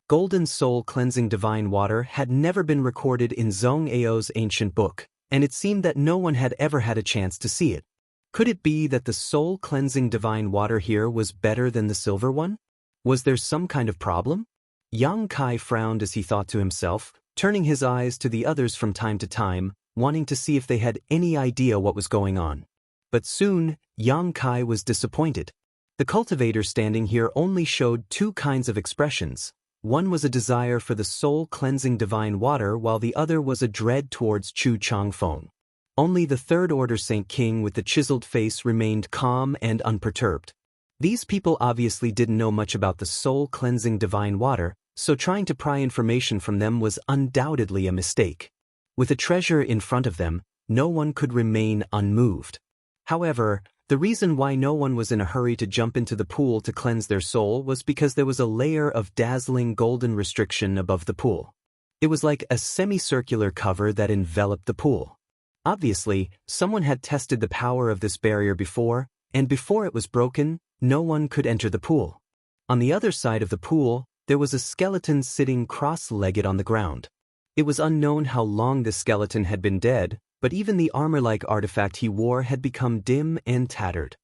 golden soul cleansing divine water had never been recorded in Zhong Ao's ancient book, and it seemed that no one had ever had a chance to see it. Could it be that the soul cleansing divine water here was better than the silver one? Was there some kind of problem? Yang Kai frowned as he thought to himself, turning his eyes to the others from time to time, wanting to see if they had any idea what was going on. But soon, Yang Kai was disappointed. The cultivator standing here only showed two kinds of expressions. One was a desire for the soul-cleansing divine water, while the other was a dread towards Chu Changfeng. Only the third-order Saint King with the chiseled face remained calm and unperturbed. These people obviously didn't know much about the soul-cleansing divine water, so trying to pry information from them was undoubtedly a mistake. With a treasure in front of them, no one could remain unmoved. However, the reason why no one was in a hurry to jump into the pool to cleanse their soul was because there was a layer of dazzling golden restriction above the pool. It was like a semicircular cover that enveloped the pool. Obviously, someone had tested the power of this barrier before, and before it was broken, no one could enter the pool. On the other side of the pool, there was a skeleton sitting cross-legged on the ground. It was unknown how long this skeleton had been dead, but even the armor-like artifact he wore had become dim and tattered.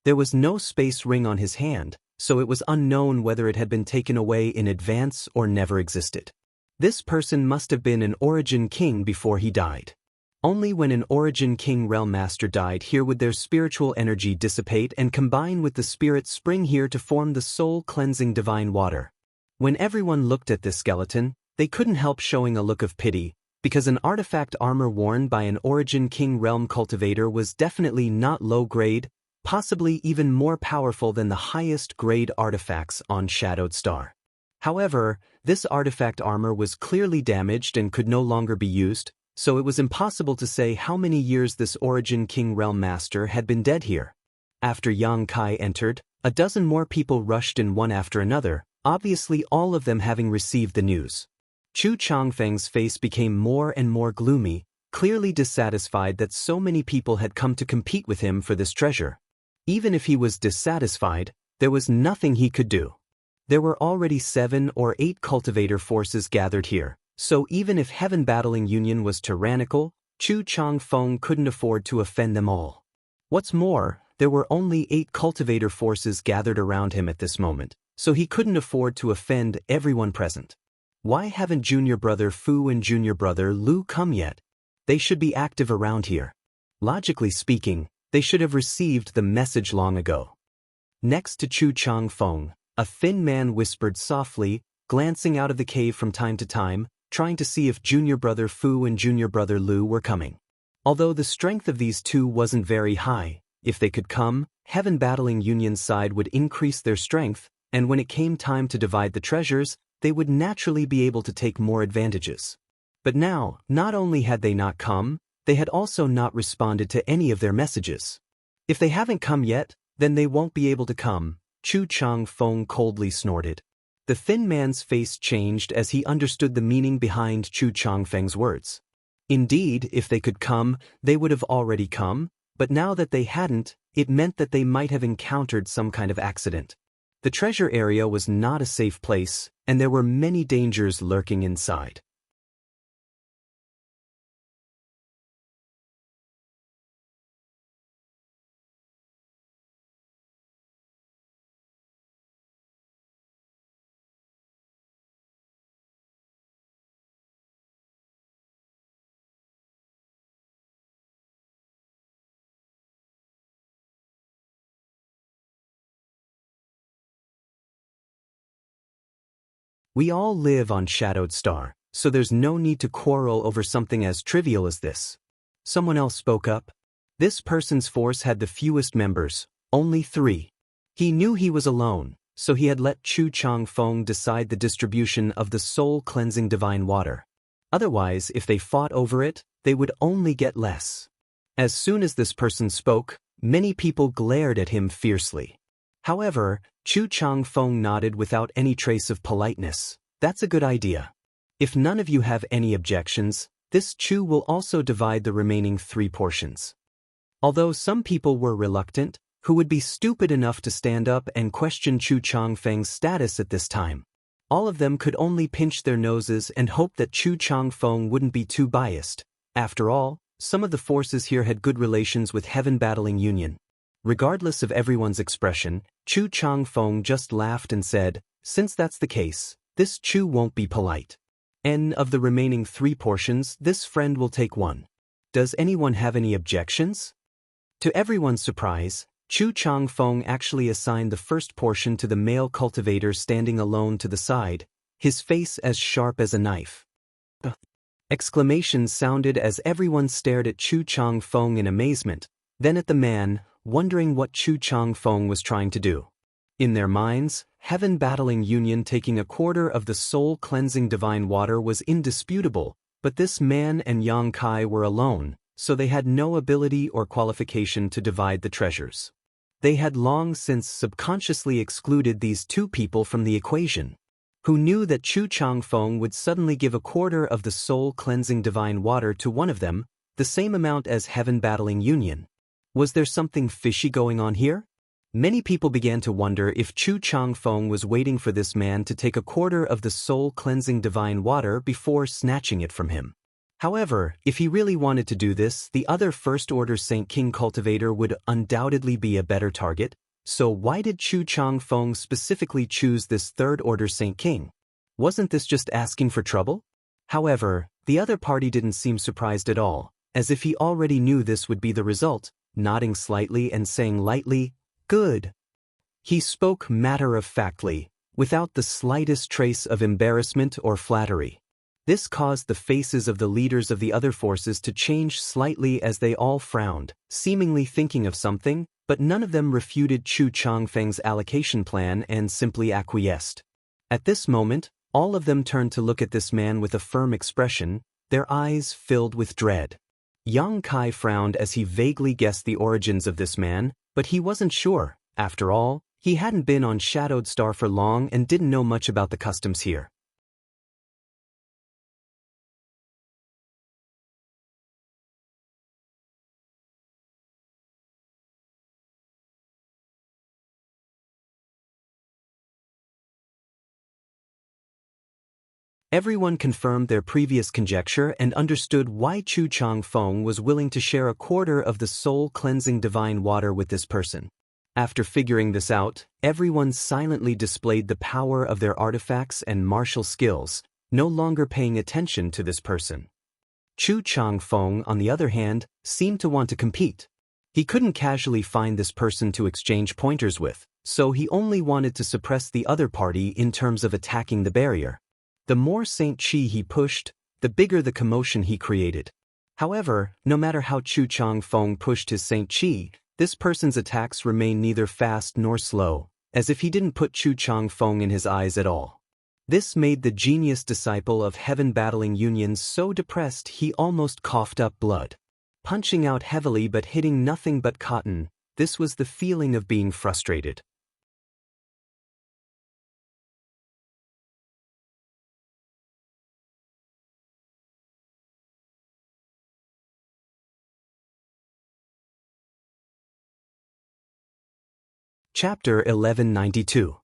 There was no space ring on his hand, so it was unknown whether it had been taken away in advance or never existed. This person must have been an Origin King before he died. Only when an Origin King Realm Master died here would their spiritual energy dissipate and combine with the spirit spring here to form the soul-cleansing divine water. When everyone looked at this skeleton, they couldn't help showing a look of pity, because an artifact armor worn by an Origin King Realm cultivator was definitely not low-grade, possibly even more powerful than the highest-grade artifacts on Shadowed Star. However, this artifact armor was clearly damaged and could no longer be used, so it was impossible to say how many years this Origin King Realm Master had been dead here. After Yang Kai entered, a dozen more people rushed in one after another, obviously all of them having received the news. Chu Changfeng's face became more and more gloomy, clearly dissatisfied that so many people had come to compete with him for this treasure. Even if he was dissatisfied, there was nothing he could do. There were already 7 or 8 cultivator forces gathered here, so even if Heaven Battling Union was tyrannical, Chu Changfeng couldn't afford to offend them all. What's more, there were only 8 cultivator forces gathered around him at this moment, so he couldn't afford to offend everyone present. Why haven't Junior Brother Fu and Junior Brother Lu come yet? They should be active around here. Logically speaking, they should have received the message long ago. Next to Chu Changfeng, a thin man whispered softly, glancing out of the cave from time to time, trying to see if Junior Brother Fu and Junior Brother Lu were coming. Although the strength of these two wasn't very high, if they could come, Heaven Battling Union's side would increase their strength, and when it came time to divide the treasures, they would naturally be able to take more advantages. But now, not only had they not come, they had also not responded to any of their messages. If they haven't come yet, then they won't be able to come, Chu Changfeng coldly snorted. The thin man's face changed as he understood the meaning behind Chu Changfeng's words. Indeed, if they could come, they would have already come, but now that they hadn't, it meant that they might have encountered some kind of accident. The treasure area was not a safe place, and there were many dangers lurking inside. We all live on Shadowed Star, so there's no need to quarrel over something as trivial as this. Someone else spoke up. This person's force had the fewest members, only 3. He knew he was alone, so he had let Chu Changfeng decide the distribution of the soul-cleansing divine water. Otherwise, if they fought over it, they would only get less. As soon as this person spoke, many people glared at him fiercely. However, Chu Changfeng nodded without any trace of politeness. That's a good idea. If none of you have any objections, this Chu will also divide the remaining 3 portions. Although some people were reluctant, who would be stupid enough to stand up and question Chu Changfeng's status at this time? All of them could only pinch their noses and hope that Chu Changfeng wouldn't be too biased. After all, some of the forces here had good relations with Heaven Battling Union. Regardless of everyone's expression, Chu Changfeng just laughed and said, "Since that's the case, this Chu won't be polite. And of the remaining 3 portions, this friend will take 1. Does anyone have any objections?" To everyone's surprise, Chu Changfeng actually assigned the first portion to the male cultivator standing alone to the side, his face as sharp as a knife. Exclamations sounded as everyone stared at Chu Changfeng in amazement, then at the man, wondering what Chu Changfeng was trying to do. In their minds, Heaven Battling Union taking a quarter of the soul-cleansing divine water was indisputable, but this man and Yang Kai were alone, so they had no ability or qualification to divide the treasures. They had long since subconsciously excluded these 2 people from the equation. Who knew that Chu Changfeng would suddenly give a quarter of the soul-cleansing divine water to one of them, the same amount as Heaven Battling Union? Was there something fishy going on here? Many people began to wonder if Chu Changfeng was waiting for this man to take a quarter of the soul-cleansing divine water before snatching it from him. However, if he really wanted to do this, the other First-Order Saint King cultivator would undoubtedly be a better target. So why did Chu Changfeng specifically choose this Third-Order Saint King? Wasn't this just asking for trouble? However, the other party didn't seem surprised at all, as if he already knew this would be the result, nodding slightly and saying lightly, "Good." He spoke matter-of-factly, without the slightest trace of embarrassment or flattery. This caused the faces of the leaders of the other forces to change slightly as they all frowned, seemingly thinking of something, but none of them refuted Chu Changfeng's allocation plan and simply acquiesced. At this moment, all of them turned to look at this man with a firm expression, their eyes filled with dread. Yang Kai frowned as he vaguely guessed the origins of this man, but he wasn't sure. After all, he hadn't been on Shadowed Star for long and didn't know much about the customs here. Everyone confirmed their previous conjecture and understood why Chu Changfeng was willing to share a quarter of the soul-cleansing divine water with this person. After figuring this out, everyone silently displayed the power of their artifacts and martial skills, no longer paying attention to this person. Chu Changfeng, on the other hand, seemed to want to compete. He couldn't casually find this person to exchange pointers with, so he only wanted to suppress the other party in terms of attacking the barrier. The more Saint Chi he pushed, the bigger the commotion he created. However, no matter how Chu Changfeng pushed his Saint Chi, this person's attacks remained neither fast nor slow, as if he didn't put Chu Changfeng in his eyes at all. This made the genius disciple of Heaven Battling Union so depressed he almost coughed up blood. Punching out heavily but hitting nothing but cotton, this was the feeling of being frustrated. Chapter 1192.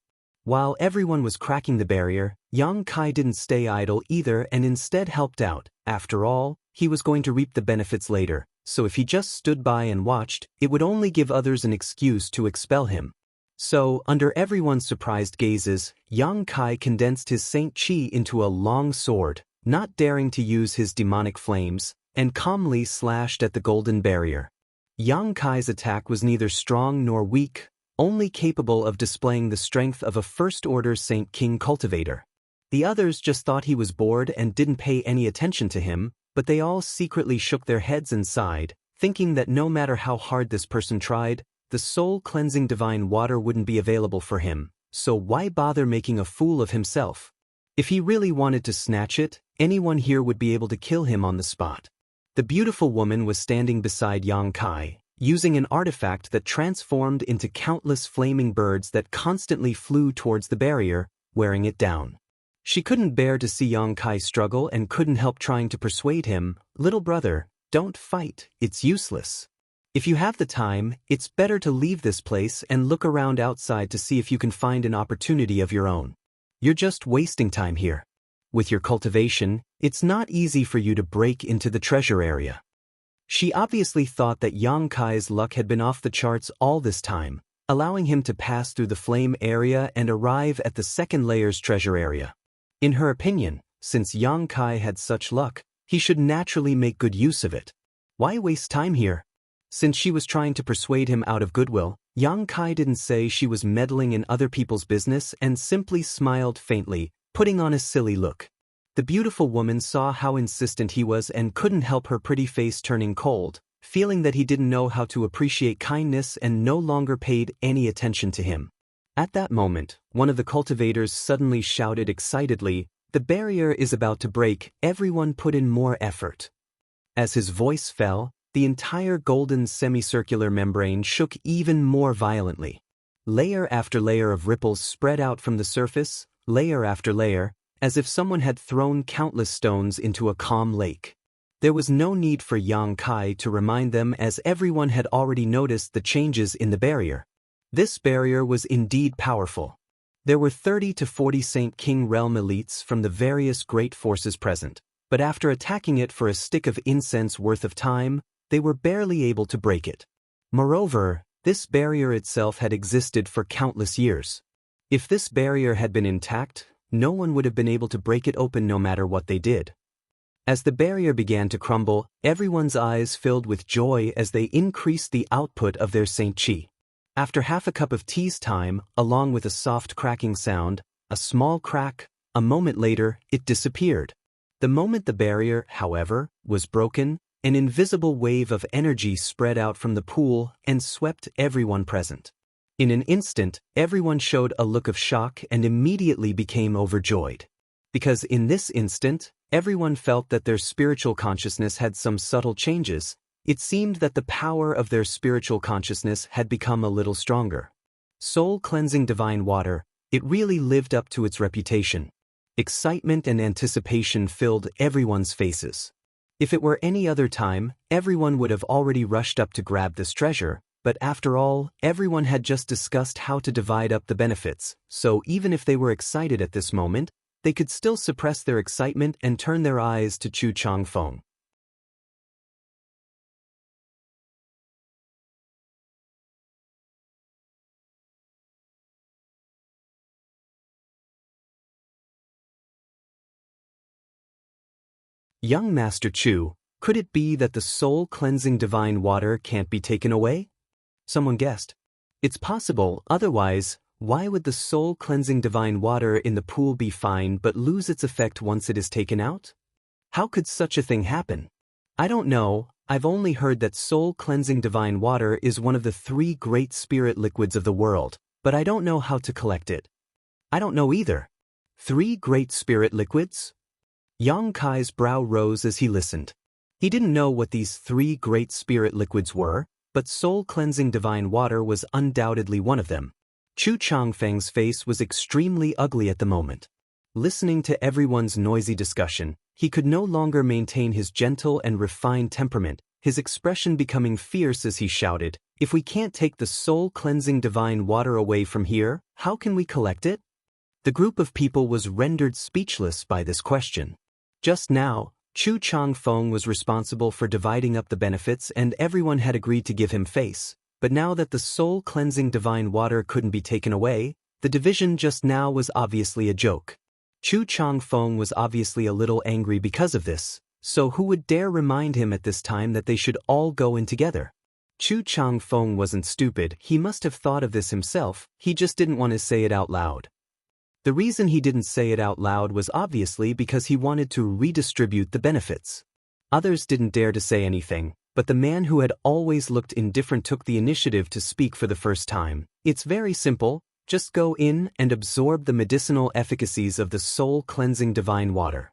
While everyone was cracking the barrier, Yang Kai didn't stay idle either and instead helped out. After all, he was going to reap the benefits later, so if he just stood by and watched, it would only give others an excuse to expel him. So, under everyone's surprised gazes, Yang Kai condensed his Saint Chi into a long sword, not daring to use his demonic flames, and calmly slashed at the golden barrier. Yang Kai's attack was neither strong nor weak, only capable of displaying the strength of a First-Order Saint King cultivator. The others just thought he was bored and didn't pay any attention to him, but they all secretly shook their heads and sighed, thinking that no matter how hard this person tried, the soul-cleansing divine water wouldn't be available for him, so why bother making a fool of himself? If he really wanted to snatch it, anyone here would be able to kill him on the spot. The beautiful woman was standing beside Yang Kai, using an artifact that transformed into countless flaming birds that constantly flew towards the barrier, wearing it down. She couldn't bear to see Yang Kai struggle and couldn't help trying to persuade him, "Little brother, don't fight, it's useless. If you have the time, it's better to leave this place and look around outside to see if you can find an opportunity of your own." You're just wasting time here. With your cultivation, it's not easy for you to break into the treasure area. She obviously thought that Yang Kai's luck had been off the charts all this time, allowing him to pass through the flame area and arrive at the second layer's treasure area. In her opinion, since Yang Kai had such luck, he should naturally make good use of it. Why waste time here? Since she was trying to persuade him out of goodwill, Yang Kai didn't say she was meddling in other people's business and simply smiled faintly, putting on a silly look. The beautiful woman saw how insistent he was and couldn't help her pretty face turning cold, feeling that he didn't know how to appreciate kindness and no longer paid any attention to him. At that moment, one of the cultivators suddenly shouted excitedly, "The barrier is about to break, everyone put in more effort." As his voice fell, the entire golden semicircular membrane shook even more violently. Layer after layer of ripples spread out from the surface, layer after layer, as if someone had thrown countless stones into a calm lake. There was no need for Yang Kai to remind them, as everyone had already noticed the changes in the barrier. This barrier was indeed powerful. There were 30 to 40 Saint King realm elites from the various great forces present, but after attacking it for a stick of incense worth of time, they were barely able to break it. Moreover, this barrier itself had existed for countless years. If this barrier had been intact, no one would have been able to break it open no matter what they did. As the barrier began to crumble, everyone's eyes filled with joy as they increased the output of their Saint Chi. After half a cup of tea's time, along with a soft cracking sound, a small crack, a moment later, it disappeared. The moment the barrier, however, was broken, an invisible wave of energy spread out from the pool and swept everyone present. In an instant, everyone showed a look of shock and immediately became overjoyed. Because in this instant, everyone felt that their spiritual consciousness had some subtle changes. It seemed that the power of their spiritual consciousness had become a little stronger. Soul-cleansing divine water, it really lived up to its reputation. Excitement and anticipation filled everyone's faces. If it were any other time, everyone would have already rushed up to grab this treasure, but after all, everyone had just discussed how to divide up the benefits, so even if they were excited at this moment, they could still suppress their excitement and turn their eyes to Chu Changfeng. Young Master Chu, could it be that the soul-cleansing divine water can't be taken away? Someone guessed. It's possible, otherwise, why would the soul-cleansing divine water in the pool be fine but lose its effect once it is taken out? How could such a thing happen? I don't know, I've only heard that soul-cleansing divine water is one of the 3 great spirit liquids of the world, but I don't know how to collect it. I don't know either. 3 great spirit liquids? Yang Kai's brow rose as he listened. He didn't know what these 3 great spirit liquids were, but soul-cleansing divine water was undoubtedly one of them. Chu Changfeng's face was extremely ugly at the moment. Listening to everyone's noisy discussion, he could no longer maintain his gentle and refined temperament, his expression becoming fierce as he shouted, "If we can't take the soul-cleansing divine water away from here, how can we collect it?" The group of people was rendered speechless by this question. Just now, Chu Changfeng was responsible for dividing up the benefits and everyone had agreed to give him face, but now that the soul-cleansing divine water couldn't be taken away, the division just now was obviously a joke. Chu Changfeng was obviously a little angry because of this, so who would dare remind him at this time that they should all go in together? Chu Changfeng wasn't stupid, he must have thought of this himself, he just didn't want to say it out loud. The reason he didn't say it out loud was obviously because he wanted to redistribute the benefits. Others didn't dare to say anything, but the man who had always looked indifferent took the initiative to speak for the first time. It's very simple, just go in and absorb the medicinal efficacies of the soul-cleansing divine water.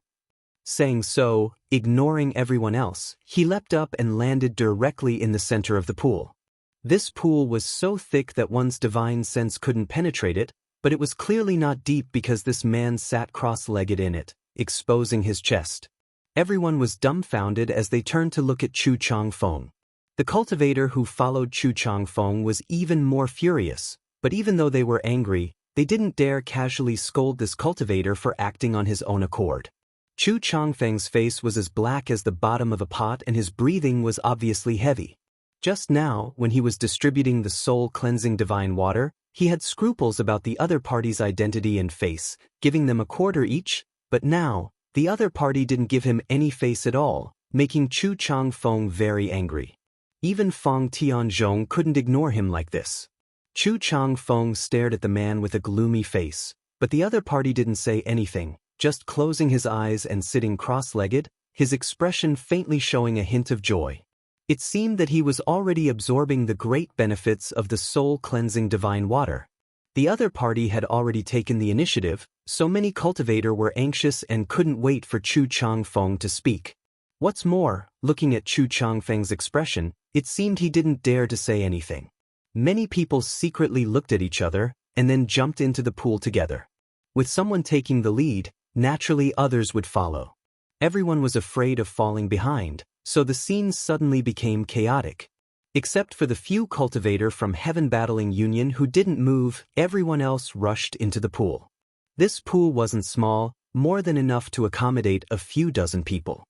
Saying so, ignoring everyone else, he leapt up and landed directly in the center of the pool. This pool was so thick that one's divine sense couldn't penetrate it, but it was clearly not deep because this man sat cross-legged in it, exposing his chest. Everyone was dumbfounded as they turned to look at Chu Changfeng. The cultivator who followed Chu Changfeng was even more furious, but even though they were angry, They didn't dare casually scold this cultivator for acting on his own accord. Chu Changfeng's face was as black as the bottom of a pot and his breathing was obviously heavy. Just now, when he was distributing the soul-cleansing divine water, he had scruples about the other party's identity and face, giving them a quarter each, but now, the other party didn't give him any face at all, making Chu Changfeng very angry. Even Feng Tianzhong couldn't ignore him like this. Chu Changfeng stared at the man with a gloomy face, but the other party didn't say anything, just closing his eyes and sitting cross-legged, his expression faintly showing a hint of joy. It seemed that he was already absorbing the great benefits of the soul-cleansing divine water. The other party had already taken the initiative, so many cultivators were anxious and couldn't wait for Chu Changfeng to speak. What's more, looking at Chu Changfeng's expression, it seemed he didn't dare to say anything. Many people secretly looked at each other, and then jumped into the pool together. With someone taking the lead, naturally others would follow. Everyone was afraid of falling behind, so the scene suddenly became chaotic. Except for the few cultivators from Heaven Battling Union who didn't move, everyone else rushed into the pool. This pool wasn't small, more than enough to accommodate a few dozen people.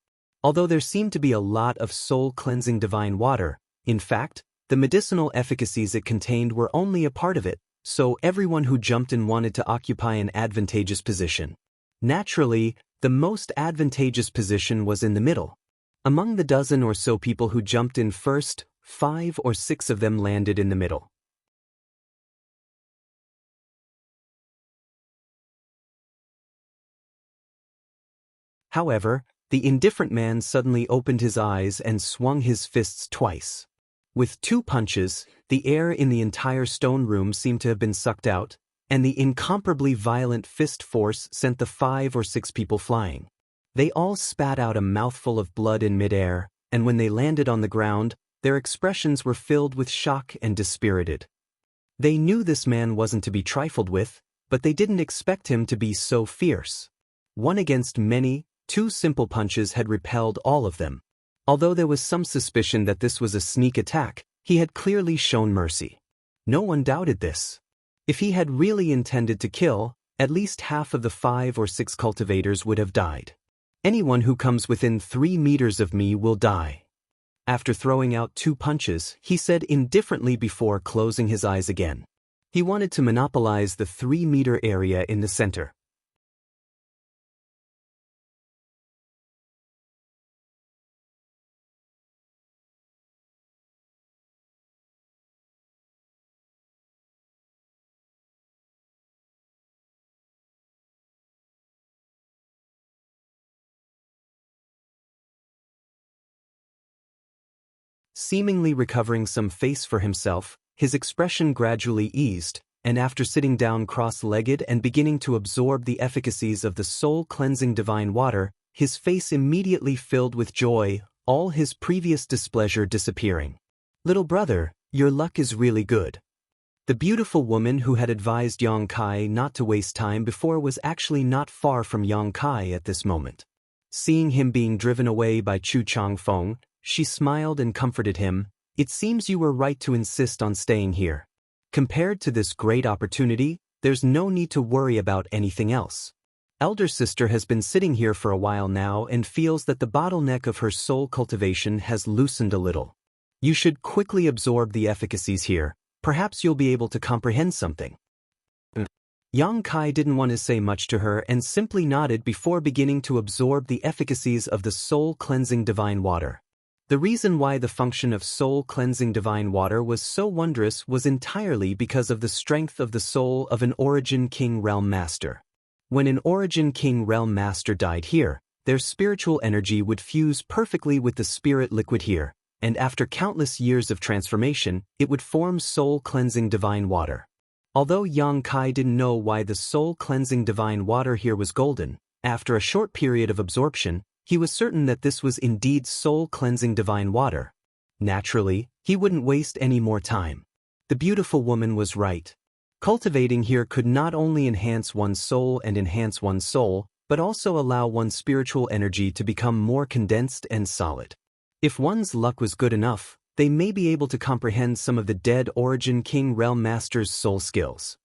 Although there seemed to be a lot of soul-cleansing divine water, in fact, the medicinal efficacies it contained were only a part of it, so everyone who jumped in wanted to occupy an advantageous position. Naturally, the most advantageous position was in the middle. Among the dozen or so people who jumped in first, 5 or 6 of them landed in the middle. However, the indifferent man suddenly opened his eyes and swung his fists twice. With 2 punches, the air in the entire stone room seemed to have been sucked out, and the incomparably violent fist force sent the 5 or 6 people flying. They all spat out a mouthful of blood in midair, and when they landed on the ground, their expressions were filled with shock and dispirited. They knew this man wasn't to be trifled with, but they didn't expect him to be so fierce. 1 against many, 2 simple punches had repelled all of them. Although there was some suspicion that this was a sneak attack, he had clearly shown mercy. No one doubted this. If he had really intended to kill, at least half of the 5 or 6 cultivators would have died. Anyone who comes within 3 meters of me will die. After throwing out 2 punches, he said indifferently before closing his eyes again. He wanted to monopolize the 3-meter area in the center. Seemingly recovering some face for himself, his expression gradually eased, and after sitting down cross-legged and beginning to absorb the efficacies of the soul-cleansing divine water, his face immediately filled with joy, all his previous displeasure disappearing. "Little brother, your luck is really good." The beautiful woman who had advised Yang Kai not to waste time before was actually not far from Yang Kai at this moment. Seeing him being driven away by Chu Changfeng, she smiled and comforted him. "It seems you were right to insist on staying here. Compared to this great opportunity, there's no need to worry about anything else. Elder sister has been sitting here for a while now and feels that the bottleneck of her soul cultivation has loosened a little. You should quickly absorb the efficacies here, perhaps you'll be able to comprehend something." Yang Kai didn't want to say much to her and simply nodded before beginning to absorb the efficacies of the soul-cleansing divine water. The reason why the function of soul-cleansing divine water was so wondrous was entirely because of the strength of the soul of an Origin King Realm Master. When an Origin King Realm Master died here, their spiritual energy would fuse perfectly with the spirit liquid here, and after countless years of transformation, it would form soul-cleansing divine water. Although Yang Kai didn't know why the soul-cleansing divine water here was golden, after a short period of absorption, he was certain that this was indeed soul-cleansing divine water. Naturally, he wouldn't waste any more time. The beautiful woman was right. Cultivating here could not only enhance one's soul, but also allow one's spiritual energy to become more condensed and solid. If one's luck was good enough, they may be able to comprehend some of the dead Origin King Realm Master's soul skills.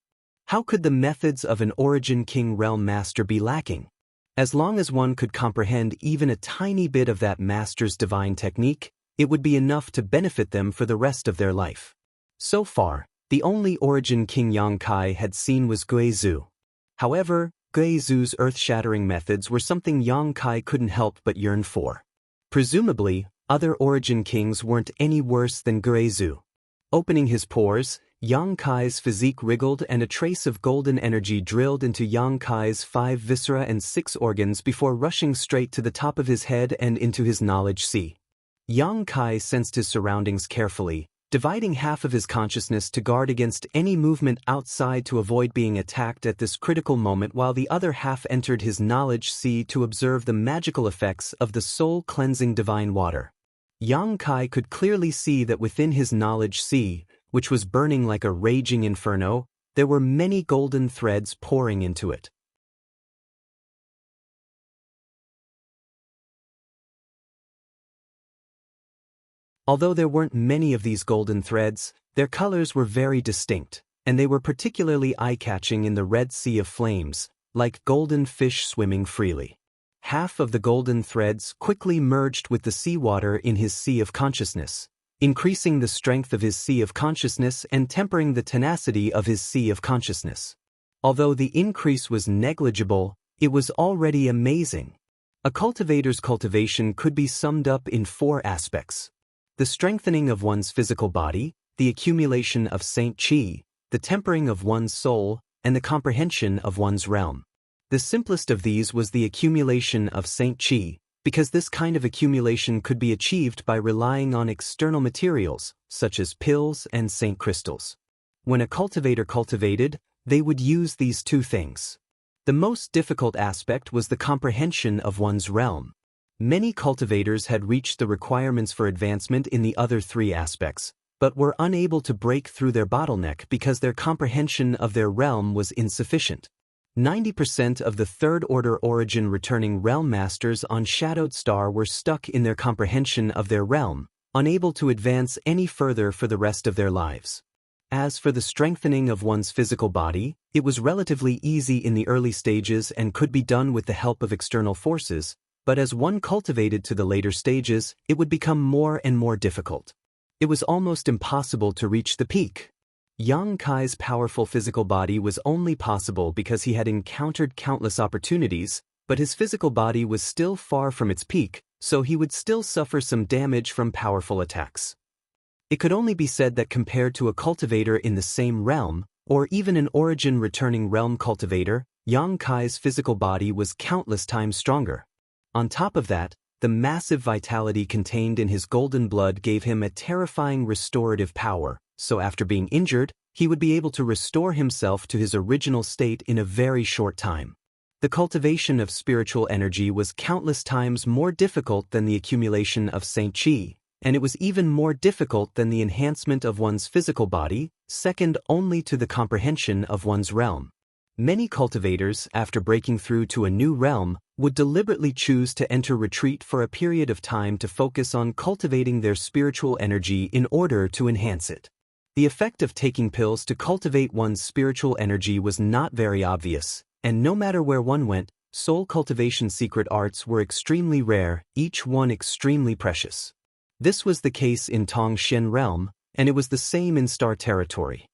How could the methods of an Origin King Realm Master be lacking? As long as one could comprehend even a tiny bit of that master's divine technique, it would be enough to benefit them for the rest of their life. So far, the only Origin King Yang Kai had seen was Guizhu. However, Guizhu's earth-shattering methods were something Yang Kai couldn't help but yearn for. Presumably, other Origin Kings weren't any worse than Guizhu. Opening his pores, Yang Kai's physique wriggled and a trace of golden energy drilled into Yang Kai's 5 viscera and 6 organs before rushing straight to the top of his head and into his knowledge sea. Yang Kai sensed his surroundings carefully, dividing half of his consciousness to guard against any movement outside to avoid being attacked at this critical moment, while the other half entered his knowledge sea to observe the magical effects of the soul-cleansing divine water. Yang Kai could clearly see that within his knowledge sea, which was burning like a raging inferno, there were many golden threads pouring into it. Although there weren't many of these golden threads, their colors were very distinct, and they were particularly eye-catching in the red sea of flames, like golden fish swimming freely. Half of the golden threads quickly merged with the seawater in his sea of consciousness, increasing the strength of his sea of consciousness and tempering the tenacity of his sea of consciousness. Although the increase was negligible, it was already amazing. A cultivator's cultivation could be summed up in 4 aspects: the strengthening of one's physical body, the accumulation of Saint Qi, the tempering of one's soul, and the comprehension of one's realm. The simplest of these was the accumulation of Saint Qi, because this kind of accumulation could be achieved by relying on external materials, such as pills and saint crystals. When a cultivator cultivated, they would use these 2 things. The most difficult aspect was the comprehension of one's realm. Many cultivators had reached the requirements for advancement in the other 3 aspects, but were unable to break through their bottleneck because their comprehension of their realm was insufficient. 90% of the 3rd Order Origin returning Realm Masters on Shadowed Star were stuck in their comprehension of their realm, unable to advance any further for the rest of their lives. As for the strengthening of one's physical body, it was relatively easy in the early stages and could be done with the help of external forces, but as one cultivated to the later stages, it would become more and more difficult. It was almost impossible to reach the peak. Yang Kai's powerful physical body was only possible because he had encountered countless opportunities, but his physical body was still far from its peak, so he would still suffer some damage from powerful attacks. It could only be said that compared to a cultivator in the same realm, or even an Origin returning realm cultivator, Yang Kai's physical body was countless times stronger. On top of that, the massive vitality contained in his golden blood gave him a terrifying restorative power, so after being injured, he would be able to restore himself to his original state in a very short time. The cultivation of spiritual energy was countless times more difficult than the accumulation of Saint Qi, and it was even more difficult than the enhancement of one's physical body, second only to the comprehension of one's realm. Many cultivators, after breaking through to a new realm, would deliberately choose to enter retreat for a period of time to focus on cultivating their spiritual energy in order to enhance it. The effect of taking pills to cultivate one's spiritual energy was not very obvious, and no matter where one went, soul cultivation secret arts were extremely rare, each one extremely precious. This was the case in Tongshen Realm, and it was the same in Star Territory.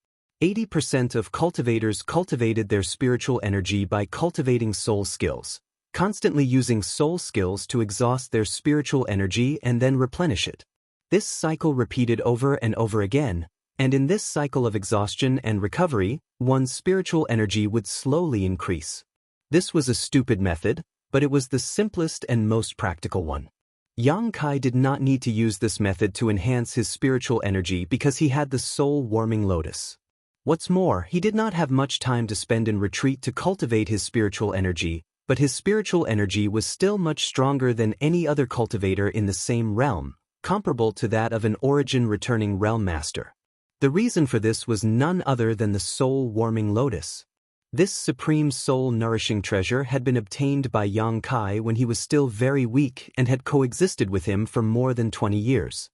80% of cultivators cultivated their spiritual energy by cultivating soul skills, constantly using soul skills to exhaust their spiritual energy and then replenish it. This cycle repeated over and over again, and in this cycle of exhaustion and recovery, one's spiritual energy would slowly increase. This was a stupid method, but it was the simplest and most practical one. Yang Kai did not need to use this method to enhance his spiritual energy because he had the soul-warming lotus. What's more, he did not have much time to spend in retreat to cultivate his spiritual energy, but his spiritual energy was still much stronger than any other cultivator in the same realm, comparable to that of an Origin returning realm master. The reason for this was none other than the soul-warming lotus. This supreme soul-nourishing treasure had been obtained by Yang Kai when he was still very weak and had coexisted with him for more than 20 years.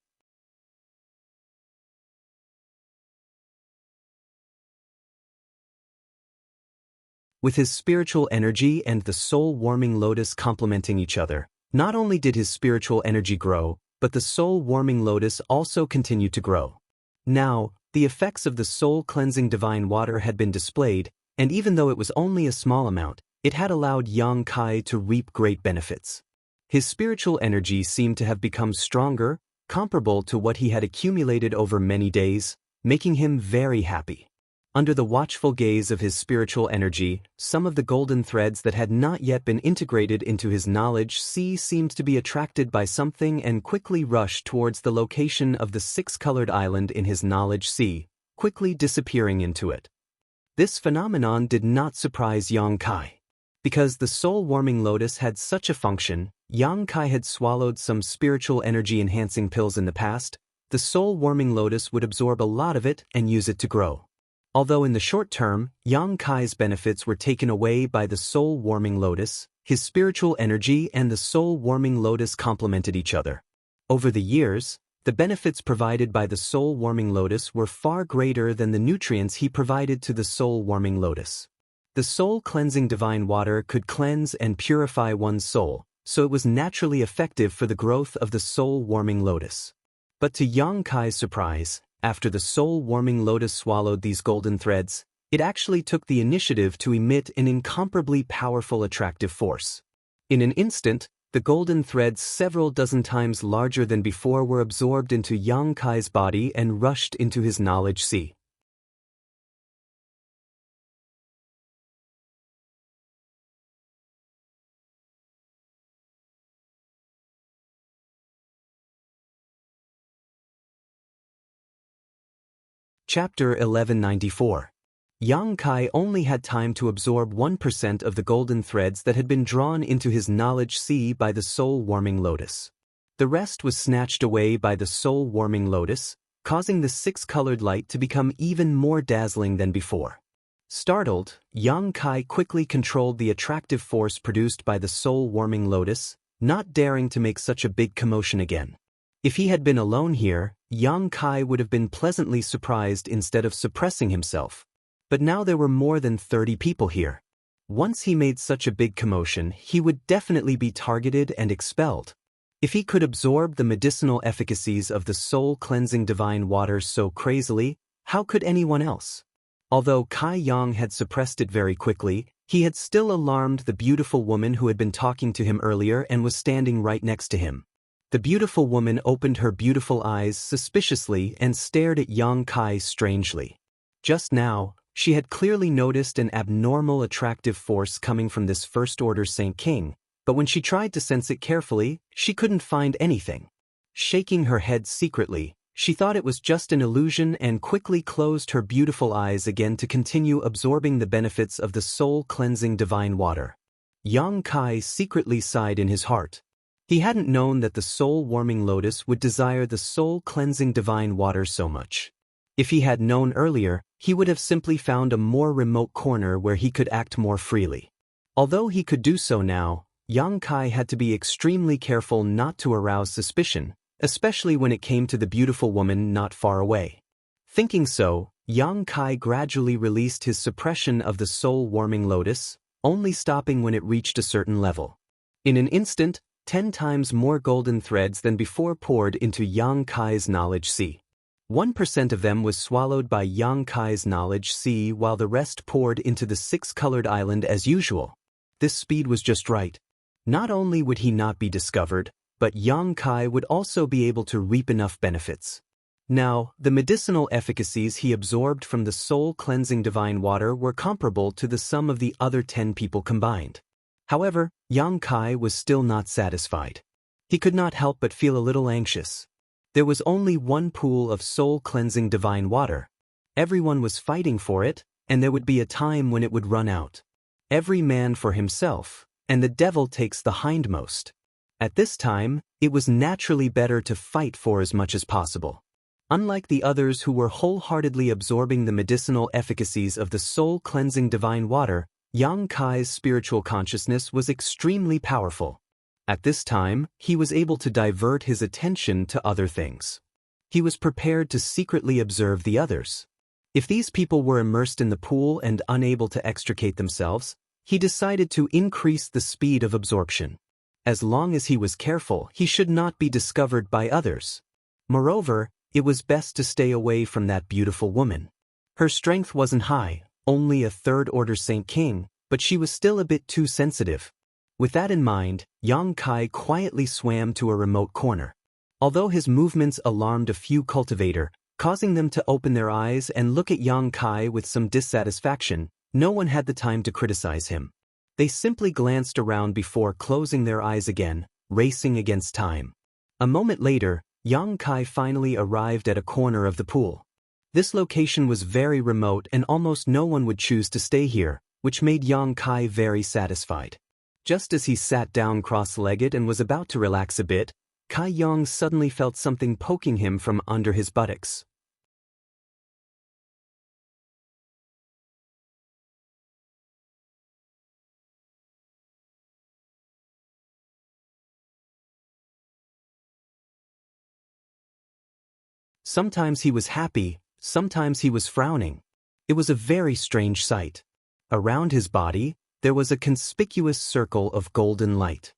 With his spiritual energy and the soul-warming lotus complementing each other, not only did his spiritual energy grow, but the soul-warming lotus also continued to grow. Now, the effects of the soul-cleansing divine water had been displayed, and even though it was only a small amount, it had allowed Yang Kai to reap great benefits. His spiritual energy seemed to have become stronger, comparable to what he had accumulated over many days, making him very happy. Under the watchful gaze of his spiritual energy, some of the golden threads that had not yet been integrated into his knowledge sea seemed to be attracted by something and quickly rushed towards the location of the six-colored island in his knowledge sea, quickly disappearing into it. This phenomenon did not surprise Yang Kai. Because the soul-warming lotus had such a function, Yang Kai had swallowed some spiritual energy-enhancing pills in the past. The soul-warming lotus would absorb a lot of it and use it to grow. Although in the short term, Yang Kai's benefits were taken away by the soul-warming lotus, his spiritual energy and the soul-warming lotus complemented each other. Over the years, the benefits provided by the soul-warming lotus were far greater than the nutrients he provided to the soul-warming lotus. The soul-cleansing divine water could cleanse and purify one's soul, so it was naturally effective for the growth of the soul-warming lotus. But to Yang Kai's surprise, after the soul-warming lotus swallowed these golden threads, it actually took the initiative to emit an incomparably powerful attractive force. In an instant, the golden threads several dozen times larger than before were absorbed into Yang Kai's body and rushed into his knowledge sea. Chapter 1194. Yang Kai only had time to absorb 1% of the golden threads that had been drawn into his knowledge sea by the soul-warming lotus. The rest was snatched away by the soul-warming lotus, causing the six-colored light to become even more dazzling than before. Startled, Yang Kai quickly controlled the attractive force produced by the soul-warming lotus, not daring to make such a big commotion again. If he had been alone here, Yang Kai would have been pleasantly surprised instead of suppressing himself. But now there were more than 30 people here. Once he made such a big commotion, he would definitely be targeted and expelled. If he could absorb the medicinal efficacies of the soul-cleansing divine water so crazily, how could anyone else? Although Kai Yang had suppressed it very quickly, he had still alarmed the beautiful woman who had been talking to him earlier and was standing right next to him. The beautiful woman opened her beautiful eyes suspiciously and stared at Yang Kai strangely. Just now, she had clearly noticed an abnormal attractive force coming from this First-Order Saint King, but when she tried to sense it carefully, she couldn't find anything. Shaking her head secretly, she thought it was just an illusion and quickly closed her beautiful eyes again to continue absorbing the benefits of the soul-cleansing divine water. Yang Kai secretly sighed in his heart. He hadn't known that the soul-warming lotus would desire the soul-cleansing divine water so much. If he had known earlier, he would have simply found a more remote corner where he could act more freely. Although he could do so now, Yang Kai had to be extremely careful not to arouse suspicion, especially when it came to the beautiful woman not far away. Thinking so, Yang Kai gradually released his suppression of the soul-warming lotus, only stopping when it reached a certain level. In an instant, 10 times more golden threads than before poured into Yang Kai's knowledge sea. 1% of them was swallowed by Yang Kai's knowledge sea while the rest poured into the six-colored island as usual. This speed was just right. Not only would he not be discovered, but Yang Kai would also be able to reap enough benefits. Now, the medicinal efficacies he absorbed from the soul-cleansing divine water were comparable to the sum of the other 10 people combined. However, Yang Kai was still not satisfied. He could not help but feel a little anxious. There was only one pool of soul-cleansing divine water. Everyone was fighting for it, and there would be a time when it would run out. Every man for himself, and the devil takes the hindmost. At this time, it was naturally better to fight for as much as possible. Unlike the others who were wholeheartedly absorbing the medicinal efficacies of the soul-cleansing divine water, Yang Kai's spiritual consciousness was extremely powerful. At this time, he was able to divert his attention to other things. He was prepared to secretly observe the others. If these people were immersed in the pool and unable to extricate themselves, he decided to increase the speed of absorption. As long as he was careful, he should not be discovered by others. Moreover, it was best to stay away from that beautiful woman. Her strength wasn't high, only a third-order Saint King, but she was still a bit too sensitive. With that in mind, Yang Kai quietly swam to a remote corner. Although his movements alarmed a few cultivators, causing them to open their eyes and look at Yang Kai with some dissatisfaction, no one had the time to criticize him. They simply glanced around before closing their eyes again, racing against time. A moment later, Yang Kai finally arrived at a corner of the pool. This location was very remote and almost no one would choose to stay here, which made Yang Kai very satisfied. Just as he sat down cross-legged and was about to relax a bit, Kai Yang suddenly felt something poking him from under his buttocks. Sometimes he was happy, sometimes he was frowning. It was a very strange sight. Around his body, there was a conspicuous circle of golden light.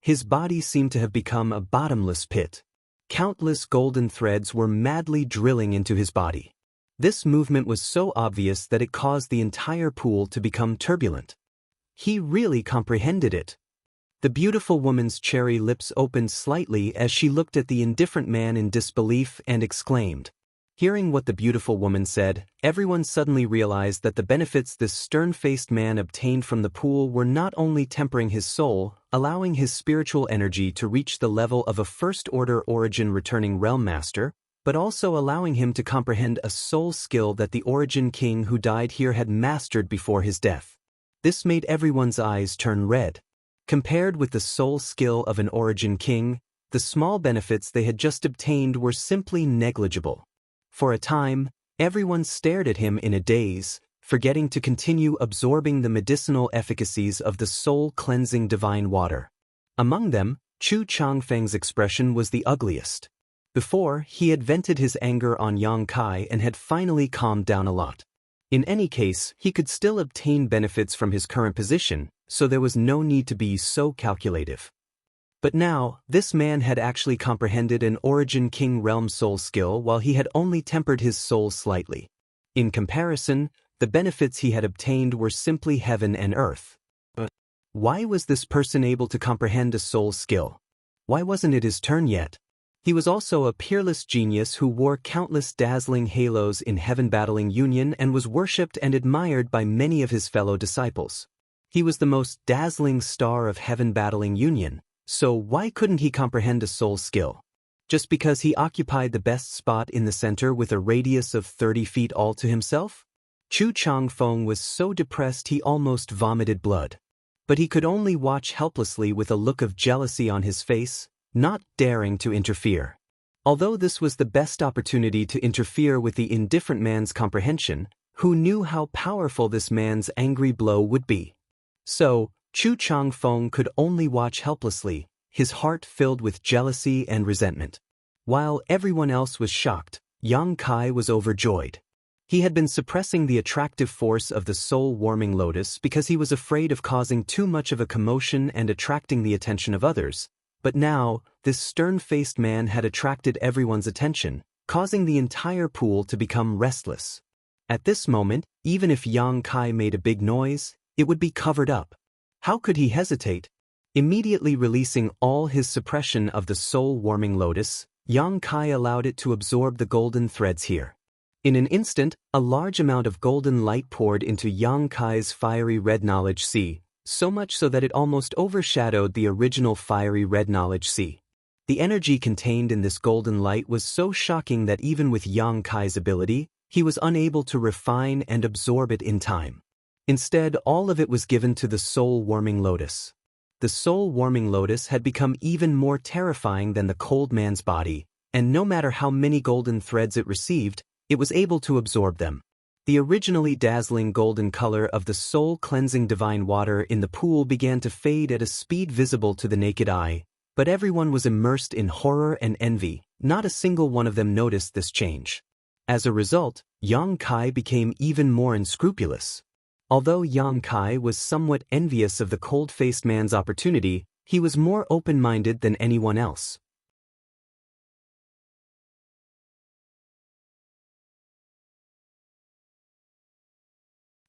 His body seemed to have become a bottomless pit. Countless golden threads were madly drilling into his body. This movement was so obvious that it caused the entire pool to become turbulent. He really comprehended it. The beautiful woman's cherry lips opened slightly as she looked at the indifferent man in disbelief and exclaimed. Hearing what the beautiful woman said, everyone suddenly realized that the benefits this stern-faced man obtained from the pool were not only tempering his soul, allowing his spiritual energy to reach the level of a first-order origin returning realm master, but also allowing him to comprehend a soul skill that the origin king who died here had mastered before his death. This made everyone's eyes turn red. Compared with the soul skill of an origin king, the small benefits they had just obtained were simply negligible. For a time, everyone stared at him in a daze, forgetting to continue absorbing the medicinal efficacies of the soul-cleansing divine water. Among them, Chu Changfeng's expression was the ugliest. Before, he had vented his anger on Yang Kai and had finally calmed down a lot. In any case, he could still obtain benefits from his current position, so there was no need to be so calculative. But now, this man had actually comprehended an Origin King realm soul skill while he had only tempered his soul slightly. In comparison, the benefits he had obtained were simply heaven and earth. But why was this person able to comprehend a soul skill? Why wasn't it his turn yet? He was also a peerless genius who wore countless dazzling halos in Heaven Battling Union and was worshipped and admired by many of his fellow disciples. He was the most dazzling star of Heaven Battling Union, so why couldn't he comprehend a soul skill? Just because he occupied the best spot in the center with a radius of 30 feet all to himself? Chu Changfeng was so depressed he almost vomited blood. But he could only watch helplessly with a look of jealousy on his face, not daring to interfere. Although this was the best opportunity to interfere with the indifferent man's comprehension, who knew how powerful this man's angry blow would be? So, Chu Changfeng could only watch helplessly, his heart filled with jealousy and resentment. While everyone else was shocked, Yang Kai was overjoyed. He had been suppressing the attractive force of the soul-warming lotus because he was afraid of causing too much of a commotion and attracting the attention of others. But now, this stern-faced man had attracted everyone's attention, causing the entire pool to become restless. At this moment, even if Yang Kai made a big noise, it would be covered up. How could he hesitate? Immediately releasing all his suppression of the soul-warming lotus, Yang Kai allowed it to absorb the golden threads here. In an instant, a large amount of golden light poured into Yang Kai's fiery red knowledge sea, so much so that it almost overshadowed the original fiery red knowledge sea. The energy contained in this golden light was so shocking that even with Yang Kai's ability, he was unable to refine and absorb it in time. Instead, all of it was given to the soul-warming lotus. The soul-warming lotus had become even more terrifying than the cold man's body, and no matter how many golden threads it received, it was able to absorb them. The originally dazzling golden color of the soul-cleansing divine water in the pool began to fade at a speed visible to the naked eye, but everyone was immersed in horror and envy. Not a single one of them noticed this change. As a result, Yang Kai became even more unscrupulous. Although Yang Kai was somewhat envious of the cold-faced man's opportunity, he was more open-minded than anyone else.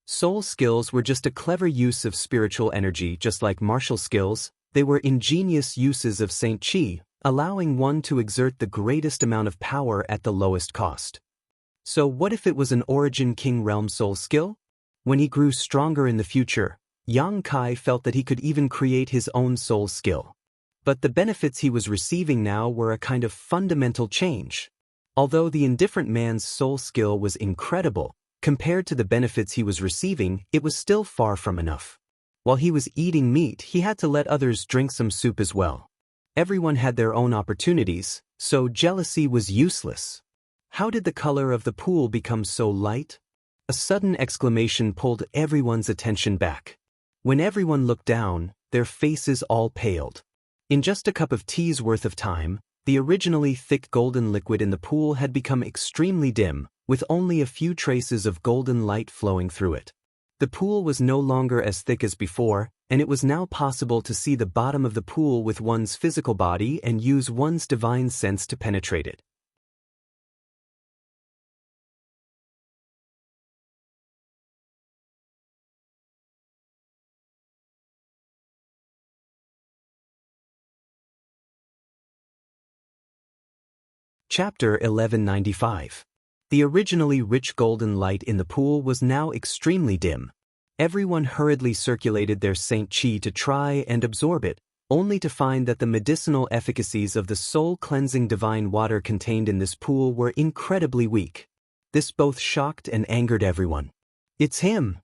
Soul skills were just a clever use of spiritual energy, just like martial skills. They were ingenious uses of Saint Qi, allowing one to exert the greatest amount of power at the lowest cost. So what if it was an Origin King Realm soul skill? When he grew stronger in the future, Yang Kai felt that he could even create his own soul skill. But the benefits he was receiving now were a kind of fundamental change. Although the indifferent man's soul skill was incredible, compared to the benefits he was receiving, it was still far from enough. While he was eating meat, he had to let others drink some soup as well. Everyone had their own opportunities, so jealousy was useless. How did the color of the pool become so light? A sudden exclamation pulled everyone's attention back. When everyone looked down, their faces all paled. In just a cup of tea's worth of time, the originally thick golden liquid in the pool had become extremely dim, with only a few traces of golden light flowing through it. The pool was no longer as thick as before, and it was now possible to see the bottom of the pool with one's physical body and use one's divine sense to penetrate it. Chapter 1195. The originally rich golden light in the pool was now extremely dim. Everyone hurriedly circulated their Saint Qi to try and absorb it, only to find that the medicinal efficacies of the soul-cleansing divine water contained in this pool were incredibly weak. This both shocked and angered everyone. "It's him!"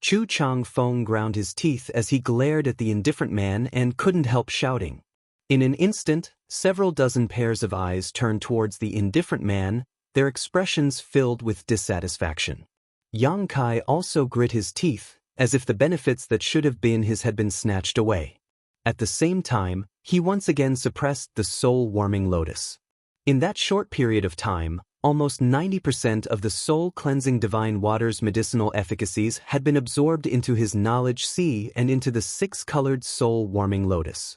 Chu Changfeng ground his teeth as he glared at the indifferent man and couldn't help shouting. In an instant, several dozen pairs of eyes turned towards the indifferent man, their expressions filled with dissatisfaction. Yang Kai also grit his teeth, as if the benefits that should have been his had been snatched away. At the same time, he once again suppressed the soul-warming lotus. In that short period of time, almost 90% of the soul-cleansing divine water's medicinal efficacies had been absorbed into his knowledge sea and into the six-colored soul-warming lotus.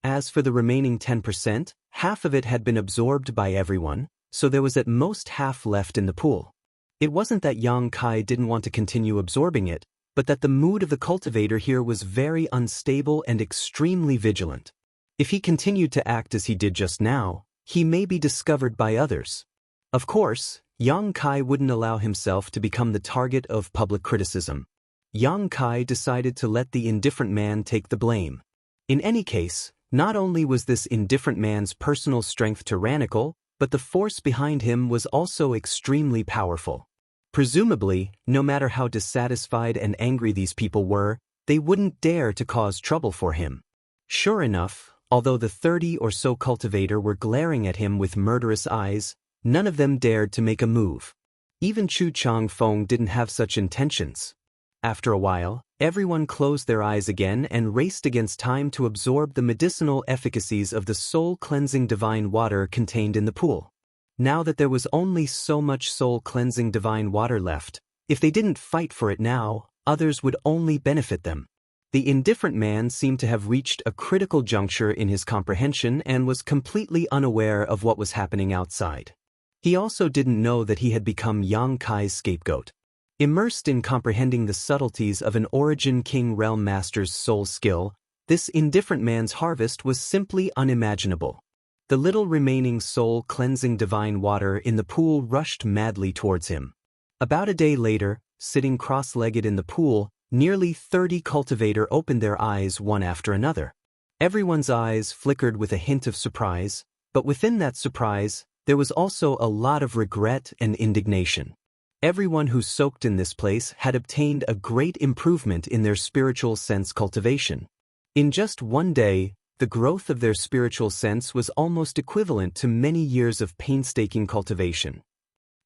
As for the remaining 10%, half of it had been absorbed by everyone, so there was at most half left in the pool. It wasn't that Yang Kai didn't want to continue absorbing it, but that the mood of the cultivator here was very unstable and extremely vigilant. If he continued to act as he did just now, he may be discovered by others. Of course, Yang Kai wouldn't allow himself to become the target of public criticism. Yang Kai decided to let the indifferent man take the blame. In any case, not only was this indifferent man's personal strength tyrannical, but the force behind him was also extremely powerful. Presumably, no matter how dissatisfied and angry these people were, they wouldn't dare to cause trouble for him. Sure enough, although the 30 or so cultivator were glaring at him with murderous eyes, none of them dared to make a move. Even Chu Changfeng didn't have such intentions. After a while, everyone closed their eyes again and raced against time to absorb the medicinal efficacies of the soul-cleansing divine water contained in the pool. Now that there was only so much soul-cleansing divine water left, if they didn't fight for it now, others would only benefit them. The indifferent man seemed to have reached a critical juncture in his comprehension and was completely unaware of what was happening outside. He also didn't know that he had become Yang Kai's scapegoat. Immersed in comprehending the subtleties of an Origin King Realm Master's soul skill, this indifferent man's harvest was simply unimaginable. The little remaining soul-cleansing divine water in the pool rushed madly towards him. About a day later, sitting cross-legged in the pool, nearly 30 cultivator opened their eyes one after another. Everyone's eyes flickered with a hint of surprise, but within that surprise, there was also a lot of regret and indignation. Everyone who soaked in this place had obtained a great improvement in their spiritual sense cultivation. In just one day, the growth of their spiritual sense was almost equivalent to many years of painstaking cultivation.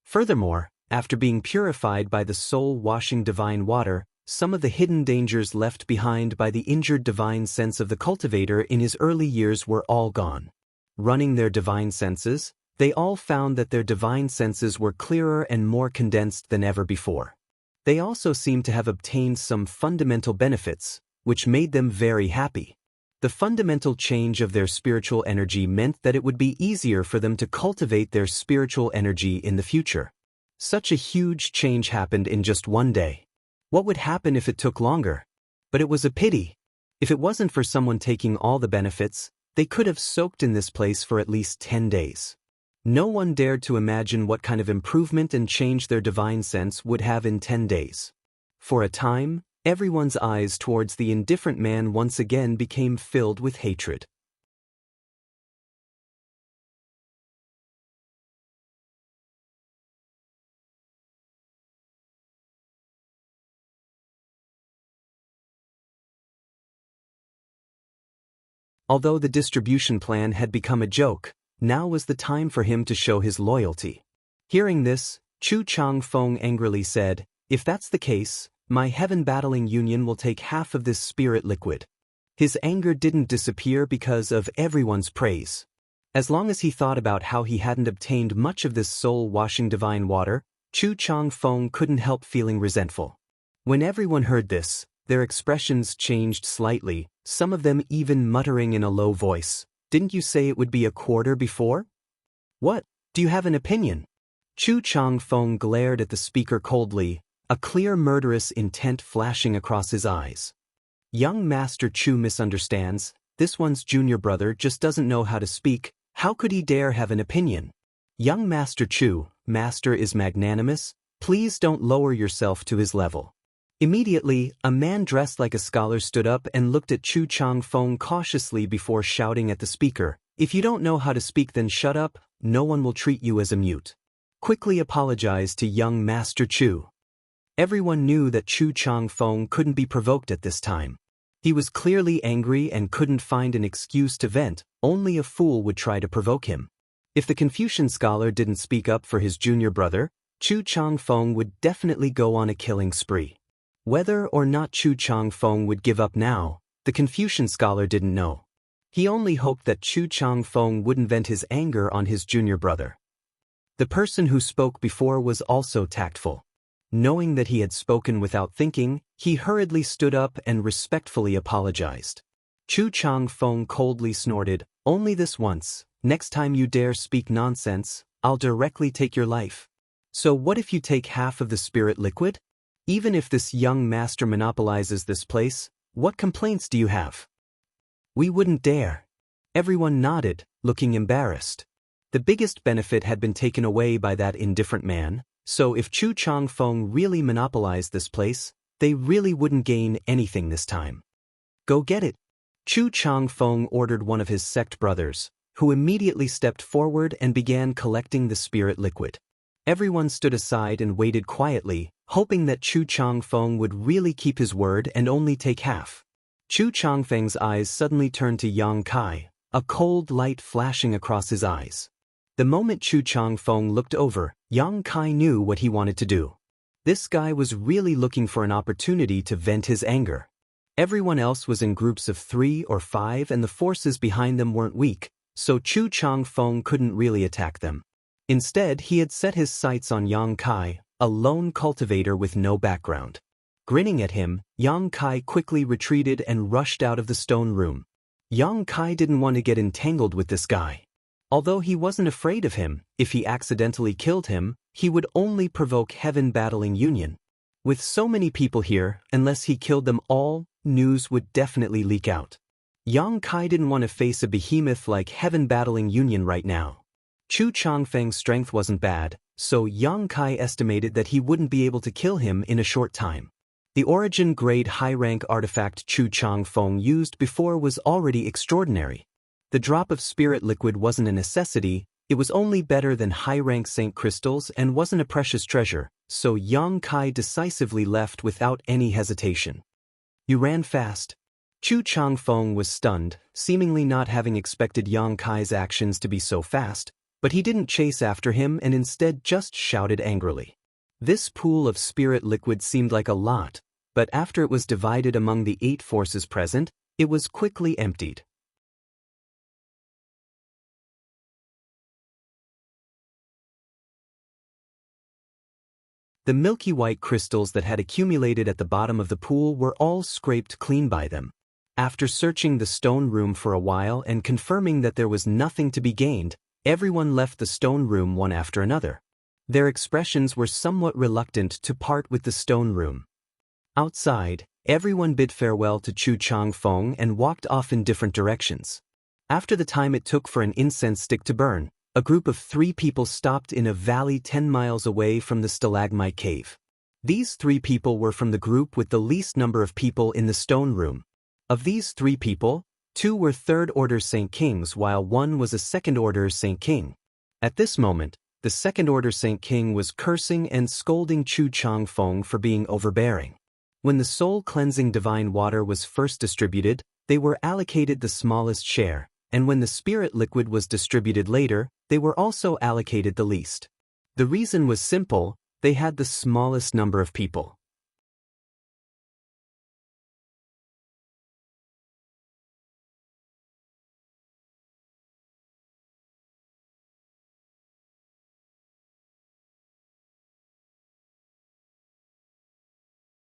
Furthermore, after being purified by the soul-washing divine water, some of the hidden dangers left behind by the injured divine sense of the cultivator in his early years were all gone. Running their divine senses, They all found that their divine senses were clearer and more condensed than ever before. They also seemed to have obtained some fundamental benefits, which made them very happy. The fundamental change of their spiritual energy meant that it would be easier for them to cultivate their spiritual energy in the future. Such a huge change happened in just one day. What would happen if it took longer? But it was a pity. If it wasn't for someone taking all the benefits, they could have soaked in this place for at least 10 days. No one dared to imagine what kind of improvement and change their divine sense would have in 10 days. For a time, everyone's eyes towards the indifferent man once again became filled with hatred. Although the distribution plan had become a joke, now was the time for him to show his loyalty. Hearing this, Chu Changfeng angrily said, "If that's the case, my heaven-battling union will take half of this spirit liquid." His anger didn't disappear because of everyone's praise. As long as he thought about how he hadn't obtained much of this soul-washing divine water, Chu Changfeng couldn't help feeling resentful. When everyone heard this, their expressions changed slightly, some of them even muttering in a low voice, "Didn't you say it would be a quarter before? What? Do you have an opinion?" Chu Changfeng glared at the speaker coldly, a clear murderous intent flashing across his eyes. Young Master Chu misunderstands, this one's junior brother just doesn't know how to speak, how could he dare have an opinion? Young Master Chu, Master is magnanimous, please don't lower yourself to his level. Immediately, a man dressed like a scholar stood up and looked at Chu Changfeng cautiously before shouting at the speaker, "If you don't know how to speak then shut up, no one will treat you as a mute." Quickly apologized to young Master Chu. Everyone knew that Chu Changfeng couldn't be provoked at this time. He was clearly angry and couldn't find an excuse to vent, only a fool would try to provoke him. If the Confucian scholar didn't speak up for his junior brother, Chu Changfeng would definitely go on a killing spree. Whether or not Chu Changfeng would give up now, the Confucian scholar didn't know. He only hoped that Chu Changfeng wouldn't vent his anger on his junior brother. The person who spoke before was also tactful. Knowing that he had spoken without thinking, he hurriedly stood up and respectfully apologized. Chu Changfeng coldly snorted, "Only this once, next time you dare speak nonsense, I'll directly take your life." So what if you take half of the spirit liquid? Even if this young master monopolizes this place, what complaints do you have? We wouldn't dare. Everyone nodded, looking embarrassed. The biggest benefit had been taken away by that indifferent man, so if Chu Changfeng really monopolized this place, they really wouldn't gain anything this time. Go get it. Chu Changfeng ordered one of his sect brothers, who immediately stepped forward and began collecting the spirit liquid. Everyone stood aside and waited quietly, hoping that Chu Changfeng would really keep his word and only take half. Chu Changfeng's eyes suddenly turned to Yang Kai, a cold light flashing across his eyes. The moment Chu Changfeng looked over, Yang Kai knew what he wanted to do. This guy was really looking for an opportunity to vent his anger. Everyone else was in groups of 3 or 5 and the forces behind them weren't weak, so Chu Changfeng couldn't really attack them. Instead, he had set his sights on Yang Kai, a lone cultivator with no background. Grinning at him, Yang Kai quickly retreated and rushed out of the stone room. Yang Kai didn't want to get entangled with this guy. Although he wasn't afraid of him, if he accidentally killed him, he would only provoke heaven-battling union. With so many people here, unless he killed them all, news would definitely leak out. Yang Kai didn't want to face a behemoth like heaven-battling union right now. Chu Changfeng's strength wasn't bad, so Yang Kai estimated that he wouldn't be able to kill him in a short time. The origin-grade high-rank artifact Chu Changfeng used before was already extraordinary. The drop of spirit liquid wasn't a necessity, it was only better than high-rank saint crystals and wasn't a precious treasure, so Yang Kai decisively left without any hesitation. You ran fast. Chu Changfeng was stunned, seemingly not having expected Yang Kai's actions to be so fast, but he didn't chase after him and instead just shouted angrily. This pool of spirit liquid seemed like a lot, but after it was divided among the 8 forces present, it was quickly emptied. The milky white crystals that had accumulated at the bottom of the pool were all scraped clean by them. After searching the stone room for a while and confirming that there was nothing to be gained, everyone left the stone room one after another. Their expressions were somewhat reluctant to part with the stone room. Outside, everyone bid farewell to Chu Changfeng and walked off in different directions. After the time it took for an incense stick to burn, a group of 3 people stopped in a valley 10 miles away from the stalagmite cave. These 3 people were from the group with the least number of people in the stone room. Of these 3 people, 2 were third-order Saint Kings while 1 was a second-order Saint King. At this moment, the second-order Saint King was cursing and scolding Chu Changfeng for being overbearing. When the soul-cleansing divine water was first distributed, they were allocated the smallest share, and when the spirit liquid was distributed later, they were also allocated the least. The reason was simple: they had the smallest number of people.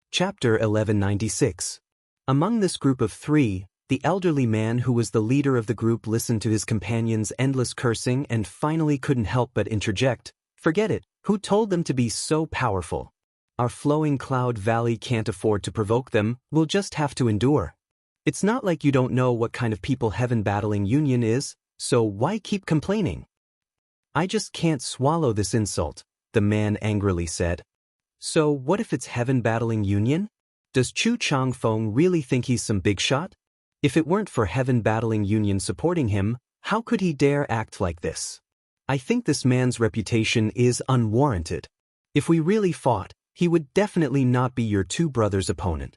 Chapter 1196. Among this group of 3, the elderly man who was the leader of the group listened to his companion's endless cursing and finally couldn't help but interject, "Forget it, who told them to be so powerful? Our flowing cloud valley can't afford to provoke them, we'll just have to endure. It's not like you don't know what kind of people Heaven Battling Union is, so why keep complaining?" "I just can't swallow this insult," the man angrily said. "So what if it's Heaven Battling Union? Does Chu Changfeng really think he's some big shot? If it weren't for Heaven Battling Union supporting him, how could he dare act like this? I think this man's reputation is unwarranted. If we really fought, he would definitely not be your 2 brothers' opponent."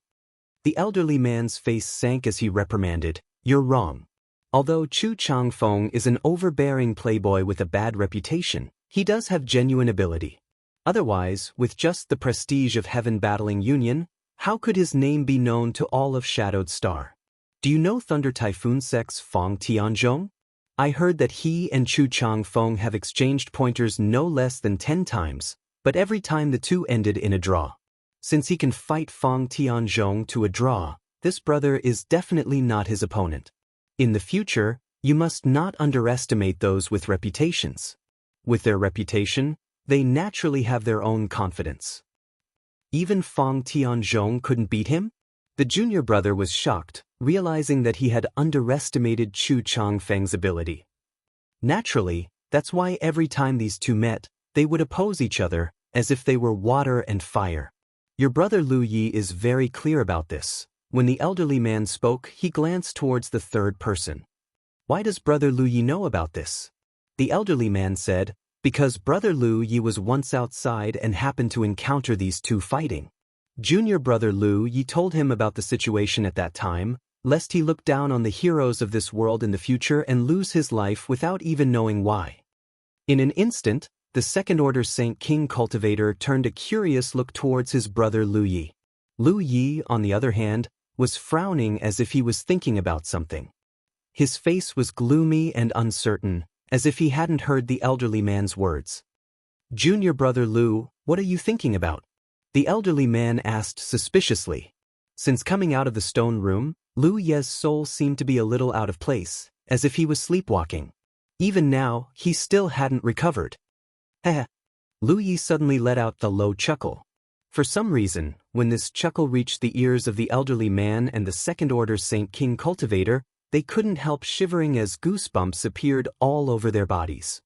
The elderly man's face sank as he reprimanded, "You're wrong. Although Chu Changfeng is an overbearing playboy with a bad reputation, he does have genuine ability. Otherwise, with just the prestige of Heaven Battling Union, how could his name be known to all of Shadowed Star? Do you know Thunder Typhoon Sect's Fong Tianzhong? I heard that he and Chu Changfeng have exchanged pointers no less than 10 times, but every time the 2 ended in a draw. Since he can fight Fong Tianzhong to a draw, this brother is definitely not his opponent. In the future, you must not underestimate those with reputations. With their reputation, they naturally have their own confidence." Even Fong Tianzhong couldn't beat him? The junior brother was shocked, realizing that he had underestimated Chu Changfeng's ability. Naturally, that's why every time these 2 met, they would oppose each other, as if they were water and fire. Your brother Lu Yi is very clear about this. When the elderly man spoke, he glanced towards the 3rd person. "Why does brother Lu Yi know about this?" The elderly man said, "Because brother Lu Yi was once outside and happened to encounter these 2 fighting. Junior brother Lu Yi told him about the situation at that time, lest he look down on the heroes of this world in the future and lose his life without even knowing why." In an instant, the second-order Saint King cultivator turned a curious look towards his brother Lu Yi. Lu Yi, on the other hand, was frowning as if he was thinking about something. His face was gloomy and uncertain, as if he hadn't heard the elderly man's words. "Junior brother Lu, what are you thinking about?" the elderly man asked suspiciously. Since coming out of the stone room, Lu Ye's soul seemed to be a little out of place, as if he was sleepwalking. Even now, he still hadn't recovered. Heh. Lu Yi suddenly let out the low chuckle. For some reason, when this chuckle reached the ears of the elderly man and the second-order Saint King cultivator, they couldn't help shivering as goosebumps appeared all over their bodies.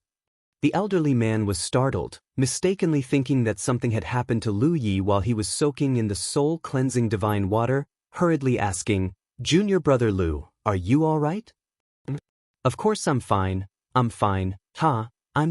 The elderly man was startled, mistakenly thinking that something had happened to Lu Yi while he was soaking in the soul-cleansing divine water, hurriedly asking, "Junior brother Lu, are you all right?" "Of course I'm fine, I'm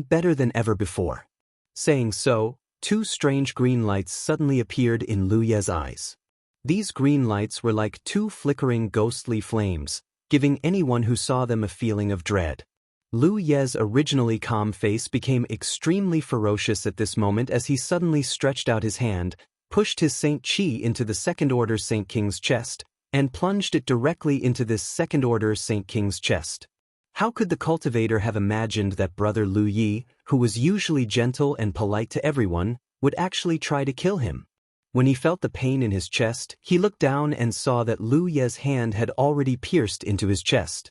better than ever before." Saying so, 2 strange green lights suddenly appeared in Lu Ye's eyes. These green lights were like 2 flickering ghostly flames, giving anyone who saw them a feeling of dread. Lu Ye's originally calm face became extremely ferocious at this moment as he suddenly stretched out his hand, pushed his Saint Qi into the second-order Saint King's chest, and plunged it directly into this second-order Saint King's chest. How could the cultivator have imagined that brother Lu Yi, who was usually gentle and polite to everyone, would actually try to kill him. When he felt the pain in his chest, he looked down and saw that Lu Ye's hand had already pierced into his chest.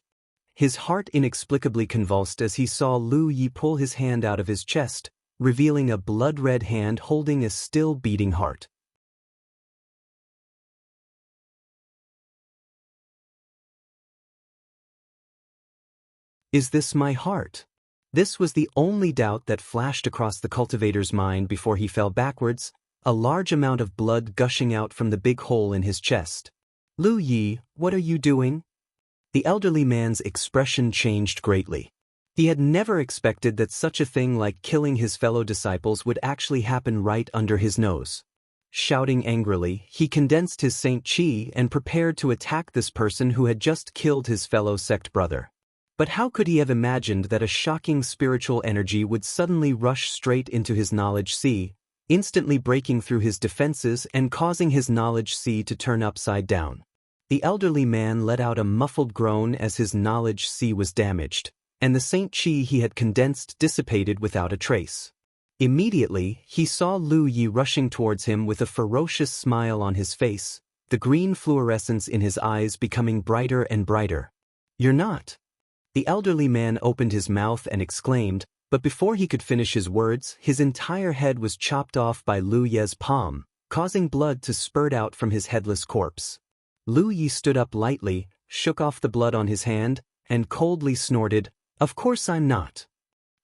His heart inexplicably convulsed as he saw Lu Yi pull his hand out of his chest, revealing a blood-red hand holding a still beating heart. Is this my heart? This was the only doubt that flashed across the cultivator's mind before he fell backwards, a large amount of blood gushing out from the big hole in his chest. Lu Yi, what are you doing? The elderly man's expression changed greatly. He had never expected that such a thing like killing his fellow disciples would actually happen right under his nose. Shouting angrily, he condensed his Saint Qi and prepared to attack this person who had just killed his fellow sect brother. But how could he have imagined that a shocking spiritual energy would suddenly rush straight into his knowledge sea, instantly breaking through his defenses and causing his knowledge sea to turn upside down? The elderly man let out a muffled groan as his knowledge sea was damaged, and the Saint Qi he had condensed dissipated without a trace. Immediately, he saw Lu Yi rushing towards him with a ferocious smile on his face, the green fluorescence in his eyes becoming brighter and brighter. You're not. The elderly man opened his mouth and exclaimed, but before he could finish his words, his entire head was chopped off by Lu Ye's palm, causing blood to spurt out from his headless corpse. Lu Yi stood up lightly, shook off the blood on his hand, and coldly snorted, "Of course I'm not."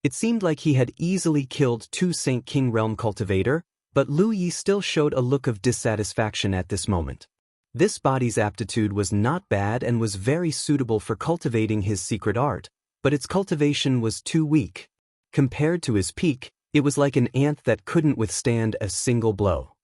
It seemed like he had easily killed 2 Saint King Realm cultivator, but Lu Yi still showed a look of dissatisfaction at this moment. This body's aptitude was not bad and was very suitable for cultivating his secret art, but its cultivation was too weak. Compared to his peak, it was like an ant that couldn't withstand a single blow.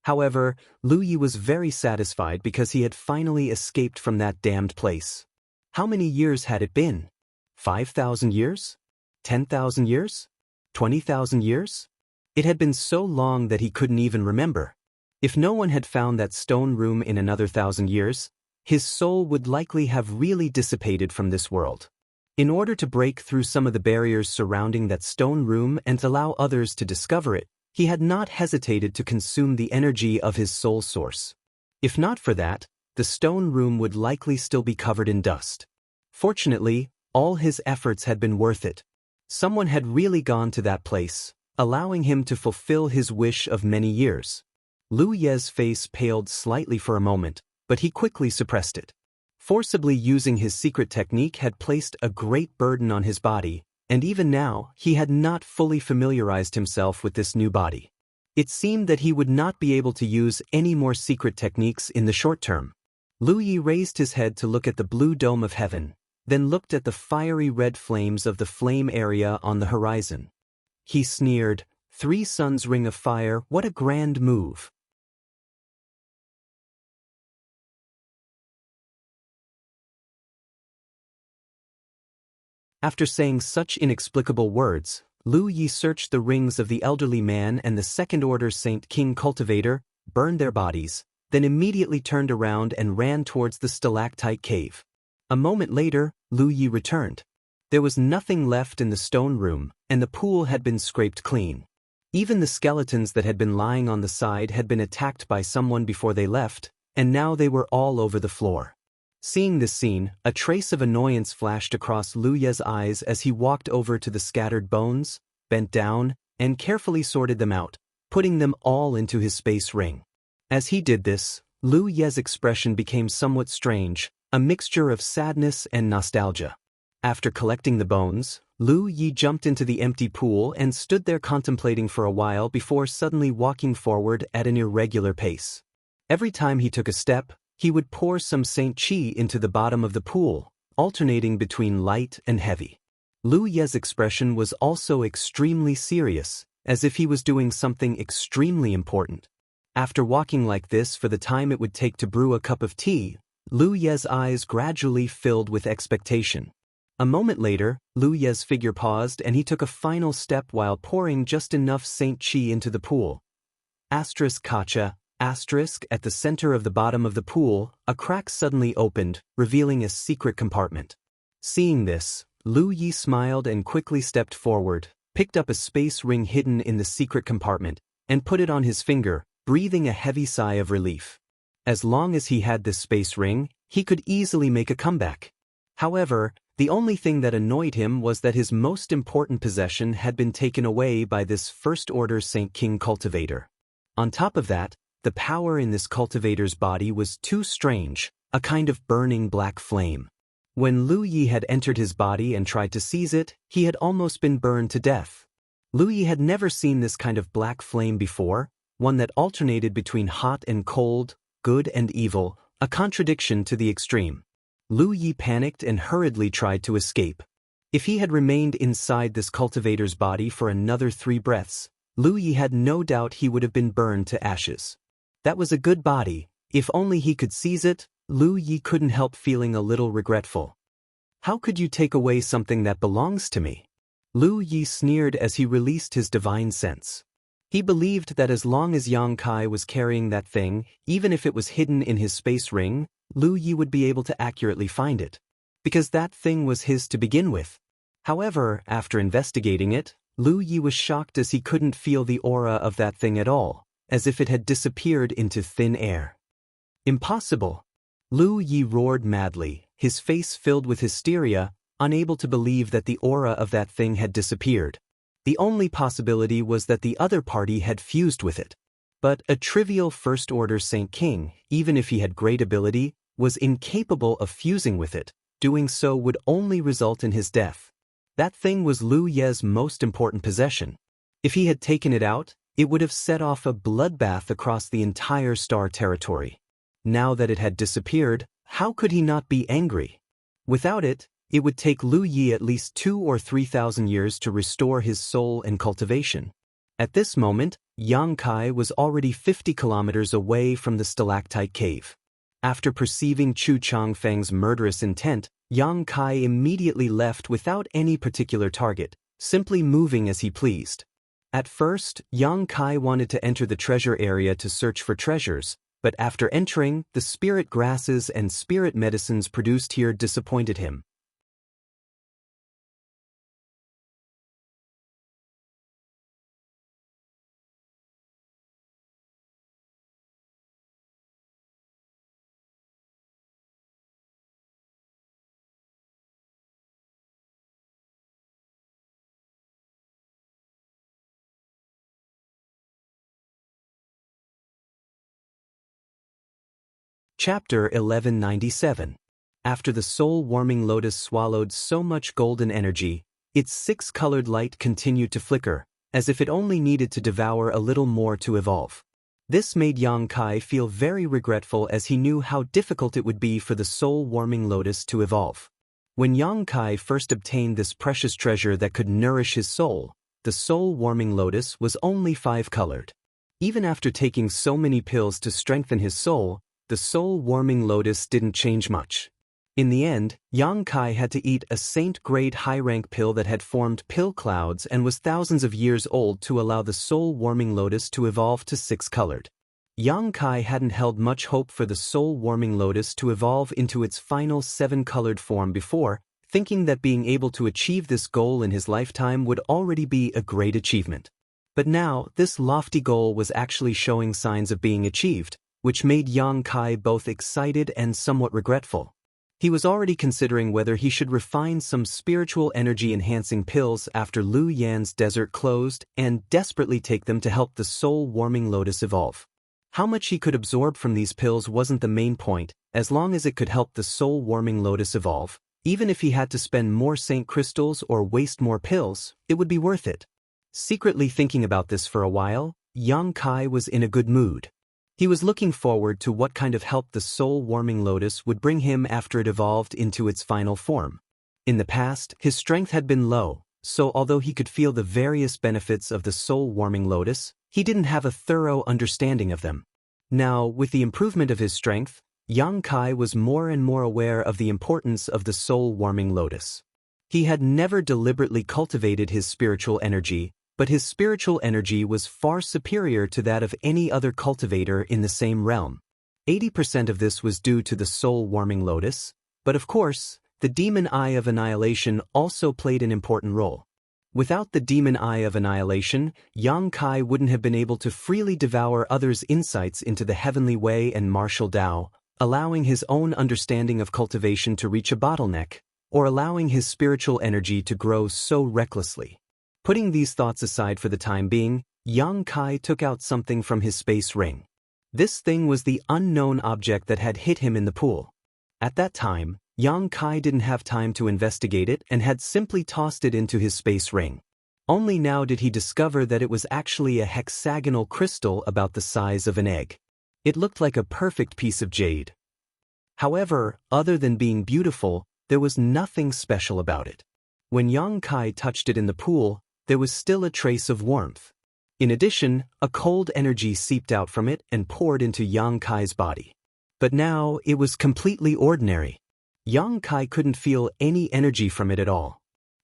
However, Lu Yi was very satisfied because he had finally escaped from that damned place. How many years had it been? 5,000 years? 10,000 years? 20,000 years? It had been so long that he couldn't even remember. If no one had found that stone room in another 1,000 years, his soul would likely have really dissipated from this world. In order to break through some of the barriers surrounding that stone room and allow others to discover it, he had not hesitated to consume the energy of his soul source. If not for that, the stone room would likely still be covered in dust. Fortunately, all his efforts had been worth it. Someone had really gone to that place, allowing him to fulfill his wish of many years. Lu Ye's face paled slightly for a moment, but he quickly suppressed it. Forcibly using his secret technique had placed a great burden on his body, and even now, he had not fully familiarized himself with this new body. It seemed that he would not be able to use any more secret techniques in the short term. Lu Yi raised his head to look at the blue dome of heaven, then looked at the fiery red flames of the flame area on the horizon. He sneered, 3 suns ring of fire, what a grand move. After saying such inexplicable words, Lu Yi searched the rings of the elderly man and the second-order Saint King cultivator, burned their bodies, then immediately turned around and ran towards the stalactite cave. A moment later, Lu Yi returned. There was nothing left in the stone room, and the pool had been scraped clean. Even the skeletons that had been lying on the side had been attacked by someone before they left, and now they were all over the floor. Seeing this scene, a trace of annoyance flashed across Lu Ye's eyes as he walked over to the scattered bones, bent down, and carefully sorted them out, putting them all into his space ring. As he did this, Lu Ye's expression became somewhat strange, a mixture of sadness and nostalgia. After collecting the bones, Lu Yi jumped into the empty pool and stood there contemplating for a while before suddenly walking forward at an irregular pace. Every time he took a step, he would pour some Saint Qi into the bottom of the pool, alternating between light and heavy. Lu Ye's expression was also extremely serious, as if he was doing something extremely important. After walking like this for the time it would take to brew a cup of tea, Lu Ye's eyes gradually filled with expectation. A moment later, Lu Ye's figure paused and he took a final step while pouring just enough Saint Qi into the pool. Kacha. At the center of the bottom of the pool, a crack suddenly opened, revealing a secret compartment. Seeing this, Lu Yi smiled and quickly stepped forward, picked up a space ring hidden in the secret compartment, and put it on his finger, breathing a heavy sigh of relief. As long as he had this space ring, he could easily make a comeback. However, the only thing that annoyed him was that his most important possession had been taken away by this First Order Saint King cultivator. On top of that, the power in this cultivator's body was too strange, a kind of burning black flame. When Lu Yi had entered his body and tried to seize it, he had almost been burned to death. Lu Yi had never seen this kind of black flame before, one that alternated between hot and cold, good and evil, a contradiction to the extreme. Lu Yi panicked and hurriedly tried to escape. If he had remained inside this cultivator's body for another 3 breaths, Lu Yi had no doubt he would have been burned to ashes. That was a good body. If only he could seize it, Lu Yi couldn't help feeling a little regretful. How could you take away something that belongs to me? Lu Yi sneered as he released his divine sense. He believed that as long as Yang Kai was carrying that thing, even if it was hidden in his space ring, Lu Yi would be able to accurately find it. Because that thing was his to begin with. However, after investigating it, Lu Yi was shocked as he couldn't feel the aura of that thing at all, as if it had disappeared into thin air. Impossible! Lu Yi roared madly, his face filled with hysteria, unable to believe that the aura of that thing had disappeared. The only possibility was that the other party had fused with it. But a trivial First Order Saint King, even if he had great ability, was incapable of fusing with it. Doing so would only result in his death. That thing was Lu Ye's most important possession. If he had taken it out, it would have set off a bloodbath across the entire star territory. Now that it had disappeared, how could he not be angry? Without it, it would take Lu Yi at least 2,000 or 3,000 years to restore his soul and cultivation. At this moment, Yang Kai was already 50 kilometers away from the stalactite cave. After perceiving Chu Changfeng's murderous intent, Yang Kai immediately left without any particular target, simply moving as he pleased. At first, Yang Kai wanted to enter the treasure area to search for treasures, but after entering, the spirit grasses and spirit medicines produced here disappointed him. Chapter 1197. After the soul-warming lotus swallowed so much golden energy, its 6-colored light continued to flicker, as if it only needed to devour a little more to evolve. This made Yang Kai feel very regretful as he knew how difficult it would be for the soul-warming lotus to evolve. When Yang Kai first obtained this precious treasure that could nourish his soul, the soul-warming lotus was only 5-colored. Even after taking so many pills to strengthen his soul, the soul-warming lotus didn't change much. In the end, Yang Kai had to eat a saint-grade high-rank pill that had formed pill clouds and was thousands of years old to allow the soul-warming lotus to evolve to 6-colored. Yang Kai hadn't held much hope for the soul-warming lotus to evolve into its final 7-colored form before, thinking that being able to achieve this goal in his lifetime would already be a great achievement. But now, this lofty goal was actually showing signs of being achieved, which made Yang Kai both excited and somewhat regretful. He was already considering whether he should refine some spiritual energy-enhancing pills after Lu Yan's desert closed and desperately take them to help the soul-warming lotus evolve. How much he could absorb from these pills wasn't the main point, as long as it could help the soul-warming lotus evolve. Even if he had to spend more saint crystals or waste more pills, it would be worth it. Secretly thinking about this for a while, Yang Kai was in a good mood. He was looking forward to what kind of help the soul-warming lotus would bring him after it evolved into its final form. In the past, his strength had been low, so although he could feel the various benefits of the soul-warming lotus, he didn't have a thorough understanding of them. Now, with the improvement of his strength, Yang Kai was more and more aware of the importance of the soul-warming lotus. He had never deliberately cultivated his spiritual energy, but his spiritual energy was far superior to that of any other cultivator in the same realm. 80% of this was due to the soul-warming lotus, but of course, the demon eye of annihilation also played an important role. Without the demon eye of annihilation, Yang Kai wouldn't have been able to freely devour others' insights into the heavenly way and martial Tao, allowing his own understanding of cultivation to reach a bottleneck, or allowing his spiritual energy to grow so recklessly. Putting these thoughts aside for the time being, Yang Kai took out something from his space ring. This thing was the unknown object that had hit him in the pool. At that time, Yang Kai didn't have time to investigate it and had simply tossed it into his space ring. Only now did he discover that it was actually a hexagonal crystal about the size of an egg. It looked like a perfect piece of jade. However, other than being beautiful, there was nothing special about it. When Yang Kai touched it in the pool, there was still a trace of warmth. In addition, a cold energy seeped out from it and poured into Yang Kai's body. But now, it was completely ordinary. Yang Kai couldn't feel any energy from it at all.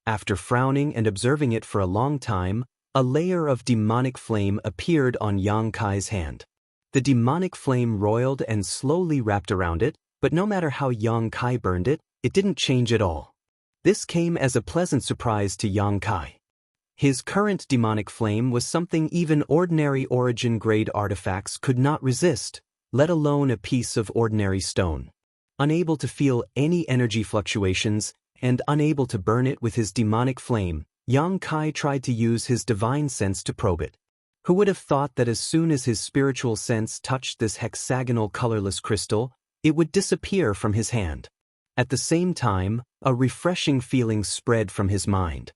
After frowning and observing it for a long time, a layer of demonic flame appeared on Yang Kai's hand. The demonic flame roiled and slowly wrapped around it, but no matter how Yang Kai burned it, it didn't change at all. This came as a pleasant surprise to Yang Kai. His current demonic flame was something even ordinary origin-grade artifacts could not resist, let alone a piece of ordinary stone. Unable to feel any energy fluctuations and unable to burn it with his demonic flame, Yang Kai tried to use his divine sense to probe it. Who would have thought that as soon as his spiritual sense touched this hexagonal colorless crystal, it would disappear from his hand? At the same time, a refreshing feeling spread from his mind.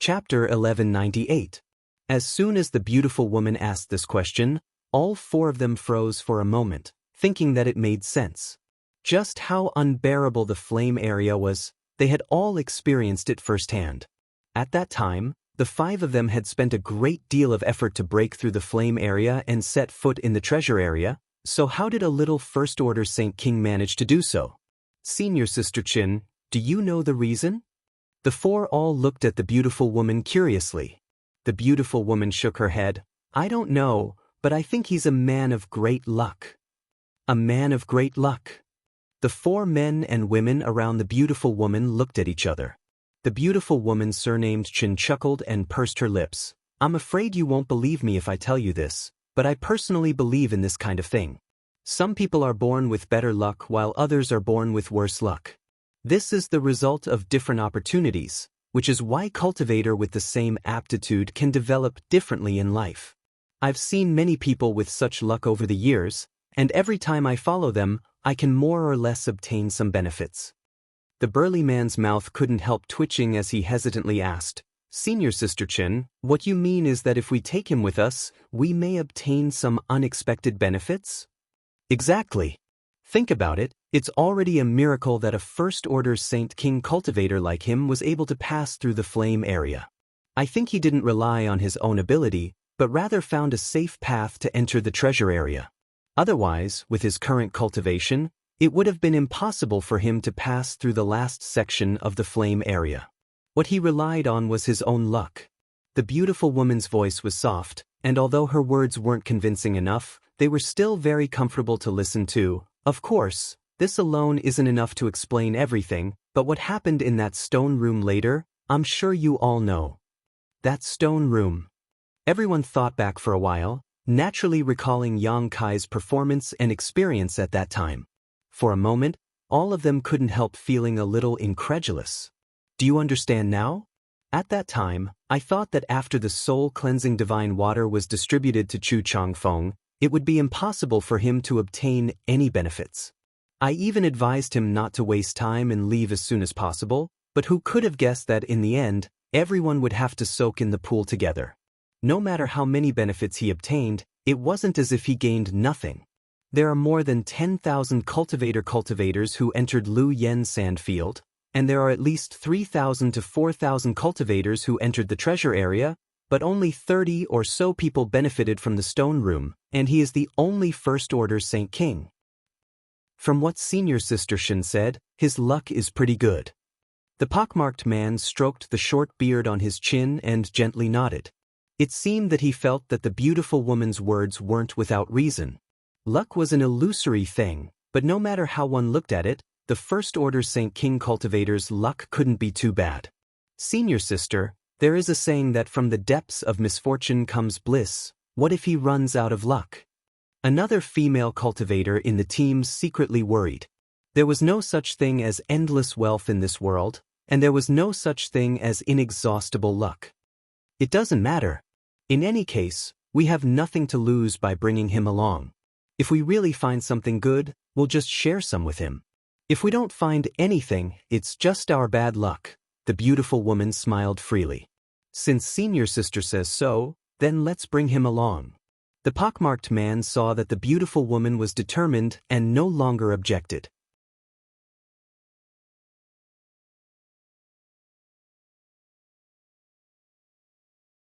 Chapter 1198. As soon as the beautiful woman asked this question, all four of them froze for a moment, thinking that it made sense. Just how unbearable the flame area was, they had all experienced it firsthand. At that time, the five of them had spent a great deal of effort to break through the flame area and set foot in the treasure area, so how did a little First-Order Saint King manage to do so? Senior Sister Chin, do you know the reason? The four all looked at the beautiful woman curiously. The beautiful woman shook her head. I don't know, but I think he's a man of great luck. A man of great luck. The four men and women around the beautiful woman looked at each other. The beautiful woman surnamed Chin chuckled and pursed her lips. I'm afraid you won't believe me if I tell you this, but I personally believe in this kind of thing. Some people are born with better luck while others are born with worse luck. This is the result of different opportunities, which is why cultivator with the same aptitude can develop differently in life. I've seen many people with such luck over the years, and every time I follow them, I can more or less obtain some benefits. The burly man's mouth couldn't help twitching as he hesitantly asked, Senior Sister Chin, what you mean is that if we take him with us, we may obtain some unexpected benefits? Exactly. Think about it, it's already a miracle that a First-Order Saint King cultivator like him was able to pass through the flame area. I think he didn't rely on his own ability, but rather found a safe path to enter the treasure area. Otherwise, with his current cultivation, it would have been impossible for him to pass through the last section of the flame area. What he relied on was his own luck. The beautiful woman's voice was soft, and although her words weren't convincing enough, they were still very comfortable to listen to. Of course, this alone isn't enough to explain everything, but what happened in that stone room later, I'm sure you all know. That stone room. Everyone thought back for a while, naturally recalling Yang Kai's performance and experience at that time. For a moment, all of them couldn't help feeling a little incredulous. Do you understand now? At that time, I thought that after the soul-cleansing divine water was distributed to Chu Changfeng, it would be impossible for him to obtain any benefits. I even advised him not to waste time and leave as soon as possible, but who could have guessed that in the end, everyone would have to soak in the pool together. No matter how many benefits he obtained, it wasn't as if he gained nothing. There are more than 10,000 cultivators who entered Lu Yen Sandfield, and there are at least 3,000 to 4,000 cultivators who entered the treasure area, but only 30 or so people benefited from the stone room, and he is the only First Order Saint King. From what Senior Sister Shin said, his luck is pretty good. The pockmarked man stroked the short beard on his chin and gently nodded. It seemed that he felt that the beautiful woman's words weren't without reason. Luck was an illusory thing, but no matter how one looked at it, the First Order Saint King cultivators' luck couldn't be too bad. Senior Sister, there is a saying that from the depths of misfortune comes bliss. What if he runs out of luck? Another female cultivator in the team secretly worried. There was no such thing as endless wealth in this world, and there was no such thing as inexhaustible luck. It doesn't matter. In any case, we have nothing to lose by bringing him along. If we really find something good, we'll just share some with him. If we don't find anything, it's just our bad luck. The beautiful woman smiled freely. Since Senior Sister says so, then let's bring him along. The pockmarked man saw that the beautiful woman was determined and no longer objected.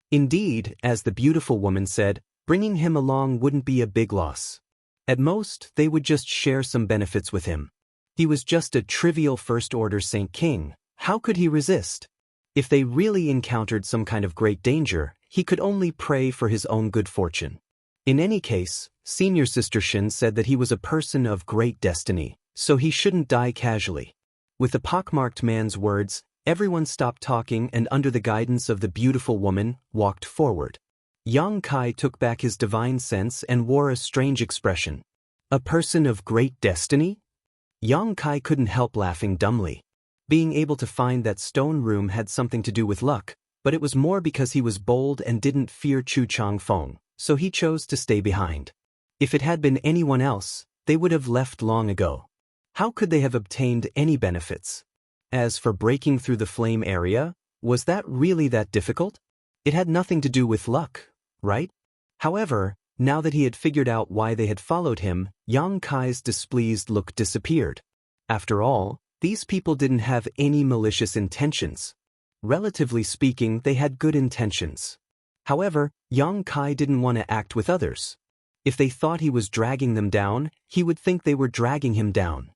Indeed, as the beautiful woman said, bringing him along wouldn't be a big loss. At most, they would just share some benefits with him. He was just a trivial First Order Saint King. How could he resist? If they really encountered some kind of great danger, he could only pray for his own good fortune. In any case, Senior Sister Shin said that he was a person of great destiny, so he shouldn't die casually. With the pockmarked man's words, everyone stopped talking and under the guidance of the beautiful woman, walked forward. Yang Kai took back his divine sense and wore a strange expression. A person of great destiny? Yang Kai couldn't help laughing dumbly. Being able to find that stone room had something to do with luck, but it was more because he was bold and didn't fear Chu Changfeng, so he chose to stay behind. If it had been anyone else, they would have left long ago. How could they have obtained any benefits? As for breaking through the flame area, was that really that difficult? It had nothing to do with luck, right? However, now that he had figured out why they had followed him, Yang Kai's displeased look disappeared. After all, these people didn't have any malicious intentions. Relatively speaking, they had good intentions. However, Yang Kai didn't want to act with others. If they thought he was dragging them down, he would think they were dragging him down.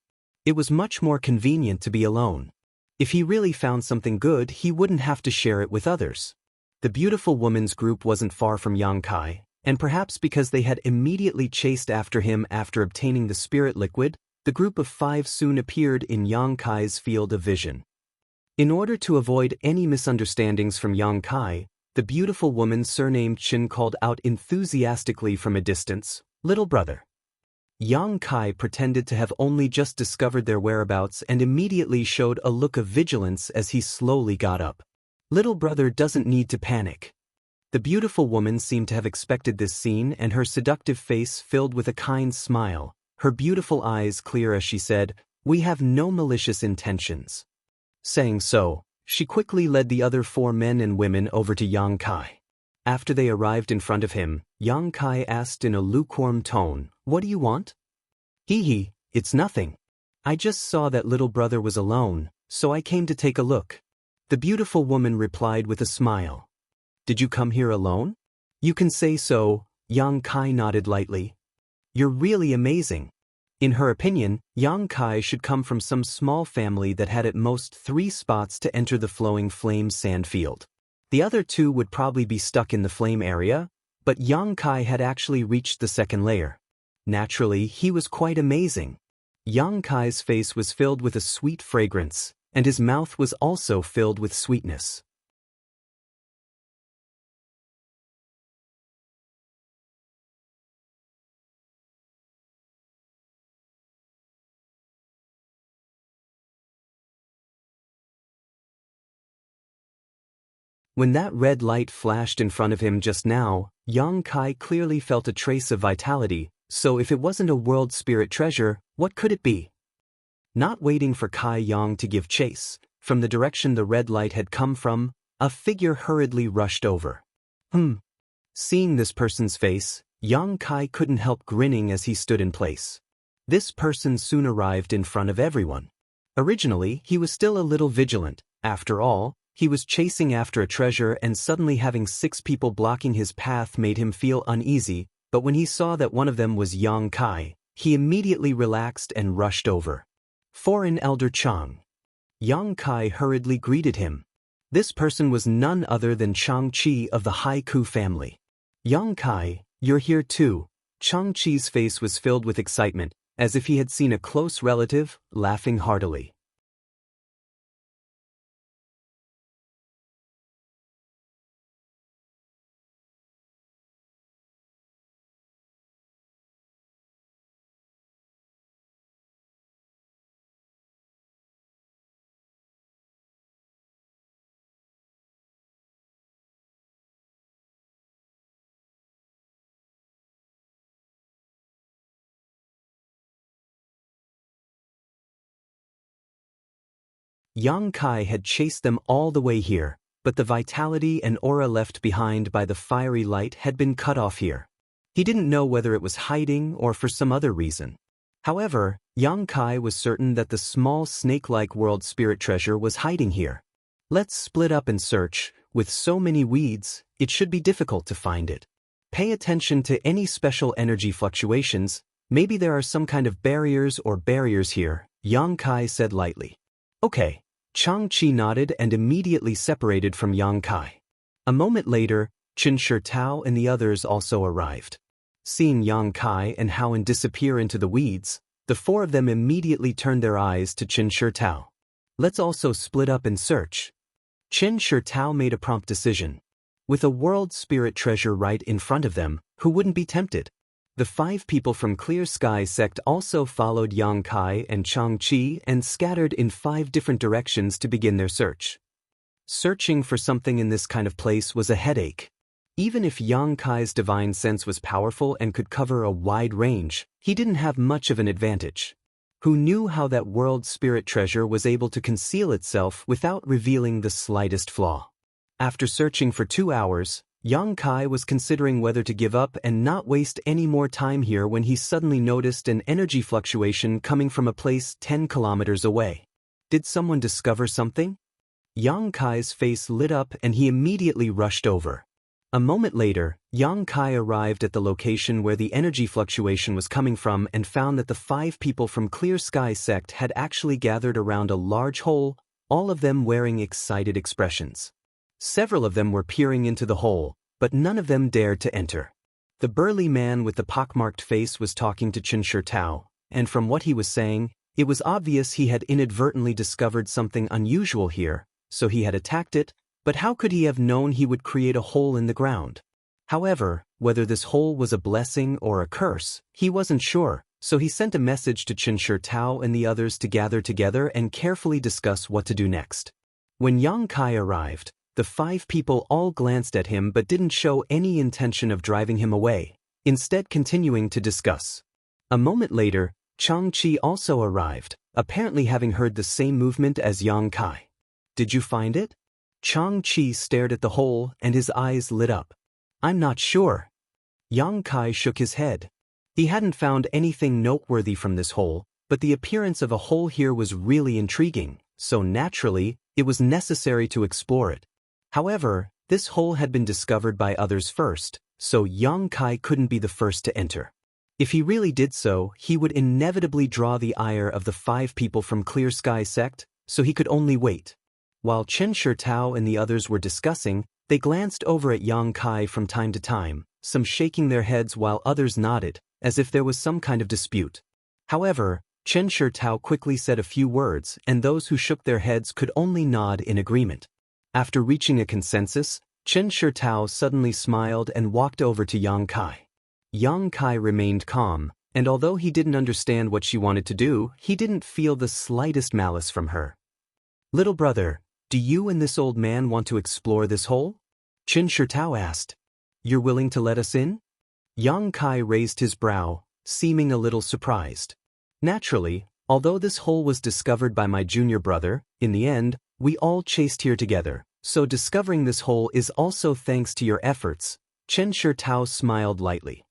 It was much more convenient to be alone. If he really found something good, he wouldn't have to share it with others. The beautiful woman's group wasn't far from Yang Kai, and perhaps because they had immediately chased after him after obtaining the spirit liquid, the group of 5 soon appeared in Yang Kai's field of vision. In order to avoid any misunderstandings from Yang Kai, the beautiful woman surnamed Chin called out enthusiastically from a distance, "Little brother." Yang Kai pretended to have only just discovered their whereabouts and immediately showed a look of vigilance as he slowly got up. Little brother doesn't need to panic. The beautiful woman seemed to have expected this scene and her seductive face filled with a kind smile, her beautiful eyes clear as she said, "We have no malicious intentions." Saying so, she quickly led the other 4 men and women over to Yang Kai. After they arrived in front of him, Yang Kai asked in a lukewarm tone, "What do you want?" "Hee, it's nothing. I just saw that little brother was alone, so I came to take a look." The beautiful woman replied with a smile. "Did you come here alone?" "You can say so," Yang Kai nodded lightly. "You're really amazing." In her opinion, Yang Kai should come from some small family that had at most 3 spots to enter the flowing flame sand field. The other 2 would probably be stuck in the flame area, but Yang Kai had actually reached the 2nd layer. Naturally, he was quite amazing. Yang Kai's face was filled with a sweet fragrance, and his mouth was also filled with sweetness. When that red light flashed in front of him just now, Yang Kai clearly felt a trace of vitality, so if it wasn't a world spirit treasure, what could it be? Not waiting for Kai Yang to give chase, from the direction the red light had come from, a figure hurriedly rushed over. Seeing this person's face, Yang Kai couldn't help grinning as he stood in place. This person soon arrived in front of everyone. Originally, he was still a little vigilant. After all, he was chasing after a treasure, and suddenly having 6 people blocking his path made him feel uneasy, but when he saw that one of them was Yang Kai, he immediately relaxed and rushed over. Foreign Elder Chang. Yang Kai hurriedly greeted him. This person was none other than Chang-Chi of the Haiku family. Yang Kai, you're here too. Chang-Chi's face was filled with excitement, as if he had seen a close relative, laughing heartily. Yang Kai had chased them all the way here, but the vitality and aura left behind by the fiery light had been cut off here. He didn't know whether it was hiding or for some other reason. However, Yang Kai was certain that the small snake-like world spirit treasure was hiding here. Let's split up and search. With so many weeds, it should be difficult to find it. Pay attention to any special energy fluctuations. Maybe there are some kind of barriers here, Yang Kai said lightly. Okay. Chang-Chi nodded and immediately separated from Yang Kai. A moment later, Qin Shi Tao and the others also arrived. Seeing Yang Kai and Howen disappear into the weeds, the 4 of them immediately turned their eyes to Qin Shi Tao. Let's also split up and search. Qin Shi Tao made a prompt decision. With a world spirit treasure right in front of them, who wouldn't be tempted? The 5 people from Clear Sky sect also followed Yang Kai and Chang-Chi and scattered in 5 different directions to begin their search. Searching for something in this kind of place was a headache. Even if Yang Kai's divine sense was powerful and could cover a wide range, he didn't have much of an advantage. Who knew how that world spirit treasure was able to conceal itself without revealing the slightest flaw? After searching for 2 hours, Yang Kai was considering whether to give up and not waste any more time here when he suddenly noticed an energy fluctuation coming from a place 10 kilometers away. Did someone discover something? Yang Kai's face lit up and he immediately rushed over. A moment later, Yang Kai arrived at the location where the energy fluctuation was coming from and found that the 5 people from Clear Sky sect had actually gathered around a large hole, all of them wearing excited expressions. Several of them were peering into the hole, but none of them dared to enter. The burly man with the pockmarked face was talking to Qin Shi Tao, and from what he was saying, it was obvious he had inadvertently discovered something unusual here, so he had attacked it, but how could he have known he would create a hole in the ground? However, whether this hole was a blessing or a curse, he wasn't sure, so he sent a message to Qin Shi Tao and the others to gather together and carefully discuss what to do next. When Yang Kai arrived, the 5 people all glanced at him but didn't show any intention of driving him away, instead continuing to discuss. A moment later, Chang-Chi also arrived, apparently having heard the same movement as Yang Kai. Did you find it? Chang-Chi stared at the hole and his eyes lit up. I'm not sure. Yang Kai shook his head. He hadn't found anything noteworthy from this hole, but the appearance of a hole here was really intriguing, so naturally, it was necessary to explore it. However, this hole had been discovered by others first, so Yang Kai couldn't be the first to enter. If he really did so, he would inevitably draw the ire of the 5 people from Clear Sky sect, so he could only wait. While Qin Shi Tao and the others were discussing, they glanced over at Yang Kai from time to time, some shaking their heads while others nodded, as if there was some kind of dispute. However, Qin Shi Tao quickly said a few words, and those who shook their heads could only nod in agreement. After reaching a consensus, Qin Shi Tao suddenly smiled and walked over to Yang Kai. Yang Kai remained calm, and although he didn't understand what she wanted to do, he didn't feel the slightest malice from her. Little brother, do you and this old man want to explore this hole? Qin Shi Tao asked. You're willing to let us in? Yang Kai raised his brow, seeming a little surprised. Naturally, although this hole was discovered by my junior brother, in the end, we all chased here together, so discovering this hole is also thanks to your efforts. Qin Shi Tao smiled lightly.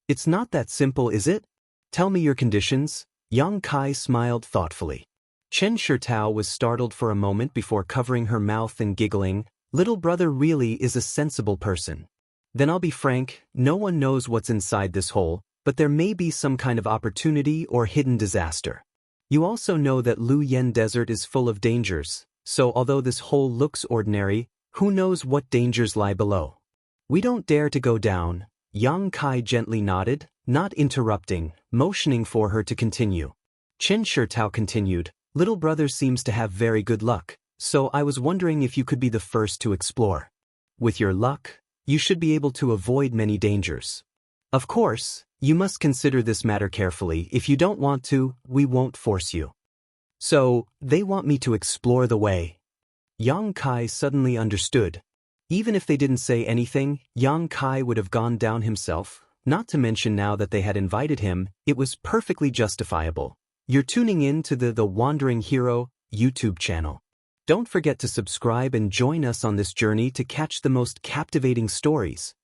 It's not that simple, is it? Tell me your conditions. Yang Kai smiled thoughtfully. Chen Shirtao was startled for a moment before covering her mouth and giggling. Little brother really is a sensible person. Then I'll be frank, no one knows what's inside this hole, but there may be some kind of opportunity or hidden disaster. You also know that Lu Yen Desert is full of dangers, so although this hole looks ordinary, who knows what dangers lie below? We don't dare to go down. Yang Kai gently nodded, not interrupting, motioning for her to continue. Chen Shirtao continued, little brother seems to have very good luck, so I was wondering if you could be the first to explore. With your luck, you should be able to avoid many dangers. Of course, you must consider this matter carefully. If you don't want to, we won't force you. So, they want me to explore the way. Yang Kai suddenly understood. Even if they didn't say anything, Yang Kai would have gone down himself, not to mention now that they had invited him, it was perfectly justifiable. You're tuning in to the Wandering Hero YouTube channel. Don't forget to subscribe and join us on this journey to catch the most captivating stories.